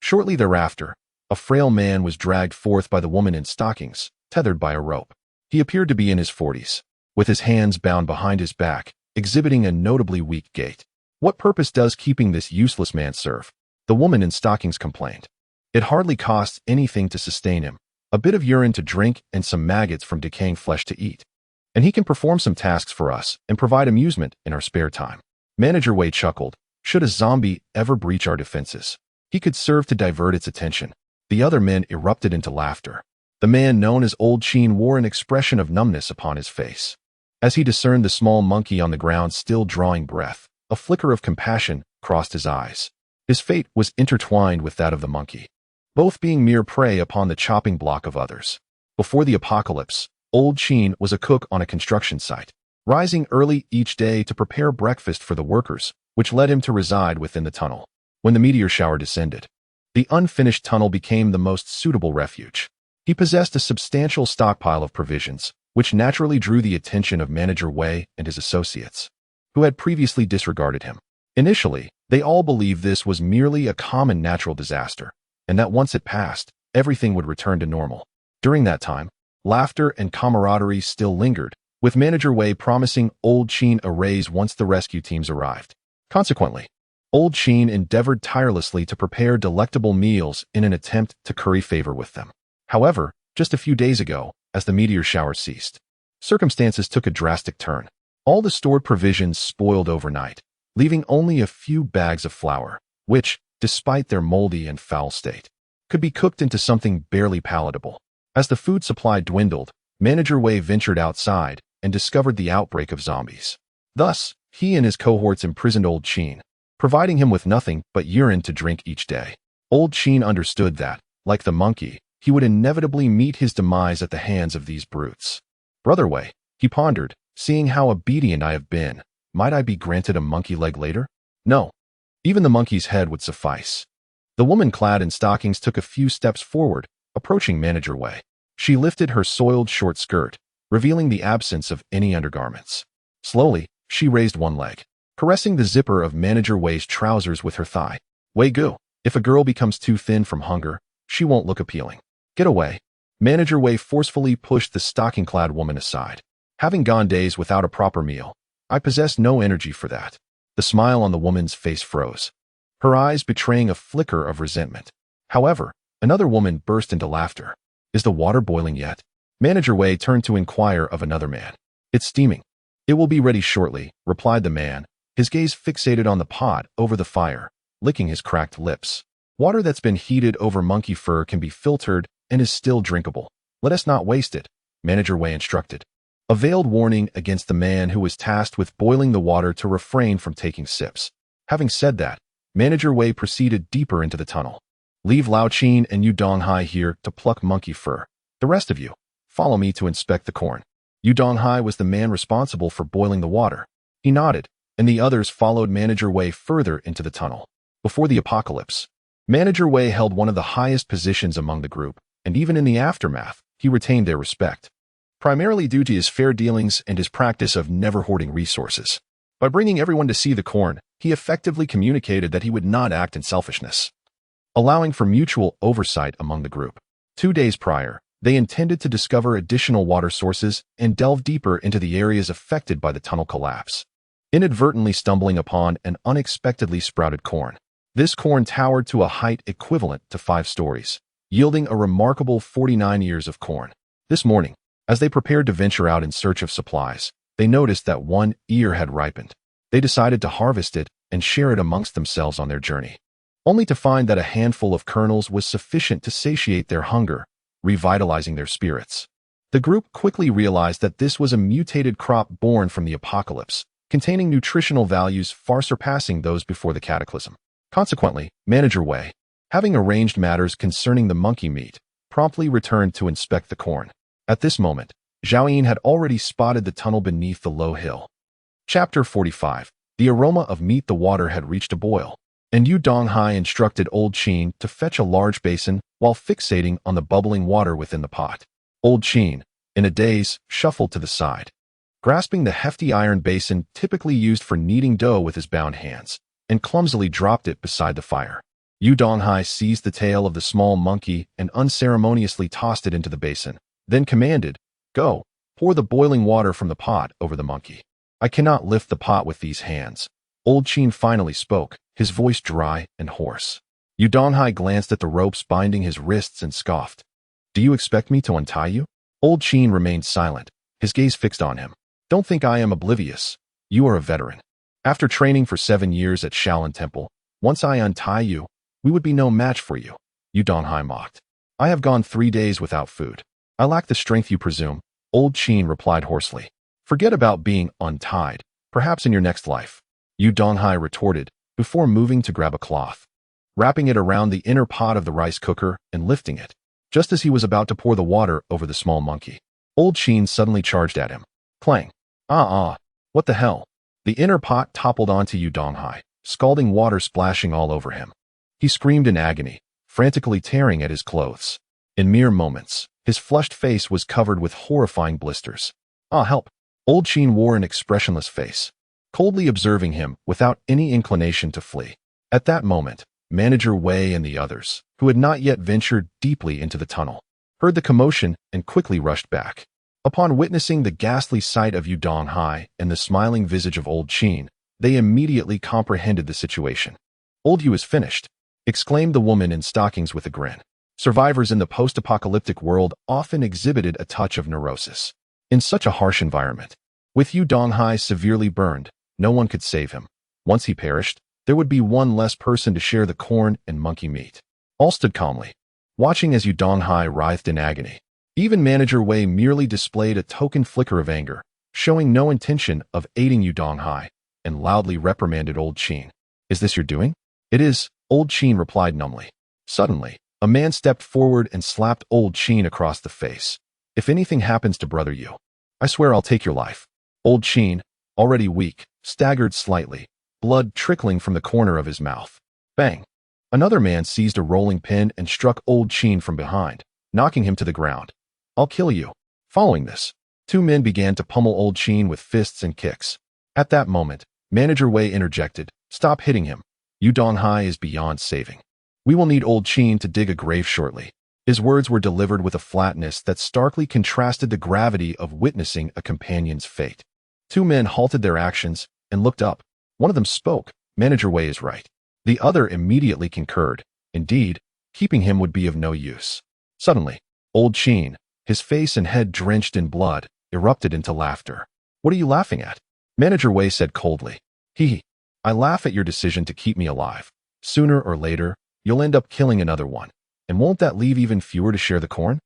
Shortly thereafter, a frail man was dragged forth by the woman in stockings, tethered by a rope. He appeared to be in his 40s, with his hands bound behind his back, exhibiting a notably weak gait. "What purpose does keeping this useless man serve?" the woman in stockings complained. "It hardly costs anything to sustain him, a bit of urine to drink and some maggots from decaying flesh to eat. And he can perform some tasks for us and provide amusement in our spare time." Manager Wei chuckled. "Should a zombie ever breach our defenses, he could serve to divert its attention." The other men erupted into laughter. The man known as Old Chin wore an expression of numbness upon his face. As he discerned the small monkey on the ground still drawing breath, a flicker of compassion crossed his eyes. His fate was intertwined with that of the monkey, both being mere prey upon the chopping block of others. Before the apocalypse, Old Chin was a cook on a construction site, rising early each day to prepare breakfast for the workers, which led him to reside within the tunnel. When the meteor shower descended, the unfinished tunnel became the most suitable refuge. He possessed a substantial stockpile of provisions, which naturally drew the attention of Manager Wei and his associates, who had previously disregarded him. Initially, they all believed this was merely a common natural disaster, and that once it passed, everything would return to normal. During that time, laughter and camaraderie still lingered, with Manager Wei promising Old Chin a raise once the rescue teams arrived. Consequently, Old Chin endeavored tirelessly to prepare delectable meals in an attempt to curry favor with them. However, just a few days ago, as the meteor shower ceased, circumstances took a drastic turn. All the stored provisions spoiled overnight, leaving only a few bags of flour, which, despite their moldy and foul state, could be cooked into something barely palatable. As the food supply dwindled, Manager Wei ventured outside and discovered the outbreak of zombies. Thus, he and his cohorts imprisoned Old Qin, providing him with nothing but urine to drink each day. Old Qin understood that, like the monkey, he would inevitably meet his demise at the hands of these brutes. Brother Wei, he pondered, seeing how obedient I have been, might I be granted a monkey leg later? No. Even the monkey's head would suffice. The woman clad in stockings took a few steps forward, approaching Manager Wei. She lifted her soiled short skirt, revealing the absence of any undergarments. Slowly, she raised one leg, caressing the zipper of Manager Wei's trousers with her thigh. Wei Gu, if a girl becomes too thin from hunger, she won't look appealing. Get away. Manager Wei forcefully pushed the stocking-clad woman aside. Having gone days without a proper meal, I possess no energy for that. The smile on the woman's face froze, her eyes betraying a flicker of resentment. However, another woman burst into laughter. Is the water boiling yet? Manager Wei turned to inquire of another man. It's steaming. It will be ready shortly, replied the man, his gaze fixated on the pot over the fire, licking his cracked lips. Water that's been heated over monkey fur can be filtered and is still drinkable. Let us not waste it, Manager Wei instructed. A veiled warning against the man who was tasked with boiling the water to refrain from taking sips. Having said that, Manager Wei proceeded deeper into the tunnel. Leave Lao Qin and Yu Donghai here to pluck monkey fur. The rest of you, follow me to inspect the corn. Yu Donghai was the man responsible for boiling the water. He nodded, and the others followed Manager Wei further into the tunnel. Before the apocalypse, Manager Wei held one of the highest positions among the group, and even in the aftermath, he retained their respect, primarily due to his fair dealings and his practice of never hoarding resources. By bringing everyone to see the corn, he effectively communicated that he would not act in selfishness, allowing for mutual oversight among the group. 2 days prior, they intended to discover additional water sources and delve deeper into the areas affected by the tunnel collapse, inadvertently stumbling upon an unexpectedly sprouted corn. This corn towered to a height equivalent to 5 stories, yielding a remarkable 49 ears of corn. This morning, as they prepared to venture out in search of supplies, they noticed that 1 ear had ripened. They decided to harvest it and share it amongst themselves on their journey, only to find that a handful of kernels was sufficient to satiate their hunger, revitalizing their spirits. The group quickly realized that this was a mutated crop born from the apocalypse, containing nutritional values far surpassing those before the cataclysm. Consequently, Manager Wei, having arranged matters concerning the monkey meat, promptly returned to inspect the corn. At this moment, Zhao Yin had already spotted the tunnel beneath the low hill. Chapter 45. The aroma of meat the water had reached a boil, and Yu Donghai instructed Old Qin to fetch a large basin while fixating on the bubbling water within the pot. Old Qin, in a daze, shuffled to the side, grasping the hefty iron basin typically used for kneading dough with his bound hands, and clumsily dropped it beside the fire. Yu Donghai seized the tail of the small monkey and unceremoniously tossed it into the basin, then commanded, "Go, pour the boiling water from the pot over the monkey." I cannot lift the pot with these hands. Old Qin finally spoke, his voice dry and hoarse. Yu Donghai glanced at the ropes binding his wrists and scoffed. Do you expect me to untie you? Old Qin remained silent, his gaze fixed on him. Don't think I am oblivious. You are a veteran. After training for 7 years at Shaolin Temple, once I untie you, we would be no match for you, Yu Donghai mocked. I have gone 3 days without food. I lack the strength you presume, Old Qin replied hoarsely. Forget about being untied, perhaps in your next life, Yu Donghai retorted, before moving to grab a cloth, wrapping it around the inner pot of the rice cooker and lifting it. Just as he was about to pour the water over the small monkey, Old Qin suddenly charged at him. Clang. What the hell? The inner pot toppled onto Yu Donghai, scalding water splashing all over him. He screamed in agony, frantically tearing at his clothes. In mere moments, his flushed face was covered with horrifying blisters. Help! Old Qin wore an expressionless face, coldly observing him without any inclination to flee. At that moment, Manager Wei and the others, who had not yet ventured deeply into the tunnel, heard the commotion and quickly rushed back. Upon witnessing the ghastly sight of Yu Donghai and the smiling visage of Old Qin, they immediately comprehended the situation. Old Yu is finished, exclaimed the woman in stockings with a grin. Survivors in the post-apocalyptic world often exhibited a touch of neurosis. in such a harsh environment. With Yu Donghai severely burned, no one could save him. Once he perished, there would be one less person to share the corn and monkey meat. All stood calmly, watching as Yu Donghai writhed in agony. Even Manager Wei merely displayed a token flicker of anger, showing no intention of aiding Yu Donghai, and loudly reprimanded Old Qin. "Is this your doing?" "It is," Old Qin replied numbly. Suddenly, a man stepped forward and slapped Old Qin across the face. "If anything happens to Brother Yu, I swear I'll take your life." Old Qin, already weak, staggered slightly, blood trickling from the corner of his mouth. Bang! Another man seized a rolling pin and struck Old Qin from behind, knocking him to the ground. "I'll kill you." Following this, two men began to pummel Old Qin with fists and kicks. At that moment, Manager Wei interjected, "Stop hitting him. Yu Donghai is beyond saving. We will need Old Qin to dig a grave shortly." His words were delivered with a flatness that starkly contrasted the gravity of witnessing a companion's fate. Two men halted their actions and looked up. One of them spoke, "Manager Wei is right." The other immediately concurred. Indeed, keeping him would be of no use. Suddenly, Old Qin, his face and head drenched in blood, erupted into laughter. "What are you laughing at?" Manager Wei said coldly. "Hee. I laugh at your decision to keep me alive. Sooner or later, you'll end up killing another one. And won't that leave even fewer to share the corn?"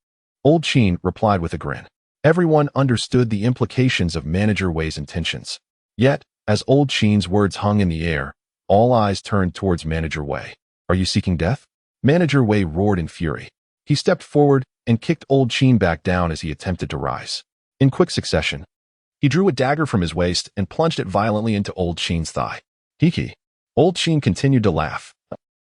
Old Qin replied with a grin. Everyone understood the implications of Manager Wei's intentions. Yet, as Old Qin's words hung in the air, all eyes turned towards Manager Wei. "Are you seeking death?" Manager Wei roared in fury. He stepped forward and kicked Old Qin back down as he attempted to rise. In quick succession, he drew a dagger from his waist and plunged it violently into Old Qin's thigh. "Hee." Old Qin continued to laugh,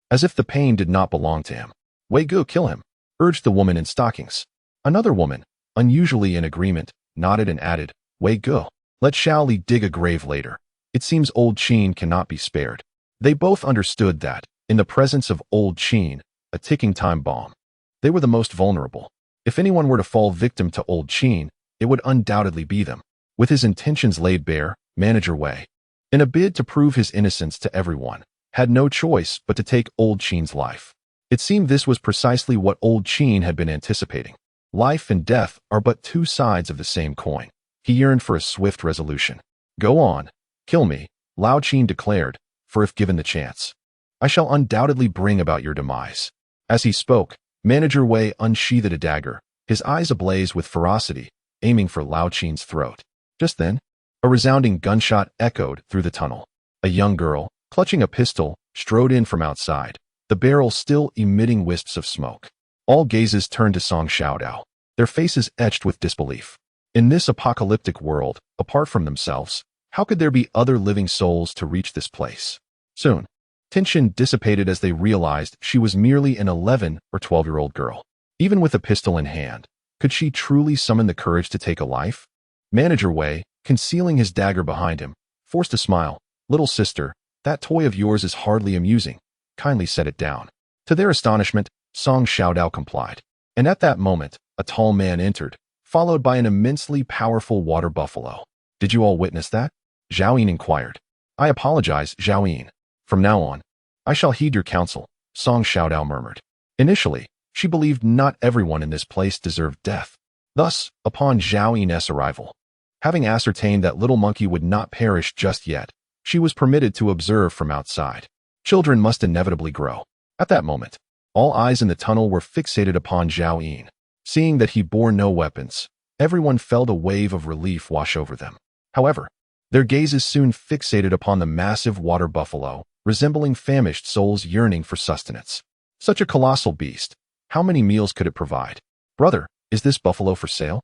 as if the pain did not belong to him. "Wei Gu, kill him," urged the woman in stockings. Another woman, unusually in agreement, nodded and added, "Wei Gu, let Xiao Li dig a grave later. It seems Old Qin cannot be spared." They both understood that, in the presence of Old Qin, a ticking time bomb, they were the most vulnerable. If anyone were to fall victim to Old Qin, it would undoubtedly be them. With his intentions laid bare, Manager Wei, in a bid to prove his innocence to everyone, had no choice but to take Old Qin's life. It seemed this was precisely what Old Qin had been anticipating. Life and death are but two sides of the same coin. He yearned for a swift resolution. "Go on, kill me," Lao Qin declared, "for if given the chance, I shall undoubtedly bring about your demise." As he spoke, Manager Wei unsheathed a dagger, his eyes ablaze with ferocity, aiming for Lao Qin's throat. Just then, a resounding gunshot echoed through the tunnel. A young girl, clutching a pistol, strode in from outside, the barrel still emitting wisps of smoke. All gazes turned to Song Xiaodao, their faces etched with disbelief. In this apocalyptic world, apart from themselves, how could there be other living souls to reach this place? Soon, tension dissipated as they realized she was merely an 11 or 12-year-old girl. Even with a pistol in hand, could she truly summon the courage to take a life? Manager Wei, concealing his dagger behind him, forced a smile. "Little sister, that toy of yours is hardly amusing. Kindly set it down." To their astonishment, Song Xiaodao complied. And at that moment, a tall man entered, followed by an immensely powerful water buffalo. "Did you all witness that?" Zhao Yin inquired. "I apologize, Zhao Yin. From now on, I shall heed your counsel," Song Xiaodao murmured. Initially, she believed not everyone in this place deserved death. Thus, upon Zhao Yin's arrival, having ascertained that little monkey would not perish just yet, she was permitted to observe from outside. Children must inevitably grow. At that moment, all eyes in the tunnel were fixated upon Zhao Yin. Seeing that he bore no weapons, everyone felt a wave of relief wash over them. However, their gazes soon fixated upon the massive water buffalo, resembling famished souls yearning for sustenance. Such a colossal beast, how many meals could it provide? "Brother, is this buffalo for sale?"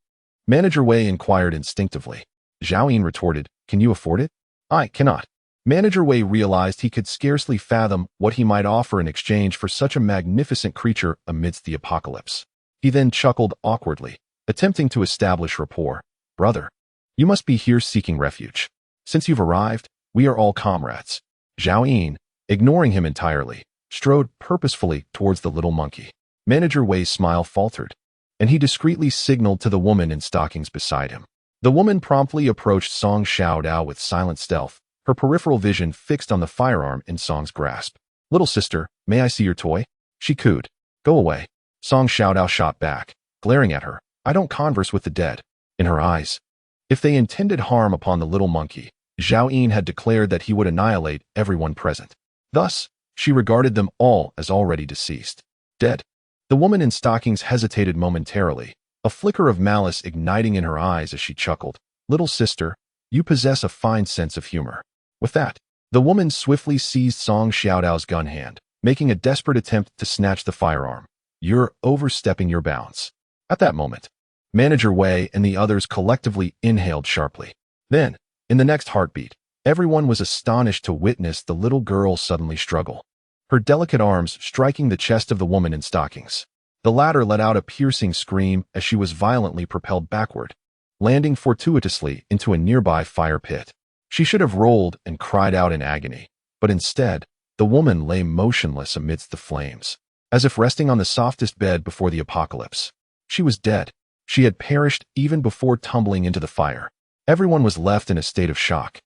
Manager Wei inquired instinctively. Zhao Yin retorted, "Can you afford it?" "I cannot." Manager Wei realized he could scarcely fathom what he might offer in exchange for such a magnificent creature amidst the apocalypse. He then chuckled awkwardly, attempting to establish rapport. "Brother, you must be here seeking refuge. Since you've arrived, we are all comrades." Zhao Yin, ignoring him entirely, strode purposefully towards the little monkey. Manager Wei's smile faltered, and he discreetly signaled to the woman in stockings beside him. The woman promptly approached Song Xiaodao with silent stealth, her peripheral vision fixed on the firearm in Song's grasp. "Little sister, may I see your toy?" she cooed. "Go away." Song Xiaodao shot back, glaring at her. "I don't converse with the dead." in her eyes. If they intended harm upon the little monkey, Zhao Yin had declared that he would annihilate everyone present. Thus, she regarded them all as already deceased. Dead. The woman in stockings hesitated momentarily, a flicker of malice igniting in her eyes as she chuckled. Little sister, you possess a fine sense of humor. With that, the woman swiftly seized Song Xiaodao's gun hand, making a desperate attempt to snatch the firearm. You're overstepping your bounds. At that moment, Manager Wei and the others collectively inhaled sharply. Then, in the next heartbeat, everyone was astonished to witness the little girl suddenly struggle, her delicate arms striking the chest of the woman in stockings. The latter let out a piercing scream as she was violently propelled backward, landing fortuitously into a nearby fire pit. She should have rolled and cried out in agony, but instead, the woman lay motionless amidst the flames, as if resting on the softest bed before the apocalypse. She was dead. She had perished even before tumbling into the fire. Everyone was left in a state of shock,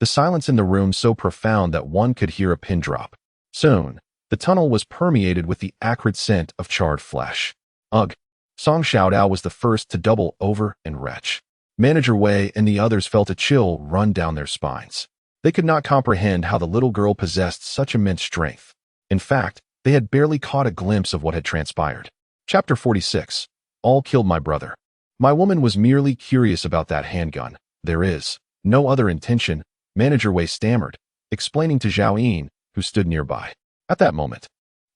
the silence in the room so profound that one could hear a pin drop. Soon, the tunnel was permeated with the acrid scent of charred flesh. Ugh! Song Xiaodao was the first to double over and retch. Manager Wei and the others felt a chill run down their spines. They could not comprehend how the little girl possessed such immense strength. In fact, they had barely caught a glimpse of what had transpired. Chapter 46. All killed my brother. My woman was merely curious about that handgun. There is no other intention, Manager Wei stammered, explaining to Zhao Yin, who stood nearby. At that moment,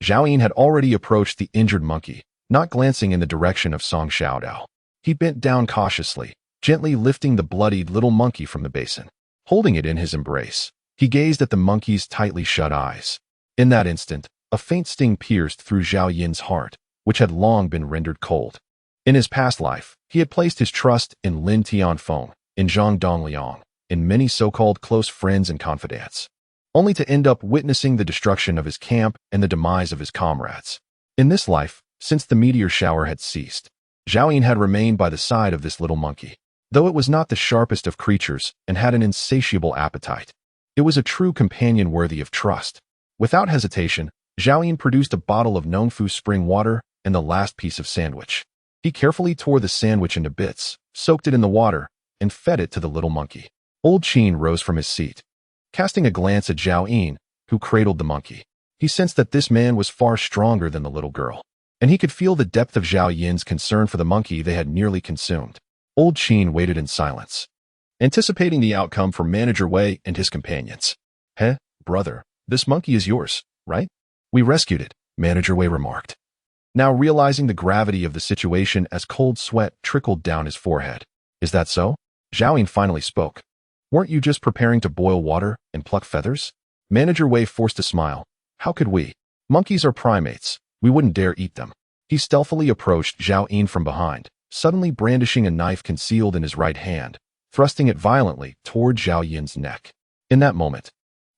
Zhao Yin had already approached the injured monkey, not glancing in the direction of Song Xiaodao. He bent down cautiously, gently lifting the bloodied little monkey from the basin. Holding it in his embrace, he gazed at the monkey's tightly shut eyes. In that instant, a faint sting pierced through Zhao Yin's heart, which had long been rendered cold. In his past life, he had placed his trust in Lin Tianfeng, in Zhang Dongliang, in many so-called close friends and confidants, only to end up witnessing the destruction of his camp and the demise of his comrades. In this life, since the meteor shower had ceased, Zhao Yin had remained by the side of this little monkey. Though it was not the sharpest of creatures and had an insatiable appetite, it was a true companion worthy of trust. Without hesitation, Zhao Yin produced a bottle of Nongfu spring water and the last piece of sandwich. He carefully tore the sandwich into bits, soaked it in the water, and fed it to the little monkey. Old Qin rose from his seat, casting a glance at Zhao Yin, who cradled the monkey. He sensed that this man was far stronger than the little girl, and he could feel the depth of Zhao Yin's concern for the monkey they had nearly consumed. Old Qin waited in silence, anticipating the outcome for Manager Wei and his companions. Brother, this monkey is yours, right? We rescued it, Manager Wei remarked, now realizing the gravity of the situation as cold sweat trickled down his forehead. Is that so? Zhao Yin finally spoke. Weren't you just preparing to boil water and pluck feathers? Manager Wei forced a smile. How could we? Monkeys are primates. We wouldn't dare eat them. He stealthily approached Zhao Yin from behind, suddenly brandishing a knife concealed in his right hand, thrusting it violently toward Zhao Yin's neck. In that moment,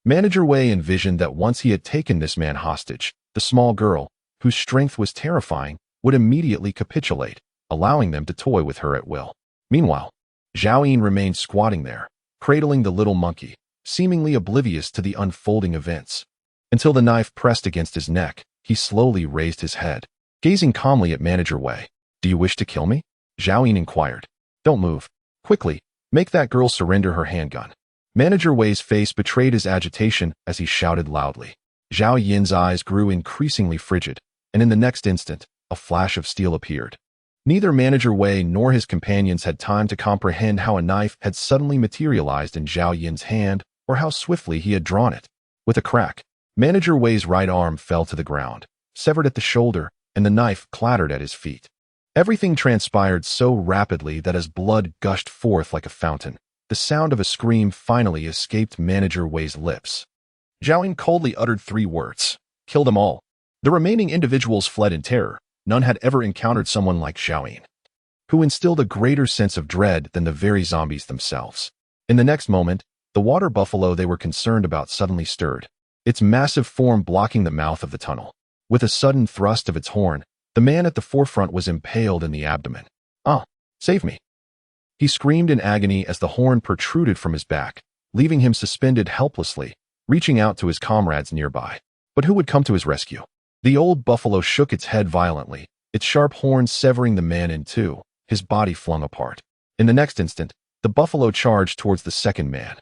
Manager Wei envisioned that once he had taken this man hostage, the small girl, whose strength was terrifying, would immediately capitulate, allowing them to toy with her at will. Meanwhile, Zhao Yin remained squatting there, cradling the little monkey, seemingly oblivious to the unfolding events. Until the knife pressed against his neck, he slowly raised his head, gazing calmly at Manager Wei. Do you wish to kill me? Zhao Yin inquired. Don't move. Quickly, make that girl surrender her handgun. Manager Wei's face betrayed his agitation as he shouted loudly. Zhao Yin's eyes grew increasingly frigid, and in the next instant, a flash of steel appeared. Neither Manager Wei nor his companions had time to comprehend how a knife had suddenly materialized in Zhao Yin's hand or how swiftly he had drawn it. With a crack, Manager Wei's right arm fell to the ground, severed at the shoulder, and the knife clattered at his feet. Everything transpired so rapidly that as blood gushed forth like a fountain, the sound of a scream finally escaped Manager Wei's lips. Zhao Yin coldly uttered 3 words. Kill them all. The remaining individuals fled in terror. None had ever encountered someone like Zhao Yin, who instilled a greater sense of dread than the very zombies themselves. In the next moment, the water buffalo they were concerned about suddenly stirred, its massive form blocking the mouth of the tunnel. With a sudden thrust of its horn, the man at the forefront was impaled in the abdomen. Ah, save me! He screamed in agony as the horn protruded from his back, leaving him suspended helplessly, reaching out to his comrades nearby. But who would come to his rescue? The old buffalo shook its head violently, its sharp horn severing the man in two, his body flung apart. In the next instant, the buffalo charged towards the second man.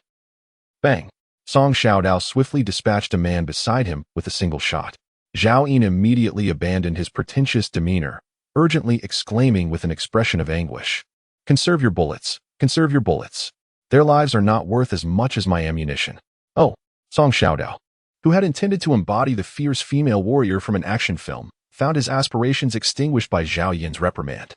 Bang! Song Xiaodao swiftly dispatched a man beside him with a single shot. Zhao Yin immediately abandoned his pretentious demeanor, urgently exclaiming with an expression of anguish, "Conserve your bullets! Conserve your bullets! Their lives are not worth as much as my ammunition." Oh, Song Xiaodao, who had intended to embody the fierce female warrior from an action film, found his aspirations extinguished by Zhao Yin's reprimand.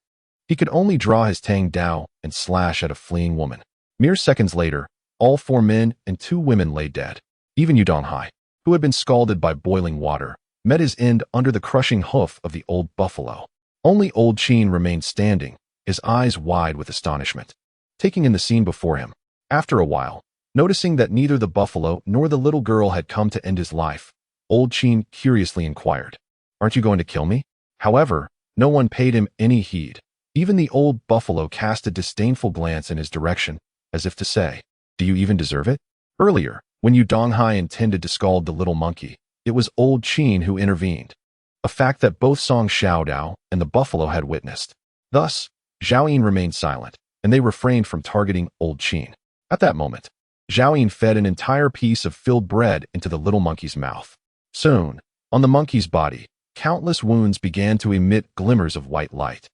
He could only draw his Tang Dao and slash at a fleeing woman. Mere seconds later, all 4 men and 2 women lay dead. Even Yu Donghai, who had been scalded by boiling water, met his end under the crushing hoof of the old buffalo. Only old Qin remained standing, his eyes wide with astonishment, taking in the scene before him. After a while, noticing that neither the buffalo nor the little girl had come to end his life, old Qin curiously inquired, "Aren't you going to kill me?" However, no one paid him any heed. Even the old buffalo cast a disdainful glance in his direction, as if to say, "Do you even deserve it?" Earlier, when Yu Donghai intended to scald the little monkey, it was old Qin who intervened, a fact that both Song Xiaodao and the buffalo had witnessed. Thus, Zhao Yin remained silent, and they refrained from targeting old Qin. At that moment, Zhao Yin fed an entire piece of filled bread into the little monkey's mouth. Soon, on the monkey's body, countless wounds began to emit glimmers of white light,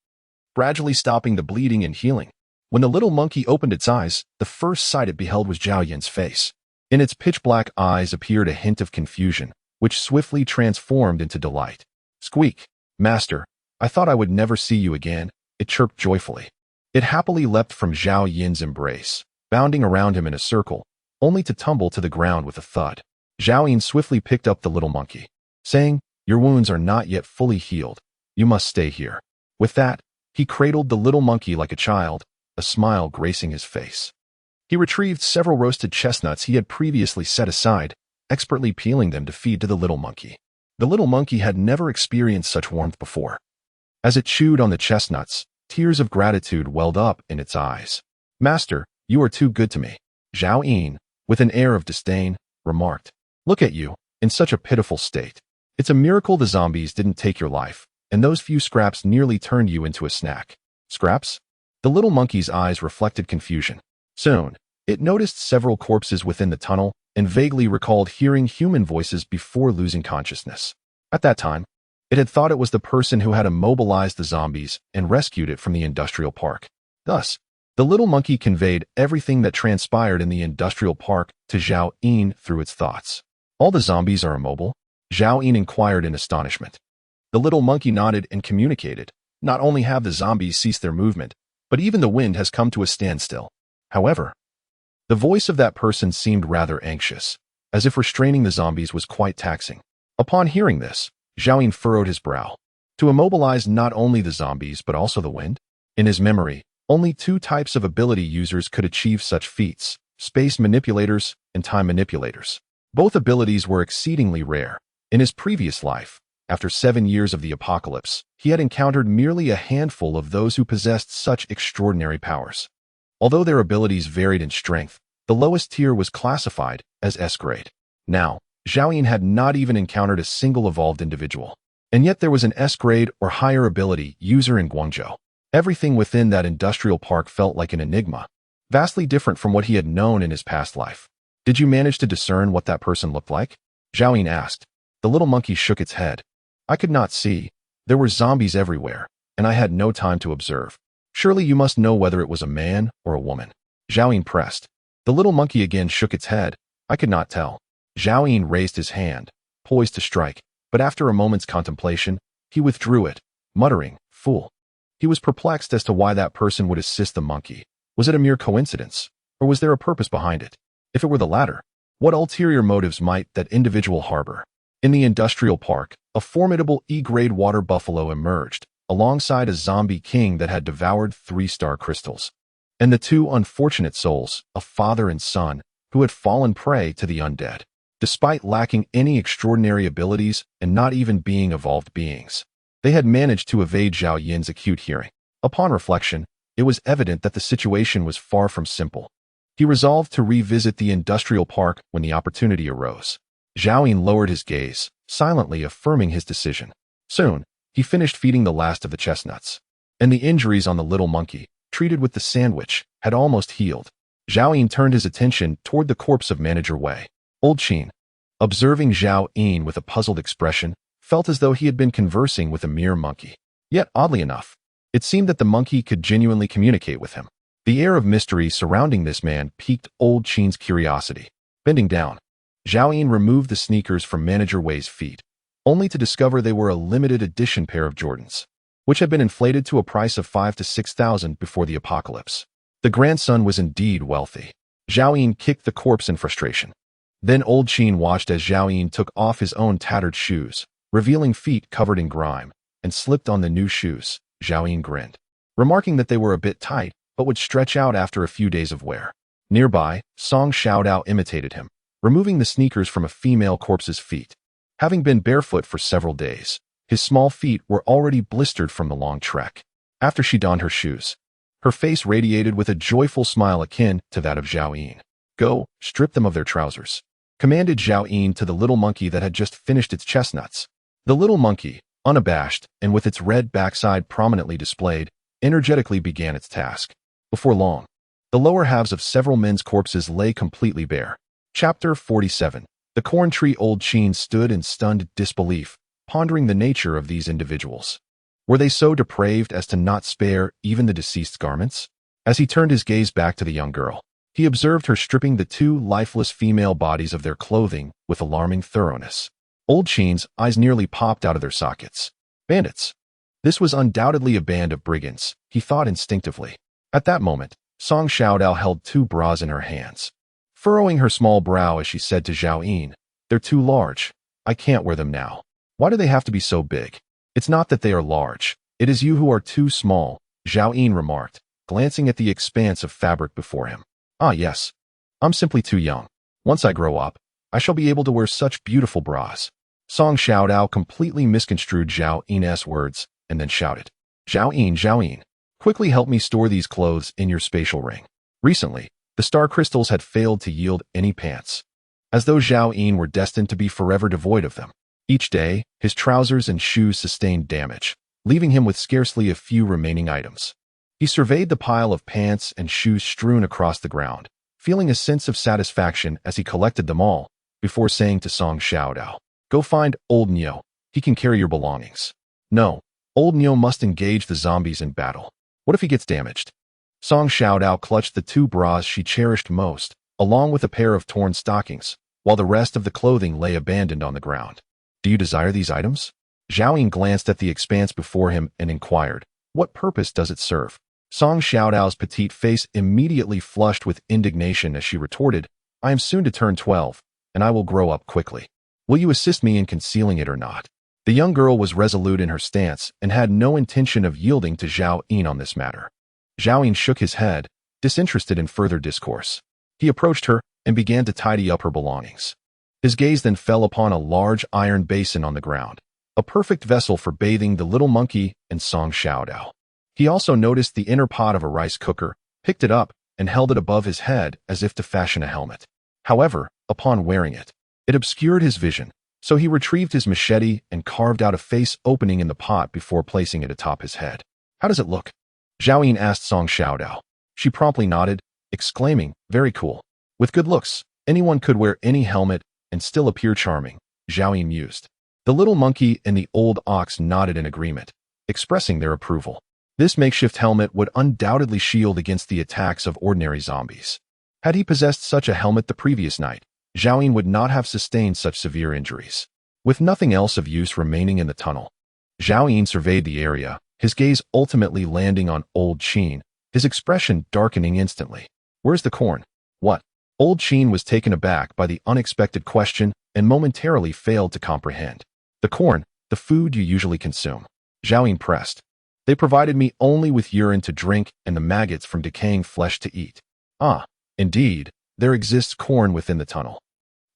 gradually stopping the bleeding and healing. When the little monkey opened its eyes, the first sight it beheld was Zhao Yin's face. In its pitch-black eyes appeared a hint of confusion, which swiftly transformed into delight. "Squeak, master, I thought I would never see you again," it chirped joyfully. It happily leapt from Zhao Yin's embrace, bounding around him in a circle, only to tumble to the ground with a thud. Zhao Yin swiftly picked up the little monkey, saying, "Your wounds are not yet fully healed. You must stay here." With that, he cradled the little monkey like a child, a smile gracing his face. He retrieved several roasted chestnuts he had previously set aside, expertly peeling them to feed to the little monkey. The little monkey had never experienced such warmth before. As it chewed on the chestnuts, tears of gratitude welled up in its eyes. "Master, you are too good to me," Zhao Yin, with an air of disdain, remarked. "Look at you, in such a pitiful state. It's a miracle the zombies didn't take your life, and those few scraps nearly turned you into a snack." "Scraps?" The little monkey's eyes reflected confusion. Soon, it noticed several corpses within the tunnel and vaguely recalled hearing human voices before losing consciousness. At that time, it had thought it was the person who had immobilized the zombies and rescued it from the industrial park. Thus, the little monkey conveyed everything that transpired in the industrial park to Zhao Yin through its thoughts. "All the zombies are immobile?" Zhao Yin inquired in astonishment. The little monkey nodded and communicated, "Not only have the zombies ceased their movement, but even the wind has come to a standstill. However," the voice of that person seemed rather anxious, as if restraining the zombies was quite taxing. Upon hearing this, Zhao Yin furrowed his brow. To immobilize not only the zombies but also the wind? In his memory, only 2 types of ability users could achieve such feats: space manipulators and time manipulators. Both abilities were exceedingly rare. In his previous life, after 7 years of the apocalypse, he had encountered merely a handful of those who possessed such extraordinary powers. Although their abilities varied in strength, the lowest tier was classified as S-grade. Now, Zhao Yin had not even encountered a single evolved individual. And yet there was an S-grade or higher ability user in Guangzhou. Everything within that industrial park felt like an enigma, vastly different from what he had known in his past life. "Did you manage to discern what that person looked like?" Zhao Yin asked. The little monkey shook its head. "I could not see. There were zombies everywhere, and I had no time to observe." "Surely you must know whether it was a man or a woman." Zhao Yin pressed. The little monkey again shook its head. "I could not tell." Zhao Yin raised his hand, poised to strike, but after a moment's contemplation, he withdrew it, muttering, "Fool." He was perplexed as to why that person would assist the monkey. Was it a mere coincidence, or was there a purpose behind it? If it were the latter, what ulterior motives might that individual harbor? In the industrial park, a formidable E-grade water buffalo emerged, alongside a zombie king that had devoured 3-star crystals, and the 2 unfortunate souls, a father and son, who had fallen prey to the undead. Despite lacking any extraordinary abilities and not even being evolved beings, they had managed to evade Zhao Yin's acute hearing. Upon reflection, it was evident that the situation was far from simple. He resolved to revisit the industrial park when the opportunity arose. Zhao Yin lowered his gaze, silently affirming his decision. Soon, he finished feeding the last of the chestnuts. And the injuries on the little monkey, treated with the sandwich, had almost healed. Zhao Yin turned his attention toward the corpse of Manager Wei. Old Qin, observing Zhao Yin with a puzzled expression, felt as though he had been conversing with a mere monkey. Yet, oddly enough, it seemed that the monkey could genuinely communicate with him. The air of mystery surrounding this man piqued Old Qin's curiosity. Bending down, Zhao Yin removed the sneakers from Manager Wei's feet, only to discover they were a limited edition pair of Jordans, which had been inflated to a price of 5,000 to 6,000 before the apocalypse. The grandson was indeed wealthy. Zhao Yin kicked the corpse in frustration. Then Old Qin watched as Zhao Yin took off his own tattered shoes, revealing feet covered in grime, and slipped on the new shoes. Zhao Yin grinned, remarking that they were a bit tight, but would stretch out after a few days of wear. Nearby, Song Xiaodao imitated him, removing the sneakers from a female corpse's feet. Having been barefoot for several days, his small feet were already blistered from the long trek. After she donned her shoes, her face radiated with a joyful smile akin to that of Zhao Yin. "Go, strip them of their trousers," commanded Zhao Yin to the little monkey that had just finished its chestnuts. The little monkey, unabashed and with its red backside prominently displayed, energetically began its task. Before long, the lower halves of several men's corpses lay completely bare. Chapter 47. The corn tree. Old Qin stood in stunned disbelief, pondering the nature of these individuals. Were they so depraved as to not spare even the deceased's garments? As he turned his gaze back to the young girl, he observed her stripping the two lifeless female bodies of their clothing with alarming thoroughness. Old Qin's eyes nearly popped out of their sockets. Bandits. This was undoubtedly a band of brigands, he thought instinctively. At that moment, Song Xiaodao held two bras in her hands, furrowing her small brow as she said to Zhao Yin, "They're too large. I can't wear them now. Why do they have to be so big?" "It's not that they are large. It is you who are too small," Zhao Yin remarked, glancing at the expanse of fabric before him. "Ah, yes. I'm simply too young. Once I grow up, I shall be able to wear such beautiful bras." Song Xiaodao completely misconstrued Zhao Yin's words and then shouted, Zhao Yin, quickly help me store these clothes in your spatial ring." Recently, the star crystals had failed to yield any pants, as though Zhao Yin were destined to be forever devoid of them. Each day, his trousers and shoes sustained damage, leaving him with scarcely a few remaining items. He surveyed the pile of pants and shoes strewn across the ground, feeling a sense of satisfaction as he collected them all, before saying to Song Xiaodao, "Go find Old Nyo. He can carry your belongings." "No, Old Nyo must engage the zombies in battle. What if he gets damaged?" Song Xiaodao clutched the two bras she cherished most, along with a pair of torn stockings, while the rest of the clothing lay abandoned on the ground. "Do you desire these items?" Zhao Yin glanced at the expanse before him and inquired, "What purpose does it serve?" Song Xiaodao's petite face immediately flushed with indignation as she retorted, "I am soon to turn 12, and I will grow up quickly. Will you assist me in concealing it or not?" The young girl was resolute in her stance and had no intention of yielding to Zhao Yin on this matter. Zhao Yin shook his head, disinterested in further discourse. He approached her and began to tidy up her belongings. His gaze then fell upon a large iron basin on the ground, a perfect vessel for bathing the little monkey and Song Xiaodao. He also noticed the inner pot of a rice cooker, picked it up, and held it above his head as if to fashion a helmet. However, upon wearing it, it obscured his vision, so he retrieved his machete and carved out a face opening in the pot before placing it atop his head. "How does it look?" Zhao Yin asked Song Xiaodao. She promptly nodded, exclaiming, "Very cool. With good looks, anyone could wear any helmet and still appear charming," Zhao Yin mused. The little monkey and the old ox nodded in agreement, expressing their approval. This makeshift helmet would undoubtedly shield against the attacks of ordinary zombies. Had he possessed such a helmet the previous night, Zhao Yin would not have sustained such severe injuries. With nothing else of use remaining in the tunnel, Zhao Yin surveyed the area, his gaze ultimately landing on Old Qin, his expression darkening instantly. "Where's the corn?" "What?" Old Qin was taken aback by the unexpected question and momentarily failed to comprehend. "The corn, the food you usually consume," Zhao Yin pressed. "They provided me only with urine to drink and the maggots from decaying flesh to eat." "Ah, indeed, there exists corn within the tunnel."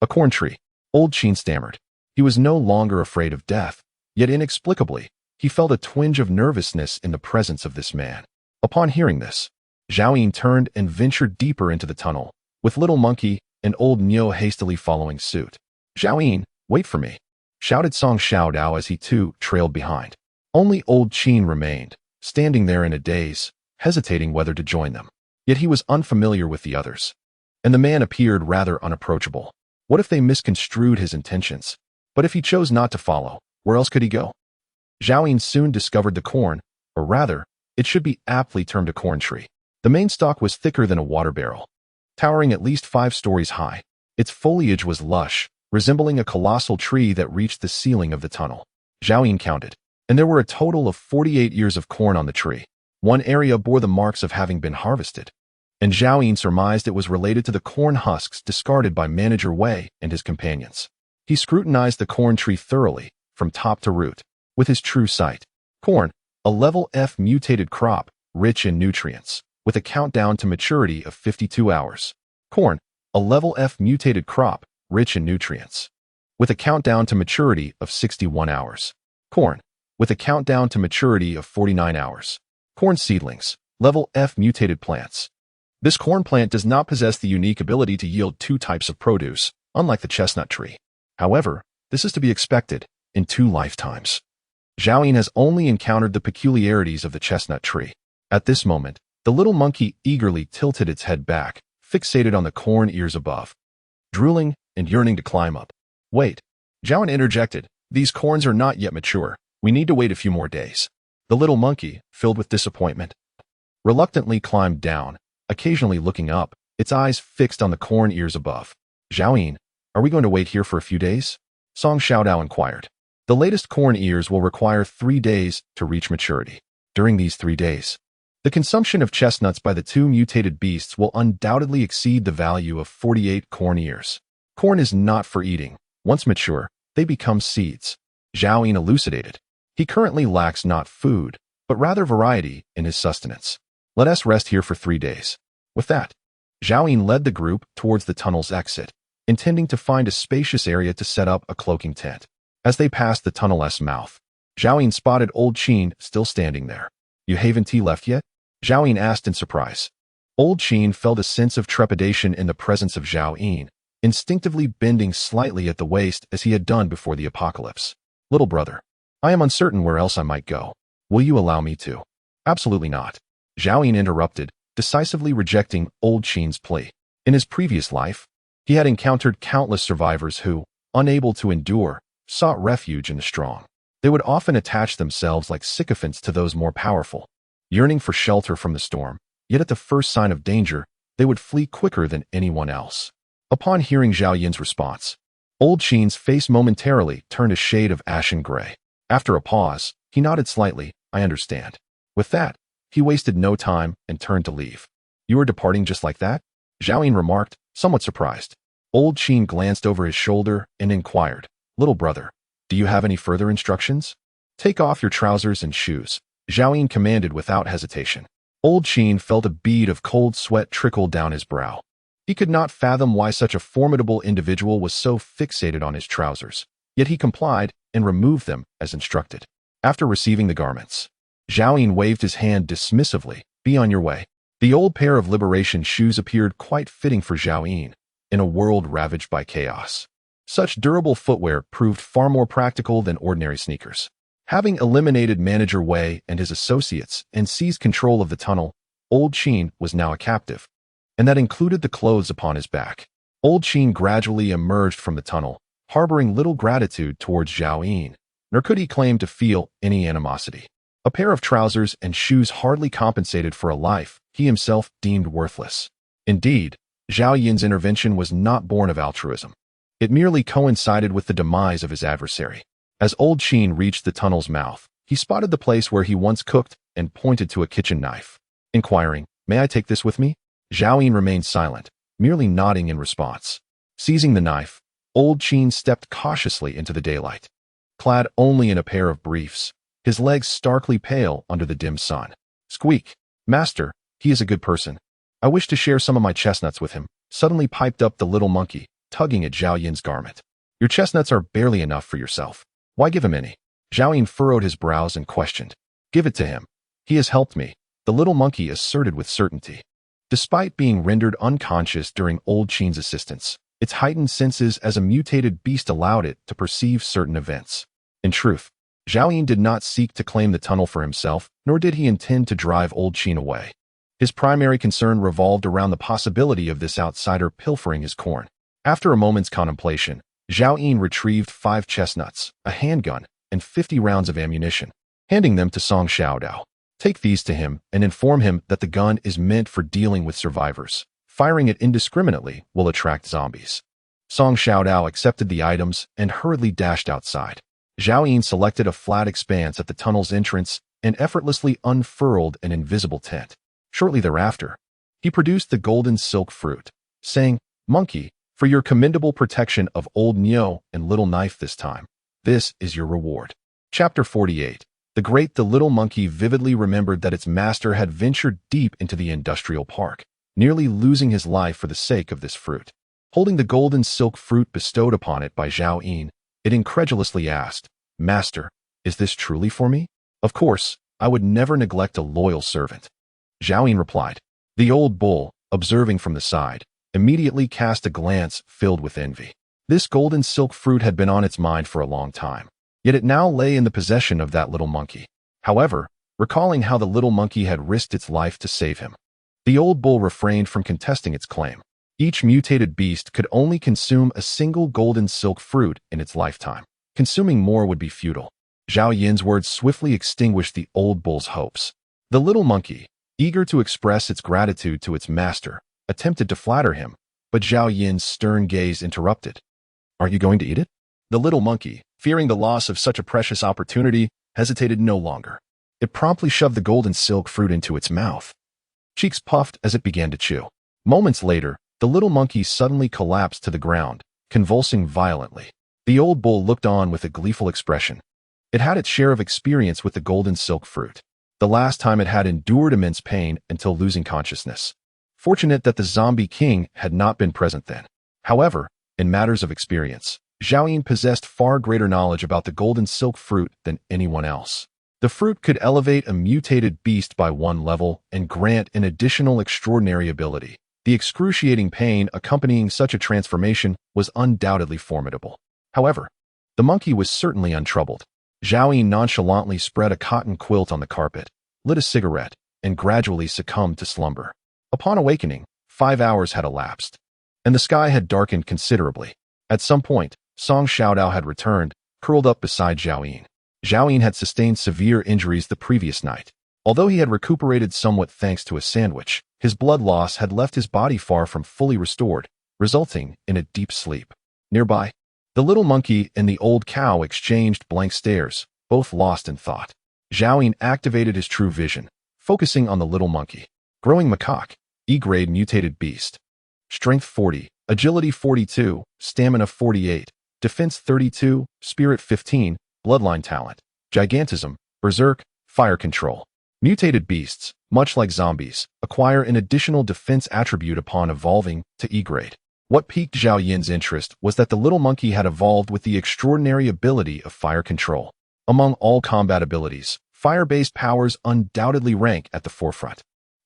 "A corn tree," Old Qin stammered. He was no longer afraid of death, yet inexplicably, he felt a twinge of nervousness in the presence of this man. Upon hearing this, Zhao Yin turned and ventured deeper into the tunnel, with Little Monkey and Old Nyo hastily following suit. "Zhao Yin, wait for me," shouted Song Xiaodao as he too trailed behind. Only Old Qin remained, standing there in a daze, hesitating whether to join them. Yet he was unfamiliar with the others. And the man appeared rather unapproachable. What if they misconstrued his intentions? But if he chose not to follow, where else could he go? Zhao Yin soon discovered the corn, or rather, it should be aptly termed a corn tree. The main stalk was thicker than a water barrel, towering at least 5 stories high. Its foliage was lush, resembling a colossal tree that reached the ceiling of the tunnel. Zhao Yin counted, and there were a total of 48 ears of corn on the tree. One area bore the marks of having been harvested, and Zhao Yin surmised it was related to the corn husks discarded by Manager Wei and his companions. He scrutinized the corn tree thoroughly, from top to root, with his true sight. Corn, a level F mutated crop, rich in nutrients, with a countdown to maturity of 52 hours. Corn, a level F mutated crop, rich in nutrients, with a countdown to maturity of 61 hours. Corn, with a countdown to maturity of 49 hours. Corn seedlings, level F mutated plants. This corn plant does not possess the unique ability to yield 2 types of produce, unlike the chestnut tree. However, this is to be expected in 2 lifetimes. Zhao Yin has only encountered the peculiarities of the chestnut tree. At this moment, the little monkey eagerly tilted its head back, fixated on the corn ears above, drooling and yearning to climb up. Wait, Zhao Yin interjected, these corns are not yet mature. We need to wait a few more days. The little monkey, filled with disappointment, reluctantly climbed down, occasionally looking up, its eyes fixed on the corn ears above. Zhao Yin, are we going to wait here for a few days? Song Xiaodao inquired. The latest corn ears will require 3 days to reach maturity. During these 3 days, the consumption of chestnuts by the 2 mutated beasts will undoubtedly exceed the value of 48 corn ears. Corn is not for eating. Once mature, they become seeds. Zhao Yin elucidated. He currently lacks not food, but rather variety in his sustenance. Let us rest here for 3 days. With that, Zhao Yin led the group towards the tunnel's exit, intending to find a spacious area to set up a cloaking tent. As they passed the tunnel's mouth, Zhao Yin spotted Old Qin still standing there. You haven't left yet? Zhao Yin asked in surprise. Old Qin felt a sense of trepidation in the presence of Zhao Yin, instinctively bending slightly at the waist as he had done before the apocalypse. Little brother, I am uncertain where else I might go. Will you allow me to? Absolutely not. Zhao Yin interrupted, decisively rejecting Old Qin's plea. In his previous life, he had encountered countless survivors who, unable to endure, sought refuge in the strong. They would often attach themselves like sycophants to those more powerful, yearning for shelter from the storm, yet at the first sign of danger, they would flee quicker than anyone else. Upon hearing Zhao Yin's response, Old Qin's face momentarily turned a shade of ashen gray. After a pause, he nodded slightly, I understand. With that, he wasted no time and turned to leave. You are departing just like that? Zhao Yin remarked, somewhat surprised. Old Qin glanced over his shoulder and inquired, Little brother, do you have any further instructions? Take off your trousers and shoes, Zhao Yin commanded without hesitation. Old Qin felt a bead of cold sweat trickle down his brow. He could not fathom why such a formidable individual was so fixated on his trousers, yet he complied and removed them as instructed. After receiving the garments, Zhao Yin waved his hand dismissively, be on your way. The old pair of liberation shoes appeared quite fitting for Zhao Yin, in a world ravaged by chaos. Such durable footwear proved far more practical than ordinary sneakers. Having eliminated Manager Wei and his associates and seized control of the tunnel, Old Qin was now a captive, and that included the clothes upon his back. Old Qin gradually emerged from the tunnel, harboring little gratitude towards Zhao Yin, nor could he claim to feel any animosity. A pair of trousers and shoes hardly compensated for a life he himself deemed worthless. Indeed, Zhao Yin's intervention was not born of altruism. It merely coincided with the demise of his adversary. As Old Qin reached the tunnel's mouth, he spotted the place where he once cooked and pointed to a kitchen knife. Inquiring, may I take this with me? Zhao Yin remained silent, merely nodding in response. Seizing the knife, Old Qin stepped cautiously into the daylight. Clad only in a pair of briefs, his legs starkly pale under the dim sun. Squeak! Master, he is a good person. I wish to share some of my chestnuts with him, suddenly piped up the little monkey, tugging at Zhao Yin's garment. Your chestnuts are barely enough for yourself. Why give him any? Zhao Yin furrowed his brows and questioned. Give it to him. He has helped me, the little monkey asserted with certainty. Despite being rendered unconscious during Old Qin's assistance, its heightened senses as a mutated beast allowed it to perceive certain events. In truth, Zhao Yin did not seek to claim the tunnel for himself, nor did he intend to drive old Qin away. His primary concern revolved around the possibility of this outsider pilfering his corn. After a moment's contemplation, Zhao Yin retrieved 5 chestnuts, a handgun, and 50 rounds of ammunition, handing them to Song Xiaodao. Take these to him and inform him that the gun is meant for dealing with survivors. Firing it indiscriminately will attract zombies. Song Xiaodao accepted the items and hurriedly dashed outside. Zhao Yin selected a flat expanse at the tunnel's entrance and effortlessly unfurled an invisible tent. Shortly thereafter, he produced the golden silk fruit, saying, "Monkey, for your commendable protection of old Nyo and little knife this time, this is your reward." Chapter 48. The little monkey vividly remembered that its master had ventured deep into the industrial park, nearly losing his life for the sake of this fruit. Holding the golden silk fruit bestowed upon it by Zhao Yin, it incredulously asked, "Master, is this truly for me?" "Of course, I would never neglect a loyal servant." Zhao Yin replied. The old bull, observing from the side, immediately cast a glance filled with envy. This golden silk fruit had been on its mind for a long time, yet it now lay in the possession of that little monkey. However, recalling how the little monkey had risked its life to save him, the old bull refrained from contesting its claim. Each mutated beast could only consume a single golden silk fruit in its lifetime. Consuming more would be futile. Zhao Yin's words swiftly extinguished the old bull's hopes. The little monkey, eager to express its gratitude to its master, attempted to flatter him, but Zhao Yin's stern gaze interrupted. "Are you going to eat it?" The little monkey, fearing the loss of such a precious opportunity, hesitated no longer. It promptly shoved the golden silk fruit into its mouth. Cheeks puffed as it began to chew. Moments later, the little monkey suddenly collapsed to the ground, convulsing violently. The old bull looked on with a gleeful expression. It had its share of experience with the golden silk fruit. The last time it had endured immense pain until losing consciousness. Fortunate that the zombie king had not been present then. However, in matters of experience, Zhao Yin possessed far greater knowledge about the golden silk fruit than anyone else. The fruit could elevate a mutated beast by 1 level and grant an additional extraordinary ability. The excruciating pain accompanying such a transformation was undoubtedly formidable. However, the monkey was certainly untroubled. Zhao Yin nonchalantly spread a cotton quilt on the carpet, lit a cigarette, and gradually succumbed to slumber. Upon awakening, 5 hours had elapsed, and the sky had darkened considerably. At some point, Song Xiaodao had returned, curled up beside Zhao Yin. Zhao Yin had sustained severe injuries the previous night. Although he had recuperated somewhat thanks to a sandwich, his blood loss had left his body far from fully restored, resulting in a deep sleep. Nearby, the little monkey and the old cow exchanged blank stares, both lost in thought. Zhao Yin activated his true vision, focusing on the little monkey. Growing macaque, E-grade mutated beast. Strength 40, Agility 42, Stamina 48, Defense 32, Spirit 15, Bloodline talent, Gigantism, Berserk, Fire control. Mutated beasts, much like zombies, acquire an additional defense attribute upon evolving to E-grade. What piqued Zhao Yin's interest was that the little monkey had evolved with the extraordinary ability of fire control. Among all combat abilities, fire-based powers undoubtedly rank at the forefront.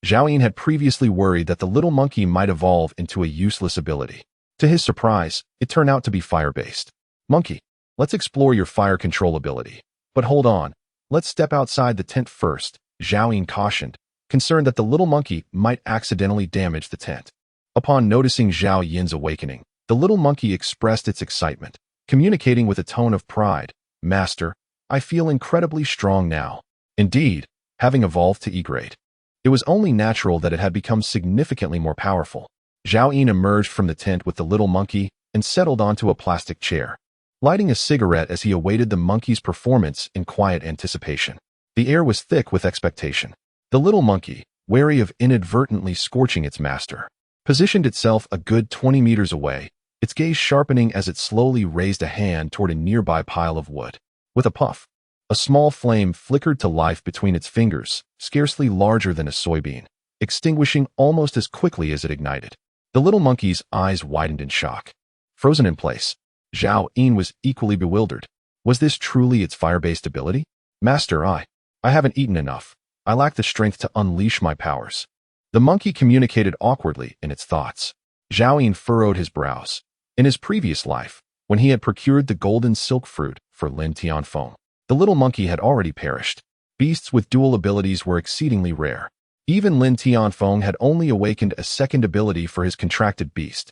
Zhao Yin had previously worried that the little monkey might evolve into a useless ability. To his surprise, it turned out to be fire-based. "Monkey, let's explore your fire control ability. But hold on, let's step outside the tent first," Zhao Yin cautioned, concerned that the little monkey might accidentally damage the tent. Upon noticing Zhao Yin's awakening, the little monkey expressed its excitement, communicating with a tone of pride, "Master, I feel incredibly strong now." Indeed, having evolved to E-grade, it was only natural that it had become significantly more powerful. Zhao Yin emerged from the tent with the little monkey and settled onto a plastic chair, lighting a cigarette as he awaited the monkey's performance in quiet anticipation. The air was thick with expectation. The little monkey, wary of inadvertently scorching its master, positioned itself a good 20 meters away, its gaze sharpening as it slowly raised a hand toward a nearby pile of wood. With a puff, a small flame flickered to life between its fingers, scarcely larger than a soybean, extinguishing almost as quickly as it ignited. The little monkey's eyes widened in shock. Frozen in place, Zhao Yin was equally bewildered. Was this truly its fire-based ability? "Master, I haven't eaten enough. I lack the strength to unleash my powers." The monkey communicated awkwardly in its thoughts. Zhao Yin furrowed his brows. In his previous life, when he had procured the golden silk fruit for Lin Tianfeng, The little monkey had already perished. Beasts with dual abilities were exceedingly rare. Even Lin Tianfeng had only awakened a second ability for his contracted beast.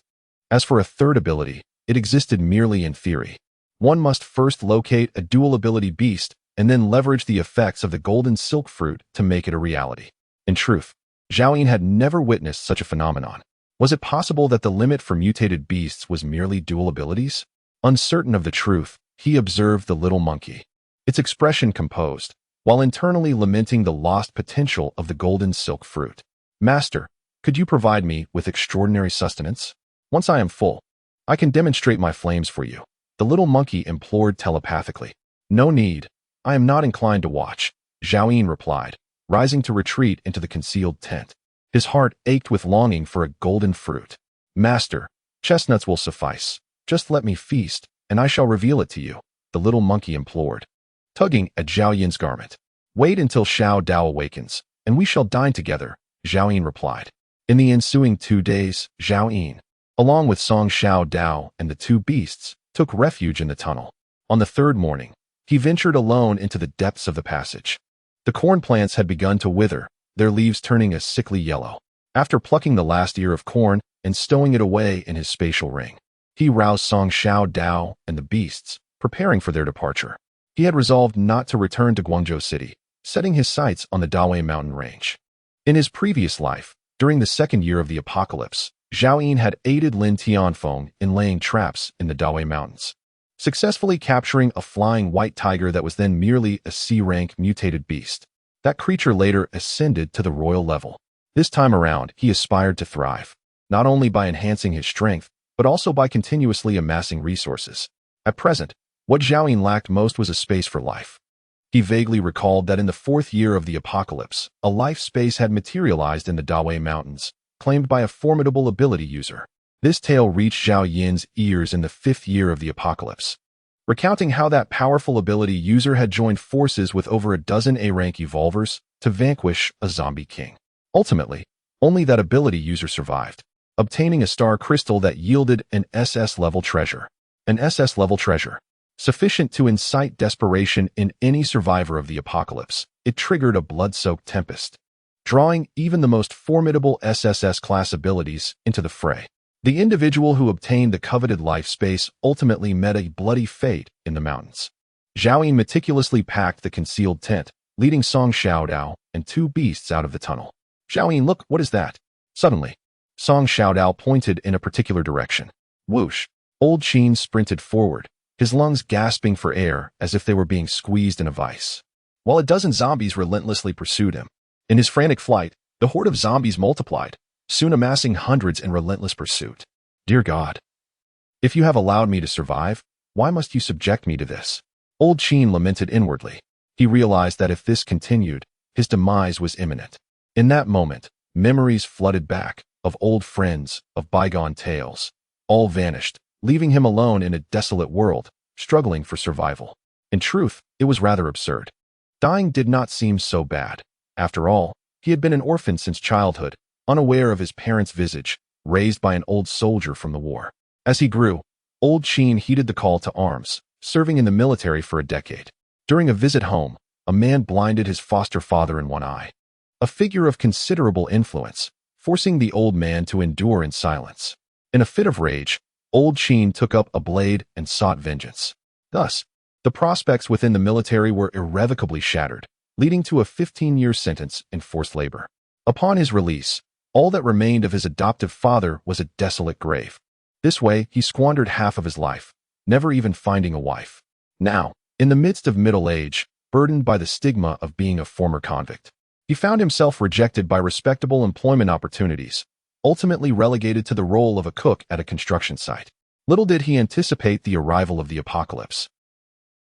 As for a third ability, it existed merely in theory. One must first locate a dual ability beast and then leverage the effects of the golden silk fruit to make it a reality. In truth, Zhao Yin had never witnessed such a phenomenon. Was it possible that the limit for mutated beasts was merely dual abilities? Uncertain of the truth, he observed the little monkey. Its expression composed, while internally lamenting the lost potential of the golden silk fruit. Master, could you provide me with extraordinary sustenance? Once I am full, I can demonstrate my flames for you. The little monkey implored telepathically. No need. I am not inclined to watch, Zhao Yin replied, rising to retreat into the concealed tent. His heart ached with longing for a golden fruit. Master, chestnuts will suffice. Just let me feast, and I shall reveal it to you, the little monkey implored, tugging at Zhao Yin's garment. Wait until Xiao Dao awakens, and we shall dine together, Zhao Yin replied. In the ensuing 2 days, Zhao Yin, along with Song Xiao Dao and the 2 beasts, took refuge in the tunnel. On the 3rd morning, he ventured alone into the depths of the passage. The corn plants had begun to wither, their leaves turning a sickly yellow. After plucking the last ear of corn and stowing it away in his spatial ring, he roused Song Xiao Dao and the beasts, preparing for their departure. He had resolved not to return to Guangzhou City, setting his sights on the Dawei mountain range. In his previous life, during the 2nd year of the apocalypse, Zhao Yin had aided Lin Tianfeng in laying traps in the Dawei mountains, successfully capturing a flying white tiger that was then merely a C-rank mutated beast. That creature later ascended to the royal level. This time around, he aspired to thrive, not only by enhancing his strength, but also by continuously amassing resources. At present, what Zhao Yin lacked most was a space for life. He vaguely recalled that in the 4th year of the apocalypse, a life space had materialized in the Dawei Mountains, claimed by a formidable ability user. This tale reached Zhao Yin's ears in the 5th year of the apocalypse, recounting how that powerful ability user had joined forces with over a dozen A-rank evolvers to vanquish a zombie king. Ultimately, only that ability user survived, obtaining a star crystal that yielded an SS-level treasure. An SS-level treasure, sufficient to incite desperation in any survivor of the apocalypse. It triggered a blood-soaked tempest, drawing even the most formidable SSS class abilities into the fray. The individual who obtained the coveted life space ultimately met a bloody fate in the mountains. Zhao Yin meticulously packed the concealed tent, leading Song Xiaodao and 2 beasts out of the tunnel. Zhao Yin, look, what is that? Suddenly, Song Xiaodao pointed in a particular direction. Whoosh! Old Qin sprinted forward, his lungs gasping for air as if they were being squeezed in a vice, while a dozen zombies relentlessly pursued him. In his frantic flight, the horde of zombies multiplied, soon amassing hundreds in relentless pursuit. Dear God, if you have allowed me to survive, why must you subject me to this? Old Qin lamented inwardly. He realized that if this continued, his demise was imminent. In that moment, memories flooded back, of old friends, of bygone tales. All vanished, leaving him alone in a desolate world, struggling for survival. In truth, it was rather absurd. Dying did not seem so bad. After all, he had been an orphan since childhood, unaware of his parents' visage, raised by an old soldier from the war. As he grew, Old Qin heeded the call to arms, serving in the military for a decade. During a visit home, a man blinded his foster father in one eye, a figure of considerable influence, forcing the old man to endure in silence. In a fit of rage, Old Qin took up a blade and sought vengeance. Thus, the prospects within the military were irrevocably shattered, leading to a 15-year sentence in forced labor. Upon his release, all that remained of his adoptive father was a desolate grave. This way, he squandered half of his life, never even finding a wife. Now, in the midst of middle age, burdened by the stigma of being a former convict, he found himself rejected by respectable employment opportunities, ultimately relegated to the role of a cook at a construction site. Little did he anticipate the arrival of the apocalypse.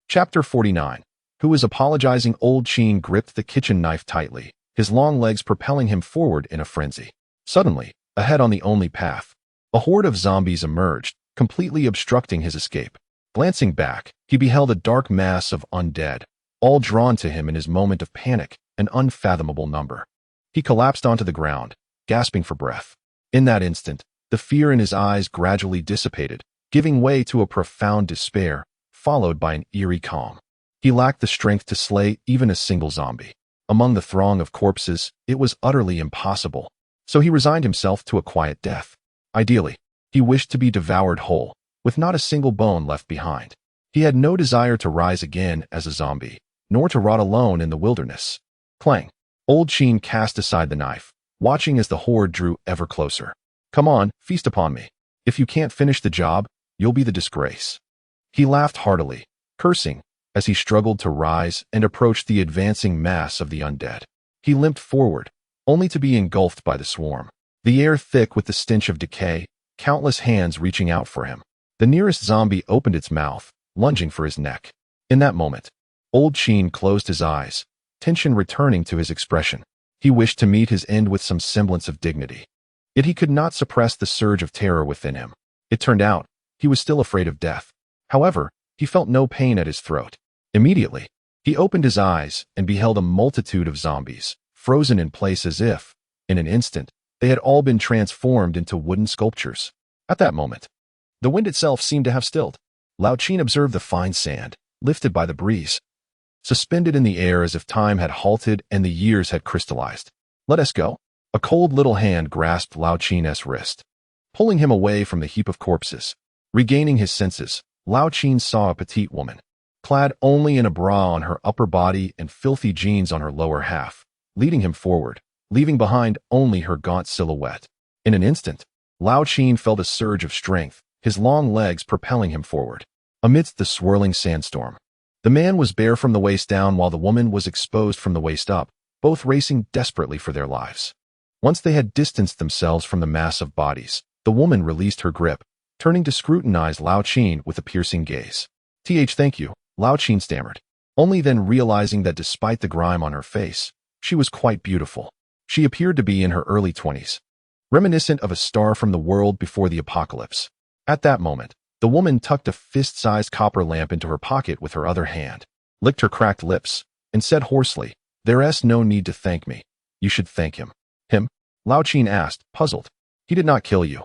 Chapter 49. Who is apologizing? Old Qin gripped the kitchen knife tightly, his long legs propelling him forward in a frenzy. Suddenly, ahead on the only path, a horde of zombies emerged, completely obstructing his escape. Glancing back, he beheld a dark mass of undead, all drawn to him in his moment of panic, an unfathomable number. He collapsed onto the ground, gasping for breath. In that instant, the fear in his eyes gradually dissipated, giving way to a profound despair, followed by an eerie calm. He lacked the strength to slay even a single zombie. Among the throng of corpses, it was utterly impossible. So he resigned himself to a quiet death. Ideally, he wished to be devoured whole, with not a single bone left behind. He had no desire to rise again as a zombie, nor to rot alone in the wilderness. Clang! Old Sheen cast aside the knife, watching as the horde drew ever closer. Come on, feast upon me. If you can't finish the job, you'll be the disgrace. He laughed heartily, cursing, as he struggled to rise and approach the advancing mass of the undead. He limped forward, only to be engulfed by the swarm. The air thick with the stench of decay, countless hands reaching out for him. The nearest zombie opened its mouth, lunging for his neck. In that moment, Old Sheen closed his eyes, tension returning to his expression. He wished to meet his end with some semblance of dignity. Yet he could not suppress the surge of terror within him. It turned out, he was still afraid of death. However, he felt no pain at his throat. Immediately, he opened his eyes and beheld a multitude of zombies, frozen in place as if, in an instant, they had all been transformed into wooden sculptures. At that moment, the wind itself seemed to have stilled. Lao Qin observed the fine sand, lifted by the breeze, suspended in the air as if time had halted and the years had crystallized. Let us go. A cold little hand grasped Lao Qin's wrist, pulling him away from the heap of corpses. Regaining his senses, Lao Qin saw a petite woman, clad only in a bra on her upper body and filthy jeans on her lower half, leading him forward, leaving behind only her gaunt silhouette. In an instant, Lao Qin felt a surge of strength, his long legs propelling him forward. Amidst the swirling sandstorm, the man was bare from the waist down while the woman was exposed from the waist up, both racing desperately for their lives. Once they had distanced themselves from the mass of bodies, the woman released her grip, turning to scrutinize Lao Qin with a piercing gaze. Thank you, Lao Qin stammered, only then realizing that despite the grime on her face, she was quite beautiful. She appeared to be in her early 20s, reminiscent of a star from the world before the apocalypse. At that moment, the woman tucked a fist-sized copper lamp into her pocket with her other hand, licked her cracked lips, and said hoarsely, "There's no need to thank me. You should thank him." Him? Lao Qin asked, puzzled. He did not kill you.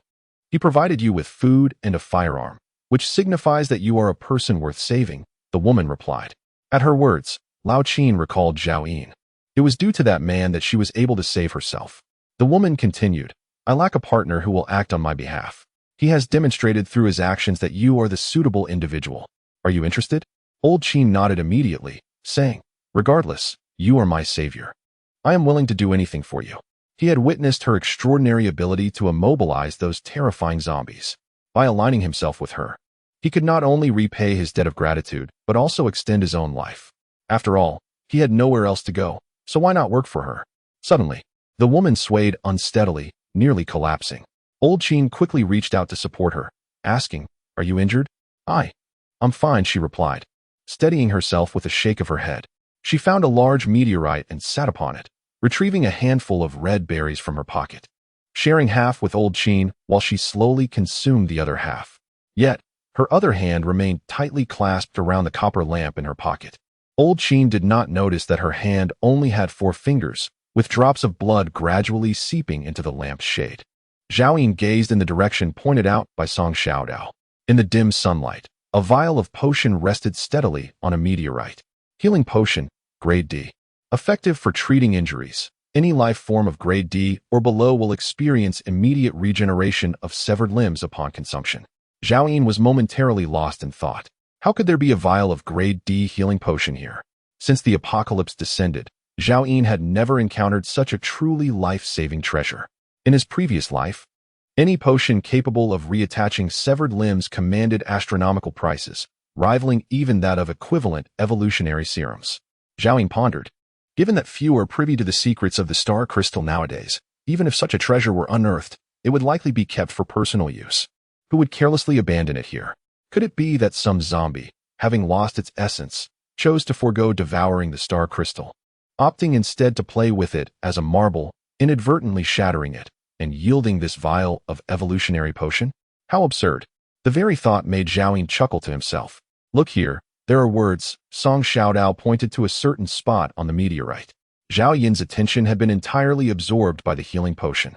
He provided you with food and a firearm, which signifies that you are a person worth saving, the woman replied. At her words, Lao Qin recalled Zhao Yin. It was due to that man that she was able to save herself. The woman continued, I lack a partner who will act on my behalf. He has demonstrated through his actions that you are the suitable individual. Are you interested? Old Qin nodded immediately, saying, regardless, you are my savior. I am willing to do anything for you. He had witnessed her extraordinary ability to immobilize those terrifying zombies. By aligning himself with her, he could not only repay his debt of gratitude, but also extend his own life. After all, he had nowhere else to go, so why not work for her? Suddenly, the woman swayed unsteadily, nearly collapsing. Old Qin quickly reached out to support her, asking, Are you injured? I'm fine, she replied, steadying herself with a shake of her head. She found a large meteorite and sat upon it, retrieving a handful of red berries from her pocket, sharing half with Old Qin while she slowly consumed the other half. Yet, her other hand remained tightly clasped around the copper lamp in her pocket. Old Qin did not notice that her hand only had 4 fingers, with drops of blood gradually seeping into the lamp's shade. Zhao Yin gazed in the direction pointed out by Song Xiaodao. In the dim sunlight, a vial of potion rested steadily on a meteorite. Healing potion, grade D. Effective for treating injuries. Any life form of grade D or below will experience immediate regeneration of severed limbs upon consumption. Zhao Yin was momentarily lost in thought. How could there be a vial of grade D healing potion here? Since the apocalypse descended, Zhao Yin had never encountered such a truly life-saving treasure. In his previous life, any potion capable of reattaching severed limbs commanded astronomical prices, rivaling even that of equivalent evolutionary serums. Zhao Yin pondered. Given that few are privy to the secrets of the star crystal nowadays, even if such a treasure were unearthed, it would likely be kept for personal use. Who would carelessly abandon it here? Could it be that some zombie, having lost its essence, chose to forego devouring the star crystal, opting instead to play with it as a marble, inadvertently shattering it, and yielding this vial of evolutionary potion? How absurd. The very thought made Zhao Yin chuckle to himself. Look here, there are words. Song Xiaodao pointed to a certain spot on the meteorite. Zhao Yin's attention had been entirely absorbed by the healing potion,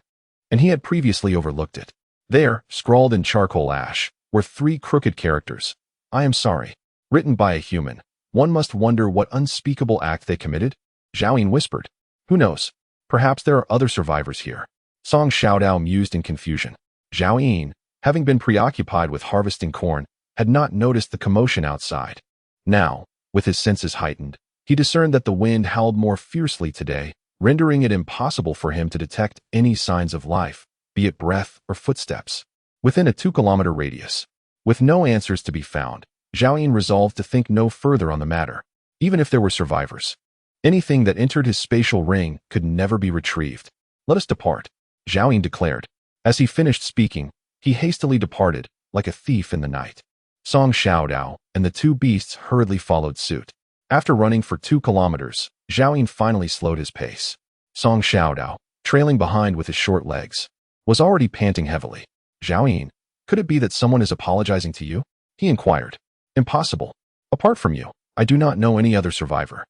and he had previously overlooked it. There, scrawled in charcoal ash, were 3 crooked characters. I am sorry. Written by a human. One must wonder what unspeakable act they committed. Zhao Yin whispered. Who knows? Perhaps there are other survivors here. Song Xiaodao mused in confusion. Zhao Yin, having been preoccupied with harvesting corn, had not noticed the commotion outside. Now, with his senses heightened, he discerned that the wind howled more fiercely today, rendering it impossible for him to detect any signs of life, be it breath or footsteps. Within a 2-kilometer radius, with no answers to be found, Zhao Yin resolved to think no further on the matter. Even if there were survivors, anything that entered his spatial ring could never be retrieved. Let us depart, Zhao Yin declared. As he finished speaking, he hastily departed, like a thief in the night. Song Xiaodao and the two beasts hurriedly followed suit. After running for 2 kilometers, Zhao Yin finally slowed his pace. Song Xiaodao, trailing behind with his short legs, was already panting heavily. Zhao Yin, could it be that someone is apologizing to you? He inquired. Impossible. Apart from you, I do not know any other survivor.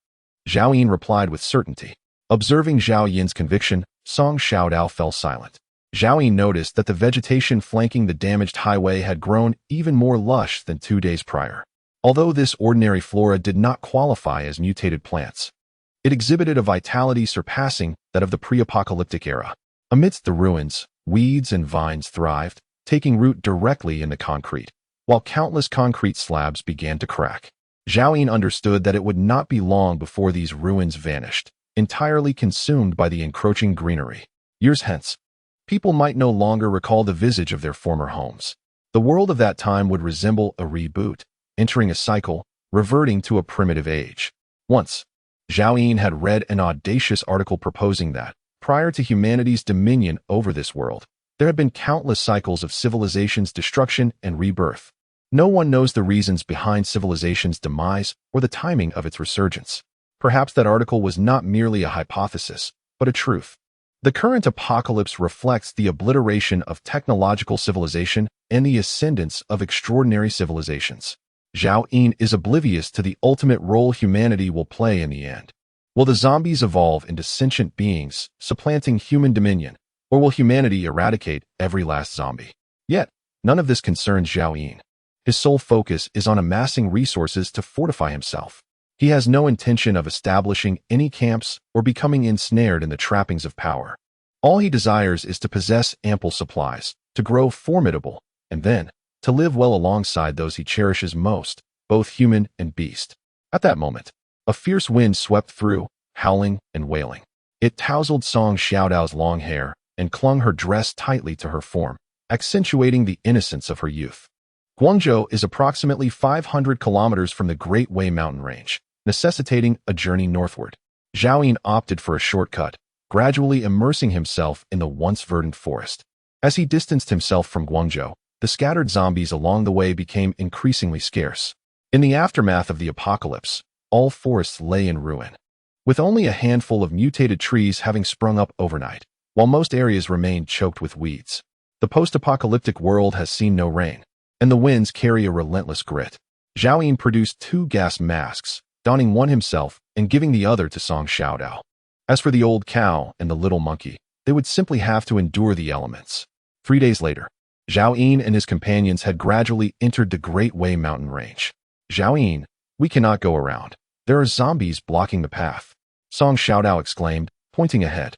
Zhao Yin replied with certainty. Observing Zhao Yin's conviction, Song Xiaodao fell silent. Zhao Yin noticed that the vegetation flanking the damaged highway had grown even more lush than 2 days prior. Although this ordinary flora did not qualify as mutated plants, it exhibited a vitality surpassing that of the pre-apocalyptic era. Amidst the ruins, weeds and vines thrived, taking root directly in the concrete, while countless concrete slabs began to crack. Zhao Yin understood that it would not be long before these ruins vanished, entirely consumed by the encroaching greenery. Years hence, people might no longer recall the visage of their former homes. The world of that time would resemble a reboot, entering a cycle, reverting to a primitive age. Once, Zhao Yin had read an audacious article proposing that, prior to humanity's dominion over this world, there had been countless cycles of civilization's destruction and rebirth. No one knows the reasons behind civilization's demise or the timing of its resurgence. Perhaps that article was not merely a hypothesis, but a truth. The current apocalypse reflects the obliteration of technological civilization and the ascendance of extraordinary civilizations. Zhao Yin is oblivious to the ultimate role humanity will play in the end. Will the zombies evolve into sentient beings, supplanting human dominion, or will humanity eradicate every last zombie? Yet, none of this concerns Zhao Yin. His sole focus is on amassing resources to fortify himself. He has no intention of establishing any camps or becoming ensnared in the trappings of power. All he desires is to possess ample supplies, to grow formidable, and then, to live well alongside those he cherishes most, both human and beast. At that moment, a fierce wind swept through, howling and wailing. It tousled Song Xiaodao's long hair and clung her dress tightly to her form, accentuating the innocence of her youth. Guangzhou is approximately 500 kilometers from the Great Wei mountain range, necessitating a journey northward. Zhao Yin opted for a shortcut, gradually immersing himself in the once verdant forest. As he distanced himself from Guangzhou, the scattered zombies along the way became increasingly scarce. In the aftermath of the apocalypse, all forests lay in ruin, with only a handful of mutated trees having sprung up overnight, while most areas remained choked with weeds. The post-apocalyptic world has seen no rain, and the winds carry a relentless grit. Zhao Yin produced 2 gas masks, donning one himself and giving the other to Song Xiaodao. As for the old cow and the little monkey, they would simply have to endure the elements. 3 days later, Zhao Yin and his companions had gradually entered the Great Wei mountain range. Zhao Yin, we cannot go around. There are zombies blocking the path, Song Xiaodao exclaimed, pointing ahead.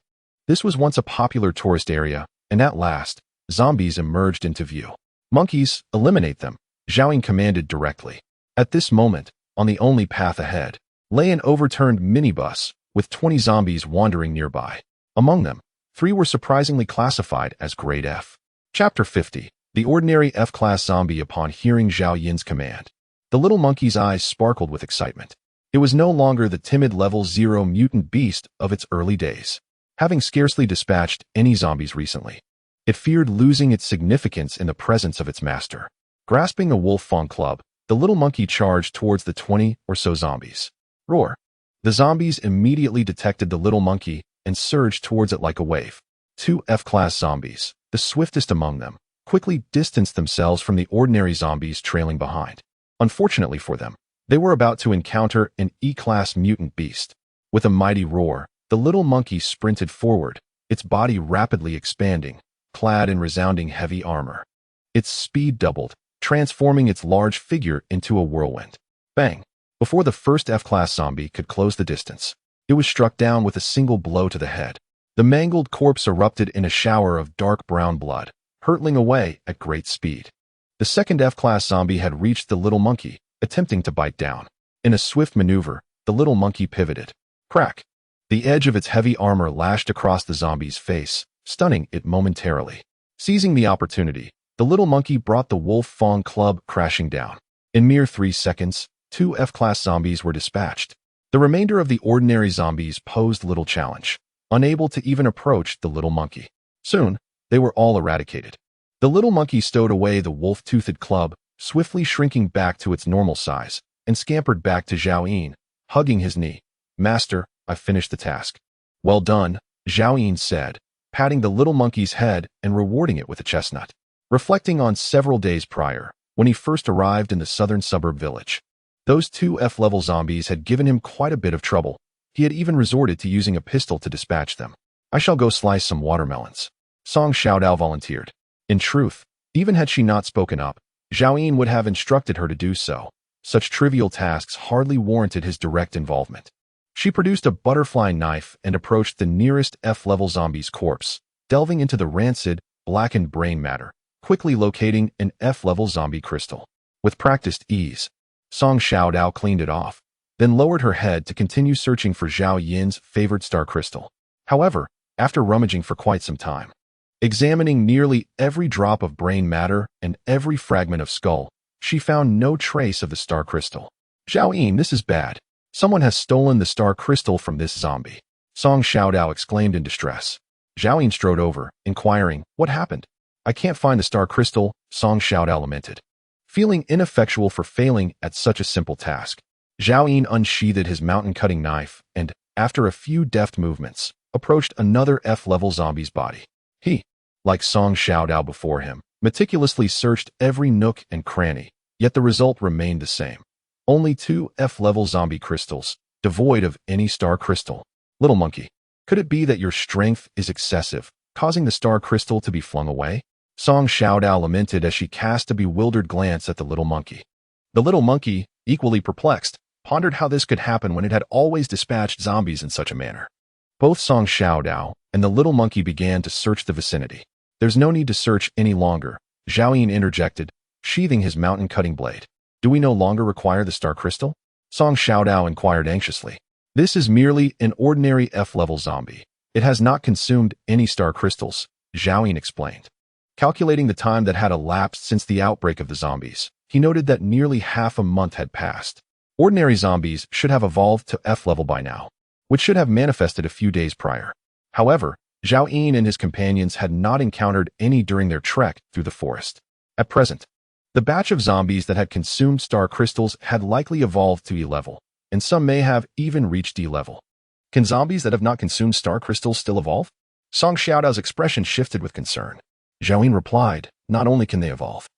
This was once a popular tourist area, and at last, zombies emerged into view. Monkeys, eliminate them, Zhao Yin commanded directly. At this moment, on the only path ahead, lay an overturned minibus with 20 zombies wandering nearby. Among them, 3 were surprisingly classified as Grade F. Chapter 50. The ordinary F-class zombie upon hearing Zhao Yin's command. The little monkey's eyes sparkled with excitement. It was no longer the timid level 0 mutant beast of its early days. Having scarcely dispatched any zombies recently, it feared losing its significance in the presence of its master. Grasping a wolf fawn club, the little monkey charged towards the 20 or so zombies. Roar! The zombies immediately detected the little monkey and surged towards it like a wave. 2 F-class zombies, the swiftest among them, quickly distanced themselves from the ordinary zombies trailing behind. Unfortunately for them, they were about to encounter an E-class mutant beast. With a mighty roar, the little monkey sprinted forward, its body rapidly expanding, clad in resounding heavy armor. Its speed doubled, transforming its large figure into a whirlwind. Bang! Before the first F-class zombie could close the distance, it was struck down with a single blow to the head. The mangled corpse erupted in a shower of dark brown blood, hurtling away at great speed. The second F-class zombie had reached the little monkey, attempting to bite down. In a swift maneuver, the little monkey pivoted. Crack! The edge of its heavy armor lashed across the zombie's face, stunning it momentarily. Seizing the opportunity, the little monkey brought the wolf fang club crashing down. In mere 3 seconds, 2 F-class zombies were dispatched. The remainder of the ordinary zombies posed little challenge, unable to even approach the little monkey. Soon, they were all eradicated. The little monkey stowed away the wolf-toothed club, swiftly shrinking back to its normal size, and scampered back to Zhao Yin, hugging his knee. "Master, I finished the task." "Well done," Zhao Yin said, patting the little monkey's head and rewarding it with a chestnut. Reflecting on several days prior, when he first arrived in the southern suburb village, those 2 F-level zombies had given him quite a bit of trouble. He had even resorted to using a pistol to dispatch them. "I shall go slice some watermelons," Song Xiaodao volunteered. In truth, even had she not spoken up, Zhao Yin would have instructed her to do so. Such trivial tasks hardly warranted his direct involvement. She produced a butterfly knife and approached the nearest F-level zombie's corpse, delving into the rancid, blackened brain matter, quickly locating an F-level zombie crystal. With practiced ease, Song Xiaodao cleaned it off, then lowered her head to continue searching for Zhao Yin's favorite star crystal. However, after rummaging for quite some time, examining nearly every drop of brain matter and every fragment of skull, she found no trace of the star crystal. "Zhao Yin, this is bad. Someone has stolen the star crystal from this zombie," Song Xiaodao exclaimed in distress. Zhao Yin strode over, inquiring, "What happened?" "I can't find the star crystal," Song Xiaodao lamented. Feeling ineffectual for failing at such a simple task, Zhao Yin unsheathed his mountain-cutting knife and, after a few deft movements, approached another F-level zombie's body. He, like Song Xiaodao before him, meticulously searched every nook and cranny, yet the result remained the same. Only 2 F-level zombie crystals, devoid of any star crystal. "Little monkey, could it be that your strength is excessive, causing the star crystal to be flung away?" Song Xiaodao lamented as she cast a bewildered glance at the little monkey. The little monkey, equally perplexed, pondered how this could happen when it had always dispatched zombies in such a manner. Both Song Xiaodao and the little monkey began to search the vicinity. "There's no need to search any longer," Zhao Yin interjected, sheathing his mountain-cutting blade. "Do we no longer require the star crystal?" Song Xiaodao inquired anxiously. "This is merely an ordinary F-level zombie. It has not consumed any star crystals," Zhao Yin explained. Calculating the time that had elapsed since the outbreak of the zombies, he noted that nearly half a month had passed. Ordinary zombies should have evolved to F-level by now, which should have manifested a few days prior. However, Zhao Yin and his companions had not encountered any during their trek through the forest. At present, the batch of zombies that had consumed star crystals had likely evolved to E-level, and some may have even reached D-level. Can zombies that have not consumed star crystals still evolve? Song Xiaodao's expression shifted with concern. Zhao Yin replied, "Not only can they evolve,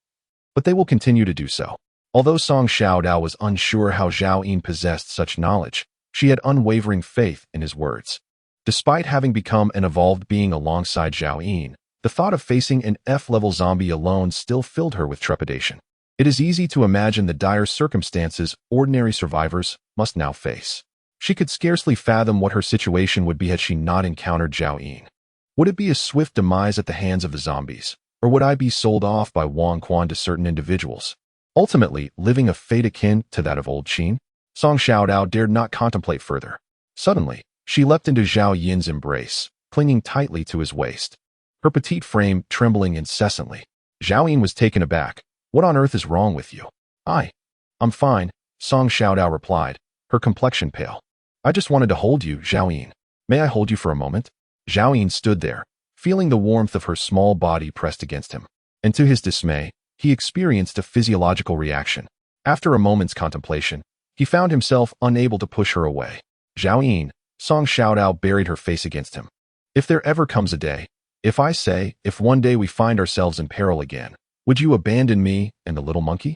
but they will continue to do so." Although Song Xiaodao was unsure how Zhao Yin possessed such knowledge, she had unwavering faith in his words. Despite having become an evolved being alongside Zhao Yin, the thought of facing an F-level zombie alone still filled her with trepidation. It is easy to imagine the dire circumstances ordinary survivors must now face. She could scarcely fathom what her situation would be had she not encountered Zhao Yin. Would it be a swift demise at the hands of the zombies, or would I be sold off by Wang Quan to certain individuals, ultimately living a fate akin to that of old Qin? Song Xiaodao dared not contemplate further. Suddenly, she leapt into Zhao Yin's embrace, clinging tightly to his waist, her petite frame trembling incessantly. Zhao Yin was taken aback. "What on earth is wrong with you?" I'm fine," Song Xiaodao replied, her complexion pale. "I just wanted to hold you, Zhao Yin. May I hold you for a moment?" Zhao Yin stood there, feeling the warmth of her small body pressed against him. And to his dismay, he experienced a physiological reaction. After a moment's contemplation, he found himself unable to push her away. "Zhao Yin," Song Xiaodao buried her face against him. "If there ever comes a day, if one day we find ourselves in peril again, would you abandon me and the little monkey?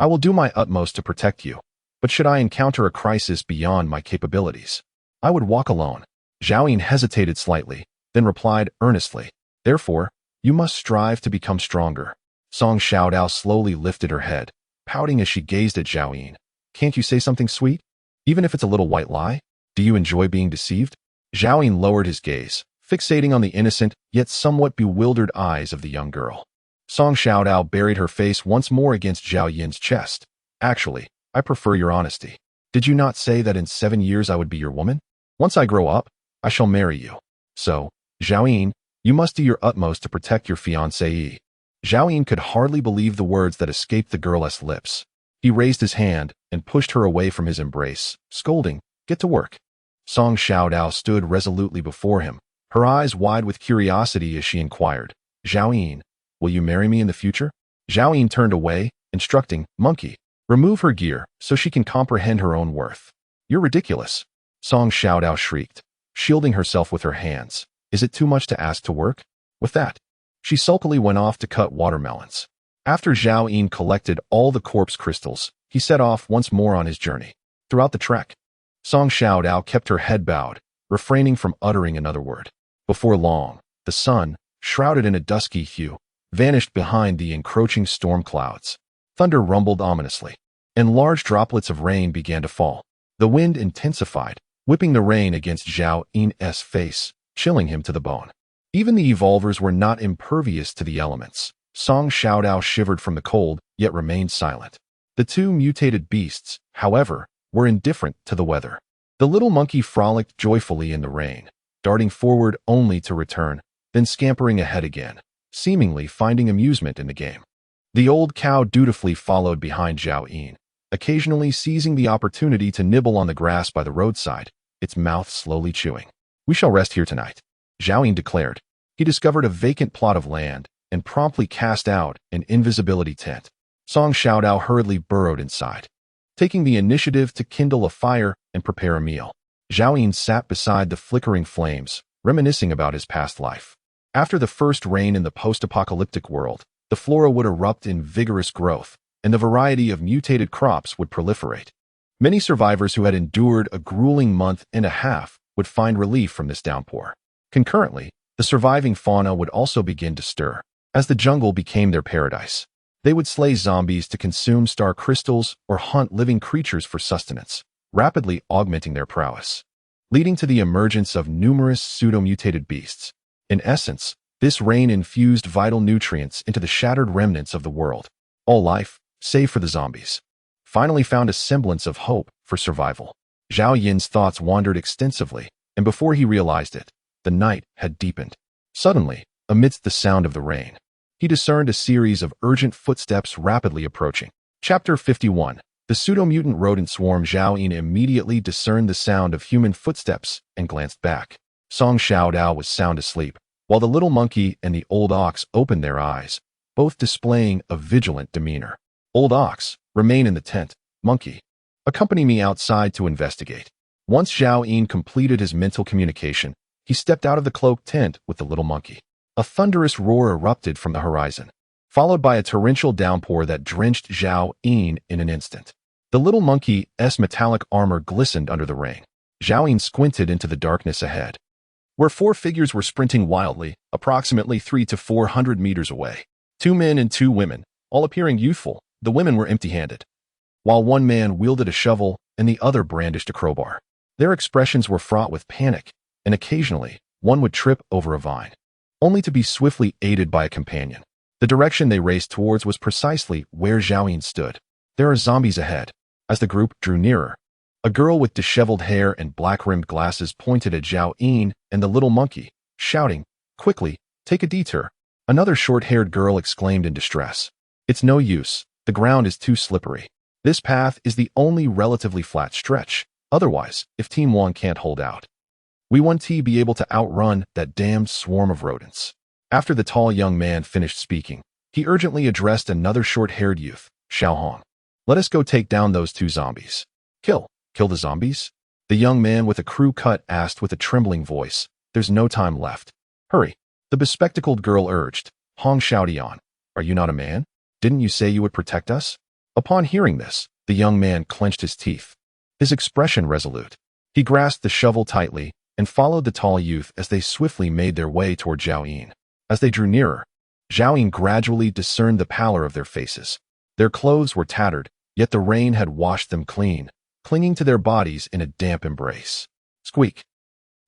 I will do my utmost to protect you, but should I encounter a crisis beyond my capabilities, I would walk alone." Zhao Yin hesitated slightly, then replied earnestly, "Therefore, you must strive to become stronger." Song Xiaodao slowly lifted her head, pouting as she gazed at Zhao Yin. Can't you say something sweet? Even if it's a little white lie? Do you enjoy being deceived? Zhao Yin lowered his gaze, fixating on the innocent yet somewhat bewildered eyes of the young girl. Song Xiaodao buried her face once more against Zhao Yin's chest. Actually, I prefer your honesty. Did you not say that in 7 years I would be your woman? Once I grow up, I shall marry you. So, Zhao Yin, you must do your utmost to protect your fiancée. Zhao Yin could hardly believe the words that escaped the girl's lips. He raised his hand and pushed her away from his embrace, scolding, "Get to work." Song Xiaodao stood resolutely before him, her eyes wide with curiosity as she inquired, "Zhao Yin, will you marry me in the future?" Zhao Yin turned away, instructing, "Monkey, remove her gear so she can comprehend her own worth." "You're ridiculous," Song Xiaodao shrieked, shielding herself with her hands. "Is it too much to ask to work?" With that, she sulkily went off to cut watermelons. After Zhao Yin collected all the corpse crystals, he set off once more on his journey. Throughout the trek, Song Xiaodao kept her head bowed, refraining from uttering another word. Before long, the sun, shrouded in a dusky hue, vanished behind the encroaching storm clouds. Thunder rumbled ominously, and large droplets of rain began to fall. The wind intensified, whipping the rain against Zhao Yin's face, chilling him to the bone. Even the evolvers were not impervious to the elements. Song Xiaodao shivered from the cold, yet remained silent. The two mutated beasts, however, were indifferent to the weather. The little monkey frolicked joyfully in the rain, darting forward only to return, then scampering ahead again, seemingly finding amusement in the game. The old cow dutifully followed behind Zhao Yin, occasionally seizing the opportunity to nibble on the grass by the roadside, its mouth slowly chewing. "We shall rest here tonight," Zhao Yin declared. He discovered a vacant plot of land and promptly cast out an invisibility tent. Song Xiaodao hurriedly burrowed inside, taking the initiative to kindle a fire and prepare a meal. Zhao Yin sat beside the flickering flames, reminiscing about his past life. After the first rain in the post-apocalyptic world, the flora would erupt in vigorous growth, and the variety of mutated crops would proliferate. Many survivors who had endured a grueling month and a half would find relief from this downpour. Concurrently, the surviving fauna would also begin to stir, as the jungle became their paradise. They would slay zombies to consume star crystals or hunt living creatures for sustenance, rapidly augmenting their prowess, leading to the emergence of numerous pseudo-mutated beasts. In essence, this rain infused vital nutrients into the shattered remnants of the world. All life, save for the zombies, finally found a semblance of hope for survival. Zhao Yin's thoughts wandered extensively, and before he realized it, the night had deepened. Suddenly, amidst the sound of the rain, he discerned a series of urgent footsteps rapidly approaching. Chapter 51. The pseudo-mutant rodent swarm. Zhao Yin immediately discerned the sound of human footsteps and glanced back. Song Xiaodao was sound asleep, while the little monkey and the old ox opened their eyes, both displaying a vigilant demeanor. "Old ox, remain in the tent. Monkey, accompany me outside to investigate." Once Zhao Yin completed his mental communication, he stepped out of the cloaked tent with the little monkey. A thunderous roar erupted from the horizon, followed by a torrential downpour that drenched Zhao Yin in an instant. The little monkey's metallic armor glistened under the rain. Zhao Yin squinted into the darkness ahead, where 4 figures were sprinting wildly, approximately 300 to 400 meters away. 2 men and 2 women, all appearing youthful. The women were empty-handed, while one man wielded a shovel and the other brandished a crowbar. Their expressions were fraught with panic, and occasionally, one would trip over a vine, only to be swiftly aided by a companion. The direction they raced towards was precisely where Zhao Yin stood. "There are zombies ahead." As the group drew nearer, a girl with disheveled hair and black-rimmed glasses pointed at Zhao Yin and the little monkey, shouting, "Quickly, take a detour." Another short-haired girl exclaimed in distress, "It's no use. The ground is too slippery. This path is the only relatively flat stretch. Otherwise, if Team 1 can't hold out, we won't be able to outrun that damned swarm of rodents." After the tall young man finished speaking, he urgently addressed another short-haired youth, Xiao Hong. "Let us go take down those 2 zombies." Kill the zombies?" the young man with a crew cut asked with a trembling voice. "There's no time left. Hurry," the bespectacled girl urged. "Hong Xiaodian, are you not a man? Didn't you say you would protect us?" Upon hearing this, the young man clenched his teeth, his expression resolute. He grasped the shovel tightly and followed the tall youth as they swiftly made their way toward Zhao Yin. As they drew nearer, Zhao Yin gradually discerned the pallor of their faces. Their clothes were tattered, yet the rain had washed them clean, clinging to their bodies in a damp embrace. Squeak.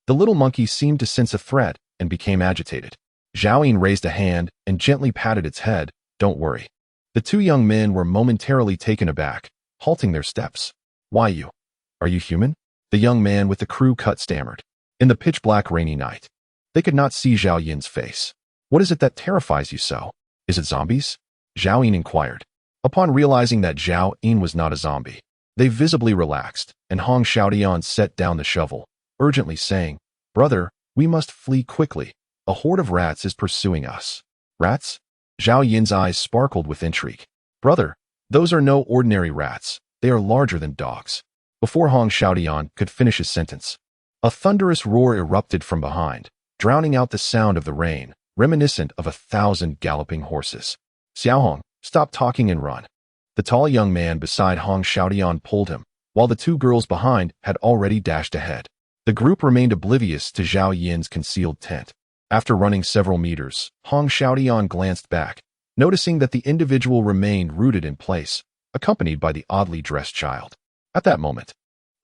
The little monkey seemed to sense a threat and became agitated. Zhao Yin raised a hand and gently patted its head. Don't worry. The two young men were momentarily taken aback, halting their steps. Why you? Are you human? The young man with the crew cut stammered. In the pitch-black rainy night, they could not see Zhao Yin's face. What is it that terrifies you so? Is it zombies? Zhao Yin inquired. Upon realizing that Zhao Yin was not a zombie, they visibly relaxed, and Hong Xiaodian set down the shovel, urgently saying, Brother, we must flee quickly. A horde of rats is pursuing us. Rats? Zhao Yin's eyes sparkled with intrigue. Brother, those are no ordinary rats. They are larger than dogs. Before Hong Xiaodian could finish his sentence, a thunderous roar erupted from behind, drowning out the sound of the rain, reminiscent of 1,000 galloping horses. Xiaohong, stop talking and run. The tall young man beside Hong Xiaodian pulled him, while the two girls behind had already dashed ahead. The group remained oblivious to Zhao Yin's concealed tent. After running several meters, Hong Xiaodian glanced back, noticing that the individual remained rooted in place, accompanied by the oddly dressed child. At that moment,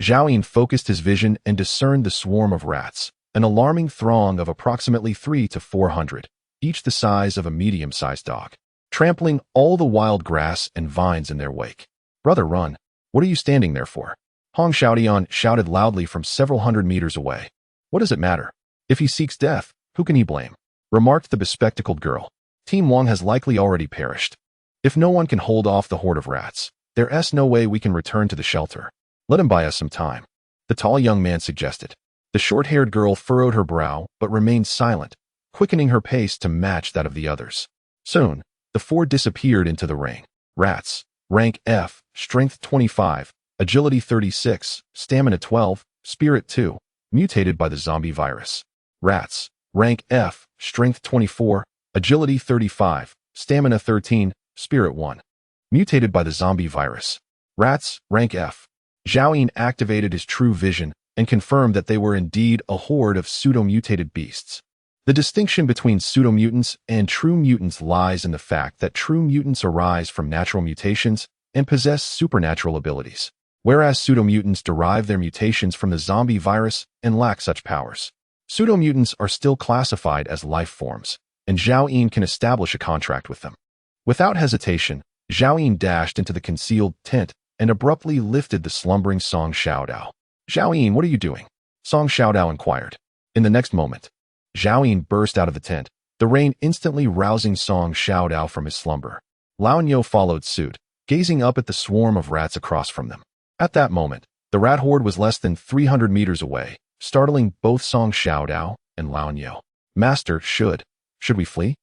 Zhao Yin focused his vision and discerned the swarm of rats, an alarming throng of approximately 300 to 400, each the size of a medium-sized dog, trampling all the wild grass and vines in their wake. Brother, run. What are you standing there for? Hong Xiaodian shouted loudly from several hundred meters away. What does it matter? If he seeks death, who can he blame? Remarked the bespectacled girl. Team Wang has likely already perished. If no one can hold off the horde of rats, there's no way we can return to the shelter. Let him buy us some time. The tall young man suggested. The short-haired girl furrowed her brow but remained silent, quickening her pace to match that of the others. Soon, the four disappeared into the ring. Rats, rank F, strength 25, agility 36, stamina 12, spirit 2, mutated by the zombie virus. Rats, rank F, strength 24, agility 35, stamina 13, spirit 1, mutated by the zombie virus. Rats, rank F. Zhao Yin activated his true vision and confirmed that they were indeed a horde of pseudo-mutated beasts. The distinction between pseudo-mutants and true mutants lies in the fact that true mutants arise from natural mutations and possess supernatural abilities, whereas pseudo-mutants derive their mutations from the zombie virus and lack such powers. Pseudo-mutants are still classified as life forms, and Zhao Yin can establish a contract with them. Without hesitation, Zhao Yin dashed into the concealed tent and abruptly lifted the slumbering Song Xiaodao. Zhao Yin, what are you doing? Song Xiaodao inquired. In the next moment, Zhao Yin burst out of the tent, the rain instantly rousing Song Xiaodao from his slumber. Lao Niu followed suit, gazing up at the swarm of rats across from them. At that moment, the rat horde was less than 300 meters away, startling both Song Xiaodao and Lao Niu. Master, should we flee?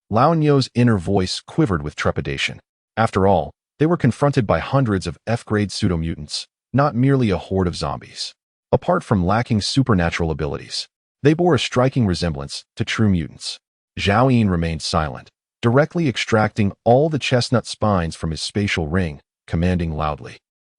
Lao Niu's inner voice quivered with trepidation. After all, they were confronted by hundreds of F-grade pseudo-mutants, not merely a horde of zombies. Apart from lacking supernatural abilities, they bore a striking resemblance to true mutants. Zhao Yin remained silent, directly extracting all the chestnut spines from his spatial ring, commanding loudly.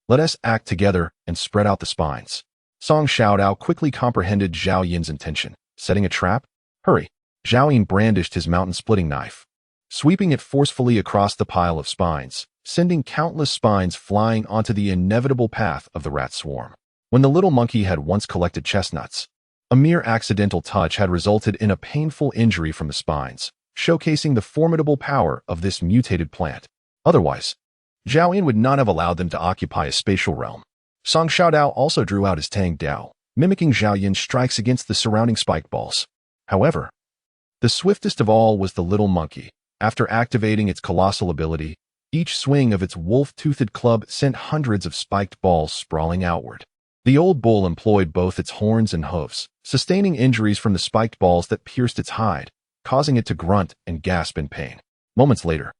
Let us act together and spread out the spines. Song Xiaodao quickly comprehended Zhao Yin's intention. Setting a trap? Hurry. Zhao Yin brandished his mountain-splitting knife, sweeping it forcefully across the pile of spines, sending countless spines flying onto the inevitable path of the rat swarm. When the little monkey had once collected chestnuts, a mere accidental touch had resulted in a painful injury from the spines, showcasing the formidable power of this mutated plant. Otherwise, Zhao Yin would not have allowed them to occupy a spatial realm. Song Xiaodao also drew out his Tang Dao, mimicking Zhao Yin's strikes against the surrounding spiked balls. However, the swiftest of all was the little monkey. After activating its colossal ability, each swing of its wolf-toothed club sent hundreds of spiked balls sprawling outward. The old bull employed both its horns and hooves, sustaining injuries from the spiked balls that pierced its hide, causing it to grunt and gasp in pain. Moments later,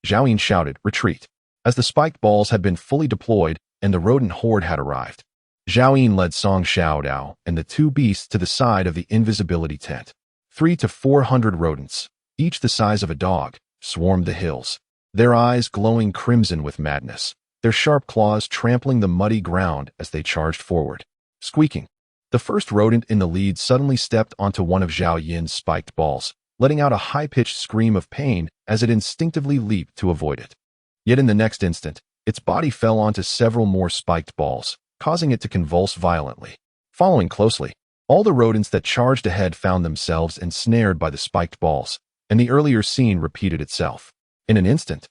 Zhao Yin shouted, "Retreat!" as the spiked balls had been fully deployed and the rodent horde had arrived. Zhao Yin led Song Xiaodao and the two beasts to the side of the invisibility tent. 300 to 400 rodents, each the size of a dog, swarmed the hills, their eyes glowing crimson with madness, their sharp claws trampling the muddy ground as they charged forward. Squeaking, the first rodent in the lead suddenly stepped onto one of Zhao Yin's spiked balls, letting out a high-pitched scream of pain as it instinctively leaped to avoid it. Yet in the next instant, its body fell onto several more spiked balls, causing it to convulse violently. Following closely, all the rodents that charged ahead found themselves ensnared by the spiked balls, and the earlier scene repeated itself. In an instant,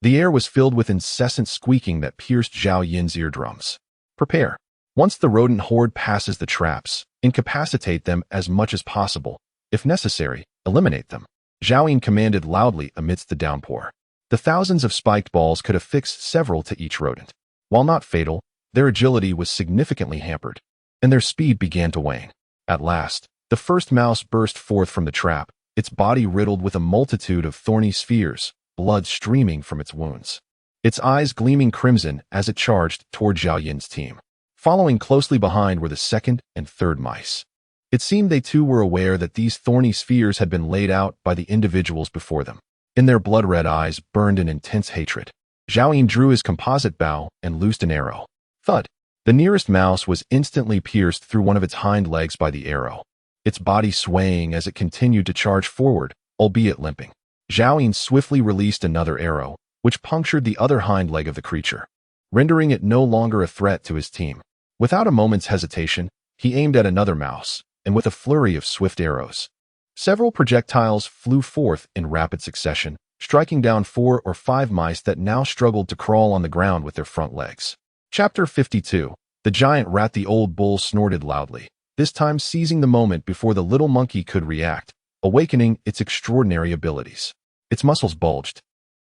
the air was filled with incessant squeaking that pierced Zhao Yin's eardrums. Prepare. Once the rodent horde passes the traps, incapacitate them as much as possible. If necessary, eliminate them. Zhao Yin commanded loudly amidst the downpour. The thousands of spiked balls could affix several to each rodent. While not fatal, their agility was significantly hampered, and their speed began to wane. At last, the first mouse burst forth from the trap, its body riddled with a multitude of thorny spheres, blood streaming from its wounds. Its eyes gleaming crimson as it charged toward Zhao Yin's team. Following closely behind were the second and third mice. It seemed they too were aware that these thorny spheres had been laid out by the individuals before them. In their blood-red eyes burned an intense hatred. Zhao Yin drew his composite bow and loosed an arrow. Thud! The nearest mouse was instantly pierced through one of its hind legs by the arrow, its body swaying as it continued to charge forward, albeit limping. Zhao Yin swiftly released another arrow, which punctured the other hind leg of the creature, rendering it no longer a threat to his team. Without a moment's hesitation, he aimed at another mouse, and with a flurry of swift arrows, several projectiles flew forth in rapid succession, striking down 4 or 5 mice that now struggled to crawl on the ground with their front legs. Chapter 52. The giant rat. The old bull snorted loudly, this time seizing the moment before the little monkey could react, awakening its extraordinary abilities. Its muscles bulged,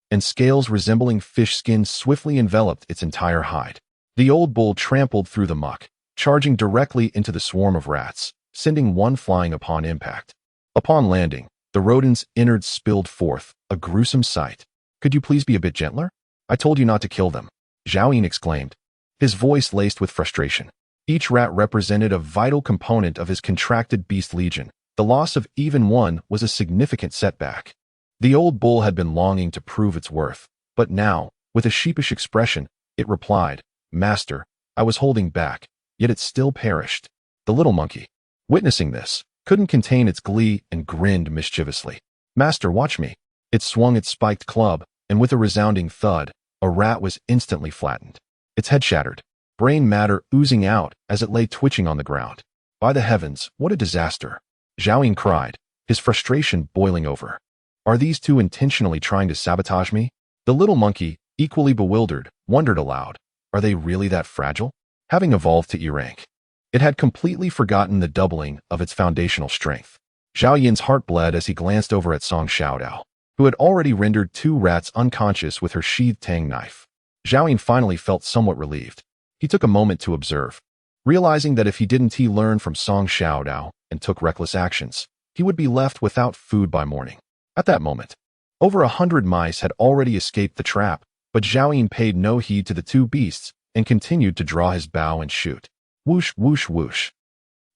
and scales resembling fish skins swiftly enveloped its entire hide. The old bull trampled through the muck, charging directly into the swarm of rats, sending one flying upon impact. Upon landing, the rodent's innards spilled forth, a gruesome sight. "Could you please be a bit gentler? I told you not to kill them," Zhao Yin exclaimed, his voice laced with frustration. Each rat represented a vital component of his contracted beast legion. The loss of even one was a significant setback. The old bull had been longing to prove its worth, but now, with a sheepish expression, it replied, "Master, I was holding back, yet it still perished." The little monkey, witnessing this, couldn't contain its glee and grinned mischievously. "Master, watch me." It swung its spiked club, and with a resounding thud, a rat was instantly flattened. Its head shattered, brain matter oozing out as it lay twitching on the ground. "By the heavens, what a disaster!" Zhao Yin cried, his frustration boiling over. "Are these two intentionally trying to sabotage me?" The little monkey, equally bewildered, wondered aloud, "Are they really that fragile?" Having evolved to E-rank, it had completely forgotten the doubling of its foundational strength. Zhao Yin's heart bled as he glanced over at Song Xiaodao, who had already rendered 2 rats unconscious with her sheathed tang knife. Zhao Yin finally felt somewhat relieved. He took a moment to observe, realizing that if he didn't learn from Song Xiaodao and took reckless actions, he would be left without food by morning. At that moment, over 100 mice had already escaped the trap, but Zhao Yin paid no heed to the 2 beasts and continued to draw his bow and shoot. Whoosh, whoosh, whoosh.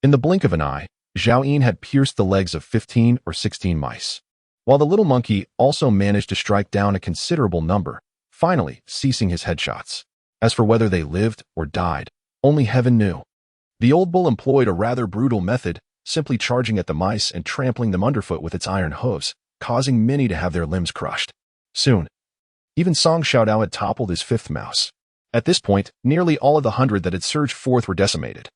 In the blink of an eye, Zhao Yin had pierced the legs of 15 or 16 mice, while the little monkey also managed to strike down a considerable number, finally ceasing his headshots. As for whether they lived or died, only heaven knew. The old bull employed a rather brutal method, simply charging at the mice and trampling them underfoot with its iron hooves, causing many to have their limbs crushed. Soon, even Song Xiaodao had toppled his 5th mouse. At this point, nearly all of the 100 that had surged forth were decimated,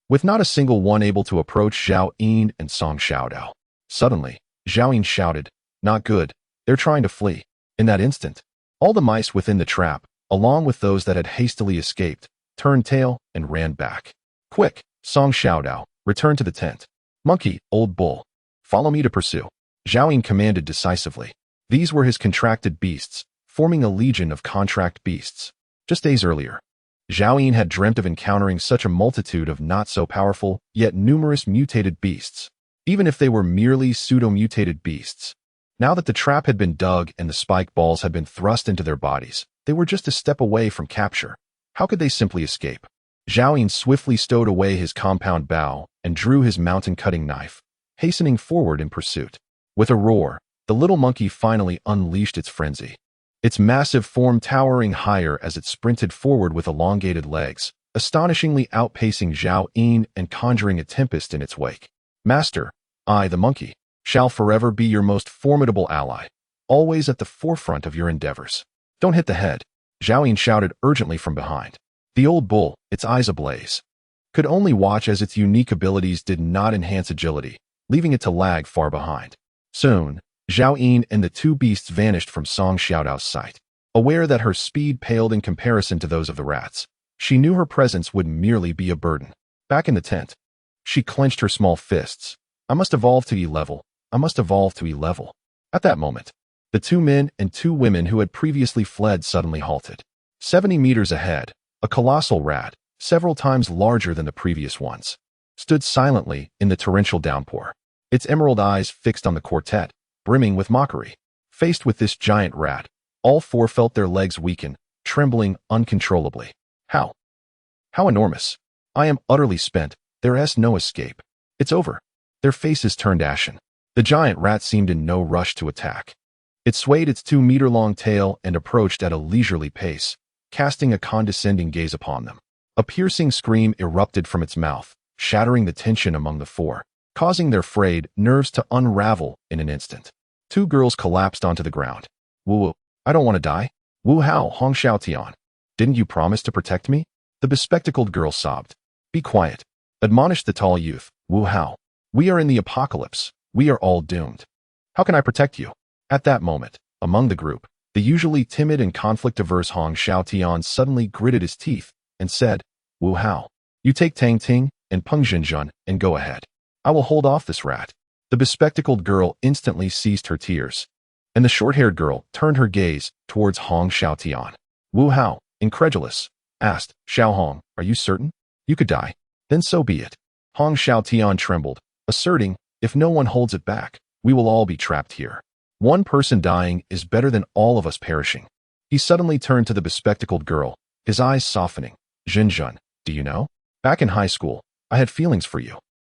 with not a single one able to approach Zhao Yin and Song Xiaodao. Suddenly, Zhao Yin shouted, "Not good, they're trying to flee." In that instant, all the mice within the trap, along with those that had hastily escaped, turned tail and ran back. "Quick, Song Xiaodao, return to the tent. Monkey, old bull, follow me to pursue." Zhao Yin commanded decisively. These were his contracted beasts, forming a legion of contract beasts. Just days earlier, Zhao Yin had dreamt of encountering such a multitude of not-so-powerful, yet numerous mutated beasts, even if they were merely pseudo-mutated beasts. Now that the trap had been dug and the spike balls had been thrust into their bodies, they were just a step away from capture. How could they simply escape? Zhao Yin swiftly stowed away his compound bow and drew his mountain-cutting knife, hastening forward in pursuit. With a roar, the little monkey finally unleashed its frenzy, its massive form towering higher as it sprinted forward with elongated legs, astonishingly outpacing Zhao Yin and conjuring a tempest in its wake. "Master, I, the monkey, shall forever be your most formidable ally, always at the forefront of your endeavors. Don't hit the head." Zhao Yin shouted urgently from behind. The old bull, its eyes ablaze, could only watch as its unique abilities did not enhance agility, leaving it to lag far behind. Soon, Zhao Yin and the two beasts vanished from Song Xiaodao's sight. Aware that her speed paled in comparison to those of the rats, she knew her presence would merely be a burden. Back in the tent, she clenched her small fists. I must evolve to E-level. I must evolve to E-level. At that moment, the two men and two women who had previously fled suddenly halted. 70 meters ahead, a colossal rat, several times larger than the previous ones, stood silently in the torrential downpour, its emerald eyes fixed on the quartet, brimming with mockery. Faced with this giant rat, all four felt their legs weaken, trembling uncontrollably. How? How enormous! I am utterly spent. There is no escape. It's over. Their faces turned ashen. The giant rat seemed in no rush to attack. It swayed its 2-meter-long tail and approached at a leisurely pace, casting a condescending gaze upon them. A piercing scream erupted from its mouth, shattering the tension among the four, causing their frayed nerves to unravel in an instant. Two girls collapsed onto the ground. Wu, I don't want to die. Wu Hao, Hong Xiaotian. Didn't you promise to protect me? The bespectacled girl sobbed. Be quiet, admonished the tall youth. Wu Hao. We are in the apocalypse. We are all doomed. How can I protect you? At that moment, among the group, the usually timid and conflict-averse Hong Xiaotian suddenly gritted his teeth and said, Wu Hao, you take Tang Ting and Peng Zhenjun and go ahead. I will hold off this rat. The bespectacled girl instantly ceased her tears, and the short-haired girl turned her gaze towards Hong Xiaotian. Wu Hao, incredulous, asked, Xiao Hong, are you certain? You could die. Then so be it. Hong Xiaotian trembled, asserting, if no one holds it back, we will all be trapped here. One person dying is better than all of us perishing. He suddenly turned to the bespectacled girl, his eyes softening. Zhenjun, do you know? Back in high school, I had feelings for you.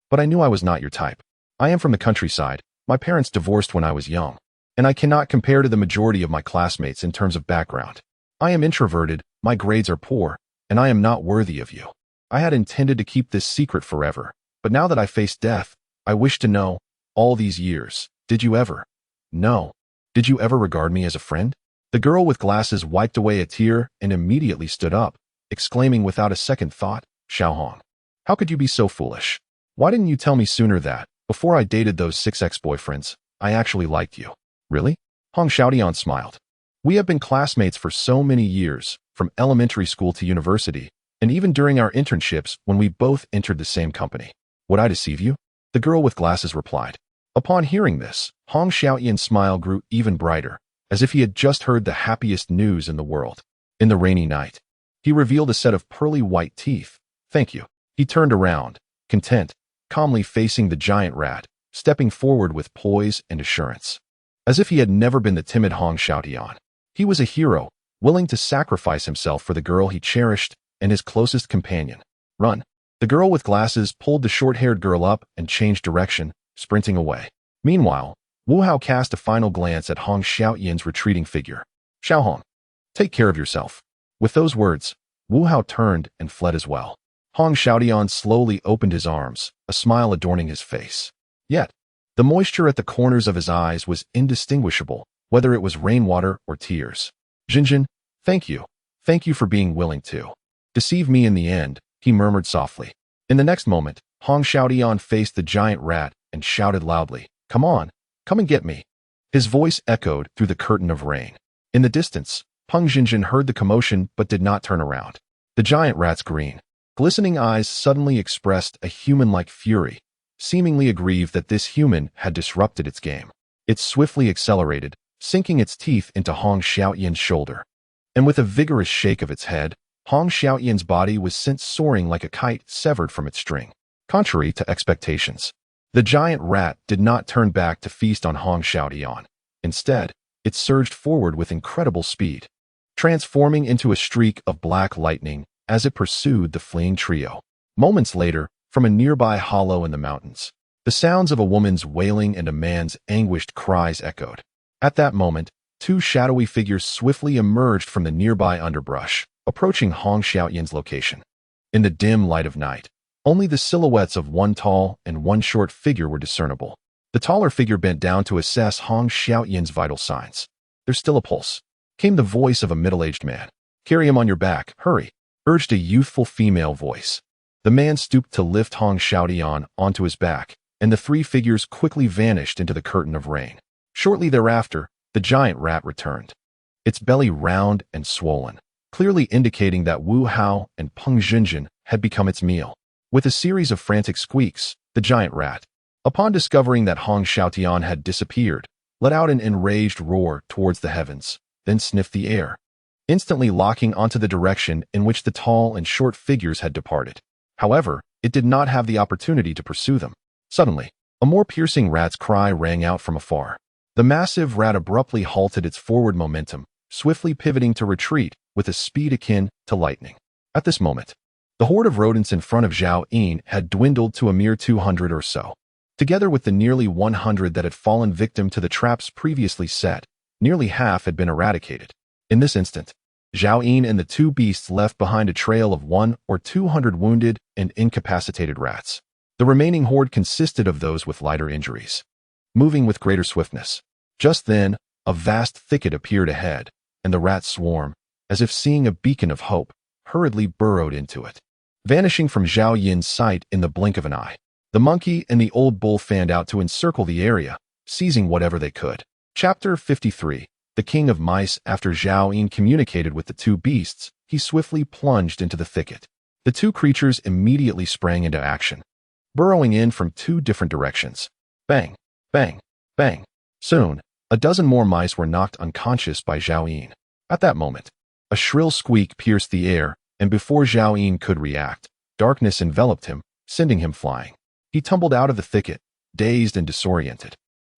But I knew I was not your type. I am from the countryside. My parents divorced when I was young, and I cannot compare to the majority of my classmates in terms of background. I am introverted, my grades are poor, and I am not worthy of you. I had intended to keep this secret forever, but now that I face death, I wish to know, all these years, did you ever? No. Did you ever regard me as a friend? The girl with glasses wiped away a tear and immediately stood up, exclaiming without a second thought, Xiao Hong. How could you be so foolish? Why didn't you tell me sooner that, before I dated those 6 ex-boyfriends, I actually liked you? Really? Hong Xiaotian smiled. We have been classmates for so many years, from elementary school to university, and even during our internships when we both entered the same company. Would I deceive you? The girl with glasses replied. Upon hearing this, Hong Xiaotian's smile grew even brighter, as if he had just heard the happiest news in the world. In the rainy night, he revealed a set of pearly white teeth. Thank you. He turned around, content, calmly facing the giant rat, stepping forward with poise and assurance. As if he had never been the timid Hong Xiaotian. He was a hero, willing to sacrifice himself for the girl he cherished and his closest companion. Run. The girl with glasses pulled the short-haired girl up and changed direction, sprinting away. Meanwhile, Wu Hao cast a final glance at Hong Xiaotian's retreating figure. Xiao Hong, take care of yourself. With those words, Wu Hao turned and fled as well. Hong Xiaotian slowly opened his arms, a smile adorning his face. Yet, the moisture at the corners of his eyes was indistinguishable, whether it was rainwater or tears. Zhenjun, thank you. Thank you for being willing to deceive me in the end, he murmured softly. In the next moment, Hong Xiaotian faced the giant rat and shouted loudly, come on, come and get me. His voice echoed through the curtain of rain. In the distance, Peng Zhenjun heard the commotion but did not turn around. The giant rat's green, glistening eyes suddenly expressed a human-like fury, seemingly aggrieved that this human had disrupted its game. It swiftly accelerated, sinking its teeth into Hong Xiaotian's shoulder. And with a vigorous shake of its head, Hong Xiaotian's body was sent soaring like a kite severed from its string. Contrary to expectations, the giant rat did not turn back to feast on Hong Xiaotian. Instead, it surged forward with incredible speed, transforming into a streak of black lightning as it pursued the fleeing trio. Moments later, from a nearby hollow in the mountains, the sounds of a woman's wailing and a man's anguished cries echoed. At that moment, 2 shadowy figures swiftly emerged from the nearby underbrush, approaching Hong Xiaotian's location. In the dim light of night, only the silhouettes of one tall and one short figure were discernible. The taller figure bent down to assess Hong Xiaotian's vital signs. There's still a pulse, came the voice of a middle-aged man. Carry him on your back, hurry, urged a youthful female voice. The man stooped to lift Hong Xiaotian onto his back, and the three figures quickly vanished into the curtain of rain. Shortly thereafter, the giant rat returned, its belly round and swollen, clearly indicating that Wu Hao and Peng Zhenjin had become its meal. With a series of frantic squeaks, the giant rat, upon discovering that Hong Xiaotian had disappeared, let out an enraged roar towards the heavens, then sniffed the air, instantly locking onto the direction in which the tall and short figures had departed. However, it did not have the opportunity to pursue them. Suddenly, a more piercing rat's cry rang out from afar. The massive rat abruptly halted its forward momentum, swiftly pivoting to retreat with a speed akin to lightning. At this moment, the horde of rodents in front of Zhao Yin had dwindled to a mere 200 or so. Together with the nearly 100 that had fallen victim to the traps previously set, nearly half had been eradicated. In this instant, Zhao Yin and the two beasts left behind a trail of 100 or 200 wounded and incapacitated rats. The remaining horde consisted of those with lighter injuries, moving with greater swiftness. Just then, a vast thicket appeared ahead, and the rat swarm, as if seeing a beacon of hope, hurriedly burrowed into it, vanishing from Zhao Yin's sight in the blink of an eye. The monkey and the old bull fanned out to encircle the area, seizing whatever they could. Chapter 53. The King of Mice. After Zhao Yin communicated with the two beasts, he swiftly plunged into the thicket. The two creatures immediately sprang into action, burrowing in from two different directions. Bang, bang, bang. Soon, a dozen more mice were knocked unconscious by Zhao Yin. At that moment, a shrill squeak pierced the air, and before Zhao Yin could react, darkness enveloped him, sending him flying. He tumbled out of the thicket, dazed and disoriented,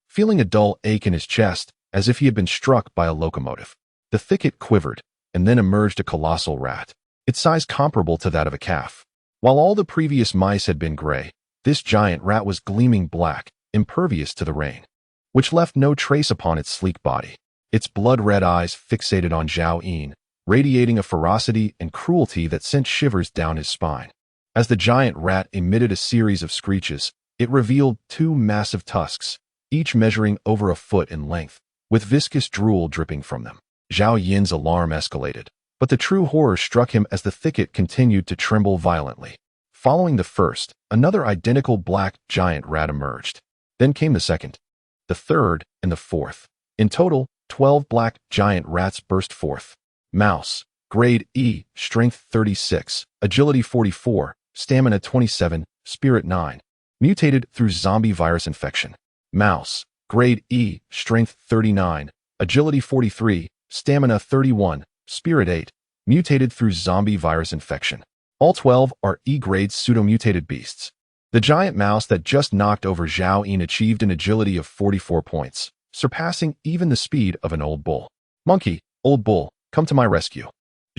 feeling a dull ache in his chest, as if he had been struck by a locomotive. The thicket quivered, and then emerged a colossal rat, its size comparable to that of a calf. While all the previous mice had been gray, this giant rat was gleaming black, impervious to the rain, which left no trace upon its sleek body. Its blood-red eyes fixated on Zhao Yin, radiating a ferocity and cruelty that sent shivers down his spine. As the giant rat emitted a series of screeches, it revealed two massive tusks, each measuring over a foot in length, with viscous drool dripping from them. Zhao Yin's alarm escalated, but the true horror struck him as the thicket continued to tremble violently. Following the first, another identical black giant rat emerged. Then came the second, the third, and the fourth. In total, 12 black giant rats burst forth. Mouse, Grade E, Strength 36, Agility 44, Stamina 27, Spirit 9. Mutated through zombie virus infection. Mouse, Grade E, Strength 39, Agility 43, Stamina 31, Spirit 8. Mutated through zombie virus infection. All 12 are E-grade pseudo-mutated beasts. The giant mouse that just knocked over Zhao Yin achieved an agility of 44 points, surpassing even the speed of an old bull. Monkey, old bull, come to my rescue.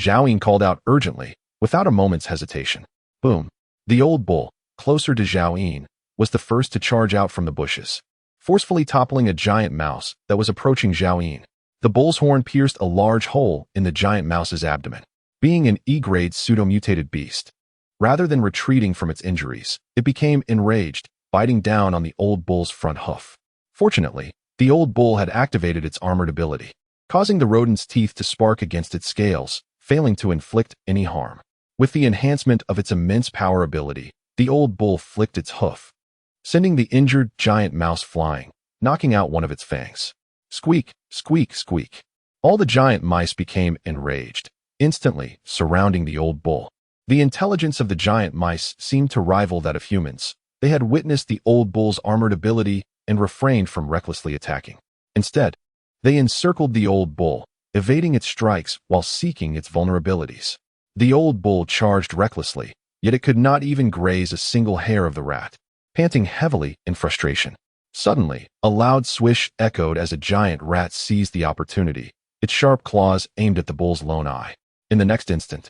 Zhao Yin called out urgently, without a moment's hesitation. Boom. The old bull, closer to Zhao Yin, was the first to charge out from the bushes, forcefully toppling a giant mouse that was approaching Zhao Yin. The bull's horn pierced a large hole in the giant mouse's abdomen. Being an E-grade pseudo-mutated beast, rather than retreating from its injuries, it became enraged, biting down on the old bull's front hoof. Fortunately, the old bull had activated its armored ability, causing the rodent's teeth to spark against its scales, failing to inflict any harm. With the enhancement of its immense power ability, the old bull flicked its hoof, sending the injured giant mouse flying, knocking out one of its fangs. Squeak, squeak, squeak. All the giant mice became enraged, instantly surrounding the old bull. The intelligence of the giant mice seemed to rival that of humans. They had witnessed the old bull's armored ability and refrained from recklessly attacking. Instead, they encircled the old bull, evading its strikes while seeking its vulnerabilities. The old bull charged recklessly, yet it could not even graze a single hair of the rat, panting heavily in frustration. Suddenly, a loud swish echoed as a giant rat seized the opportunity, its sharp claws aimed at the bull's lone eye. In the next instant,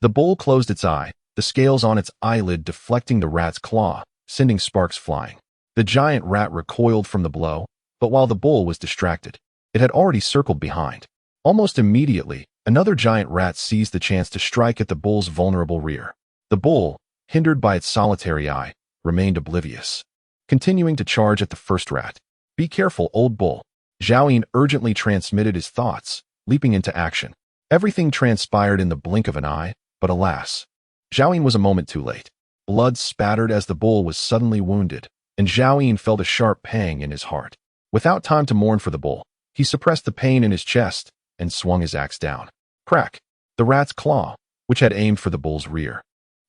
the bull closed its eye, the scales on its eyelid deflecting the rat's claw, sending sparks flying. The giant rat recoiled from the blow, but while the bull was distracted, it had already circled behind. Almost immediately, another giant rat seized the chance to strike at the bull's vulnerable rear. The bull, hindered by its solitary eye, remained oblivious, continuing to charge at the first rat. Be careful, old bull. Zhao Yin urgently transmitted his thoughts, leaping into action. Everything transpired in the blink of an eye, but alas, Zhao Yin was a moment too late. Blood spattered as the bull was suddenly wounded, and Zhao Yin felt a sharp pang in his heart. Without time to mourn for the bull, he suppressed the pain in his chest and swung his axe down. Crack! The rat's claw, which had aimed for the bull's rear,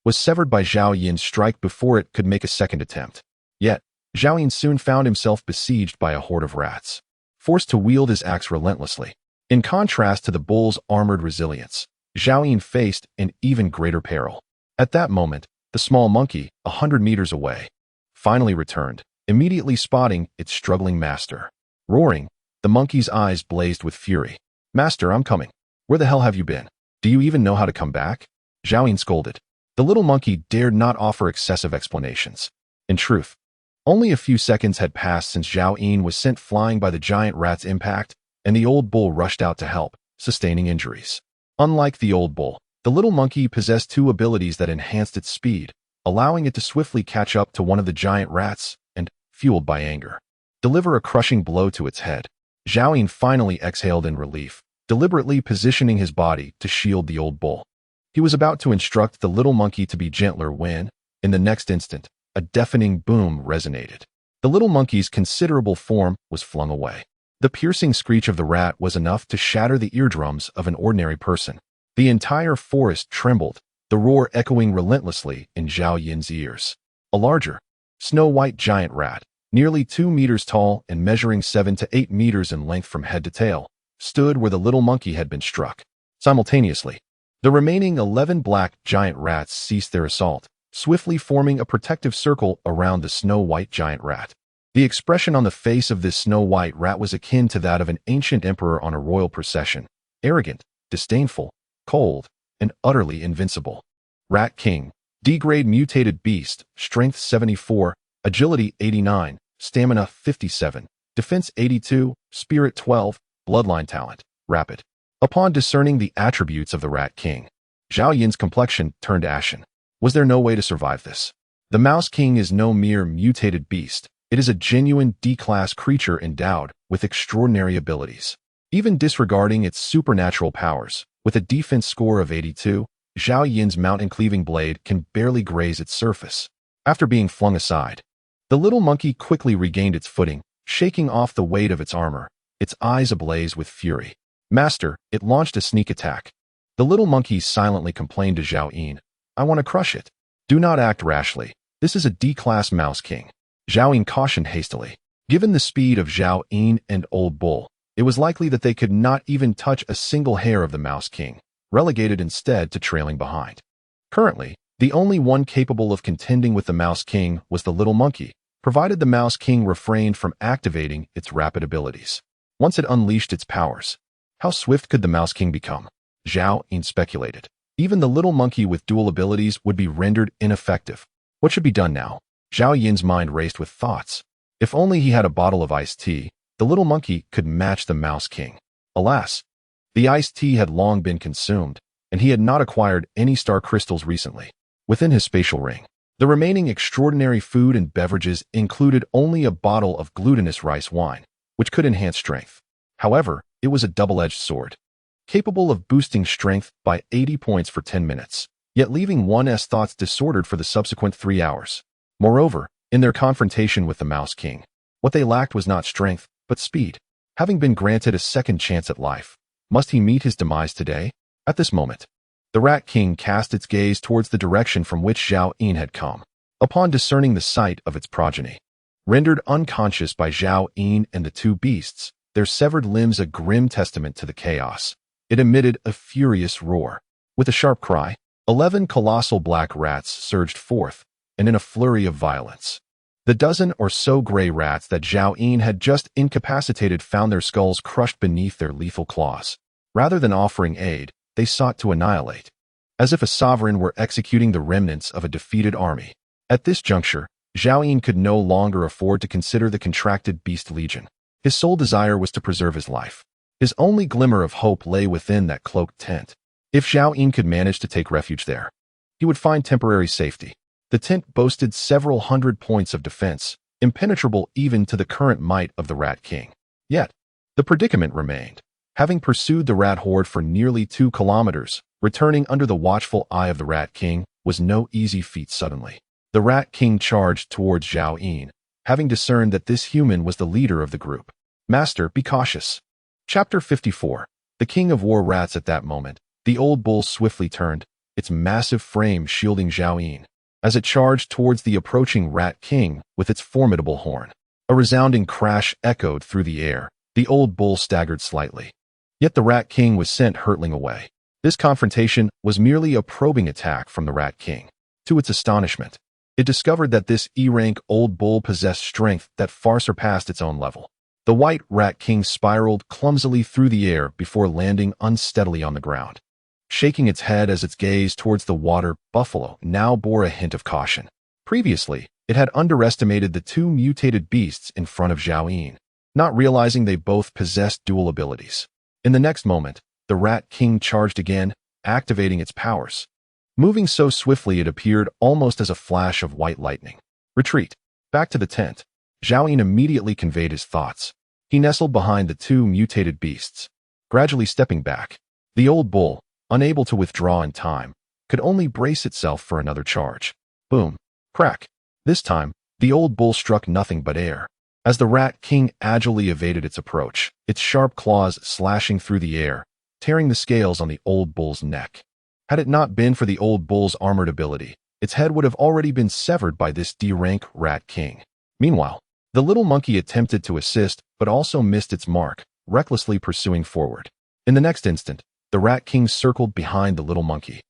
was severed by Zhao Yin's strike before it could make a second attempt. Yet, Zhao Yin soon found himself besieged by a horde of rats, forced to wield his axe relentlessly. In contrast to the bull's armored resilience, Zhao Yin faced an even greater peril. At that moment, the small monkey, 100 meters away, finally returned, immediately spotting its struggling master. Roaring, the monkey's eyes blazed with fury. "Master, I'm coming. Where the hell have you been? Do you even know how to come back?" Zhao Yin scolded. The little monkey dared not offer excessive explanations. In truth, only a few seconds had passed since Zhao Yin was sent flying by the giant rat's impact, and the old bull rushed out to help, sustaining injuries. Unlike the old bull, the little monkey possessed two abilities that enhanced its speed, allowing it to swiftly catch up to one of the giant rats and, fueled by anger, deliver a crushing blow to its head. Zhao Yin finally exhaled in relief, deliberately positioning his body to shield the old bull. He was about to instruct the little monkey to be gentler when, in the next instant, a deafening boom resonated. The little monkey's considerable form was flung away. The piercing screech of the rat was enough to shatter the eardrums of an ordinary person. The entire forest trembled, the roar echoing relentlessly in Zhao Yin's ears. A larger, snow-white giant rat, nearly 2 meters tall and measuring 7 to 8 meters in length from head to tail, stood where the little monkey had been struck. Simultaneously, the remaining 11 black giant rats ceased their assault, swiftly forming a protective circle around the snow-white giant rat. The expression on the face of this snow-white rat was akin to that of an ancient emperor on a royal procession, arrogant, disdainful, cold, and utterly invincible. Rat King, D-grade mutated beast, strength 74, agility 89, stamina 57, defense 82, spirit 12, bloodline talent, rapid. Upon discerning the attributes of the Rat King, Zhao Yin's complexion turned ashen. Was there no way to survive this? The Mouse King is no mere mutated beast. It is a genuine D-class creature endowed with extraordinary abilities. Even disregarding its supernatural powers, with a defense score of 82, Zhao Yin's mountain-cleaving blade can barely graze its surface. After being flung aside, the little monkey quickly regained its footing, shaking off the weight of its armor, its eyes ablaze with fury. "Master," it launched a sneak attack. The little monkey silently complained to Zhao Yin, "I want to crush it." "Do not act rashly. This is a D-class Mouse King." Zhao Yin cautioned hastily. Given the speed of Zhao Yin and Old Bull, it was likely that they could not even touch a single hair of the Mouse King, relegated instead to trailing behind. Currently, the only one capable of contending with the Mouse King was the little monkey, provided the Mouse King refrained from activating its rapid abilities. Once it unleashed its powers, how swift could the Mouse King become? Zhao Yin speculated. Even the little monkey with dual abilities would be rendered ineffective. What should be done now? Zhao Yin's mind raced with thoughts. If only he had a bottle of iced tea, the little monkey could match the Mouse King. Alas, the iced tea had long been consumed, and he had not acquired any star crystals recently. Within his spatial ring, the remaining extraordinary food and beverages included only a bottle of glutinous rice wine, which could enhance strength. However, it was a double-edged sword, capable of boosting strength by 80 points for 10 minutes, yet leaving one's thoughts disordered for the subsequent 3 hours. Moreover, in their confrontation with the Mouse King, what they lacked was not strength, but speed. Having been granted a second chance at life, must he meet his demise today? At this moment, the Rat King cast its gaze towards the direction from which Zhao Yin had come. Upon discerning the sight of its progeny, rendered unconscious by Zhao Yin and the two beasts, their severed limbs a grim testament to the chaos, it emitted a furious roar. With a sharp cry, 11 colossal black rats surged forth, and in a flurry of violence, the dozen or so gray rats that Zhao Yin had just incapacitated found their skulls crushed beneath their lethal claws. Rather than offering aid, they sought to annihilate, as if a sovereign were executing the remnants of a defeated army. At this juncture, Zhao Yin could no longer afford to consider the contracted beast legion. His sole desire was to preserve his life. His only glimmer of hope lay within that cloaked tent. If Zhao Yin could manage to take refuge there, he would find temporary safety. The tent boasted several hundred points of defense, impenetrable even to the current might of the Rat King. Yet, the predicament remained. Having pursued the rat horde for nearly 2 kilometers, returning under the watchful eye of the Rat King was no easy feat suddenly. The Rat King charged towards Zhao Yin, having discerned that this human was the leader of the group. Master, be cautious. Chapter 54. The King of War Rats. At that moment, the old bull swiftly turned, its massive frame shielding Zhao Yin, as it charged towards the approaching Rat King with its formidable horn. A resounding crash echoed through the air. The old bull staggered slightly. Yet the Rat King was sent hurtling away. This confrontation was merely a probing attack from the Rat King. To its astonishment, it discovered that this E-rank old bull possessed strength that far surpassed its own level. The white Rat King spiraled clumsily through the air before landing unsteadily on the ground. Shaking its head as it gazed towards the water, Buffalo now bore a hint of caution. Previously, it had underestimated the 2 mutated beasts in front of Zhao Yin, not realizing they both possessed dual abilities. In the next moment, the Rat King charged again, activating its powers. Moving so swiftly it appeared almost as a flash of white lightning. Retreat. Back to the tent. Zhao Yin immediately conveyed his thoughts. He nestled behind the 2 mutated beasts, gradually stepping back. The old bull, unable to withdraw in time, could only brace itself for another charge. Boom. Crack. This time, the old bull struck nothing but air. As the Rat King agilely evaded its approach, its sharp claws slashing through the air, tearing the scales on the old bull's neck. Had it not been for the old bull's armored ability, its head would have already been severed by this D-rank Rat King. Meanwhile, the little monkey attempted to assist but also missed its mark, recklessly pursuing forward. In the next instant, the Rat King circled behind the little monkey,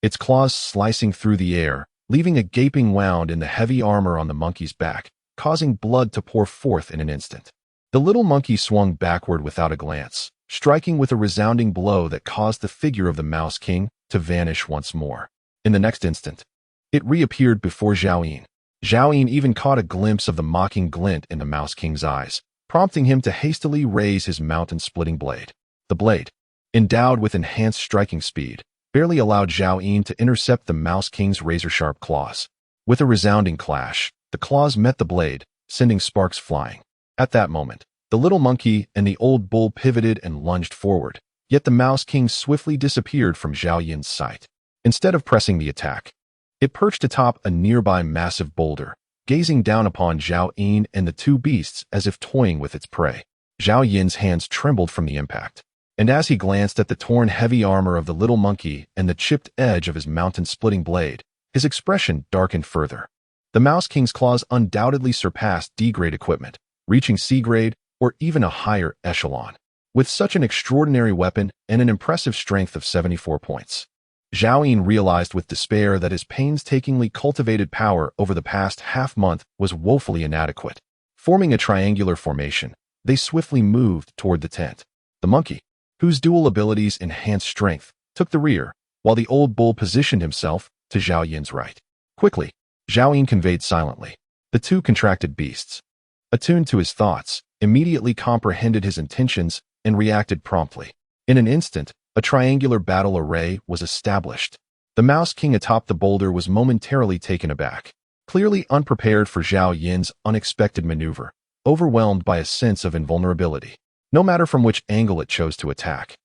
its claws slicing through the air, leaving a gaping wound in the heavy armor on the monkey's back, causing blood to pour forth in an instant. The little monkey swung backward without a glance, striking with a resounding blow that caused the figure of the Mouse King to vanish once more. In the next instant, it reappeared before Zhao Yin. Zhao Yin even caught a glimpse of the mocking glint in the Mouse King's eyes, prompting him to hastily raise his mountain-splitting blade. The blade, endowed with enhanced striking speed, barely allowed Zhao Yin to intercept the Mouse King's razor-sharp claws. With a resounding clash, the claws met the blade, sending sparks flying. At that moment, the little monkey and the old bull pivoted and lunged forward, yet the Mouse King swiftly disappeared from Zhao Yin's sight. Instead of pressing the attack, it perched atop a nearby massive boulder, gazing down upon Zhao Yin and the 2 beasts as if toying with its prey. Zhao Yin's hands trembled from the impact, and as he glanced at the torn heavy armor of the little monkey and the chipped edge of his mountain-splitting blade, his expression darkened further. The Mouse King's claws undoubtedly surpassed D-grade equipment, reaching C-grade or even a higher echelon. With such an extraordinary weapon and an impressive strength of 74 points, Zhao Yin realized with despair that his painstakingly cultivated power over the past half-month was woefully inadequate. Forming a triangular formation, they swiftly moved toward the tent. The monkey, whose dual abilities enhanced strength, took the rear, while the old bull positioned himself to Zhao Yin's right. Quickly, Zhao Yin conveyed silently. The 2 contracted beasts, attuned to his thoughts, immediately comprehended his intentions and reacted promptly. In an instant, a triangular battle array was established. The Mouse King atop the boulder was momentarily taken aback, clearly unprepared for Zhao Yin's unexpected maneuver, overwhelmed by a sense of invulnerability. No matter from which angle it chose to attack,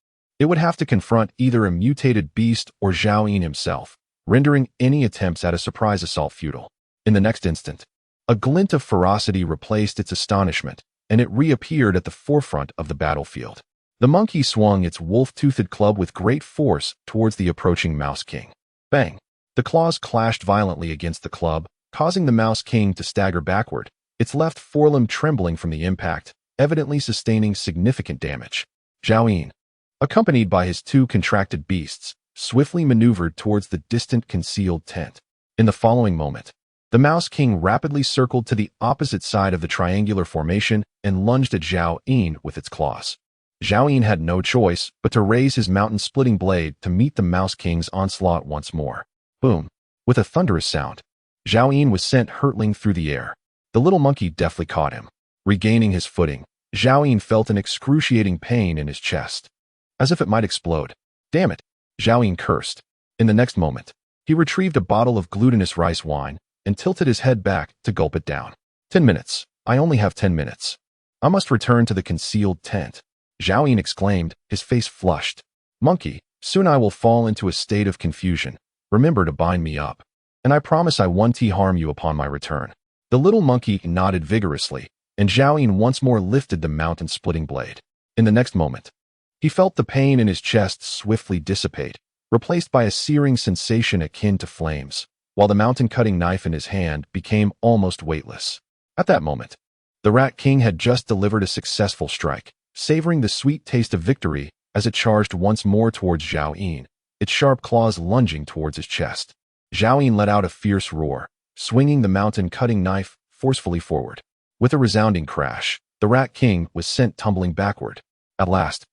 it would have to confront either a mutated beast or Zhao Yin himself, rendering any attempts at a surprise assault futile. In the next instant, a glint of ferocity replaced its astonishment, and it reappeared at the forefront of the battlefield. The monkey swung its wolf-toothed club with great force towards the approaching Mouse King. Bang! The claws clashed violently against the club, causing the Mouse King to stagger backward, its left forelimb trembling from the impact, evidently sustaining significant damage. Zhao Yin, accompanied by his 2 contracted beasts, swiftly maneuvered towards the distant concealed tent. In the following moment, the Mouse King rapidly circled to the opposite side of the triangular formation and lunged at Zhao Yin with its claws. Zhao Yin had no choice but to raise his mountain-splitting blade to meet the Mouse King's onslaught once more. Boom! With a thunderous sound, Zhao Yin was sent hurtling through the air. The little monkey deftly caught him. Regaining his footing, Zhao Yin felt an excruciating pain in his chest, as if it might explode. Damn it! Zhao Yin cursed. In the next moment, he retrieved a bottle of glutinous rice wine and tilted his head back to gulp it down. 10 minutes. I only have 10 minutes. I must return to the concealed tent. Zhao Yin exclaimed, his face flushed. Monkey, soon I will fall into a state of confusion. Remember to bind me up. And I promise I won't harm you upon my return. The little monkey nodded vigorously, and Zhao Yin once more lifted the mountain-splitting blade. In the next moment, he felt the pain in his chest swiftly dissipate, replaced by a searing sensation akin to flames, while the mountain-cutting knife in his hand became almost weightless. At that moment, the Rat King had just delivered a successful strike, savoring the sweet taste of victory as it charged once more towards Zhao Yin, its sharp claws lunging towards his chest. Zhao Yin let out a fierce roar, swinging the mountain-cutting knife forcefully forward. With a resounding crash, the Rat King was sent tumbling backward. At last,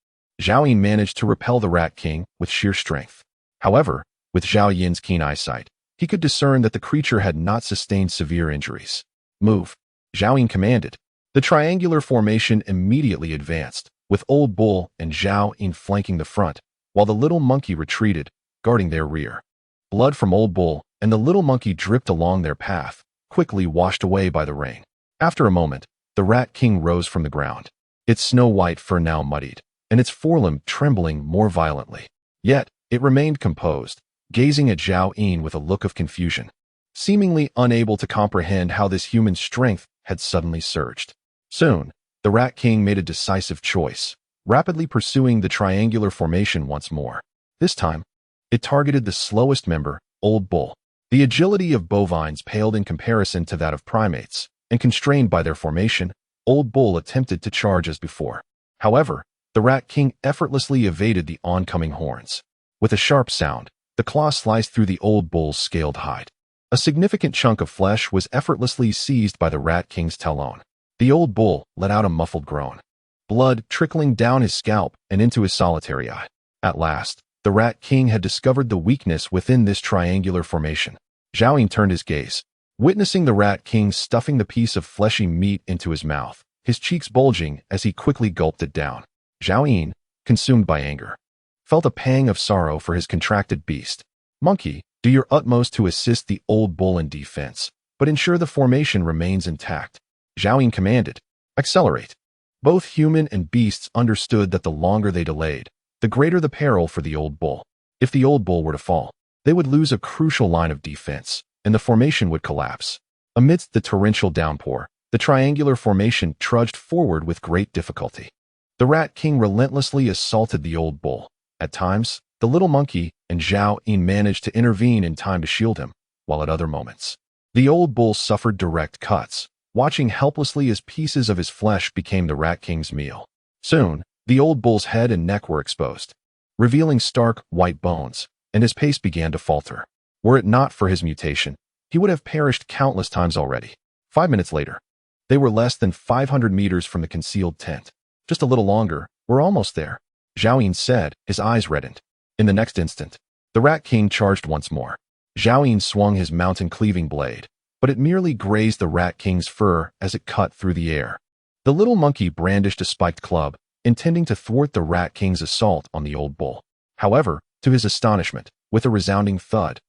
Zhao Yin managed to repel the Rat King with sheer strength. However, with Zhao Yin's keen eyesight, he could discern that the creature had not sustained severe injuries. Move, Zhao Yin commanded. The triangular formation immediately advanced, with Old Bull and Zhao Yin flanking the front, while the little monkey retreated, guarding their rear. Blood from Old Bull and the little monkey dripped along their path, quickly washed away by the rain. After a moment, the Rat King rose from the ground, its snow-white fur now muddied, and its forelimb trembling more violently. Yet, it remained composed, gazing at Zhao Yin with a look of confusion, seemingly unable to comprehend how this human strength had suddenly surged. Soon, the Rat King made a decisive choice, rapidly pursuing the triangular formation once more. This time, it targeted the slowest member, Old Bull. The agility of bovines paled in comparison to that of primates, and constrained by their formation, Old Bull attempted to charge as before. However, the Rat King effortlessly evaded the oncoming horns. With a sharp sound, the claw sliced through the Old Bull's scaled hide. A significant chunk of flesh was effortlessly seized by the Rat King's talon. The Old Bull let out a muffled groan, blood trickling down his scalp and into his solitary eye. At last, the Rat King had discovered the weakness within this triangular formation. Zhao Yin turned his gaze, witnessing the Rat King stuffing the piece of fleshy meat into his mouth, his cheeks bulging as he quickly gulped it down. Zhao Yin, consumed by anger, felt a pang of sorrow for his contracted beast. Monkey, do your utmost to assist the Old Bull in defense, but ensure the formation remains intact. Zhao Yin commanded. Accelerate. Both human and beasts understood that the longer they delayed, the greater the peril for the Old Bull. If the Old Bull were to fall, they would lose a crucial line of defense, and the formation would collapse. Amidst the torrential downpour, the triangular formation trudged forward with great difficulty. The Rat King relentlessly assaulted the Old Bull. At times, the little monkey and Zhao Yin managed to intervene in time to shield him, while at other moments, the Old Bull suffered direct cuts, watching helplessly as pieces of his flesh became the Rat King's meal. Soon, the Old Bull's head and neck were exposed, revealing stark, white bones, and his pace began to falter. Were it not for his mutation, he would have perished countless times already. 5 minutes later, they were less than 500 meters from the concealed tent. Just a little longer, we're almost there, Zhao Yin said, his eyes reddened. In the next instant, the Rat King charged once more. Zhao Yin swung his mountain-cleaving blade, but it merely grazed the Rat King's fur as it cut through the air. The little monkey brandished a spiked club, intending to thwart the Rat King's assault on the Old Bull. However, to his astonishment, with a resounding thud,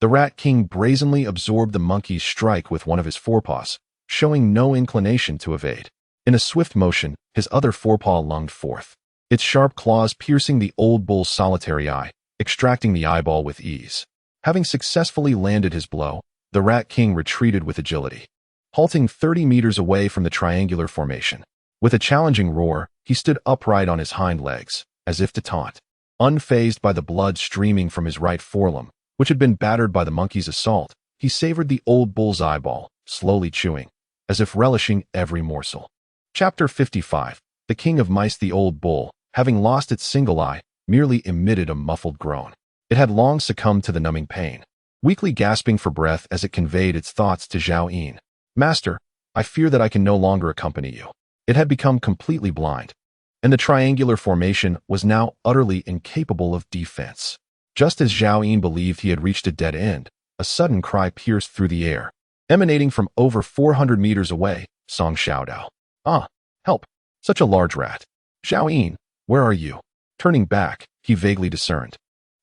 the Rat King brazenly absorbed the monkey's strike with one of his forepaws, showing no inclination to evade. In a swift motion, his other forepaw lunged forth, its sharp claws piercing the Old Bull's solitary eye, extracting the eyeball with ease. Having successfully landed his blow, the Rat King retreated with agility, halting 30 meters away from the triangular formation. With a challenging roar, he stood upright on his hind legs, as if to taunt. Unfazed by the blood streaming from his right forelimb, which had been battered by the monkey's assault, he savored the Old Bull's eyeball, slowly chewing, as if relishing every morsel. Chapter 55. The King of Mice. The Old Bull, having lost its single eye, merely emitted a muffled groan. It had long succumbed to the numbing pain, weakly gasping for breath as it conveyed its thoughts to Zhao Yin. Master, I fear that I can no longer accompany you. It had become completely blind, and the triangular formation was now utterly incapable of defense. Just as Zhao Yin believed he had reached a dead end, a sudden cry pierced through the air. Emanating from over 400 meters away, Song Xiaodao. Ah, help! Such a large rat. Zhao Yin, where are you? Turning back, he vaguely discerned,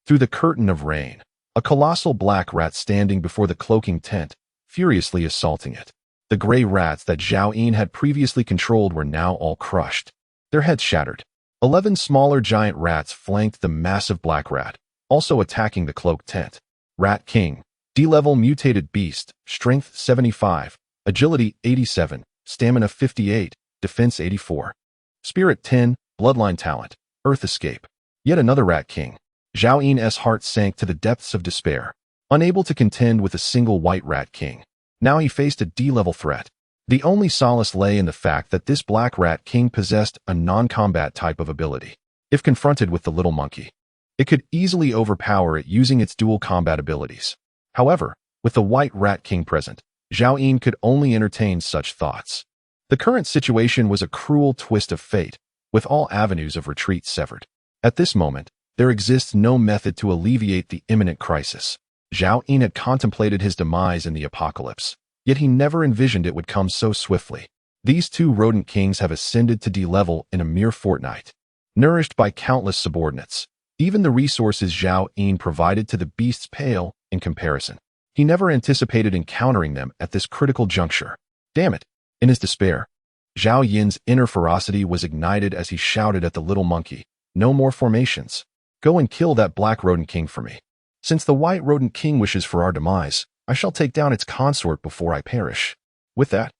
through the curtain of rain, a colossal black rat standing before the cloaking tent, furiously assaulting it. The gray rats that Zhao Yin had previously controlled were now all crushed, their heads shattered, 11 smaller giant rats flanked the massive black rat, also attacking the cloaked tent. Rat King, D-level mutated beast, strength 75, agility 87, stamina 58, defense 84. Spirit 10, bloodline talent, earth escape. Yet another Rat King. Zhao Yin's heart sank to the depths of despair. Unable to contend with a single white Rat King, now he faced a D-level threat. The only solace lay in the fact that this black Rat King possessed a non-combat type of ability. If confronted with the little monkey, it could easily overpower it using its dual combat abilities. However, with the white Rat King present, Zhao Yin could only entertain such thoughts. The current situation was a cruel twist of fate, with all avenues of retreat severed. At this moment, there exists no method to alleviate the imminent crisis. Zhao Yin had contemplated his demise in the apocalypse, yet he never envisioned it would come so swiftly. These two rodent kings have ascended to D-level in a mere fortnight. Nourished by countless subordinates, even the resources Zhao Yin provided to the beasts pale in comparison. He never anticipated encountering them at this critical juncture. Damn it! In his despair, Zhao Yin's inner ferocity was ignited as he shouted at the little monkey, "No more formations. Go and kill that black rodent king for me. Since the white rodent king wishes for our demise, I shall take down its consort before I perish." With that,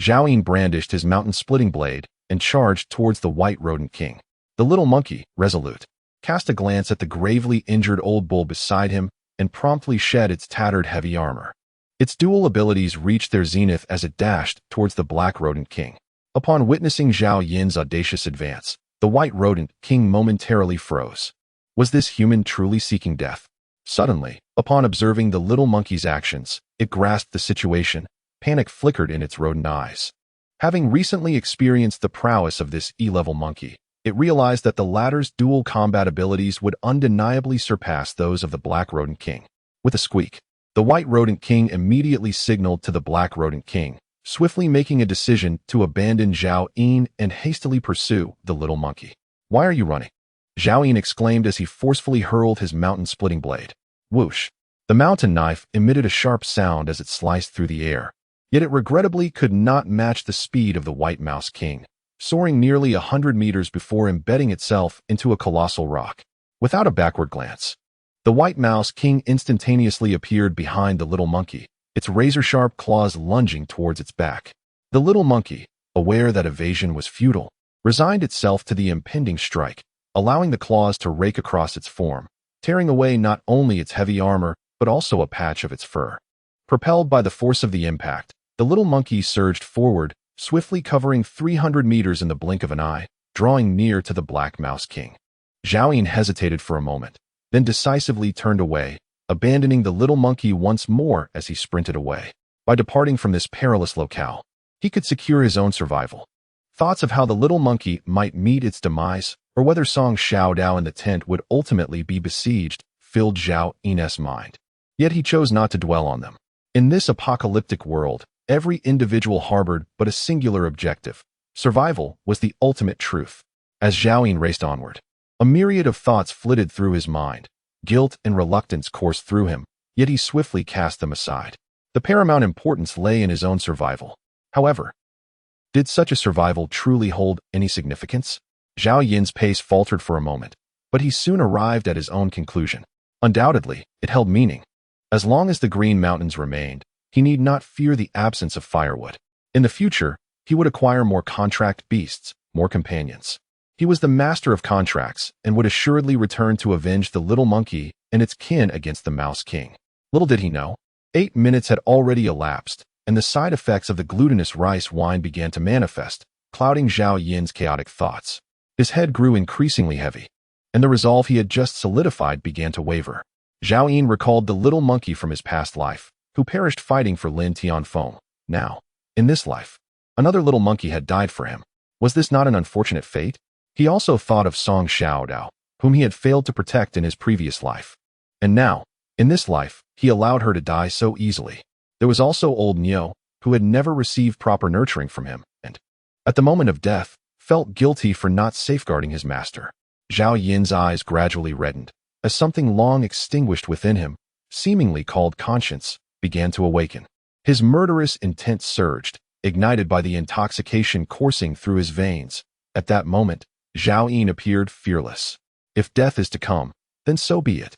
Zhao Yin brandished his mountain-splitting blade and charged towards the white rodent king. The little monkey, resolute, cast a glance at the gravely injured old bull beside him and promptly shed its tattered heavy armor. Its dual abilities reached their zenith as it dashed towards the black rodent king. Upon witnessing Zhao Yin's audacious advance, the white rodent king momentarily froze. Was this human truly seeking death? Suddenly, upon observing the little monkey's actions, it grasped the situation. Panic flickered in its rodent eyes. Having recently experienced the prowess of this E-level monkey, it realized that the latter's dual combat abilities would undeniably surpass those of the black rodent king. With a squeak, the white rodent king immediately signaled to the black rodent king, swiftly making a decision to abandon Zhao Yin and hastily pursue the little monkey. "Why are you running?" Zhao Yin exclaimed as he forcefully hurled his mountain-splitting blade. Whoosh! The mountain knife emitted a sharp sound as it sliced through the air, yet it regrettably could not match the speed of the white mouse king, soaring nearly 100 meters before embedding itself into a colossal rock. Without a backward glance, the white mouse king instantaneously appeared behind the little monkey, its razor-sharp claws lunging towards its back. The little monkey, aware that evasion was futile, resigned itself to the impending strike, allowing the claws to rake across its form, tearing away not only its heavy armor, but also a patch of its fur. Propelled by the force of the impact, the little monkey surged forward, swiftly covering 300 meters in the blink of an eye, drawing near to the black mouse king. Zhao Yin hesitated for a moment, then decisively turned away, abandoning the little monkey once more as he sprinted away. By departing from this perilous locale, he could secure his own survival. Thoughts of how the little monkey might meet its demise, or whether Song Xiaodao in the tent would ultimately be besieged, filled Zhao Yin's mind. Yet he chose not to dwell on them. In this apocalyptic world, every individual harbored but a singular objective. Survival was the ultimate truth. As Zhao Yin raced onward, a myriad of thoughts flitted through his mind. Guilt and reluctance coursed through him, yet he swiftly cast them aside. The paramount importance lay in his own survival. However, did such a survival truly hold any significance? Zhao Yin's pace faltered for a moment, but he soon arrived at his own conclusion. Undoubtedly, it held meaning. As long as the Green Mountains remained, he need not fear the absence of firewood. In the future, he would acquire more contract beasts, more companions. He was the master of contracts and would assuredly return to avenge the little monkey and its kin against the Mouse King. Little did he know, 8 minutes had already elapsed, and the side effects of the glutinous rice wine began to manifest, clouding Zhao Yin's chaotic thoughts. His head grew increasingly heavy, and the resolve he had just solidified began to waver. Zhao Yin recalled the little monkey from his past life, who perished fighting for Lin Tianfeng. Now, in this life, another little monkey had died for him. Was this not an unfortunate fate? He also thought of Song Xiaodao, whom he had failed to protect in his previous life. And now, in this life, he allowed her to die so easily. There was also old Niu, who had never received proper nurturing from him, and, at the moment of death, felt guilty for not safeguarding his master. Zhao Yin's eyes gradually reddened, as something long extinguished within him, seemingly called conscience, began to awaken. His murderous intent surged, ignited by the intoxication coursing through his veins. At that moment, Zhao Yin appeared fearless. If death is to come, then so be it.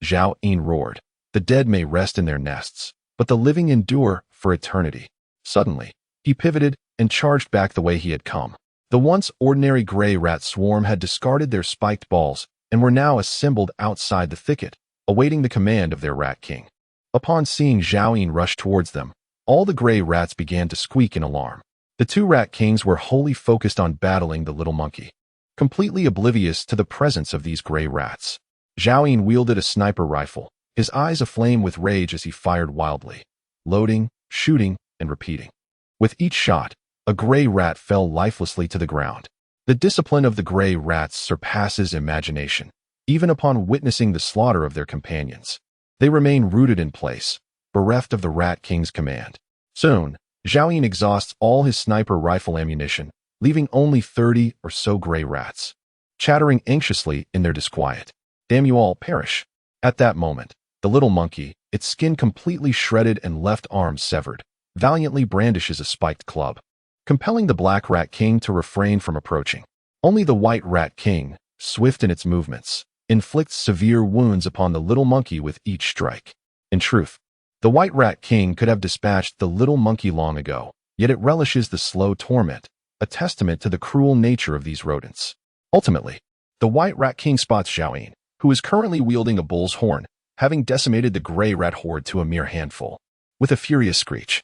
Zhao Yin roared. The dead may rest in their nests, but the living endure for eternity. Suddenly, he pivoted and charged back the way he had come. The once ordinary gray rat swarm had discarded their spiked balls and were now assembled outside the thicket, awaiting the command of their rat king. Upon seeing Zhao Yin rush towards them, all the gray rats began to squeak in alarm. The two rat kings were wholly focused on battling the little monkey, completely oblivious to the presence of these gray rats. Zhao Yin wielded a sniper rifle, his eyes aflame with rage as he fired wildly, loading, shooting, and repeating. With each shot, a gray rat fell lifelessly to the ground. The discipline of the gray rats surpasses imagination. Even upon witnessing the slaughter of their companions, they remain rooted in place, bereft of the Rat King's command. Soon, Zhao Yin exhausts all his sniper rifle ammunition, leaving only 30 or so gray rats, chattering anxiously in their disquiet. Damn you all, perish. At that moment, the little monkey, its skin completely shredded and left arm severed, valiantly brandishes a spiked club, compelling the Black Rat King to refrain from approaching. Only the White Rat King, swift in its movements, inflicts severe wounds upon the little monkey with each strike. In truth, the White Rat King could have dispatched the little monkey long ago, yet it relishes the slow torment, a testament to the cruel nature of these rodents. Ultimately, the White Rat King spots Zhao Yin, who is currently wielding a bull's horn, having decimated the gray rat horde to a mere handful. With a furious screech,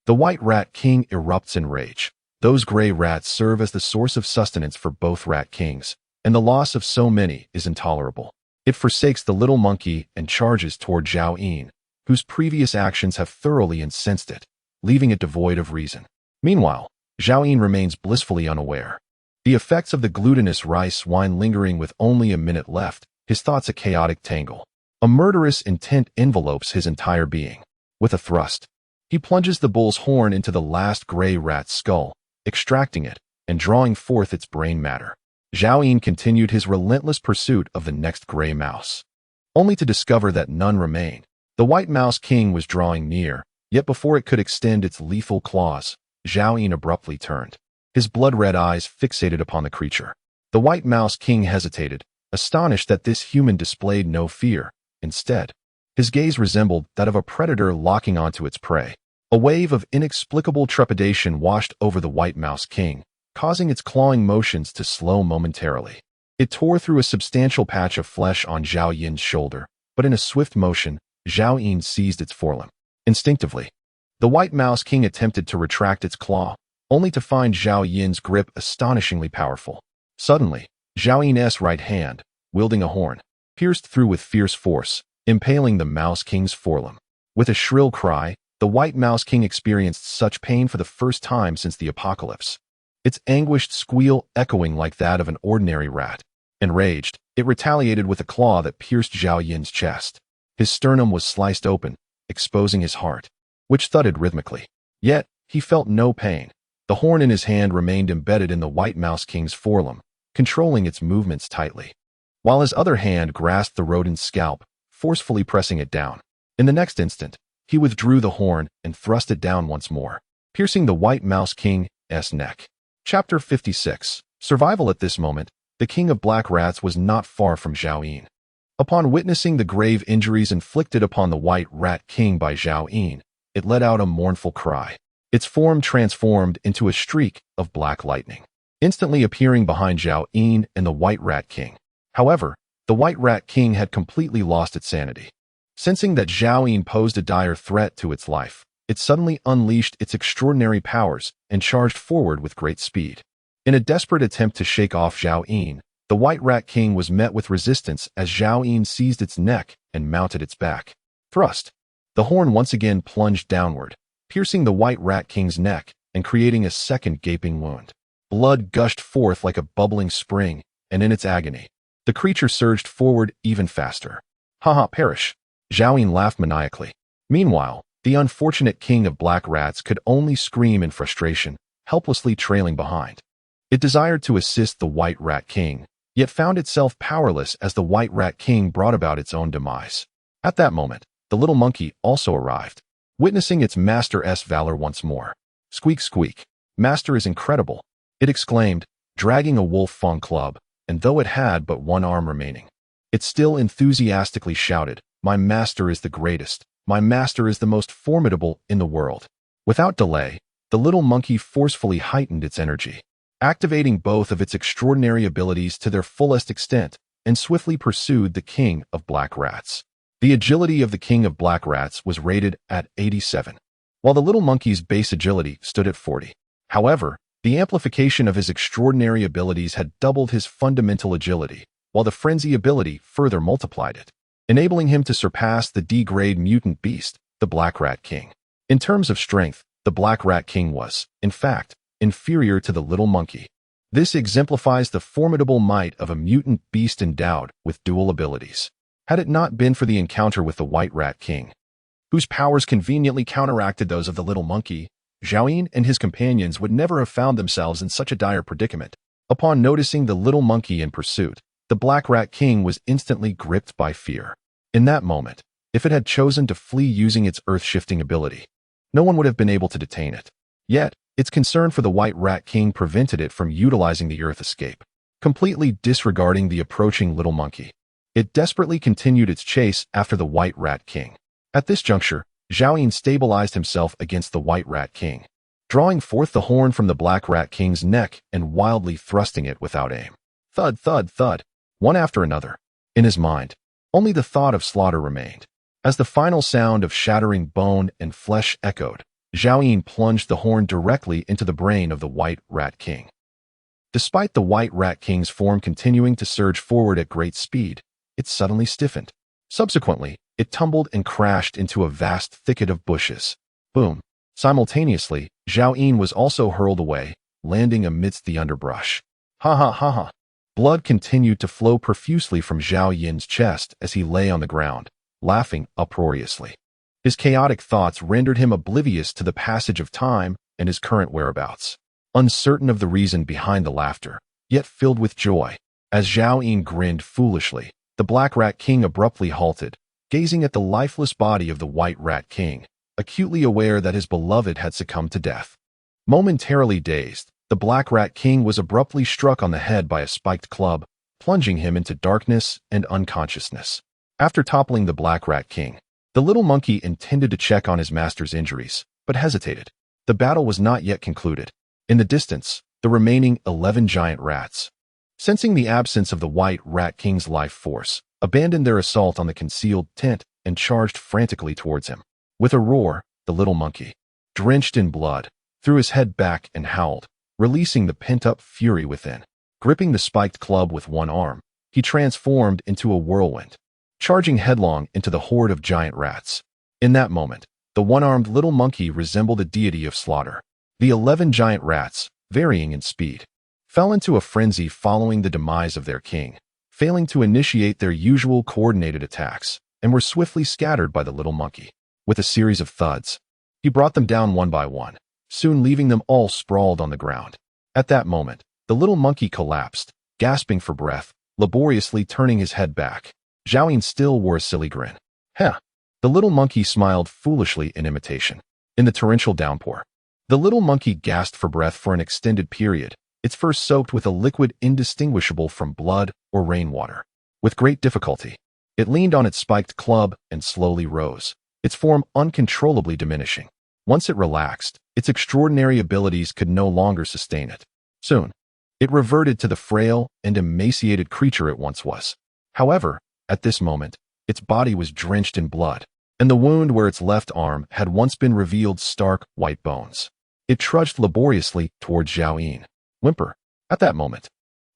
the White Rat King erupts in rage. Those gray rats serve as the source of sustenance for both rat kings, and the loss of so many is intolerable. It forsakes the little monkey and charges toward Zhao Yin, whose previous actions have thoroughly incensed it, leaving it devoid of reason. Meanwhile, Zhao Yin remains blissfully unaware. The effects of the glutinous rice wine lingering with only a minute left, his thoughts a chaotic tangle. A murderous intent envelopes his entire being. With a thrust, he plunges the bull's horn into the last gray rat's skull, extracting it and drawing forth its brain matter. Zhao Yin continued his relentless pursuit of the next gray mouse, only to discover that none remained. The White Mouse King was drawing near, yet before it could extend its lethal claws, Zhao Yin abruptly turned, his blood-red eyes fixated upon the creature. The White Mouse King hesitated, astonished that this human displayed no fear. Instead, his gaze resembled that of a predator locking onto its prey. A wave of inexplicable trepidation washed over the White Mouse King, causing its clawing motions to slow momentarily. It tore through a substantial patch of flesh on Zhao Yin's shoulder, but in a swift motion, Zhao Yin seized its forelimb. Instinctively, the White Mouse King attempted to retract its claw, only to find Zhao Yin's grip astonishingly powerful. Suddenly, Zhao Yin's right hand, wielding a horn, pierced through with fierce force, impaling the Mouse King's forelimb. With a shrill cry, the White Mouse King experienced such pain for the first time since the apocalypse, its anguished squeal echoing like that of an ordinary rat. Enraged, it retaliated with a claw that pierced Zhao Yin's chest. His sternum was sliced open, exposing his heart, which thudded rhythmically. Yet, he felt no pain. The horn in his hand remained embedded in the White Mouse King's forelimb, controlling its movements tightly, while his other hand grasped the rodent's scalp, forcefully pressing it down. In the next instant, he withdrew the horn and thrust it down once more, piercing the White Mouse King's neck. Chapter 56. Survival. At this moment, the King of Black Rats was not far from Zhao Yin. Upon witnessing the grave injuries inflicted upon the White Rat King by Zhao Yin, it let out a mournful cry. Its form transformed into a streak of black lightning, instantly appearing behind Zhao Yin and the White Rat King. However, the White Rat King had completely lost its sanity. Sensing that Zhao Yin posed a dire threat to its life, it suddenly unleashed its extraordinary powers and charged forward with great speed. In a desperate attempt to shake off Zhao Yin, the White Rat King was met with resistance as Zhao Yin seized its neck and mounted its back. Thrust. The horn once again plunged downward, piercing the White Rat King's neck and creating a second gaping wound. Blood gushed forth like a bubbling spring, and in its agony, the creature surged forward even faster. Haha, perish. Zhao Yin laughed maniacally. Meanwhile, the unfortunate King of Black Rats could only scream in frustration, helplessly trailing behind. It desired to assist the White Rat King, yet found itself powerless as the White Rat King brought about its own demise. At that moment, the little monkey also arrived, witnessing its master's valor once more. Squeak, squeak. Master is incredible, it exclaimed, dragging a wolf fang club, and though it had but one arm remaining, it still enthusiastically shouted, "My master is the greatest. My master is the most formidable in the world." Without delay, the little monkey forcefully heightened its energy, activating both of its extraordinary abilities to their fullest extent, and swiftly pursued the king of black rats. The agility of the king of black rats was rated at 87, while the little monkey's base agility stood at 40. However, the amplification of his extraordinary abilities had doubled his fundamental agility, while the frenzy ability further multiplied it, enabling him to surpass the D-grade mutant beast, the Black Rat King. In terms of strength, the Black Rat King was, in fact, inferior to the little monkey. This exemplifies the formidable might of a mutant beast endowed with dual abilities. Had it not been for the encounter with the White Rat King, whose powers conveniently counteracted those of the little monkey, Zhao Yin and his companions would never have found themselves in such a dire predicament. Upon noticing the little monkey in pursuit, the Black Rat King was instantly gripped by fear. In that moment, if it had chosen to flee using its earth-shifting ability, no one would have been able to detain it. Yet, its concern for the White Rat King prevented it from utilizing the earth escape. Completely disregarding the approaching little monkey, it desperately continued its chase after the White Rat King. At this juncture, Zhao Yin stabilized himself against the White Rat King, drawing forth the horn from the Black Rat King's neck and wildly thrusting it without aim. Thud, thud, thud, one after another. In his mind, only the thought of slaughter remained. As the final sound of shattering bone and flesh echoed, Zhao Yin plunged the horn directly into the brain of the White Rat King. Despite the White Rat King's form continuing to surge forward at great speed, it suddenly stiffened. Subsequently, it tumbled and crashed into a vast thicket of bushes. Boom. Simultaneously, Zhao Yin was also hurled away, landing amidst the underbrush. Ha ha ha ha. Blood continued to flow profusely from Zhao Yin's chest as he lay on the ground, laughing uproariously. His chaotic thoughts rendered him oblivious to the passage of time and his current whereabouts. Uncertain of the reason behind the laughter, yet filled with joy, as Zhao Yin grinned foolishly, the Black Rat King abruptly halted, gazing at the lifeless body of the White Rat King, acutely aware that his beloved had succumbed to death. Momentarily dazed, the Black Rat King was abruptly struck on the head by a spiked club, plunging him into darkness and unconsciousness. After toppling the Black Rat King, the little monkey intended to check on his master's injuries, but hesitated. The battle was not yet concluded. In the distance, the remaining 11 giant rats, sensing the absence of the White Rat King's life force, abandoned their assault on the concealed tent and charged frantically towards him. With a roar, the little monkey, drenched in blood, threw his head back and howled, releasing the pent-up fury within. Gripping the spiked club with one arm, he transformed into a whirlwind, charging headlong into the horde of giant rats. In that moment, the one-armed little monkey resembled a deity of slaughter. The 11 giant rats, varying in speed, fell into a frenzy following the demise of their king, failing to initiate their usual coordinated attacks, and were swiftly scattered by the little monkey. With a series of thuds, he brought them down one by one, soon leaving them all sprawled on the ground. At that moment, the little monkey collapsed, gasping for breath, laboriously turning his head back. Zhao Yin still wore a silly grin. Heh. The little monkey smiled foolishly in imitation. In the torrential downpour, the little monkey gasped for breath for an extended period, its fur soaked with a liquid indistinguishable from blood or rainwater. With great difficulty, it leaned on its spiked club and slowly rose, its form uncontrollably diminishing. Once it relaxed, its extraordinary abilities could no longer sustain it. Soon, it reverted to the frail and emaciated creature it once was. However, at this moment, its body was drenched in blood, and the wound where its left arm had once been revealed stark white bones. It trudged laboriously towards Zhao Yin. Whimper. At that moment,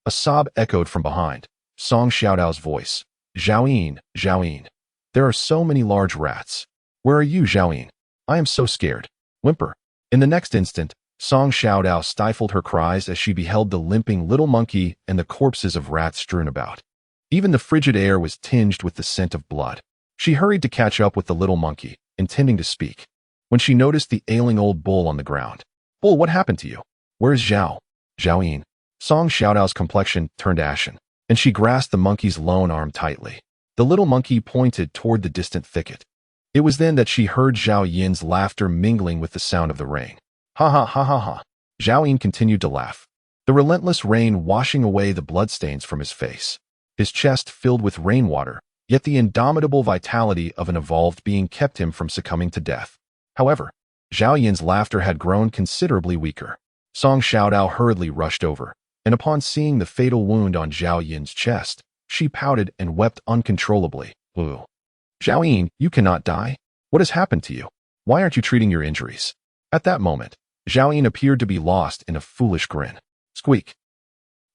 a sob echoed from behind. Song Xiaodao's voice. Zhao Yin, Zhao Yin. There are so many large rats. Where are you, Zhao Yin? I am so scared. Whimper. In the next instant, Song Xiaodao stifled her cries as she beheld the limping little monkey and the corpses of rats strewn about. Even the frigid air was tinged with the scent of blood. She hurried to catch up with the little monkey, intending to speak, when she noticed the ailing old bull on the ground. Bull, what happened to you? Where is Zhao? Zhao Yin. Song Xiaodao's complexion turned ashen, and she grasped the monkey's lone arm tightly. The little monkey pointed toward the distant thicket. It was then that she heard Zhao Yin's laughter mingling with the sound of the rain. Ha ha ha ha ha. Zhao Yin continued to laugh. the relentless rain washing away the bloodstains from his face. His chest filled with rainwater, yet the indomitable vitality of an evolved being kept him from succumbing to death. However, Zhao Yin's laughter had grown considerably weaker. Song Xiaodao hurriedly rushed over, and upon seeing the fatal wound on Zhao Yin's chest, she pouted and wept uncontrollably. Ooh. Zhao Yin, you cannot die. What has happened to you? Why aren't you treating your injuries? At that moment, Zhao Yin appeared to be lost in a foolish grin. Squeak.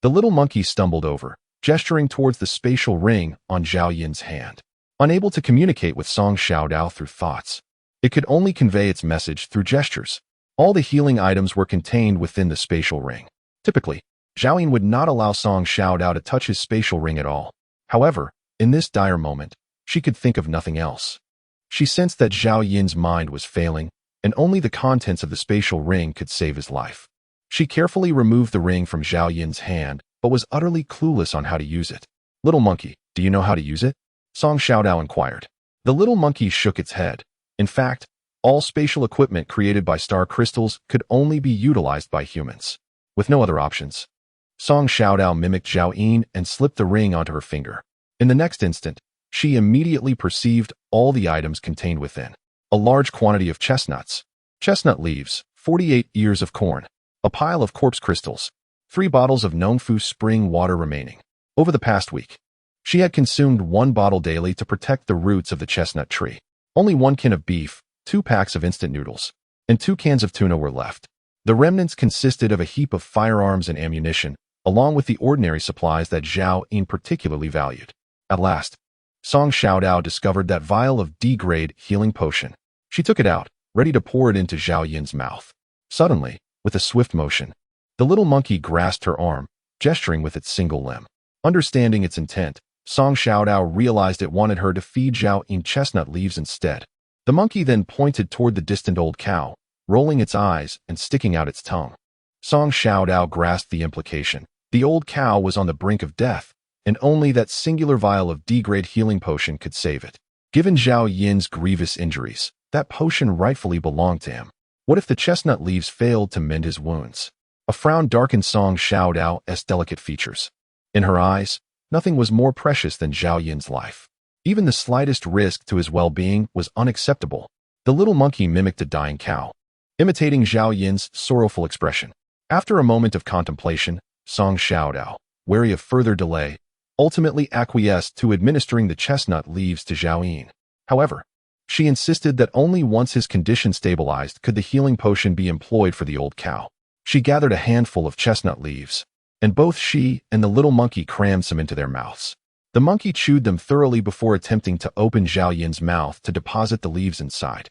The little monkey stumbled over, gesturing towards the spatial ring on Zhao Yin's hand. Unable to communicate with Song Xiaodao through thoughts, it could only convey its message through gestures. All the healing items were contained within the spatial ring. Typically, Zhao Yin would not allow Song Xiaodao to touch his spatial ring at all. However, in this dire moment, she could think of nothing else. She sensed that Zhao Yin's mind was failing, and only the contents of the spatial ring could save his life. She carefully removed the ring from Zhao Yin's hand, but was utterly clueless on how to use it. Little monkey, do you know how to use it? Song Xiaodao inquired. The little monkey shook its head. In fact, all spatial equipment created by star crystals could only be utilized by humans, with no other options. Song Xiaodao mimicked Zhao Yin and slipped the ring onto her finger. In the next instant, she immediately perceived all the items contained within. A large quantity of chestnuts, chestnut leaves, 48 ears of corn, a pile of corpse crystals, 3 bottles of Nongfu spring water remaining. Over the past week, she had consumed 1 bottle daily to protect the roots of the chestnut tree. Only 1 can of beef, 2 packs of instant noodles, and 2 cans of tuna were left. The remnants consisted of a heap of firearms and ammunition, along with the ordinary supplies that Zhao Yin particularly valued. At last, Song Xiaodao discovered that vial of D-grade healing potion. She took it out, ready to pour it into Zhao Yin's mouth. Suddenly, with a swift motion, the little monkey grasped her arm, gesturing with its single limb. Understanding its intent, Song Xiaodao realized it wanted her to feed Zhao Yin chestnut leaves instead. The monkey then pointed toward the distant old cow, rolling its eyes and sticking out its tongue. Song Xiaodao grasped the implication. The old cow was on the brink of death, and only that singular vial of D-grade healing potion could save it. Given Zhao Yin's grievous injuries, that potion rightfully belonged to him. What if the chestnut leaves failed to mend his wounds? A frown darkened Song Xiaodao's delicate features. In her eyes, nothing was more precious than Zhao Yin's life. Even the slightest risk to his well-being was unacceptable. The little monkey mimicked a dying cow, imitating Zhao Yin's sorrowful expression. After a moment of contemplation, Song Xiaodao, wary of further delay, ultimately acquiesced to administering the chestnut leaves to Zhao Yin. However, she insisted that only once his condition stabilized could the healing potion be employed for the old cow. She gathered a handful of chestnut leaves, and both she and the little monkey crammed some into their mouths. The monkey chewed them thoroughly before attempting to open Zhao Yin's mouth to deposit the leaves inside.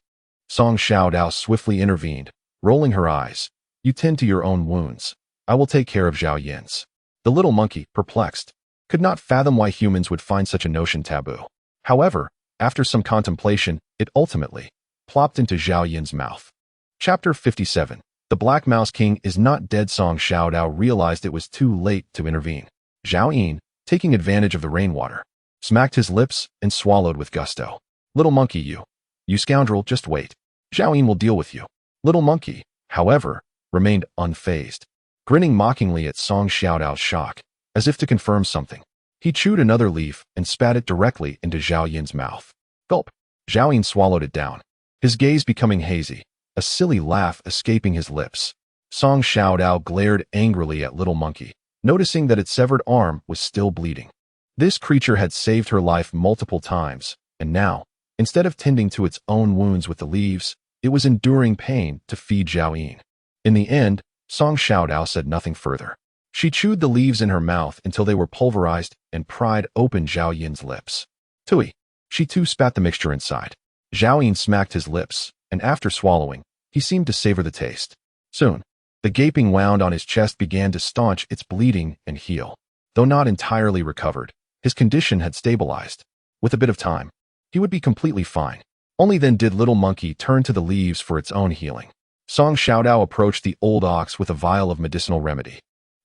Song Xiaodao swiftly intervened, rolling her eyes. You tend to your own wounds. I will take care of Zhao Yin's. The little monkey, perplexed, could not fathom why humans would find such a notion taboo. However, after some contemplation, it ultimately plopped into Zhao Yin's mouth. Chapter 57. The Black Mouse King is not dead. Song Xiaodao realized it was too late to intervene. Zhao Yin, taking advantage of the rainwater, smacked his lips and swallowed with gusto. Little monkey, you scoundrel, just wait. Zhao Yin will deal with you. Little monkey, however, remained unfazed, grinning mockingly at Song Xiaodao's shock, as if to confirm something. He chewed another leaf and spat it directly into Zhao Yin's mouth. Gulp. Zhao Yin swallowed it down, his gaze becoming hazy, a silly laugh escaping his lips. Song Xiaodao glared angrily at little monkey, noticing that its severed arm was still bleeding. This creature had saved her life multiple times, and now, instead of tending to its own wounds with the leaves, it was enduring pain to feed Zhao Yin. In the end, Song Xiaodao said nothing further. She chewed the leaves in her mouth until they were pulverized and pried open Zhao Yin's lips. Tui. She too spat the mixture inside. Zhao Yin smacked his lips, and after swallowing, he seemed to savor the taste. Soon, the gaping wound on his chest began to staunch its bleeding and heal. Though not entirely recovered, his condition had stabilized. With a bit of time, he would be completely fine. Only then did little monkey turn to the leaves for its own healing. Song Xiaodao approached the old ox with a vial of medicinal remedy,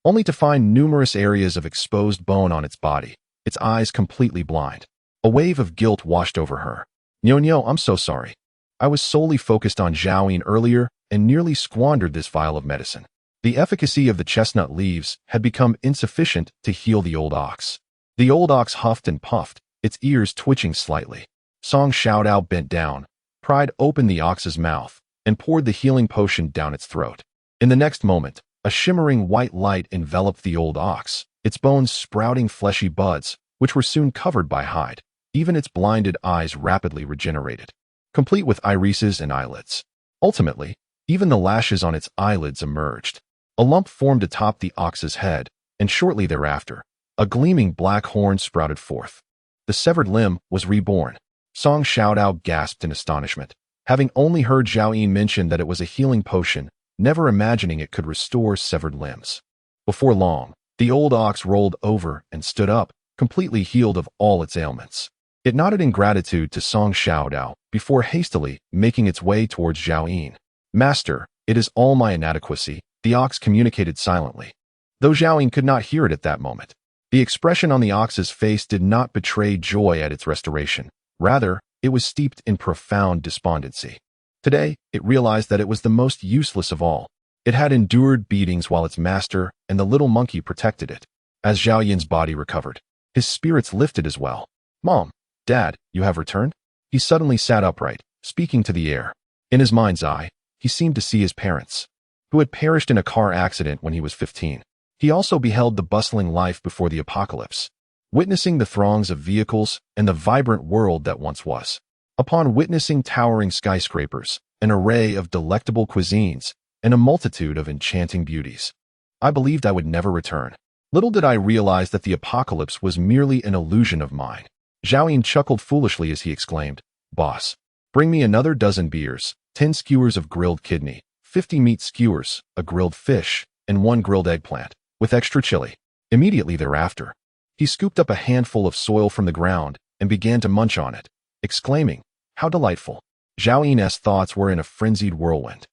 only to find numerous areas of exposed bone on its body, its eyes completely blind. A wave of guilt washed over her. No, I'm so sorry. I was solely focused on Zhao Yin earlier and nearly squandered this vial of medicine. The efficacy of the chestnut leaves had become insufficient to heal the old ox. The old ox huffed and puffed, its ears twitching slightly. Song Xiaodao bent down, pried open the ox's mouth, and poured the healing potion down its throat. In the next moment, a shimmering white light enveloped the old ox, its bones sprouting fleshy buds, which were soon covered by hide. Even its blinded eyes rapidly regenerated, complete with irises and eyelids. Ultimately, even the lashes on its eyelids emerged. A lump formed atop the ox's head, and shortly thereafter, a gleaming black horn sprouted forth. The severed limb was reborn. Song Xiaodao gasped in astonishment, having only heard Zhao Yin mention that it was a healing potion, never imagining it could restore severed limbs. Before long, the old ox rolled over and stood up, completely healed of all its ailments. It nodded in gratitude to Song Xiaodao before hastily making its way towards Zhao Yin. "Master, it is all my inadequacy," the ox communicated silently. Though Zhao Yin could not hear it at that moment, the expression on the ox's face did not betray joy at its restoration. Rather, it was steeped in profound despondency. Today, it realized that it was the most useless of all. It had endured beatings while its master and the little monkey protected it. As Zhao Yin's body recovered, his spirits lifted as well. "Mom, Dad, you have returned?" He suddenly sat upright, speaking to the air. In his mind's eye, he seemed to see his parents, who had perished in a car accident when he was 15. He also beheld the bustling life before the apocalypse, witnessing the throngs of vehicles and the vibrant world that once was. Upon witnessing towering skyscrapers, an array of delectable cuisines, and a multitude of enchanting beauties, I believed I would never return. Little did I realize that the apocalypse was merely an illusion of mine. Zhao Yin chuckled foolishly as he exclaimed, "Boss, bring me another dozen beers, 10 skewers of grilled kidney, 50 meat skewers, a grilled fish, and 1 grilled eggplant, with extra chili." Immediately thereafter, he scooped up a handful of soil from the ground and began to munch on it, exclaiming, "How delightful." Zhao Yin's thoughts were in a frenzied whirlwind.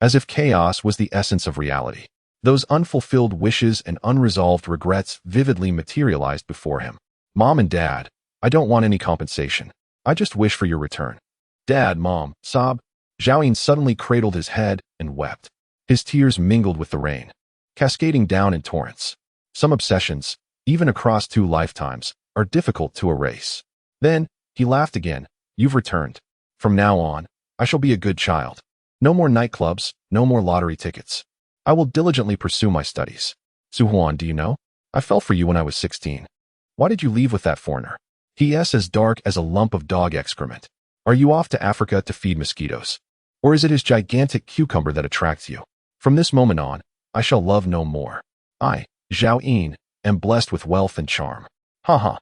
As if chaos was the essence of reality, those unfulfilled wishes and unresolved regrets vividly materialized before him. "Mom and Dad, I don't want any compensation. I just wish for your return." "Dad, Mom," sob. Zhao Yin suddenly cradled his head and wept. His tears mingled with the rain, cascading down in torrents. Some obsessions, even across 2 lifetimes, are difficult to erase. Then, he laughed again. "You've returned. From now on, I shall be a good child. No more nightclubs, no more lottery tickets. I will diligently pursue my studies. Suhuan, do you know? I fell for you when I was 16. Why did you leave with that foreigner? He is as dark as a lump of dog excrement. Are you off to Africa to feed mosquitoes? Or is it his gigantic cucumber that attracts you? From this moment on, I shall love no more. I, Zhao Yin, am blessed with wealth and charm. Ha.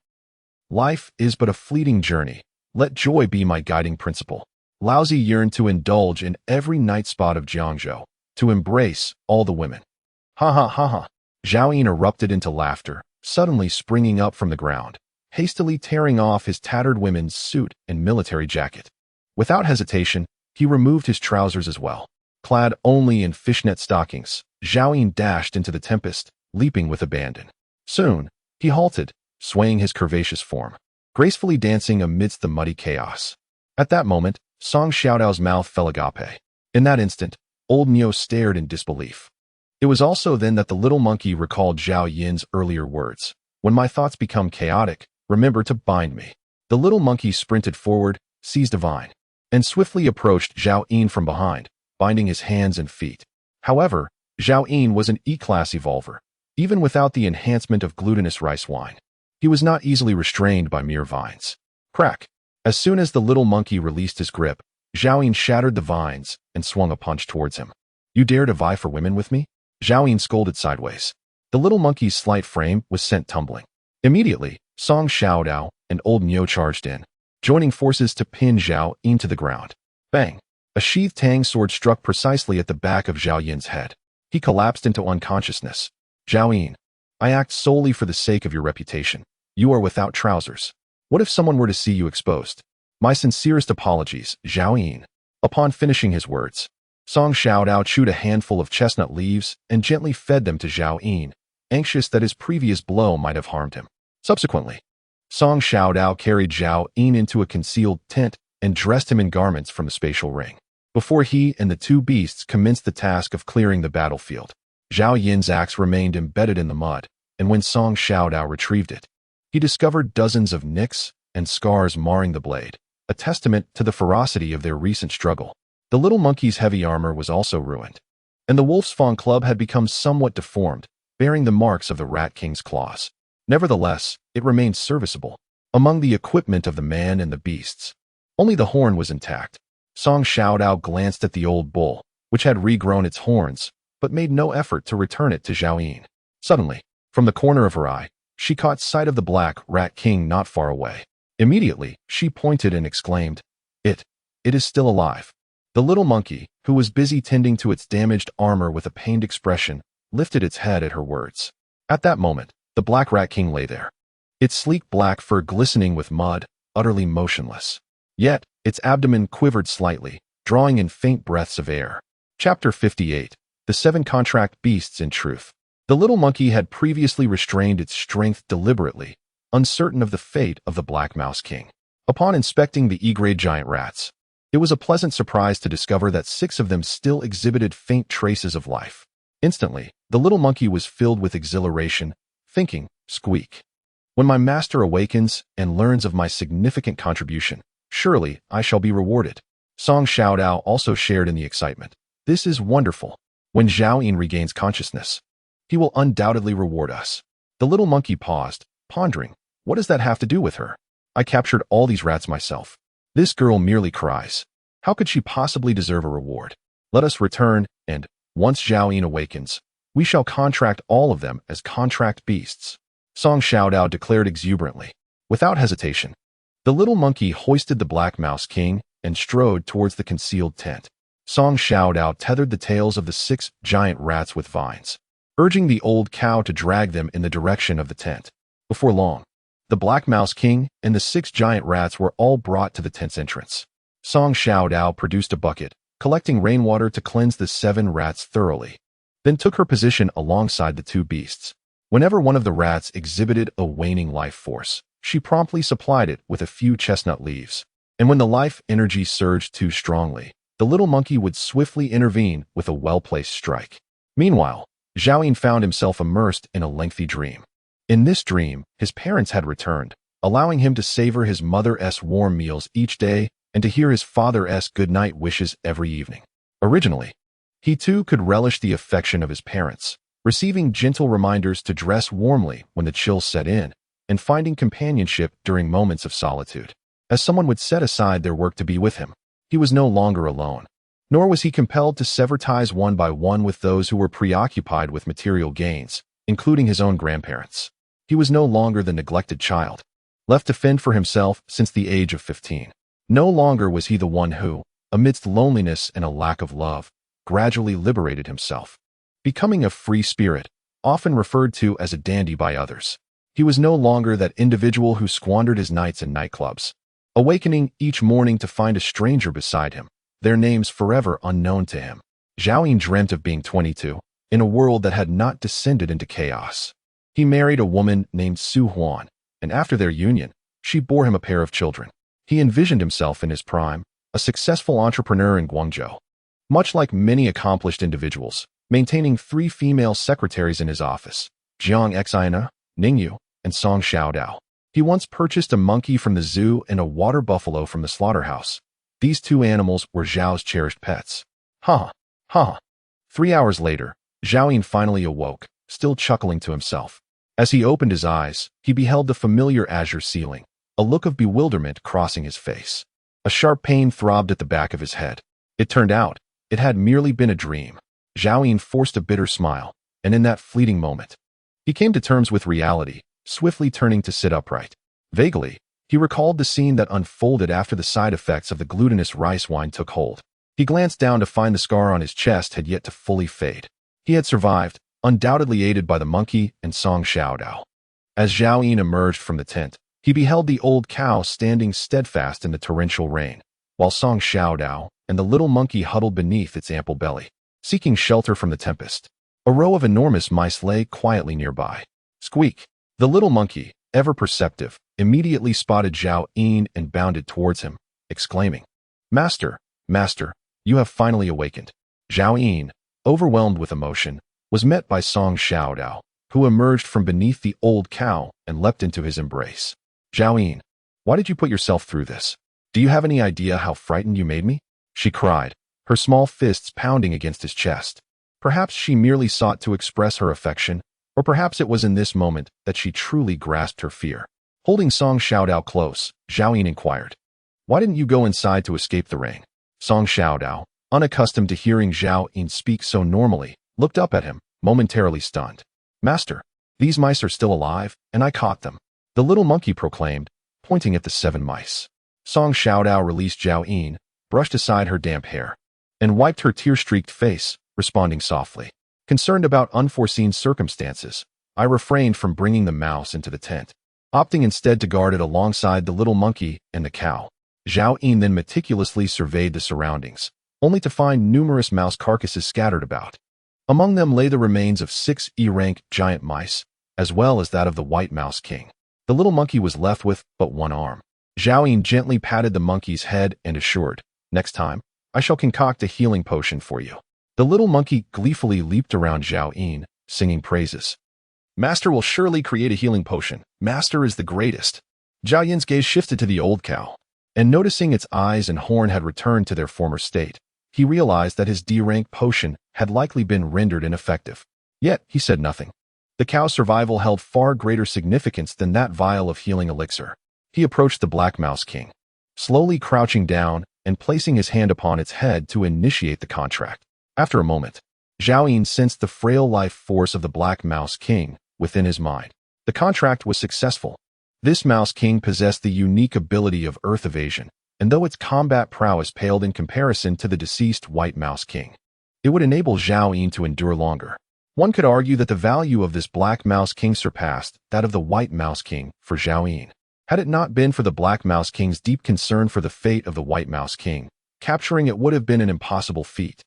Life is but a fleeting journey. Let joy be my guiding principle." Lao Zi yearned to indulge in every night spot of Jiangzhou, to embrace all the women. Ha. Zhao Yin erupted into laughter, suddenly springing up from the ground, hastily tearing off his tattered women's suit and military jacket. Without hesitation, he removed his trousers as well. Clad only in fishnet stockings, Zhao Yin dashed into the tempest, leaping with abandon. Soon, he halted, swaying his curvaceous form, gracefully dancing amidst the muddy chaos. At that moment, Song Xiaodao's mouth fell agape. In that instant, old Neo stared in disbelief. It was also then that the little monkey recalled Zhao Yin's earlier words. "When my thoughts become chaotic, remember to bind me." The little monkey sprinted forward, seized a vine, and swiftly approached Zhao Yin from behind, binding his hands and feet. However, Zhao Yin was an E-class evolver, even without the enhancement of glutinous rice wine. He was not easily restrained by mere vines. Crack! As soon as the little monkey released his grip, Zhao Yin shattered the vines and swung a punch towards him. "You dare to vie for women with me?" Zhao Yin scolded sideways. The little monkey's slight frame was sent tumbling. Immediately, Song Xiaodao and old Neo charged in, joining forces to pin Zhao Yin to the ground. Bang! A sheathed tang sword struck precisely at the back of Zhao Yin's head. He collapsed into unconsciousness. "Zhao Yin, I act solely for the sake of your reputation. You are without trousers. What if someone were to see you exposed? My sincerest apologies, Zhao Yin." Upon finishing his words, Song Xiaodao chewed a handful of chestnut leaves and gently fed them to Zhao Yin, anxious that his previous blow might have harmed him. Subsequently, Song Xiaodao carried Zhao Yin into a concealed tent and dressed him in garments from the spatial ring, before he and the 2 beasts commenced the task of clearing the battlefield. Zhao Yin's axe remained embedded in the mud, and when Song Xiaodao retrieved it, he discovered dozens of nicks and scars marring the blade, a testament to the ferocity of their recent struggle. The little monkey's heavy armor was also ruined, and the wolf's fawn club had become somewhat deformed, bearing the marks of the Rat King's claws. Nevertheless, it remained serviceable. Among the equipment of the man and the beasts, only the horn was intact. Song Xiaodao glanced at the old bull, which had regrown its horns, but made no effort to return it to Zhao Yin. Suddenly, from the corner of her eye, she caught sight of the black Rat King not far away. Immediately, she pointed and exclaimed, It is still alive." The little monkey, who was busy tending to its damaged armor with a pained expression, lifted its head at her words. At that moment, the black Rat King lay there, its sleek black fur glistening with mud, utterly motionless. Yet, its abdomen quivered slightly, drawing in faint breaths of air. Chapter 58. The 7 Contract Beasts in Truth. The little monkey had previously restrained its strength deliberately, uncertain of the fate of the Black Mouse King. Upon inspecting the E-grade giant rats, it was a pleasant surprise to discover that 6 of them still exhibited faint traces of life. Instantly, the little monkey was filled with exhilaration, thinking, "Squeak. When my master awakens and learns of my significant contribution, surely I shall be rewarded." Song Xiaodao also shared in the excitement. "This is wonderful. When Zhao Yin regains consciousness, he will undoubtedly reward us." The little monkey paused, pondering, what does that have to do with her? I captured all these rats myself. This girl merely cries. How could she possibly deserve a reward? Let us return, and, once Zhao Yin awakens, we shall contract all of them as contract beasts. Song Xiaodao declared exuberantly. Without hesitation, the little monkey hoisted the Black Mouse King and strode towards the concealed tent. Song Xiaodao tethered the tails of the 6 giant rats with vines, urging the old cow to drag them in the direction of the tent. Before long, the Black Mouse King and the 6 giant rats were all brought to the tent's entrance. Song Xiaodao produced a bucket, collecting rainwater to cleanse the 7 rats thoroughly, then took her position alongside the 2 beasts. Whenever one of the rats exhibited a waning life force, she promptly supplied it with a few chestnut leaves. And when the life energy surged too strongly, the little monkey would swiftly intervene with a well-placed strike. Meanwhile, Zhao Yin found himself immersed in a lengthy dream. In this dream, his parents had returned, allowing him to savor his mother's warm meals each day and to hear his father's good-night wishes every evening. Originally, he too could relish the affection of his parents, receiving gentle reminders to dress warmly when the chills set in, and finding companionship during moments of solitude. As someone would set aside their work to be with him, he was no longer alone. Nor was he compelled to sever ties one by one with those who were preoccupied with material gains, including his own grandparents. He was no longer the neglected child, left to fend for himself since the age of 15. No longer was he the one who, amidst loneliness and a lack of love, gradually liberated himself, becoming a free spirit, often referred to as a dandy by others. He was no longer that individual who squandered his nights in nightclubs, awakening each morning to find a stranger beside him, their names forever unknown to him. Zhao Yin dreamt of being 22, in a world that had not descended into chaos. He married a woman named Su Huan, and after their union, she bore him a pair of children. He envisioned himself in his prime, a successful entrepreneur in Guangzhou. Much like many accomplished individuals, maintaining 3 female secretaries in his office, Jiang Xina, Ningyu, and Song Xiaodao. He once purchased a monkey from the zoo and a water buffalo from the slaughterhouse. These 2 animals were Zhao's cherished pets. Ha! Ha! 3 hours later, Zhao Yin finally awoke, still chuckling to himself. As he opened his eyes, he beheld the familiar azure ceiling, a look of bewilderment crossing his face. A sharp pain throbbed at the back of his head. It turned out, it had merely been a dream. Zhao Yin forced a bitter smile, and in that fleeting moment, he came to terms with reality, swiftly turning to sit upright. Vaguely, he recalled the scene that unfolded after the side effects of the glutinous rice wine took hold. He glanced down to find the scar on his chest had yet to fully fade. He had survived, undoubtedly aided by the monkey and Song Xiaodao. As Zhao Yin emerged from the tent, he beheld the old cow standing steadfast in the torrential rain, while Song Xiaodao and the little monkey huddled beneath its ample belly, seeking shelter from the tempest. A row of enormous mice lay quietly nearby. Squeak! The little monkey, ever perceptive, immediately spotted Zhao Yin and bounded towards him, exclaiming, Master, Master, you have finally awakened." Zhao Yin, overwhelmed with emotion, was met by Song Xiaodao, who emerged from beneath the old cow and leapt into his embrace. Zhao Yin, why did you put yourself through this? Do you have any idea how frightened you made me? She cried, her small fists pounding against his chest. Perhaps she merely sought to express her affection, or perhaps it was in this moment that she truly grasped her fear. Holding Song Xiaodao close, Zhao Yin inquired, why didn't you go inside to escape the ring? Song Xiaodao, unaccustomed to hearing Zhao Yin speak so normally, looked up at him, momentarily stunned. Master, these mice are still alive, and I caught them, the little monkey proclaimed, pointing at the 7 mice. Song Xiaodao released Zhao Yin, brushed aside her damp hair, and wiped her tear-streaked face, responding softly. Concerned about unforeseen circumstances, I refrained from bringing the mouse into the tent, opting instead to guard it alongside the little monkey and the cow. Zhao Yin then meticulously surveyed the surroundings, only to find numerous mouse carcasses scattered about. Among them lay the remains of 6 E-rank giant mice, as well as that of the White Mouse King. The little monkey was left with but one arm. Zhao Yin gently patted the monkey's head and assured, next time, I shall concoct a healing potion for you. The little monkey gleefully leaped around Zhao Yin, singing praises. Master will surely create a healing potion. Master is the greatest. Zhao Yin's gaze shifted to the old cow, and noticing its eyes and horn had returned to their former state, he realized that his D-rank potion had likely been rendered ineffective. Yet, he said nothing. The cow's survival held far greater significance than that vial of healing elixir. He approached the Black Mouse King, slowly crouching down and placing his hand upon its head to initiate the contract. After a moment, Zhao Yin sensed the frail life force of the Black Mouse King within his mind. The contract was successful. This Mouse King possessed the unique ability of earth evasion, and though its combat prowess paled in comparison to the deceased White Mouse King, it would enable Zhao Yin to endure longer. One could argue that the value of this Black Mouse King surpassed that of the White Mouse King for Zhao Yin. Had it not been for the Black Mouse King's deep concern for the fate of the White Mouse King, capturing it would have been an impossible feat,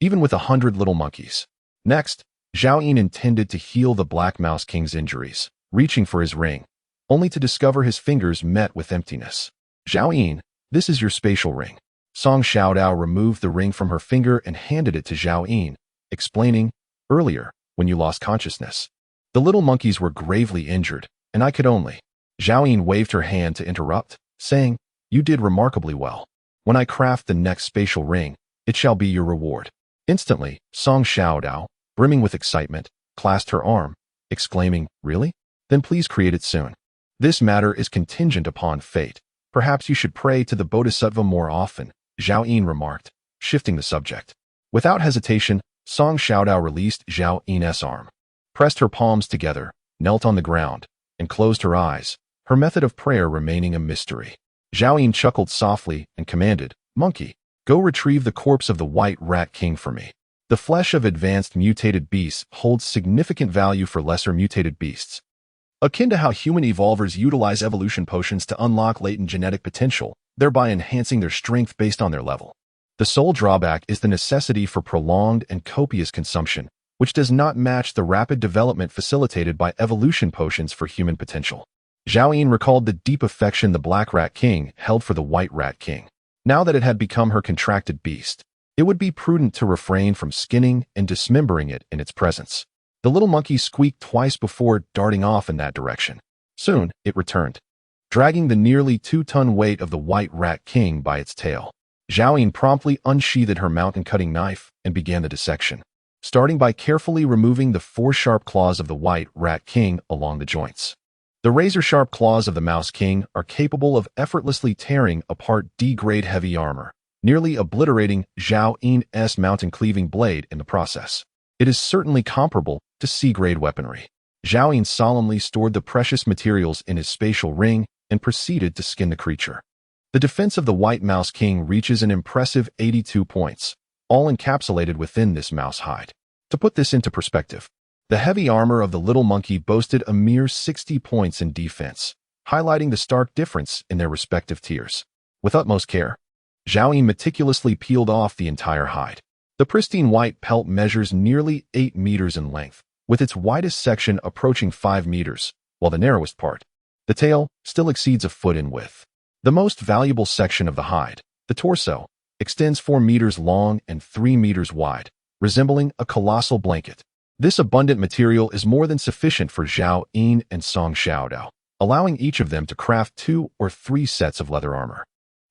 even with 100 little monkeys. Next, Zhao Yin intended to heal the Black Mouse King's injuries, reaching for his ring, only to discover his fingers met with emptiness. Zhao Yin, this is your spatial ring. Song Xiaodao removed the ring from her finger and handed it to Zhao Yin, explaining, earlier, when you lost consciousness, the little monkeys were gravely injured, and I could only. Zhao Yin waved her hand to interrupt, saying, you did remarkably well. When I craft the next spatial ring, it shall be your reward. Instantly, Song Xiaodao, brimming with excitement, clasped her arm, exclaiming, really? Then please create it soon. This matter is contingent upon fate. Perhaps you should pray to the Bodhisattva more often, Zhao Yin remarked, shifting the subject. Without hesitation, Song Xiaodao released Zhao Yin's arm, pressed her palms together, knelt on the ground, and closed her eyes, her method of prayer remaining a mystery. Zhao Yin chuckled softly and commanded, monkey, go retrieve the corpse of the White Rat King for me. The flesh of advanced mutated beasts holds significant value for lesser mutated beasts, akin to how human evolvers utilize evolution potions to unlock latent genetic potential, thereby enhancing their strength based on their level. The sole drawback is the necessity for prolonged and copious consumption, which does not match the rapid development facilitated by evolution potions for human potential. Zhao Yin recalled the deep affection the Black Rat King held for the White Rat King. Now that it had become her contracted beast, it would be prudent to refrain from skinning and dismembering it in its presence. The little monkey squeaked twice before darting off in that direction. Soon, it returned, dragging the nearly 2-ton weight of the White Rat King by its tail. Zhao Yin promptly unsheathed her mountain-cutting knife and began the dissection, starting by carefully removing the 4 sharp claws of the White Rat King along the joints. The razor-sharp claws of the Mouse King are capable of effortlessly tearing apart D-grade heavy armor, nearly obliterating Zhao Yin's mountain-cleaving blade in the process. It is certainly comparable to C-grade weaponry. Zhao Yin solemnly stored the precious materials in his spatial ring and proceeded to skin the creature. The defense of the White Mouse King reaches an impressive 82 points, all encapsulated within this mouse hide. To put this into perspective, the heavy armor of the little monkey boasted a mere 60 points in defense, highlighting the stark difference in their respective tiers. With utmost care, Zhao Yin meticulously peeled off the entire hide. The pristine white pelt measures nearly 8 meters in length, with its widest section approaching 5 meters, while the narrowest part, the tail, still exceeds a foot in width. The most valuable section of the hide, the torso, extends 4 meters long and 3 meters wide, resembling a colossal blanket. This abundant material is more than sufficient for Zhao Yin and Song Xiaodao, allowing each of them to craft 2 or 3 sets of leather armor.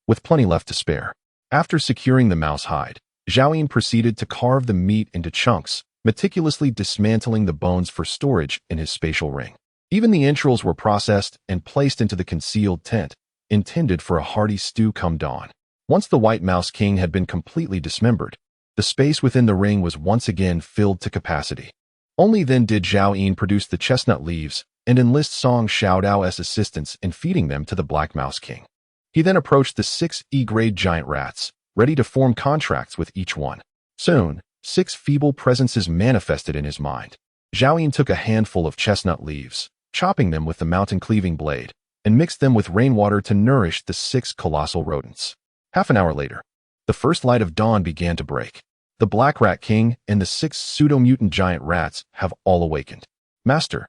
With plenty left to spare. After securing the mouse hide, Zhao Yin proceeded to carve the meat into chunks, meticulously dismantling the bones for storage in his spatial ring. Even the entrails were processed and placed into the concealed tent, intended for a hearty stew come dawn. Once the White Mouse King had been completely dismembered, the space within the ring was once again filled to capacity. Only then did Zhao Yin produce the chestnut leaves and enlist Song Xiaodao's assistance in feeding them to the Black Mouse King. He then approached the 6 E-grade giant rats, ready to form contracts with each one. Soon, 6 feeble presences manifested in his mind. Zhao Yin took a handful of chestnut leaves, chopping them with the mountain-cleaving blade, and mixed them with rainwater to nourish the 6 colossal rodents. Half an hour later, the first light of dawn began to break. The Black Rat King and the 6 pseudo-mutant giant rats have all awakened. Master.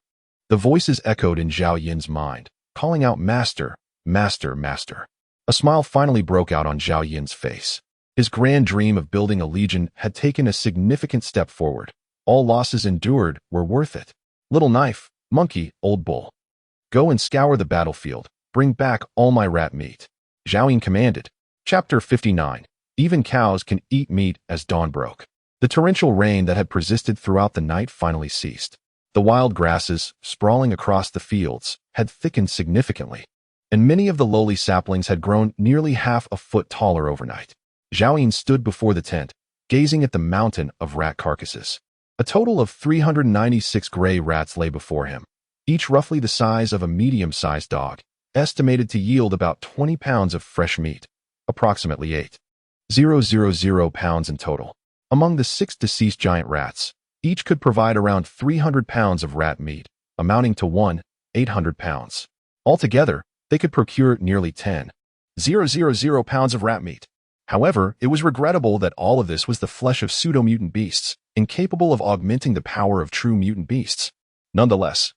The voices echoed in Zhao Yin's mind, calling out Master, Master, Master. A smile finally broke out on Zhao Yin's face. His grand dream of building a legion had taken a significant step forward. All losses endured were worth it. Little knife, monkey, old bull. Go and scour the battlefield. Bring back all my rat meat. Zhao Yin commanded. Chapter 59. Even cows can eat meat as dawn broke. The torrential rain that had persisted throughout the night finally ceased. The wild grasses, sprawling across the fields, had thickened significantly, and many of the lowly saplings had grown nearly half a foot taller overnight. Zhao Yin stood before the tent, gazing at the mountain of rat carcasses. A total of 396 gray rats lay before him, each roughly the size of a medium-sized dog, estimated to yield about 20 pounds of fresh meat, approximately 8,000 pounds in total. Among the 6 deceased giant rats, each could provide around 300 pounds of rat meat, amounting to 1,800 pounds. Altogether, they could procure nearly 10,000 pounds of rat meat. However, it was regrettable that all of this was the flesh of pseudo-mutant beasts, incapable of augmenting the power of true mutant beasts. Nonetheless,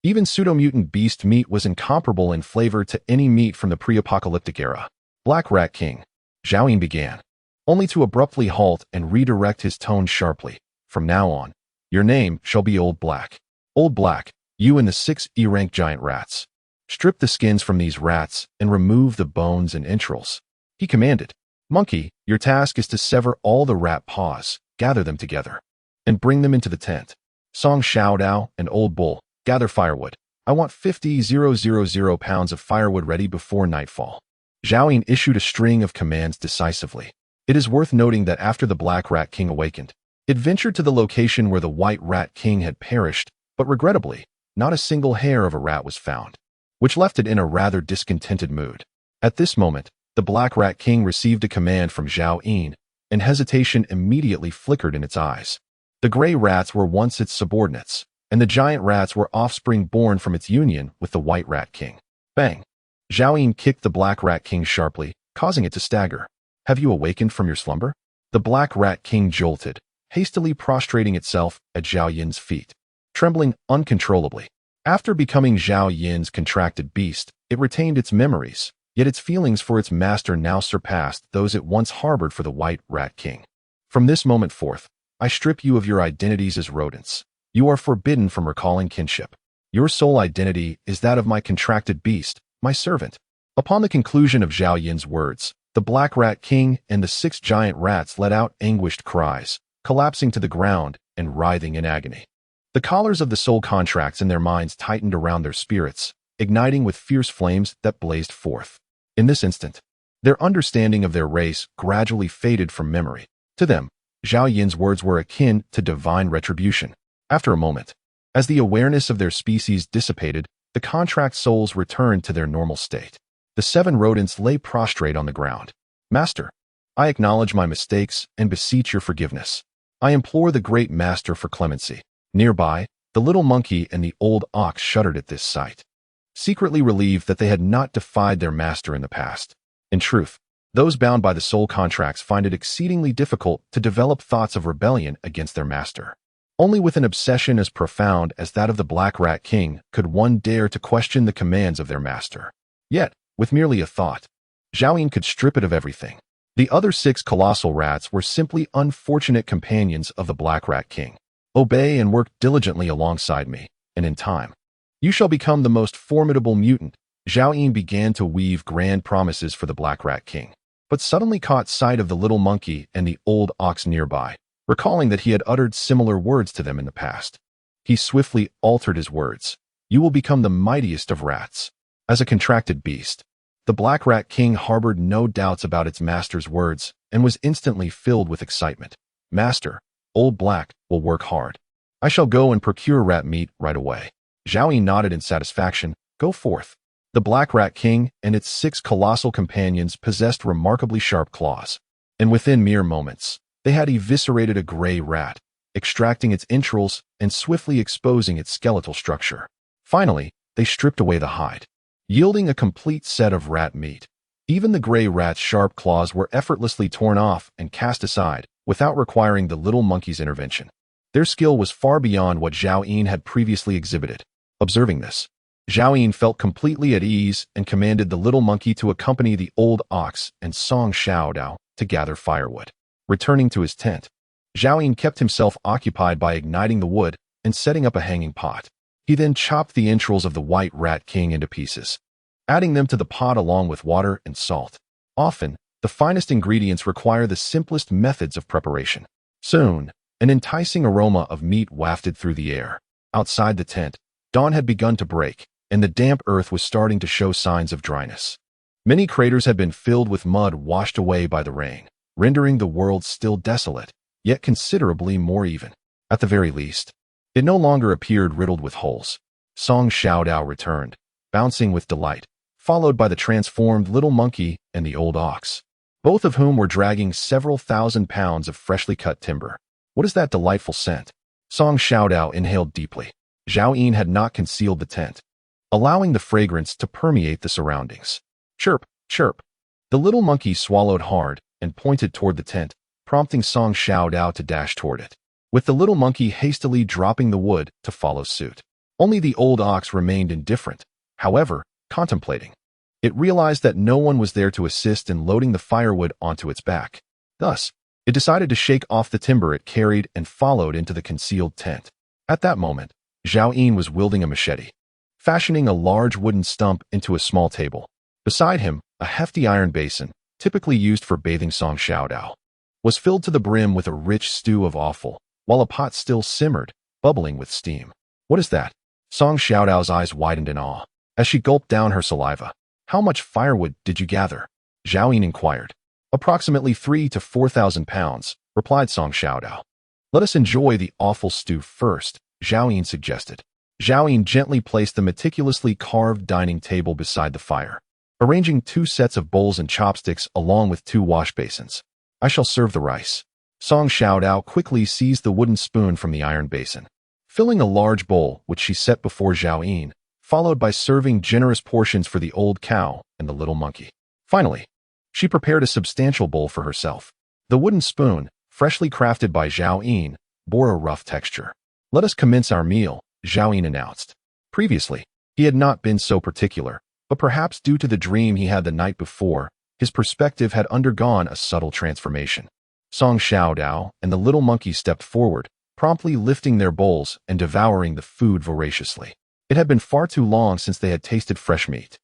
even pseudo-mutant beast meat was incomparable in flavor to any meat from the pre-apocalyptic era. Black Rat King. Zhao Yin began, only to abruptly halt and redirect his tone sharply. From now on, your name shall be Old Black. Old Black, you and the 6 E-rank giant rats. Strip the skins from these rats and remove the bones and entrails. He commanded. Monkey, your task is to sever all the rat paws, gather them together, and bring them into the tent. Song Xiaodao and Old Bull, gather firewood. I want 50,000 pounds of firewood ready before nightfall. Zhao Yin issued a string of commands decisively. It is worth noting that after the Black Rat King awakened, it ventured to the location where the White Rat King had perished, but regrettably, not a single hair of a rat was found, which left it in a rather discontented mood. At this moment, the Black Rat King received a command from Zhao Yin, and hesitation immediately flickered in its eyes. The gray rats were once its subordinates, and the giant rats were offspring born from its union with the White Rat King. Bang! Zhao Yin kicked the Black Rat King sharply, causing it to stagger. Have you awakened from your slumber? The Black Rat King jolted, hastily prostrating itself at Zhao Yin's feet, trembling uncontrollably. After becoming Zhao Yin's contracted beast, it retained its memories, yet its feelings for its master now surpassed those it once harbored for the White Rat King. From this moment forth, I strip you of your identities as rodents. You are forbidden from recalling kinship. Your sole identity is that of my contracted beast, my servant. Upon the conclusion of Zhao Yin's words, the Black Rat King and the 6 giant rats let out anguished cries, collapsing to the ground and writhing in agony. The collars of the soul contracts in their minds tightened around their spirits, igniting with fierce flames that blazed forth. In this instant, their understanding of their race gradually faded from memory. To them, Zhao Yin's words were akin to divine retribution. After a moment, as the awareness of their species dissipated, the contract souls returned to their normal state. The 7 rodents lay prostrate on the ground. Master, I acknowledge my mistakes and beseech your forgiveness. I implore the great master for clemency. Nearby, the little monkey and the old ox shuddered at this sight, secretly relieved that they had not defied their master in the past. In truth, those bound by the soul contracts find it exceedingly difficult to develop thoughts of rebellion against their master. Only with an obsession as profound as that of the Black Rat King could one dare to question the commands of their master. Yet, with merely a thought, Zhao Yin could strip it of everything. The other 6 colossal rats were simply unfortunate companions of the Black Rat King. Obey and work diligently alongside me, and in time, you shall become the most formidable mutant. Zhao Yin began to weave grand promises for the Black Rat King, but suddenly caught sight of the little monkey and the old ox nearby, recalling that he had uttered similar words to them in the past. He swiftly altered his words. You will become the mightiest of rats. As a contracted beast, the Black Rat King harbored no doubts about its master's words and was instantly filled with excitement. Master, Old Black will work hard. I shall go and procure rat meat right away. Zhao Yin nodded in satisfaction. Go forth. The Black Rat King and its 6 colossal companions possessed remarkably sharp claws, and within mere moments, they had eviscerated a gray rat, extracting its entrails and swiftly exposing its skeletal structure. Finally, they stripped away the hide, yielding a complete set of rat meat. Even the gray rat's sharp claws were effortlessly torn off and cast aside without requiring the little monkey's intervention. Their skill was far beyond what Zhao Yin had previously exhibited. Observing this, Zhao Yin felt completely at ease and commanded the little monkey to accompany the old ox and Song Xiaodao to gather firewood. Returning to his tent, Zhao Yin kept himself occupied by igniting the wood and setting up a hanging pot. He then chopped the entrails of the White Rat King into pieces, adding them to the pot along with water and salt. Often, the finest ingredients require the simplest methods of preparation. Soon, an enticing aroma of meat wafted through the air. Outside the tent, dawn had begun to break, and the damp earth was starting to show signs of dryness. Many craters had been filled with mud washed away by the rain, rendering the world still desolate, yet considerably more even. At the very least, it no longer appeared riddled with holes. Song Xiaodao returned, bouncing with delight, followed by the transformed little monkey and the old ox, both of whom were dragging several thousand pounds of freshly cut timber. What is that delightful scent? Song Xiaodao inhaled deeply. Zhao Yin had not concealed the tent, allowing the fragrance to permeate the surroundings. Chirp, chirp. The little monkey swallowed hard and pointed toward the tent, prompting Song Xiaodao to dash toward it, with the little monkey hastily dropping the wood to follow suit. Only the old ox remained indifferent, however, contemplating. It realized that no one was there to assist in loading the firewood onto its back. Thus, it decided to shake off the timber it carried and followed into the concealed tent. At that moment, Zhao Yin was wielding a machete, fashioning a large wooden stump into a small table. Beside him, a hefty iron basin, typically used for bathing Song Xiaodao, was filled to the brim with a rich stew of offal, while a pot still simmered, bubbling with steam. What is that? Song Xiaodao's eyes widened in awe, as she gulped down her saliva. How much firewood did you gather? Zhao Yin inquired. Approximately 3,000 to 4,000 pounds, replied Song Xiaodao. Let us enjoy the offal stew first, Zhao Yin suggested. Zhao Yin gently placed the meticulously carved dining table beside the fire, arranging 2 sets of bowls and chopsticks along with 2 wash basins. I shall serve the rice. Song Xiaodao quickly seized the wooden spoon from the iron basin, filling a large bowl which she set before Zhao Yin, followed by serving generous portions for the old cow and the little monkey. Finally, she prepared a substantial bowl for herself. The wooden spoon, freshly crafted by Zhao Yin, bore a rough texture. Let us commence our meal, Zhao Yin announced. Previously, he had not been so particular, but perhaps due to the dream he had the night before, his perspective had undergone a subtle transformation. Song Xiaodao and the little monkey stepped forward, promptly lifting their bowls and devouring the food voraciously. It had been far too long since they had tasted fresh meat.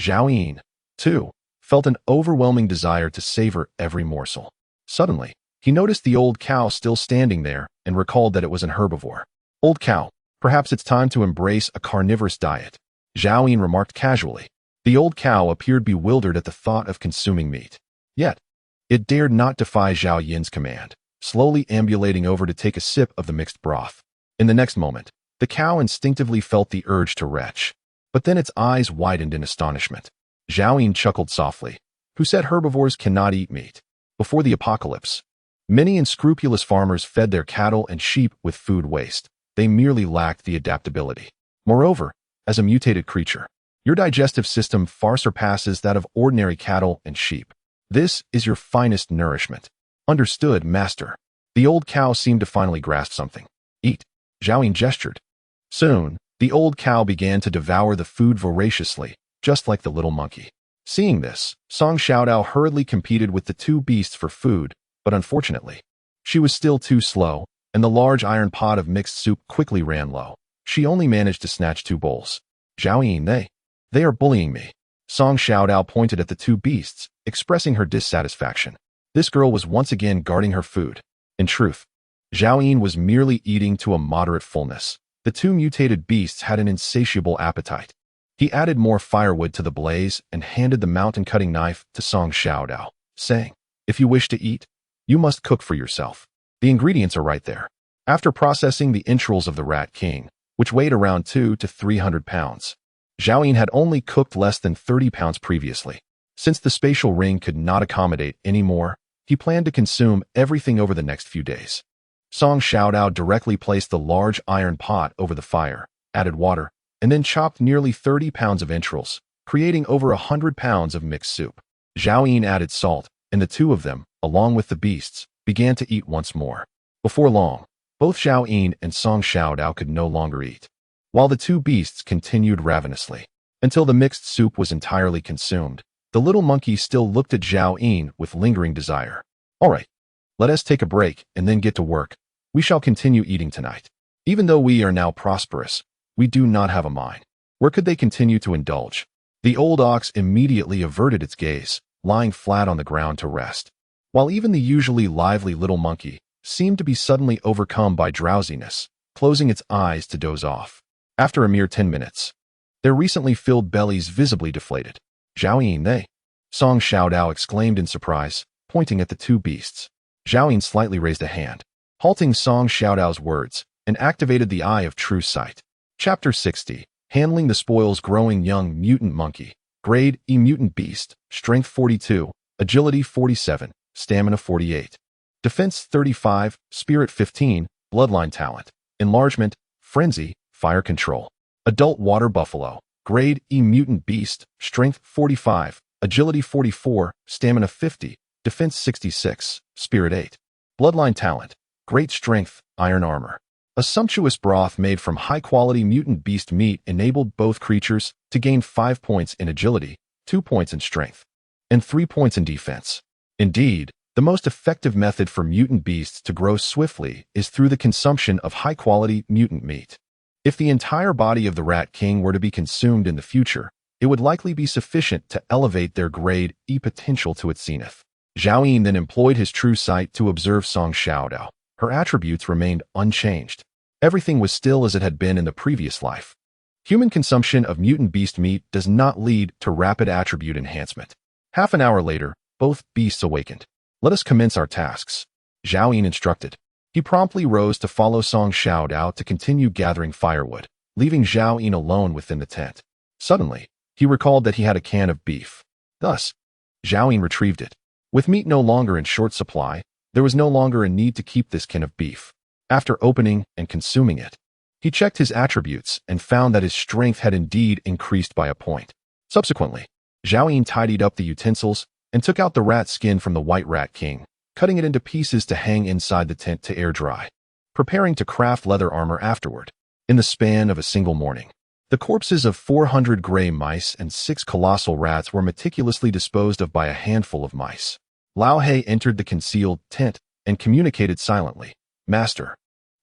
Zhao Yin, too, felt an overwhelming desire to savor every morsel. Suddenly, he noticed the old cow still standing there and recalled that it was an herbivore. Old cow, perhaps it's time to embrace a carnivorous diet, Zhao Yin remarked casually. The old cow appeared bewildered at the thought of consuming meat. Yet, it dared not defy Zhao Yin's command, slowly ambulating over to take a sip of the mixed broth. In the next moment, the cow instinctively felt the urge to retch, but then its eyes widened in astonishment. Zhao Yin chuckled softly. Who said herbivores cannot eat meat? Before the apocalypse, many unscrupulous farmers fed their cattle and sheep with food waste. They merely lacked the adaptability. Moreover, as a mutated creature, your digestive system far surpasses that of ordinary cattle and sheep. This is your finest nourishment. Understood, master. The old cow seemed to finally grasp something. Eat. Zhao Yin gestured. Soon, the old cow began to devour the food voraciously, just like the little monkey. Seeing this, Song Xiaodao hurriedly competed with the 2 beasts for food, but unfortunately, she was still too slow, and the large iron pot of mixed soup quickly ran low. She only managed to snatch 2 bowls. Zhao Yin, they are bullying me. Song Xiaodao pointed at the 2 beasts, expressing her dissatisfaction. This girl was once again guarding her food. In truth, Zhao Yin was merely eating to a moderate fullness. The 2 mutated beasts had an insatiable appetite. He added more firewood to the blaze and handed the mountain-cutting knife to Song Xiaodao, saying, "If you wish to eat, you must cook for yourself. The ingredients are right there." After processing the entrails of the Rat King, which weighed around 200 to 300 pounds, Zhao Yin had only cooked less than 30 pounds previously. Since the spatial ring could not accommodate any more, he planned to consume everything over the next few days. Song Xiaodao directly placed the large iron pot over the fire, added water, and then chopped nearly 30 pounds of entrails, creating over 100 pounds of mixed soup. Zhao Yin added salt, and the 2 of them, along with the beasts, began to eat once more. Before long, both Zhao Yin and Song Xiaodao could no longer eat, while the 2 beasts continued ravenously. Until the mixed soup was entirely consumed, the little monkey still looked at Zhao Yin with lingering desire. "All right, let us take a break and then get to work. We shall continue eating tonight. Even though we are now prosperous, we do not have a mind. Where could they continue to indulge?" The old ox immediately averted its gaze, lying flat on the ground to rest, while even the usually lively little monkey seemed to be suddenly overcome by drowsiness, closing its eyes to doze off. After a mere 10 minutes, their recently filled bellies visibly deflated. "Zhao Yin, Song Xiaodao exclaimed in surprise, pointing at the 2 beasts. Zhao Yin slightly raised a hand, halting Song Xiaodao's words, and activated the Eye of True Sight. Chapter 60. Handling the Spoils. Growing Young Mutant Monkey. Grade E Mutant Beast. Strength 42, Agility 47, Stamina 48. Defense 35, Spirit 15, Bloodline Talent. Enlargement, Frenzy, Fire Control. Adult Water Buffalo. Grade E Mutant Beast. Strength 45, Agility 44, Stamina 50, Defense 66, Spirit 8. Bloodline Talent. Great Strength, Iron Armor. A sumptuous broth made from high-quality mutant beast meat enabled both creatures to gain 5 points in agility, 2 points in strength, and 3 points in defense. Indeed, the most effective method for mutant beasts to grow swiftly is through the consumption of high-quality mutant meat. If the entire body of the Rat King were to be consumed in the future, it would likely be sufficient to elevate their grade E potential to its zenith. Zhao Yin then employed his true sight to observe Song Xiaodao. Her attributes remained unchanged. Everything was still as it had been in the previous life. Human consumption of mutant beast meat does not lead to rapid attribute enhancement. Half an hour later, both beasts awakened. "Let us commence our tasks," Zhao Yin instructed. He promptly rose to follow Song Xiaodao to continue gathering firewood, leaving Zhao Yin alone within the tent. Suddenly, he recalled that he had a can of beef. Thus, Zhao Yin retrieved it. With meat no longer in short supply, there was no longer a need to keep this can of beef. After opening and consuming it, he checked his attributes and found that his strength had indeed increased by a point. Subsequently, Zhao Yin tidied up the utensils and took out the rat skin from the White Rat King, cutting it into pieces to hang inside the tent to air dry, preparing to craft leather armor afterward. In the span of a single morning, the corpses of 400 gray mice and 6 colossal rats were meticulously disposed of by a handful of mice. Lao He entered the concealed tent and communicated silently. "Master,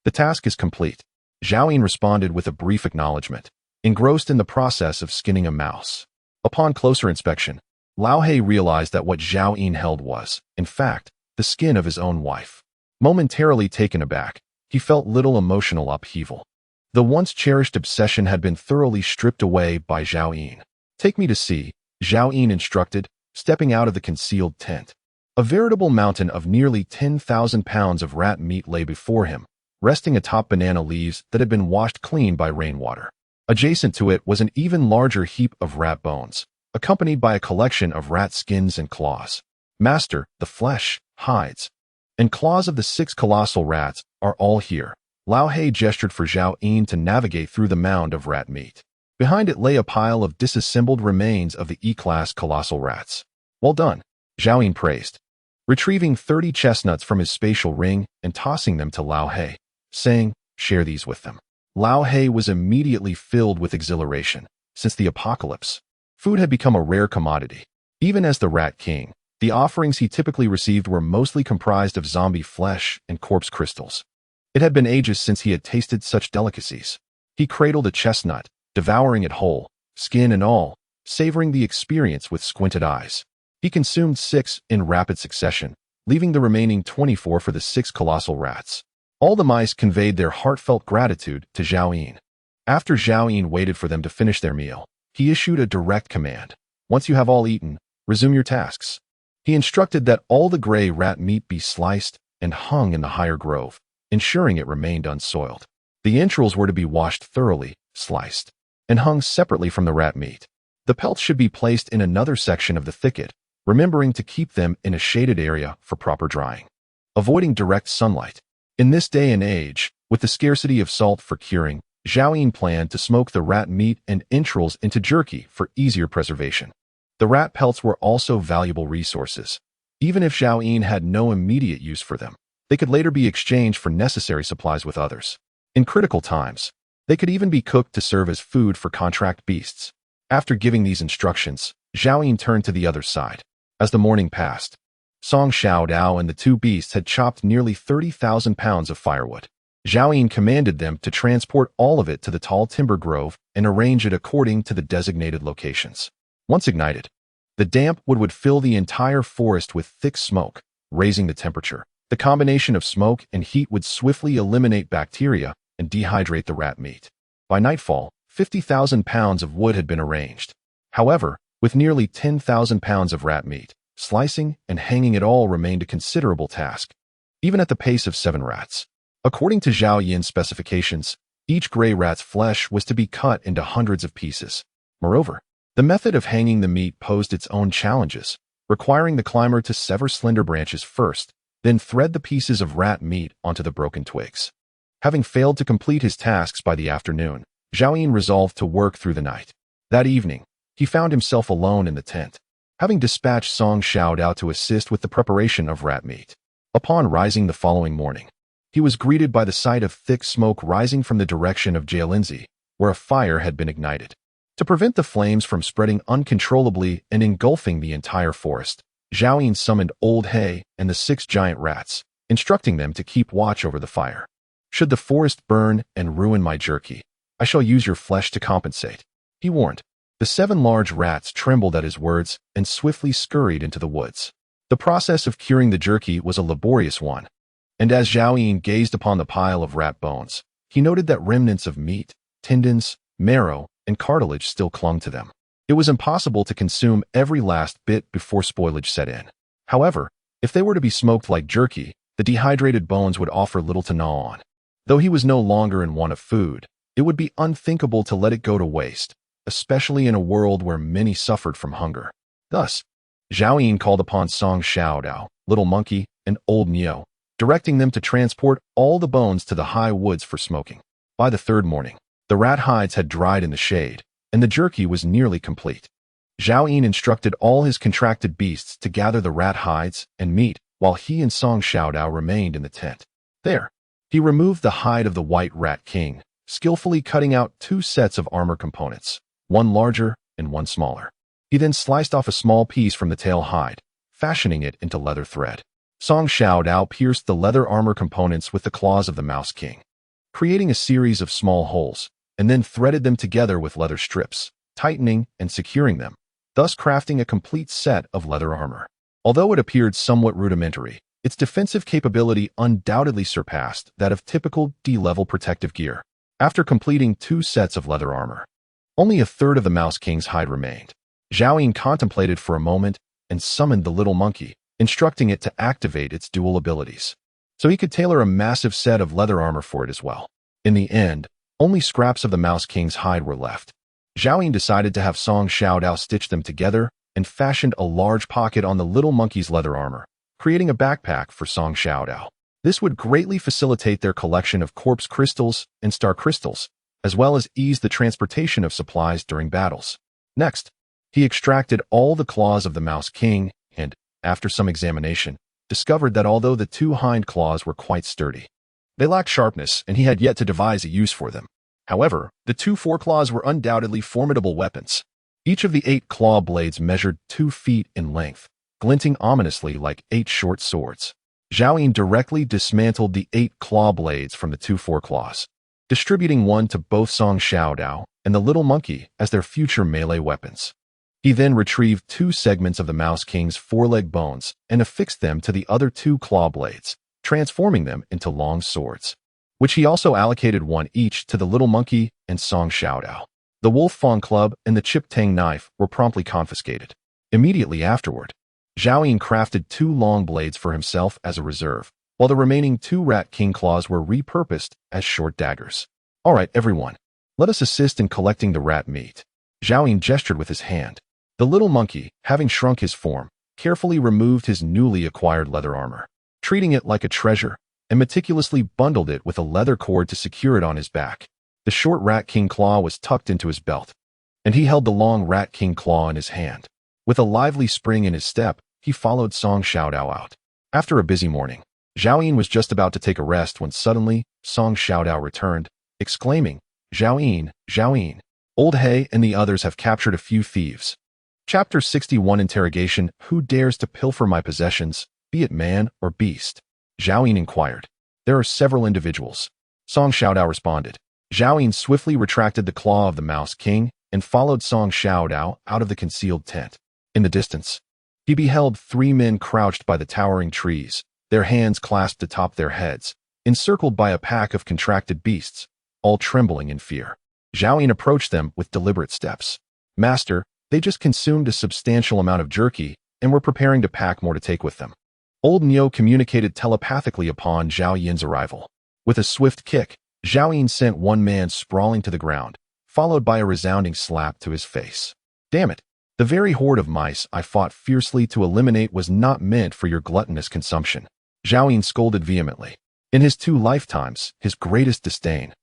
the task is complete." Zhao Yin responded with a brief acknowledgement, engrossed in the process of skinning a mouse. Upon closer inspection, Lao He realized that what Zhao Yin held was, in fact, the skin of his own wife. Momentarily taken aback, he felt little emotional upheaval. The once cherished obsession had been thoroughly stripped away by Zhao Yin. "Take me to see," Zhao Yin instructed, stepping out of the concealed tent. A veritable mountain of nearly 10,000 pounds of rat meat lay before him, resting atop banana leaves that had been washed clean by rainwater. Adjacent to it was an even larger heap of rat bones, accompanied by a collection of rat skins and claws. "Master, the flesh, hides, and claws of the 6 colossal rats are all here." Lao He gestured for Zhao Yin to navigate through the mound of rat meat. Behind it lay a pile of disassembled remains of the E-class colossal rats. "Well done," Zhao Yin praised, retrieving 30 chestnuts from his spatial ring and tossing them to Lao He, saying, "Share these with them." Lao He was immediately filled with exhilaration. Since the apocalypse, food had become a rare commodity. Even as the Rat King, the offerings he typically received were mostly comprised of zombie flesh and corpse crystals. It had been ages since he had tasted such delicacies. He cradled a chestnut, devouring it whole, skin and all, savoring the experience with squinted eyes. He consumed 6 in rapid succession, leaving the remaining 24 for the 6 colossal rats. All the mice conveyed their heartfelt gratitude to Zhao Yin. After Zhao Yin waited for them to finish their meal, he issued a direct command. Once you have all eaten, resume your tasks. He instructed that all the gray rat meat be sliced and hung in the higher grove, ensuring it remained unsoiled. The entrails were to be washed thoroughly, sliced, and hung separately from the rat meat. The pelts should be placed in another section of the thicket, remembering to keep them in a shaded area for proper drying. Avoiding direct sunlight. In this day and age, with the scarcity of salt for curing, Zhao Yin planned to smoke the rat meat and entrails into jerky for easier preservation. The rat pelts were also valuable resources. Even if Zhao Yin had no immediate use for them, they could later be exchanged for necessary supplies with others. In critical times, they could even be cooked to serve as food for contract beasts. After giving these instructions, Zhao Yin turned to the other side. As the morning passed, Song Xiaodao and the 2 beasts had chopped nearly 30,000 pounds of firewood. Zhao Yin commanded them to transport all of it to the tall timber grove and arrange it according to the designated locations. Once ignited, the damp wood would fill the entire forest with thick smoke, raising the temperature. The combination of smoke and heat would swiftly eliminate bacteria and dehydrate the rat meat. By nightfall, 50,000 pounds of wood had been arranged. However, with nearly 10,000 pounds of rat meat, slicing and hanging it all remained a considerable task, even at the pace of 7 rats. According to Zhao Yin's specifications, each gray rat's flesh was to be cut into hundreds of pieces. Moreover, the method of hanging the meat posed its own challenges, requiring the climber to sever slender branches first, then thread the pieces of rat meat onto the broken twigs. Having failed to complete his tasks by the afternoon, Zhao Yin resolved to work through the night. That evening, he found himself alone in the tent, having dispatched Song Xiaodao to assist with the preparation of rat meat. Upon rising the following morning, he was greeted by the sight of thick smoke rising from the direction of Jialinzi, where a fire had been ignited. To prevent the flames from spreading uncontrollably and engulfing the entire forest, Zhao Yin summoned Old Hay and the 6 giant rats, instructing them to keep watch over the fire. Should the forest burn and ruin my jerky, I shall use your flesh to compensate, he warned. The 7 large rats trembled at his words and swiftly scurried into the woods. The process of curing the jerky was a laborious one, and as Zhao Yin gazed upon the pile of rat bones, he noted that remnants of meat, tendons, marrow, and cartilage still clung to them. It was impossible to consume every last bit before spoilage set in. However, if they were to be smoked like jerky, the dehydrated bones would offer little to gnaw on. Though he was no longer in want of food, it would be unthinkable to let it go to waste, especially in a world where many suffered from hunger. Thus, Zhao Yin called upon Song Xiaodao, Little Monkey, and Old Nio, directing them to transport all the bones to the high woods for smoking. By the 3rd morning, the rat hides had dried in the shade, and the jerky was nearly complete. Zhao Yin instructed all his contracted beasts to gather the rat hides and meat, while he and Song Xiaodao remained in the tent. There, he removed the hide of the white rat king, skillfully cutting out 2 sets of armor components, one larger and one smaller. He then sliced off a small piece from the tail hide, fashioning it into leather thread. Song Xiaodao pierced the leather armor components with the claws of the Mouse King, creating a series of small holes, and then threaded them together with leather strips, tightening and securing them, thus crafting a complete set of leather armor. Although it appeared somewhat rudimentary, its defensive capability undoubtedly surpassed that of typical D-level protective gear. After completing 2 sets of leather armor, only a third of the Mouse King's hide remained. Zhao Yin contemplated for a moment and summoned the little monkey, instructing it to activate its dual abilities, so he could tailor a massive set of leather armor for it as well. In the end, only scraps of the Mouse King's hide were left. Zhao Yin decided to have Song Xiaodao stitch them together and fashioned a large pocket on the little monkey's leather armor, creating a backpack for Song Xiaodao. This would greatly facilitate their collection of corpse crystals and star crystals, as well as ease the transportation of supplies during battles. Next, he extracted all the claws of the Mouse King and, after some examination, discovered that although the 2 hind claws were quite sturdy, they lacked sharpness and he had yet to devise a use for them. However, the 2 foreclaws were undoubtedly formidable weapons. Each of the 8 claw blades measured 2 feet in length, glinting ominously like 8 short swords. Zhao Yin directly dismantled the 8 claw blades from the 2 foreclaws, distributing one to both Song Xiaodao and the little monkey as their future melee weapons. He then retrieved 2 segments of the Mouse King's foreleg bones and affixed them to the other 2 claw blades, transforming them into long swords, which he also allocated one each to the little monkey and Song Xiaodao. The Wolf Fang Club and the Chip Tang knife were promptly confiscated. Immediately afterward, Zhao Yin crafted 2 long blades for himself as a reserve, while the remaining 2 Rat King claws were repurposed as short daggers. All right, everyone, let us assist in collecting the rat meat. Zhao Yin gestured with his hand. The little monkey, having shrunk his form, carefully removed his newly acquired leather armor, treating it like a treasure, and meticulously bundled it with a leather cord to secure it on his back. The short Rat King claw was tucked into his belt, and he held the long Rat King claw in his hand. With a lively spring in his step, he followed Song Xiaodao out. After a busy morning, Zhao Yin was just about to take a rest when suddenly Song Xiaodao returned, exclaiming, Zhao Yin, Old He and the others have captured a few thieves. Chapter 61 Interrogation. Who dares to pilfer my possessions, be it man or beast? Zhao Yin inquired. There are several individuals. Song Xiaodao responded. Zhao Yin swiftly retracted the claw of the Mouse King and followed Song Xiaodao out of the concealed tent. In the distance, he beheld 3 men crouched by the towering trees, their hands clasped atop their heads, encircled by a pack of contracted beasts, all trembling in fear. Zhao Yin approached them with deliberate steps. Master, they just consumed a substantial amount of jerky and were preparing to pack more to take with them. Old Nyo communicated telepathically upon Zhao Yin's arrival. With a swift kick, Zhao Yin sent one man sprawling to the ground, followed by a resounding slap to his face. Damn it! The very horde of mice I fought fiercely to eliminate was not meant for your gluttonous consumption. Zhao Yin scolded vehemently. In his 2 lifetimes, his greatest disdain,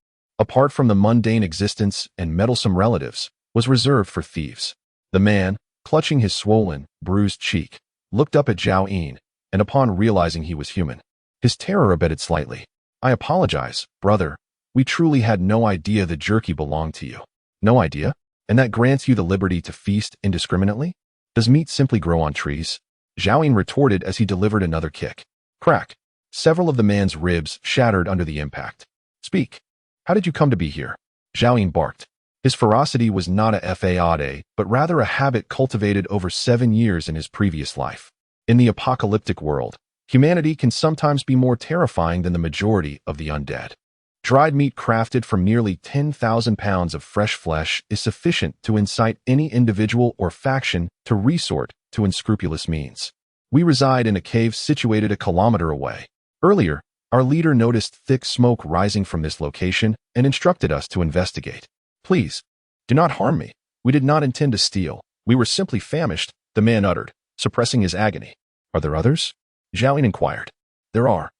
apart from the mundane existence and meddlesome relatives, was reserved for thieves. The man, clutching his swollen, bruised cheek, looked up at Zhao Yin, and upon realizing he was human, his terror abated slightly. I apologize, brother. We truly had no idea the jerky belonged to you. No idea? And that grants you the liberty to feast indiscriminately? Does meat simply grow on trees? Zhao Yin retorted as he delivered another kick. Crack. Several of the man's ribs shattered under the impact. Speak. How did you come to be here? Zhao Yin barked. His ferocity was not a fade, but rather a habit cultivated over 7 years in his previous life. In the apocalyptic world, humanity can sometimes be more terrifying than the majority of the undead. Dried meat crafted from nearly 10,000 pounds of fresh flesh is sufficient to incite any individual or faction to resort to unscrupulous means. We reside in a cave situated a kilometer away. Earlier, our leader noticed thick smoke rising from this location and instructed us to investigate. Please, do not harm me. We did not intend to steal. We were simply famished, the man uttered, suppressing his agony. Are there others? Zhao Yin inquired. There are.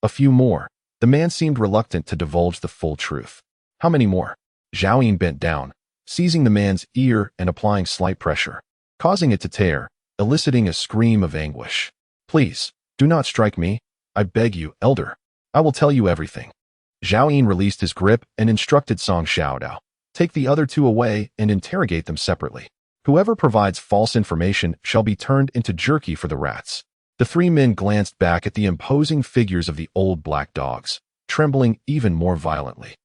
A few more. The man seemed reluctant to divulge the full truth. How many more? Zhao Yin bent down, seizing the man's ear and applying slight pressure, causing it to tear, eliciting a scream of anguish. Please, do not strike me. I beg you, elder. I will tell you everything. Zhao Yin released his grip and instructed Song Xiaodao. Take the other 2 away and interrogate them separately. Whoever provides false information shall be turned into jerky for the rats. The 3 men glanced back at the imposing figures of the old black dogs, trembling even more violently.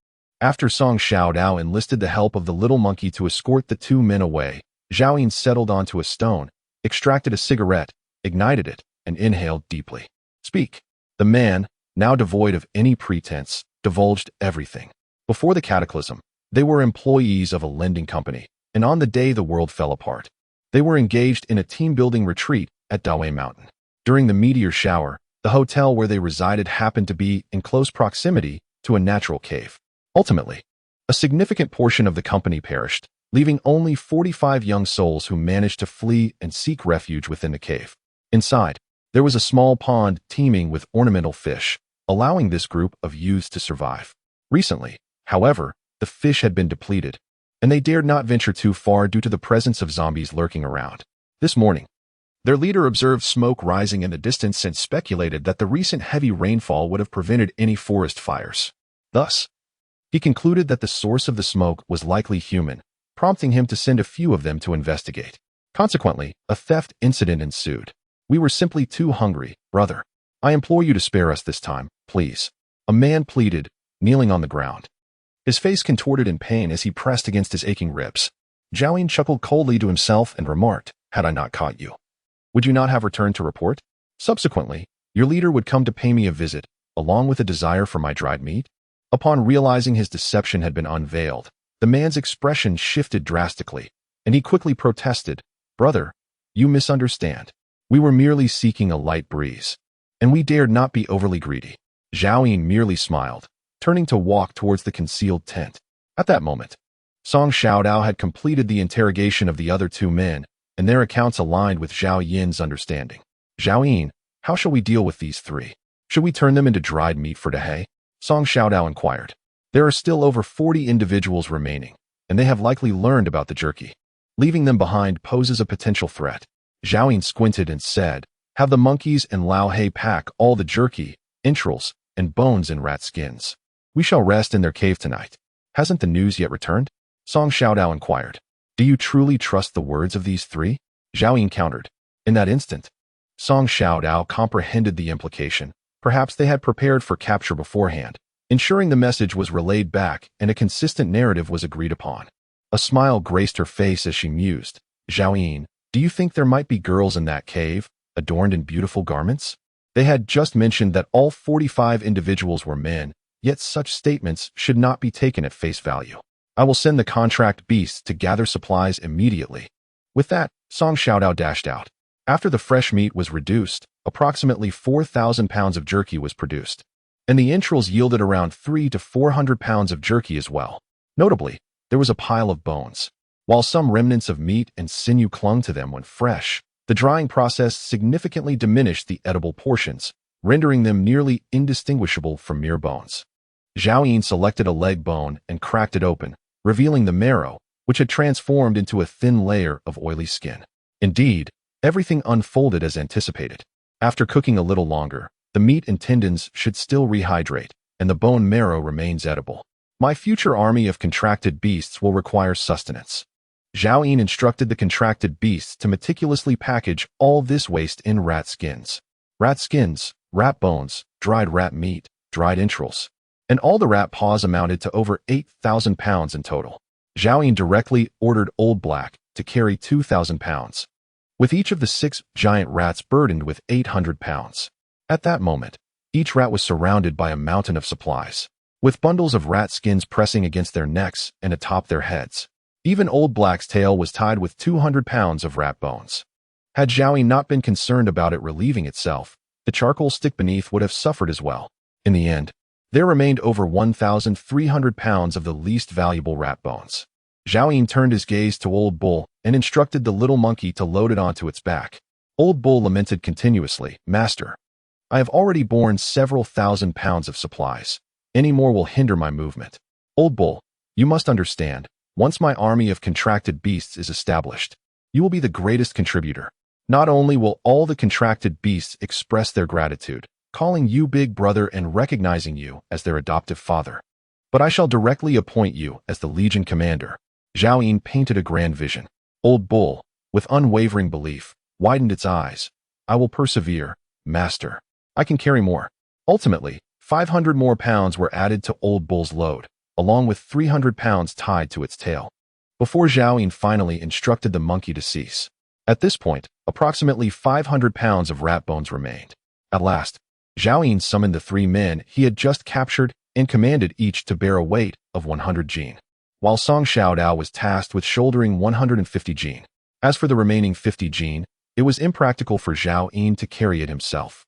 After Song Xiaodao enlisted the help of the little monkey to escort the 2 men away, Zhao Yin settled onto a stone, extracted a cigarette, ignited it, and inhaled deeply. Speak. The man, now devoid of any pretense, divulged everything. Before the cataclysm, they were employees of a lending company, and on the day the world fell apart, they were engaged in a team-building retreat at Dawei Mountain. During the meteor shower, the hotel where they resided happened to be in close proximity to a natural cave. Ultimately, a significant portion of the company perished, leaving only 45 young souls who managed to flee and seek refuge within the cave. Inside, there was a small pond teeming with ornamental fish, allowing this group of youths to survive. Recently, however, the fish had been depleted, and they dared not venture too far due to the presence of zombies lurking around. This morning, their leader observed smoke rising in the distance and speculated that the recent heavy rainfall would have prevented any forest fires. Thus, he concluded that the source of the smoke was likely human, prompting him to send a few of them to investigate. Consequently, a theft incident ensued. We were simply too hungry, brother. I implore you to spare us this time, please. A man pleaded, kneeling on the ground. His face contorted in pain as he pressed against his aching ribs. Zhao Yin chuckled coldly to himself and remarked, "Had I not caught you, would you not have returned to report? Subsequently, your leader would come to pay me a visit, along with a desire for my dried meat?" Upon realizing his deception had been unveiled, the man's expression shifted drastically, and he quickly protested, "Brother, you misunderstand. We were merely seeking a light breeze, and we dared not be overly greedy." Zhao Yin merely smiled, turning to walk towards the concealed tent. At that moment, Song Xiaodao had completed the interrogation of the other two men, and their accounts aligned with Zhao Yin's understanding. "Zhao Yin, how shall we deal with these three? Should we turn them into dried meat for Dehei?" Song Xiaodao inquired. "There are still over 40 individuals remaining, and they have likely learned about the jerky. Leaving them behind poses a potential threat." Zhao Yin squinted and said, "Have the monkeys and Lao Hei pack all the jerky, entrails, and bones in rat skins. We shall rest in their cave tonight." "Hasn't the news yet returned?" Song Xiaodao inquired. "Do you truly trust the words of these three?" Zhao Yin countered. In that instant, Song Xiaodao comprehended the implication. Perhaps they had prepared for capture beforehand, ensuring the message was relayed back and a consistent narrative was agreed upon. A smile graced her face as she mused. "Zhao Yin, do you think there might be girls in that cave, adorned in beautiful garments?" They had just mentioned that all 45 individuals were men, yet such statements should not be taken at face value. "I will send the contract beasts to gather supplies immediately." With that, Song Xiaodao dashed out. After the fresh meat was reduced, approximately 4,000 pounds of jerky was produced, and the entrails yielded around 300 to 400 pounds of jerky as well. Notably, there was a pile of bones. While some remnants of meat and sinew clung to them when fresh, the drying process significantly diminished the edible portions, rendering them nearly indistinguishable from mere bones. Zhao Yin selected a leg bone and cracked it open, revealing the marrow, which had transformed into a thin layer of oily skin. Indeed, everything unfolded as anticipated. After cooking a little longer, the meat and tendons should still rehydrate, and the bone marrow remains edible. "My future army of contracted beasts will require sustenance." Zhao Yin instructed the contracted beasts to meticulously package all this waste in rat skins. Rat skins, rat bones, dried rat meat, dried entrails, and all the rat paws amounted to over 8,000 pounds in total. Zhao Yin directly ordered Old Black to carry 2,000 pounds, with each of the 6 giant rats burdened with 800 pounds. At that moment, each rat was surrounded by a mountain of supplies, with bundles of rat skins pressing against their necks and atop their heads. Even Old Black's tail was tied with 200 pounds of rat bones. Had Zhao Yin not been concerned about it relieving itself, the charcoal stick beneath would have suffered as well. In the end, there remained over 1,300 pounds of the least valuable rat bones. Zhao Yin turned his gaze to Old Bull and instructed the little monkey to load it onto its back. Old Bull lamented continuously, "Master, I have already borne several thousand pounds of supplies. Any more will hinder my movement." "Old Bull, you must understand, once my army of contracted beasts is established, you will be the greatest contributor. Not only will all the contracted beasts express their gratitude, calling you big brother and recognizing you as their adoptive father, but I shall directly appoint you as the Legion commander." Zhao Yin painted a grand vision. Old Bull, with unwavering belief, widened its eyes. "I will persevere, master. I can carry more." Ultimately, 500 more pounds were added to Old Bull's load, along with 300 pounds tied to its tail, before Zhao Yin finally instructed the monkey to cease. At this point, approximately 500 pounds of rat bones remained. At last, Zhao Yin summoned the 3 men he had just captured and commanded each to bear a weight of 100 jin, while Song Xiaodao was tasked with shouldering 150 jin. As for the remaining 50 jin, it was impractical for Zhao Yin to carry it himself.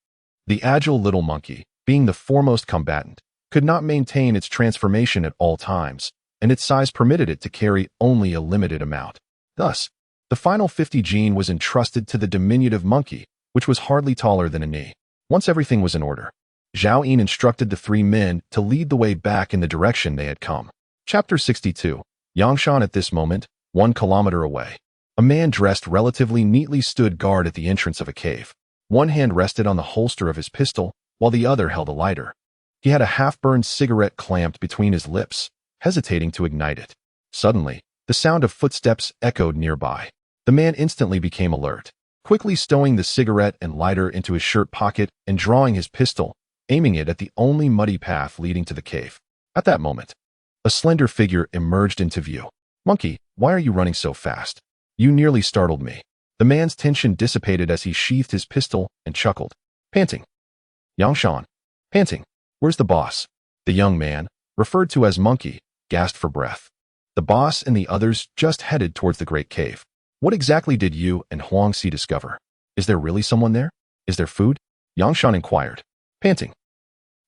The agile little monkey, being the foremost combatant, could not maintain its transformation at all times, and its size permitted it to carry only a limited amount. Thus, the final 50 jin was entrusted to the diminutive monkey, which was hardly taller than a knee. Once everything was in order, Zhao Yin instructed the 3 men to lead the way back in the direction they had come. Chapter 62. Yangshan. At this moment, 1 kilometer away, a man dressed relatively neatly stood guard at the entrance of a cave. One hand rested on the holster of his pistol, while the other held a lighter. He had a half-burned cigarette clamped between his lips, hesitating to ignite it. Suddenly, the sound of footsteps echoed nearby. The man instantly became alert. quickly stowing the cigarette and lighter into his shirt pocket and drawing his pistol, aiming it at the only muddy path leading to the cave. At that moment, a slender figure emerged into view. "Monkey, why are you running so fast? You nearly startled me." The man's tension dissipated as he sheathed his pistol and chuckled. Panting. "Yangshan. Panting. Where's the boss?" The young man, referred to as Monkey, gasped for breath. The boss and the others just headed towards the great cave. "What exactly did you and Huangxi discover? Is there really someone there? Is there food?" Yangshan inquired, panting.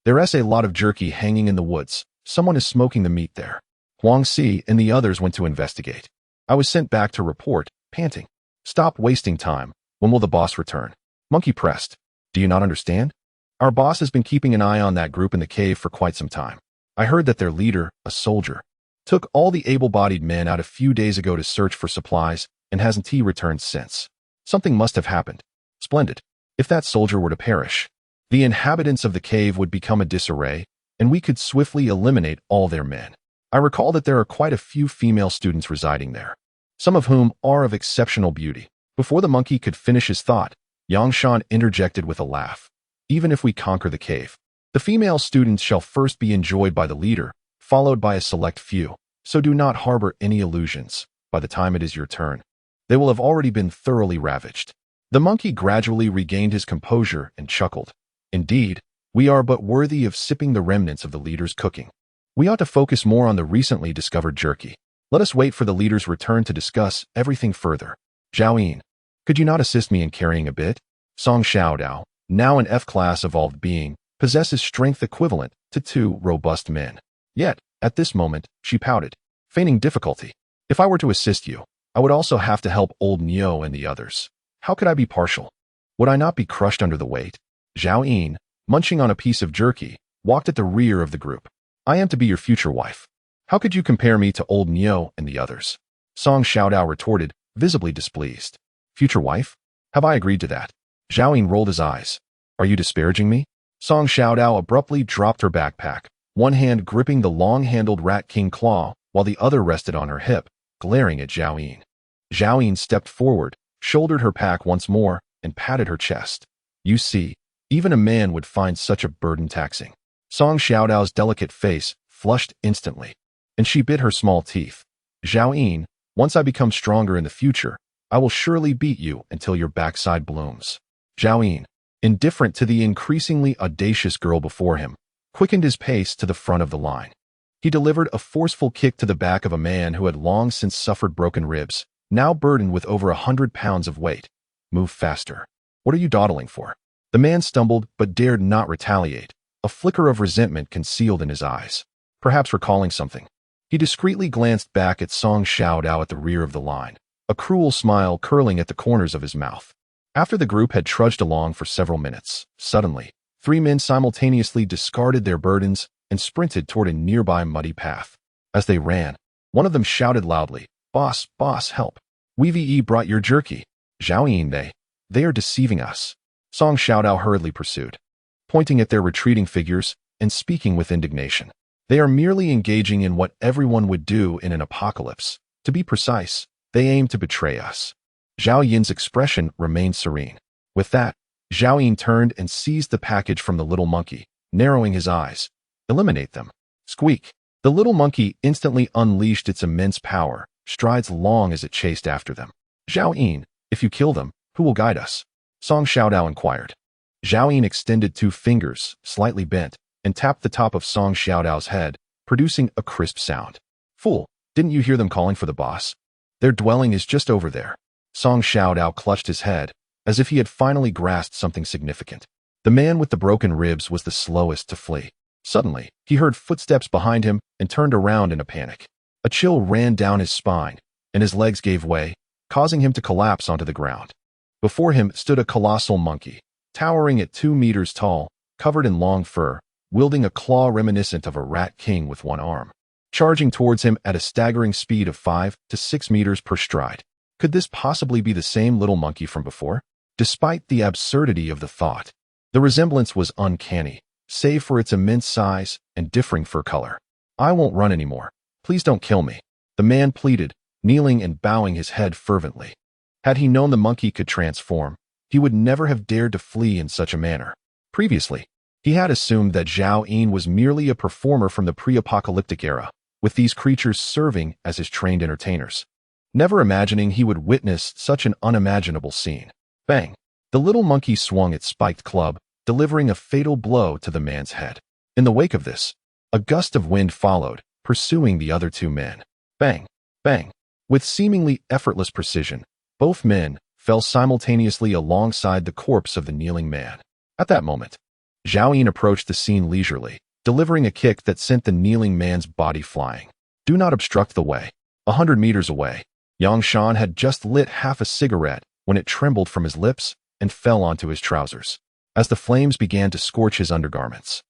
"There's a lot of jerky hanging in the woods. Someone is smoking the meat there." Huangxi and the others went to investigate. "I was sent back to report," panting. "Stop wasting time. When will the boss return?" Monkey pressed. "Do you not understand? Our boss has been keeping an eye on that group in the cave for quite some time. I heard that their leader, a soldier, took all the able-bodied men out a few days ago to search for supplies, and hasn't he returned since? Something must have happened. Splendid. If that soldier were to perish, the inhabitants of the cave would become a disarray, and we could swiftly eliminate all their men. I recall that there are quite a few female students residing there, some of whom are of exceptional beauty." Before the monkey could finish his thought, Yangshan interjected with a laugh. "Even if we conquer the cave, the female students shall first be enjoyed by the leader, followed by a select few, so do not harbor any illusions. By the time it is your turn, they will have already been thoroughly ravaged." The monkey gradually regained his composure and chuckled. "Indeed, we are but worthy of sipping the remnants of the leader's cooking. We ought to focus more on the recently discovered jerky. Let us wait for the leader's return to discuss everything further. Zhao Yin, could you not assist me in carrying a bit?" Song Xiaodao, now an F-class evolved being, possesses strength equivalent to 2 robust men. Yet, at this moment, she pouted, feigning difficulty. "If I were to assist you, I would also have to help old Nio and the others. How could I be partial? Would I not be crushed under the weight?" Zhao Yin, munching on a piece of jerky, walked at the rear of the group. "I am to be your future wife. How could you compare me to old Nio and the others?" Song Xiaodao retorted, visibly displeased. "Future wife? Have I agreed to that?" Zhao Yin rolled his eyes. "Are you disparaging me?" Song Xiaodao abruptly dropped her backpack, one hand gripping the long-handled Rat King claw, while the other rested on her hip, glaring at Zhao Yin. Zhao Yin stepped forward, shouldered her pack once more, and patted her chest. "You see, even a man would find such a burden taxing." Song Xiaodao's delicate face flushed instantly, and she bit her small teeth. "Zhao Yin, once I become stronger in the future, I will surely beat you until your backside blooms." Zhao Yin, indifferent to the increasingly audacious girl before him, quickened his pace to the front of the line. He delivered a forceful kick to the back of a man who had long since suffered broken ribs, now burdened with over 100 pounds of weight. "Move faster. What are you dawdling for?" The man stumbled but dared not retaliate, a flicker of resentment concealed in his eyes. Perhaps recalling something, he discreetly glanced back at Song Xiaodao at the rear of the line, a cruel smile curling at the corners of his mouth. After the group had trudged along for several minutes, suddenly, 3 men simultaneously discarded their burdens and sprinted toward a nearby muddy path. As they ran, one of them shouted loudly, "Boss, boss, help. We brought your jerky." "Zhao Yin, they are deceiving us," Song Xiaodao hurriedly pursued, pointing at their retreating figures and speaking with indignation. "They are merely engaging in what everyone would do in an apocalypse. To be precise, they aim to betray us." Zhao Yin's expression remained serene. With that, Zhao Yin turned and seized the package from the little monkey, narrowing his eyes. "Eliminate them." Squeak. The little monkey instantly unleashed its immense power, strides long as it chased after them. "Zhao Yin, if you kill them, who will guide us?" Song Xiaodao inquired. Zhao Yin extended 2 fingers, slightly bent, and tapped the top of Song Xiaodao's head, producing a crisp sound. "Fool, didn't you hear them calling for the boss? Their dwelling is just over there." Song Xiaodao clutched his head, as if he had finally grasped something significant. The man with the broken ribs was the slowest to flee. Suddenly, he heard footsteps behind him and turned around in a panic. A chill ran down his spine, and his legs gave way, causing him to collapse onto the ground. Before him stood a colossal monkey, towering at 2 meters tall, covered in long fur, wielding a claw reminiscent of a rat king with one arm, charging towards him at a staggering speed of 5 to 6 meters per stride. Could this possibly be the same little monkey from before? Despite the absurdity of the thought, the resemblance was uncanny, save for its immense size and differing fur color. "I won't run anymore. Please don't kill me," the man pleaded, kneeling and bowing his head fervently. Had he known the monkey could transform, he would never have dared to flee in such a manner. Previously, he had assumed that Zhao Yin was merely a performer from the pre-apocalyptic era, with these creatures serving as his trained entertainers. Never imagining he would witness such an unimaginable scene. Bang! The little monkey swung its spiked club, delivering a fatal blow to the man's head. In the wake of this, a gust of wind followed, pursuing the other two men. Bang! Bang! With seemingly effortless precision, both men fell simultaneously alongside the corpse of the kneeling man. At that moment, Zhao Yin approached the scene leisurely, delivering a kick that sent the kneeling man's body flying. Do not obstruct the way. 100 meters away, Yangshan had just lit half a cigarette when it trembled from his lips and fell onto his trousers, as the flames began to scorch his undergarments.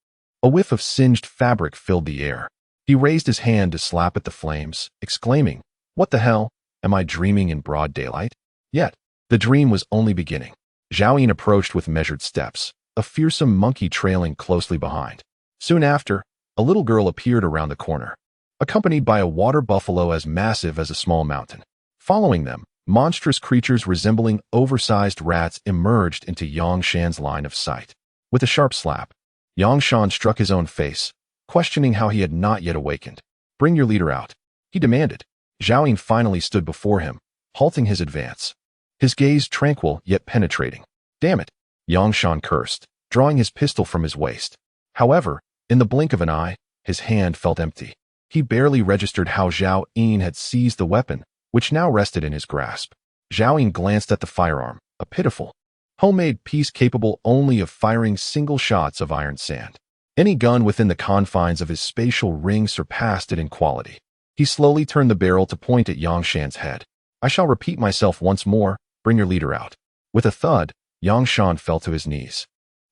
A whiff of singed fabric filled the air. He raised his hand to slap at the flames, exclaiming, "What the hell? Am I dreaming in broad daylight?" Yet, the dream was only beginning. Zhao Yin approached with measured steps, a fearsome monkey trailing closely behind. Soon after, a little girl appeared around the corner, accompanied by a water buffalo as massive as a small mountain. Following them, monstrous creatures resembling oversized rats emerged into Yangshan's line of sight. With a sharp slap, Yangshan struck his own face, questioning how he had not yet awakened. "Bring your leader out," he demanded. Zhao Yin finally stood before him, halting his advance, his gaze tranquil yet penetrating. "Damn it," Yangshan cursed, drawing his pistol from his waist. However, in the blink of an eye, his hand felt empty. He barely registered how Zhao Yin had seized the weapon, which now rested in his grasp. Zhao Yin glanced at the firearm, a pitiful, homemade piece capable only of firing single shots of iron sand. Any gun within the confines of his spatial ring surpassed it in quality. He slowly turned the barrel to point at Yangshan's head. "I shall repeat myself once more, bring your leader out." With a thud, Yangshan fell to his knees,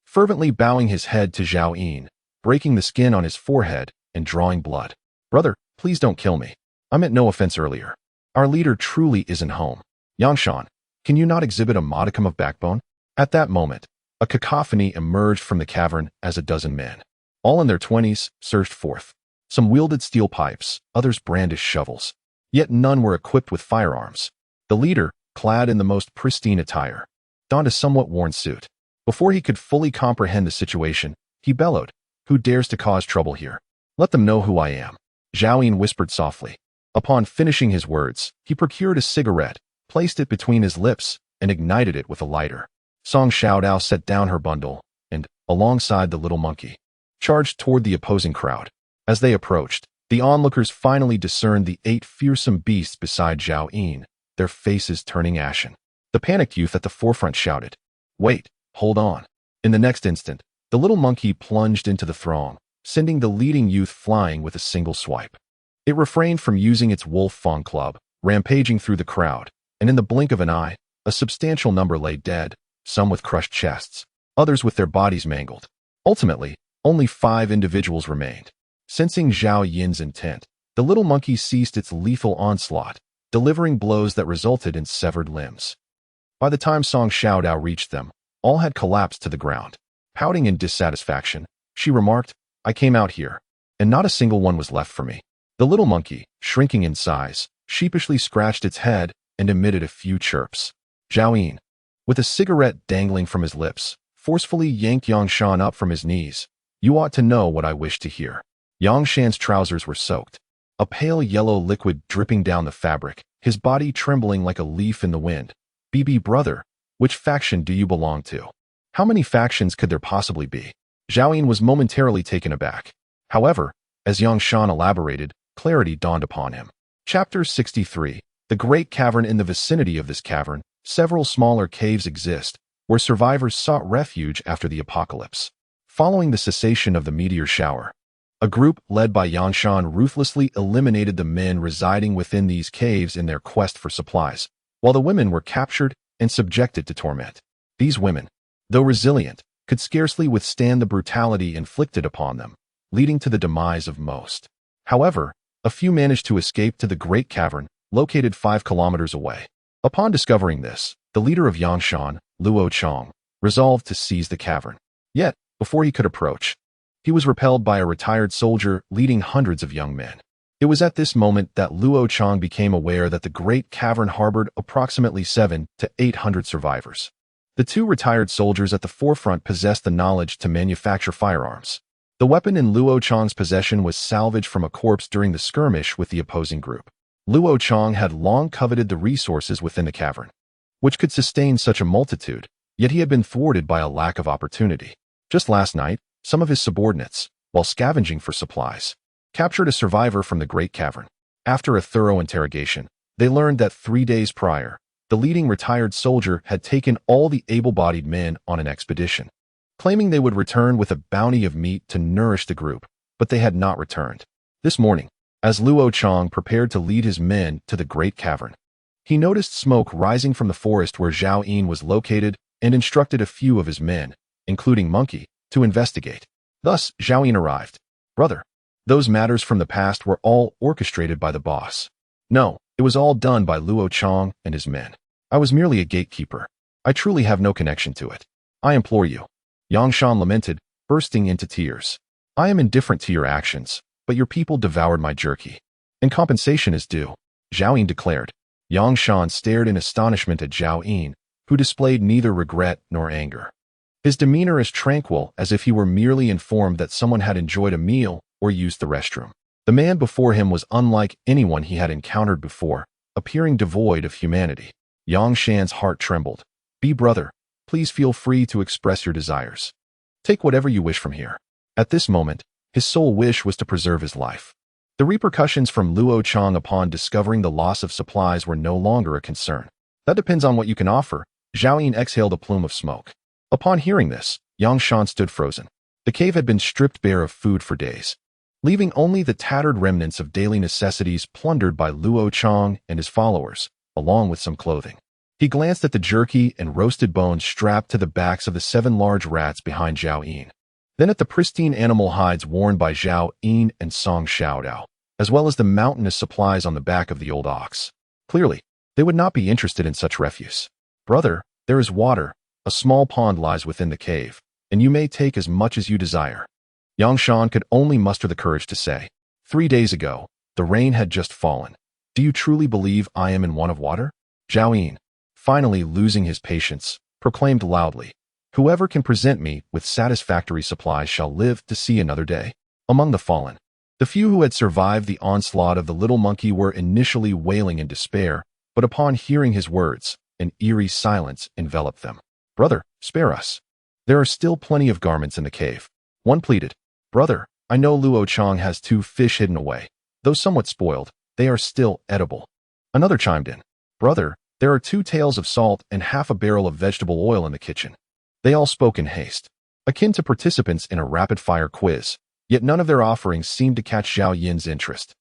fervently bowing his head to Zhao Yin, breaking the skin on his forehead and drawing blood. "Brother, please don't kill me. I meant no offense earlier. Our leader truly isn't home. Yangshan, can you not exhibit a modicum of backbone?" At that moment, a cacophony emerged from the cavern as a dozen men, all in their 20s, surged forth. Some wielded steel pipes, others brandished shovels. Yet none were equipped with firearms. The leader, clad in the most pristine attire, donned a somewhat worn suit. Before he could fully comprehend the situation, he bellowed, "Who dares to cause trouble here? Let them know who I am." Zhao Yin whispered softly. Upon finishing his words, he procured a cigarette, placed it between his lips, and ignited it with a lighter. Song Xiaodao set down her bundle and, alongside the little monkey, charged toward the opposing crowd. As they approached, the onlookers finally discerned the 8 fearsome beasts beside Zhao Yin, their faces turning ashen. The panicked youth at the forefront shouted, "Wait, hold on." In the next instant, the little monkey plunged into the throng, sending the leading youth flying with a single swipe. It refrained from using its wolf fawn club, rampaging through the crowd, and in the blink of an eye, a substantial number lay dead, some with crushed chests, others with their bodies mangled. Ultimately, only 5 individuals remained. Sensing Zhao Yin's intent, the little monkey ceased its lethal onslaught, delivering blows that resulted in severed limbs. By the time Song Xiaodao reached them, all had collapsed to the ground. Pouting in dissatisfaction, she remarked, "I came out here, and not a single one was left for me." The little monkey, shrinking in size, sheepishly scratched its head and emitted a few chirps. Zhao Yin, with a cigarette dangling from his lips, forcefully yanked Yangshan up from his knees. "You ought to know what I wish to hear." Yangshan's trousers were soaked, a pale yellow liquid dripping down the fabric, his body trembling like a leaf in the wind. "BB brother, which faction do you belong to? How many factions could there possibly be?" Zhao Yin was momentarily taken aback. However, as Yangshan elaborated, clarity dawned upon him. Chapter 63. The Great Cavern. In the vicinity of this cavern, several smaller caves exist, where survivors sought refuge after the apocalypse. Following the cessation of the meteor shower, a group led by Yangshan ruthlessly eliminated the men residing within these caves in their quest for supplies, while the women were captured and subjected to torment. These women, though resilient, could scarcely withstand the brutality inflicted upon them, leading to the demise of most. However, a few managed to escape to the Great Cavern, located 5 kilometers away. Upon discovering this, the leader of Yangshan, Luo Chong, resolved to seize the cavern. Yet, before he could approach, he was repelled by a retired soldier leading hundreds of young men. It was at this moment that Luo Chang became aware that the great cavern harbored approximately 700 to 800 survivors. The two retired soldiers at the forefront possessed the knowledge to manufacture firearms. The weapon in Luo Chang's possession was salvaged from a corpse during the skirmish with the opposing group. Luo Chang had long coveted the resources within the cavern, which could sustain such a multitude, yet he had been thwarted by a lack of opportunity. Just last night, some of his subordinates, while scavenging for supplies, captured a survivor from the Great Cavern. After a thorough interrogation, they learned that 3 days prior, the leading retired soldier had taken all the able-bodied men on an expedition, claiming they would return with a bounty of meat to nourish the group, but they had not returned. This morning, as Luo Chang prepared to lead his men to the Great Cavern, he noticed smoke rising from the forest where Zhao Yin was located and instructed a few of his men, including Monkey, to investigate. Thus, Zhao Yin arrived. "Brother, those matters from the past were all orchestrated by the boss." "No, it was all done by Luo Chang and his men. I was merely a gatekeeper. I truly have no connection to it. I implore you." Yang Shan lamented, bursting into tears. "I am indifferent to your actions, but your people devoured my jerky, and compensation is due," Zhao Yin declared. Yang Shan stared in astonishment at Zhao Yin, who displayed neither regret nor anger. His demeanor as tranquil as if he were merely informed that someone had enjoyed a meal or used the restroom. The man before him was unlike anyone he had encountered before, appearing devoid of humanity. Yang Shan's heart trembled. "Be brother, please feel free to express your desires. Take whatever you wish from here." At this moment, his sole wish was to preserve his life. The repercussions from Luo Chang upon discovering the loss of supplies were no longer a concern. "That depends on what you can offer." Zhao Yin exhaled a plume of smoke. Upon hearing this, Yang Shan stood frozen. The cave had been stripped bare of food for days, leaving only the tattered remnants of daily necessities plundered by Luo Chang and his followers, along with some clothing. He glanced at the jerky and roasted bones strapped to the backs of the 7 large rats behind Zhao Yin, then at the pristine animal hides worn by Zhao Yin and Song Xiaodao, as well as the mountainous supplies on the back of the old ox. Clearly, they would not be interested in such refuse. "Brother, there is water. A small pond lies within the cave, and you may take as much as you desire." Yang Shan could only muster the courage to say, 3 days ago, the rain had just fallen. "Do you truly believe I am in want of water?" Zhao Yin, finally losing his patience, proclaimed loudly, "Whoever can present me with satisfactory supplies shall live to see another day." Among the fallen, the few who had survived the onslaught of the little monkey were initially wailing in despair, but upon hearing his words, an eerie silence enveloped them. "Brother, spare us. There are still plenty of garments in the cave." One pleaded, "Brother, I know Luo Chang has 2 fish hidden away. Though somewhat spoiled, they are still edible." Another chimed in, "Brother, there are 2 taels of salt and half a barrel of vegetable oil in the kitchen." They all spoke in haste, akin to participants in a rapid-fire quiz, yet none of their offerings seemed to catch Zhao Yin's interest.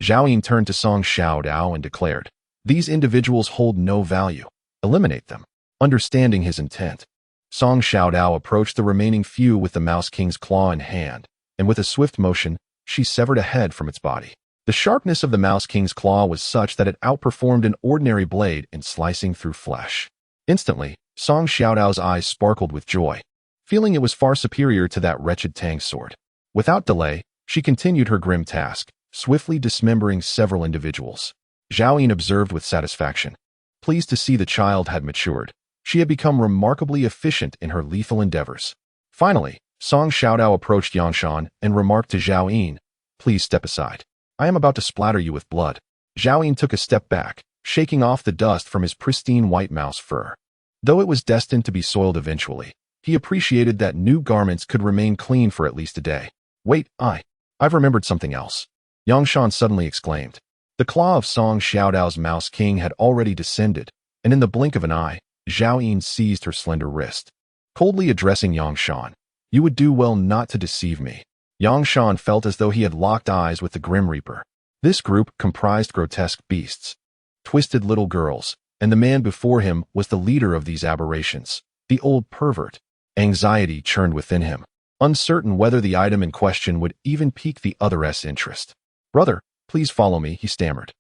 Zhao Yin turned to Song Xiaodao and declared, "These individuals hold no value. Eliminate them." Understanding his intent, Song Xiaodao approached the remaining few with the Mouse King's claw in hand, and with a swift motion, she severed a head from its body. The sharpness of the Mouse King's claw was such that it outperformed an ordinary blade in slicing through flesh. Instantly, Song Xiaodao's eyes sparkled with joy, feeling it was far superior to that wretched Tang sword. Without delay, she continued her grim task, swiftly dismembering several individuals. Zhao Yin observed with satisfaction, pleased to see the child had matured. She had become remarkably efficient in her lethal endeavors. Finally, Song Xiaodao approached Yang Shan and remarked to Zhao Yin, "Please step aside. I am about to splatter you with blood." Zhao Yin took a step back, shaking off the dust from his pristine white mouse fur. Though it was destined to be soiled eventually, he appreciated that new garments could remain clean for at least a day. "Wait, I've remembered something else," Yang Shan suddenly exclaimed. The claw of Song Xiaodao's Mouse King had already descended, and in the blink of an eye, Zhao Yin seized her slender wrist. Coldly addressing Yang Shan, "You would do well not to deceive me." Yang Shan felt as though he had locked eyes with the Grim Reaper. This group comprised grotesque beasts, twisted little girls, and the man before him was the leader of these aberrations, the old pervert. Anxiety churned within him, uncertain whether the item in question would even pique the other's interest. "Brother, please follow me," he stammered,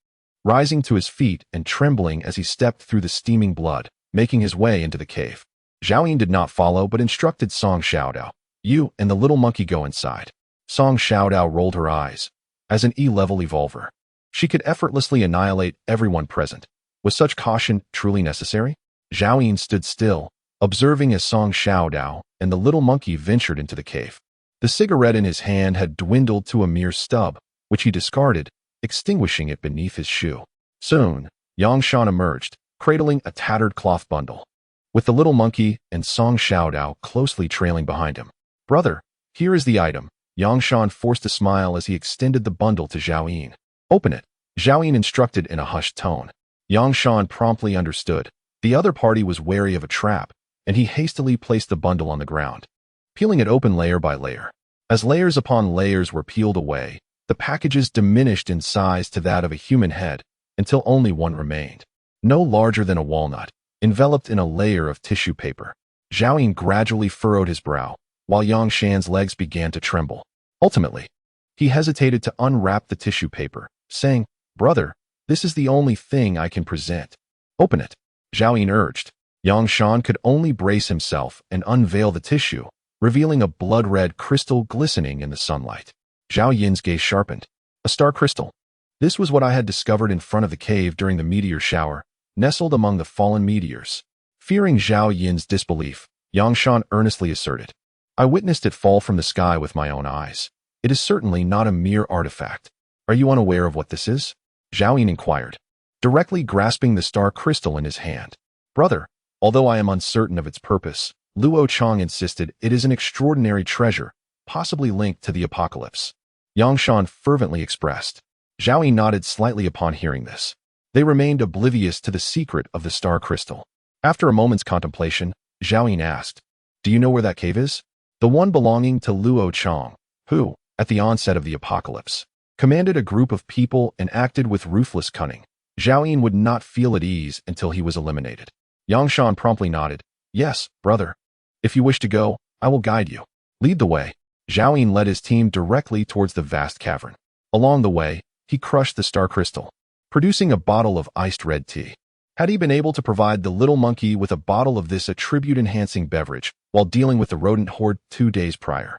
rising to his feet and trembling as he stepped through the steaming blood, making his way into the cave. Zhao Yin did not follow but instructed Song Xiaodao, "You and the little monkey go inside." Song Xiaodao rolled her eyes, as an E-level evolver. She could effortlessly annihilate everyone present. Was such caution truly necessary? Zhao Yin stood still, observing as Song Xiaodao and the little monkey ventured into the cave. The cigarette in his hand had dwindled to a mere stub, which he discarded, extinguishing it beneath his shoe. Soon, Yangshan emerged, cradling a tattered cloth bundle, with the little monkey and Song Xiaodao closely trailing behind him. "Brother, here is the item." Yangshan forced a smile as he extended the bundle to Zhao Yin. "Open it," Zhao Yin instructed in a hushed tone. Yangshan promptly understood. The other party was wary of a trap, and he hastily placed the bundle on the ground, peeling it open layer by layer. As layers upon layers were peeled away, the packages diminished in size to that of a human head, until only one remained, no larger than a walnut, enveloped in a layer of tissue paper. Zhao Yin gradually furrowed his brow, while Yangshan's legs began to tremble. Ultimately, he hesitated to unwrap the tissue paper, saying, "Brother, this is the only thing I can present." "Open it," Zhao Yin urged. Yangshan could only brace himself and unveil the tissue, revealing a blood-red crystal glistening in the sunlight. Zhao Yin's gaze sharpened. A star crystal. This was what I had discovered in front of the cave during the meteor shower, nestled among the fallen meteors. Fearing Zhao Yin's disbelief, Yangshan earnestly asserted, "I witnessed it fall from the sky with my own eyes. It is certainly not a mere artifact." "Are you unaware of what this is?" Zhao Yin inquired, directly grasping the star crystal in his hand. "Brother, although I am uncertain of its purpose," Luo Chang insisted, "it is an extraordinary treasure, possibly linked to the apocalypse." Yangshan fervently expressed. Zhao Yin nodded slightly upon hearing this. They remained oblivious to the secret of the star crystal. After a moment's contemplation, Zhao Yin asked, "Do you know where that cave is?" "The one belonging to Luo Chang, who, at the onset of the apocalypse, commanded a group of people and acted with ruthless cunning. Zhao Yin would not feel at ease until he was eliminated." Yangshan promptly nodded. "Yes, brother. If you wish to go, I will guide you. Lead the way." Zhao Yin led his team directly towards the vast cavern. Along the way, he crushed the star crystal, producing a bottle of iced red tea. Had he been able to provide the little monkey with a bottle of this attribute-enhancing beverage while dealing with the rodent horde 2 days prior,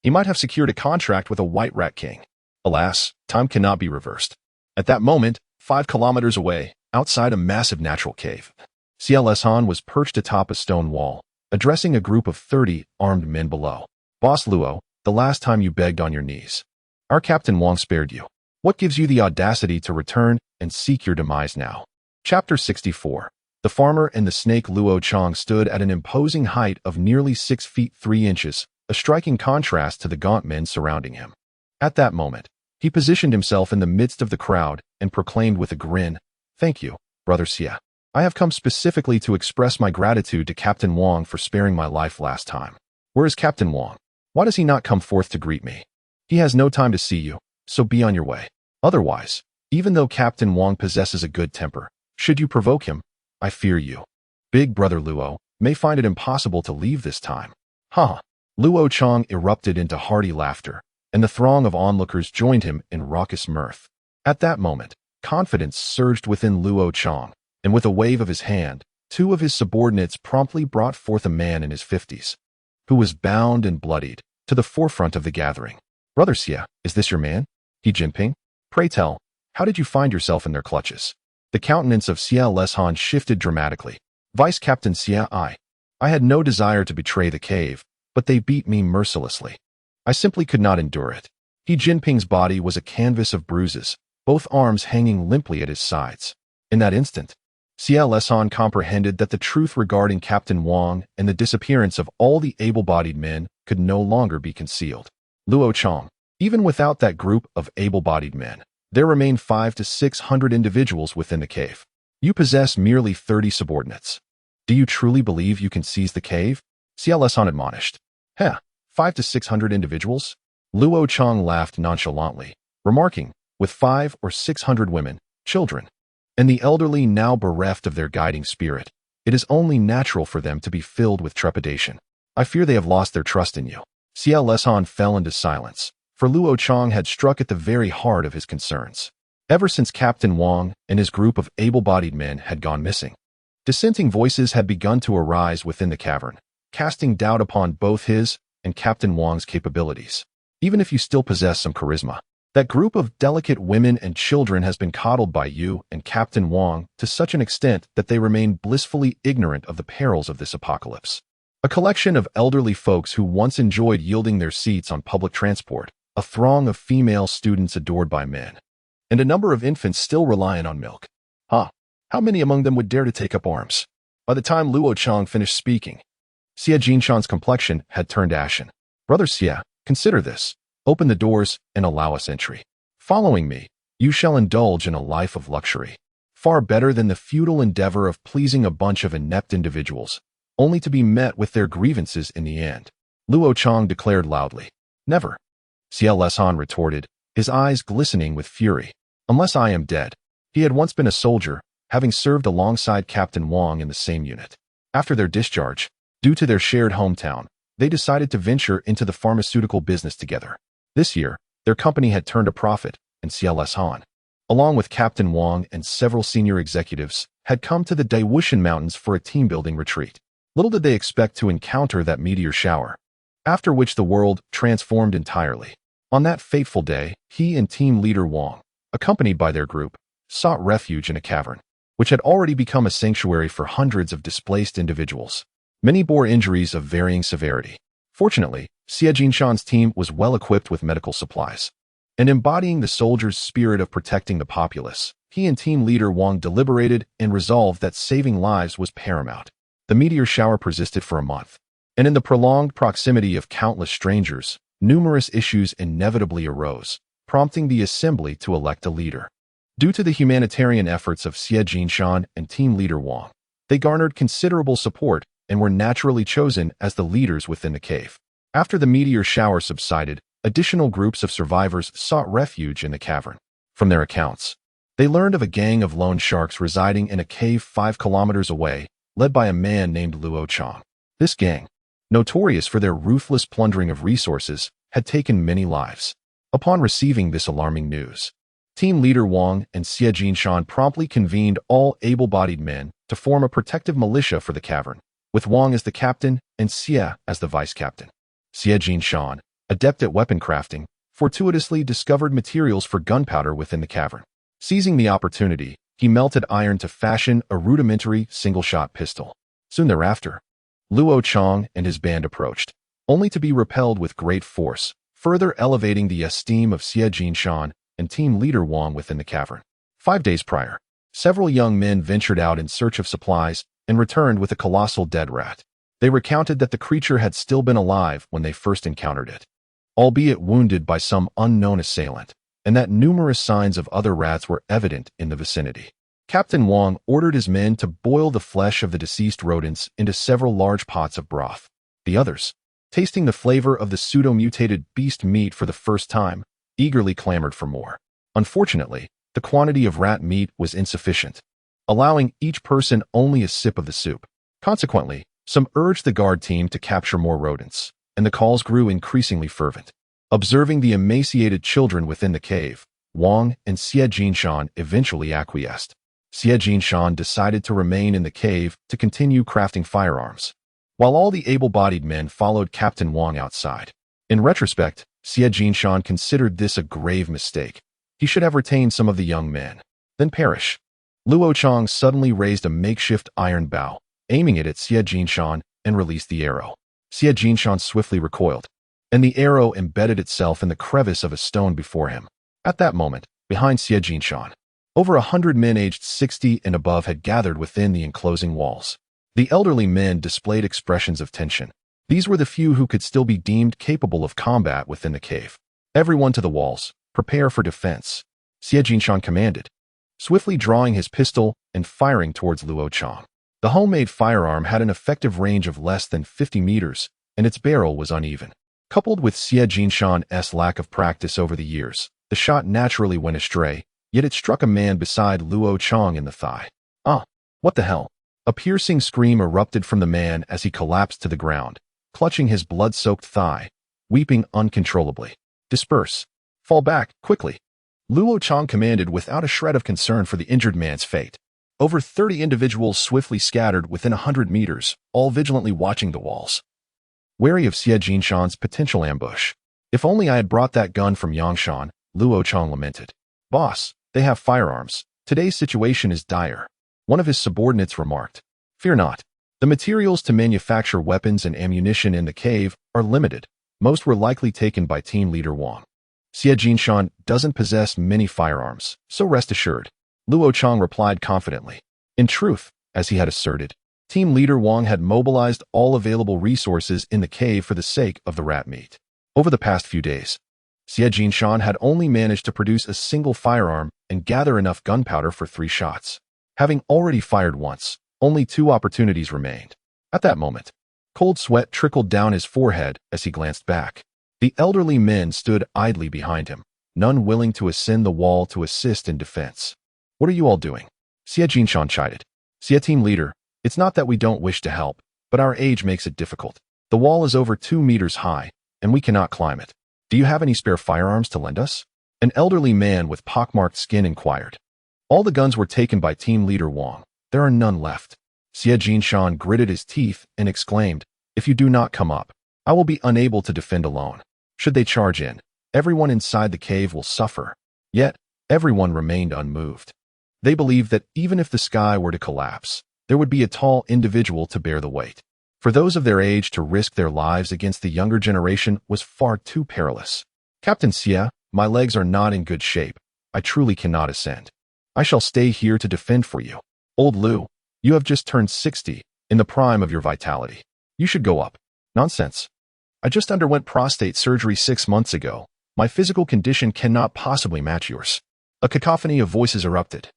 he might have secured a contract with a white rat king. Alas, time cannot be reversed. At that moment, 5 kilometers away, outside a massive natural cave, SSS was perched atop a stone wall, addressing a group of 30 armed men below. "Boss Luo, the last time you begged on your knees, our Captain Wang spared you. What gives you the audacity to return and seek your demise now?" Chapter 64. The farmer and the snake. Luo Chang stood at an imposing height of nearly 6 feet 3 inches, a striking contrast to the gaunt men surrounding him. At that moment, he positioned himself in the midst of the crowd and proclaimed with a grin, "Thank you, Brother Xia. I have come specifically to express my gratitude to Captain Wang for sparing my life last time." "Where is Captain Wang? Why does he not come forth to greet me?" "He has no time to see you, so be on your way. Otherwise, even though Captain Wang possesses a good temper, should you provoke him, I fear you. Big Brother Luo may find it impossible to leave this time." "Huh." Luo Chang erupted into hearty laughter, and the throng of onlookers joined him in raucous mirth. At that moment, confidence surged within Luo Chang, and with a wave of his hand, 2 of his subordinates promptly brought forth a man in his 50s, who was bound and bloodied, to the forefront of the gathering. "Brother Xia, is this your man? He Jinping? Pray tell, how did you find yourself in their clutches?" The countenance of Xia Leshan shifted dramatically. "Vice Captain Xia, I had no desire to betray the cave, but they beat me mercilessly. I simply could not endure it." He Jinping's body was a canvas of bruises, both arms hanging limply at his sides. In that instant, Xia Leshan comprehended that the truth regarding Captain Wang and the disappearance of all the able-bodied men could no longer be concealed. "Luo Chang, even without that group of able-bodied men, there remain 500 to 600 individuals within the cave. You possess merely 30 subordinates. Do you truly believe you can seize the cave?" Xia Leshan admonished. "Heh, 500 to 600 individuals?" Luo Chang laughed nonchalantly, remarking, "With 500 or 600 women, children, and the elderly now bereft of their guiding spirit, it is only natural for them to be filled with trepidation. I fear they have lost their trust in you." Xia Leshan fell into silence, for Luo Chang had struck at the very heart of his concerns. Ever since Captain Wang and his group of able-bodied men had gone missing, dissenting voices had begun to arise within the cavern, casting doubt upon both his and Captain Wang's capabilities. "Even if you still possess some charisma, That group of delicate women and children has been coddled by you and Captain Wang to such an extent that they remain blissfully ignorant of the perils of this apocalypse. A collection of elderly folks who once enjoyed yielding their seats on public transport, a throng of female students adored by men, and a number of infants still reliant on milk. How many among them would dare to take up arms? By the time Luo Chang finished speaking, Xie Jinshan's complexion had turned ashen. Brother Xie, consider this. Open the doors and allow us entry. Following me, you shall indulge in a life of luxury, far better than the futile endeavor of pleasing a bunch of inept individuals, only to be met with their grievances in the end. Luo Chang declared loudly. Never. Xie Leshan retorted, his eyes glistening with fury. Unless I am dead. He had once been a soldier, having served alongside Captain Wang in the same unit. After their discharge, due to their shared hometown, they decided to venture into the pharmaceutical business together. This year, their company had turned a profit, and Xie Leshan, along with Captain Wang and several senior executives, had come to the Daiwushan Mountains for a team-building retreat. Little did they expect to encounter that meteor shower, after which the world transformed entirely. On that fateful day, he and team leader Wang, accompanied by their group, sought refuge in a cavern, which had already become a sanctuary for hundreds of displaced individuals. Many bore injuries of varying severity. Fortunately, Xie Jinshan's team was well equipped with medical supplies. And embodying the soldier's spirit of protecting the populace, he and team leader Wang deliberated and resolved that saving lives was paramount. The meteor shower persisted for a month, and in the prolonged proximity of countless strangers, numerous issues inevitably arose, prompting the assembly to elect a leader. Due to the humanitarian efforts of Xie Jinshan and team leader Wang, they garnered considerable support and were naturally chosen as the leaders within the cave. After the meteor shower subsided, additional groups of survivors sought refuge in the cavern. From their accounts, they learned of a gang of loan sharks residing in a cave 5 kilometers away, led by a man named Luo Chang. This gang, notorious for their ruthless plundering of resources, had taken many lives. Upon receiving this alarming news, team leader Wang and Xie Jinshan promptly convened all able-bodied men to form a protective militia for the cavern, with Wang as the captain and Xie as the vice-captain. Xie Jinshan, adept at weapon crafting, fortuitously discovered materials for gunpowder within the cavern. Seizing the opportunity, he melted iron to fashion a rudimentary single-shot pistol. Soon thereafter, Luo Chang and his band approached, only to be repelled with great force, further elevating the esteem of Xie Jinshan and team leader Wang within the cavern. 5 days prior, several young men ventured out in search of supplies and returned with a colossal dead rat. They recounted that the creature had still been alive when they first encountered it, albeit wounded by some unknown assailant, and that numerous signs of other rats were evident in the vicinity. Captain Wang ordered his men to boil the flesh of the deceased rodents into several large pots of broth. The others, tasting the flavor of the pseudo-mutated beast meat for the first time, eagerly clamored for more. Unfortunately, the quantity of rat meat was insufficient, allowing each person only a sip of the soup. Consequently, some urged the guard team to capture more rodents, and the calls grew increasingly fervent. Observing the emaciated children within the cave, Wang and Xie Jinshan eventually acquiesced. Xie Jinshan decided to remain in the cave to continue crafting firearms, while all the able-bodied men followed Captain Wang outside. In retrospect, Xie Jinshan considered this a grave mistake. He should have retained some of the young men, then perish. Luo Chang suddenly raised a makeshift iron bow, aiming it at Xie Jinshan, and released the arrow. Xie Jinshan swiftly recoiled, and the arrow embedded itself in the crevice of a stone before him. At that moment, behind Xie Jinshan, over 100 men aged 60 and above had gathered within the enclosing walls. The elderly men displayed expressions of tension. These were the few who could still be deemed capable of combat within the cave. Everyone to the walls, prepare for defense, Xie Jinshan commanded, swiftly drawing his pistol and firing towards Luo Chang. The homemade firearm had an effective range of less than 50 meters, and its barrel was uneven. Coupled with Xie Jinshan's lack of practice over the years, the shot naturally went astray, yet it struck a man beside Luo Chang in the thigh. What the hell? A piercing scream erupted from the man as he collapsed to the ground, clutching his blood-soaked thigh, weeping uncontrollably. Disperse. Fall back, quickly. Luo Chang commanded without a shred of concern for the injured man's fate. Over 30 individuals swiftly scattered within 100 meters, all vigilantly watching the walls, wary of Xie Jinshan's potential ambush. If only I had brought that gun from Yangshan, Luo Chang lamented. Boss, they have firearms. Today's situation is dire. One of his subordinates remarked. Fear not. The materials to manufacture weapons and ammunition in the cave are limited. Most were likely taken by team leader Wang. Xie Jinshan doesn't possess many firearms, so rest assured. Luo Chang replied confidently. In truth, as he had asserted, team leader Wang had mobilized all available resources in the cave for the sake of the rat meat. Over the past few days, Xie Jinshan had only managed to produce a single firearm and gather enough gunpowder for 3 shots. Having already fired once, only 2 opportunities remained. At that moment, cold sweat trickled down his forehead as he glanced back. The elderly men stood idly behind him, none willing to ascend the wall to assist in defense. What are you all doing? Xie Jinshan chided. Xie team leader, it's not that we don't wish to help, but our age makes it difficult. The wall is over 2 meters high, and we cannot climb it. Do you have any spare firearms to lend us? An elderly man with pockmarked skin inquired. All the guns were taken by team leader Wang. There are none left. Xie Jinshan gritted his teeth and exclaimed, if you do not come up, I will be unable to defend alone. Should they charge in, everyone inside the cave will suffer. Yet, everyone remained unmoved. They believed that even if the sky were to collapse, there would be a tall individual to bear the weight. For those of their age to risk their lives against the younger generation was far too perilous. Captain Xie, my legs are not in good shape. I truly cannot ascend. I shall stay here to defend for you. Old Lu, you have just turned 60, in the prime of your vitality. You should go up. Nonsense. I just underwent prostate surgery 6 months ago. My physical condition cannot possibly match yours. A cacophony of voices erupted.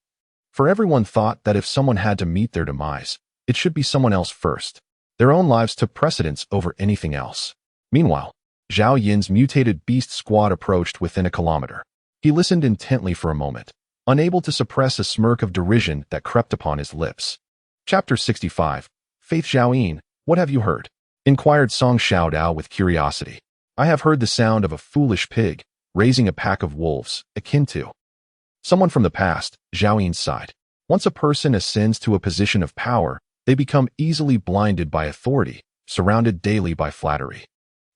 For everyone thought that if someone had to meet their demise, it should be someone else first. Their own lives took precedence over anything else. Meanwhile, Zhao Yin's mutated beast squad approached within a kilometer. He listened intently for a moment, unable to suppress a smirk of derision that crept upon his lips. Chapter 65. Faith Zhao Yin, what have you heard? Inquired Song Xiaodao with curiosity. I have heard the sound of a foolish pig, raising a pack of wolves, akin to someone from the past. Zhao Yin sighed. Once a person ascends to a position of power, they become easily blinded by authority, surrounded daily by flattery,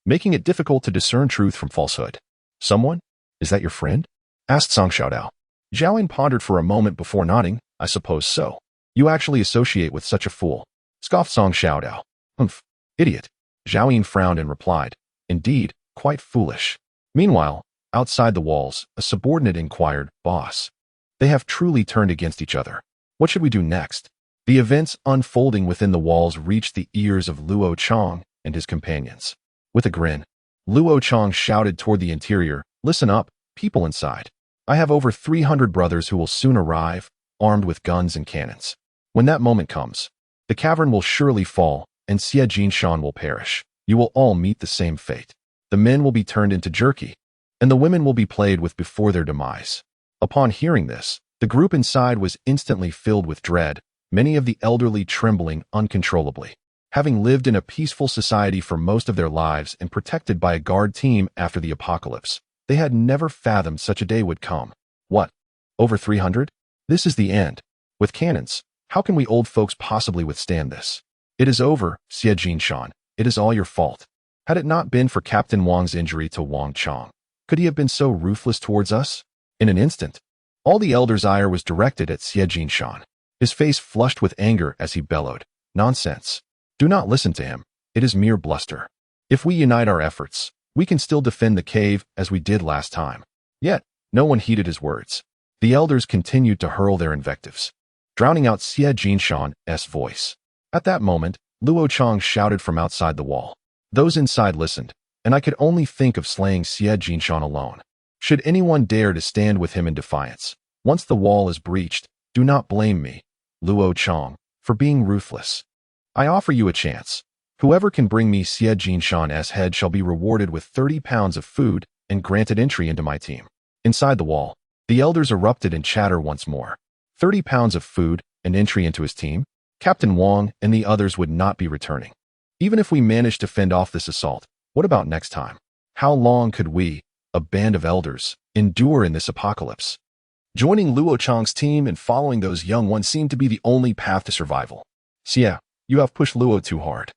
making it difficult to discern truth from falsehood. Someone? Is that your friend? Asked Song Xiaodao. Zhao Yin pondered for a moment before nodding. I suppose so. You actually associate with such a fool. Scoffed Song Xiaodao. Humph. Idiot. Zhao Yin frowned and replied. Indeed, quite foolish. Meanwhile, outside the walls, a subordinate inquired, Boss. They have truly turned against each other. What should we do next? The events unfolding within the walls reached the ears of Luo Chang and his companions. With a grin, Luo Chang shouted toward the interior, Listen up, people inside. I have over 300 brothers who will soon arrive, armed with guns and cannons. When that moment comes, the cavern will surely fall, and Xie Jinshan will perish. You will all meet the same fate. The men will be turned into jerky, and the women will be played with before their demise. Upon hearing this, the group inside was instantly filled with dread, many of the elderly trembling uncontrollably. Having lived in a peaceful society for most of their lives and protected by a guard team after the apocalypse, they had never fathomed such a day would come. What? Over 300? This is the end. With cannons, how can we old folks possibly withstand this? It is over, Xie Jinshan. It is all your fault. Had it not been for Captain Wang's injury to Wang Chang, could he have been so ruthless towards us? In an instant, all the elder's ire was directed at Xie Jinshan. His face flushed with anger as he bellowed, Nonsense. Do not listen to him. It is mere bluster. If we unite our efforts, we can still defend the cave as we did last time. Yet, no one heeded his words. The elders continued to hurl their invectives, drowning out Xie Jinshan's voice. At that moment, Luo Chang shouted from outside the wall. Those inside listened, and I could only think of slaying Xie Jinshan alone. Should anyone dare to stand with him in defiance, once the wall is breached, do not blame me, Luo Chang, for being ruthless. I offer you a chance. Whoever can bring me Xie Jinshan's head shall be rewarded with 30 pounds of food and granted entry into my team. Inside the wall, the elders erupted in chatter once more. 30 pounds of food and entry into his team? Captain Wang and the others would not be returning. Even if we managed to fend off this assault, what about next time? How long could we, a band of elders, endure in this apocalypse? Joining Luo Chang's team and following those young ones seemed to be the only path to survival. Xie, you have pushed Luo too hard.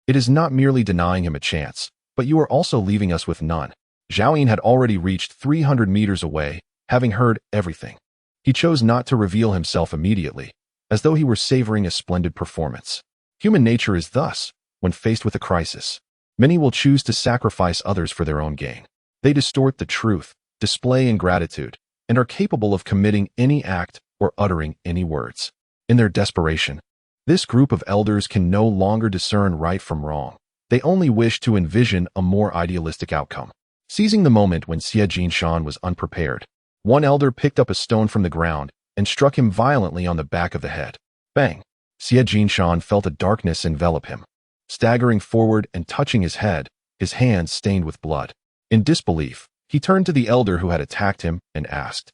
It is not merely denying him a chance, but you are also leaving us with none. Zhao Yin had already reached 300 meters away, having heard everything. He chose not to reveal himself immediately, as though he were savoring a splendid performance. Human nature is thus, when faced with a crisis. Many will choose to sacrifice others for their own gain. They distort the truth, display ingratitude, and are capable of committing any act or uttering any words. In their desperation, this group of elders can no longer discern right from wrong. They only wish to envision a more idealistic outcome. Seizing the moment when Xie Jinshan was unprepared, one elder picked up a stone from the ground and struck him violently on the back of the head. Bang! Xie Jinshan felt a darkness envelop him. Staggering forward and touching his head, his hands stained with blood. In disbelief, he turned to the elder who had attacked him and asked,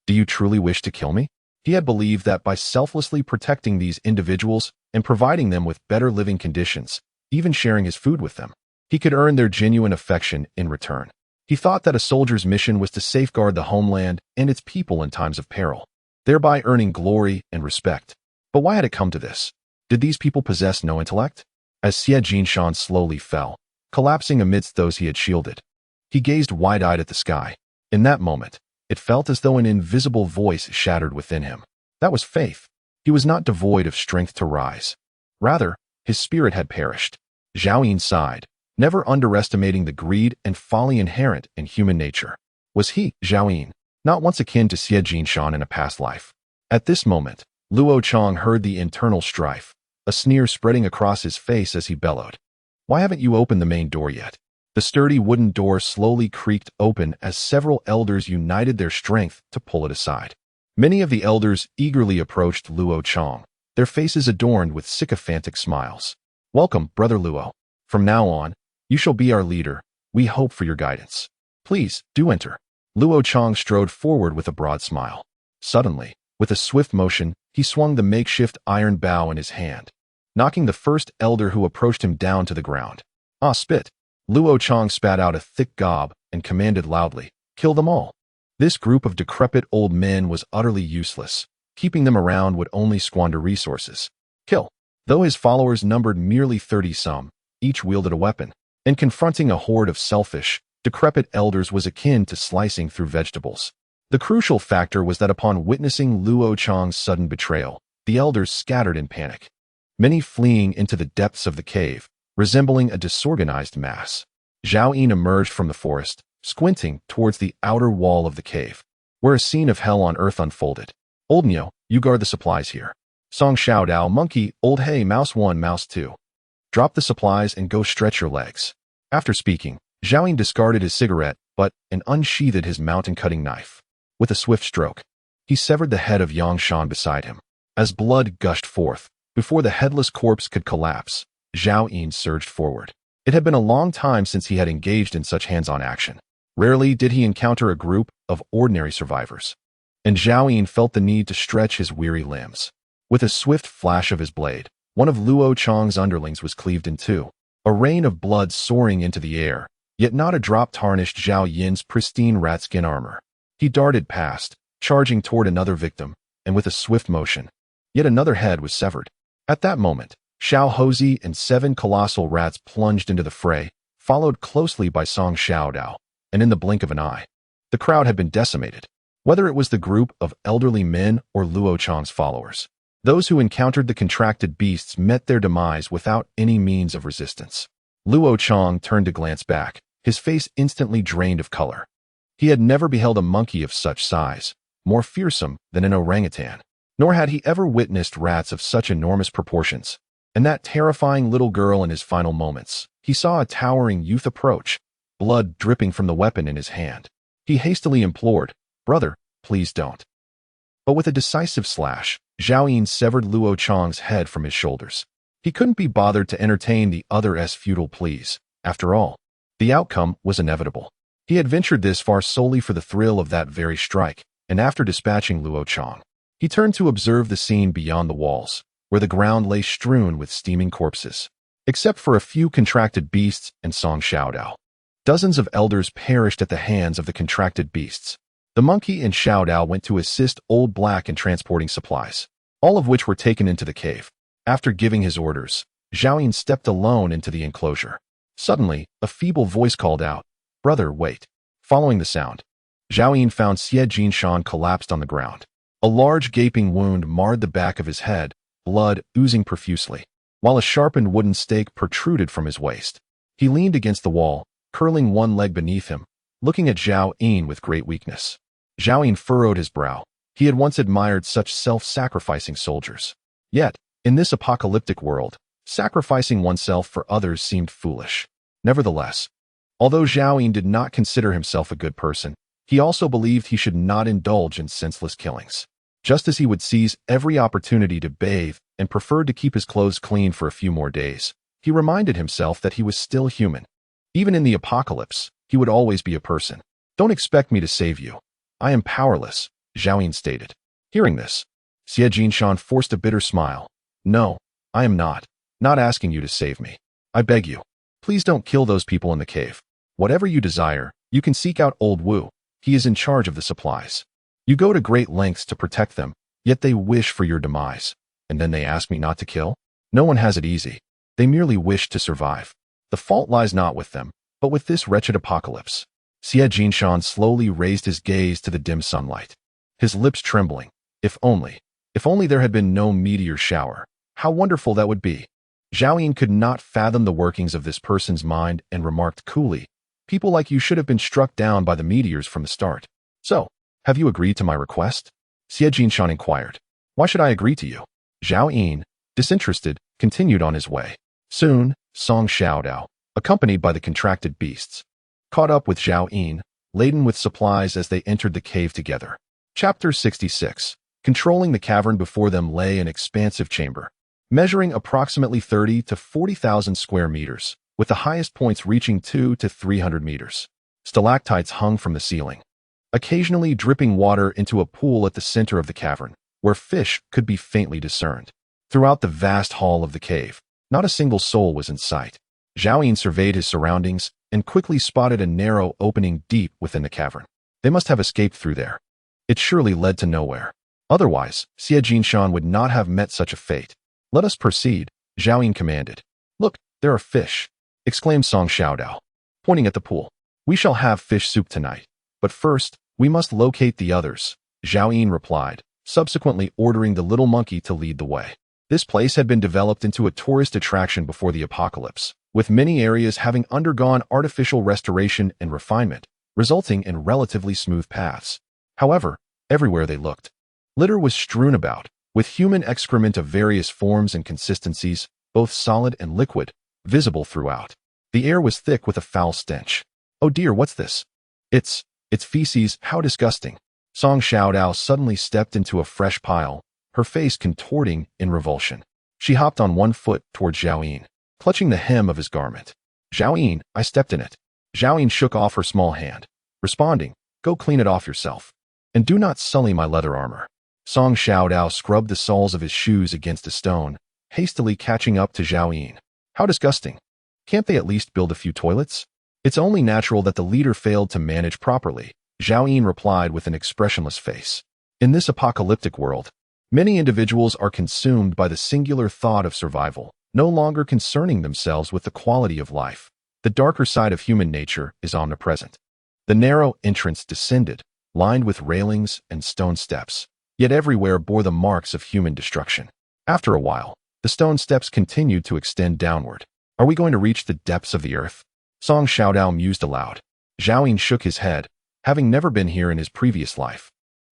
"Do you truly wish to kill me?" He had believed that by selflessly protecting these individuals and providing them with better living conditions, even sharing his food with them, he could earn their genuine affection in return. He thought that a soldier's mission was to safeguard the homeland and its people in times of peril, thereby earning glory and respect. But why had it come to this? Did these people possess no intellect? As Xie Jinshan slowly fell, collapsing amidst those he had shielded, he gazed wide-eyed at the sky. In that moment, it felt as though an invisible voice shattered within him. That was faith. He was not devoid of strength to rise. Rather, his spirit had perished. Zhao Yin sighed, never underestimating the greed and folly inherent in human nature. Was he, Zhao Yin, not once akin to Xie Jinshan in a past life? At this moment, Luo Chang heard the internal strife, a sneer spreading across his face as he bellowed. "Why haven't you opened the main door yet?" The sturdy wooden door slowly creaked open as several elders united their strength to pull it aside. Many of the elders eagerly approached Luo Chang, their faces adorned with sycophantic smiles. "Welcome, Brother Luo. From now on, you shall be our leader. We hope for your guidance. Please, do enter." Luo Chang strode forward with a broad smile. Suddenly, with a swift motion, he swung the makeshift iron bow in his hand, knocking the first elder who approached him down to the ground. "Ah, spit!" Luo Chang spat out a thick gob and commanded loudly, "Kill them all." This group of decrepit old men was utterly useless. Keeping them around would only squander resources. Kill. Though his followers numbered merely 30-some, each wielded a weapon, and confronting a horde of selfish, decrepit elders was akin to slicing through vegetables. The crucial factor was that upon witnessing Luo Chang's sudden betrayal, the elders scattered in panic, many fleeing into the depths of the cave, resembling a disorganized mass. Zhao Yin emerged from the forest, squinting towards the outer wall of the cave, where a scene of hell on earth unfolded. "Old Nyo, you guard the supplies here. Song Xiao Dao, monkey, old hey, mouse 1, mouse 2. Drop the supplies and go stretch your legs." After speaking, Zhao Yin discarded his cigarette butt and unsheathed his mountain-cutting knife. With a swift stroke, he severed the head of Yang Shan beside him. As blood gushed forth, before the headless corpse could collapse, Zhao Yin surged forward. It had been a long time since he had engaged in such hands-on action. Rarely did he encounter a group of ordinary survivors, and Zhao Yin felt the need to stretch his weary limbs. With a swift flash of his blade, one of Luo Chang's underlings was cleaved in two, a rain of blood soaring into the air, yet not a drop tarnished Zhao Yin's pristine rat-skin armor. He darted past, charging toward another victim, and with a swift motion, yet another head was severed. At that moment, Xiao Hozi and 7 colossal rats plunged into the fray, followed closely by Song Xiaodao, and in the blink of an eye, the crowd had been decimated. Whether it was the group of elderly men or Luo Chang's followers, those who encountered the contracted beasts met their demise without any means of resistance. Luo Chang turned to glance back, his face instantly drained of color. He had never beheld a monkey of such size, more fearsome than an orangutan, nor had he ever witnessed rats of such enormous proportions. And that terrifying little girl in his final moments, he saw a towering youth approach, blood dripping from the weapon in his hand. He hastily implored, "Brother, please don't." But with a decisive slash, Zhao Yin severed Luo Chang's head from his shoulders. He couldn't be bothered to entertain the other's futile pleas. After all, the outcome was inevitable. He had ventured this far solely for the thrill of that very strike, and after dispatching Luo Chang, he turned to observe the scene beyond the walls, where the ground lay strewn with steaming corpses. Except for a few contracted beasts and Song Xiaodao, dozens of elders perished at the hands of the contracted beasts. The monkey and Xiaodao went to assist Old Black in transporting supplies, all of which were taken into the cave. After giving his orders, Zhao Yin stepped alone into the enclosure. Suddenly, a feeble voice called out, "Brother, wait." Following the sound, Zhao Yin found Xie Jinshan collapsed on the ground. A large gaping wound marred the back of his head, blood oozing profusely, while a sharpened wooden stake protruded from his waist. He leaned against the wall, curling one leg beneath him, looking at Zhao Yin with great weakness. Zhao Yin furrowed his brow. He had once admired such self-sacrificing soldiers. Yet, in this apocalyptic world, sacrificing oneself for others seemed foolish. Nevertheless, although Zhao Yin did not consider himself a good person, he also believed he should not indulge in senseless killings. Just as he would seize every opportunity to bathe and preferred to keep his clothes clean for a few more days, he reminded himself that he was still human. Even in the apocalypse, he would always be a person. "Don't expect me to save you. I am powerless," Zhao Yin stated. Hearing this, Xie Jinshan forced a bitter smile. "No, I am not asking you to save me. I beg you, please don't kill those people in the cave. Whatever you desire, you can seek out Old Wu. He is in charge of the supplies. You go to great lengths to protect them, yet they wish for your demise. And then they ask me not to kill? No one has it easy. They merely wish to survive. The fault lies not with them, but with this wretched apocalypse." Xie Jinshan slowly raised his gaze to the dim sunlight, his lips trembling. If only there had been no meteor shower, how wonderful that would be. Zhao Yin could not fathom the workings of this person's mind and remarked coolly, "People like you should have been struck down by the meteors from the start. So, have you agreed to my request?" Xie Jinshan inquired. "Why should I agree to you?" Zhao Yin, disinterested, continued on his way. Soon, Song Xiaodao, accompanied by the contracted beasts, caught up with Zhao Yin, laden with supplies as they entered the cave together. Chapter 66. Controlling the cavern before them lay an expansive chamber, measuring approximately 30 to 40,000 square meters, with the highest points reaching 200 to 300 meters. Stalactites hung from the ceiling, occasionally dripping water into a pool at the center of the cavern, where fish could be faintly discerned. Throughout the vast hall of the cave, not a single soul was in sight. Zhao Yin surveyed his surroundings and quickly spotted a narrow opening deep within the cavern. They must have escaped through there. It surely led to nowhere. Otherwise, Xie Jinshan would not have met such a fate. "Let us proceed," Zhao Yin commanded. "Look, there are fish," exclaimed Song Xiaodao, pointing at the pool. "We shall have fish soup tonight. But first, we must locate the others," Zhao Yin replied, subsequently ordering the little monkey to lead the way. This place had been developed into a tourist attraction before the apocalypse, with many areas having undergone artificial restoration and refinement, resulting in relatively smooth paths. However, everywhere they looked, litter was strewn about, with human excrement of various forms and consistencies, both solid and liquid, visible throughout. The air was thick with a foul stench. "Oh dear, what's this?" It's feces, how disgusting." Song Xiaodao suddenly stepped into a fresh pile, her face contorting in revulsion. She hopped on one foot towards Zhao Yin, clutching the hem of his garment. "Zhao Yin, I stepped in it." Zhao Yin shook off her small hand, responding, "Go clean it off yourself. And do not sully my leather armor." Song Xiaodao scrubbed the soles of his shoes against a stone, hastily catching up to Zhao Yin. "How disgusting. Can't they at least build a few toilets?" "It's only natural that the leader failed to manage properly," Zhao Yin replied with an expressionless face. In this apocalyptic world, many individuals are consumed by the singular thought of survival, no longer concerning themselves with the quality of life. The darker side of human nature is omnipresent. The narrow entrance descended, lined with railings and stone steps, yet everywhere bore the marks of human destruction. After a while, the stone steps continued to extend downward. "Are we going to reach the depths of the earth?" Song Xiaodao mused aloud. Zhao Yin shook his head, having never been here in his previous life.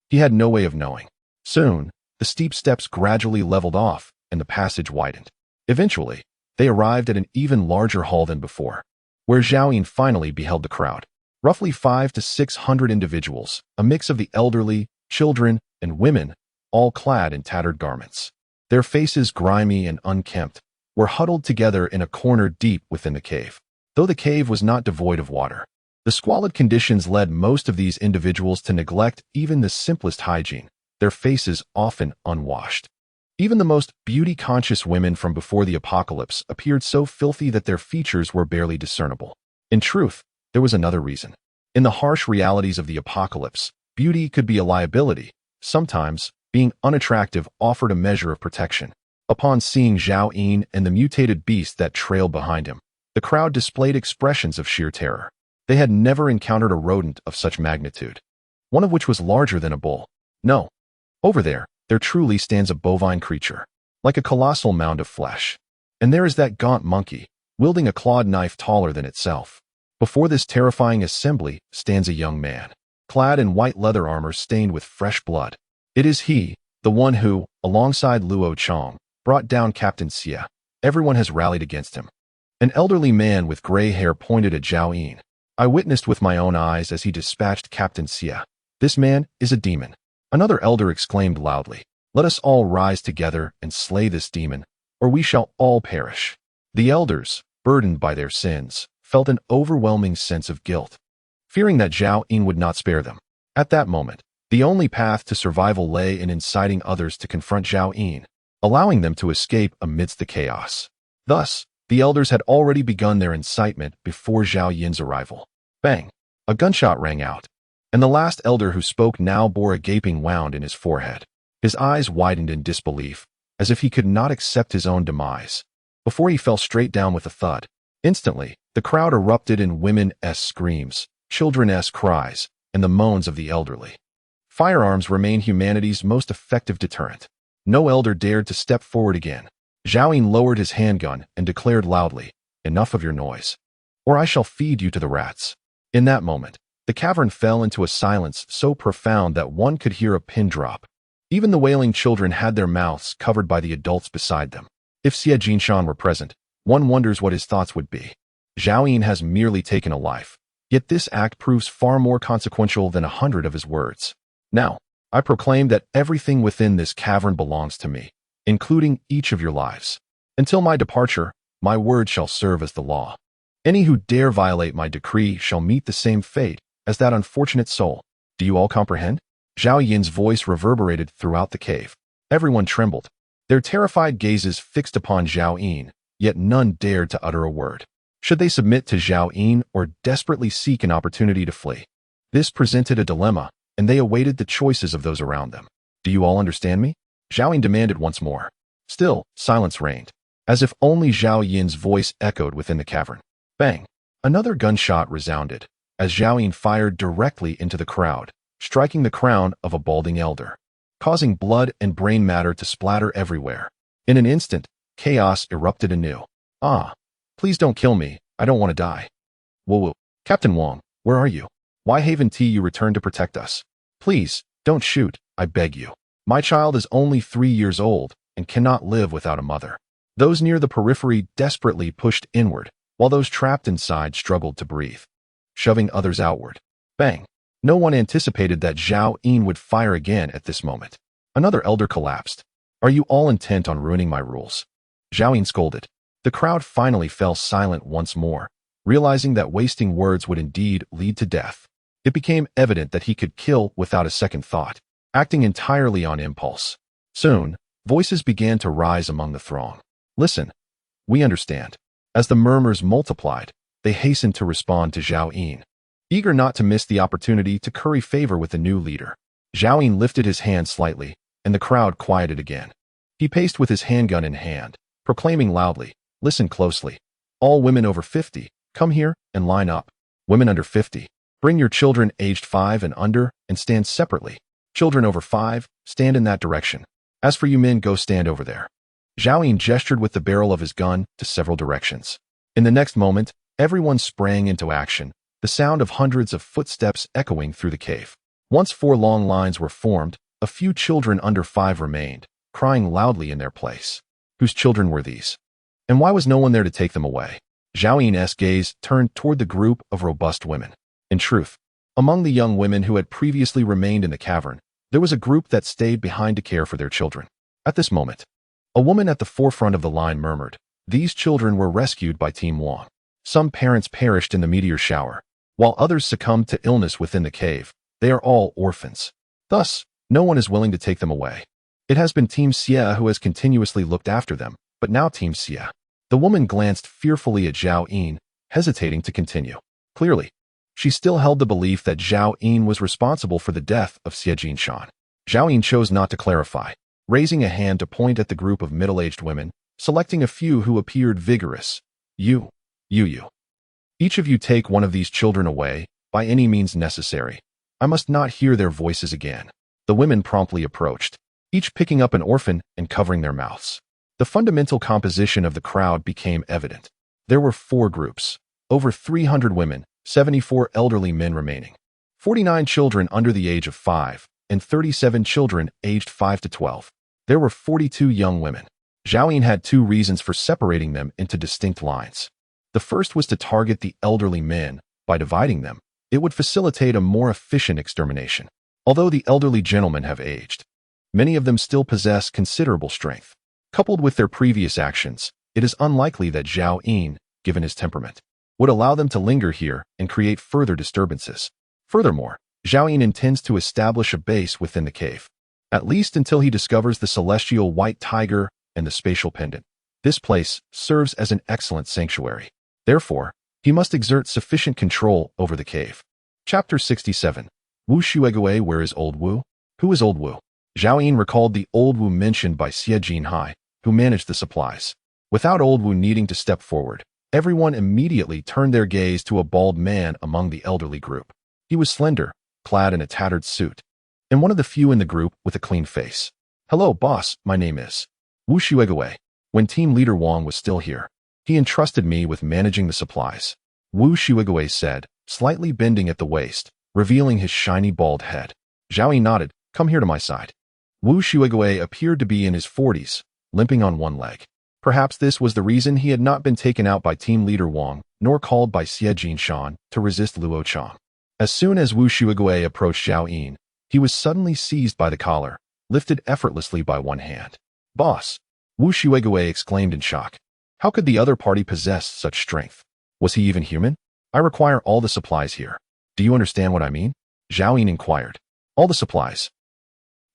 He had no way of knowing. Soon, the steep steps gradually leveled off, and the passage widened. Eventually, they arrived at an even larger hall than before, where Zhao Yin finally beheld the crowd. Roughly 500 to 600 individuals, a mix of the elderly, children, and women, all clad in tattered garments. Their faces grimy and unkempt, were huddled together in a corner deep within the cave. Though the cave was not devoid of water, the squalid conditions led most of these individuals to neglect even the simplest hygiene, their faces often unwashed. Even the most beauty-conscious women from before the apocalypse appeared so filthy that their features were barely discernible. In truth, there was another reason. In the harsh realities of the apocalypse, beauty could be a liability. Sometimes, being unattractive offered a measure of protection. Upon seeing Zhao Yin and the mutated beast that trailed behind him, the crowd displayed expressions of sheer terror. They had never encountered a rodent of such magnitude, one of which was larger than a bull. No. Over there truly stands a bovine creature, like a colossal mound of flesh. And there is that gaunt monkey, wielding a clawed knife taller than itself. Before this terrifying assembly stands a young man, clad in white leather armor stained with fresh blood. It is he, the one who, alongside Luo Chong, brought down Captain Xie. Everyone has rallied against him. An elderly man with gray hair pointed at Zhao Yin. I witnessed with my own eyes as he dispatched Captain Xie. This man is a demon. Another elder exclaimed loudly, "Let us all rise together and slay this demon, or we shall all perish." The elders, burdened by their sins, felt an overwhelming sense of guilt, fearing that Zhao Yin would not spare them. At that moment, the only path to survival lay in inciting others to confront Zhao Yin, allowing them to escape amidst the chaos. Thus, the elders had already begun their incitement before Zhao Yin's arrival. Bang! A gunshot rang out, and the last elder who spoke now bore a gaping wound in his forehead. His eyes widened in disbelief, as if he could not accept his own demise, before he fell straight down with a thud. Instantly, the crowd erupted in women-esque screams, children-esque cries, and the moans of the elderly. Firearms remain humanity's most effective deterrent. No elder dared to step forward again. Zhao Yin lowered his handgun and declared loudly, "Enough of your noise, or I shall feed you to the rats." In that moment, the cavern fell into a silence so profound that one could hear a pin drop. Even the wailing children had their mouths covered by the adults beside them. If Xie Jinshan were present, one wonders what his thoughts would be. Zhao Yin has merely taken a life, yet this act proves far more consequential than 100 of his words. Now, I proclaim that everything within this cavern belongs to me, including each of your lives. Until my departure, my word shall serve as the law. Any who dare violate my decree shall meet the same fate as that unfortunate soul. Do you all comprehend? Zhao Yin's voice reverberated throughout the cave. Everyone trembled, their terrified gazes fixed upon Zhao Yin, yet none dared to utter a word. Should they submit to Zhao Yin or desperately seek an opportunity to flee? This presented a dilemma, and they awaited the choices of those around them. Do you all understand me? Zhao Yin demanded once more. Still, silence reigned, as if only Zhao Yin's voice echoed within the cavern. Bang! Another gunshot resounded, as Zhao Yin fired directly into the crowd, striking the crown of a balding elder, causing blood and brain matter to splatter everywhere. In an instant, chaos erupted anew. "Ah, please don't kill me, I don't want to die." "Whoa, Captain Wang, where are you? Why haven't you returned to protect us? Please, don't shoot, I beg you. My child is only 3 years old and cannot live without a mother." Those near the periphery desperately pushed inward, while those trapped inside struggled to breathe, shoving others outward. Bang! No one anticipated that Zhao Yin would fire again at this moment. Another elder collapsed. "Are you all intent on ruining my rules?" Zhao Yin scolded. The crowd finally fell silent once more, realizing that wasting words would indeed lead to death. It became evident that he could kill without a second thought, acting entirely on impulse. Soon, voices began to rise among the throng. "Listen, we understand." As the murmurs multiplied, they hastened to respond to Zhao Yin, eager not to miss the opportunity to curry favor with the new leader. Zhao Yin lifted his hand slightly, and the crowd quieted again. He paced with his handgun in hand, proclaiming loudly, "Listen closely. All women over 50, come here and line up. Women under 50, bring your children aged 5 and under and stand separately. Children over 5, stand in that direction. As for you men, go stand over there." Zhao Yin gestured with the barrel of his gun to several directions. In the next moment, everyone sprang into action, the sound of hundreds of footsteps echoing through the cave. Once 4 long lines were formed, a few children under 5 remained, crying loudly in their place. Whose children were these? And why was no one there to take them away? Zhao Yin's gaze turned toward the group of robust women. In truth, among the young women who had previously remained in the cavern, there was a group that stayed behind to care for their children. At this moment, a woman at the forefront of the line murmured, "These children were rescued by Team Wang. Some parents perished in the meteor shower, while others succumbed to illness within the cave. They are all orphans. Thus, no one is willing to take them away. It has been Team Xie who has continuously looked after them, but now Team Xie." The woman glanced fearfully at Zhao Yin, hesitating to continue. Clearly, she still held the belief that Zhao Yin was responsible for the death of Xie Jinshan. Zhao Yin chose not to clarify, raising a hand to point at the group of middle-aged women, selecting a few who appeared vigorous. You. Each of you take one of these children away, by any means necessary. I must not hear their voices again. The women promptly approached, each picking up an orphan and covering their mouths. The fundamental composition of the crowd became evident. There were 4 groups, over 300 women, 74 elderly men remaining, 49 children under the age of 5, and 37 children aged 5 to 12. There were 42 young women. Zhao Yin had 2 reasons for separating them into distinct lines. The first was to target the elderly men. By dividing them, it would facilitate a more efficient extermination. Although the elderly gentlemen have aged, many of them still possess considerable strength. Coupled with their previous actions, it is unlikely that Zhao Yin, given his temperament, would allow them to linger here and create further disturbances. Furthermore, Zhao Yin intends to establish a base within the cave, at least until he discovers the celestial white tiger and the spatial pendant. This place serves as an excellent sanctuary. Therefore, he must exert sufficient control over the cave. Chapter 67. Wu Shuegui. Where is Old Wu? Who is Old Wu? Zhao Yin recalled the Old Wu mentioned by Xie Jinhai, who managed the supplies. Without Old Wu needing to step forward, everyone immediately turned their gaze to a bald man among the elderly group. He was slender, clad in a tattered suit, and one of the few in the group with a clean face. Hello, boss, my name is Wu Shuegui. When team leader Wang was still here, he entrusted me with managing the supplies. Wu Shuegui said, slightly bending at the waist, revealing his shiny bald head. Zhao Yin nodded. Come here to my side. Wu Shuegui appeared to be in his 40s, limping on one leg. Perhaps this was the reason he had not been taken out by team leader Wang, nor called by Xie Jinshan to resist Luo Chang. As soon as Wu Shuegui approached Zhao Yin, he was suddenly seized by the collar, lifted effortlessly by one hand. Boss! Wu Shuegui exclaimed in shock. How could the other party possess such strength? Was he even human? I require all the supplies here. Do you understand what I mean? Zhao Yin inquired. All the supplies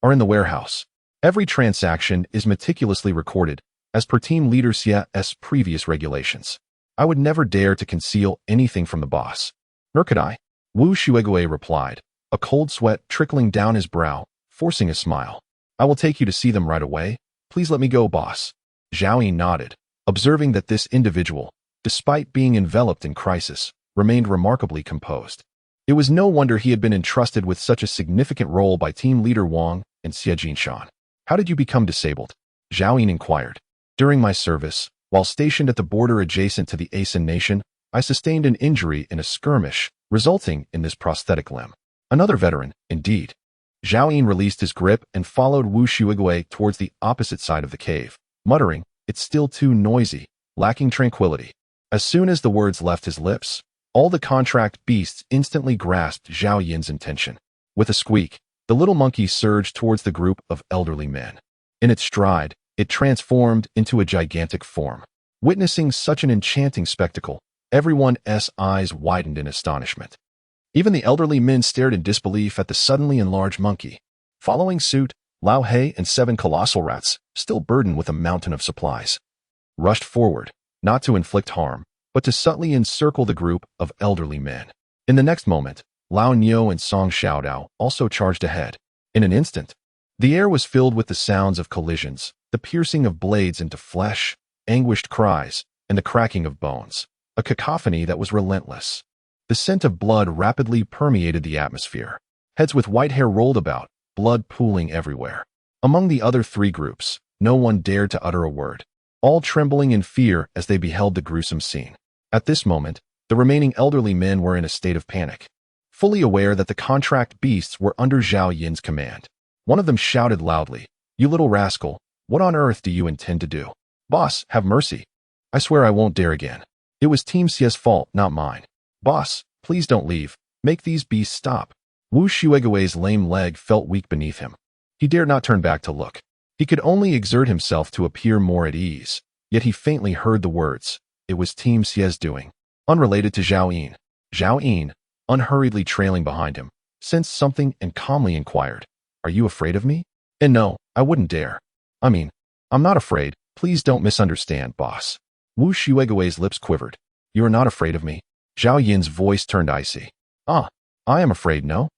are in the warehouse. Every transaction is meticulously recorded, as per team leader Xie's previous regulations. I would never dare to conceal anything from the boss. Nor could I. Wu Shuegui replied, a cold sweat trickling down his brow, forcing a smile. I will take you to see them right away. Please let me go, boss. Zhao Yin nodded, observing that this individual, despite being enveloped in crisis, remained remarkably composed. It was no wonder he had been entrusted with such a significant role by team leader Wang and Xie Jinshan. How did you become disabled? Zhao Yin inquired. During my service, while stationed at the border adjacent to the Asen nation, I sustained an injury in a skirmish, resulting in this prosthetic limb. Another veteran, indeed. Zhao Yin released his grip and followed Wu Shuegui towards the opposite side of the cave, muttering, it's still too noisy, lacking tranquility. As soon as the words left his lips, all the contract beasts instantly grasped Zhao Yin's intention. With a squeak, the little monkey surged towards the group of elderly men. In its stride, it transformed into a gigantic form. Witnessing such an enchanting spectacle, everyone's eyes widened in astonishment. Even the elderly men stared in disbelief at the suddenly enlarged monkey. Following suit, Lao He and 7 colossal rats, still burdened with a mountain of supplies, rushed forward, not to inflict harm, but to subtly encircle the group of elderly men. In the next moment, Lao Niu and Song Xiaodao also charged ahead. In an instant, the air was filled with the sounds of collisions, the piercing of blades into flesh, anguished cries, and the cracking of bones, a cacophony that was relentless. The scent of blood rapidly permeated the atmosphere. Heads with white hair rolled about, blood pooling everywhere. Among the other 3 groups, no one dared to utter a word, all trembling in fear as they beheld the gruesome scene. At this moment, the remaining elderly men were in a state of panic, fully aware that the contract beasts were under Zhao Yin's command. One of them shouted loudly, "You little rascal, what on earth do you intend to do? Boss, have mercy. I swear I won't dare again. It was Team Xie's fault, not mine. Boss, please don't leave. Make these beasts stop." Wu Shuegui's lame leg felt weak beneath him. He dared not turn back to look. He could only exert himself to appear more at ease, yet he faintly heard the words. It was Team Xie's doing, unrelated to Zhao Yin. Zhao Yin, unhurriedly trailing behind him, sensed something and calmly inquired, "Are you afraid of me?" "And no, I wouldn't dare. I mean, I'm not afraid. Please don't misunderstand, boss." Wu Shuegui's lips quivered. "You are not afraid of me?" Zhao Yin's voice turned icy. "Ah, I am afraid, no?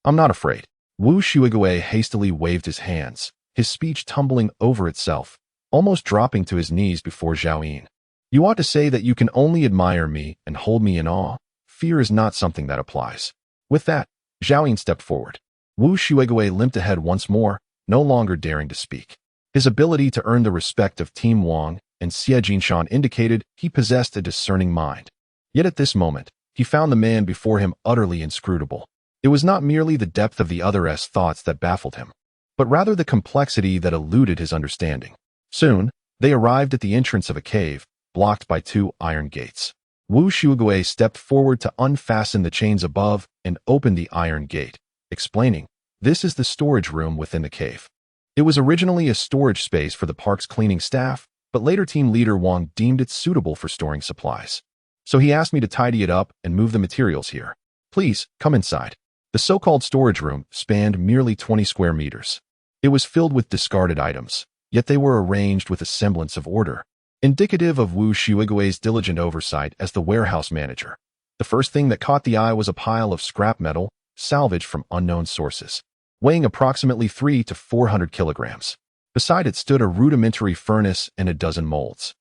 I'm not afraid." Wu Shuegui hastily waved his hands, his speech tumbling over itself, almost dropping to his knees before Zhao Yin. You ought to say that you can only admire me and hold me in awe. Fear is not something that applies. With that, Zhao Yin stepped forward. Wu Shuigui limped ahead once more, no longer daring to speak. His ability to earn the respect of Team Wang and Xie Jinshan indicated he possessed a discerning mind. Yet at this moment, he found the man before him utterly inscrutable. It was not merely the depth of the other's thoughts that baffled him, but rather the complexity that eluded his understanding. Soon, they arrived at the entrance of a cave, blocked by 2 iron gates. Wu Shuigui stepped forward to unfasten the chains above and open the iron gate, explaining, "This is the storage room within the cave." It was originally a storage space for the park's cleaning staff, but later team leader Wang deemed it suitable for storing supplies. So he asked me to tidy it up and move the materials here. Please, come inside. The so-called storage room spanned merely 20 square meters. It was filled with discarded items, yet they were arranged with a semblance of order, indicative of Wu Shuigui's diligent oversight as the warehouse manager. The first thing that caught the eye was a pile of scrap metal, salvaged from unknown sources, weighing approximately 300 to 400 kilograms. Beside it stood a rudimentary furnace and a dozen molds.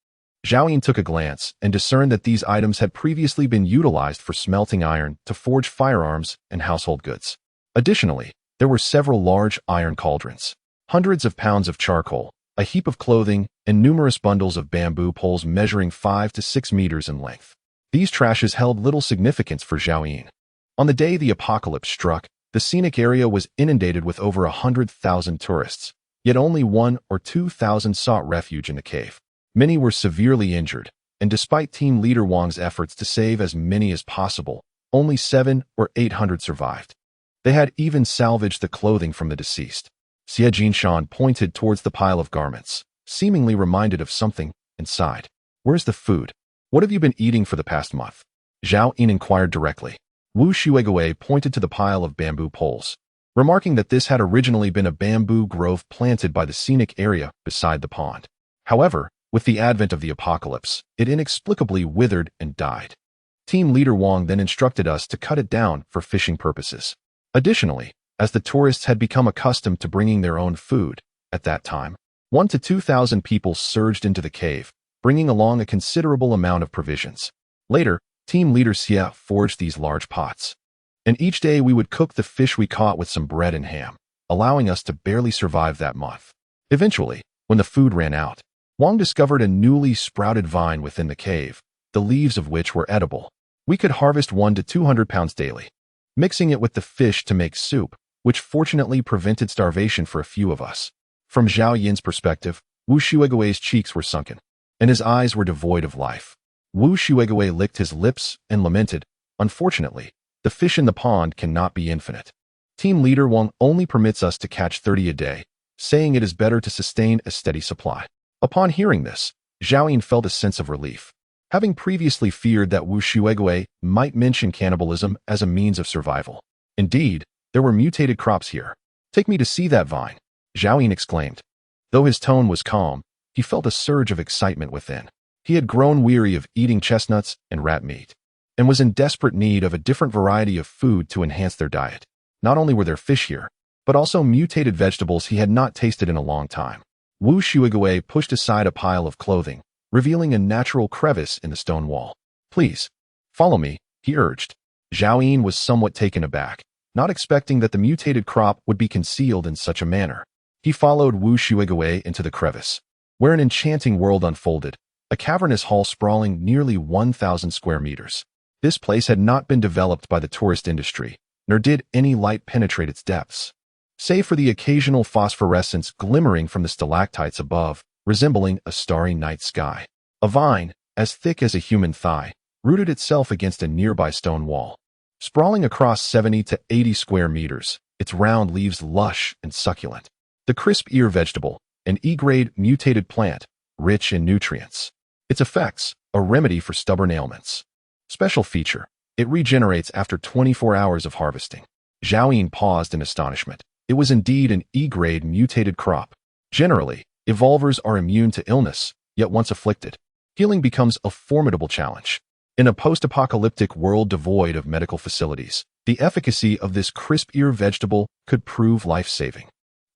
Zhao Yin took a glance and discerned that these items had previously been utilized for smelting iron to forge firearms and household goods. Additionally, there were several large iron cauldrons, hundreds of pounds of charcoal, a heap of clothing, and numerous bundles of bamboo poles measuring 5 to 6 meters in length. These trashes held little significance for Zhao Yin. On the day the apocalypse struck, the scenic area was inundated with over 100,000 tourists, yet only 1,000 or 2,000 sought refuge in the cave. Many were severely injured, and despite team leader Wang's efforts to save as many as possible, only 700 or 800 survived. They had even salvaged the clothing from the deceased. Xie Jinshan pointed towards the pile of garments, seemingly reminded of something, and sighed. "Where's the food? What have you been eating for the past month?" Zhao Yin inquired directly. Wu Shuigui pointed to the pile of bamboo poles, remarking that this had originally been a bamboo grove planted by the scenic area beside the pond. However, with the advent of the apocalypse, it inexplicably withered and died. Team leader Wang then instructed us to cut it down for fishing purposes. Additionally, as the tourists had become accustomed to bringing their own food, at that time, 1,000 to 2,000 people surged into the cave, bringing along a considerable amount of provisions. Later, team leader Xie forged these large pots, and each day we would cook the fish we caught with some bread and ham, allowing us to barely survive that month. Eventually, when the food ran out, Wang discovered a newly sprouted vine within the cave, the leaves of which were edible. We could harvest 100 to 200 pounds daily, mixing it with the fish to make soup, which fortunately prevented starvation for a few of us. From Zhao Yin's perspective, Wu Shuigui's cheeks were sunken, and his eyes were devoid of life. Wu Shuigui licked his lips and lamented, "Unfortunately, the fish in the pond cannot be infinite. Team leader Wang only permits us to catch 30 a day, saying it is better to sustain a steady supply." Upon hearing this, Zhao Yin felt a sense of relief, having previously feared that Wu Shuigui might mention cannibalism as a means of survival. Indeed, there were mutated crops here. "Take me to see that vine," Zhao Yin exclaimed. Though his tone was calm, he felt a surge of excitement within. He had grown weary of eating chestnuts and rat meat, and was in desperate need of a different variety of food to enhance their diet. Not only were there fish here, but also mutated vegetables he had not tasted in a long time. Wu Shuigui pushed aside a pile of clothing, revealing a natural crevice in the stone wall. "Please, follow me," he urged. Zhao Yin was somewhat taken aback, not expecting that the mutated crop would be concealed in such a manner. He followed Wu Shuigui into the crevice, where an enchanting world unfolded, a cavernous hall sprawling nearly 1,000 square meters. This place had not been developed by the tourist industry, nor did any light penetrate its depths, save for the occasional phosphorescence glimmering from the stalactites above, resembling a starry night sky. A vine, as thick as a human thigh, rooted itself against a nearby stone wall. Sprawling across 70 to 80 square meters, its round leaves lush and succulent. The crisp ear vegetable, an E-grade mutated plant, rich in nutrients. Its effects, a remedy for stubborn ailments. Special feature, it regenerates after 24 hours of harvesting. Zhao Yin paused in astonishment. It was indeed an E-grade mutated crop. Generally, evolvers are immune to illness, yet once afflicted, healing becomes a formidable challenge. In a post-apocalyptic world devoid of medical facilities, the efficacy of this crisp ear vegetable could prove life-saving.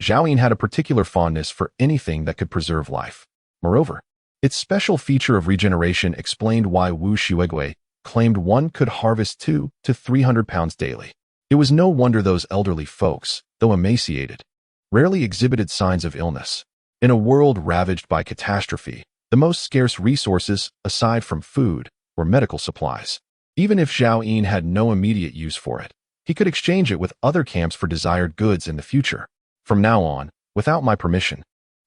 Zhao Yin had a particular fondness for anything that could preserve life. Moreover, Its special feature of regeneration explained why Wu Xuegui claimed one could harvest 2 to 300 pounds daily. It was no wonder those elderly folks, though emaciated, rarely exhibited signs of illness. In a world ravaged by catastrophe, the most scarce resources, aside from food, were medical supplies. Even if Zhao Yin had no immediate use for it, he could exchange it with other camps for desired goods in the future. From now on, without my permission,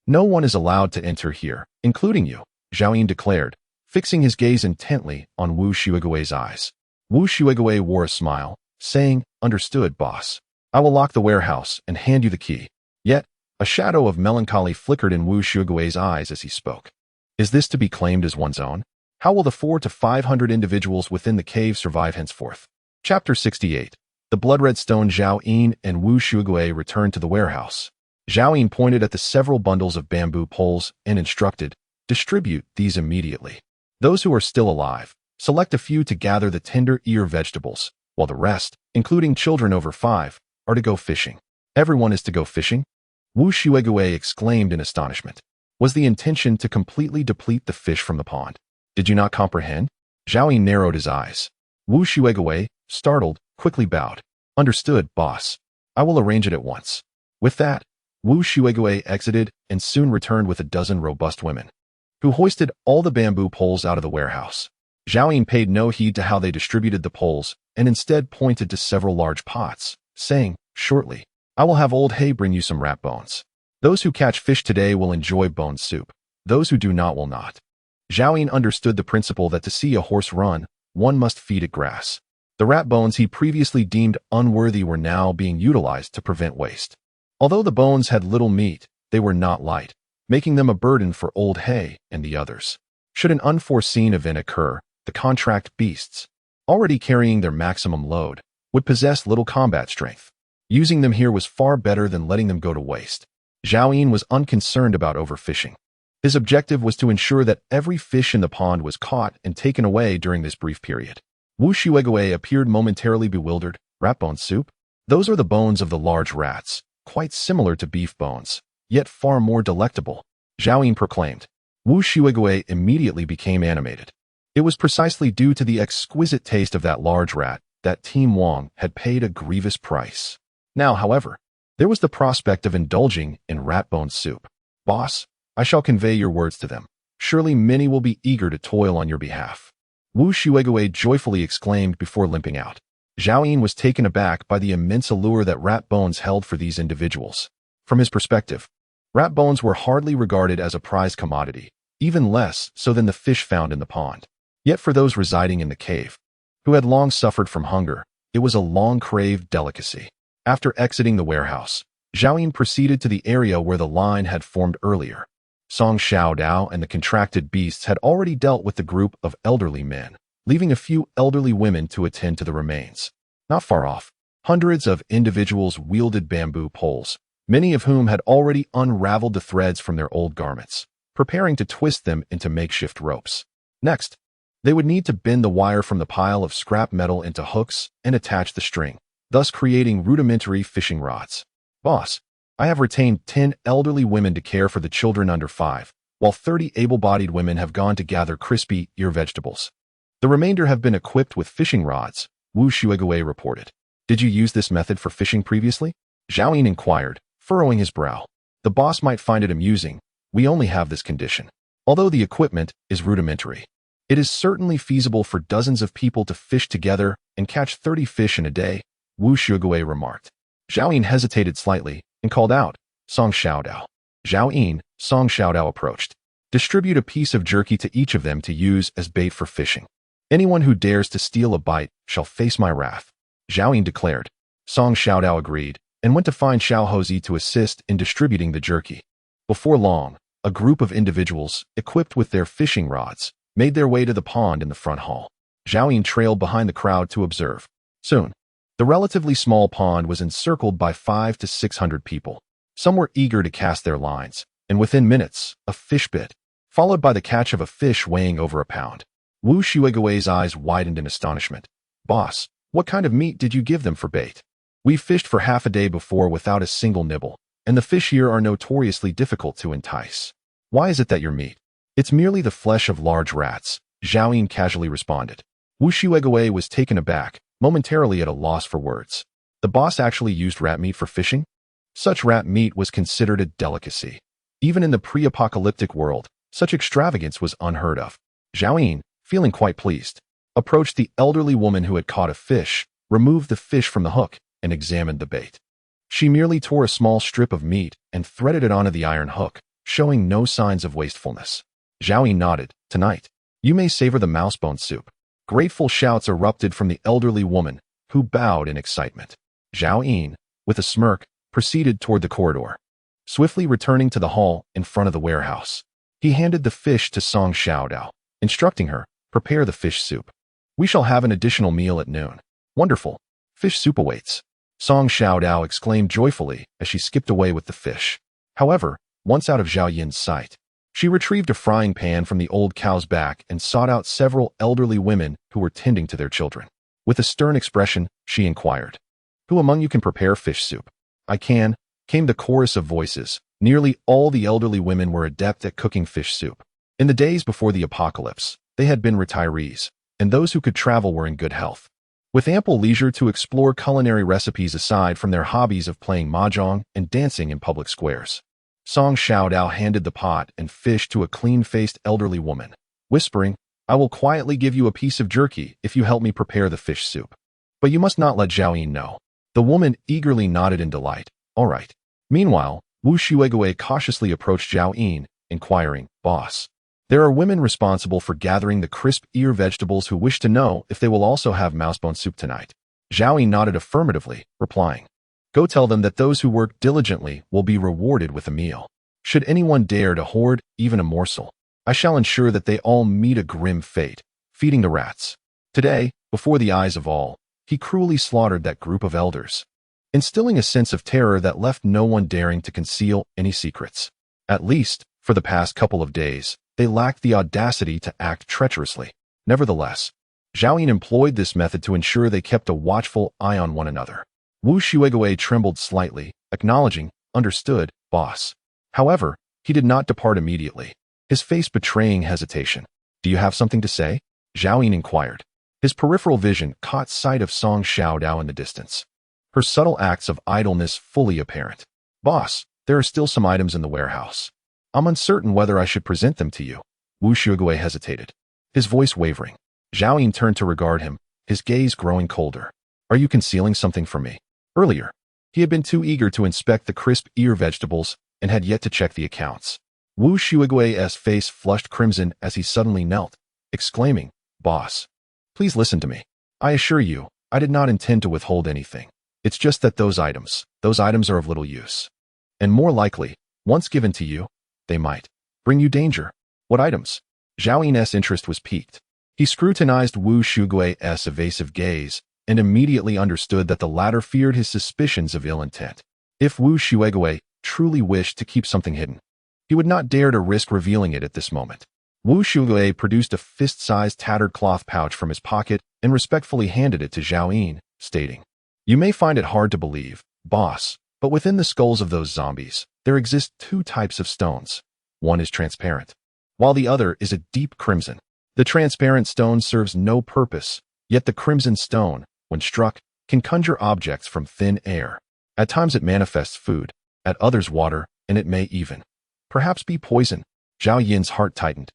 no one is allowed to enter here, including you, Zhao Yin declared, fixing his gaze intently on Wu Xuegui's eyes. Wu Xuegui wore a smile, saying, "Understood, boss. I will lock the warehouse and hand you the key." Yet, a shadow of melancholy flickered in Wu Xuegui's eyes as he spoke. Is this to be claimed as one's own? How will the 400 to 500 individuals within the cave survive henceforth? Chapter 68. The blood-red stone. Zhao Yin and Wu Xuegui returned to the warehouse. Zhao Yin pointed at the several bundles of bamboo poles and instructed, "Distribute these immediately. Those who are still alive, select a few to gather the tender ear vegetables, while the rest, including children over 5, are to go fishing." Everyone is to go fishing? Wu Xuegui exclaimed in astonishment. Was the intention to completely deplete the fish from the pond? Did you not comprehend? Zhao Yin narrowed his eyes. Wu Xuegui, startled, quickly bowed. "Understood, boss. I will arrange it at once." With that, Wu Xuegui exited and soon returned with a dozen robust women, who hoisted all the bamboo poles out of the warehouse. Zhao Yin paid no heed to how they distributed the poles and instead pointed to several large pots, saying, "Shortly, I will have old Hay bring you some rat bones. Those who catch fish today will enjoy bone soup. Those who do not will not." Zhao Yin understood the principle that to see a horse run, one must feed it grass. The rat bones he previously deemed unworthy were now being utilized to prevent waste. Although the bones had little meat, they were not light, making them a burden for old Hay and the others. Should an unforeseen event occur, the contract beasts, already carrying their maximum load, would possess little combat strength. Using them here was far better than letting them go to waste. Zhao Yin was unconcerned about overfishing. His objective was to ensure that every fish in the pond was caught and taken away during this brief period. Wu Xuegui appeared momentarily bewildered. "Rat bone soup? Those are the bones of the large rats, quite similar to beef bones, yet far more delectable," Zhao Yin proclaimed. Wu Xuegui immediately became animated. It was precisely due to the exquisite taste of that large rat that Team Wang had paid a grievous price. Now, however, there was the prospect of indulging in rat bone soup. "Boss, I shall convey your words to them. Surely many will be eager to toil on your behalf," Wu Xuegui joyfully exclaimed before limping out. Zhao Yin was taken aback by the immense allure that rat bones held for these individuals. From his perspective, rat bones were hardly regarded as a prized commodity, even less so than the fish found in the pond. Yet for those residing in the cave, who had long suffered from hunger, it was a long-craved delicacy. After exiting the warehouse, Zhao Yin proceeded to the area where the line had formed earlier. Song Xiaodao and the contracted beasts had already dealt with the group of elderly men, leaving a few elderly women to attend to the remains. Not far off, hundreds of individuals wielded bamboo poles, many of whom had already unraveled the threads from their old garments, preparing to twist them into makeshift ropes. Next, they would need to bend the wire from the pile of scrap metal into hooks and attach the string, thus creating rudimentary fishing rods. "Boss, I have retained 10 elderly women to care for the children under 5, while 30 able-bodied women have gone to gather crispy ear vegetables. The remainder have been equipped with fishing rods," Wu Xuegui reported. "Did you use this method for fishing previously?" Zhao Yin inquired, furrowing his brow. "The boss might find it amusing. We only have this condition. Although the equipment is rudimentary, it is certainly feasible for dozens of people to fish together and catch 30 fish in a day," Wu Xuegui remarked. Zhao Yin hesitated slightly and called out, "Song Xiaodao." Zhao Yin, Song Xiaodao approached. "Distribute a piece of jerky to each of them to use as bait for fishing. Anyone who dares to steal a bite shall face my wrath," Zhao Yin declared. Song Xiaodao agreed and went to find Xiao Hozi to assist in distributing the jerky. Before long, a group of individuals, equipped with their fishing rods, made their way to the pond in the front hall. Zhao Yin trailed behind the crowd to observe. Soon, the relatively small pond was encircled by 500 to 600 people. Some were eager to cast their lines, and within minutes, a fish bit, followed by the catch of a fish weighing over a pound. Wu Xuegui's eyes widened in astonishment. "Boss, what kind of meat did you give them for bait? We fished for half a day before without a single nibble, and the fish here are notoriously difficult to entice. Why is it that your meat It's merely the flesh of large rats, Zhao Yin casually responded. Wu Shuegaoei was taken aback, momentarily at a loss for words. The boss actually used rat meat for fishing? Such rat meat was considered a delicacy. Even in the pre-apocalyptic world, such extravagance was unheard of. Zhao Yin, feeling quite pleased, approached the elderly woman who had caught a fish, removed the fish from the hook, and examined the bait. She merely tore a small strip of meat and threaded it onto the iron hook, showing no signs of wastefulness. Zhao Yin nodded. Tonight, you may savor the mousebone soup. Grateful shouts erupted from the elderly woman, who bowed in excitement. Zhao Yin, with a smirk, proceeded toward the corridor. Swiftly returning to the hall in front of the warehouse, he handed the fish to Song Xiaodao, instructing her, prepare the fish soup. We shall have an additional meal at noon. Wonderful. Fish soup awaits. Song Xiaodao exclaimed joyfully as she skipped away with the fish. However, once out of Zhao Yin's sight, she retrieved a frying pan from the old cow's back and sought out several elderly women who were tending to their children. With a stern expression, she inquired, "Who among you can prepare fish soup?" "I can," came the chorus of voices. Nearly all the elderly women were adept at cooking fish soup. In the days before the apocalypse, they had been retirees, and those who could travel were in good health, with ample leisure to explore culinary recipes aside from their hobbies of playing mahjong and dancing in public squares. Song Xiaodao handed the pot and fish to a clean-faced elderly woman, whispering, "I will quietly give you a piece of jerky if you help me prepare the fish soup. But you must not let Zhao Yin know." The woman eagerly nodded in delight. "All right." Meanwhile, Wu Shuegaoei cautiously approached Zhao Yin, inquiring, "Boss, there are women responsible for gathering the crisp ear vegetables who wish to know if they will also have mousebone soup tonight." Zhao Yin nodded affirmatively, replying, "Go tell them that those who work diligently will be rewarded with a meal. Should anyone dare to hoard even a morsel, I shall ensure that they all meet a grim fate, feeding the rats." Today, before the eyes of all, he cruelly slaughtered that group of elders, instilling a sense of terror that left no one daring to conceal any secrets. At least, for the past couple of days, they lacked the audacity to act treacherously. Nevertheless, Zhao Yin employed this method to ensure they kept a watchful eye on one another. Wu Shuegaoei trembled slightly, acknowledging, "Understood, boss." However, he did not depart immediately, his face betraying hesitation. "Do you have something to say?" Zhao Yin inquired. His peripheral vision caught sight of Song Xiaodao in the distance, her subtle acts of idleness fully apparent. "Boss, there are still some items in the warehouse. I'm uncertain whether I should present them to you." Wu Shuegaoei hesitated, his voice wavering. Zhao Yin turned to regard him, his gaze growing colder. "Are you concealing something from me?" Earlier, he had been too eager to inspect the crisp ear vegetables and had yet to check the accounts. Wu Shuegaoei's face flushed crimson as he suddenly knelt, exclaiming, "Boss, please listen to me. I assure you, I did not intend to withhold anything. It's just that those items are of little use. And more likely, once given to you, they might bring you danger." "What items?" Zhao Yin's interest was piqued. He scrutinized Wu Shuegaoei's evasive gaze and immediately understood that the latter feared his suspicions of ill intent. If Wu Shuegaoei truly wished to keep something hidden, he would not dare to risk revealing it at this moment. Wu Shuegaoei produced a fist-sized tattered cloth pouch from his pocket and respectfully handed it to Zhao Yin, stating, "You may find it hard to believe, boss, but within the skulls of those zombies, there exist two types of stones. One is transparent, while the other is a deep crimson. The transparent stone serves no purpose, yet the crimson stone, when struck, can conjure objects from thin air. At times it manifests food, at others water, and it may even, perhaps, be poison." Zhao Yin's heart tightened.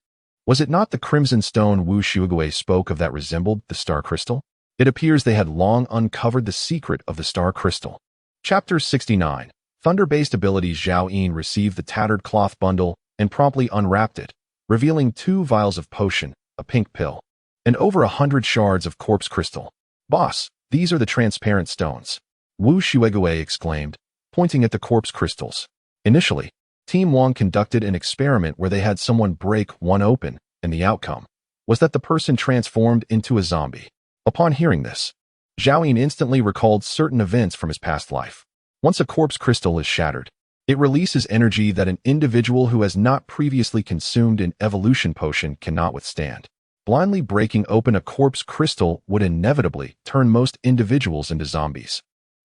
Was it not the crimson stone Wu Shuegaoei spoke of that resembled the star crystal? It appears they had long uncovered the secret of the star crystal. Chapter 69. Thunder-based abilities. Zhao Yin received the tattered cloth bundle and promptly unwrapped it, revealing 2 vials of potion, a pink pill, and over 100 shards of corpse crystal. "Boss, these are the transparent stones," Wu Shuegaoei exclaimed, pointing at the corpse crystals. Initially, Team Wang conducted an experiment where they had someone break one open, and the outcome was that the person transformed into a zombie. Upon hearing this, Zhao Yin instantly recalled certain events from his past life. Once a corpse crystal is shattered, it releases energy that an individual who has not previously consumed an evolution potion cannot withstand. Blindly breaking open a corpse crystal would inevitably turn most individuals into zombies,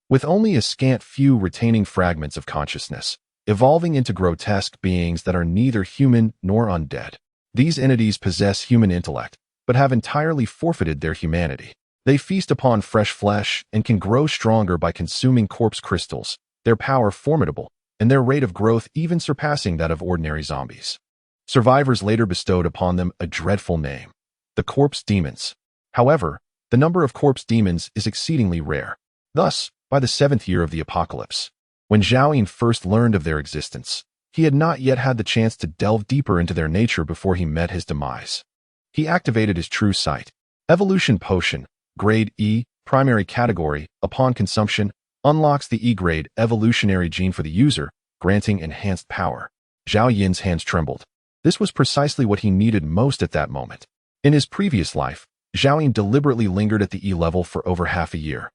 with only a scant few retaining fragments of consciousness, evolving into grotesque beings that are neither human nor undead. These entities possess human intellect, but have entirely forfeited their humanity. They feast upon fresh flesh and can grow stronger by consuming corpse crystals, their power formidable, and their rate of growth even surpassing that of ordinary zombies. Survivors later bestowed upon them a dreadful name, the corpse demons. However, the number of corpse demons is exceedingly rare. Thus, by the 7th year of the apocalypse, when Zhao Yin first learned of their existence, he had not yet had the chance to delve deeper into their nature before he met his demise. He activated his true sight. Evolution Potion, Grade E, Primary Category, upon consumption, unlocks the E-grade evolutionary gene for the user, granting enhanced power. Zhao Yin's hands trembled. This was precisely what he needed most at that moment. In his previous life, Zhao Yin deliberately lingered at the E-level for over half a year,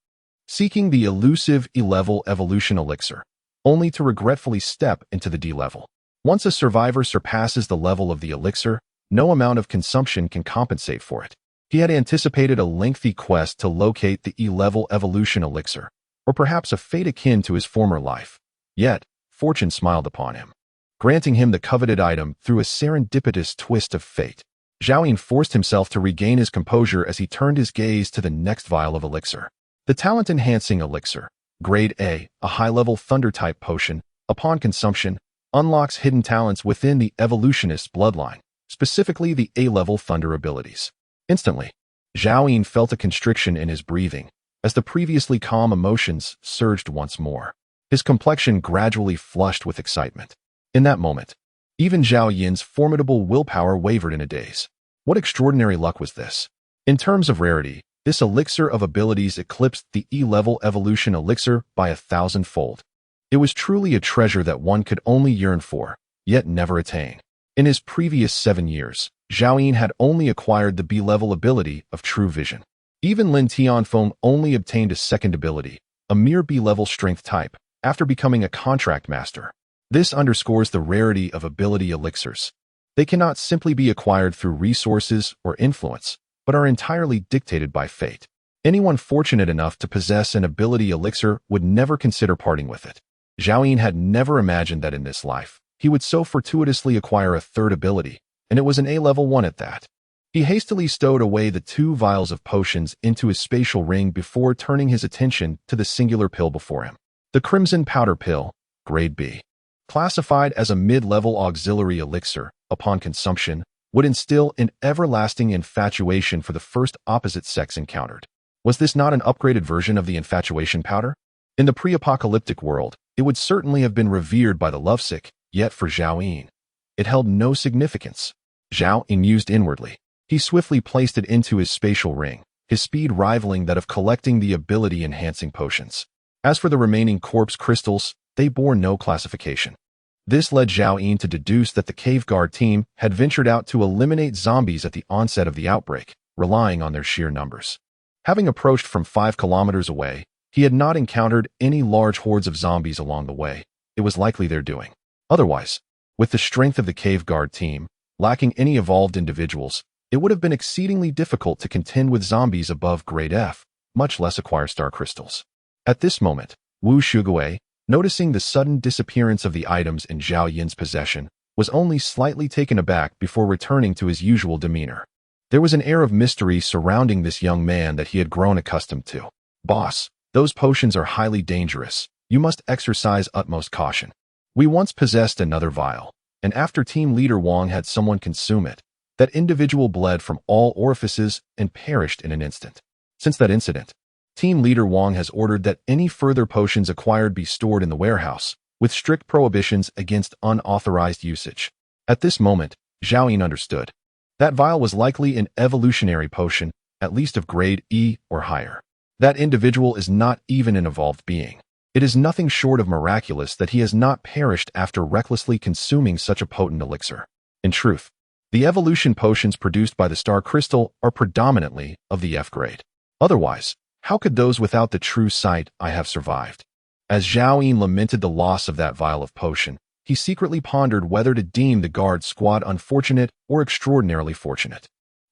seeking the elusive E-level evolution elixir, only to regretfully step into the D-level. Once a survivor surpasses the level of the elixir, no amount of consumption can compensate for it. He had anticipated a lengthy quest to locate the E-level evolution elixir, or perhaps a fate akin to his former life. Yet, fortune smiled upon him, granting him the coveted item through a serendipitous twist of fate. Zhao Yin forced himself to regain his composure as he turned his gaze to the next vial of elixir. The talent-enhancing elixir, Grade A, a high-level thunder-type potion, upon consumption, unlocks hidden talents within the evolutionist's bloodline, specifically the A-level thunder abilities. Instantly, Zhao Yin felt a constriction in his breathing, as the previously calm emotions surged once more. His complexion gradually flushed with excitement. In that moment, even Zhao Yin's formidable willpower wavered in a daze. What extraordinary luck was this? In terms of rarity, this elixir of abilities eclipsed the E-level evolution elixir by 1,000-fold. It was truly a treasure that one could only yearn for, yet never attain. In his previous 7 years, Zhao Yin had only acquired the B-level ability of True Vision. Even Lin Tianfeng only obtained a second ability, a mere B-level strength type, after becoming a contract master. This underscores the rarity of ability elixirs. They cannot simply be acquired through resources or influence, but are entirely dictated by fate. Anyone fortunate enough to possess an ability elixir would never consider parting with it. Zhao Yin had never imagined that in this life, he would so fortuitously acquire a third ability, and it was an A-level one at that. He hastily stowed away the 2 vials of potions into his spatial ring before turning his attention to the singular pill before him. The Crimson Powder Pill, Grade B. Classified as a mid-level auxiliary elixir, upon consumption, would instill an everlasting infatuation for the first opposite sex encountered. Was this not an upgraded version of the infatuation powder? In the pre-apocalyptic world, it would certainly have been revered by the lovesick, yet for Zhao Yin, it held no significance. Zhao Yin mused inwardly. He swiftly placed it into his spatial ring, his speed rivaling that of collecting the ability-enhancing potions. As for the remaining corpse crystals, they bore no classification. This led Zhao Yin to deduce that the cave guard team had ventured out to eliminate zombies at the onset of the outbreak, relying on their sheer numbers. Having approached from 5 kilometers away, he had not encountered any large hordes of zombies along the way. It was likely their doing. Otherwise, with the strength of the cave guard team, lacking any evolved individuals, it would have been exceedingly difficult to contend with zombies above Grade F, much less acquire star crystals. At this moment, Wu Shugui, noticing the sudden disappearance of the items in Zhao Yin's possession, was only slightly taken aback before returning to his usual demeanor. There was an air of mystery surrounding this young man that he had grown accustomed to. "Boss, those potions are highly dangerous. You must exercise utmost caution. We once possessed another vial, and after Team Leader Wang had someone consume it, that individual bled from all orifices and perished in an instant. Since that incident, Team Leader Wang has ordered that any further potions acquired be stored in the warehouse, with strict prohibitions against unauthorized usage." At this moment, Zhao Yin understood. That vial was likely an evolutionary potion, at least of Grade E or higher. That individual is not even an evolved being. It is nothing short of miraculous that he has not perished after recklessly consuming such a potent elixir. In truth, the evolution potions produced by the star crystal are predominantly of the F grade. Otherwise, how could those without the true sight I have survived? As Zhao Yin lamented the loss of that vial of potion, he secretly pondered whether to deem the guard squad unfortunate or extraordinarily fortunate.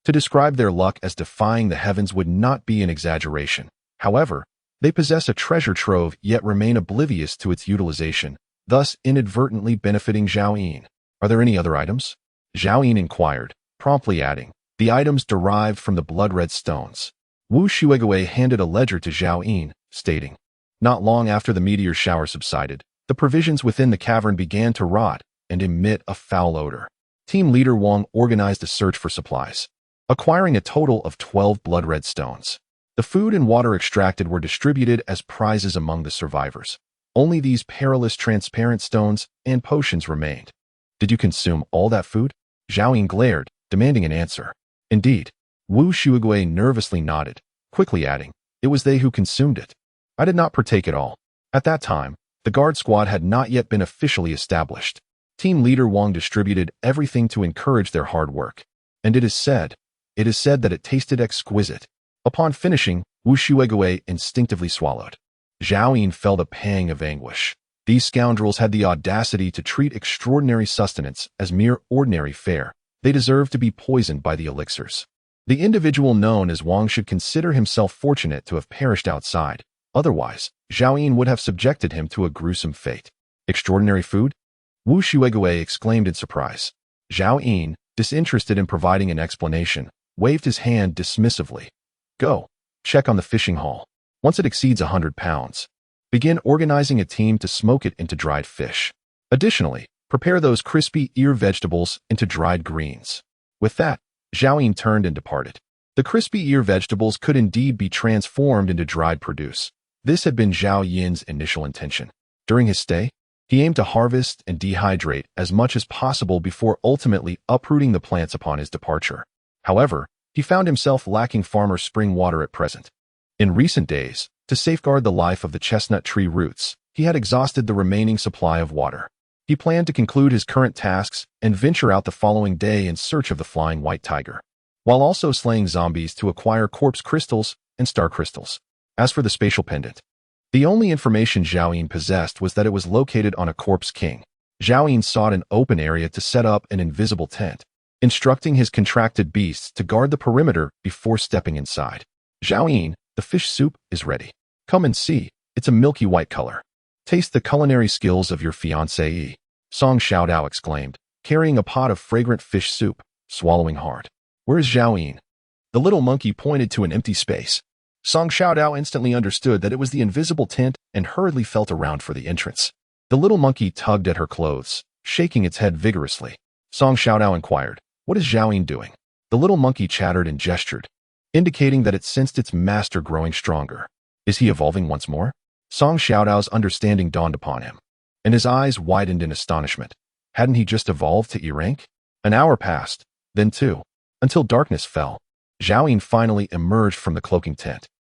To describe their luck as defying the heavens would not be an exaggeration. However, they possess a treasure trove yet remain oblivious to its utilization, thus inadvertently benefiting Zhao Yin. Are there any other items? Zhao Yin inquired, promptly adding, "The items derived from the blood-red stones." Wu Shuegue handed a ledger to Zhao Yin, stating, "Not long after the meteor shower subsided, the provisions within the cavern began to rot and emit a foul odor. Team leader Wang organized a search for supplies, acquiring a total of 12 blood-red stones. The food and water extracted were distributed as prizes among the survivors. Only these perilous transparent stones and potions remained." "Did you consume all that food?" Zhao Yin glared, demanding an answer. "Indeed." Wu Shuegue nervously nodded, quickly adding, "It was they who consumed it. I did not partake at all." At that time, the guard squad had not yet been officially established. Team leader Wang distributed everything to encourage their hard work. And it is said that it tasted exquisite. Upon finishing, Wu Shuegue instinctively swallowed. Zhao Yin felt a pang of anguish. These scoundrels had the audacity to treat extraordinary sustenance as mere ordinary fare. They deserved to be poisoned by the elixirs. The individual known as Wang should consider himself fortunate to have perished outside. Otherwise, Zhao Yin would have subjected him to a gruesome fate. "Extraordinary food?" Wu Shuegue exclaimed in surprise. Zhao Yin, disinterested in providing an explanation, waved his hand dismissively. "Go. Check on the fishing haul. Once it exceeds 100 pounds, begin organizing a team to smoke it into dried fish. Additionally, prepare those crispy ear vegetables into dried greens." With that, Zhao Yin turned and departed. The crispy ear vegetables could indeed be transformed into dried produce. This had been Zhao Yin's initial intention. During his stay, he aimed to harvest and dehydrate as much as possible before ultimately uprooting the plants upon his departure. However, he found himself lacking farmer spring water at present. In recent days, to safeguard the life of the chestnut tree roots, he had exhausted the remaining supply of water. He planned to conclude his current tasks and venture out the following day in search of the flying white tiger, while also slaying zombies to acquire corpse crystals and star crystals. As for the spatial pendant, the only information Zhao Yin possessed was that it was located on a corpse king. Zhao Yin sought an open area to set up an invisible tent, instructing his contracted beasts to guard the perimeter before stepping inside. "Zhao Yin, the fish soup is ready. Come and see, it's a milky white color. Taste the culinary skills of your fiancée," Song Xiaodao exclaimed, carrying a pot of fragrant fish soup, swallowing hard. "Where is Zhao Yin?" The little monkey pointed to an empty space. Song Xiaodao instantly understood that it was the invisible tent and hurriedly felt around for the entrance. The little monkey tugged at her clothes, shaking its head vigorously. Song Xiaodao inquired, "What is Zhao Yin doing?" The little monkey chattered and gestured, indicating that it sensed its master growing stronger. "Is he evolving once more?" Song Xiaodao's understanding dawned upon him, and his eyes widened in astonishment. Hadn't he just evolved to E-rank? An hour passed, then two, until darkness fell. Zhao Yin finally emerged from the cloaking tent.